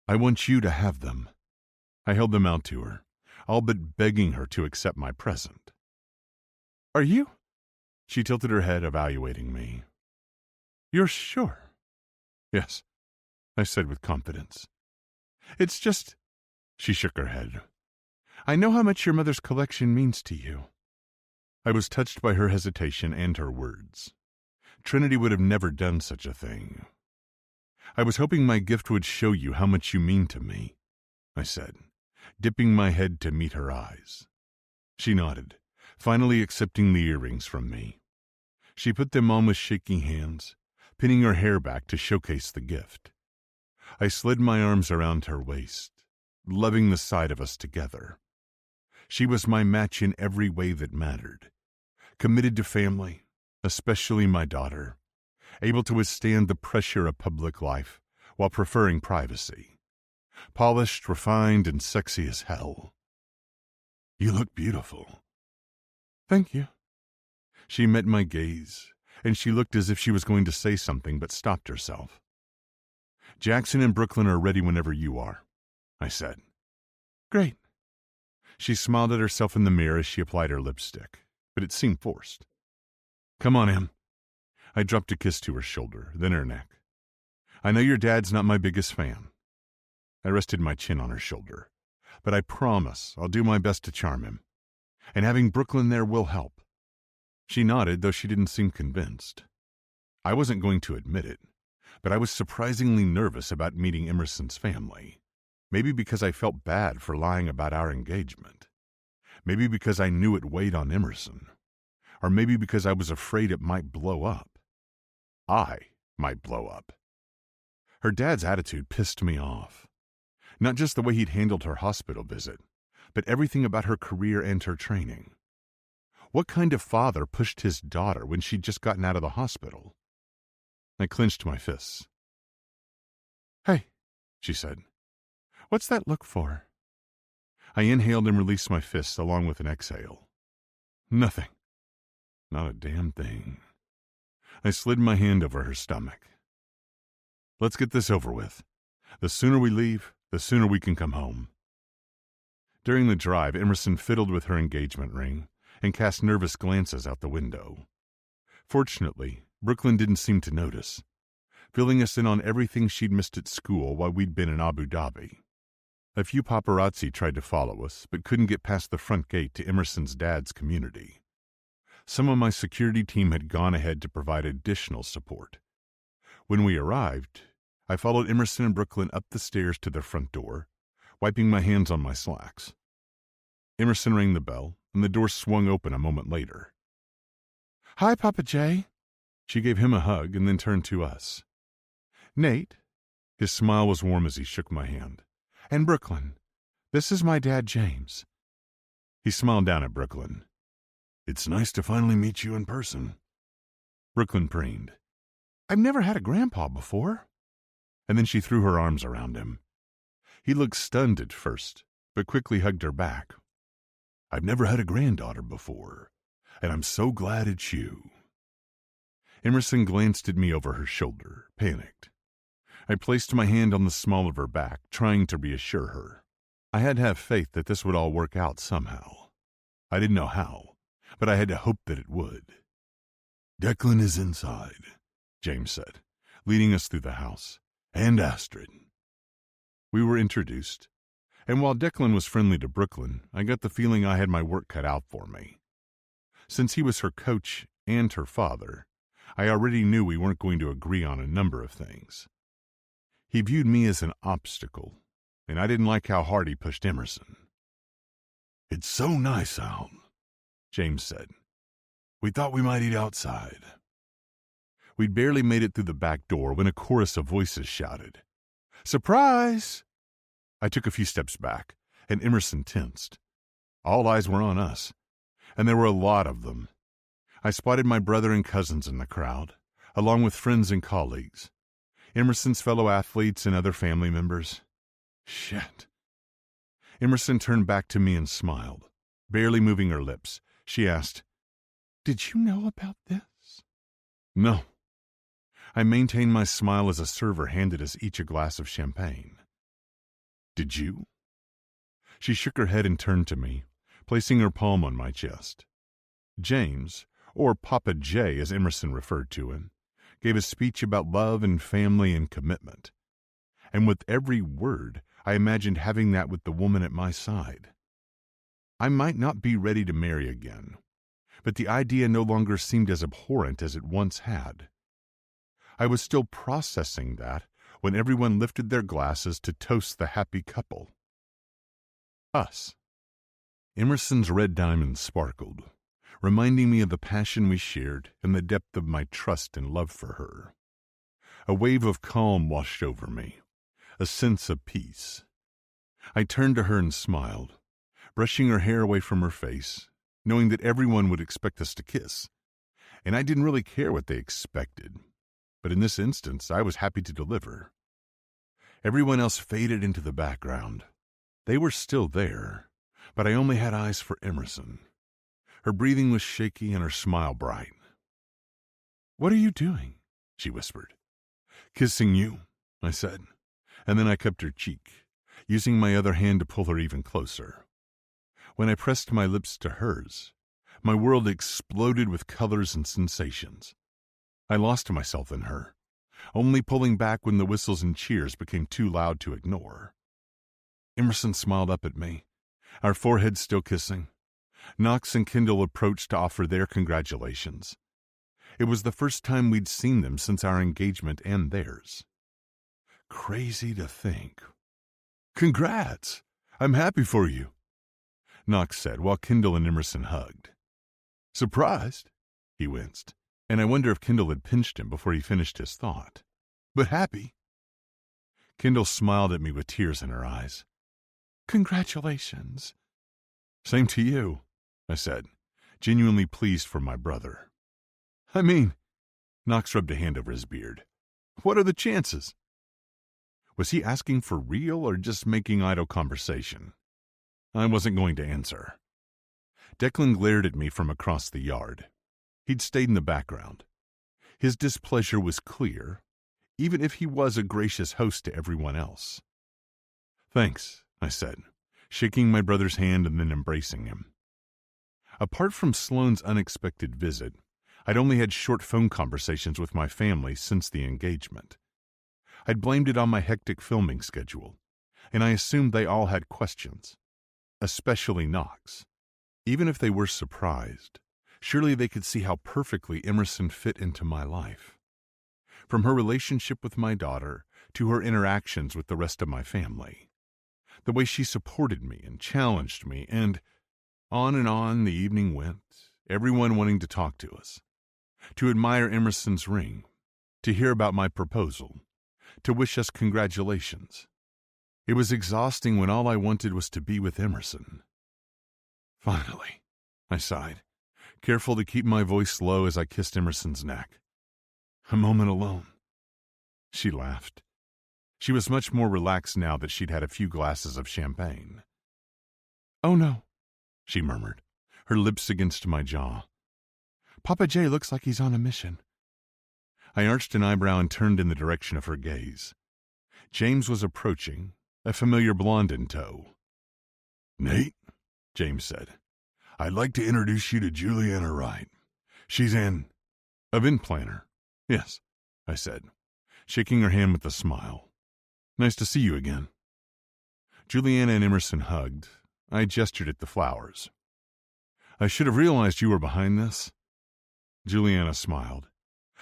"I want you to have them." I held them out to her, all but begging her to accept my present. "Are you?" She tilted her head, evaluating me. "You're sure?" "Yes," I said with confidence. "It's just..." She shook her head. "I know how much your mother's collection means to you." I was touched by her hesitation and her words. Trinity would have never done such a thing. "I was hoping my gift would show you how much you mean to me," I said, dipping my head to meet her eyes. She nodded, finally accepting the earrings from me. She put them on with shaking hands, pinning her hair back to showcase the gift. I slid my arms around her waist, loving the sight of us together. She was my match in every way that mattered, committed to family, especially my daughter, able to withstand the pressure of public life while preferring privacy. Polished, refined, and sexy as hell. "You look beautiful." "Thank you." She met my gaze, and she looked as if she was going to say something but stopped herself. "Jackson and Brooklyn are ready whenever you are," I said. "Great." She smiled at herself in the mirror as she applied her lipstick, but it seemed forced. Come on, Em. I dropped a kiss to her shoulder, then her neck. I know your dad's not my biggest fan. I rested my chin on her shoulder, but I promise I'll do my best to charm him. And having Brooklyn there will help. She nodded, though she didn't seem convinced. I wasn't going to admit it, but I was surprisingly nervous about meeting Emerson's family. Maybe because I felt bad for lying about our engagement. Maybe because I knew it weighed on Emerson. Or maybe because I was afraid it might blow up. I might blow up. Her dad's attitude pissed me off. Not just the way he'd handled her hospital visit, but everything about her career and her training. What kind of father pushed his daughter when she'd just gotten out of the hospital? I clenched my fists. "Hey," she said. "What's that look for?" I inhaled and released my fists along with an exhale. Nothing. Not a damn thing. I slid my hand over her stomach. "Let's get this over with. The sooner we leave, the sooner we can come home." During the drive, Emerson fiddled with her engagement ring and cast nervous glances out the window. Fortunately, Brooklyn didn't seem to notice, filling us in on everything she'd missed at school while we'd been in Abu Dhabi. A few paparazzi tried to follow us, but couldn't get past the front gate to Emerson's dad's community. Some of my security team had gone ahead to provide additional support. When we arrived, I followed Emerson and Brooklyn up the stairs to their front door, wiping my hands on my slacks. Emerson rang the bell, and the door swung open a moment later. "Hi, Papa J." She gave him a hug and then turned to us. "Nate," his smile was warm as he shook my hand, "and Brooklyn, this is my dad, James." He smiled down at Brooklyn. "It's nice to finally meet you in person." Brooklyn preened. "I've never had a grandpa before." And then she threw her arms around him. He looked stunned at first, but quickly hugged her back. "I've never had a granddaughter before, and I'm so glad it's you." Emerson glanced at me over her shoulder, panicked. I placed my hand on the small of her back, trying to reassure her. I had to have faith that this would all work out somehow. I didn't know how, but I had to hope that it would. "Declan is inside," James said, leading us through the house. "And Astrid." We were introduced, and while Declan was friendly to Brooklyn, I got the feeling I had my work cut out for me. Since he was her coach and her father, I already knew we weren't going to agree on a number of things. He viewed me as an obstacle, and I didn't like how hard he pushed Emerson. "It's so nice out," James said. "We thought we might eat outside." We'd barely made it through the back door when a chorus of voices shouted, "Surprise!" I took a few steps back, and Emerson tensed. All eyes were on us, and there were a lot of them. I spotted my brother and cousins in the crowd, along with friends and colleagues, Emerson's fellow athletes and other family members. Shit. Emerson turned back to me and smiled. Barely moving her lips, she asked, "Did you know about this?" "No." I maintained my smile as a server handed us each a glass of champagne. "Did you?" She shook her head and turned to me, placing her palm on my chest. James, or Papa J as Emerson referred to him, gave a speech about love and family and commitment. And with every word, I imagined having that with the woman at my side. I might not be ready to marry again, but the idea no longer seemed as abhorrent as it once had. I was still processing that when everyone lifted their glasses to toast the happy couple. Us. Emerson's red diamond sparkled, reminding me of the passion we shared and the depth of my trust and love for her. A wave of calm washed over me, a sense of peace. I turned to her and smiled, brushing her hair away from her face, knowing that everyone would expect us to kiss. And I didn't really care what they expected, but in this instance I was happy to deliver. Everyone else faded into the background. They were still there, but I only had eyes for Emerson. Her breathing was shaky and her smile bright. "What are you doing?" she whispered. "Kissing you," I said, and then I cupped her cheek, using my other hand to pull her even closer. When I pressed my lips to hers, My world exploded with colors and sensations. I lost myself in her, only pulling back when the whistles and cheers became too loud to ignore. Emerson smiled up at me, our foreheads still kissing. Knox and Kendall approached to offer their congratulations. It was the first time we'd seen them since our engagement and theirs. Crazy to think. "Congrats! I'm happy for you," Knox said while Kendall and Emerson hugged. "Surprised?" He winced, and I wonder if Kendall had pinched him before he finished his thought. "But happy." Kendall smiled at me with tears in her eyes. "Congratulations." "Same to you," I said, genuinely pleased for my brother. "I mean," Knox rubbed a hand over his beard, "what are the chances?" Was he asking for real or just making idle conversation? I wasn't going to answer. Declan glared at me from across the yard. He'd stayed in the background. His displeasure was clear, even if he was a gracious host to everyone else. "Thanks," I said, shaking my brother's hand and then embracing him. Apart from Sloane's unexpected visit, I'd only had short phone conversations with my family since the engagement. I'd blamed it on my hectic filming schedule, and I assumed they all had questions, especially Knox. Even if they were surprised, surely they could see how perfectly Emerson fit into my life. From her relationship with my daughter to her interactions with the rest of my family. The way she supported me and challenged me, and on the evening went, everyone wanting to talk to us, to admire Emerson's ring, to hear about my proposal, to wish us congratulations. It was exhausting when all I wanted was to be with Emerson. "Finally," I sighed, careful to keep my voice low as I kissed Emerson's neck. "A moment alone." She laughed. She was much more relaxed now that she'd had a few glasses of champagne. "Oh no," she murmured, her lips against my jaw. "Papa J looks like he's on a mission." I arched an eyebrow and turned in the direction of her gaze. James was approaching, a familiar blonde in tow. "Nate," James said, "I'd like to introduce you to Juliana Wright. She's an event planner." "Yes," I said, shaking her hand with a smile. "Nice to see you again." Juliana and Emerson hugged. I gestured at the flowers. "I should have realized you were behind this." Juliana smiled.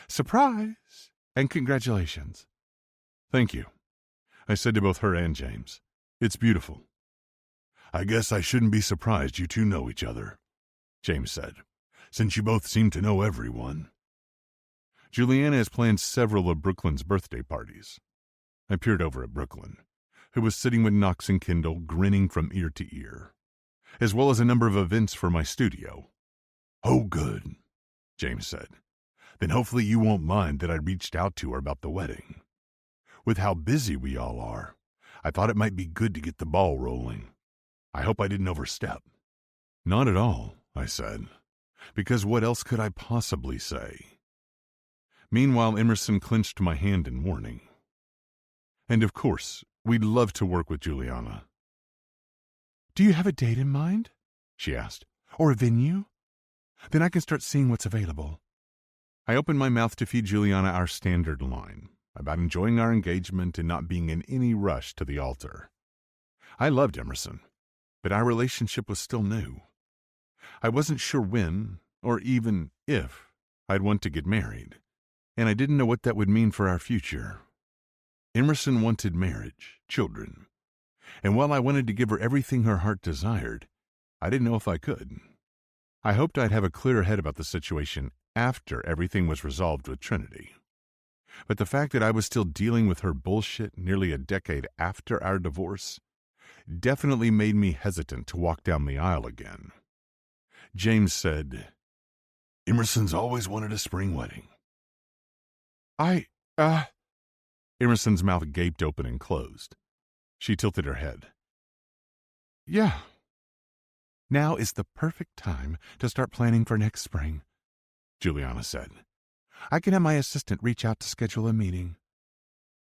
"Surprise! And congratulations." "Thank you," I said to both her and James. "It's beautiful." "I guess I shouldn't be surprised you two know each other," James said, "since you both seem to know everyone." Juliana has planned several of Brooklyn's birthday parties. I peered over at Brooklyn, who was sitting with Knox and Kendall, grinning from ear to ear, as well as a number of events for my studio. "Oh, good," James said. "Then hopefully you won't mind that I reached out to her about the wedding. With how busy we all are, I thought it might be good to get the ball rolling. I hope I didn't overstep." "Not at all," I said, because what else could I possibly say? Meanwhile, Emerson clenched my hand in warning. "And of course, we'd love to work with Juliana." "Do you have a date in mind?" she asked. "Or a venue? Then I can start seeing what's available." I opened my mouth to feed Juliana our standard line about enjoying our engagement and not being in any rush to the altar. I loved Emerson, but our relationship was still new. I wasn't sure when, or even if, I'd want to get married, and I didn't know what that would mean for our future. Emerson wanted marriage, children, and while I wanted to give her everything her heart desired, I didn't know if I could. I hoped I'd have a clearer head about the situation after everything was resolved with Trinity. But the fact that I was still dealing with her bullshit nearly a decade after our divorce definitely made me hesitant to walk down the aisle again. James said, "Emerson's always wanted a spring wedding." Emerson's mouth gaped open and closed. She tilted her head. "Yeah. Now is the perfect time to start planning for next spring," Juliana said. "I can have my assistant reach out to schedule a meeting."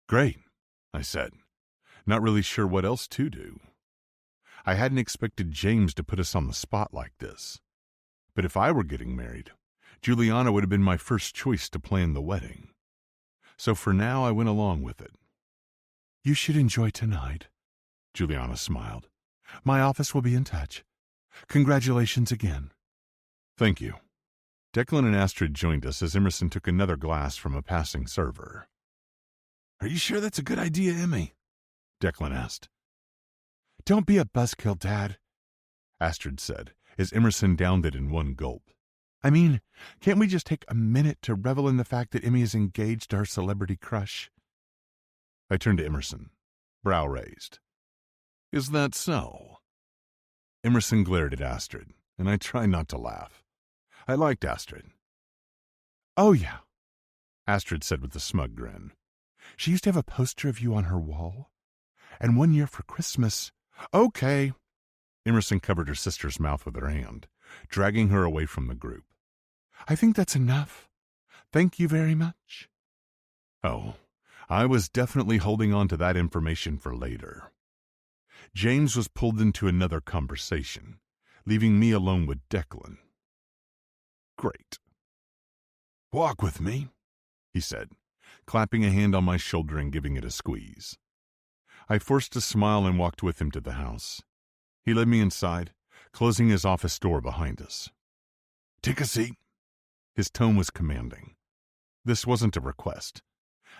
"Great," I said, not really sure what else to do. I hadn't expected James to put us on the spot like this, But if I were getting married, Juliana would have been my first choice to plan the wedding. So for now, I went along with it. You should enjoy tonight, Juliana smiled. My office will be in touch. Congratulations again. Thank you. Declan and Astrid joined us as Emerson took another glass from a passing server. Are you sure that's a good idea, Emmy? Declan asked. Don't be a buzzkill, Dad, Astrid said, as Emerson downed it in one gulp. I mean, can't we just take a minute to revel in the fact that Emmy is engaged to her celebrity crush? I turned to Emerson, brow raised. Is that so? Emerson glared at Astrid, and I tried not to laugh. I liked Astrid. Oh, yeah, Astrid said with a smug grin. She used to have a poster of you on her wall. And one year for Christmas... Okay. Emerson covered her sister's mouth with her hand, dragging her away from the group. I think that's enough. Thank you very much. Oh, I was definitely holding on to that information for later. James was pulled into another conversation, leaving me alone with Declan. Great. Walk with me, he said, clapping a hand on my shoulder and giving it a squeeze. I forced a smile and walked with him to the house. He led me inside, closing his office door behind us. Take a seat. His tone was commanding. This wasn't a request,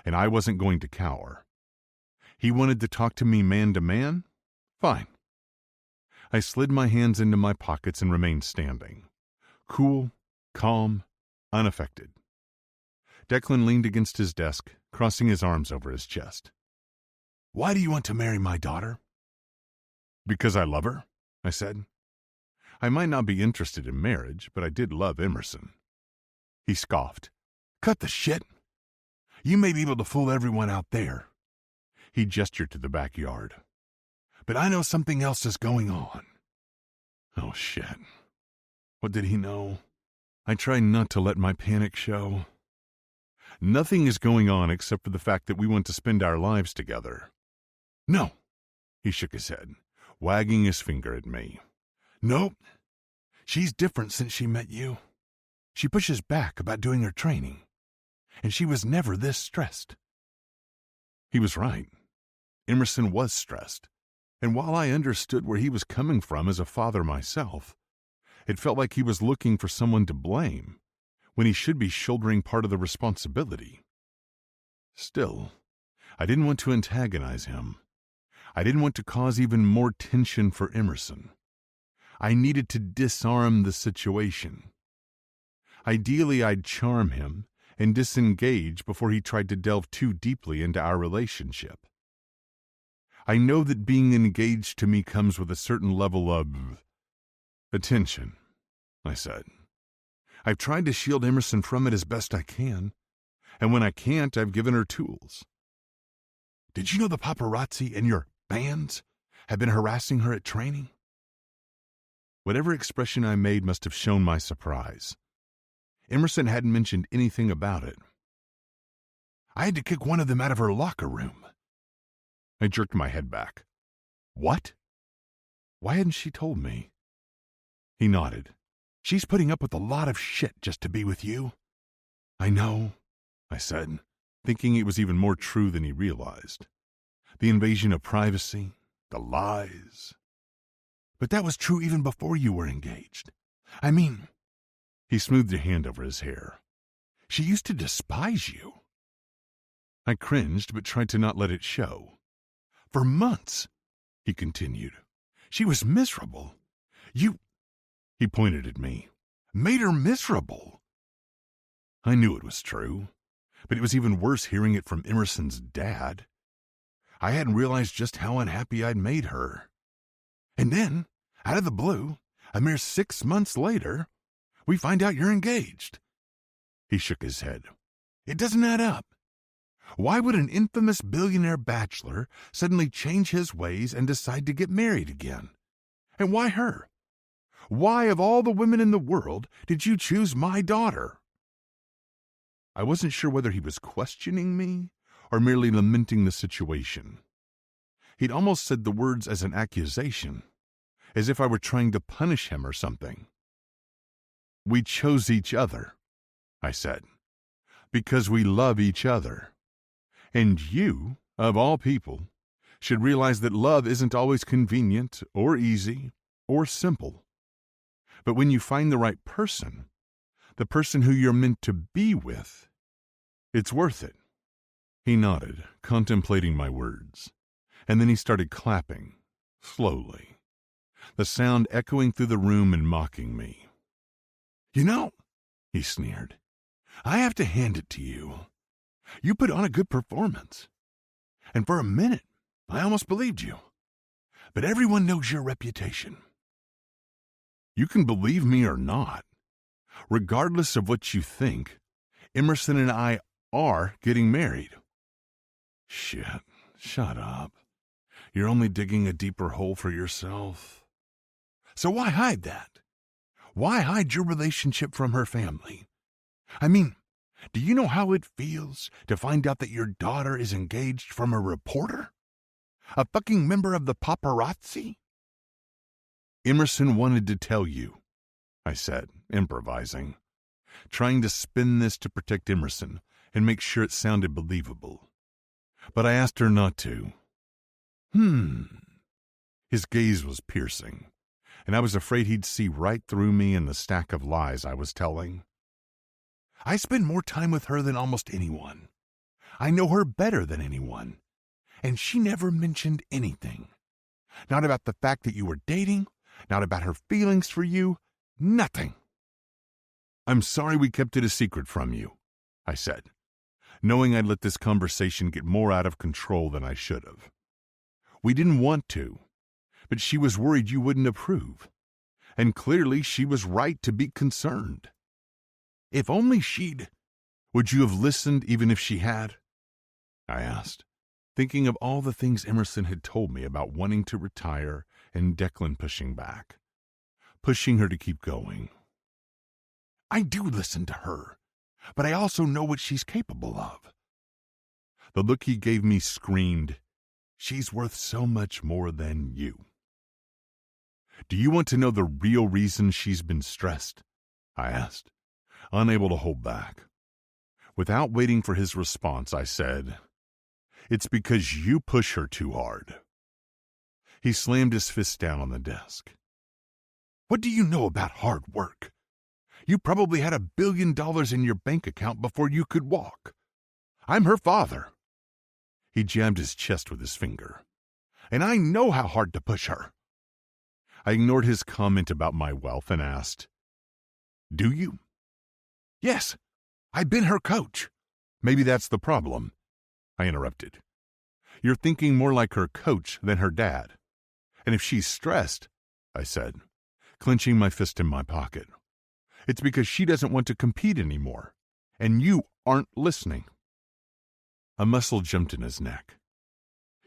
and I wasn't going to cower. He wanted to talk to me man to man? Fine. I slid my hands into my pockets and remained standing, cool, calm, unaffected. Declan leaned against his desk, crossing his arms over his chest. Why do you want to marry my daughter? Because I love her, I said. I might not be interested in marriage, but I did love Emerson. He scoffed. Cut the shit. You may be able to fool everyone out there. He gestured to the backyard. But I know something else is going on. Oh, shit. What did he know? I tried not to let my panic show. Nothing is going on except for the fact that we want to spend our lives together. No. He shook his head, wagging his finger at me. Nope. She's different since she met you. She pushes back about doing her training. And she was never this stressed. He was right. Emerson was stressed. And while I understood where he was coming from as a father myself, it felt like he was looking for someone to blame, when he should be shouldering part of the responsibility. Still, I didn't want to antagonize him. I didn't want to cause even more tension for Emerson. I needed to disarm the situation. Ideally, I'd charm him and disengage before he tried to delve too deeply into our relationship. I know that being engaged to me comes with a certain level of attention, I said. I've tried to shield Emerson from it as best I can, and when I can't, I've given her tools. Did you know the paparazzi and your fans have been harassing her at training? Whatever expression I made must have shown my surprise. Emerson hadn't mentioned anything about it. I had to kick one of them out of her locker room. I jerked my head back. What? Why hadn't she told me? He nodded. She's putting up with a lot of shit just to be with you. I know, I said, thinking it was even more true than he realized. The invasion of privacy, the lies. But that was true even before you were engaged. I mean... He smoothed a hand over his hair. She used to despise you. I cringed, but tried to not let it show. For months, he continued. She was miserable. You, he pointed at me, made her miserable. I knew it was true, but it was even worse hearing it from Emerson's dad. I hadn't realized just how unhappy I'd made her. And then, out of the blue, a mere 6 months later, we find out you're engaged. He shook his head. It doesn't add up. Why would an infamous billionaire bachelor suddenly change his ways and decide to get married again? And why her? Why, of all the women in the world, did you choose my daughter? I wasn't sure whether he was questioning me or merely lamenting the situation. He'd almost said the words as an accusation, as if I were trying to punish him or something. We chose each other, I said, because we love each other. And you, of all people, should realize that love isn't always convenient or easy or simple. But when you find the right person, the person who you're meant to be with, it's worth it. He nodded, contemplating my words, and then he started clapping, slowly, the sound echoing through the room and mocking me. You know, he sneered, I have to hand it to you. You put on a good performance. And for a minute, I almost believed you. But everyone knows your reputation. You can believe me or not. Regardless of what you think, Emerson and I are getting married. Shit, shut up. You're only digging a deeper hole for yourself. So why hide that? Why hide your relationship from her family? I mean, do you know how it feels to find out that your daughter is engaged from a reporter? A fucking member of the paparazzi? Emerson wanted to tell you, I said, improvising, trying to spin this to protect Emerson and make sure it sounded believable. But I asked her not to. His gaze was piercing, and I was afraid he'd see right through me and the stack of lies I was telling. I spend more time with her than almost anyone. I know her better than anyone. And she never mentioned anything. Not about the fact that you were dating, not about her feelings for you, nothing. I'm sorry we kept it a secret from you, I said, knowing I'd let this conversation get more out of control than I should have. We didn't want to, but she was worried you wouldn't approve. And clearly she was right to be concerned. If only she'd... Would you have listened even if she had? I asked, thinking of all the things Emerson had told me about wanting to retire and Declan pushing back, pushing her to keep going. I do listen to her, but I also know what she's capable of. The look he gave me screamed, she's worth so much more than you. Do you want to know the real reason she's been stressed? I asked, unable to hold back. Without waiting for his response, I said, it's because you push her too hard. He slammed his fist down on the desk. What do you know about hard work? You probably had $1 billion in your bank account before you could walk. I'm her father. He jammed his chest with his finger. And I know how hard to push her. I ignored his comment about my wealth and asked, do you? Yes, I've been her coach. Maybe that's the problem, I interrupted. You're thinking more like her coach than her dad. And if she's stressed, I said, clenching my fist in my pocket, it's because she doesn't want to compete anymore, and you aren't listening. A muscle jumped in his neck.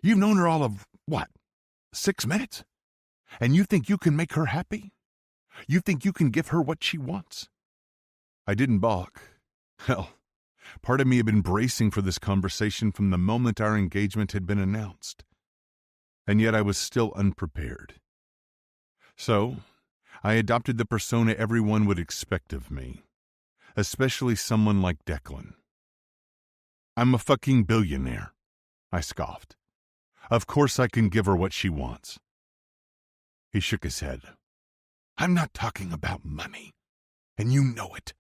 You've known her all of, 6 minutes? And you think you can make her happy? You think you can give her what she wants? I didn't balk. Hell, part of me had been bracing for this conversation from the moment our engagement had been announced. And yet I was still unprepared. So, I adopted the persona everyone would expect of me, especially someone like Declan. I'm a fucking billionaire, I scoffed. Of course I can give her what she wants. He shook his head. I'm not talking about money, and you know it.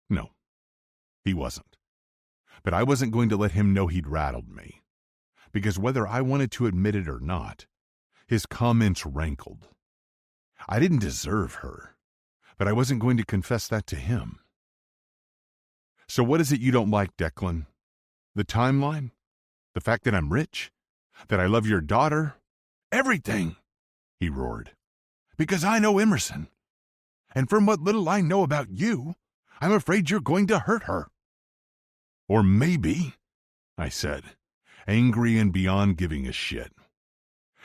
No, he wasn't. But I wasn't going to let him know he'd rattled me, because whether I wanted to admit it or not, his comments rankled. I didn't deserve her, but I wasn't going to confess that to him. So what is it you don't like, Declan? The timeline? The fact that I'm rich? That I love your daughter? Everything, he roared. Because I know Emerson. And from what little I know about you, I'm afraid you're going to hurt her. Or maybe, I said, angry and beyond giving a shit.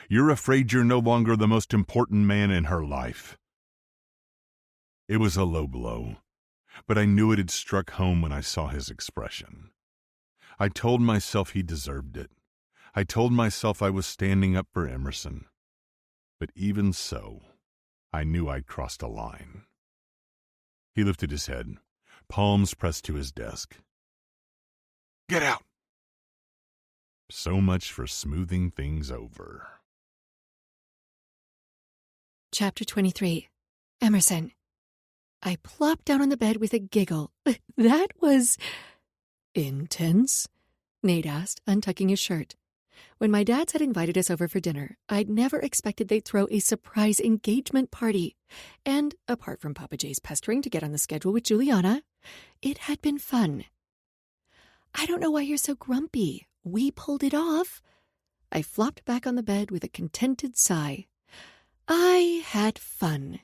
You're afraid you're no longer the most important man in her life. It was a low blow, but I knew it had struck home when I saw his expression. I told myself he deserved it. I told myself I was standing up for Emerson. But even so, I knew I'd crossed a line. He lifted his head, palms pressed to his desk. Get out! So much for smoothing things over. Chapter 23. Emerson. I plopped down on the bed with a giggle. That was intense? Nate asked, untucking his shirt. When my dads had invited us over for dinner, I'd never expected they'd throw a surprise engagement party. And apart from Papa J's pestering to get on the schedule with Juliana, it had been fun. I don't know why you're so grumpy. We pulled it off. I flopped back on the bed with a contented sigh. I had fun.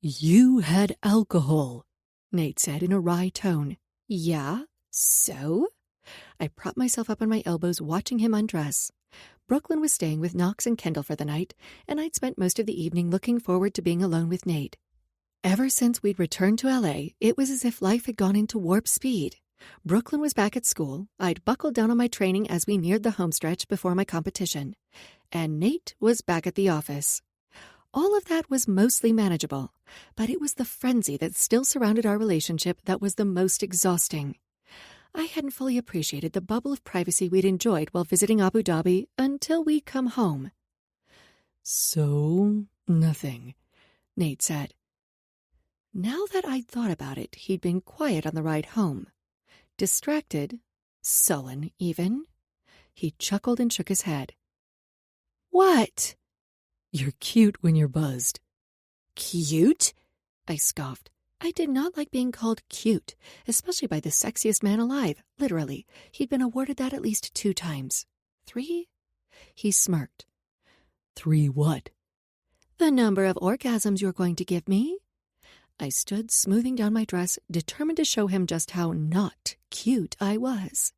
You had alcohol, Nate said in a wry tone. Yeah, so? I propped myself up on my elbows, watching him undress. Brooklyn was staying with Knox and Kendall for the night, and I'd spent most of the evening looking forward to being alone with Nate. Ever since we'd returned to L.A., it was as if life had gone into warp speed. Brooklyn was back at school, I'd buckled down on my training as we neared the homestretch before my competition, and Nate was back at the office. All of that was mostly manageable, but it was the frenzy that still surrounded our relationship that was the most exhausting. I hadn't fully appreciated the bubble of privacy we'd enjoyed while visiting Abu Dhabi until we'd come home. So, nothing, Nate said. Now that I'd thought about it, he'd been quiet on the ride home. Distracted, sullen even. He chuckled and shook his head. What? You're cute when you're buzzed. Cute? I scoffed. I did not like being called cute, especially by the sexiest man alive, literally. He'd been awarded that at least 2 times. 3? He smirked. 3 what? The number of orgasms you're going to give me. I stood smoothing down my dress, determined to show him just how not cute I was.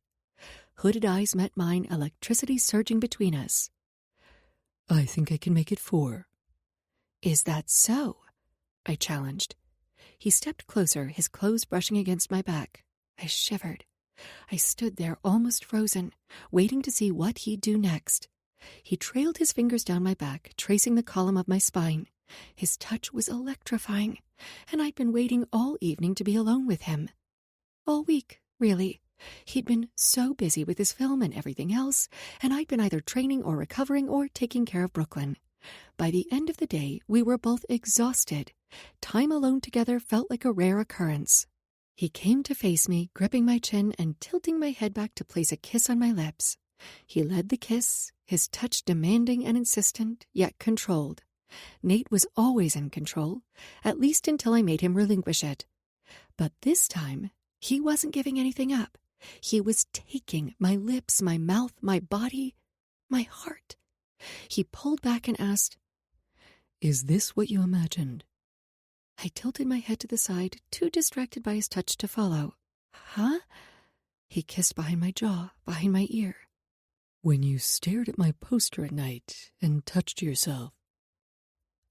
Hooded eyes met mine, electricity surging between us. I think I can make it 4. Is that so? I challenged. He stepped closer, his clothes brushing against my back. I shivered. I stood there almost frozen, waiting to see what he'd do next. He trailed his fingers down my back, tracing the column of my spine. His touch was electrifying, and I'd been waiting all evening to be alone with him. All week, really. He'd been so busy with his film and everything else, and I'd been either training or recovering or taking care of Brooklyn. By the end of the day, we were both exhausted. Time alone together felt like a rare occurrence. He came to face me, gripping my chin and tilting my head back to place a kiss on my lips. He led the kiss, his touch demanding and insistent, yet controlled. Nate was always in control, at least until I made him relinquish it. But this time, he wasn't giving anything up. He was taking my lips, my mouth, my body, my heart. He pulled back and asked, "Is this what you imagined?" I tilted my head to the side, too distracted by his touch to follow. Huh? He kissed behind my jaw, behind my ear. "When you stared at my poster at night and touched yourself."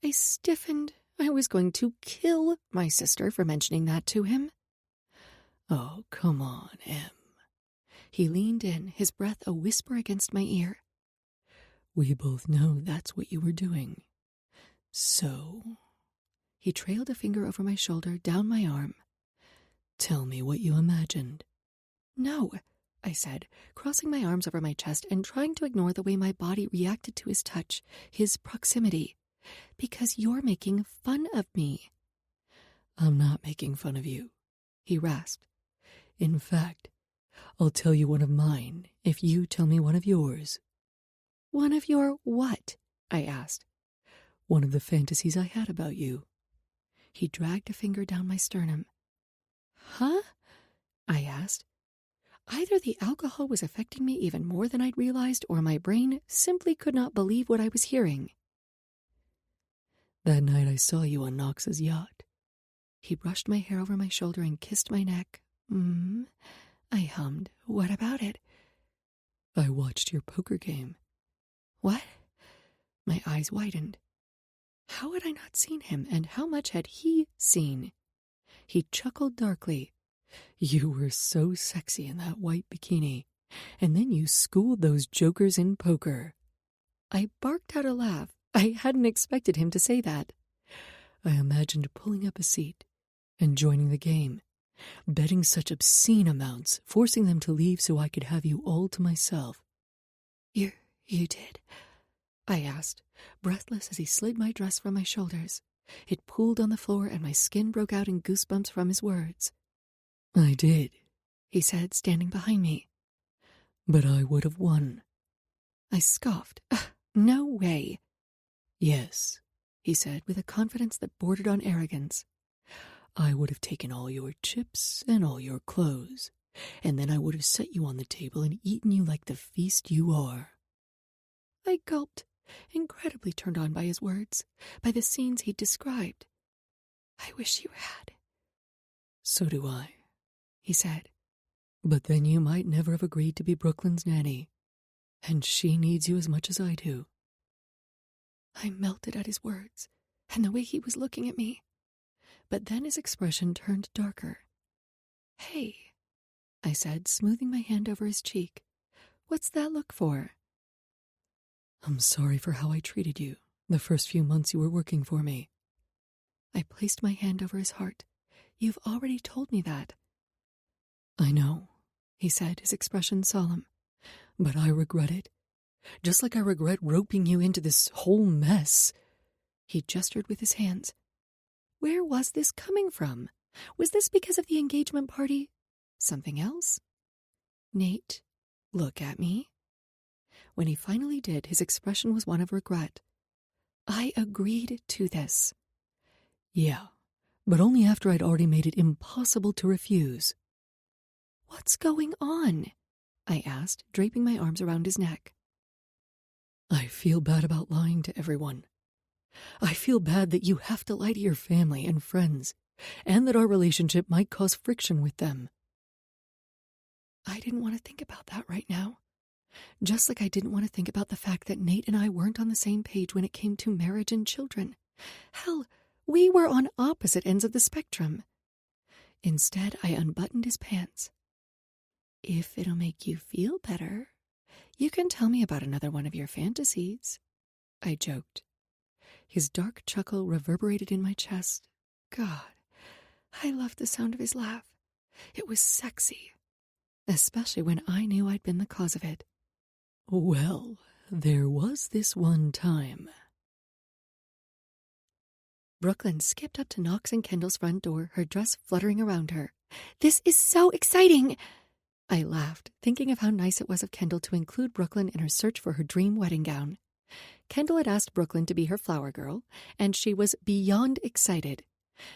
I stiffened. I was going to kill my sister for mentioning that to him. "Oh, come on, Em." He leaned in, his breath a whisper against my ear. "We both know that's what you were doing. So..." He trailed a finger over my shoulder, down my arm. "Tell me what you imagined." "No," I said, crossing my arms over my chest and trying to ignore the way my body reacted to his touch, his proximity. "Because you're making fun of me." "I'm not making fun of you," he rasped. "In fact, I'll tell you one of mine if you tell me one of yours." "One of your what?" I asked. "One of the fantasies I had about you." He dragged a finger down my sternum. "Huh?" I asked. Either the alcohol was affecting me even more than I'd realized, or my brain simply could not believe what I was hearing. "That night I saw you on Knox's yacht." He brushed my hair over my shoulder and kissed my neck. I hummed. "What about it?" "I watched your poker game." "What?" My eyes widened. How had I not seen him, and how much had he seen? He chuckled darkly. "You were so sexy in that white bikini, and then you schooled those jokers in poker." I barked out a laugh. I hadn't expected him to say that. "I imagined pulling up a seat and joining the game, betting such obscene amounts, forcing them to leave so I could have you all to myself. You did? I asked, breathless as he slid my dress from my shoulders. It pooled on the floor and my skin broke out in goosebumps from his words. I did, he said, standing behind me. But I would have won. I scoffed. No way. Yes, he said with a confidence that bordered on arrogance. I would have taken all your chips and all your clothes, and then I would have set you on the table and eaten you like the feast you are. I gulped, incredibly turned on by his words, by the scenes he'd described. I wish you had. So do I, he said. But then you might never have agreed to be Brooklyn's nanny, and she needs you as much as I do. I melted at his words and the way he was looking at me. But then his expression turned darker. Hey, I said, smoothing my hand over his cheek. What's that look for? I'm sorry for how I treated you the first few months you were working for me. I placed my hand over his heart. You've already told me that. I know, he said, his expression solemn. But I regret it. Just like I regret roping you into this whole mess. He gestured with his hands. Where was this coming from? Was this because of the engagement party? Something else? Nate, look at me. When he finally did, his expression was one of regret. I agreed to this. Yeah, but only after I'd already made it impossible to refuse. What's going on? I asked, draping my arms around his neck. I feel bad about lying to everyone. I feel bad that you have to lie to your family and friends, and that our relationship might cause friction with them. I didn't want to think about that right now. Just like I didn't want to think about the fact that Nate and I weren't on the same page when it came to marriage and children. Hell, we were on opposite ends of the spectrum. Instead, I unbuttoned his pants. If it'll make you feel better, you can tell me about another one of your fantasies, I joked. His dark chuckle reverberated in my chest. God, I loved the sound of his laugh. It was sexy, especially when I knew I'd been the cause of it. Well, there was this one time. Brooklyn skipped up to Knox and Kendall's front door, her dress fluttering around her. This is so exciting! I laughed, thinking of how nice it was of Kendall to include Brooklyn in her search for her dream wedding gown. Kendall had asked Brooklyn to be her flower girl, and she was beyond excited.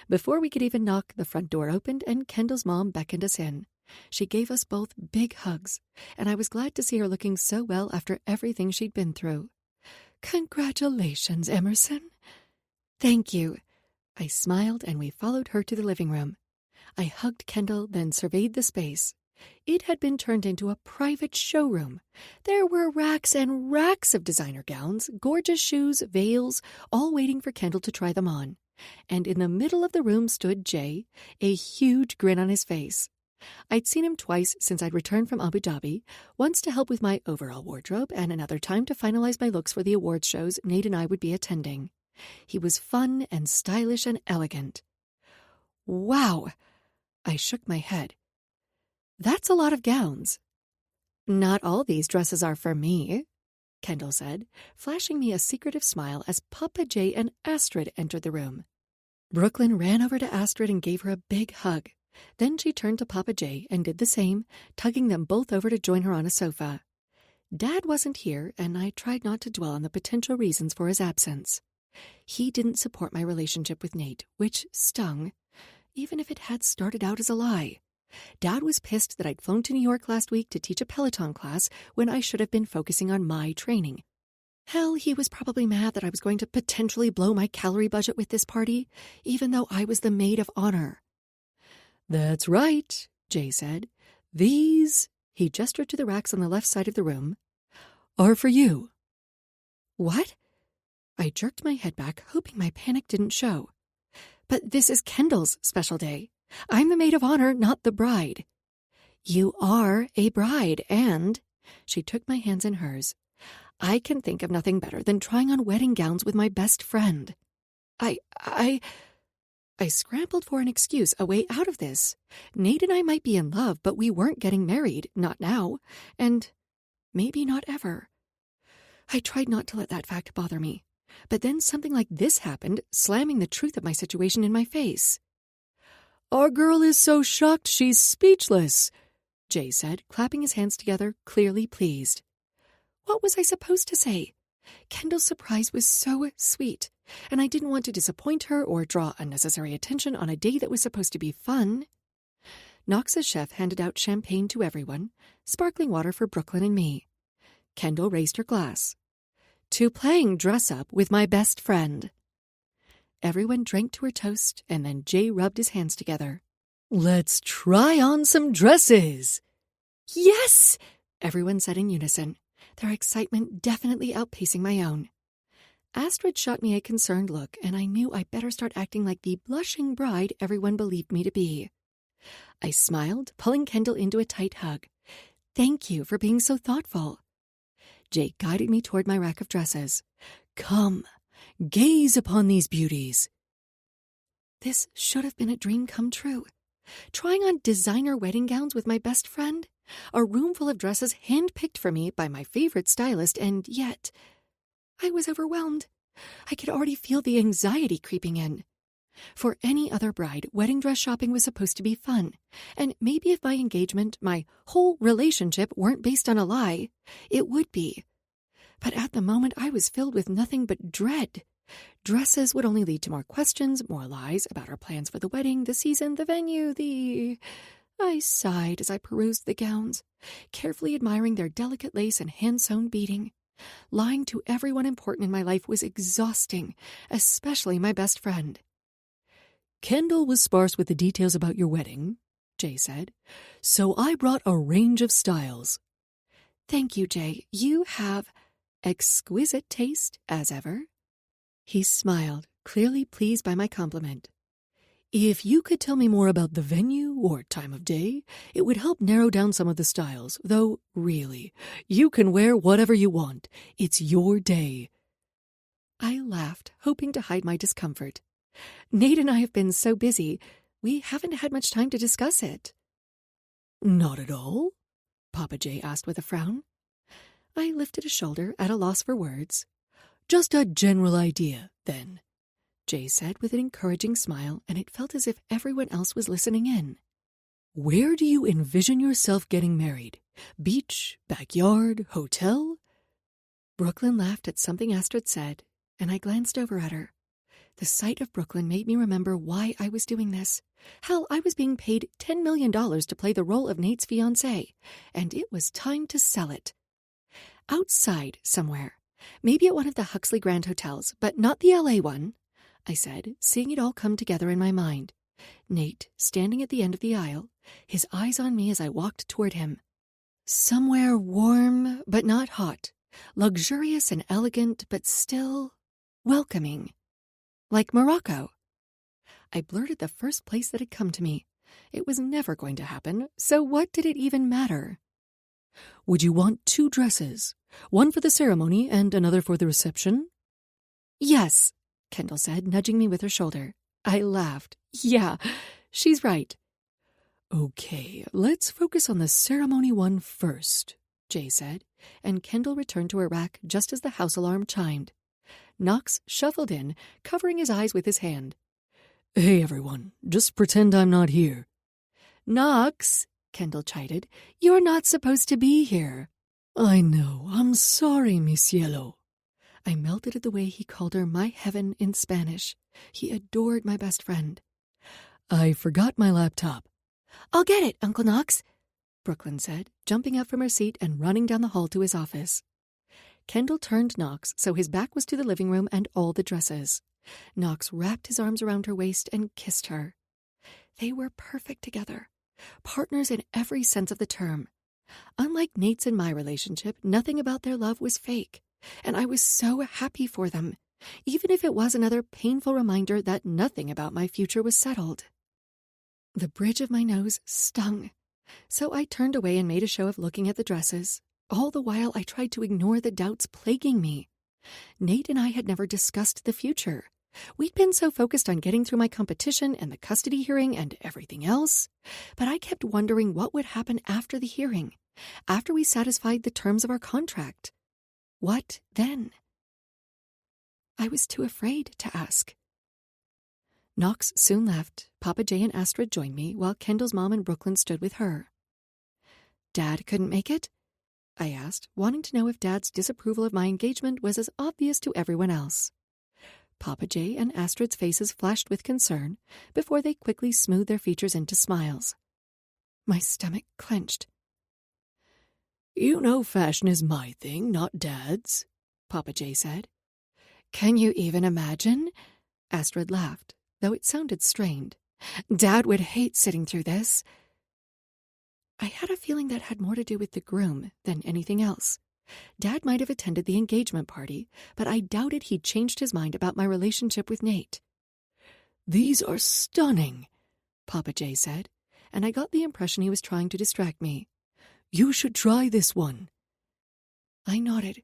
Before we could even knock, the front door opened and Kendall's mom beckoned us in. She gave us both big hugs, and I was glad to see her looking so well after everything she'd been through. Congratulations, Emerson. Thank you. I smiled, and we followed her to the living room. I hugged Kendall, then surveyed the space. It had been turned into a private showroom. There were racks and racks of designer gowns, gorgeous shoes, veils, all waiting for Kendall to try them on. And in the middle of the room stood Jay, a huge grin on his face. I'd seen him twice since I'd returned from Abu Dhabi, once to help with my overall wardrobe and another time to finalize my looks for the awards shows Nate and I would be attending. He was fun and stylish and elegant. Wow! I shook my head. That's a lot of gowns. Not all these dresses are for me, Kendall said, flashing me a secretive smile as Papa Jay and Astrid entered the room. Brooklyn ran over to Astrid and gave her a big hug. Then she turned to Papa Jay and did the same, tugging them both over to join her on a sofa. Dad wasn't here, and I tried not to dwell on the potential reasons for his absence. He didn't support my relationship with Nate, which stung, even if it had started out as a lie. Dad was pissed that I'd flown to New York last week to teach a Peloton class when I should have been focusing on my training. Hell, he was probably mad that I was going to potentially blow my calorie budget with this party, even though I was the maid of honor. That's right, Jay said. These, he gestured to the racks on the left side of the room, are for you. What? I jerked my head back, hoping my panic didn't show. But this is Kendall's special day. I'm the maid of honor, not the bride. You are a bride, and, she took my hands in hers, I can think of nothing better than trying on wedding gowns with my best friend. I scrambled for an excuse, a way out of this. Nate and I might be in love, but we weren't getting married, not now, and maybe not ever. I tried not to let that fact bother me, but then something like this happened, slamming the truth of my situation in my face. "Our girl is so shocked she's speechless," Jay said, clapping his hands together, clearly pleased. What was I supposed to say? Kendall's surprise was so sweet, and I didn't want to disappoint her or draw unnecessary attention on a day that was supposed to be fun. Knox's chef handed out champagne to everyone, sparkling water for Brooklyn and me. Kendall raised her glass. "To playing dress-up with my best friend." Everyone drank to her toast, and then Jay rubbed his hands together. "Let's try on some dresses." "Yes!" everyone said in unison, their excitement definitely outpacing my own. Astrid shot me a concerned look, and I knew I better start acting like the blushing bride everyone believed me to be. I smiled, pulling Kendall into a tight hug. "Thank you for being so thoughtful." Jay guided me toward my rack of dresses. "Come, gaze upon these beauties." This should have been a dream come true. Trying on designer wedding gowns with my best friend, a room full of dresses hand-picked for me by my favorite stylist, and yet I was overwhelmed. I could already feel the anxiety creeping in. For any other bride, wedding dress shopping was supposed to be fun, and maybe if my engagement, my whole relationship, weren't based on a lie, it would be. But at the moment, I was filled with nothing but dread. Dresses would only lead to more questions, more lies about our plans for the wedding, the season, the venue, I sighed as I perused the gowns, carefully admiring their delicate lace and hand-sewn beading. Lying to everyone important in my life was exhausting, especially my best friend. "Kendall was sparse with the details about your wedding," Jay said, "so I brought a range of styles." "Thank you, Jay. You have exquisite taste, as ever." He smiled, clearly pleased by my compliment. "If you could tell me more about the venue or time of day, it would help narrow down some of the styles, though, really, you can wear whatever you want. It's your day." I laughed, hoping to hide my discomfort. Nate and I have been so busy, we haven't had much time to discuss it. "Not at all?" Papa Jay asked with a frown. I lifted a shoulder, at a loss for words. "Just a general idea, then," Jay said with an encouraging smile, and it felt as if everyone else was listening in. "Where do you envision yourself getting married? Beach, backyard, hotel?" Brooklyn laughed at something Astrid said, and I glanced over at her. The sight of Brooklyn made me remember why I was doing this. Hell, I was being paid $10 million to play the role of Nate's fiancée, and it was time to sell it. Outside, somewhere. Maybe at one of the Huxley Grand Hotels, but not the LA one, I said, seeing it all come together in my mind. Nate, standing at the end of the aisle, his eyes on me as I walked toward him. Somewhere warm, but not hot. Luxurious and elegant, but still welcoming. Like Morocco. I blurted the first place that had come to me. It was never going to happen, so what did it even matter? "Would you want 2 dresses? One for the ceremony and another for the reception?" "Yes," Kendall said, nudging me with her shoulder. I laughed. Yeah, she's right. "Okay, let's focus on the ceremony one first," Jay said, and Kendall returned to her rack just as the house alarm chimed. Knox shuffled in, covering his eyes with his hand. "Hey, everyone, just pretend I'm not here." "Knox," Kendall chided, "you're not supposed to be here." "I know. I'm sorry, mi cielo." I melted at the way he called her my heaven in Spanish. He adored my best friend. "I forgot my laptop." "I'll get it, Uncle Knox," Brooklyn said, jumping up from her seat and running down the hall to his office. Kendall turned Knox so his back was to the living room and all the dresses. Knox wrapped his arms around her waist and kissed her. They were perfect together, partners in every sense of the term. Unlike Nate's and my relationship, nothing about their love was fake, and I was so happy for them, even if it was another painful reminder that nothing about my future was settled. The bridge of my nose stung, so I turned away and made a show of looking at the dresses. All the while, I tried to ignore the doubts plaguing me. Nate and I had never discussed the future. We'd been so focused on getting through my competition and the custody hearing and everything else, but I kept wondering what would happen after the hearing, after we satisfied the terms of our contract. What then? I was too afraid to ask. Knox soon left. Papa J and Astrid joined me, while Kendall's mom and Brooklyn stood with her. Dad couldn't make it? I asked, wanting to know if Dad's disapproval of my engagement was as obvious to everyone else. Papa J and Astrid's faces flashed with concern before they quickly smoothed their features into smiles. My stomach clenched. You know fashion is my thing, not Dad's, Papa J said. Can you even imagine? Astrid laughed, though it sounded strained. Dad would hate sitting through this. I had a feeling that had more to do with the groom than anything else. Dad might have attended the engagement party, but I doubted he'd changed his mind about my relationship with Nate. These are stunning, Papa J said, and I got the impression he was trying to distract me. You should try this one. I nodded.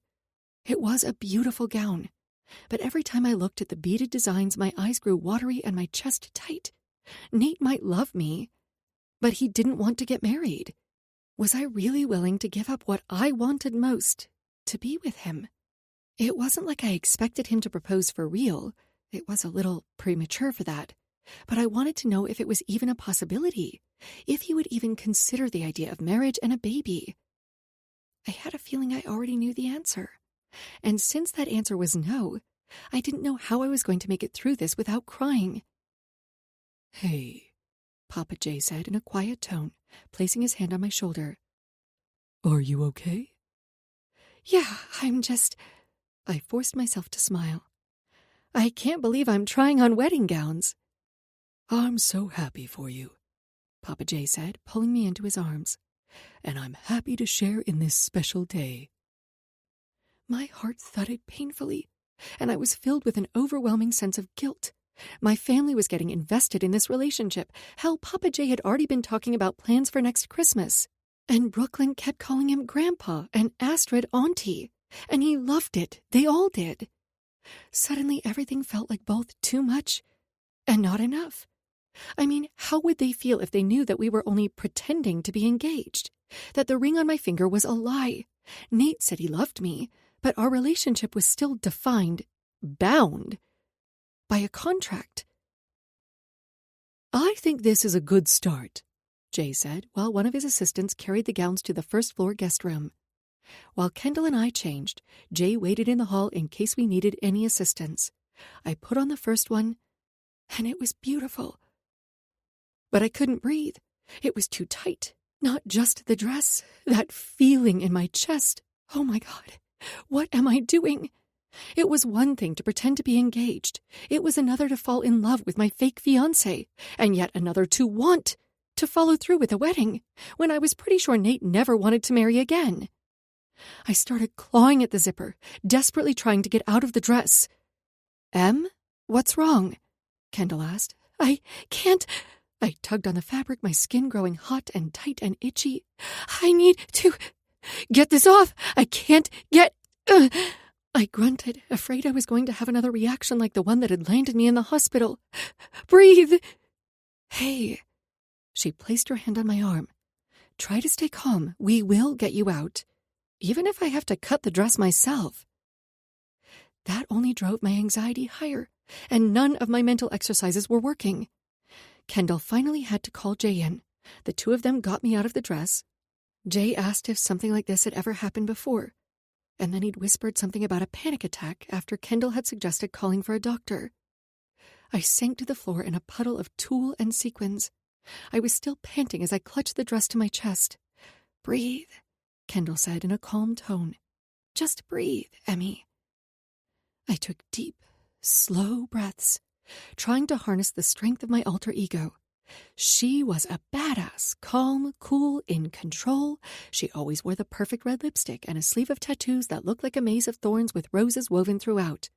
It was a beautiful gown, but every time I looked at the beaded designs, my eyes grew watery and my chest tight. Nate might love me, but he didn't want to get married. Was I really willing to give up what I wanted most, to be with him? It wasn't like I expected him to propose for real. It was a little premature for that. But I wanted to know if it was even a possibility, if he would even consider the idea of marriage and a baby. I had a feeling I already knew the answer. And since that answer was no, I didn't know how I was going to make it through this without crying. Hey, Papa J said in a quiet tone, placing his hand on my shoulder. Are you okay? Yeah, I forced myself to smile. I can't believe I'm trying on wedding gowns. I'm so happy for you, Papa J said, pulling me into his arms. And I'm happy to share in this special day. My heart thudded painfully, and I was filled with an overwhelming sense of guilt. My family was getting invested in this relationship. Hell, Papa J had already been talking about plans for next Christmas. And Brooklyn kept calling him Grandpa and Astrid Auntie. And he loved it. They all did. Suddenly, everything felt like both too much and not enough. I mean, how would they feel if they knew that we were only pretending to be engaged? That the ring on my finger was a lie? Nate said he loved me, but our relationship was still defined, bound, by a contract. I think this is a good start, Jay said, while one of his assistants carried the gowns to the first-floor guest room. While Kendall and I changed, Jay waited in the hall in case we needed any assistance. I put on the first one, and it was beautiful. But I couldn't breathe. It was too tight. Not just the dress, that feeling in my chest. Oh my God, what am I doing? It was one thing to pretend to be engaged. It was another to fall in love with my fake fiancé, and yet another to want to follow through with a wedding, when I was pretty sure Nate never wanted to marry again. I started clawing at the zipper, desperately trying to get out of the dress. Em, what's wrong? Kendall asked. I can't. I tugged on the fabric, my skin growing hot and tight and itchy. I need to get this off. I can't get... I grunted, afraid I was going to have another reaction like the one that had landed me in the hospital. Breathe. Hey. She placed her hand on my arm. Try to stay calm. We will get you out, even if I have to cut the dress myself. That only drove my anxiety higher, and none of my mental exercises were working. Kendall finally had to call Jay in. The two of them got me out of the dress. Jay asked if something like this had ever happened before, and then he'd whispered something about a panic attack after Kendall had suggested calling for a doctor. I sank to the floor in a puddle of tulle and sequins. I was still panting as I clutched the dress to my chest. Breathe, Kendall said in a calm tone. Just breathe, Emmy. I took deep, slow breaths, trying to harness the strength of my alter ego. She was a badass, calm, cool, in control. She always wore the perfect red lipstick and a sleeve of tattoos that looked like a maze of thorns with roses woven throughout.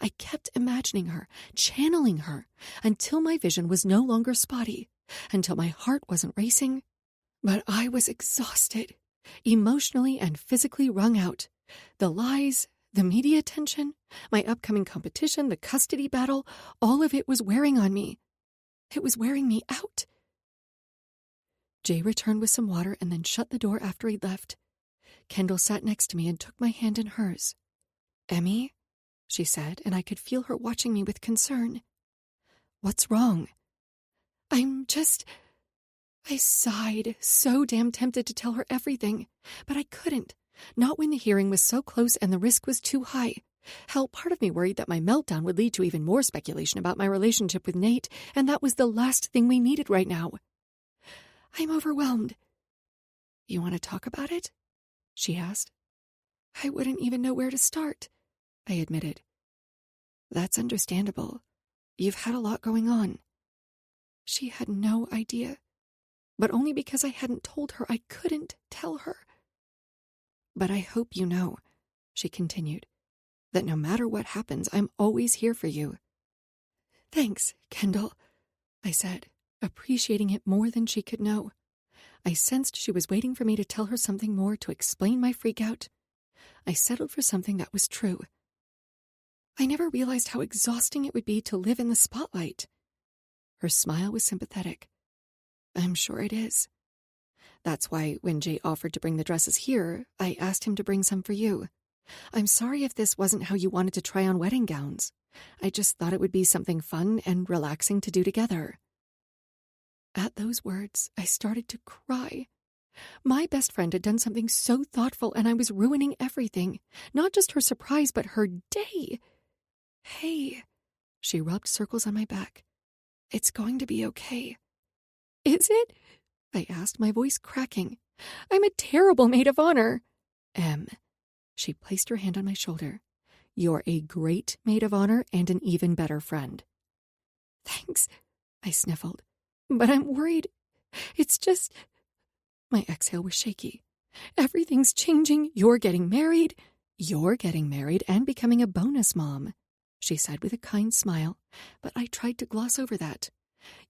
I kept imagining her, channeling her, until my vision was no longer spotty, until my heart wasn't racing. But I was exhausted, emotionally and physically wrung out. The lies, The media attention, my upcoming competition, the custody battle, all of it was wearing on me. It was wearing me out. Jay returned with some water and then shut the door after he'd left. Kendall sat next to me and took my hand in hers. "Emmy," she said, and I could feel her watching me with concern. "What's wrong?" I sighed, so damn tempted to tell her everything, but I couldn't. Not when the hearing was so close and the risk was too high. Hell, part of me worried that my meltdown would lead to even more speculation about my relationship with Nate, and that was the last thing we needed right now. "I'm overwhelmed." "You want to talk about it?" she asked. "I wouldn't even know where to start," I admitted. "That's understandable. You've had a lot going on." She had no idea, but only because I hadn't told her I couldn't tell her. "But I hope you know," she continued, "that no matter what happens, I'm always here for you." "Thanks, Kendall," I said, appreciating it more than she could know. I sensed she was waiting for me to tell her something more to explain my freakout. I settled for something that was true. I never realized how exhausting it would be to live in the spotlight. Her smile was sympathetic. "I'm sure it is. That's why when Jay offered to bring the dresses here, I asked him to bring some for you. I'm sorry if this wasn't how you wanted to try on wedding gowns. I just thought it would be something fun and relaxing to do together." At those words, I started to cry. My best friend had done something so thoughtful, and I was ruining everything. Not just her surprise, but her day. "Hey," she rubbed circles on my back. "It's going to be okay." "Is it?" I asked, my voice cracking. "I'm a terrible maid of honor." She placed her hand on my shoulder. "You're a great maid of honor and an even better friend." "Thanks," I sniffled. "But I'm worried. It's just..." My exhale was shaky. "Everything's changing. You're getting married." "You're getting married and becoming a bonus mom," she said with a kind smile, but I tried to gloss over that.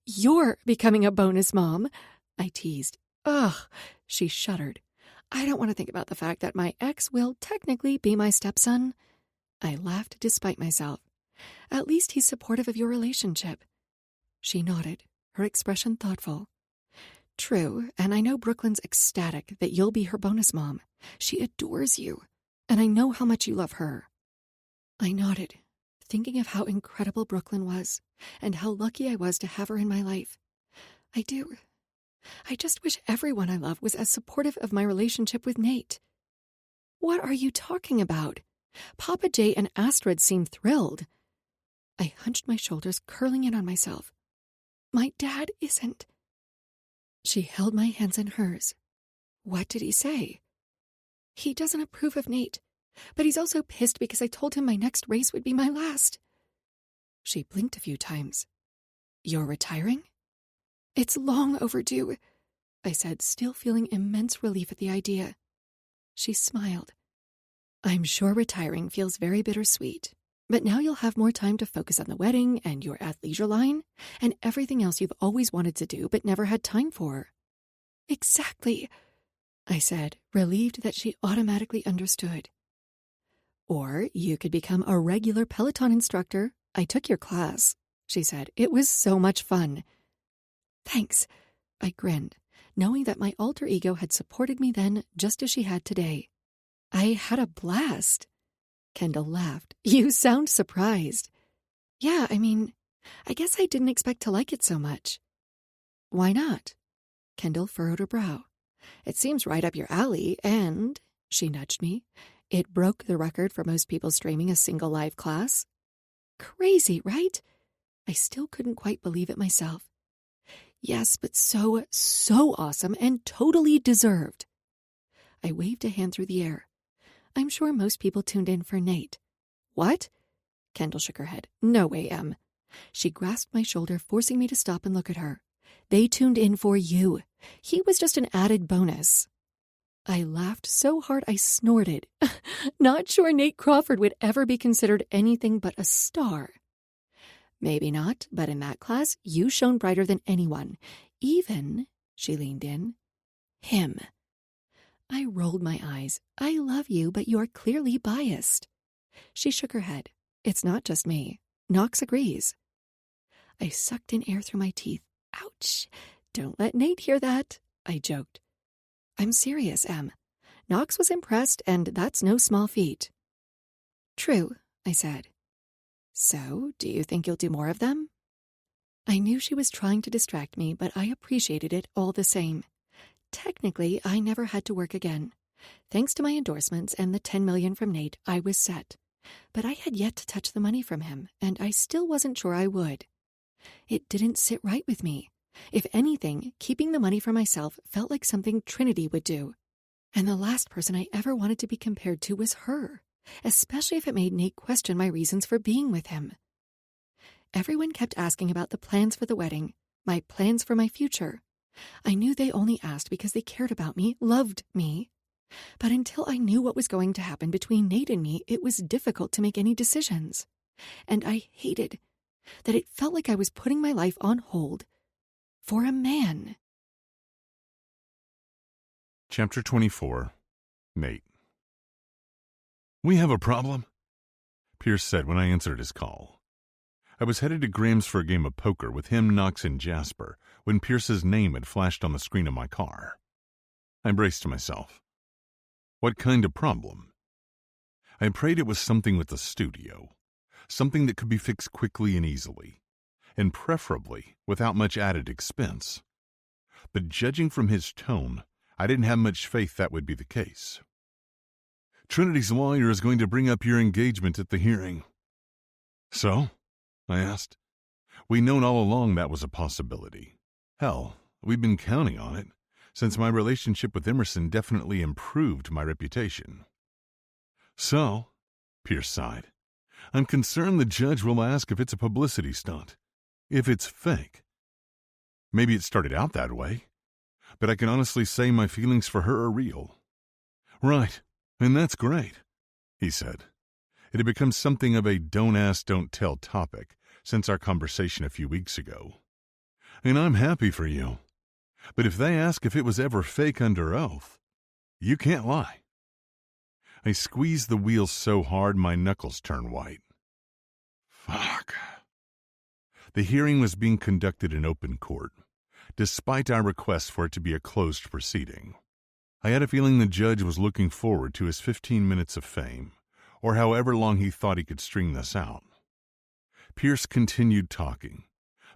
"You're becoming a bonus mom," I teased. "Ugh," she shuddered. "I don't want to think about the fact that my ex will technically be my stepson." I laughed despite myself. "At least he's supportive of your relationship." She nodded, her expression thoughtful. "True, and I know Brooklyn's ecstatic that you'll be her bonus mom. She adores you, and I know how much you love her." I nodded, thinking of how incredible Brooklyn was, and how lucky I was to have her in my life. I do. I just wish everyone I love was as supportive of my relationship with Nate. "What are you talking about? Papa Jay and Astrid seem thrilled." I hunched my shoulders, curling in on myself. "My dad isn't." She held my hands in hers. "What did he say?" "He doesn't approve of Nate, but he's also pissed because I told him my next race would be my last." She blinked a few times. "You're retiring?" "It's long overdue," I said, still feeling immense relief at the idea. She smiled. "I'm sure retiring feels very bittersweet, but now you'll have more time to focus on the wedding and your athleisure line and everything else you've always wanted to do but never had time for." "Exactly," I said, relieved that she automatically understood. "Or you could become a regular Peloton instructor. I took your class," she said. "It was so much fun." "Thanks," I grinned, knowing that my alter ego had supported me then just as she had today. "I had a blast." Kendall laughed. "You sound surprised." "Yeah, I guess I didn't expect to like it so much." "Why not?" Kendall furrowed her brow. "It seems right up your alley, and," she nudged me, "it broke the record for most people streaming a single live class." Crazy, right? I still couldn't quite believe it myself. Yes, but so awesome and totally deserved. I waved a hand through the air. I'm sure most people tuned in for Nate. What? Kendall shook her head. No way, Em. She grasped my shoulder, forcing me to stop and look at her. They tuned in for you. He was just an added bonus. I laughed so hard I snorted. Not sure Nate Crawford would ever be considered anything but a star. Maybe not, but in that class, you shone brighter than anyone. Even, she leaned in, him. I rolled my eyes. I love you, but you're clearly biased. She shook her head. It's not just me. Knox agrees. I sucked in air through my teeth. Ouch. Don't let Nate hear that, I joked. I'm serious, Em. Knox was impressed, and that's no small feat. True, I said. So, do you think you'll do more of them? I knew she was trying to distract me, but I appreciated it all the same. Technically, I never had to work again. Thanks to my endorsements and the $10 million from Nate, I was set. But I had yet to touch the money from him, and I still wasn't sure I would. It didn't sit right with me. If anything, keeping the money for myself felt like something Trinity would do. And the last person I ever wanted to be compared to was her, especially if it made Nate question my reasons for being with him. Everyone kept asking about the plans for the wedding, my plans for my future. I knew they only asked because they cared about me, loved me. But until I knew what was going to happen between Nate and me, it was difficult to make any decisions. And I hated that it felt like I was putting my life on hold for a man. Chapter 24. Nate. We have a problem, Pierce said when I answered his call. I was headed to Graham's for a game of poker with him, Knox, and Jasper when Pierce's name had flashed on the screen of my car. I braced myself. What kind of problem? I prayed it was something with the studio, something that could be fixed quickly and easily, and preferably without much added expense. But judging from his tone, I didn't have much faith that would be the case. Trinity's lawyer is going to bring up your engagement at the hearing. So? I asked. We'd known all along that was a possibility. Hell, we'd been counting on it, since my relationship with Emerson definitely improved my reputation. So, Pierce sighed, I'm concerned the judge will ask if it's a publicity stunt, if it's fake. Maybe it started out that way, but I can honestly say my feelings for her are real. Right, and that's great, he said. It had become something of a don't ask, don't tell topic since our conversation a few weeks ago. And I'm happy for you. But if they ask if it was ever fake under oath, you can't lie. I squeezed the wheel so hard my knuckles turned white. Fuck. The hearing was being conducted in open court, despite our request for it to be a closed proceeding. I had a feeling the judge was looking forward to his 15 minutes of fame, or however long he thought he could string this out. Pierce continued talking,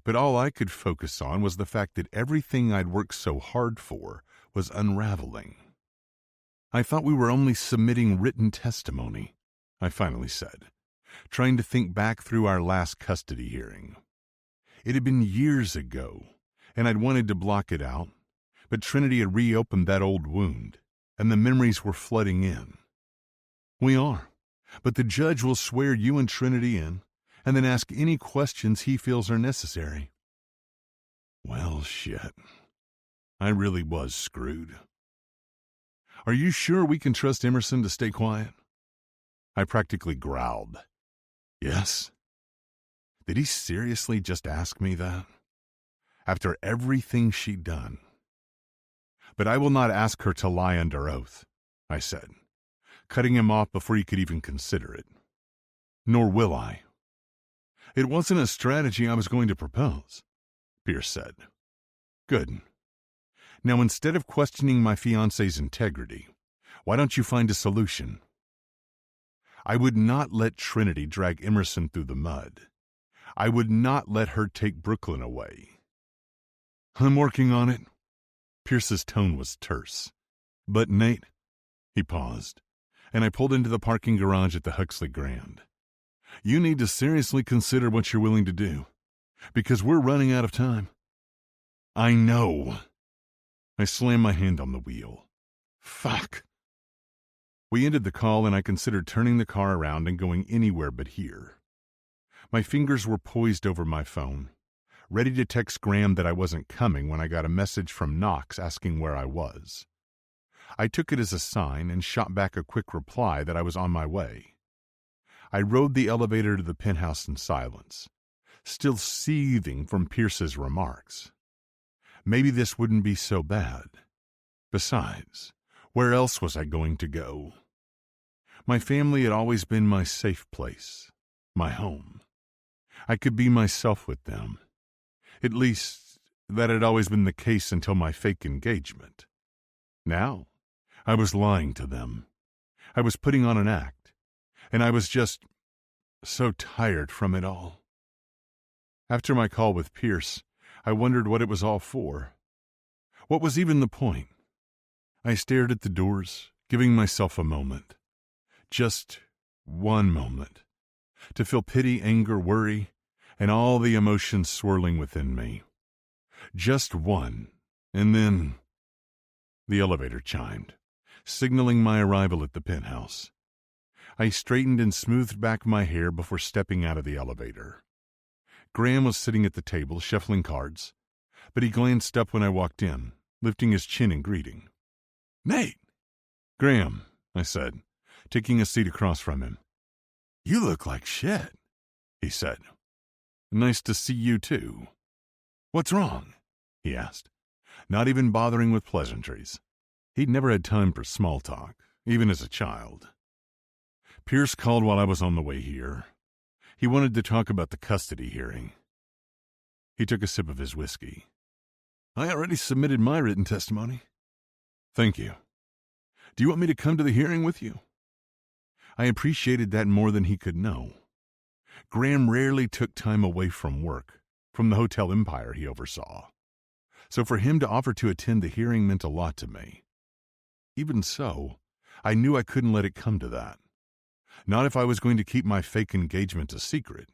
but all I could focus on was the fact that everything I'd worked so hard for was unraveling. I thought we were only submitting written testimony, I finally said, trying to think back through our last custody hearing. It had been years ago, and I'd wanted to block it out, but Trinity had reopened that old wound, and the memories were flooding in. We are, but the judge will swear you and Trinity in, and then ask any questions he feels are necessary. Well, shit. I really was screwed. Are you sure we can trust Emerson to stay quiet? I practically growled. Yes. Did he seriously just ask me that? After everything she'd done? But I will not ask her to lie under oath, I said, cutting him off before he could even consider it. Nor will I. It wasn't a strategy I was going to propose, Pierce said. Good. Now, instead of questioning my fiancé's integrity, why don't you find a solution? I would not let Trinity drag Emerson through the mud. I would not let her take Brooklyn away. I'm working on it. Pierce's tone was terse. But Nate, he paused, and I pulled into the parking garage at the Huxley Grand. You need to seriously consider what you're willing to do, because we're running out of time. I know. I slammed my hand on the wheel. Fuck. We ended the call, and I considered turning the car around and going anywhere but here. My fingers were poised over my phone, ready to text Graham that I wasn't coming when I got a message from Knox asking where I was. I took it as a sign and shot back a quick reply that I was on my way. I rode the elevator to the penthouse in silence, still seething from Pierce's remarks. Maybe this wouldn't be so bad. Besides, where else was I going to go? My family had always been my safe place, my home. I could be myself with them. At least, that had always been the case until my fake engagement. Now, I was lying to them. I was putting on an act, and I was just so tired from it all. After my call with Pierce, I wondered what it was all for. What was even the point? I stared at the doors, giving myself a moment. Just one moment. To feel pity, anger, worry, and all the emotions swirling within me. Just one, and then the elevator chimed, signaling my arrival at the penthouse. I straightened and smoothed back my hair before stepping out of the elevator. Graham was sitting at the table, shuffling cards, but he glanced up when I walked in, lifting his chin in greeting. "Nate!" "Graham," I said, taking a seat across from him. "You look like shit," he said. "Nice to see you, too." "What's wrong?" he asked, not even bothering with pleasantries. He'd never had time for small talk, even as a child. "Pierce called while I was on the way here. He wanted to talk about the custody hearing." He took a sip of his whiskey. "I already submitted my written testimony." "Thank you. Do you want me to come to the hearing with you?" I appreciated that more than he could know. Graham rarely took time away from work, from the hotel empire he oversaw. So for him to offer to attend the hearing meant a lot to me. Even so, I knew I couldn't let it come to that. Not if I was going to keep my fake engagement a secret.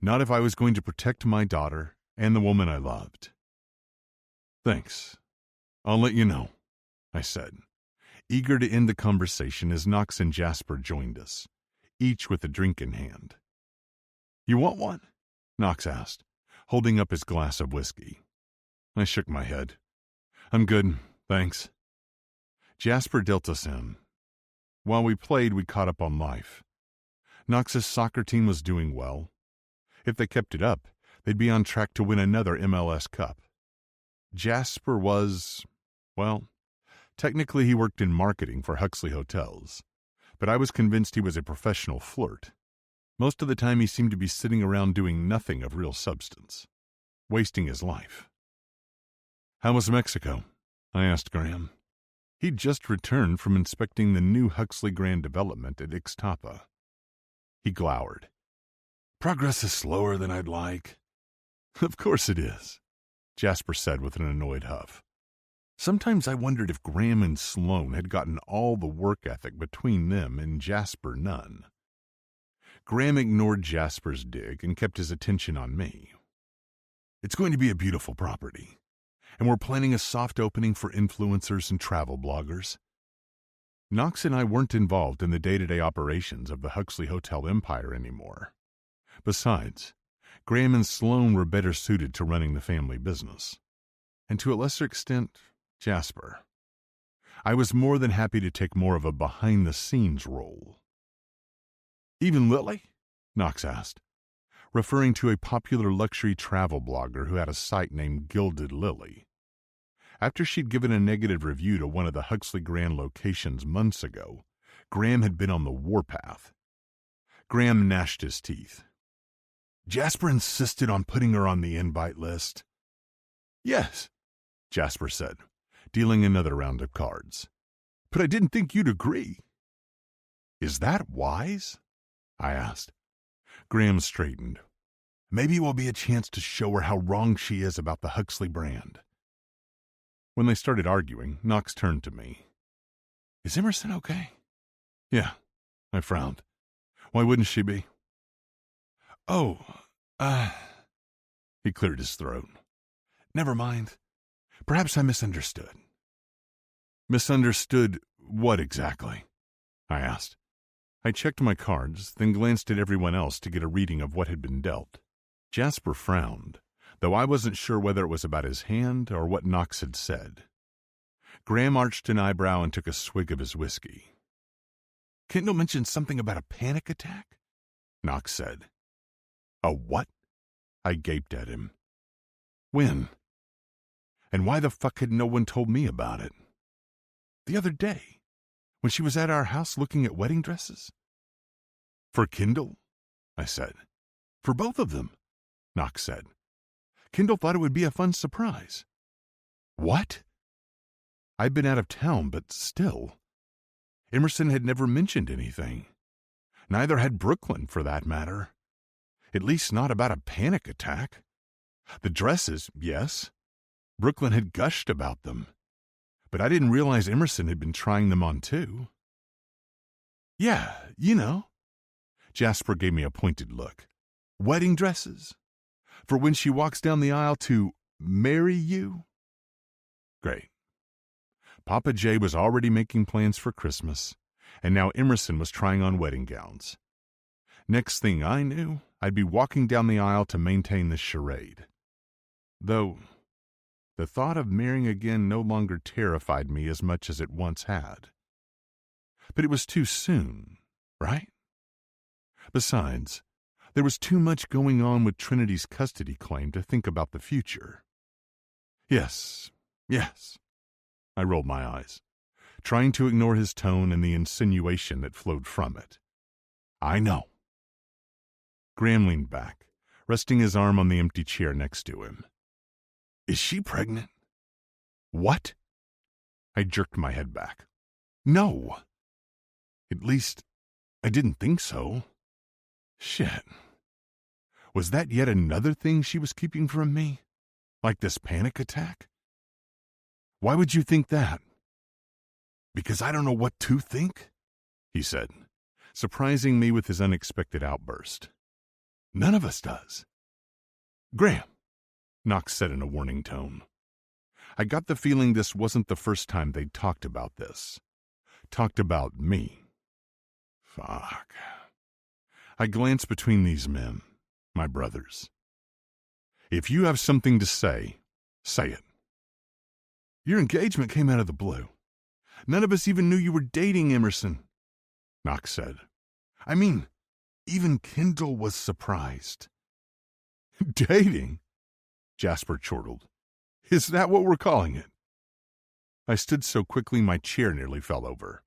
Not if I was going to protect my daughter and the woman I loved. "Thanks. I'll let you know," I said, eager to end the conversation as Knox and Jasper joined us, each with a drink in hand. "You want one?" Knox asked, holding up his glass of whiskey. I shook my head. "I'm good, thanks." Jasper dealt us in. While we played, we caught up on life. Knox's soccer team was doing well. If they kept it up, they'd be on track to win another MLS Cup. Jasper was, well, technically he worked in marketing for Huxley Hotels, but I was convinced he was a professional flirt. Most of the time he seemed to be sitting around doing nothing of real substance, wasting his life. "How was Mexico?" I asked Graham. He'd just returned from inspecting the new Huxley Grand development at Ixtapa. He glowered. "Progress is slower than I'd like." "Of course it is," Jasper said with an annoyed huff. Sometimes I wondered if Graham and Sloane had gotten all the work ethic between them and Jasper none. Graham ignored Jasper's dig and kept his attention on me. "It's going to be a beautiful property, and we're planning a soft opening for influencers and travel bloggers." Knox and I weren't involved in the day-to-day operations of the Huxley Hotel empire anymore. Besides, Graham and Sloane were better suited to running the family business. And to a lesser extent, Jasper. I was more than happy to take more of a behind-the-scenes role. "Even Lily?" Knox asked, referring to a popular luxury travel blogger who had a site named Gilded Lily. After she'd given a negative review to one of the Huxley Grand locations months ago, Graham had been on the warpath. Graham gnashed his teeth. "Jasper insisted on putting her on the invite list." "Yes," Jasper said, dealing another round of cards. "But I didn't think you'd agree." "Is that wise?" I asked. Graham straightened. "Maybe it will be a chance to show her how wrong she is about the Huxley brand." When they started arguing, Knox turned to me. "Is Emerson okay?" "Yeah," I frowned. "Why wouldn't she be?" He cleared his throat. "Never mind. Perhaps I misunderstood." "Misunderstood what exactly?" I asked. I checked my cards, then glanced at everyone else to get a reading of what had been dealt. Jasper frowned, though I wasn't sure whether it was about his hand or what Knox had said. Graham arched an eyebrow and took a swig of his whiskey. "Kendall mentioned something about a panic attack?" Knox said. "A what?" I gaped at him. "When? And why the fuck had no one told me about it?" "The other day, when she was at our house looking at wedding dresses? For Kendall, I said. For both of them, Knox said. Kendall thought it would be a fun surprise. What? I'd been out of town, but still. Emerson had never mentioned anything. Neither had Brooklyn, for that matter. At least not about a panic attack. The dresses, yes. Brooklyn had gushed about them. But I didn't realize Emerson had been trying them on too. Yeah, you know. Jasper gave me a pointed look. Wedding dresses? For when she walks down the aisle to marry you? Great. Papa J was already making plans for Christmas, and now Emerson was trying on wedding gowns. Next thing I knew, I'd be walking down the aisle to maintain this charade. Though the thought of marrying again no longer terrified me as much as it once had. But it was too soon, right? Besides, there was too much going on with Trinity's custody claim to think about the future. Yes. I rolled my eyes, trying to ignore his tone and the insinuation that flowed from it. I know. Graham leaned back, resting his arm on the empty chair next to him. Is she pregnant? What? I jerked my head back. No. At least, I didn't think so. Shit. Was that yet another thing she was keeping from me? Like this panic attack? Why would you think that? Because I don't know what to think, he said, surprising me with his unexpected outburst. None of us does. Graham, Knox said in a warning tone. I got the feeling this wasn't the first time they'd talked about this. Talked about me. Fuck. I glanced between these men, my brothers. If you have something to say, say it. Your engagement came out of the blue. None of us even knew you were dating Emerson, Knox said. I mean, even Kendall was surprised. Dating? Jasper chortled. Is that what we're calling it? I stood so quickly my chair nearly fell over.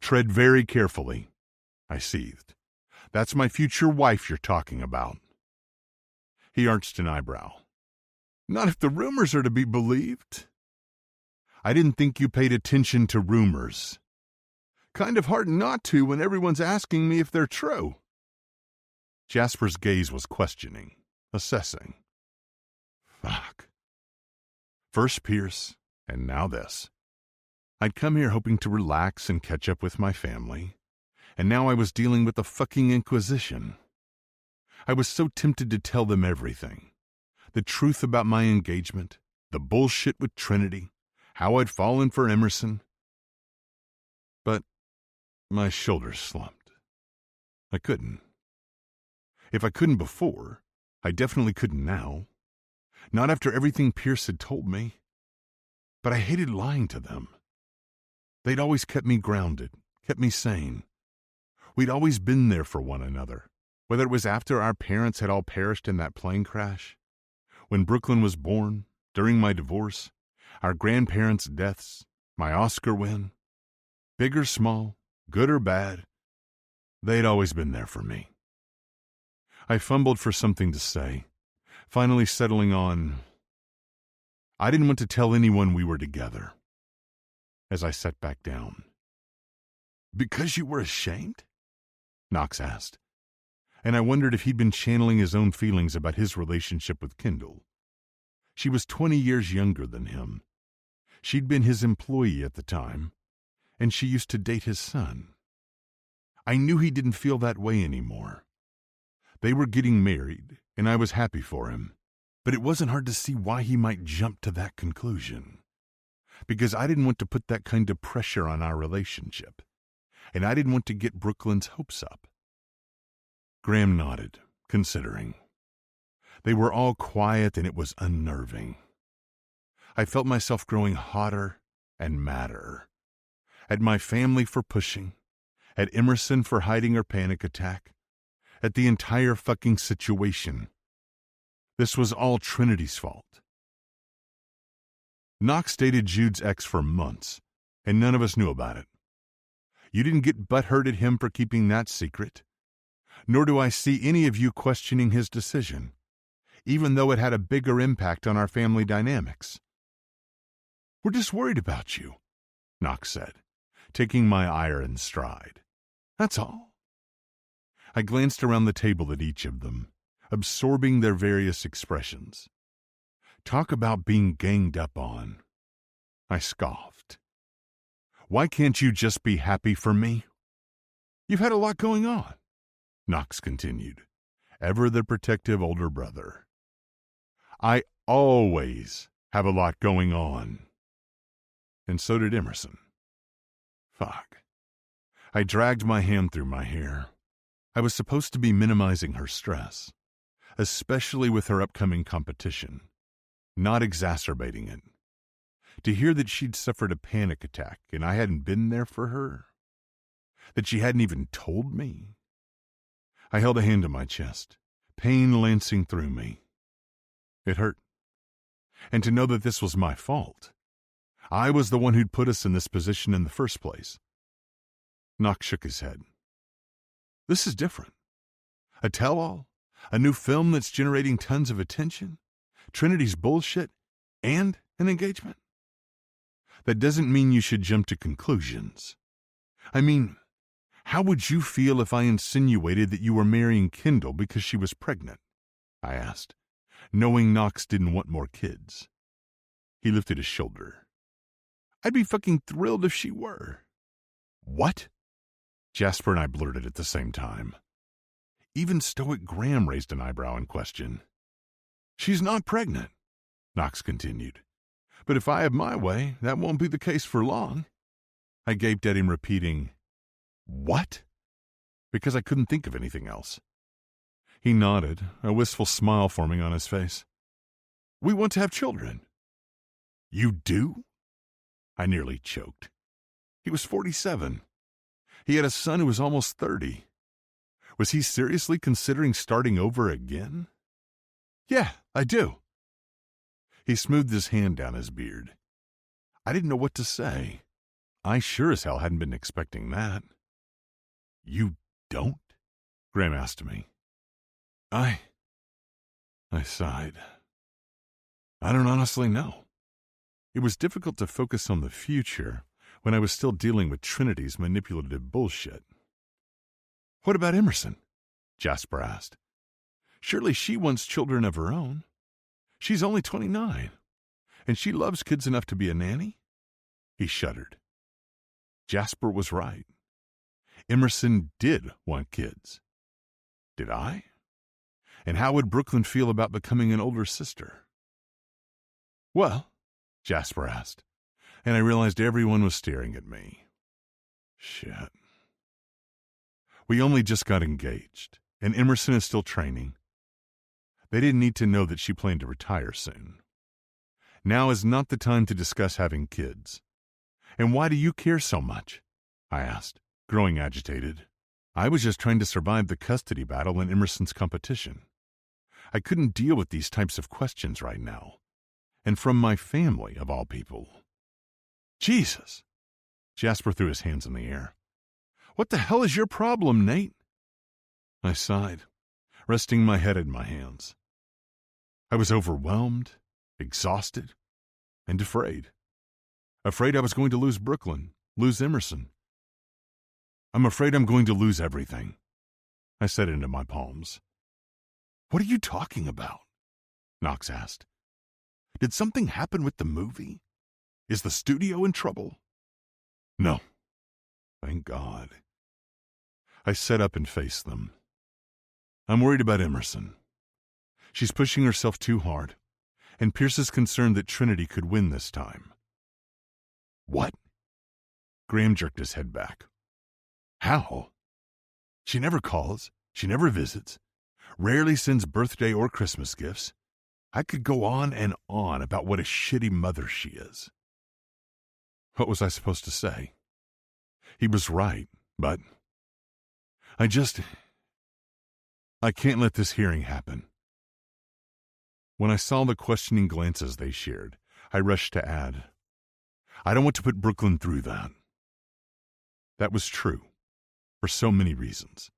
Tread very carefully, I seethed. That's my future wife you're talking about. He arched an eyebrow. Not if the rumors are to be believed. I didn't think you paid attention to rumors. Kind of hard not to when everyone's asking me if they're true. Jasper's gaze was questioning, assessing. Fuck. First Pierce, and now this. I'd come here hoping to relax and catch up with my family, and now I was dealing with the fucking Inquisition. I was so tempted to tell them everything. The truth about my engagement, the bullshit with Trinity, how I'd fallen for Emerson. But my shoulders slumped. I couldn't. If I couldn't before, I definitely couldn't now. Not after everything Pierce had told me. But I hated lying to them. They'd always kept me grounded, kept me sane. We'd always been there for one another, whether it was after our parents had all perished in that plane crash, when Brooklyn was born, during my divorce, our grandparents' deaths, my Oscar win. Big or small, good or bad, they'd always been there for me. I fumbled for something to say, finally settling on, I didn't want to tell anyone we were together. As I sat back down. Because you were ashamed? Knox asked, and I wondered if he'd been channeling his own feelings about his relationship with Kendall. She was 20 years younger than him. She'd been his employee at the time, and she used to date his son. I knew he didn't feel that way anymore. They were getting married, and I was happy for him, but it wasn't hard to see why he might jump to that conclusion. Because I didn't want to put that kind of pressure on our relationship, and I didn't want to get Brooklyn's hopes up. Graham nodded, considering. They were all quiet, and it was unnerving. I felt myself growing hotter and madder. At my family for pushing, at Emerson for hiding her panic attack, at the entire fucking situation. This was all Trinity's fault. Knox dated Jude's ex for months, and none of us knew about it. You didn't get butthurt at him for keeping that secret. Nor do I see any of you questioning his decision, even though it had a bigger impact on our family dynamics. We're just worried about you, Knox said, taking my ire in stride. That's all. I glanced around the table at each of them, absorbing their various expressions. Talk about being ganged up on. I scoffed. Why can't you just be happy for me? You've had a lot going on, Knox continued, ever the protective older brother. I always have a lot going on. And so did Emerson. Fuck. I dragged my hand through my hair. I was supposed to be minimizing her stress, especially with her upcoming competition, not exacerbating it. To hear that she'd suffered a panic attack and I hadn't been there for her, that she hadn't even told me. I held a hand to my chest, pain lancing through me. It hurt. And to know that this was my fault. I was the one who'd put us in this position in the first place. Knox shook his head. This is different. A tell-all, a new film that's generating tons of attention, Trinity's bullshit, and an engagement. That doesn't mean you should jump to conclusions. I mean, how would you feel if I insinuated that you were marrying Kendall because she was pregnant? I asked, knowing Knox didn't want more kids. He lifted his shoulder. I'd be fucking thrilled if she were. What? Jasper and I blurted at the same time. Even stoic Graham raised an eyebrow in question. She's not pregnant, Knox continued. But if I have my way, that won't be the case for long. I gaped at him, repeating, What? Because I couldn't think of anything else. He nodded, a wistful smile forming on his face. We want to have children. You do? I nearly choked. He was 47. He had a son who was almost 30. Was he seriously considering starting over again? Yeah, I do. He smoothed his hand down his beard. I didn't know what to say. I sure as hell hadn't been expecting that. You don't? Graham asked me. I sighed. I don't honestly know. It was difficult to focus on the future when I was still dealing with Trinity's manipulative bullshit. What about Emerson? Jasper asked. Surely she wants children of her own. She's only 29, and she loves kids enough to be a nanny. He shuddered. Jasper was right. Emerson did want kids. Did I? And how would Brooklyn feel about becoming an older sister? Well, Jasper asked, and I realized everyone was staring at me. Shit. We only just got engaged, and Emerson is still training. They didn't need to know that she planned to retire soon. Now is not the time to discuss having kids. And why do you care so much? I asked, growing agitated. I was just trying to survive the custody battle in Emerson's competition. I couldn't deal with these types of questions right now. And from my family, of all people. Jesus! Jasper threw his hands in the air. What the hell is your problem, Nate? I sighed, resting my head in my hands. I was overwhelmed, exhausted, and afraid. Afraid I was going to lose Brooklyn, lose Emerson. I'm afraid I'm going to lose everything, I said into my palms. What are you talking about? Knox asked. Did something happen with the movie? Is the studio in trouble? No. Thank God. I sat up and faced them. I'm worried about Emerson. She's pushing herself too hard, and Pierce is concerned that Trinity could win this time. What? Graham jerked his head back. How? She never calls, she never visits, rarely sends birthday or Christmas gifts. I could go on and on about what a shitty mother she is. What was I supposed to say? He was right, but I can't let this hearing happen. When I saw the questioning glances they shared, I rushed to add, I don't want to put Brooklyn through that. That was true, for so many reasons.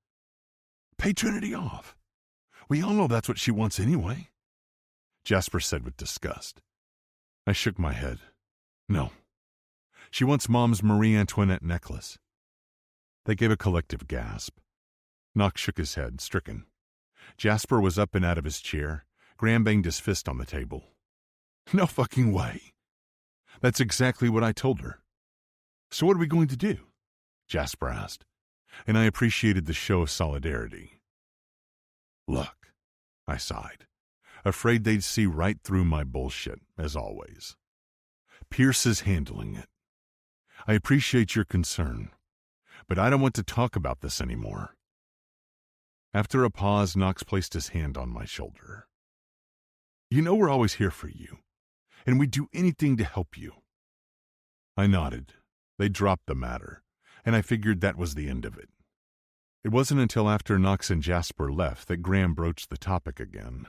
Pay Trinity off. We all know that's what she wants anyway, Jasper said with disgust. I shook my head. No. She wants Mom's Marie Antoinette necklace. They gave a collective gasp. Knox shook his head, stricken. Jasper was up and out of his chair. Graham banged his fist on the table. No fucking way. That's exactly what I told her. So what are we going to do? Jasper asked, and I appreciated the show of solidarity. Look, I sighed, afraid they'd see right through my bullshit, as always. Pierce is handling it. I appreciate your concern, but I don't want to talk about this anymore. After a pause, Knox placed his hand on my shoulder. You know we're always here for you, and we'd do anything to help you. I nodded. They dropped the matter, and I figured that was the end of it. It wasn't until after Knox and Jasper left that Graham broached the topic again.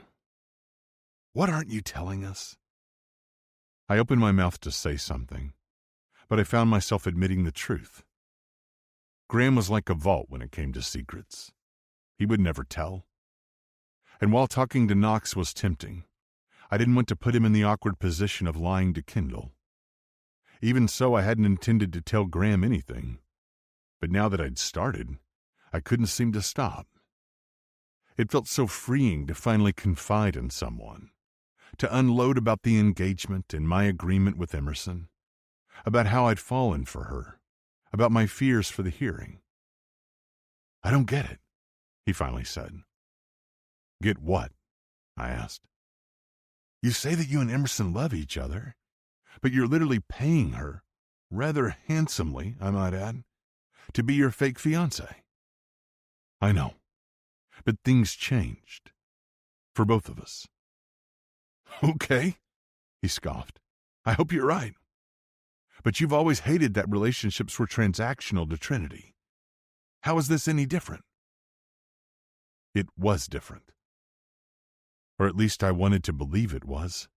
What aren't you telling us? I opened my mouth to say something, but I found myself admitting the truth. Graham was like a vault when it came to secrets. He would never tell. And while talking to Knox was tempting, I didn't want to put him in the awkward position of lying to Kendall. Even so, I hadn't intended to tell Graham anything. But now that I'd started, I couldn't seem to stop. It felt so freeing to finally confide in someone, to unload about the engagement and my agreement with Emerson, about how I'd fallen for her, about my fears for the hearing. I don't get it, he finally said. Get what? I asked. You say that you and Emerson love each other, but you're literally paying her, rather handsomely, I might add, to be your fake fiancé. I know, but things changed. For both of us. Okay, he scoffed. I hope you're right. But you've always hated that relationships were transactional to Trinity. How is this any different? It was different. Or at least I wanted to believe it was.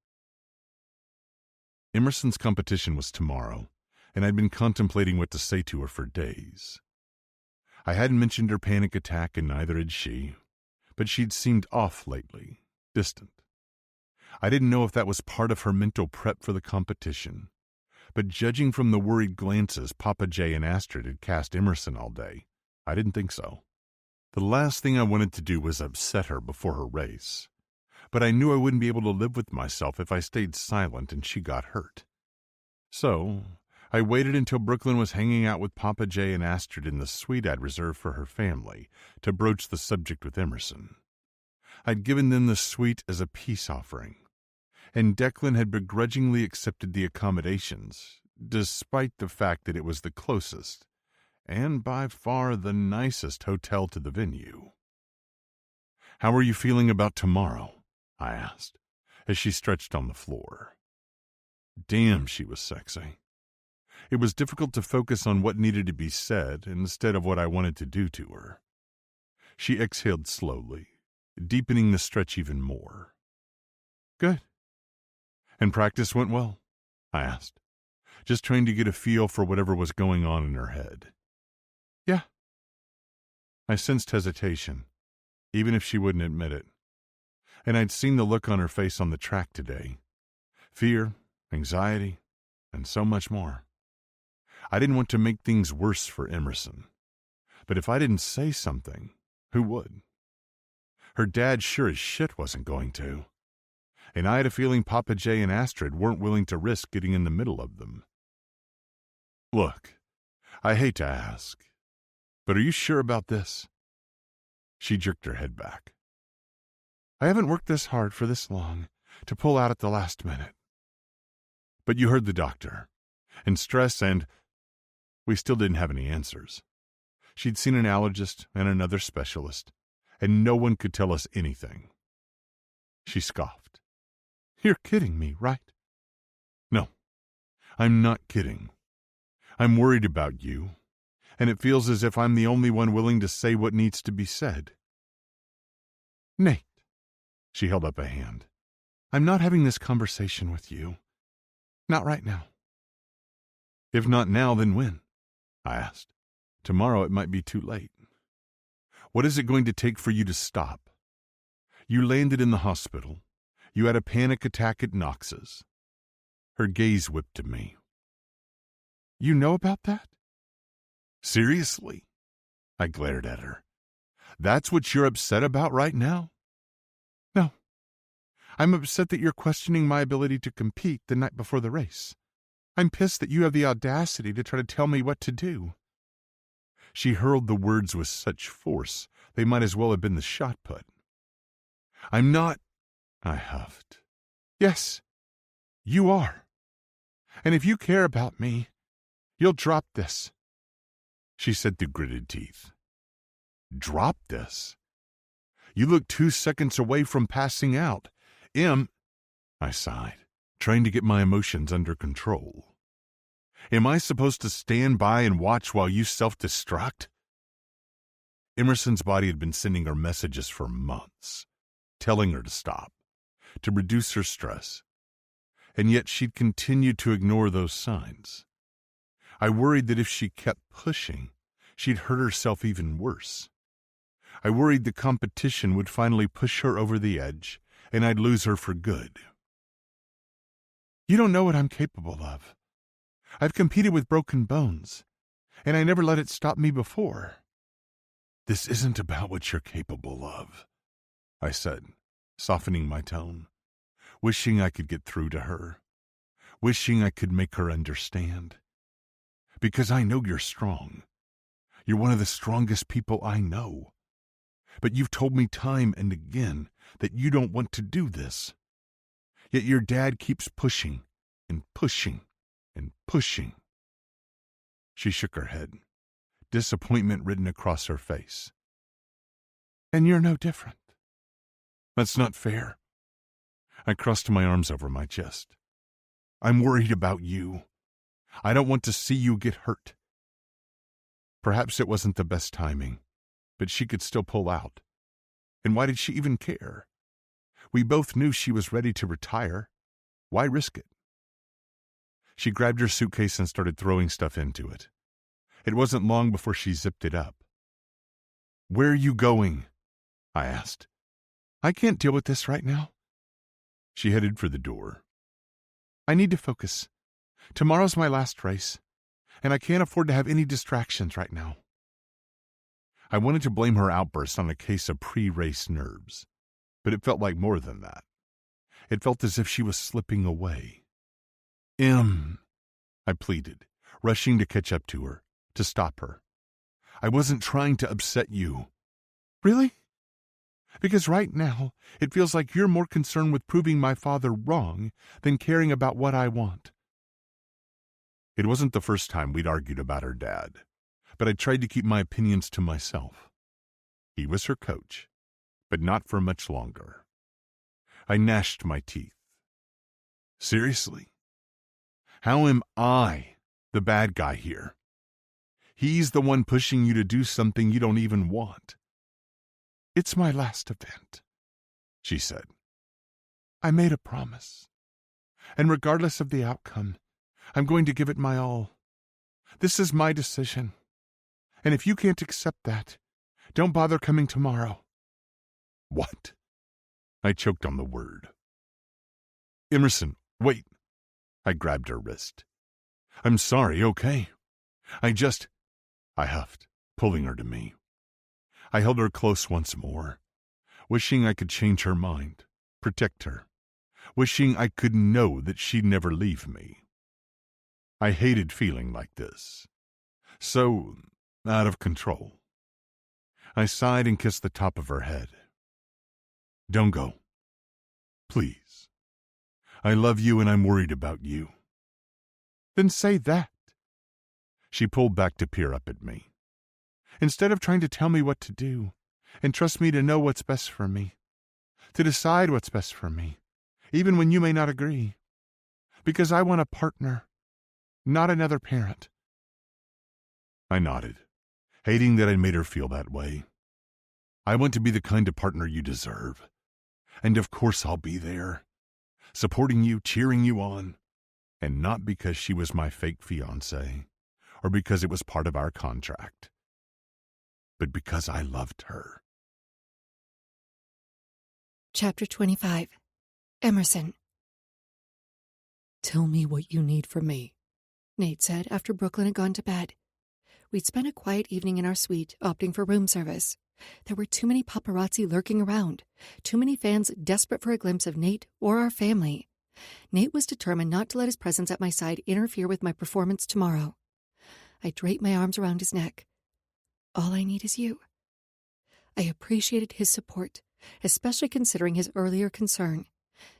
Emerson's competition was tomorrow, and I'd been contemplating what to say to her for days. I hadn't mentioned her panic attack, and neither had she, but she'd seemed off lately, distant. I didn't know if that was part of her mental prep for the competition, but judging from the worried glances Papa J and Astrid had cast Emerson all day, I didn't think so. The last thing I wanted to do was upset her before her race, but I knew I wouldn't be able to live with myself if I stayed silent and she got hurt. So I waited until Brooklyn was hanging out with Papa J and Astrid in the suite I'd reserved for her family to broach the subject with Emerson. I'd given them the suite as a peace offering, and Declan had begrudgingly accepted the accommodations, despite the fact that it was the closest, and by far the nicest hotel to the venue. How are you feeling about tomorrow? I asked, as she stretched on the floor. Damn, she was sexy. It was difficult to focus on what needed to be said instead of what I wanted to do to her. She exhaled slowly, deepening the stretch even more. Good. And practice went well? I asked, just trying to get a feel for whatever was going on in her head. Yeah. I sensed hesitation, even if she wouldn't admit it. And I'd seen the look on her face on the track today. Fear, anxiety, and so much more. I didn't want to make things worse for Emerson. But if I didn't say something, who would? Her dad sure as shit wasn't going to. And I had a feeling Papa J and Astrid weren't willing to risk getting in the middle of them. Look, I hate to ask, but are you sure about this? She jerked her head back. I haven't worked this hard for this long to pull out at the last minute. But you heard the doctor, and stress and... We still didn't have any answers. She'd seen an allergist and another specialist, and no one could tell us anything. She scoffed. You're kidding me, right? No, I'm not kidding. I'm worried about you, and it feels as if I'm the only one willing to say what needs to be said. Nate, she held up a hand. I'm not having this conversation with you. Not right now. If not now, then when? I asked. Tomorrow it might be too late. What is it going to take for you to stop? You landed in the hospital. You had a panic attack at Knox's. Her gaze whipped to me. You know about that? Seriously? I glared at her. That's what you're upset about right now? No. I'm upset that you're questioning my ability to compete the night before the race. I'm pissed that you have the audacity to try to tell me what to do. She hurled the words with such force, they might as well have been the shot put. I'm not, I huffed. Yes, you are. And if you care about me, you'll drop this, she said through gritted teeth. Drop this? You look 2 seconds away from passing out. I sighed, trying to get my emotions under control. Am I supposed to stand by and watch while you self-destruct? Emerson's body had been sending her messages for months, telling her to stop, to reduce her stress, and yet she'd continued to ignore those signs. I worried that if she kept pushing, she'd hurt herself even worse. I worried the competition would finally push her over the edge, and I'd lose her for good. You don't know what I'm capable of. I've competed with broken bones, and I never let it stop me before. This isn't about what you're capable of, I said, softening my tone, wishing I could get through to her, wishing I could make her understand. Because I know you're strong. You're one of the strongest people I know. But you've told me time and again that you don't want to do this. Yet your dad keeps pushing and pushing and pushing. She shook her head, disappointment written across her face. And you're no different. That's not fair. I crossed my arms over my chest. I'm worried about you. I don't want to see you get hurt. Perhaps it wasn't the best timing, but she could still pull out. And why did she even care? We both knew she was ready to retire. Why risk it? She grabbed her suitcase and started throwing stuff into it. It wasn't long before she zipped it up. Where are you going? I asked. I can't deal with this right now. She headed for the door. I need to focus. Tomorrow's my last race, and I can't afford to have any distractions right now. I wanted to blame her outburst on a case of pre-race nerves, but it felt like more than that. It felt as if she was slipping away. I pleaded, rushing to catch up to her, to stop her. I wasn't trying to upset you. Really? Because right now, it feels like you're more concerned with proving my father wrong than caring about what I want. It wasn't the first time we'd argued about her dad, but I tried to keep my opinions to myself. He was her coach, but not for much longer. I gnashed my teeth. Seriously? How am I the bad guy here? He's the one pushing you to do something you don't even want. It's my last event, she said. I made a promise, and regardless of the outcome, I'm going to give it my all. This is my decision, and if you can't accept that, don't bother coming tomorrow. What? I choked on the word. Emerson, wait. I grabbed her wrist. I'm sorry, okay? I huffed, pulling her to me. I held her close once more, wishing I could change her mind, protect her, wishing I could know that she'd never leave me. I hated feeling like this. So out of control. I sighed and kissed the top of her head. Don't go. Please. I love you and I'm worried about you. Then say that. She pulled back to peer up at me. Instead of trying to tell me what to do, and trust me to know what's best for me, to decide what's best for me, even when you may not agree. Because I want a partner, not another parent. I nodded, hating that I made her feel that way. I want to be the kind of partner you deserve. And of course I'll be there, supporting you, cheering you on, and not because she was my fake fiancé, or because it was part of our contract. but because I loved her. Chapter 25. Emerson. Tell me what you need from me, Nate said after Brooklyn had gone to bed. We'd spent a quiet evening in our suite, opting for room service. There were too many paparazzi lurking around, too many fans desperate for a glimpse of Nate or our family. Nate was determined not to let his presence at my side interfere with my performance tomorrow. I draped my arms around his neck. All I need is you. I appreciated his support, especially considering his earlier concern.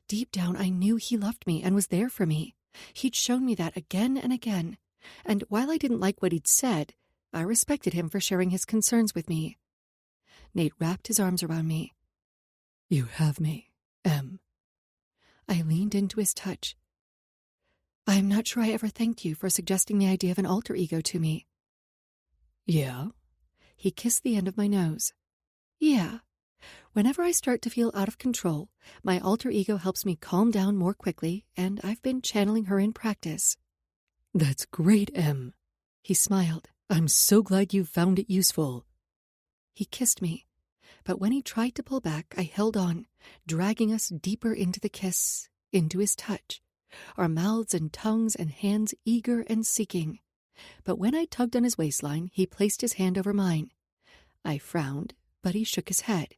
Deep down, I knew he loved me and was there for me. He'd shown me that again and again. And while I didn't like what he'd said, I respected him for sharing his concerns with me. Nate wrapped his arms around me. You have me, Em. I leaned into his touch. I'm not sure I ever thanked you for suggesting the idea of an alter ego to me. Yeah? He kissed the end of my nose. Yeah. Whenever I start to feel out of control, my alter ego helps me calm down more quickly, and I've been channeling her in practice. That's great, Em. He smiled. I'm so glad you found it useful. He kissed me, but when he tried to pull back, I held on, dragging us deeper into the kiss, into his touch, our mouths and tongues and hands eager and seeking. But when I tugged on his waistline, he placed his hand over mine. I frowned, but he shook his head.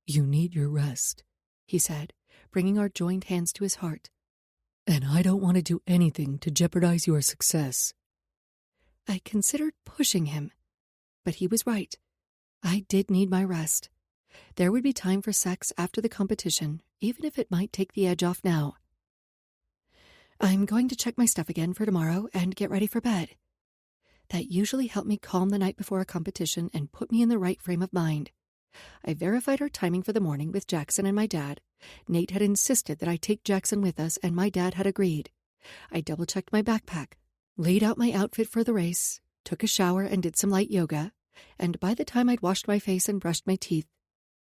You need your rest, he said, bringing our joined hands to his heart. And I don't want to do anything to jeopardize your success. I considered pushing him, but he was right. I did need my rest. There would be time for sex after the competition, even if it might take the edge off now. I'm going to check my stuff again for tomorrow and get ready for bed. That usually helped me calm the night before a competition and put me in the right frame of mind. I verified our timing for the morning with Jackson and my dad. Nate had insisted that I take Jackson with us, and my dad had agreed. I double-checked my backpack, laid out my outfit for the race, took a shower and did some light yoga, and by the time I'd washed my face and brushed my teeth,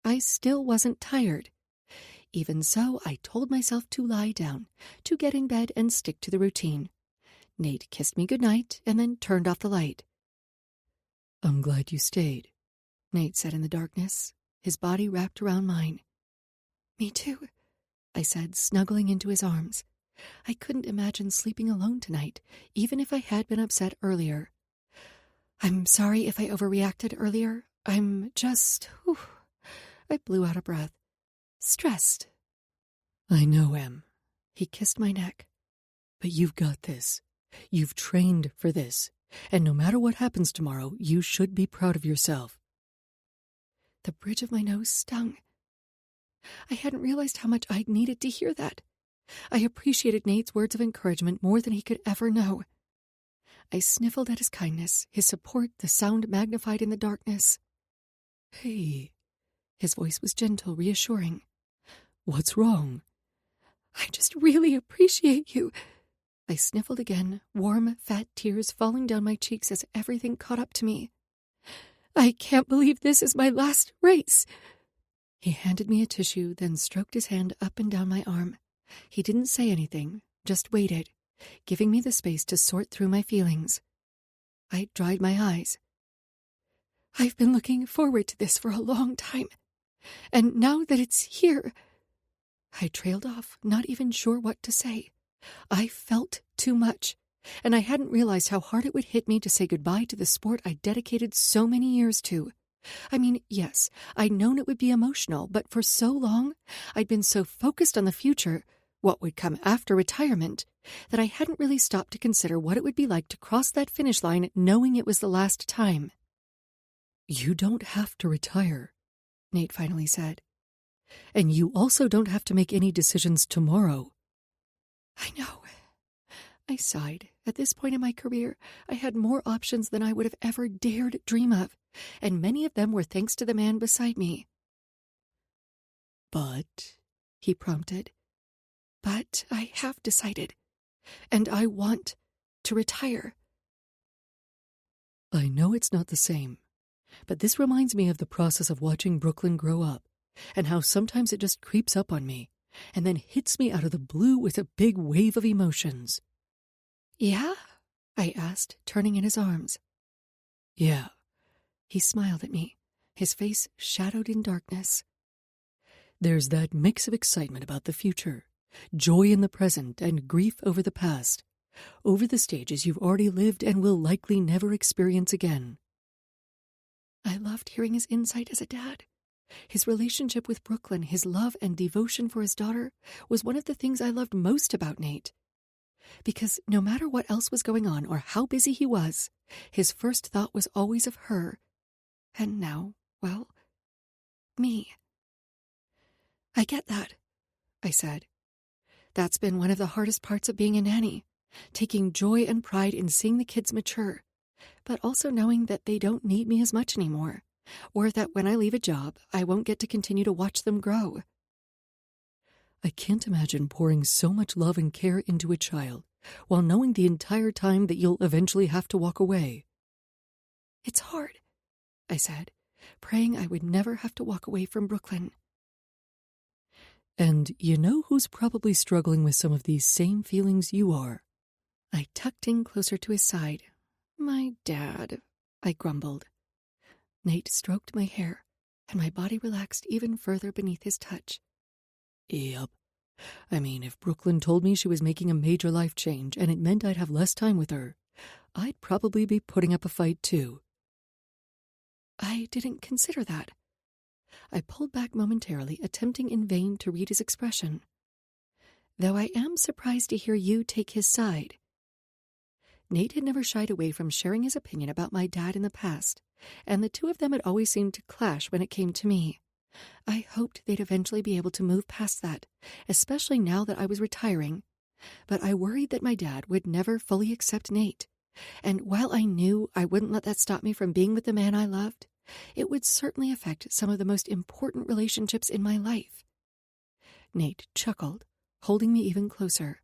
I still wasn't tired. Even so, I told myself to lie down, to get in bed and stick to the routine. Nate kissed me goodnight and then turned off the light. I'm glad you stayed, Nate said in the darkness, his body wrapped around mine. Me too, I said, snuggling into his arms. I couldn't imagine sleeping alone tonight, even if I had been upset earlier. I'm sorry if I overreacted earlier. I'm just... I blew out a breath. Stressed. I know, Em. He kissed my neck. But you've got this. You've trained for this. And no matter what happens tomorrow, you should be proud of yourself. The bridge of my nose stung. I hadn't realized how much I'd needed to hear that. I appreciated Nate's words of encouragement more than he could ever know. I sniffled at his kindness, his support, the sound magnified in the darkness. Hey. His voice was gentle, reassuring. What's wrong? I just really appreciate you. I sniffled again, warm, fat tears falling down my cheeks as everything caught up to me. I can't believe this is my last race. He handed me a tissue, then stroked his hand up and down my arm. He didn't say anything, just waited, giving me the space to sort through my feelings. I dried my eyes. I've been looking forward to this for a long time, and now that it's here... I trailed off, not even sure what to say. I felt too much, and I hadn't realized how hard it would hit me to say goodbye to the sport I dedicated so many years to. I mean, yes, I'd known it would be emotional, but for so long, I'd been so focused on the future, what would come after retirement, that I hadn't really stopped to consider what it would be like to cross that finish line knowing it was the last time. You don't have to retire, Nate finally said. And you also don't have to make any decisions tomorrow. I know. I sighed. At this point in my career, I had more options than I would have ever dared dream of, and many of them were thanks to the man beside me. But, he prompted, but I have decided, and I want to retire. I know it's not the same, but this reminds me of the process of watching Brooklyn grow up, and how sometimes it just creeps up on me, and then hits me out of the blue with a big wave of emotions. Yeah? I asked, turning in his arms. Yeah. He smiled at me, his face shadowed in darkness. There's that mix of excitement about the future, joy in the present, and grief over the past, over the stages you've already lived and will likely never experience again. I loved hearing his insight as a dad. His relationship with Brooklyn, his love and devotion for his daughter, was one of the things I loved most about Nate. Because no matter what else was going on or how busy he was, his first thought was always of her. And now, well, me. I get that, I said. That's been one of the hardest parts of being a nanny, taking joy and pride in seeing the kids mature, but also knowing that they don't need me as much anymore, or that when I leave a job, I won't get to continue to watch them grow. I can't imagine pouring so much love and care into a child while knowing the entire time that you'll eventually have to walk away. It's hard, I said, praying I would never have to walk away from Brooklyn. And you know who's probably struggling with some of these same feelings you are? I tucked in closer to his side. My dad, I grumbled. Nate stroked my hair, and my body relaxed even further beneath his touch. Yep. I mean, if Brooklyn told me she was making a major life change and it meant I'd have less time with her, I'd probably be putting up a fight too. I didn't consider that. I pulled back momentarily, attempting in vain to read his expression. Though I am surprised to hear you take his side. Nate had never shied away from sharing his opinion about my dad in the past, and the two of them had always seemed to clash when it came to me. I hoped they'd eventually be able to move past that, especially now that I was retiring. But I worried that my dad would never fully accept Nate, and while I knew I wouldn't let that stop me from being with the man I loved, it would certainly affect some of the most important relationships in my life. Nate chuckled, holding me even closer.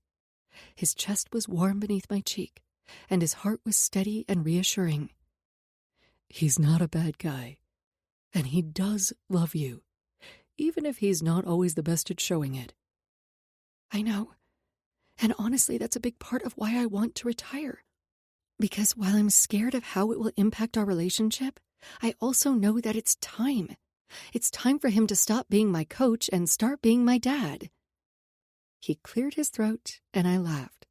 His chest was warm beneath my cheek, and his heart was steady and reassuring. He's not a bad guy, and he does love you, even if he's not always the best at showing it. I know, and honestly, that's a big part of why I want to retire. Because while I'm scared of how it will impact our relationship, I also know that it's time. It's time for him to stop being my coach and start being my dad. He cleared his throat, and I laughed.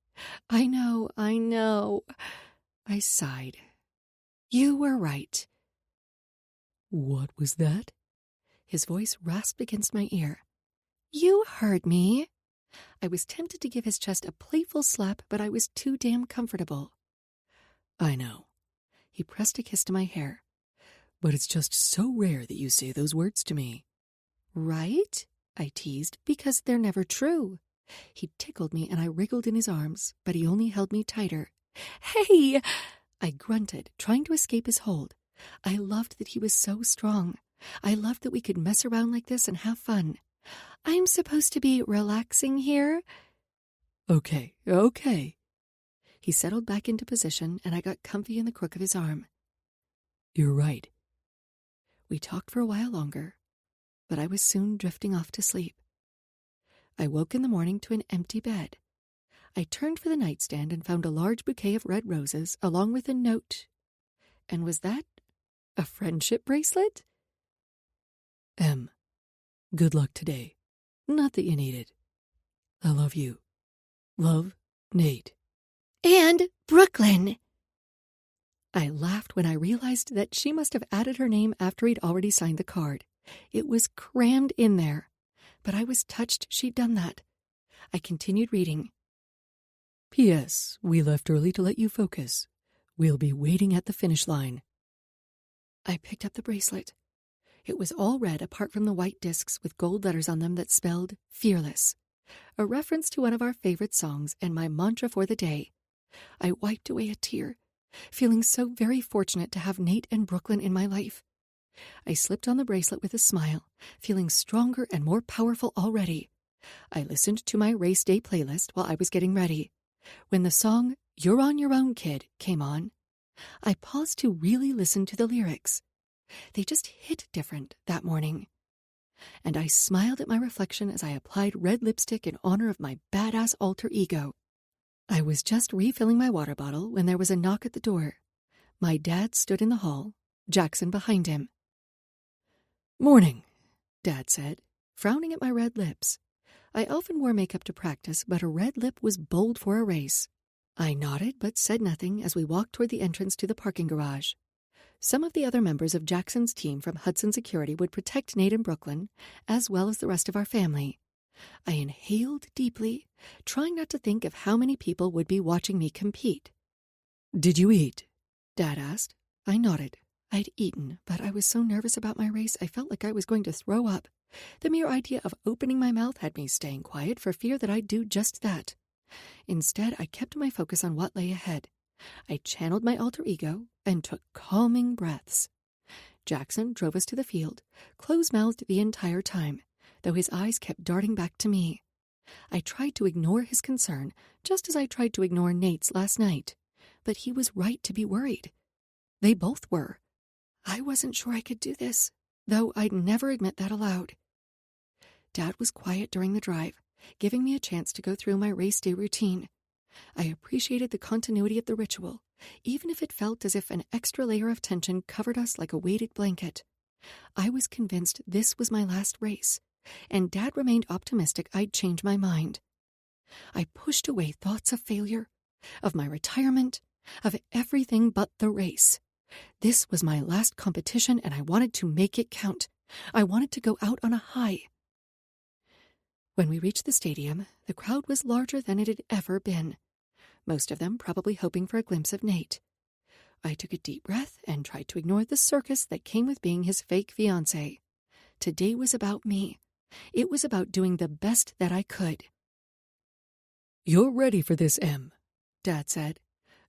I know. I sighed. You were right. What was that? His voice rasped against my ear. You heard me. I was tempted to give his chest a playful slap, but I was too damn comfortable. I know. He pressed a kiss to my hair. But it's just so rare that you say those words to me. Right? I teased, because they're never true. He tickled me and I wriggled in his arms, but he only held me tighter. Hey! I grunted, trying to escape his hold. I loved that he was so strong. I loved that we could mess around like this and have fun. I'm supposed to be relaxing here? Okay. He settled back into position and I got comfy in the crook of his arm. You're right. We talked for a while longer, but I was soon drifting off to sleep. I woke in the morning to an empty bed. I turned for the nightstand and found a large bouquet of red roses along with a note. And was that a friendship bracelet? Em, good luck today. Not that you need it. I love you. Love, Nate. And Brooklyn. I laughed when I realized that she must have added her name after he'd already signed the card. It was crammed in there, but I was touched she'd done that. I continued reading. P.S. We left early to let you focus. We'll be waiting at the finish line. I picked up the bracelet. It was all red apart from the white discs with gold letters on them that spelled Fearless, a reference to one of our favorite songs and my mantra for the day. I wiped away a tear, feeling so very fortunate to have Nate and Brooklyn in my life. I slipped on the bracelet with a smile, feeling stronger and more powerful already. I listened to my race day playlist while I was getting ready. When the song You're on Your Own, Kid came on, I paused to really listen to the lyrics. They just hit different that morning. And I smiled at my reflection as I applied red lipstick in honor of my badass alter ego. I was just refilling my water bottle when there was a knock at the door. My dad stood in the hall, Jackson behind him. "Morning," Dad said, frowning at my red lips. I often wore makeup to practice, but a red lip was bold for a race. I nodded but said nothing as we walked toward the entrance to the parking garage. Some of the other members of Jackson's team from Hudson Security would protect Nate and Brooklyn, as well as the rest of our family. I inhaled deeply, trying not to think of how many people would be watching me compete. "Did you eat?" Dad asked. I nodded. I'd eaten, but I was so nervous about my race I felt like I was going to throw up. The mere idea of opening my mouth had me staying quiet for fear that I'd do just that. Instead, I kept my focus on what lay ahead. I channeled my alter ego and took calming breaths. Jackson drove us to the field, close-mouthed the entire time, though his eyes kept darting back to me. I tried to ignore his concern, just as I tried to ignore Nate's last night. But he was right to be worried. They both were. I wasn't sure I could do this, though I'd never admit that aloud. Dad was quiet during the drive, giving me a chance to go through my race day routine. I appreciated the continuity of the ritual, even if it felt as if an extra layer of tension covered us like a weighted blanket. I was convinced this was my last race, and Dad remained optimistic I'd change my mind. I pushed away thoughts of failure, of my retirement, of everything but the race. This was my last competition, and I wanted to make it count. I wanted to go out on a high. When we reached the stadium, the crowd was larger than it had ever been, most of them probably hoping for a glimpse of Nate. I took a deep breath and tried to ignore the circus that came with being his fake fiancé. Today was about me. It was about doing the best that I could. "You're ready for this, Em," Dad said.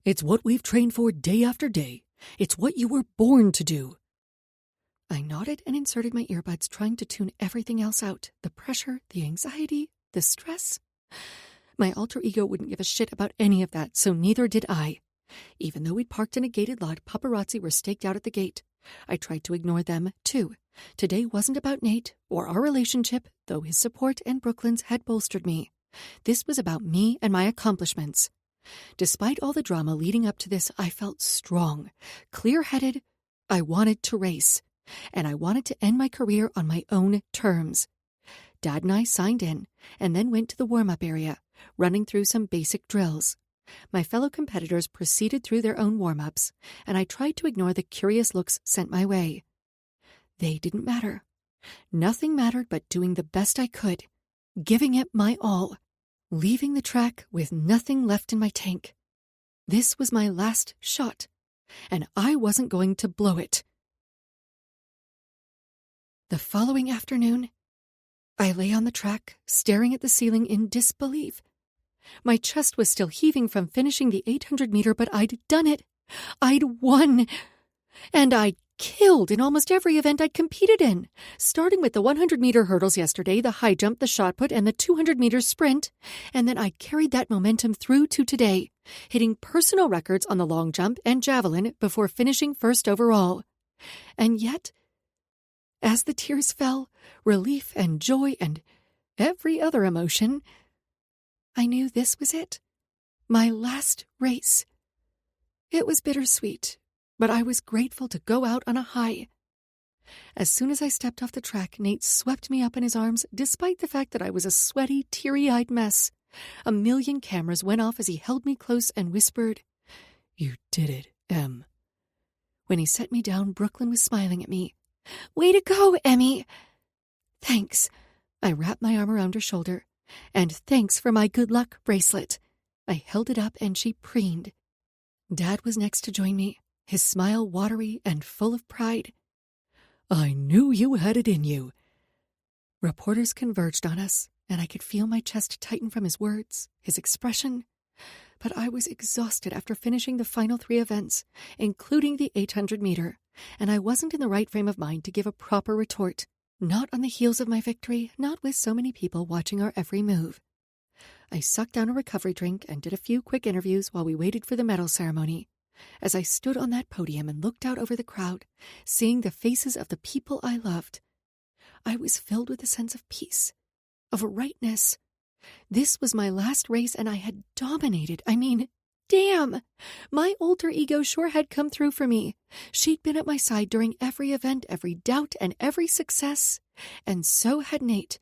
"It's what we've trained for day after day. It's what you were born to do." I nodded and inserted my earbuds, trying to tune everything else out. The pressure, the anxiety, the stress. My alter ego wouldn't give a shit about any of that, so neither did I. Even though we'd parked in a gated lot, paparazzi were staked out at the gate. I tried to ignore them, too. Today wasn't about Nate or our relationship, though his support and Brooklyn's had bolstered me. This was about me and my accomplishments. Despite all the drama leading up to this, I felt strong, clear-headed. I wanted to race, and I wanted to end my career on my own terms. Dad and I signed in, and then went to the warm-up area, running through some basic drills. My fellow competitors proceeded through their own warm-ups, and I tried to ignore the curious looks sent my way. They didn't matter. Nothing mattered but doing the best I could, giving it my all, leaving the track with nothing left in my tank. This was my last shot, and I wasn't going to blow it. The following afternoon, I lay on the track, staring at the ceiling in disbelief. My chest was still heaving from finishing the 800-meter, but I'd done it. I'd won. And I'd killed in almost every event I'd competed in, starting with the 100-meter hurdles yesterday, the high jump, the shot put, and the 200-meter sprint. And then I carried that momentum through to today, hitting personal records on the long jump and javelin before finishing first overall. And yet, as the tears fell, relief and joy and every other emotion, I knew this was it. My last race. It was bittersweet, but I was grateful to go out on a high. As soon as I stepped off the track, Nate swept me up in his arms, despite the fact that I was a sweaty, teary-eyed mess. A million cameras went off as he held me close and whispered, "You did it, Em." When he set me down, Brooklyn was smiling at me. "Way to go, Emmy!" "Thanks." I wrapped my arm around her shoulder. "And thanks for my good luck bracelet." I held it up and she preened. Dad was next to join me, his smile watery and full of pride. "I knew you had it in you." Reporters converged on us, and I could feel my chest tighten from his words, his expression. But I was exhausted after finishing the final 3 events, including the 800-meter, and I wasn't in the right frame of mind to give a proper retort. Not on the heels of my victory, not with so many people watching our every move. I sucked down a recovery drink and did a few quick interviews while we waited for the medal ceremony. As I stood on that podium and looked out over the crowd, seeing the faces of the people I loved, I was filled with a sense of peace, of rightness. This was my last race, and I had dominated. Damn! My alter ego sure had come through for me. She'd been at my side during every event, every doubt, and every success. And so had Nate.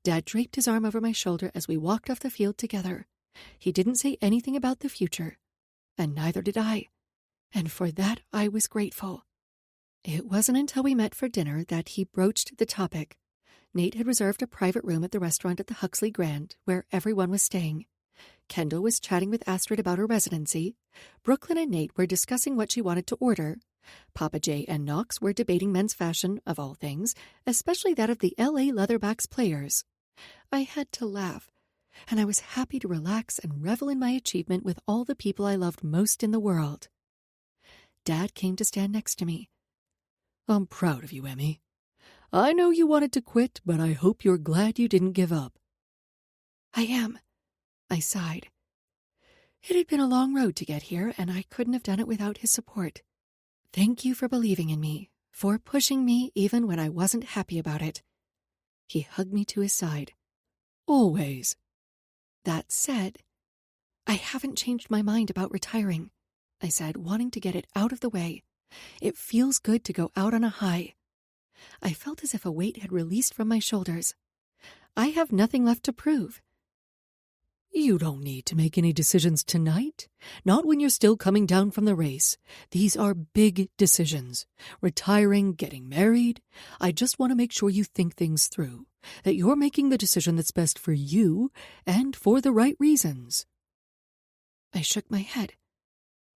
Dad draped his arm over my shoulder as we walked off the field together. He didn't say anything about the future, and neither did I. And for that I was grateful. It wasn't until we met for dinner that he broached the topic. Nate had reserved a private room at the restaurant at the Huxley Grand, where everyone was staying. Kendall was chatting with Astrid about her residency. Brooklyn and Nate were discussing what she wanted to order. Papa J and Knox were debating men's fashion, of all things, especially that of the L.A. Leatherbacks players. I had to laugh, and I was happy to relax and revel in my achievement with all the people I loved most in the world. Dad came to stand next to me. I'm proud of you, Emmy. I know you wanted to quit, but I hope you're glad you didn't give up. I am. I sighed. It had been a long road to get here, and I couldn't have done it without his support. Thank you for believing in me, for pushing me even when I wasn't happy about it. He hugged me to his side. Always. That said, I haven't changed my mind about retiring, I said, wanting to get it out of the way. It feels good to go out on a high. I felt as if a weight had released from my shoulders. I have nothing left to prove. You don't need to make any decisions tonight. Not when you're still coming down from the race. These are big decisions. Retiring, getting married. I just want to make sure you think things through. That you're making the decision that's best for you and for the right reasons. I shook my head.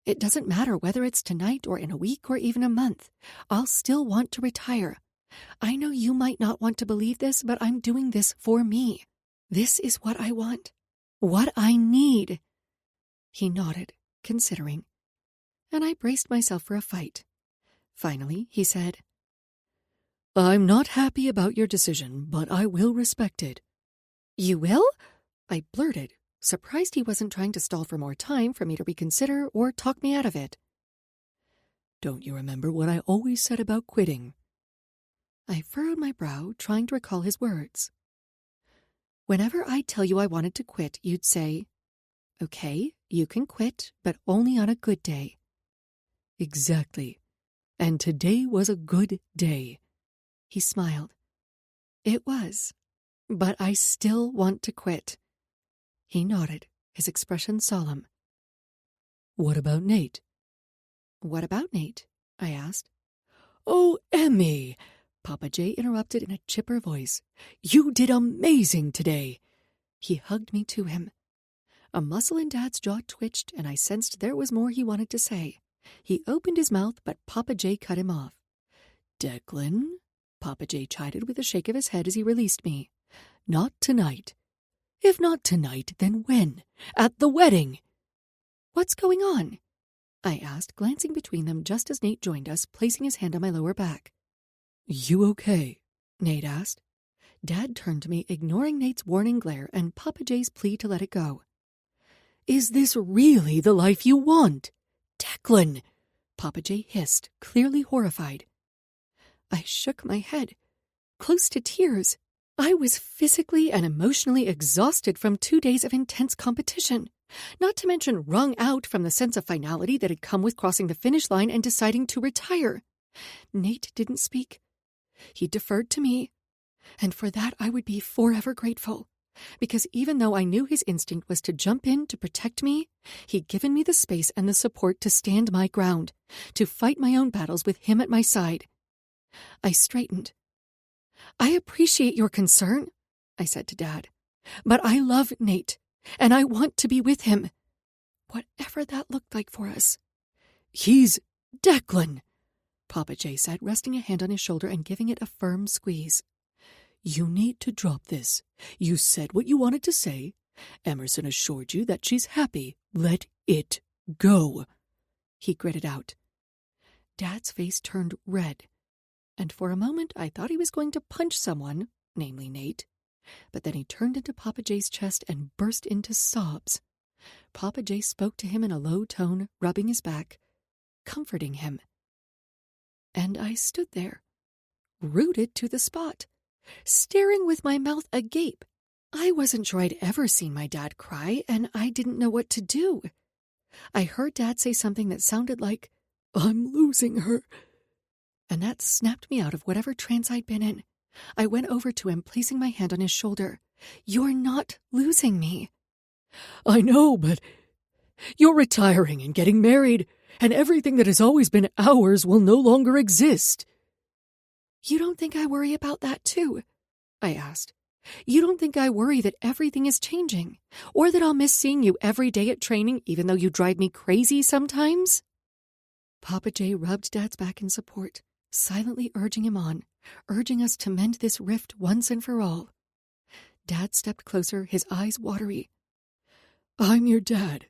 It doesn't matter whether it's tonight or in a week or even a month. I'll still want to retire. I know you might not want to believe this, but I'm doing this for me. This is what I want. What I need. He nodded, considering, and I braced myself for a fight. Finally, he said, I'm not happy about your decision, but I will respect it. You will? I blurted, surprised he wasn't trying to stall for more time for me to reconsider or talk me out of it. Don't you remember what I always said about quitting? I furrowed my brow, trying to recall his words. Whenever I tell you I wanted to quit, you'd say, okay, you can quit, but only on a good day. Exactly. And today was a good day. He smiled. It was, but I still want to quit. He nodded, his expression solemn. What about Nate? What about Nate? I asked. Oh, Emmy! Papa J interrupted in a chipper voice. You did amazing today. He hugged me to him. A muscle in Dad's jaw twitched, and I sensed there was more he wanted to say. He opened his mouth, but Papa J cut him off. Declan? Papa J chided with a shake of his head as he released me. Not tonight. If not tonight, then when? At the wedding. What's going on? I asked, glancing between them just as Nate joined us, placing his hand on my lower back. You okay? Nate asked. Dad turned to me, ignoring Nate's warning glare and Papa J's plea to let it go. Is this really the life you want? Declan! Papa J hissed, clearly horrified. I shook my head, close to tears. I was physically and emotionally exhausted from 2 days of intense competition, not to mention wrung out from the sense of finality that had come with crossing the finish line and deciding to retire. Nate didn't speak. He deferred to me, and for that I would be forever grateful, because even though I knew his instinct was to jump in to protect me, he'd given me the space and the support to stand my ground, to fight my own battles with him at my side. I straightened. I appreciate your concern, I said to Dad, but I love Nate, and I want to be with him, whatever that looked like for us. He's Declan, Papa J said, resting a hand on his shoulder and giving it a firm squeeze. You need to drop this. You said what you wanted to say. Emerson assured you that she's happy. Let it go. He gritted out. Dad's face turned red, and for a moment I thought he was going to punch someone, namely Nate. But then he turned into Papa J's chest and burst into sobs. Papa J spoke to him in a low tone, rubbing his back, comforting him. And I stood there, rooted to the spot, staring with my mouth agape. I wasn't sure I'd ever seen my dad cry, and I didn't know what to do. I heard Dad say something that sounded like, "I'm losing her." And that snapped me out of whatever trance I'd been in. I went over to him, placing my hand on his shoulder. "You're not losing me." I know, but you're retiring and getting married, and everything that has always been ours will no longer exist. "You don't think I worry about that too?" I asked. "You don't think I worry that everything is changing, or that I'll miss seeing you every day at training even though you drive me crazy sometimes?" Papa J rubbed Dad's back in support, silently urging him on, urging us to mend this rift once and for all. Dad stepped closer, his eyes watery. I'm your dad,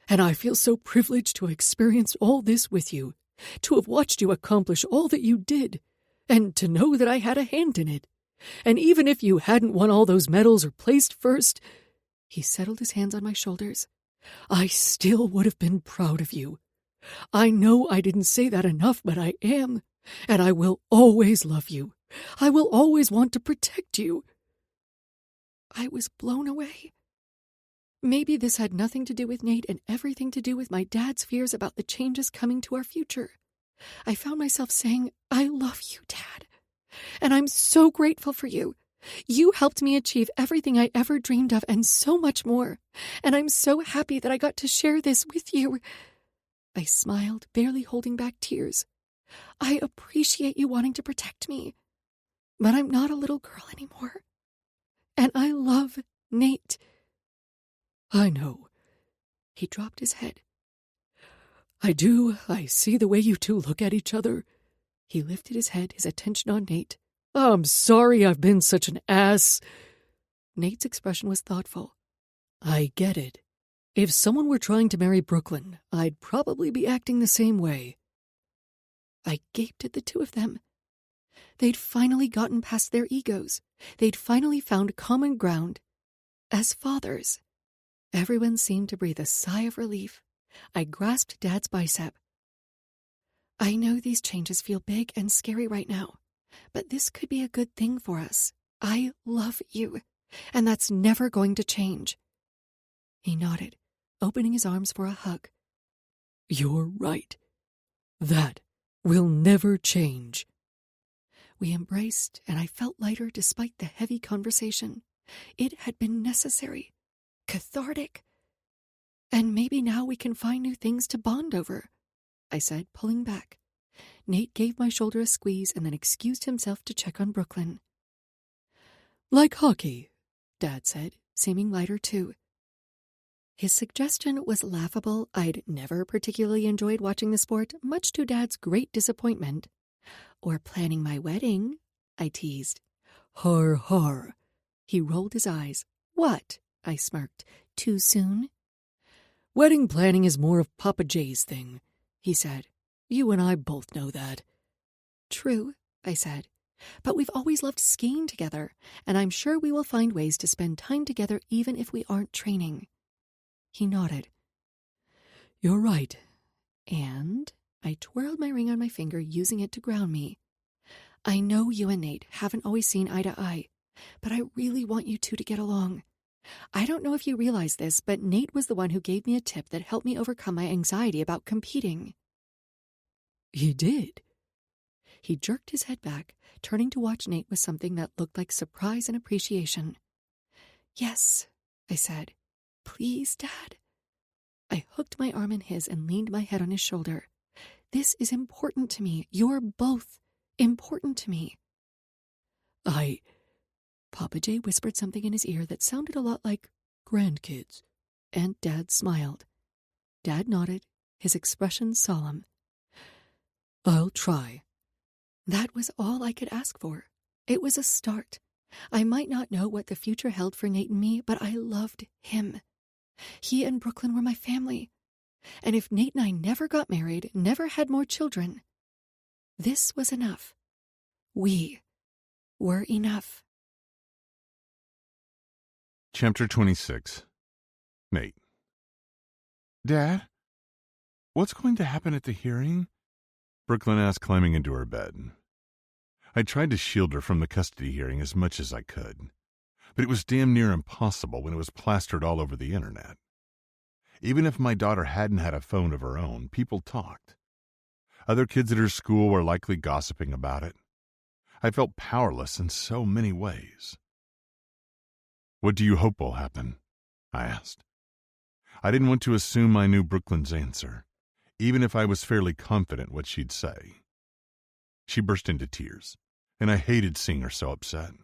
and I feel so privileged to have experienced all this with you, to have watched you accomplish all that you did, and to know that I had a hand in it. And even if you hadn't won all those medals or placed first," he settled his hands on my shoulders, "I still would have been proud of you. I know I didn't say that enough, but I am, and I will always love you. I will always want to protect you." I was blown away. Maybe this had nothing to do with Nate and everything to do with my dad's fears about the changes coming to our future. I found myself saying, "I love you, Dad. And I'm so grateful for you. You helped me achieve everything I ever dreamed of and so much more. And I'm so happy that I got to share this with you." I smiled, barely holding back tears. "I appreciate you wanting to protect me. But I'm not a little girl anymore. And I love Nate." I know. He dropped his head. I do. I see the way you two look at each other. He lifted his head, his attention on Nate. I'm sorry I've been such an ass. Nate's expression was thoughtful. I get it. If someone were trying to marry Brooklyn, I'd probably be acting the same way. I gaped at the two of them. They'd finally gotten past their egos. They'd finally found common ground. As fathers. Everyone seemed to breathe a sigh of relief. I grasped Dad's bicep. "I know these changes feel big and scary right now, but this could be a good thing for us. I love you, and that's never going to change." He nodded, opening his arms for a hug. You're right. That will never change. We embraced, and I felt lighter despite the heavy conversation. It had been necessary, cathartic. "And maybe now we can find new things to bond over," I said, pulling back. Nate gave my shoulder a squeeze and then excused himself to check on Brooklyn. "Like hockey," Dad said, seeming lighter too. His suggestion was laughable. I'd never particularly enjoyed watching the sport, much to Dad's great disappointment. "Or planning my wedding," I teased. Har har. He rolled his eyes. "What?" I smirked. "Too soon?" "Wedding planning is more of Papa J's thing," he said. "You and I both know that." "True," I said. "But we've always loved skiing together, and I'm sure we will find ways to spend time together even if we aren't training." He nodded. "You're right." And I twirled my ring on my finger, using it to ground me. "I know you and Nate haven't always seen eye to eye, but I really want you two to get along. I don't know if you realize this, but Nate was the one who gave me a tip that helped me overcome my anxiety about competing." He did. He jerked his head back, turning to watch Nate with something that looked like surprise and appreciation. "Yes," I said. "Please, Dad." I hooked my arm in his and leaned my head on his shoulder. "This is important to me. You're both important to me." Papa J whispered something in his ear that sounded a lot like grandkids, and Dad smiled. Dad nodded, his expression solemn. "I'll try." That was all I could ask for. It was a start. I might not know what the future held for Nate and me, but I loved him. He and Brooklyn were my family. And if Nate and I never got married, never had more children, this was enough. We were enough. Chapter 26. Nate. Dad, what's going to happen at the hearing? Brooklyn asked, climbing into her bed. I tried to shield her from the custody hearing as much as I could, but it was damn near impossible when it was plastered all over the internet. Even if my daughter hadn't had a phone of her own, people talked. Other kids at her school were likely gossiping about it. I felt powerless in so many ways. "What do you hope will happen?" I asked. I didn't want to assume I knew Brooklyn's answer, even if I was fairly confident what she'd say. She burst into tears, and I hated seeing her so upset.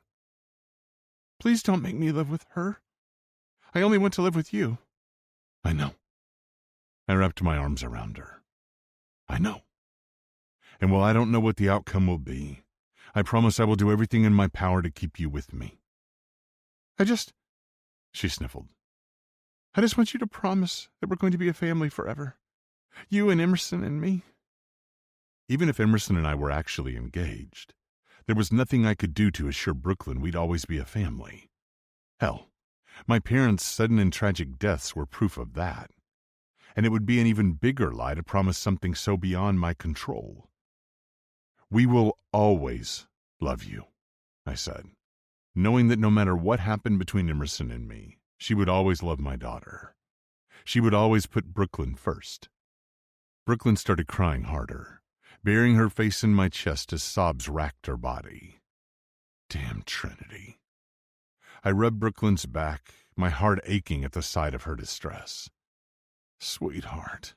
"Please don't make me live with her. I only want to live with you." "I know." I wrapped my arms around her. "I know. And while I don't know what the outcome will be, I promise I will do everything in my power to keep you with me." She sniffled. "I just want you to promise that we're going to be a family forever. You and Emerson and me." Even if Emerson and I were actually engaged, there was nothing I could do to assure Brooklyn we'd always be a family. Hell, my parents' sudden and tragic deaths were proof of that. And it would be an even bigger lie to promise something so beyond my control. "We will always love you," I said, knowing that no matter what happened between Emerson and me, she would always love my daughter. She would always put Brooklyn first. Brooklyn started crying harder, burying her face in my chest as sobs racked her body. Damn Trinity. I rubbed Brooklyn's back, my heart aching at the sight of her distress. "Sweetheart,"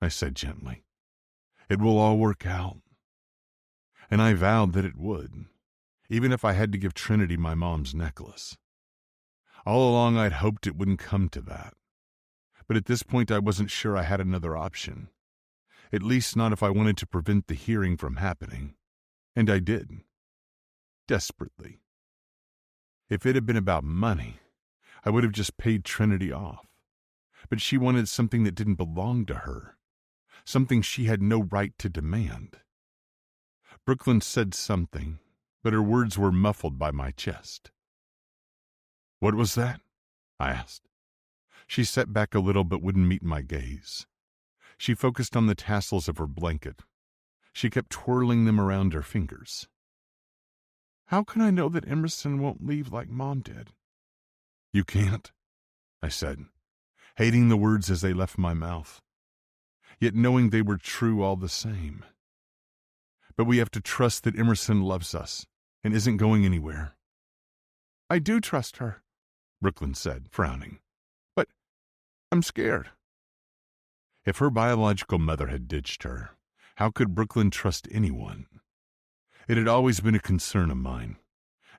I said gently, "it will all work out." And I vowed that it would, even if I had to give Trinity my mom's necklace. All along I'd hoped it wouldn't come to that. But at this point I wasn't sure I had another option. At least not if I wanted to prevent the hearing from happening. And I did. Desperately. If it had been about money, I would have just paid Trinity off. But she wanted something that didn't belong to her. Something she had no right to demand. Brooklyn said something, but her words were muffled by my chest. "What was that?" I asked. She sat back a little but wouldn't meet my gaze. She focused on the tassels of her blanket. She kept twirling them around her fingers. "How can I know that Emerson won't leave like Mom did?" "You can't," I said, hating the words as they left my mouth, yet knowing they were true all the same. "But we have to trust that Emerson loves us and isn't going anywhere." "I do trust her," Brooklyn said, frowning. "But I'm scared." If her biological mother had ditched her, how could Brooklyn trust anyone? It had always been a concern of mine,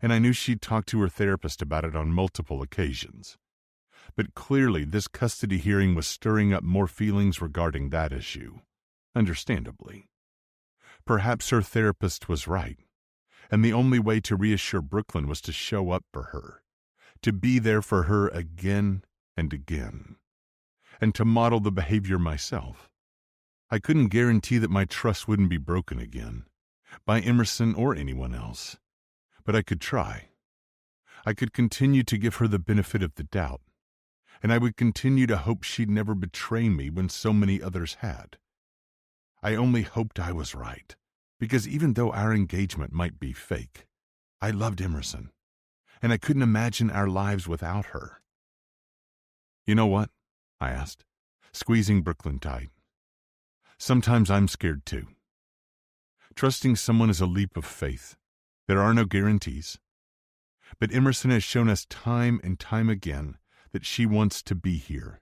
and I knew she'd talked to her therapist about it on multiple occasions. But clearly this custody hearing was stirring up more feelings regarding that issue, understandably. Perhaps her therapist was right, and the only way to reassure Brooklyn was to show up for her, to be there for her again and again, and to model the behavior myself. I couldn't guarantee that my trust wouldn't be broken again, by Emerson or anyone else, but I could try. I could continue to give her the benefit of the doubt, and I would continue to hope she'd never betray me when so many others had. I only hoped I was right, because even though our engagement might be fake, I loved Emerson, and I couldn't imagine our lives without her. "You know what?" I asked, squeezing Brooklyn tight. "Sometimes I'm scared too. Trusting someone is a leap of faith. There are no guarantees. But Emerson has shown us time and time again that she wants to be here,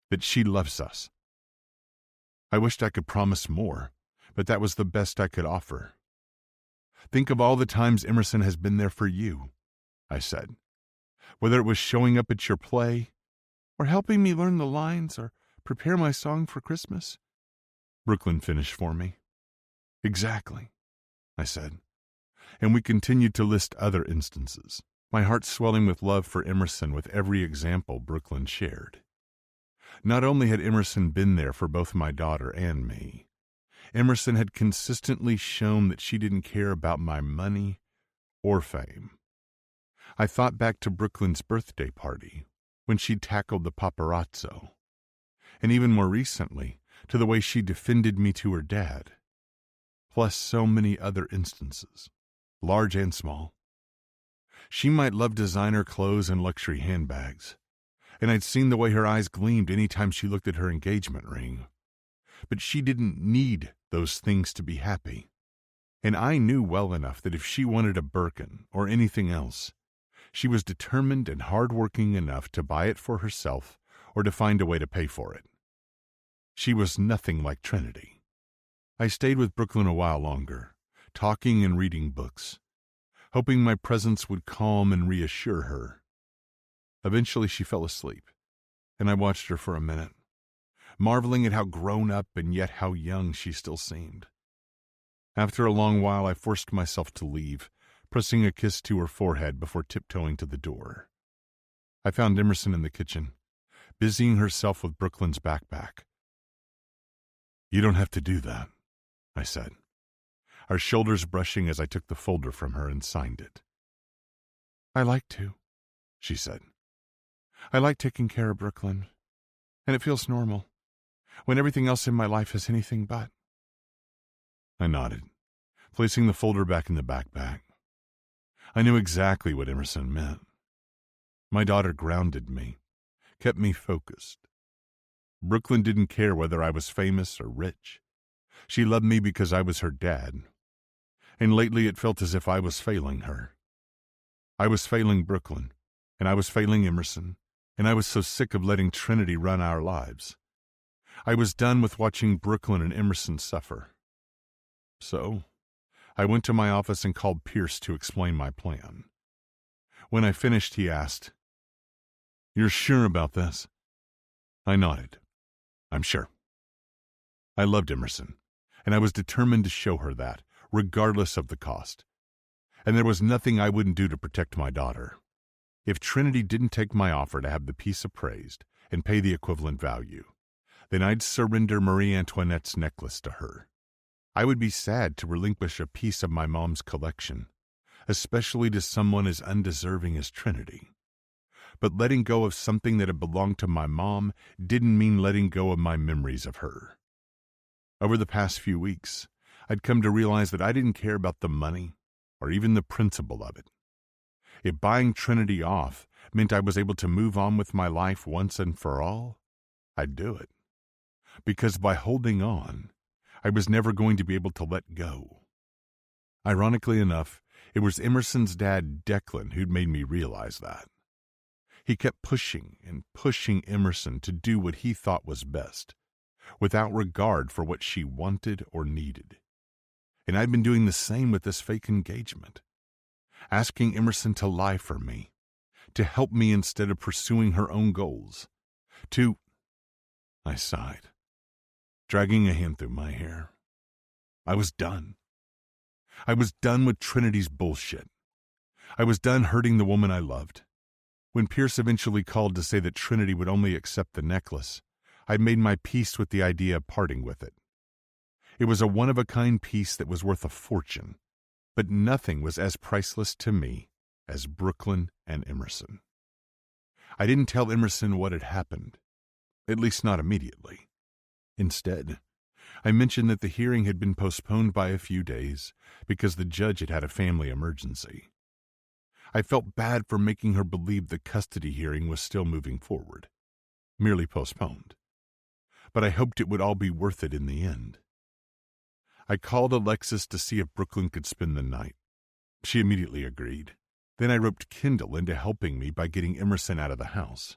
that she loves us. I wished I could promise more, but that was the best I could offer. Think of all the times Emerson has been there for you," I said. "Whether it was showing up at your play, or helping me learn the lines, or prepare my song for Christmas." Brooklyn finished for me. "Exactly," I said, and we continued to list other instances, my heart swelling with love for Emerson with every example Brooklyn shared. Not only had Emerson been there for both my daughter and me, Emerson had consistently shown that she didn't care about my money or fame. I thought back to Brooklyn's birthday party, when she tackled the paparazzo, and even more recently, to the way she defended me to her dad, plus so many other instances, large and small. She might love designer clothes and luxury handbags, and I'd seen the way her eyes gleamed any time she looked at her engagement ring. But she didn't need those things to be happy. And I knew well enough that if she wanted a Birkin or anything else, she was determined and hardworking enough to buy it for herself or to find a way to pay for it. She was nothing like Trinity. I stayed with Brooklyn a while longer, talking and reading books, hoping my presence would calm and reassure her. Eventually she fell asleep, and I watched her for a minute, marveling at how grown up and yet how young she still seemed. After a long while, I forced myself to leave, pressing a kiss to her forehead before tiptoeing to the door. I found Emerson in the kitchen, busying herself with Brooklyn's backpack. "You don't have to do that," I said, our shoulders brushing as I took the folder from her and signed it. "I like to," she said. "I like taking care of Brooklyn, and it feels normal, when everything else in my life is anything but." I nodded, placing the folder back in the backpack. I knew exactly what Emerson meant. My daughter grounded me, kept me focused. Brooklyn didn't care whether I was famous or rich. She loved me because I was her dad. And lately it felt as if I was failing her. I was failing Brooklyn, and I was failing Emerson, and I was so sick of letting Trinity run our lives. I was done with watching Brooklyn and Emerson suffer. So, I went to my office and called Pierce to explain my plan. When I finished, he asked, "You're sure about this?" I nodded. "I'm sure." I loved Emerson, and I was determined to show her that, regardless of the cost. And there was nothing I wouldn't do to protect my daughter. If Trinity didn't take my offer to have the piece appraised and pay the equivalent value, then I'd surrender Marie Antoinette's necklace to her. I would be sad to relinquish a piece of my mom's collection, especially to someone as undeserving as Trinity. But letting go of something that had belonged to my mom didn't mean letting go of my memories of her. Over the past few weeks, I'd come to realize that I didn't care about the money or even the principle of it. If buying Trinity off meant I was able to move on with my life once and for all, I'd do it. Because by holding on, I was never going to be able to let go. Ironically enough, it was Emerson's dad, Declan, who'd made me realize that. He kept pushing and pushing Emerson to do what he thought was best, without regard for what she wanted or needed. And I'd been doing the same with this fake engagement, asking Emerson to lie for me, to help me instead of pursuing her own goals, I sighed, dragging a hand through my hair. I was done. I was done with Trinity's bullshit. I was done hurting the woman I loved. When Pierce eventually called to say that Trinity would only accept the necklace, I'd made my peace with the idea of parting with it. It was a one-of-a-kind piece that was worth a fortune, but nothing was as priceless to me as Brooklyn and Emerson. I didn't tell Emerson what had happened, at least not immediately. Instead, I mentioned that the hearing had been postponed by a few days because the judge had had a family emergency. I felt bad for making her believe the custody hearing was still moving forward, merely postponed. But I hoped it would all be worth it in the end. I called Alexis to see if Brooklyn could spend the night. She immediately agreed. Then I roped Kendall into helping me by getting Emerson out of the house.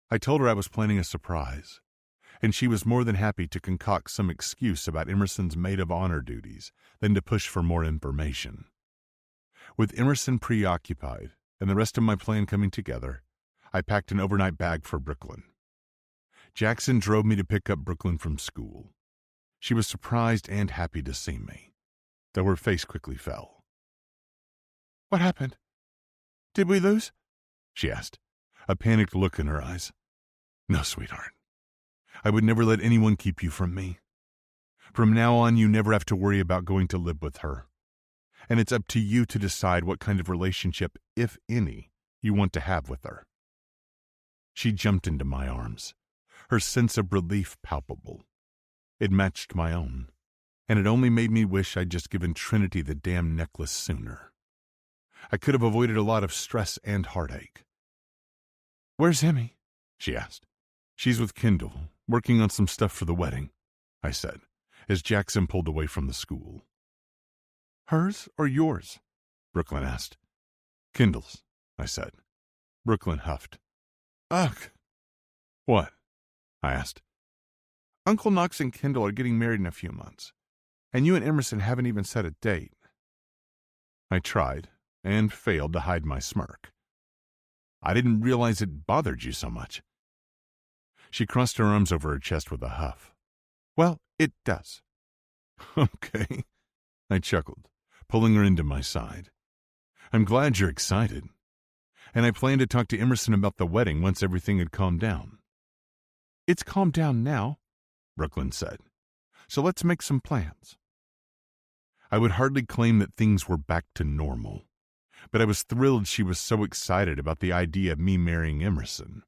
I told her I was planning a surprise, and she was more than happy to concoct some excuse about Emerson's maid of honor duties than to push for more information. With Emerson preoccupied and the rest of my plan coming together, I packed an overnight bag for Brooklyn. Jackson drove me to pick up Brooklyn from school. She was surprised and happy to see me, though her face quickly fell. "What happened? Did we lose?" she asked, a panicked look in her eyes. "No, sweetheart. I would never let anyone keep you from me. From now on, you never have to worry about going to live with her. And it's up to you to decide what kind of relationship, if any, you want to have with her." She jumped into my arms, her sense of relief palpable. It matched my own, and it only made me wish I'd just given Trinity the damn necklace sooner. I could have avoided a lot of stress and heartache. "Where's Emmy?" she asked. She's with Kendall, working on some stuff for the wedding, I said, as Jackson pulled away from the school. Hers or yours? Brooklyn asked. Kendall's, I said. Brooklyn huffed. Ugh. What? I asked. Uncle Knox and Kendall are getting married in a few months, and you and Emerson haven't even set a date. I tried, and failed to hide my smirk. I didn't realize it bothered you so much. She crossed her arms over her chest with a huff. Well, it does. Okay, I chuckled, pulling her into my side. I'm glad you're excited. And I plan to talk to Emerson about the wedding once everything had calmed down. It's calmed down now, Brooklyn said. So let's make some plans. I would hardly claim that things were back to normal, but I was thrilled she was so excited about the idea of me marrying Emerson.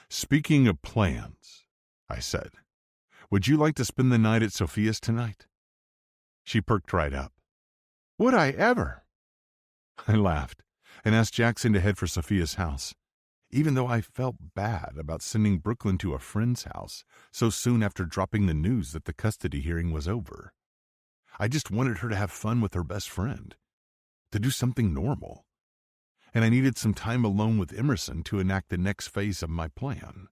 Speaking of plans, I said, would you like to spend the night at Sophia's tonight? She perked right up. Would I ever? I laughed and asked Jackson to head for Sophia's house, even though I felt bad about sending Brooklyn to a friend's house so soon after dropping the news that the custody hearing was over. I just wanted her to have fun with her best friend, to do something normal, and I needed some time alone with Emerson to enact the next phase of my plan.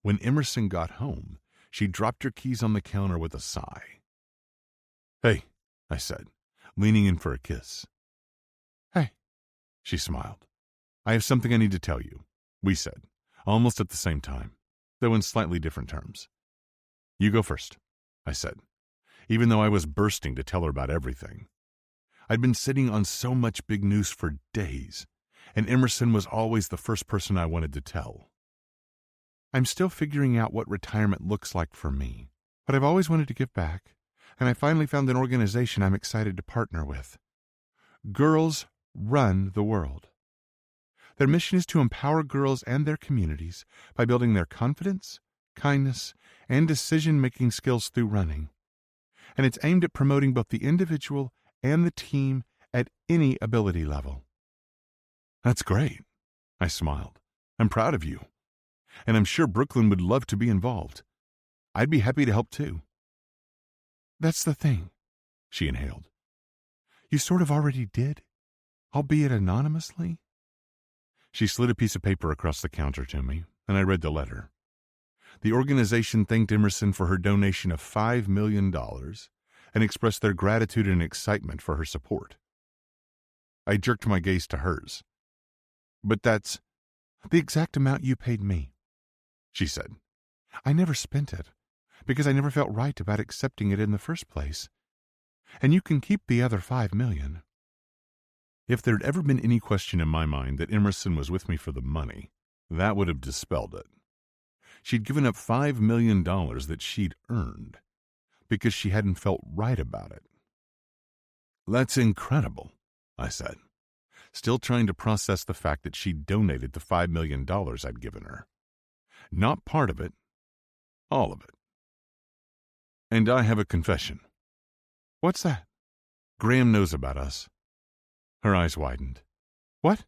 When Emerson got home, she dropped her keys on the counter with a sigh. Hey, I said, leaning in for a kiss. Hey, she smiled. I have something I need to tell you, we said, almost at the same time, though in slightly different terms. You go first, I said, even though I was bursting to tell her about everything. I'd been sitting on so much big news for days, and Emerson was always the first person I wanted to tell. I'm still figuring out what retirement looks like for me, but I've always wanted to give back, and I finally found an organization I'm excited to partner with. Girls Run the World. Their mission is to empower girls and their communities by building their confidence, kindness, and decision-making skills through running. And it's aimed at promoting both the individual and the team at any ability level. That's great, I smiled. I'm proud of you. And I'm sure Brooklyn would love to be involved. I'd be happy to help too. That's the thing, she inhaled. You sort of already did, albeit anonymously. She slid a piece of paper across the counter to me, and I read the letter. The organization thanked Emerson for her donation of $5 million and expressed their gratitude and excitement for her support. I jerked my gaze to hers. But that's the exact amount you paid me, she said. I never spent it, because I never felt right about accepting it in the first place. And you can keep the other $5 million. If there'd ever been any question in my mind that Emerson was with me for the money, that would have dispelled it. She'd given up $5 million that she'd earned because she hadn't felt right about it. That's incredible, I said, still trying to process the fact that she'd donated the $5 million I'd given her. Not part of it, all of it. And I have a confession. What's that? Graham knows about us. Her eyes widened. What?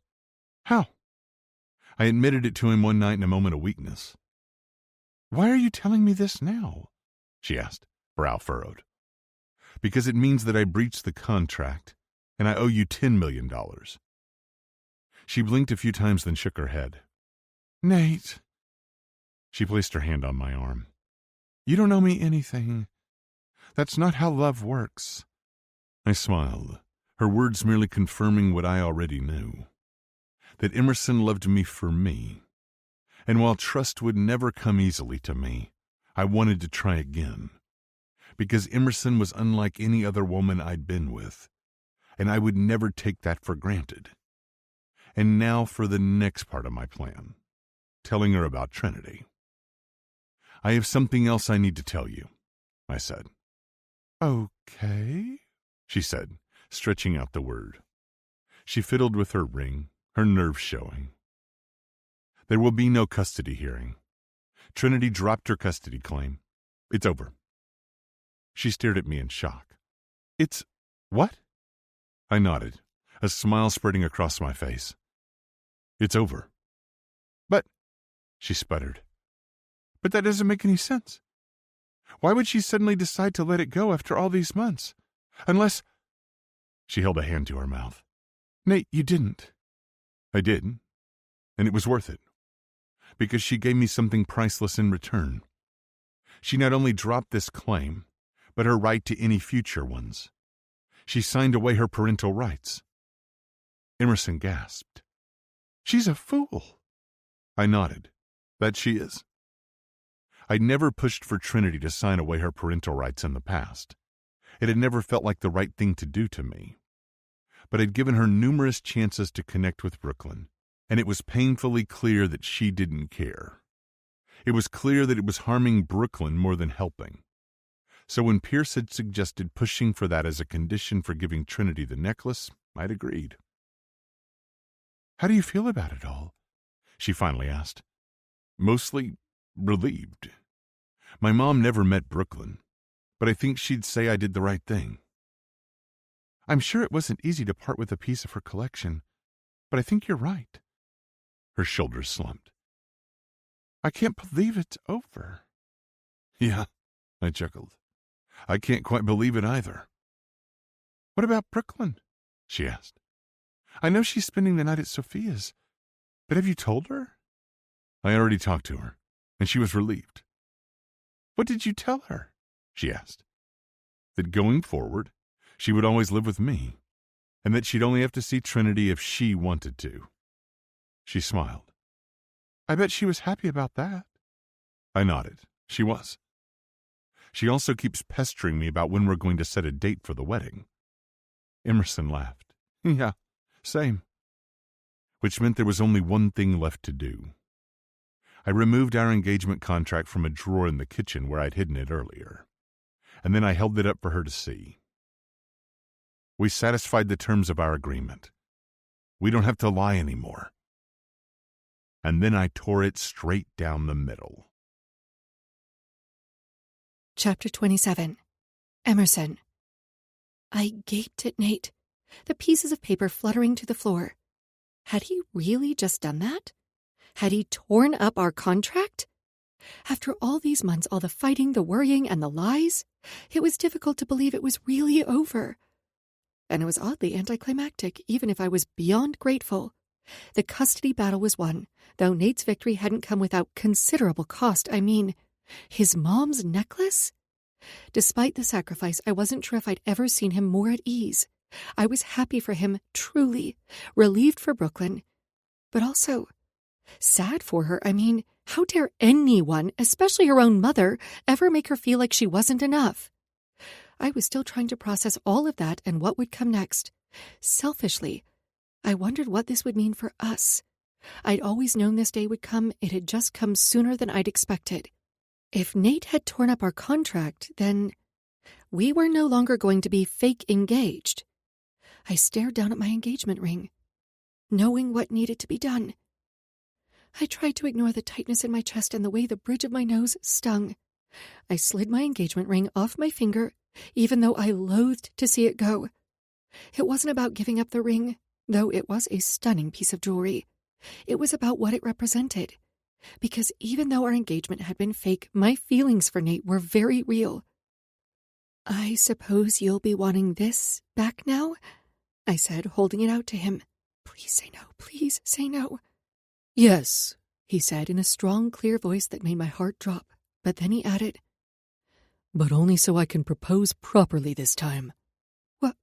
How? I admitted it to him one night in a moment of weakness. Why are you telling me this now? She asked, brow furrowed. Because it means that I breached the contract, and I owe you $10 million. She blinked a few times, then shook her head. Nate. She placed her hand on my arm. You don't owe me anything. That's not how love works. I smiled, her words merely confirming what I already knew. That Emerson loved me for me. And while trust would never come easily to me, I wanted to try again. Because Emerson was unlike any other woman I'd been with, and I would never take that for granted. And now for the next part of my plan, telling her about Trinity. I have something else I need to tell you, I said. Okay, she said, stretching out the word. She fiddled with her ring, her nerves showing. There will be no custody hearing. Trinity dropped her custody claim. It's over. She stared at me in shock. It's what? I nodded, a smile spreading across my face. It's over. But she sputtered. But that doesn't make any sense. Why would she suddenly decide to let it go after all these months? Unless... She held a hand to her mouth. Nate, you didn't. I did, and it was worth it. Because she gave me something priceless in return. She not only dropped this claim, but her right to any future ones. She signed away her parental rights. Emerson gasped. She's a fool. I nodded. That she is. I'd never pushed for Trinity to sign away her parental rights in the past. It had never felt like the right thing to do to me. But I'd given her numerous chances to connect with Brooklyn, and it was painfully clear that she didn't care. It was clear that it was harming Brooklyn more than helping. So when Pierce had suggested pushing for that as a condition for giving Trinity the necklace, I'd agreed. How do you feel about it all? She finally asked. Mostly relieved. My mom never met Brooklyn, but I think she'd say I did the right thing. I'm sure it wasn't easy to part with a piece of her collection, but I think you're right. Her shoulders slumped. I can't believe it's over. Yeah, I chuckled. I can't quite believe it either. What about Brooklyn? She asked. I know she's spending the night at Sophia's, but have you told her? I already talked to her, and she was relieved. What did you tell her? She asked. That going forward, she would always live with me, and that she'd only have to see Trinity if she wanted to. She smiled. I bet she was happy about that. I nodded. She was. She also keeps pestering me about when we're going to set a date for the wedding. Emerson laughed. Yeah, same. Which meant there was only one thing left to do. I removed our engagement contract from a drawer in the kitchen where I'd hidden it earlier, and then I held it up for her to see. We satisfied the terms of our agreement. We don't have to lie anymore. And then I tore it straight down the middle. Chapter 27. Emerson. I gaped at Nate, the pieces of paper fluttering to the floor. Had he really just done that? Had he torn up our contract? After all these months, all the fighting, the worrying, and the lies, it was difficult to believe it was really over. And it was oddly anticlimactic, even if I was beyond grateful. The custody battle was won, though Nate's victory hadn't come without considerable cost. I mean, his mom's necklace? Despite the sacrifice, I wasn't sure if I'd ever seen him more at ease. I was happy for him, truly, relieved for Brooklyn, but also sad for her. I mean, how dare anyone, especially her own mother, ever make her feel like she wasn't enough? I was still trying to process all of that and what would come next. Selfishly, I wondered what this would mean for us. I'd always known this day would come. It had just come sooner than I'd expected. If Nate had torn up our contract, then we were no longer going to be fake engaged. I stared down at my engagement ring, knowing what needed to be done. I tried to ignore the tightness in my chest and the way the bridge of my nose stung. I slid my engagement ring off my finger, even though I loathed to see it go. It wasn't about giving up the ring, though it was a stunning piece of jewelry. It was about what it represented. Because even though our engagement had been fake, my feelings for Nate were very real. I suppose you'll be wanting this back now? I said, holding it out to him. Please say no, please say no. Yes, he said in a strong, clear voice that made my heart drop. But then he added, but only so I can propose properly this time. What?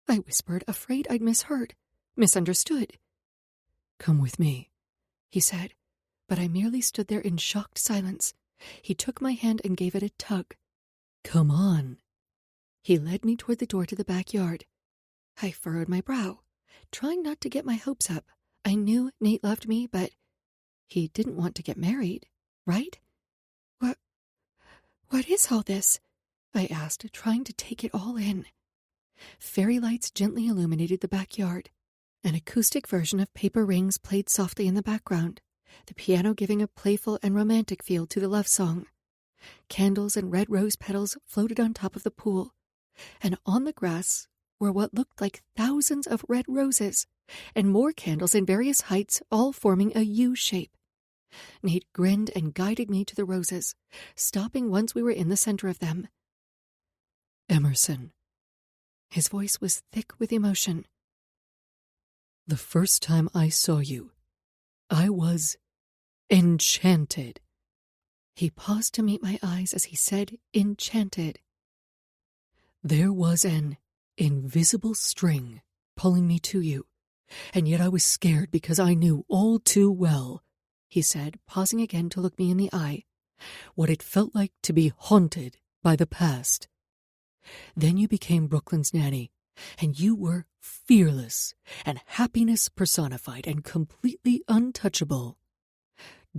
I whispered, afraid I'd misunderstood. Come with me, he said, but I merely stood there in shocked silence. He took my hand and gave it a tug. Come on. He led me toward the door to the backyard. I furrowed my brow, trying not to get my hopes up. I knew Nate loved me, but he didn't want to get married, right? What is all this? I asked, trying to take it all in. Fairy lights gently illuminated the backyard. An acoustic version of Paper Rings played softly in the background, the piano giving a playful and romantic feel to the love song. Candles and red rose petals floated on top of the pool, and on the grass were what looked like thousands of red roses, and more candles in various heights, all forming a U shape. Nate grinned and guided me to the roses, stopping once we were in the center of them. Emerson. His voice was thick with emotion. The first time I saw you, I was enchanted. He paused to meet my eyes as he said, enchanted. There was an invisible string pulling me to you, and yet I was scared because I knew all too well, he said, pausing again to look me in the eye, what it felt like to be haunted by the past. Then you became Brooklyn's nanny, and you were fearless and happiness personified and completely untouchable.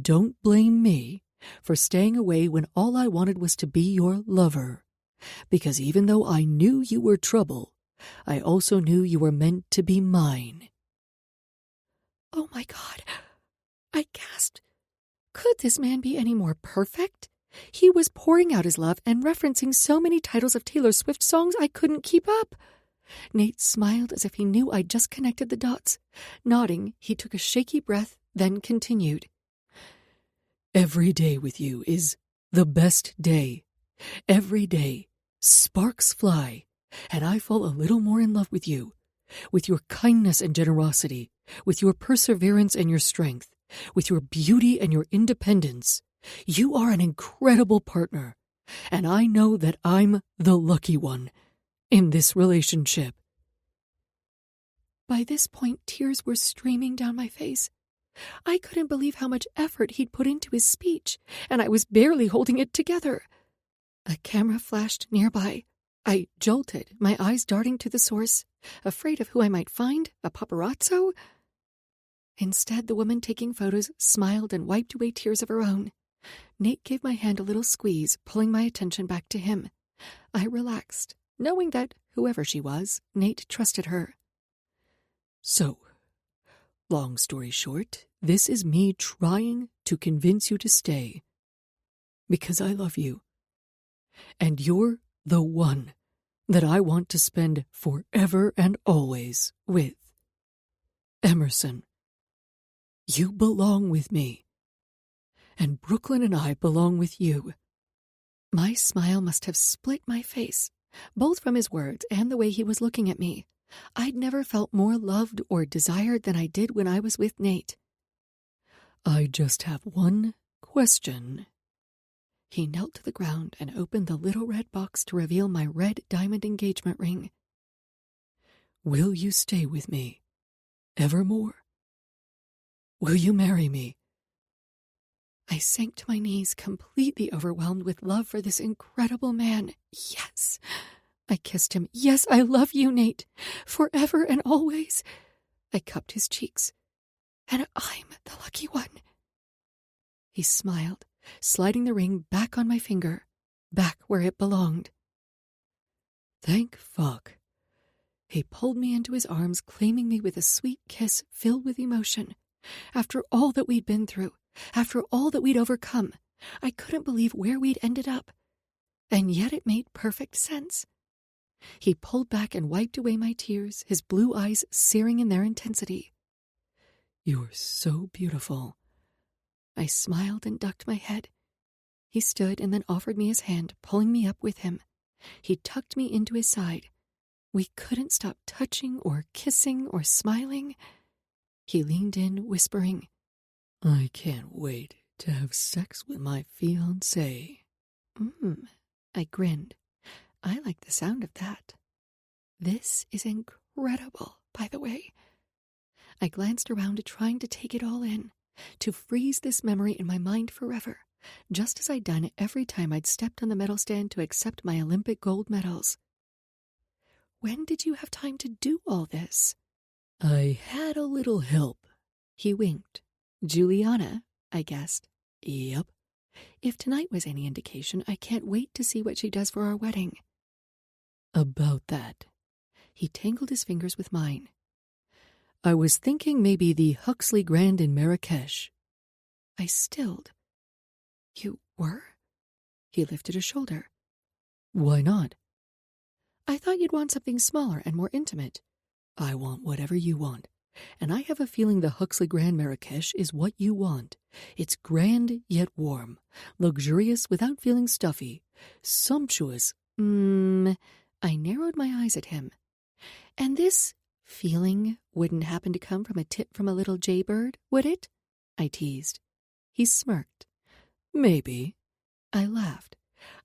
Don't blame me for staying away when all I wanted was to be your lover, because even though I knew you were trouble, I also knew you were meant to be mine. Oh my God, I gasped. Could this man be any more perfect? He was pouring out his love and referencing so many titles of Taylor Swift songs I couldn't keep up. Nate smiled as if he knew I'd just connected the dots. Nodding, he took a shaky breath, then continued. Every day with you is the best day. Every day, sparks fly, and I fall a little more in love with you, with your kindness and generosity, with your perseverance and your strength, with your beauty and your independence. You are an incredible partner, and I know that I'm the lucky one in this relationship. By this point, tears were streaming down my face. I couldn't believe how much effort he'd put into his speech, and I was barely holding it together. A camera flashed nearby. I jolted, my eyes darting to the source, afraid of who I might find, a paparazzo. Instead, the woman taking photos smiled and wiped away tears of her own. Nate gave my hand a little squeeze, pulling my attention back to him. I relaxed, knowing that, whoever she was, Nate trusted her. So, long story short, this is me trying to convince you to stay. Because I love you. And you're the one that I want to spend forever and always with. Emerson, you belong with me. And Brooklyn and I belong with you. My smile must have split my face, both from his words and the way he was looking at me. I'd never felt more loved or desired than I did when I was with Nate. I just have one question. He knelt to the ground and opened the little red box to reveal my red diamond engagement ring. Will you stay with me evermore? Will you marry me? I sank to my knees, completely overwhelmed with love for this incredible man. Yes. I kissed him. Yes, I love you, Nate. Forever and always. I cupped his cheeks. And I'm the lucky one. He smiled, sliding the ring back on my finger, back where it belonged. Thank fuck. He pulled me into his arms, claiming me with a sweet kiss filled with emotion. After all that we'd been through, after all that we'd overcome, I couldn't believe where we'd ended up. And yet it made perfect sense. He pulled back and wiped away my tears, his blue eyes searing in their intensity. You're so beautiful. I smiled and ducked my head. He stood and then offered me his hand, pulling me up with him. He tucked me into his side. We couldn't stop touching or kissing or smiling. He leaned in, whispering, I can't wait to have sex with my fiancé. I grinned. I like the sound of that. This is incredible, by the way. I glanced around, trying to take it all in, to freeze this memory in my mind forever, just as I'd done every time I'd stepped on the medal stand to accept my Olympic gold medals. When did you have time to do all this? I had a little help. He winked. Juliana, I guessed. Yep. If tonight was any indication, I can't wait to see what she does for our wedding. About that. He tangled his fingers with mine. I was thinking maybe the Huxley Grand in Marrakesh. I stilled. You were? He lifted a shoulder. Why not? I thought you'd want something smaller and more intimate. I want whatever you want. And I have a feeling the Huxley Grand Marrakesh is what you want. It's grand yet warm, luxurious without feeling stuffy, sumptuous. I narrowed my eyes at him. And this feeling wouldn't happen to come from a tip from a little jaybird, would it? I teased. He smirked. Maybe. I laughed.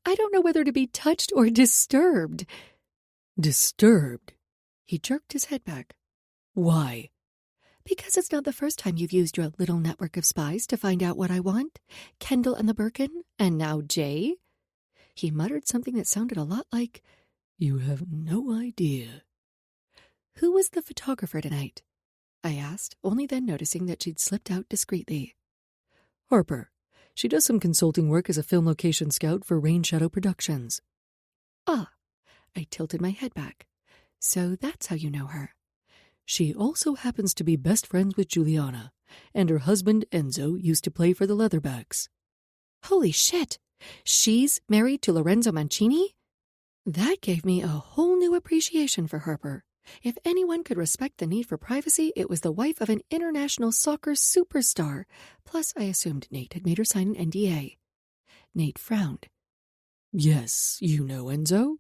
I don't know whether to be touched or disturbed. Disturbed? He jerked his head back. Why? Because it's not the first time you've used your little network of spies to find out what I want. Kendall and the Birkin, and now Jay. He muttered something that sounded a lot like, "You have no idea." Who was the photographer tonight? I asked, only then noticing that she'd slipped out discreetly. Harper. She does some consulting work as a film location scout for Rain Shadow Productions. Ah, I tilted my head back. So that's how you know her. She also happens to be best friends with Juliana, and her husband, Enzo, used to play for the Leatherbacks. Holy shit! She's married to Lorenzo Mancini? That gave me a whole new appreciation for Harper. If anyone could respect the need for privacy, it was the wife of an international soccer superstar. Plus, I assumed Nate had made her sign an NDA. Nate frowned. Yes, you know Enzo?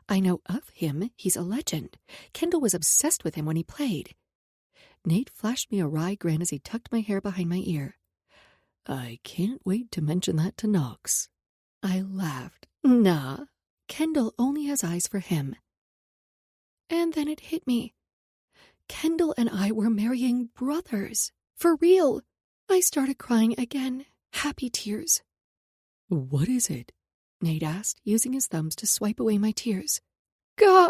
I know of him. He's a legend. Kendall was obsessed with him when he played. Nate flashed me a wry grin as he tucked my hair behind my ear. I can't wait to mention that to Knox. I laughed. Nah, Kendall only has eyes for him. And then it hit me. Kendall and I were marrying brothers. For real. I started crying again. Happy tears. What is it? Nate asked, using his thumbs to swipe away my tears. Gah!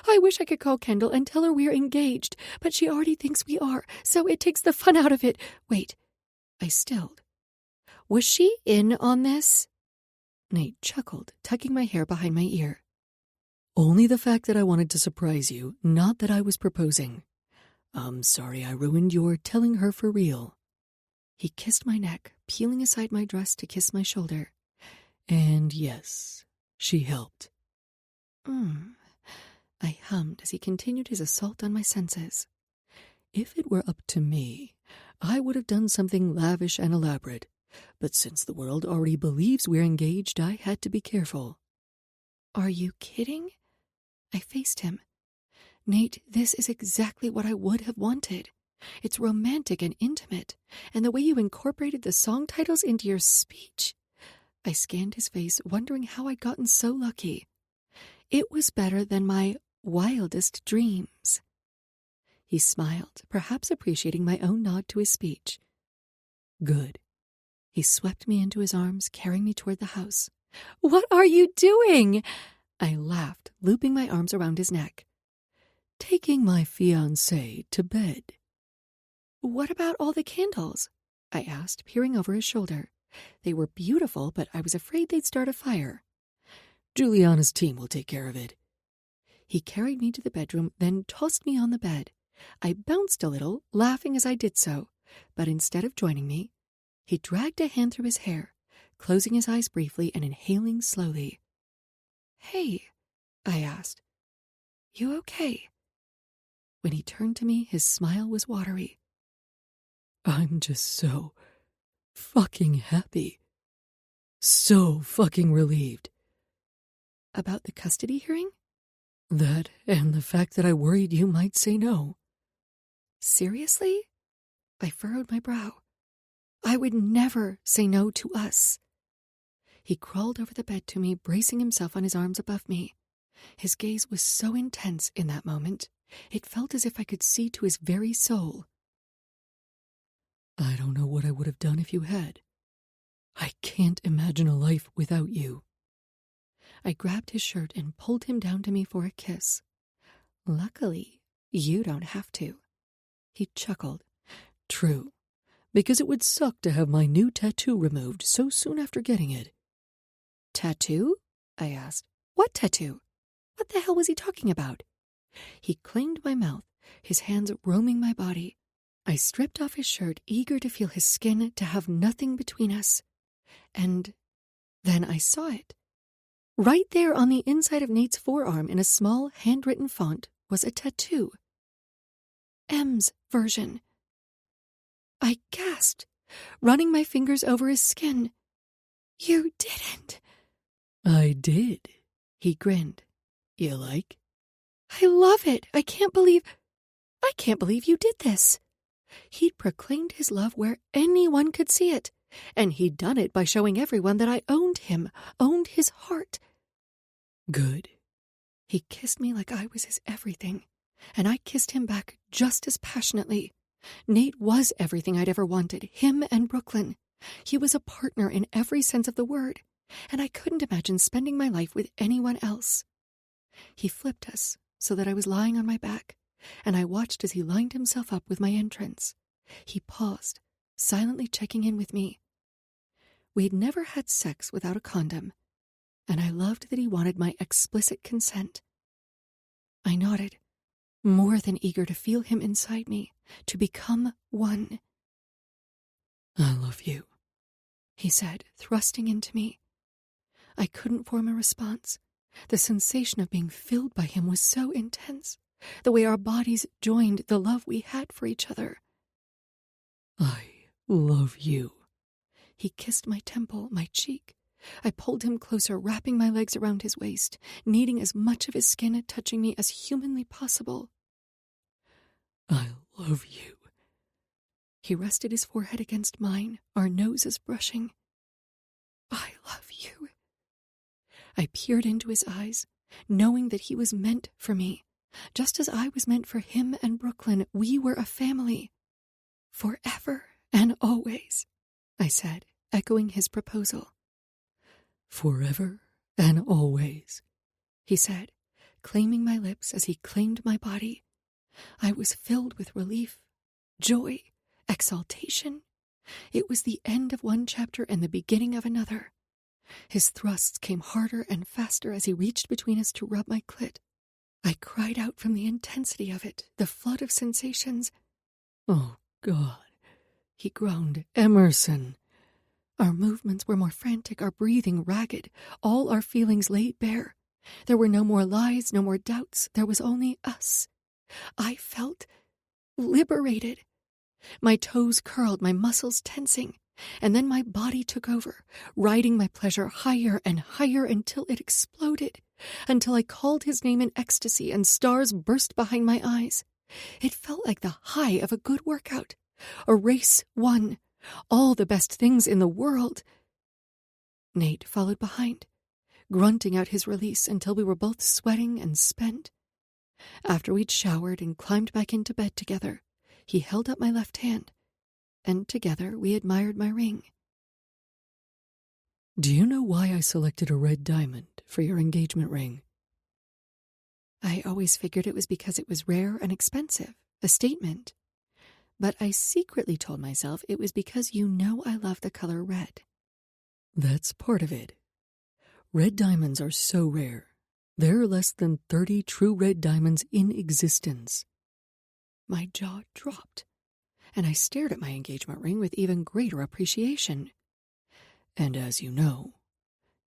I wish I could call Kendall and tell her we're engaged, but she already thinks we are, so it takes the fun out of it. Wait. I stilled. Was she in on this? Nate chuckled, tucking my hair behind my ear. Only the fact that I wanted to surprise you, not that I was proposing. I'm sorry I ruined your telling her for real. He kissed my neck, peeling aside my dress to kiss my shoulder. And yes, she helped. I hummed as he continued his assault on my senses. If it were up to me, I would have done something lavish and elaborate. But since the world already believes we're engaged, I had to be careful. Are you kidding? I faced him. Nate, this is exactly what I would have wanted. It's romantic and intimate, and the way you incorporated the song titles into your speech. I scanned his face, wondering how I'd gotten so lucky. It was better than my wildest dreams. He smiled, perhaps appreciating my own nod to his speech. Good. He swept me into his arms, carrying me toward the house. What are you doing? I laughed, looping my arms around his neck. Taking my fiancé to bed. What about all the candles? I asked, peering over his shoulder. They were beautiful, but I was afraid they'd start a fire. Juliana's team will take care of it. He carried me to the bedroom, then tossed me on the bed. I bounced a little, laughing as I did so, but instead of joining me, he dragged a hand through his hair, closing his eyes briefly and inhaling slowly. Hey, I asked. You okay? When he turned to me, his smile was watery. I'm just so fucking happy. So fucking relieved. About the custody hearing? That and the fact that I worried you might say no. Seriously? I furrowed my brow. I would never say no to us. He crawled over the bed to me, bracing himself on his arms above me. His gaze was so intense in that moment, it felt as if I could see to his very soul. I don't know what I would have done if you had. I can't imagine a life without you. I grabbed his shirt and pulled him down to me for a kiss. Luckily, you don't have to. He chuckled. True, because it would suck to have my new tattoo removed so soon after getting it. Tattoo? I asked. What tattoo? What the hell was he talking about? He claimed my mouth, his hands roaming my body. I stripped off his shirt, eager to feel his skin, to have nothing between us. And then I saw it. Right there on the inside of Nate's forearm in a small, handwritten font was a tattoo. M's version. I gasped, running my fingers over his skin. You didn't. I did, he grinned. You like? I love it. I can't believe you did this. He'd proclaimed his love where anyone could see it, and he'd done it by showing everyone that I owned him, owned his heart. Good. He kissed me like I was his everything, and I kissed him back just as passionately. Nate was everything I'd ever wanted, him and Brooklyn. He was a partner in every sense of the word, and I couldn't imagine spending my life with anyone else. He flipped us so that I was lying on my back, and I watched as he lined himself up with my entrance. He paused, silently checking in with me. We'd never had sex without a condom, and I loved that he wanted my explicit consent. I nodded, more than eager to feel him inside me, to become one. I love you, he said, thrusting into me. I couldn't form a response. The sensation of being filled by him was so intense, the way our bodies joined, the love we had for each other. I love you. He kissed my temple, my cheek. I pulled him closer, wrapping my legs around his waist, needing as much of his skin touching me as humanly possible. I love you. He rested his forehead against mine, our noses brushing. I love you. I peered into his eyes, knowing that he was meant for me. Just as I was meant for him and Brooklyn, we were a family. Forever and always, I said, echoing his proposal. Forever and always, he said, claiming my lips as he claimed my body. I was filled with relief, joy, exaltation. It was the end of one chapter and the beginning of another. His thrusts came harder and faster as he reached between us to rub my clit. I cried out from the intensity of it, the flood of sensations. Oh, God, he groaned. Emerson. Our movements were more frantic, our breathing ragged, all our feelings laid bare. There were no more lies, no more doubts. There was only us. I felt liberated. My toes curled, my muscles tensing, and then my body took over, riding my pleasure higher and higher until it exploded, until I called his name in ecstasy and stars burst behind my eyes. It felt like the high of a good workout, a race won, all the best things in the world. Nate followed behind, grunting out his release until we were both sweating and spent. After we'd showered and climbed back into bed together, he held up my left hand, and together we admired my ring. Do you know why I selected a red diamond for your engagement ring? I always figured it was because it was rare and expensive, a statement. But I secretly told myself it was because you know I love the color red. That's part of it. Red diamonds are so rare. There are less than 30 true red diamonds in existence. My jaw dropped, and I stared at my engagement ring with even greater appreciation. And as you know,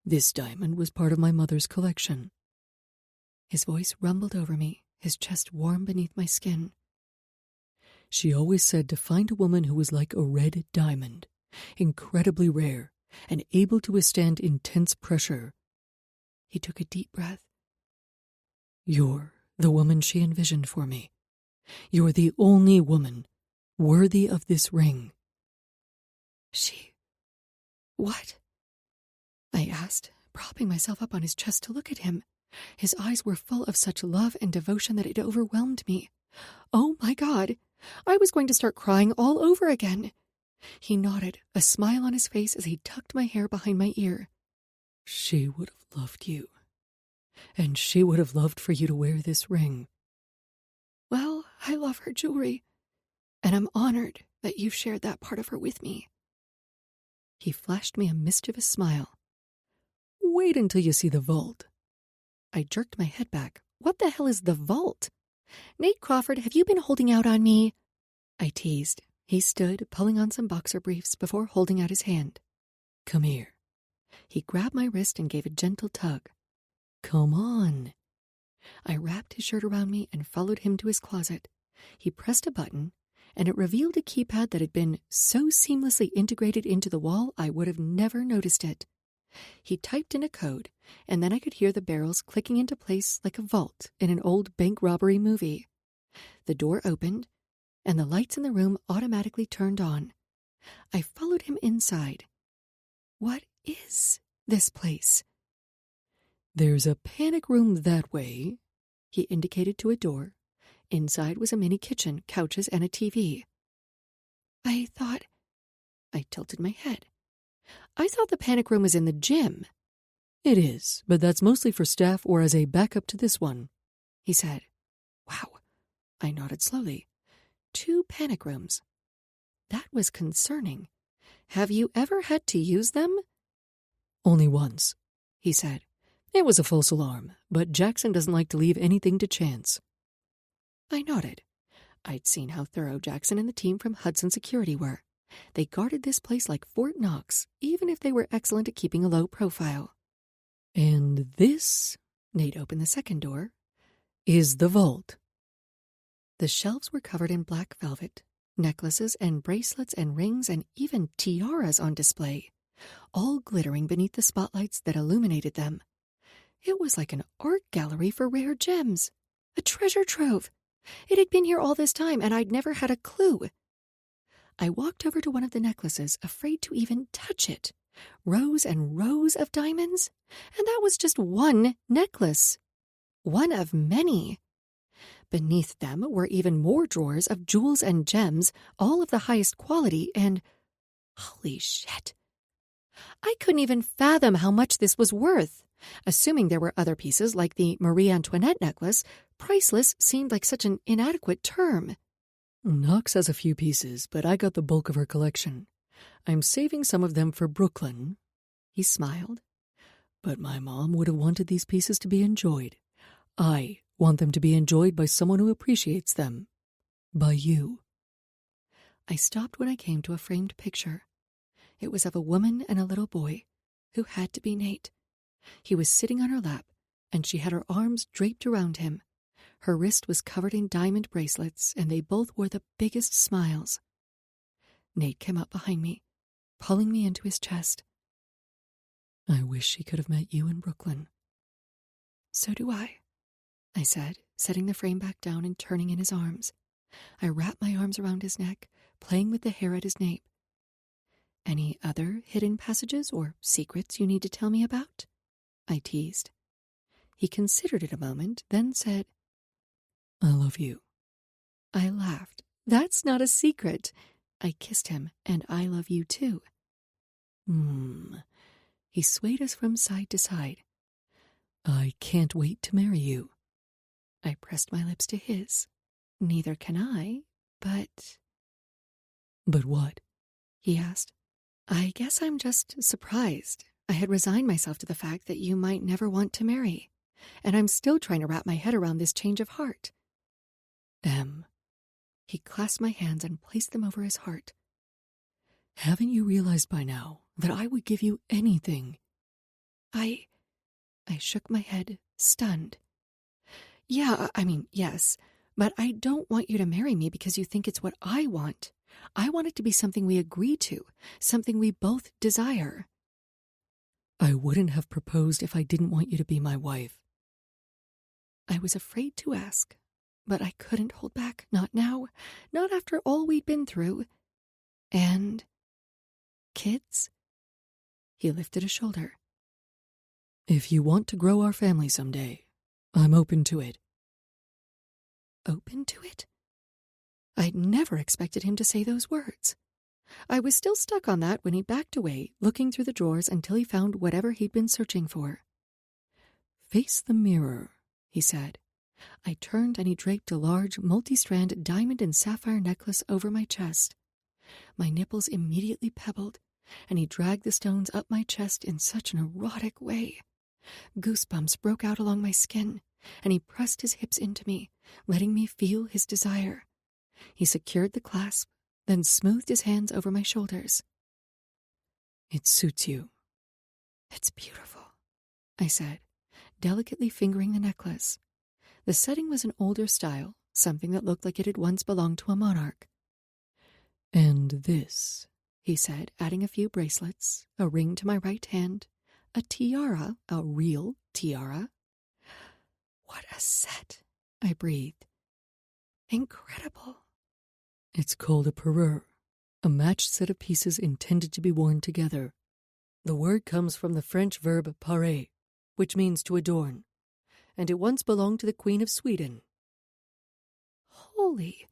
this diamond was part of my mother's collection. His voice rumbled over me, his chest warm beneath my skin. She always said to find a woman who was like a red diamond, incredibly rare and able to withstand intense pressure. He took a deep breath. You're the woman she envisioned for me. You're the only woman worthy of this ring. What? I asked, propping myself up on his chest to look at him. His eyes were full of such love and devotion that it overwhelmed me. Oh my God, I was going to start crying all over again. He nodded, a smile on his face as he tucked my hair behind my ear. She would have loved you, and she would have loved for you to wear this ring. Well, I love her jewelry, and I'm honored that you've shared that part of her with me. He flashed me a mischievous smile. Wait until you see the vault. I jerked my head back. What the hell is the vault? Nate Crawford, have you been holding out on me? I teased. He stood, pulling on some boxer briefs before holding out his hand. Come here. He grabbed my wrist and gave a gentle tug. Come on. I wrapped his shirt around me and followed him to his closet. He pressed a button, and it revealed a keypad that had been so seamlessly integrated into the wall I would have never noticed it. He typed in a code, and then I could hear the barrels clicking into place like a vault in an old bank robbery movie. The door opened, and the lights in the room automatically turned on. I followed him inside. What is this place? There's a panic room that way. He indicated to a door. Inside was a mini kitchen, couches, and a TV. I tilted my head. I thought the panic room was in the gym. It is, but that's mostly for staff or as a backup to this one, he said. Wow. I nodded slowly. 2 panic rooms. That was concerning. Have you ever had to use them? Only once, he said. It was a false alarm, but Jackson doesn't like to leave anything to chance. I nodded. I'd seen how thorough Jackson and the team from Hudson Security were. They guarded this place like Fort Knox, even if they were excellent at keeping a low profile. And this, Nate opened the second door, is the vault. The shelves were covered in black velvet, necklaces and bracelets and rings and even tiaras on display, all glittering beneath the spotlights that illuminated them. It was like an art gallery for rare gems, a treasure trove. It had been here all this time, and I'd never had a clue. I walked over to one of the necklaces, afraid to even touch it. Rows and rows of diamonds, and that was just one necklace. One of many. Beneath them were even more drawers of jewels and gems, all of the highest quality, and holy shit. I couldn't even fathom how much this was worth. Assuming there were other pieces like the Marie Antoinette necklace, priceless seemed like such an inadequate term. Knox has a few pieces, but I got the bulk of her collection. I'm saving some of them for Brooklyn. He smiled. But my mom would have wanted these pieces to be enjoyed. I want them to be enjoyed by someone who appreciates them. By you. I stopped when I came to a framed picture. It was of a woman and a little boy, who had to be Nate. He was sitting on her lap, and she had her arms draped around him. Her wrist was covered in diamond bracelets, and they both wore the biggest smiles. Nate came up behind me, pulling me into his chest. I wish she could have met you in Brooklyn. So do I said, setting the frame back down and turning in his arms. I wrapped my arms around his neck, playing with the hair at his nape. Any other hidden passages or secrets you need to tell me about? I teased. He considered it a moment, then said, I love you. I laughed. That's not a secret. I kissed him, and I love you too. He swayed us from side to side. I can't wait to marry you. I pressed my lips to his. Neither can I, but... But what? He asked. I guess I'm just surprised. I had resigned myself to the fact that you might never want to marry, and I'm still trying to wrap my head around this change of heart. He clasped my hands and placed them over his heart. Haven't you realized by now that I would give you anything? I shook my head, stunned. Yeah, yes, but I don't want you to marry me because you think it's what I want. I want it to be something we agree to, something we both desire. I wouldn't have proposed if I didn't want you to be my wife. I was afraid to ask, but I couldn't hold back, not now, not after all we'd been through. And kids? He lifted a shoulder. If you want to grow our family someday, I'm open to it. Open to it? I'd never expected him to say those words. I was still stuck on that when he backed away, looking through the drawers until he found whatever he'd been searching for. Face the mirror, he said. I turned and he draped a large, multi-strand diamond and sapphire necklace over my chest. My nipples immediately pebbled, and he dragged the stones up my chest in such an erotic way. Goosebumps broke out along my skin, and he pressed his hips into me, letting me feel his desire. He secured the clasp, then smoothed his hands over my shoulders. It suits you. It's beautiful, I said, delicately fingering the necklace. The setting was an older style, something that looked like it had once belonged to a monarch. And this, he said, adding a few bracelets, a ring to my right hand, a tiara, a real tiara. What a set, I breathed. Incredible. it's called a parure, a matched set of pieces intended to be worn together. The word comes from the French verb parer, which means to adorn, and it once belonged to the Queen of Sweden. Holy.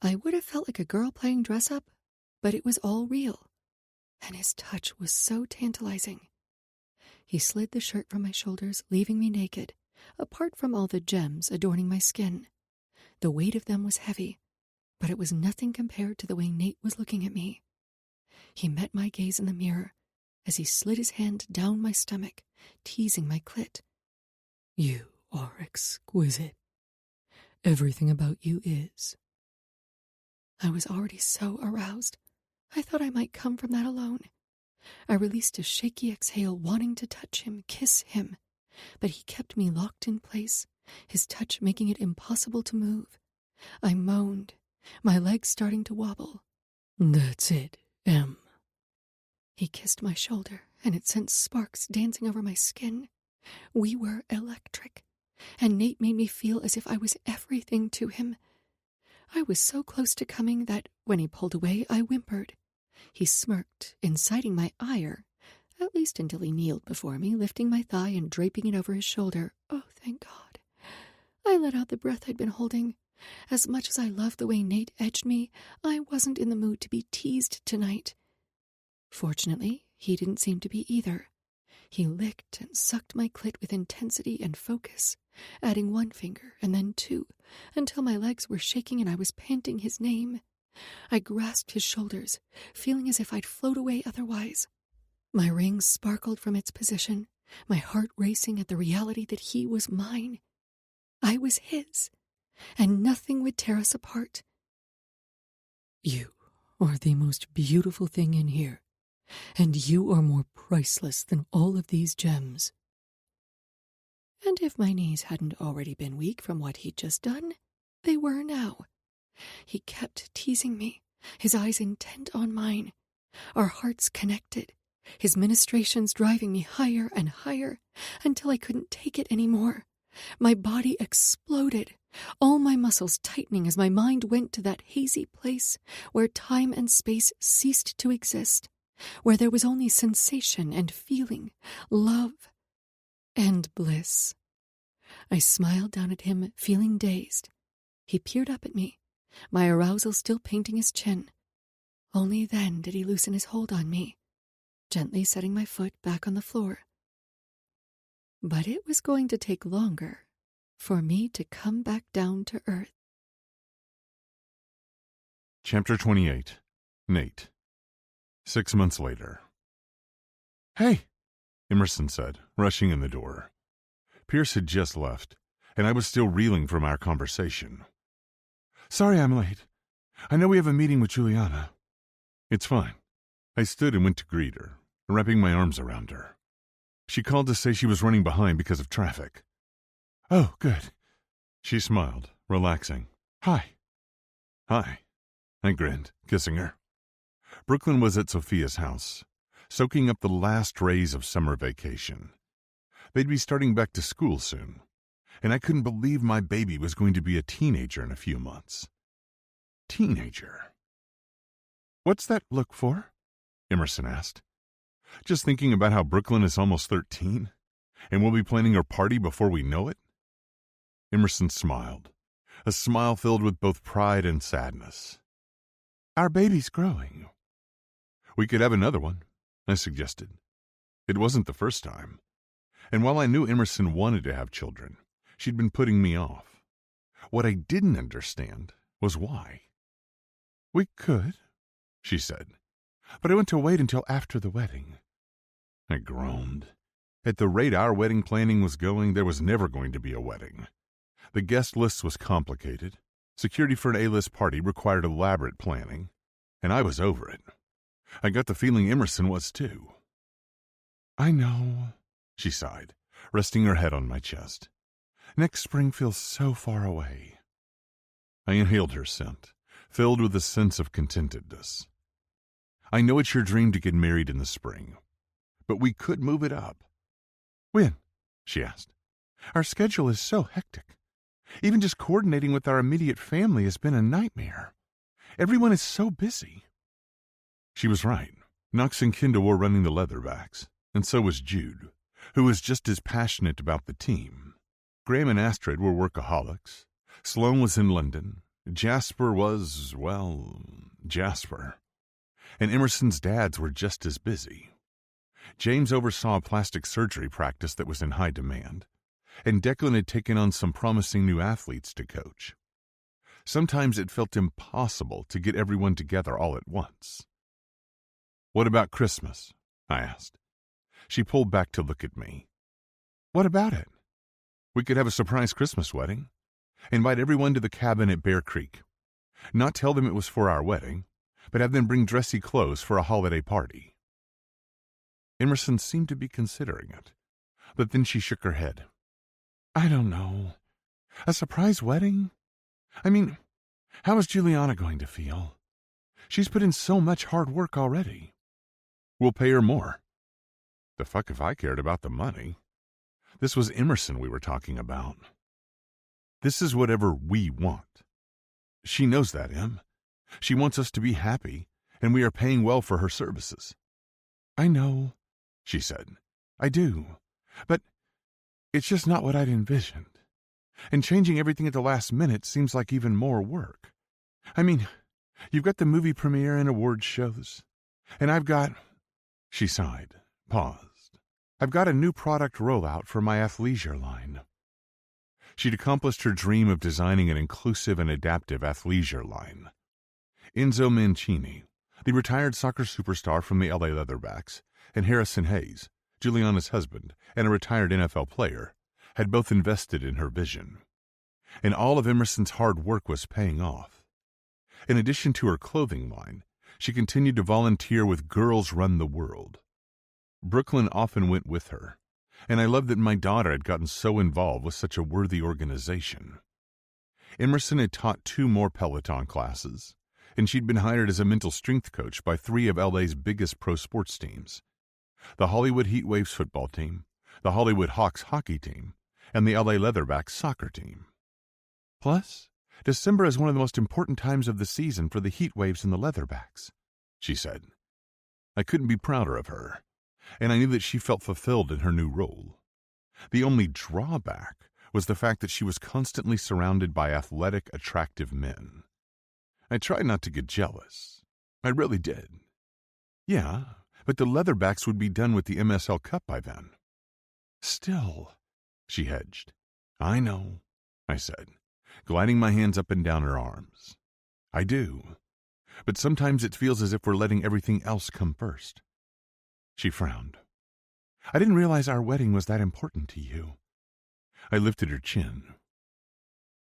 I would have felt like a girl playing dress-up, but it was all real, and his touch was so tantalizing. He slid the shirt from my shoulders, leaving me naked, apart from all the gems adorning my skin. The weight of them was heavy, but it was nothing compared to the way Nate was looking at me. He met my gaze in the mirror as he slid his hand down my stomach, teasing my clit. You are exquisite. Everything about you is. I was already so aroused. I thought I might come from that alone. I released a shaky exhale, wanting to touch him, kiss him, but he kept me locked in place, his touch making it impossible to move. I moaned, my legs starting to wobble. That's it, Em. He kissed my shoulder, and it sent sparks dancing over my skin. We were electric, and Nate made me feel as if I was everything to him. I was so close to coming that, when he pulled away, I whimpered. He smirked, inciting my ire, at least until he kneeled before me, lifting my thigh and draping it over his shoulder. Oh, thank God. I let out the breath I'd been holding. As much as I loved the way Nate edged me, I wasn't in the mood to be teased tonight. Fortunately, he didn't seem to be either. He licked and sucked my clit with intensity and focus, adding one finger and then two, until my legs were shaking and I was panting his name. I grasped his shoulders, feeling as if I'd float away otherwise. My ring sparkled from its position, my heart racing at the reality that he was mine. I was his, and nothing would tear us apart. You are the most beautiful thing in here, and you are more priceless than all of these gems. And if my knees hadn't already been weak from what he'd just done, they were now. He kept teasing me, his eyes intent on mine, our hearts connected, his ministrations driving me higher and higher until I couldn't take it anymore. My body exploded, all my muscles tightening as my mind went to that hazy place where time and space ceased to exist, where there was only sensation and feeling, love and bliss. I smiled down at him, feeling dazed. He peered up at me, my arousal still painting his chin. Only then did he loosen his hold on me, gently setting my foot back on the floor. But it was going to take longer for me to come back down to earth. Chapter 28. Nate. 6 months later. Hey, Emerson said, rushing in the door. Pierce had just left, and I was still reeling from our conversation. Sorry I'm late. I know we have a meeting with Juliana. It's fine. I stood and went to greet her, wrapping my arms around her. She called to say she was running behind because of traffic. Oh, good. She smiled, relaxing. Hi. Hi. I grinned, kissing her. Brooklyn was at Sophia's house, soaking up the last rays of summer vacation. They'd be starting back to school soon, and I couldn't believe my baby was going to be a teenager in a few months. Teenager. What's that look for? Emerson asked. Just thinking about how Brooklyn is almost 13, and we'll be planning our party before we know it? Emerson smiled, a smile filled with both pride and sadness. Our baby's growing. We could have another one, I suggested. It wasn't the first time, and while I knew Emerson wanted to have children, she'd been putting me off. What I didn't understand was why. We could, she said, but I want to wait until after the wedding. I groaned. At the rate our wedding planning was going, there was never going to be a wedding. The guest list was complicated. Security for an A-list party required elaborate planning, and I was over it. I got the feeling Emerson was too. I know, she sighed, resting her head on my chest. Next spring feels so far away. I inhaled her scent, filled with a sense of contentedness. I know it's your dream to get married in the spring, but we could move it up. When? She asked. Our schedule is so hectic. Even just coordinating with our immediate family has been a nightmare. Everyone is so busy. She was right. Knox and Kendall were running the Leatherbacks, and so was Jude, who was just as passionate about the team. Graham and Astrid were workaholics. Sloane was in London. Jasper was, well, Jasper. And Emerson's dads were just as busy. James oversaw a plastic surgery practice that was in high demand, and Declan had taken on some promising new athletes to coach. Sometimes it felt impossible to get everyone together all at once. "What about Christmas?" I asked. She pulled back to look at me. What about it? "We could have a surprise Christmas wedding. Invite everyone to the cabin at Bear Creek. Not tell them it was for our wedding, but have them bring dressy clothes for a holiday party." Emerson seemed to be considering it, but then she shook her head. I don't know. A surprise wedding? I mean, how is Juliana going to feel? She's put in so much hard work already. "We'll pay her more." The fuck if I cared about the money. This was Emerson we were talking about. This is whatever we want. She knows that, Em. She wants us to be happy, and we are paying well for her services. I know, she said. I do. But it's just not what I'd envisioned. And changing everything at the last minute seems like even more work. I mean, you've got the movie premiere and award shows. And I've got... She sighed, paused. I've got a new product rollout for my athleisure line. She'd accomplished her dream of designing an inclusive and adaptive athleisure line. Enzo Mancini, the retired soccer superstar from the LA Leatherbacks, and Harrison Hayes, Juliana's husband and a retired NFL player, had both invested in her vision. And all of Emerson's hard work was paying off. In addition to her clothing line, she continued to volunteer with Girls Run the World. Brooklyn often went with her, and I loved that my daughter had gotten so involved with such a worthy organization. Emerson had taught 2 more Peloton classes, and she'd been hired as a mental strength coach by 3 of LA's biggest pro sports teams: the Hollywood Heatwaves football team, the Hollywood Hawks hockey team, and the LA Leatherbacks soccer team. Plus, December is one of the most important times of the season for the Heatwaves and the Leatherbacks, she said. I couldn't be prouder of her, and I knew that she felt fulfilled in her new role. The only drawback was the fact that she was constantly surrounded by athletic, attractive men. I tried not to get jealous. I really did. Yeah, but the Leatherbacks would be done with the MSL Cup by then. Still, she hedged. I know, I said, gliding my hands up and down her arms. I do. But sometimes it feels as if we're letting everything else come first. She frowned. I didn't realize our wedding was that important to you. I lifted her chin.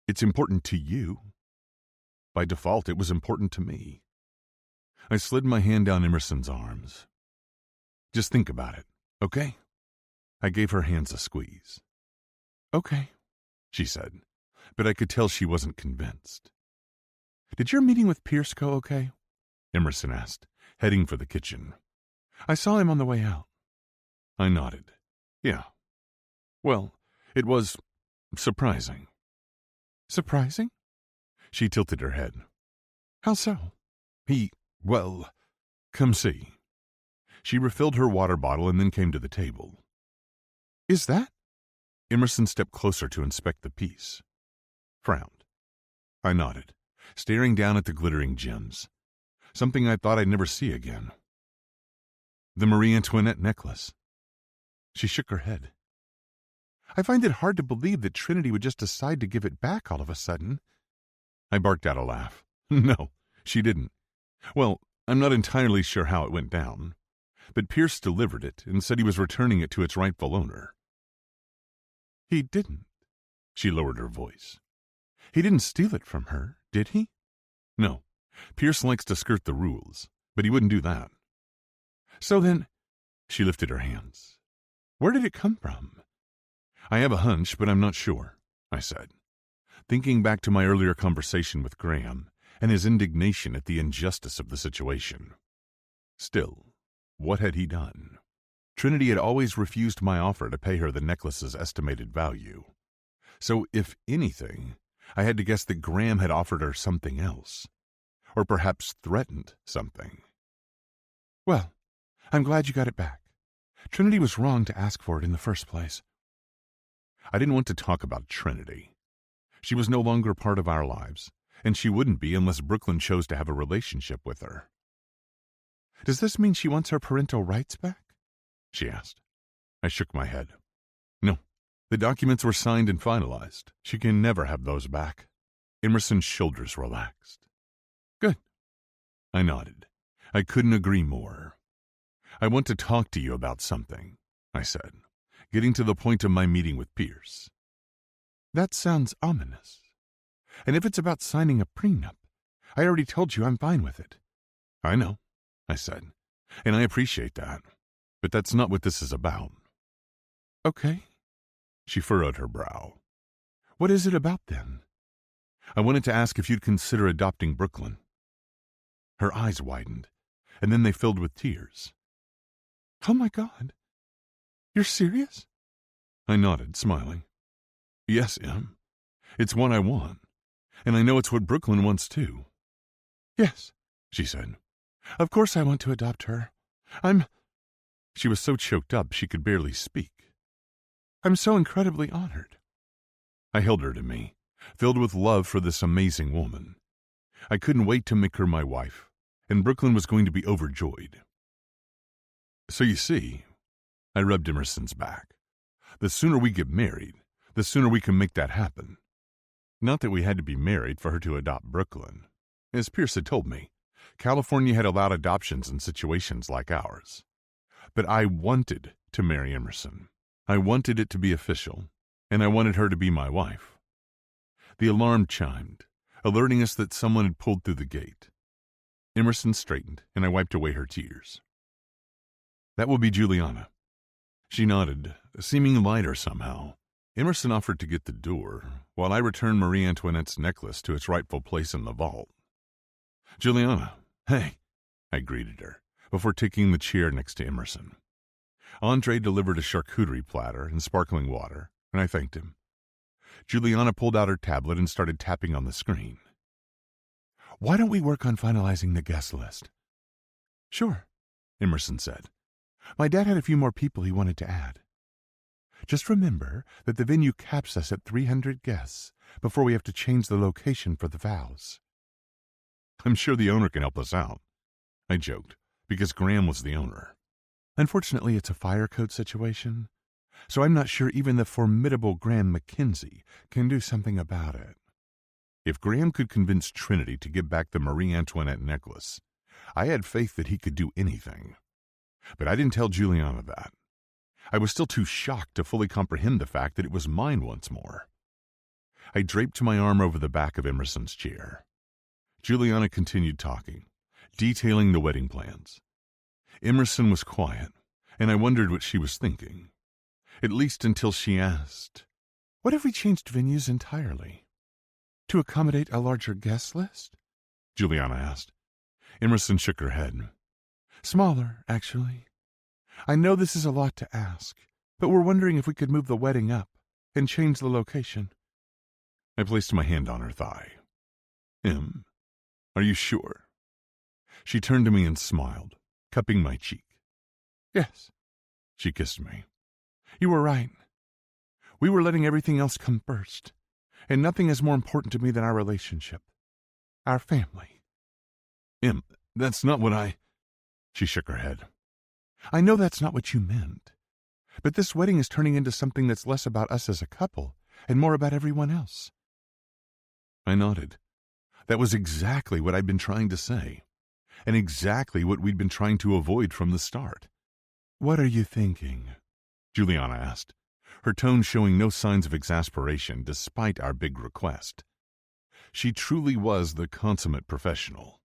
It's important to you. By default, it was important to me. I slid my hand down Emerson's arms. Just think about it, okay? I gave her hands a squeeze. Okay, she said, but I could tell she wasn't convinced. Did your meeting with Pierce go okay? Emerson asked, heading for the kitchen. I saw him on the way out. I nodded. Yeah. Well, it was surprising. Surprising? She tilted her head. How so? Well, come see. She refilled her water bottle and then came to the table. Is that? Emerson stepped closer to inspect the piece. Frowned. I nodded, staring down at the glittering gems. Something I thought I'd never see again. The Marie Antoinette necklace. She shook her head. I find it hard to believe that Trinity would just decide to give it back all of a sudden. I barked out a laugh. No, she didn't. Well, I'm not entirely sure how it went down, but Pierce delivered it and said he was returning it to its rightful owner. He didn't. She lowered her voice. He didn't steal it from her, did he? No. Pierce likes to skirt the rules, but he wouldn't do that. So then, she lifted her hands. Where did it come from? I have a hunch, but I'm not sure, I said. thinking back to my earlier conversation with Graham and his indignation at the injustice of the situation. Still, what had he done? Trinity had always refused my offer to pay her the necklace's estimated value. So, if anything, I had to guess that Graham had offered her something else, or perhaps threatened something. Well, I'm glad you got it back. Trinity was wrong to ask for it in the first place. I didn't want to talk about Trinity. She was no longer part of our lives, and she wouldn't be unless Brooklyn chose to have a relationship with her. Does this mean she wants her parental rights back? She asked. I shook my head. No, the documents were signed and finalized. She can never have those back. Emerson's shoulders relaxed. Good. I nodded. I couldn't agree more. I want to talk to you about something, I said, getting to the point of my meeting with Pierce. That sounds ominous. And if it's about signing a prenup, I already told you I'm fine with it. I know, I said, and I appreciate that. But that's not what this is about. Okay. She furrowed her brow. What is it about then? I wanted to ask if you'd consider adopting Brooklyn. Her eyes widened, and then they filled with tears. Oh my God. You're serious? I nodded, smiling. Yes, Em. It's what I want, and I know it's what Brooklyn wants too. Yes, she said. Of course I want to adopt her. She was so choked up she could barely speak. I'm so incredibly honored. I held her to me, filled with love for this amazing woman. I couldn't wait to make her my wife, and Brooklyn was going to be overjoyed. So you see, I rubbed Emerson's back. The sooner we get married, the sooner we can make that happen. Not that we had to be married for her to adopt Brooklyn. As Pierce had told me, California had allowed adoptions in situations like ours. But I wanted to marry Emerson. I wanted it to be official, and I wanted her to be my wife. The alarm chimed, alerting us that someone had pulled through the gate. Emerson straightened, and I wiped away her tears. That will be Juliana. She nodded, seeming lighter somehow. Emerson offered to get the door, while I returned Marie Antoinette's necklace to its rightful place in the vault. Juliana, hey, I greeted her, before taking the chair next to Emerson. Andre delivered a charcuterie platter and sparkling water, and I thanked him. Juliana pulled out her tablet and started tapping on the screen. Why don't we work on finalizing the guest list? Sure, Emerson said. My dad had a few more people he wanted to add. Just remember that the venue caps us at 300 guests before we have to change the location for the vows. I'm sure the owner can help us out, I joked, because Graham was the owner. Unfortunately, it's a fire code situation, so I'm not sure even the formidable Graham McKenzie can do something about it. If Graham could convince Trinity to give back the Marie Antoinette necklace, I had faith that he could do anything. But I didn't tell Juliana that. I was still too shocked to fully comprehend the fact that it was mine once more. I draped my arm over the back of Emerson's chair. Juliana continued talking, detailing the wedding plans. Emerson was quiet, and I wondered what she was thinking, at least until she asked, What if we changed venues entirely? To accommodate a larger guest list? Juliana asked. Emerson shook her head. Smaller, actually. I know this is a lot to ask, but we're wondering if we could move the wedding up and change the location. I placed my hand on her thigh. Em, are you sure? She turned to me and smiled, cupping my cheek. Yes. She kissed me. You were right. We were letting everything else come first, and nothing is more important to me than our relationship, our family. Em, that's not what I... She shook her head. I know that's not what you meant, but this wedding is turning into something that's less about us as a couple and more about everyone else. I nodded. That was exactly what I'd been trying to say, and exactly what we'd been trying to avoid from the start. What are you thinking? Juliana asked, her tone showing no signs of exasperation despite our big request. She truly was the consummate professional.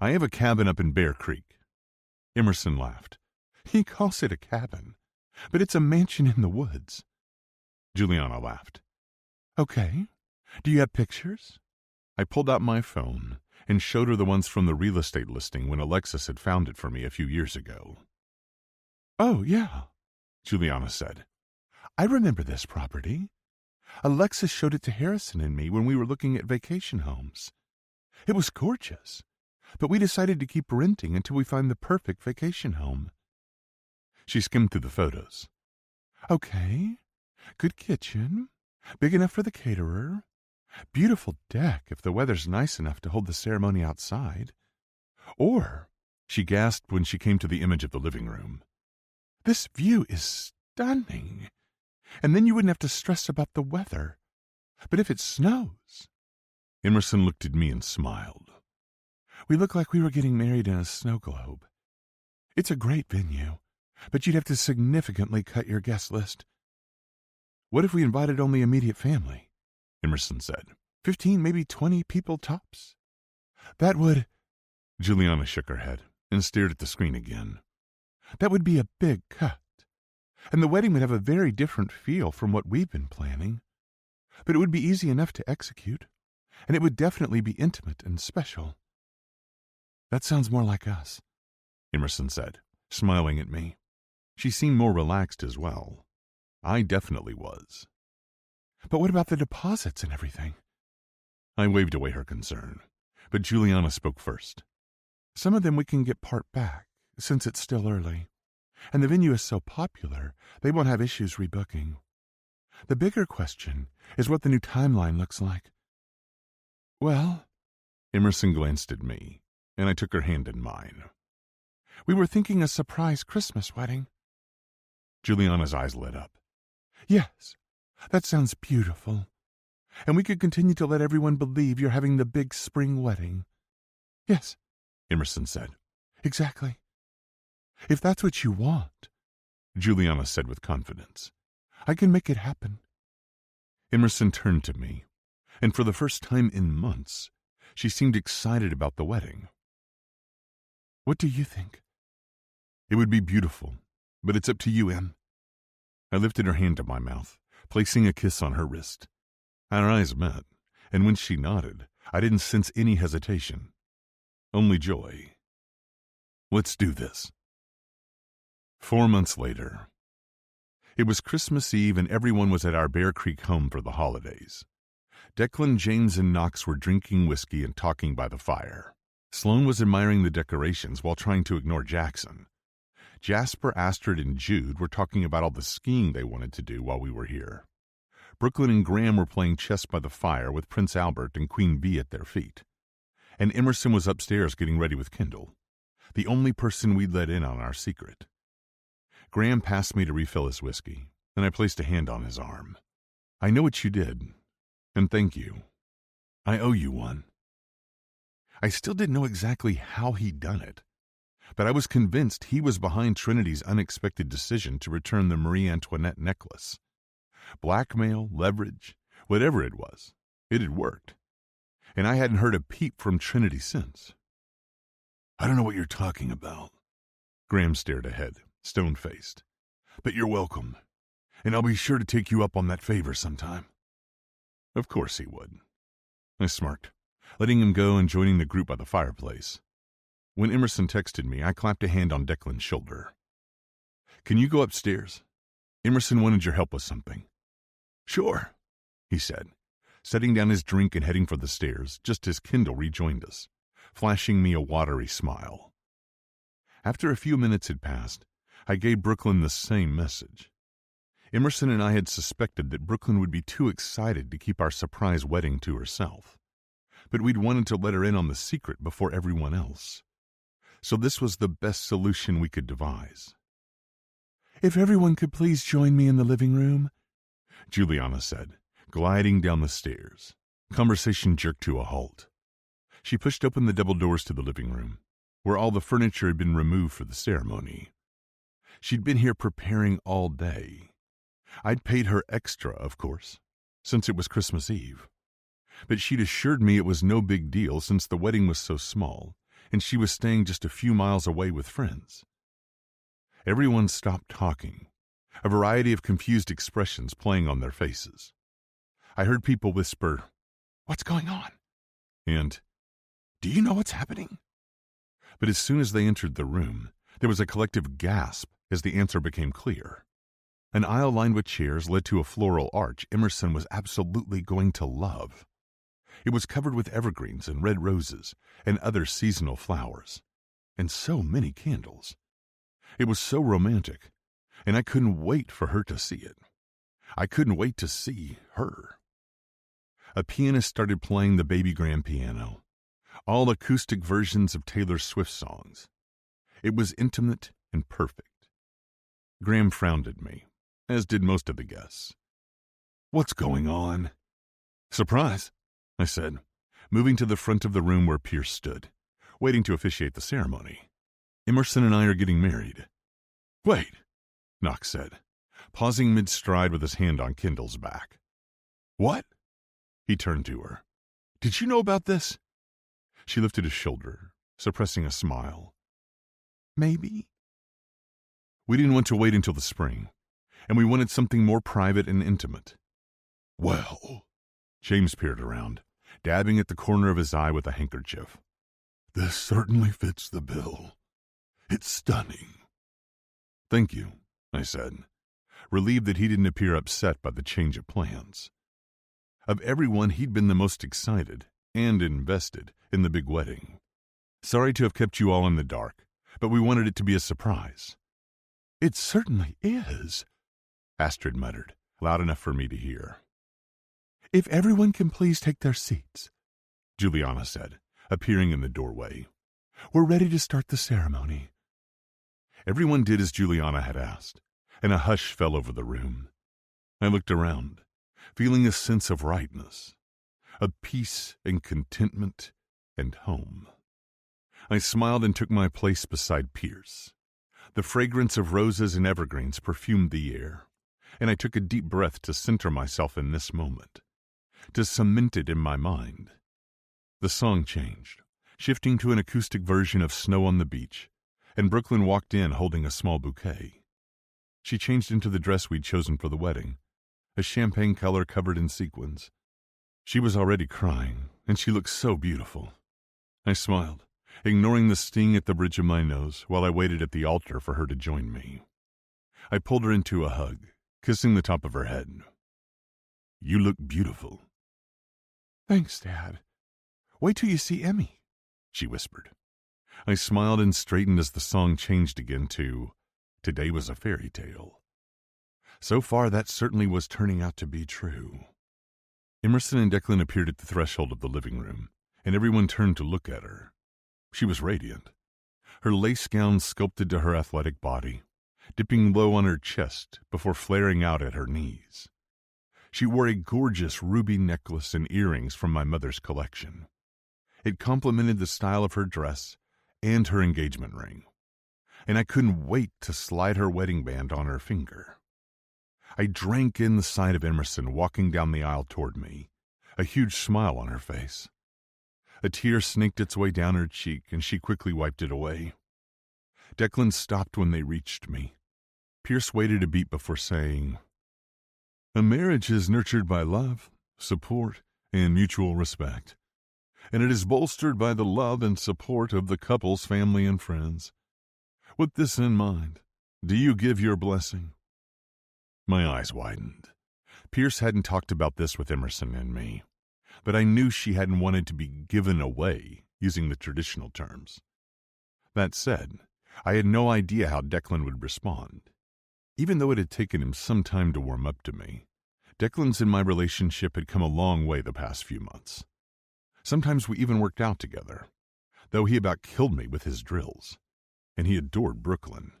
I have a cabin up in Bear Creek. Emerson laughed. He calls it a cabin, but it's a mansion in the woods. Juliana laughed. Okay, Do you have pictures? I pulled out my phone and showed her the ones from the real estate listing when Alexis had found it for me a few years ago. Oh, yeah, Juliana said. I remember this property. Alexis showed it to Harrison and me when we were looking at vacation homes. It was gorgeous, but we decided to keep renting until we find the perfect vacation home. She skimmed through the photos. Okay, good kitchen, big enough for the caterer, beautiful deck if the weather's nice enough to hold the ceremony outside. Or, she gasped when she came to the image of the living room, this view is stunning. And then you wouldn't have to stress about the weather. But if it snows... Emerson looked at me and smiled. We look like we were getting married in a snow globe. It's a great venue, but you'd have to significantly cut your guest list. What if we invited only immediate family? Emerson said. 15, maybe 20 people tops. That would... Juliana shook her head and stared at the screen again. That would be a big cut. And the wedding would have a very different feel from what we've been planning. But it would be easy enough to execute, and it would definitely be intimate and special. That sounds more like us, Emerson said, smiling at me. She seemed more relaxed as well. I definitely was. But what about the deposits and everything? I waved away her concern, but Juliana spoke first. Some of them we can get part back, since it's still early. And the venue is so popular, they won't have issues rebooking. The bigger question is what the new timeline looks like. Well, Emerson glanced at me, and I took her hand in mine. We were thinking a surprise Christmas wedding. Juliana's eyes lit up. Yes, that sounds beautiful. And we could continue to let everyone believe you're having the big spring wedding. Yes, Emerson said. Exactly. If that's what you want, Juliana said with confidence, I can make it happen. Emerson turned to me, and for the first time in months, she seemed excited about the wedding. What do you think? It would be beautiful, but it's up to you, Em. I lifted her hand to my mouth, placing a kiss on her wrist. Our eyes met, and when she nodded, I didn't sense any hesitation, only joy. Let's do this. 4 months later. It was Christmas Eve and everyone was at our Bear Creek home for the holidays. Declan, James, and Knox were drinking whiskey and talking by the fire. Sloan was admiring the decorations while trying to ignore Jackson. Jasper, Astrid, and Jude were talking about all the skiing they wanted to do while we were here. Brooklyn and Graham were playing chess by the fire with Prince Albert and Queen Bee at their feet. And Emerson was upstairs getting ready with Kendall, the only person we'd let in on our secret. Graham passed me to refill his whiskey, and I placed a hand on his arm. I know what you did, and thank you. I owe you one. I still didn't know exactly how he'd done it, but I was convinced he was behind Trinity's unexpected decision to return the Marie Antoinette necklace. Blackmail, leverage, whatever it was, it had worked, and I hadn't heard a peep from Trinity since. I don't know what you're talking about. Graham stared ahead, stone-faced. But you're welcome, and I'll be sure to take you up on that favor sometime. Of course he would. I smirked, letting him go and joining the group by the fireplace. When Emerson texted me, I clapped a hand on Declan's shoulder. Can you go upstairs? Emerson wanted your help with something. Sure, he said, setting down his drink and heading for the stairs just as Kendall rejoined us, flashing me a watery smile. After a few minutes had passed, I gave Brooklyn the same message. Emerson and I had suspected that Brooklyn would be too excited to keep our surprise wedding to herself, but we'd wanted to let her in on the secret before everyone else. So this was the best solution we could devise. If everyone could please join me in the living room, Juliana said, gliding down the stairs. Conversation jerked to a halt. She pushed open the double doors to the living room, where all the furniture had been removed for the ceremony. She'd been here preparing all day. I'd paid her extra, of course, since it was Christmas Eve. But she'd assured me it was no big deal since the wedding was so small, and she was staying just a few miles away with friends. Everyone stopped talking, a variety of confused expressions playing on their faces. I heard people whisper, What's going on? And, do you know what's happening? But as soon as they entered the room, there was a collective gasp as the answer became clear. An aisle lined with chairs led to a floral arch Emerson was absolutely going to love. It was covered with evergreens and red roses and other seasonal flowers, and so many candles. It was so romantic, and I couldn't wait for her to see it. I couldn't wait to see her. A pianist started playing the baby grand piano, all acoustic versions of Taylor Swift songs. It was intimate and perfect. Graham frowned at me, as did most of the guests. What's going on? Surprise, I said, moving to the front of the room where Pierce stood, waiting to officiate the ceremony. Emerson and I are getting married. Wait, Knox said, pausing mid-stride with his hand on Kendall's back. What? He turned to her. Did you know about this? She lifted a shoulder, suppressing a smile. Maybe. We didn't want to wait until the spring, and we wanted something more private and intimate. Well, James peered around, dabbing at the corner of his eye with a handkerchief. This certainly fits the bill. It's stunning. Thank you, I said, relieved that he didn't appear upset by the change of plans. Of everyone, he'd been the most excited and invested in the big wedding. Sorry to have kept you all in the dark, but we wanted it to be a surprise. It certainly is, Astrid muttered, loud enough for me to hear. If everyone can please take their seats, Juliana said, appearing in the doorway. We're ready to start the ceremony. Everyone did as Juliana had asked, and a hush fell over the room. I looked around, feeling a sense of rightness, of peace and contentment and home. I smiled and took my place beside Pierce. The fragrance of roses and evergreens perfumed the air, and I took a deep breath to center myself in this moment, to cement it in my mind. The song changed, shifting to an acoustic version of Snow on the Beach, and Brooklyn walked in holding a small bouquet. She changed into the dress we'd chosen for the wedding, a champagne color covered in sequins. She was already crying, and she looked so beautiful. I smiled, ignoring the sting at the bridge of my nose while I waited at the altar for her to join me. I pulled her into a hug, kissing the top of her head. You look beautiful. Thanks, Dad. Wait till you see Emmy, she whispered. I smiled and straightened as the song changed again to Today Was a Fairy Tale. So far, that certainly was turning out to be true. Emerson and Declan appeared at the threshold of the living room, and everyone turned to look at her. She was radiant, her lace gown sculpted to her athletic body, dipping low on her chest before flaring out at her knees. She wore a gorgeous ruby necklace and earrings from my mother's collection. It complemented the style of her dress and her engagement ring, and I couldn't wait to slide her wedding band on her finger. I drank in the sight of Emerson walking down the aisle toward me, a huge smile on her face. A tear snaked its way down her cheek, and she quickly wiped it away. Declan stopped when they reached me. Pierce waited a beat before saying, A marriage is nurtured by love, support, and mutual respect, and it is bolstered by the love and support of the couple's family and friends. With this in mind, do you give your blessing? My eyes widened. Pierce hadn't talked about this with Emerson and me, but I knew she hadn't wanted to be given away using the traditional terms. That said, I had no idea how Declan would respond. Even though it had taken him some time to warm up to me, Declan's and my relationship had come a long way the past few months. Sometimes we even worked out together, though he about killed me with his drills, and he adored Brooklyn.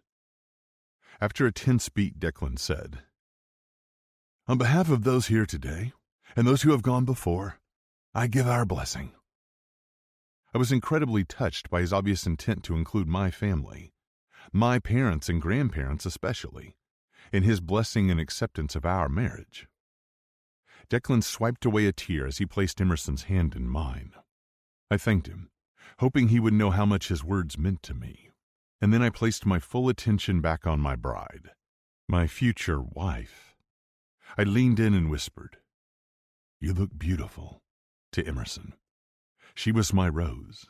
After a tense beat, Declan said, On behalf of those here today, and those who have gone before, I give our blessing. I was incredibly touched by his obvious intent to include my family, my parents and grandparents especially, in his blessing and acceptance of our marriage. Declan swiped away a tear as he placed Emerson's hand in mine. I thanked him, hoping he would know how much his words meant to me, and then I placed my full attention back on my bride, my future wife. I leaned in and whispered, You look beautiful. to Emerson. She was my Rose,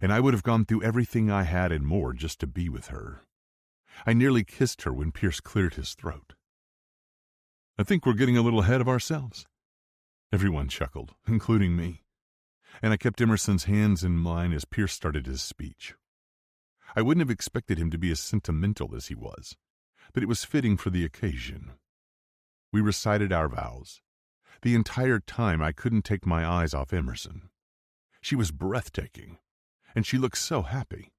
and I would have gone through everything I had and more just to be with her. I nearly kissed her when Pierce cleared his throat. I think we're getting a little ahead of ourselves. Everyone chuckled, including me, and I kept Emerson's hands in mine as Pierce started his speech. I wouldn't have expected him to be as sentimental as he was, but it was fitting for the occasion. We recited our vows. The entire time I couldn't take my eyes off Emerson. She was breathtaking, and she looked so happy.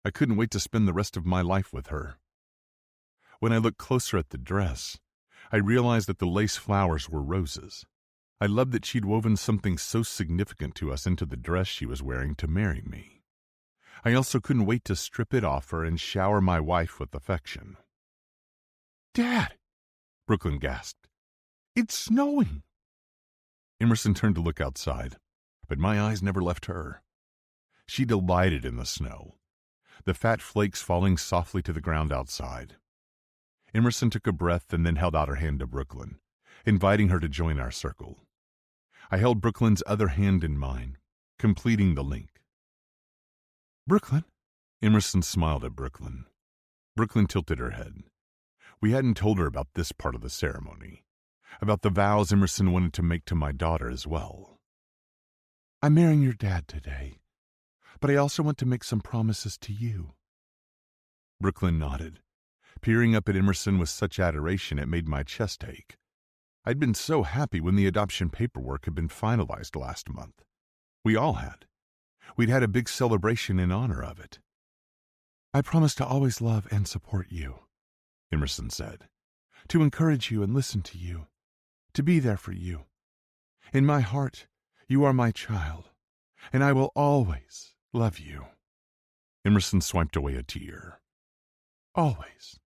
I couldn't wait to spend the rest of my life with her. When I looked closer at the dress, I realized that the lace flowers were roses. I loved that she'd woven something so significant to us into the dress she was wearing to marry me. I also couldn't wait to strip it off her and shower my wife with affection. "Dad!" Brooklyn gasped. "It's snowing!" Emerson turned to look outside, but my eyes never left her. She delighted in the snow, the fat flakes falling softly to the ground outside. Emerson took a breath and then held out her hand to Brooklyn, inviting her to join our circle. I held Brooklyn's other hand in mine, completing the link. "Brooklyn?" Emerson smiled at Brooklyn. Brooklyn tilted her head. We hadn't told her about this part of the ceremony, about the vows Emerson wanted to make to my daughter as well. "I'm marrying your dad today, but I also want to make some promises to you." Brooklyn nodded, peering up at Emerson with such adoration it made my chest ache. I'd been so happy when the adoption paperwork had been finalized last month. We all had. We'd had a big celebration in honor of it. "I promise to always love and support you," Emerson said, "to encourage you and listen to you, to be there for you. In my heart, you are my child, and I will always love you." Emerson swiped away a tear. "Always,"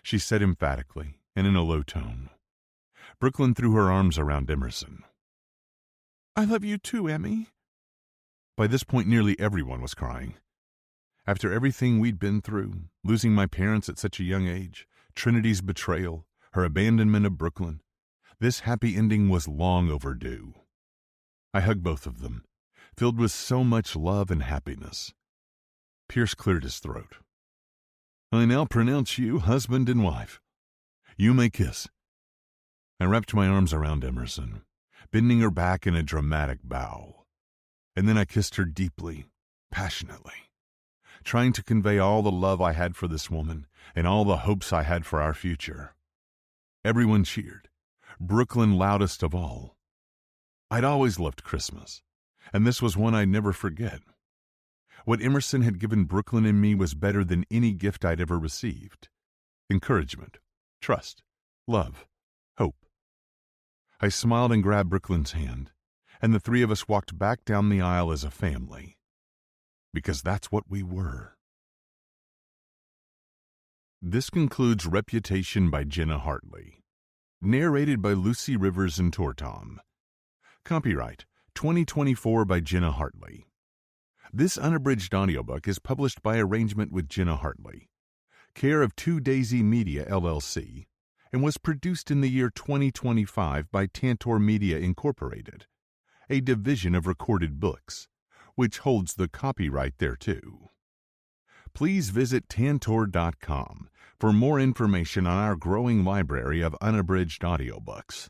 she said emphatically and in a low tone. Brooklyn threw her arms around Emerson. "I love you too, Emmy." By this point, nearly everyone was crying. After everything we'd been through, losing my parents at such a young age, Trinity's betrayal, her abandonment of Brooklyn, this happy ending was long overdue. I hugged both of them, filled with so much love and happiness. Pierce cleared his throat. "I now pronounce you husband and wife. You may kiss." I wrapped my arms around Emerson, bending her back in a dramatic bow. And then I kissed her deeply, passionately, trying to convey all the love I had for this woman and all the hopes I had for our future. Everyone cheered, Brooklyn loudest of all. I'd always loved Christmas, and this was one I'd never forget. What Emerson had given Brooklyn and me was better than any gift I'd ever received. Encouragement, trust, love, hope. I smiled and grabbed Brooklyn's hand, and the three of us walked back down the aisle as a family. Because that's what we were. This concludes Reputation by Jenna Hartley. Narrated by Lucy Rivers and Tortom. Copyright 2024 by Jenna Hartley. This unabridged audiobook is published by arrangement with Jenna Hartley, care of 2 Daisy Media, LLC, and was produced in the year 2025 by Tantor Media Incorporated, a division of Recorded Books, which holds the copyright thereto. Please visit Tantor.com for more information on our growing library of unabridged audiobooks.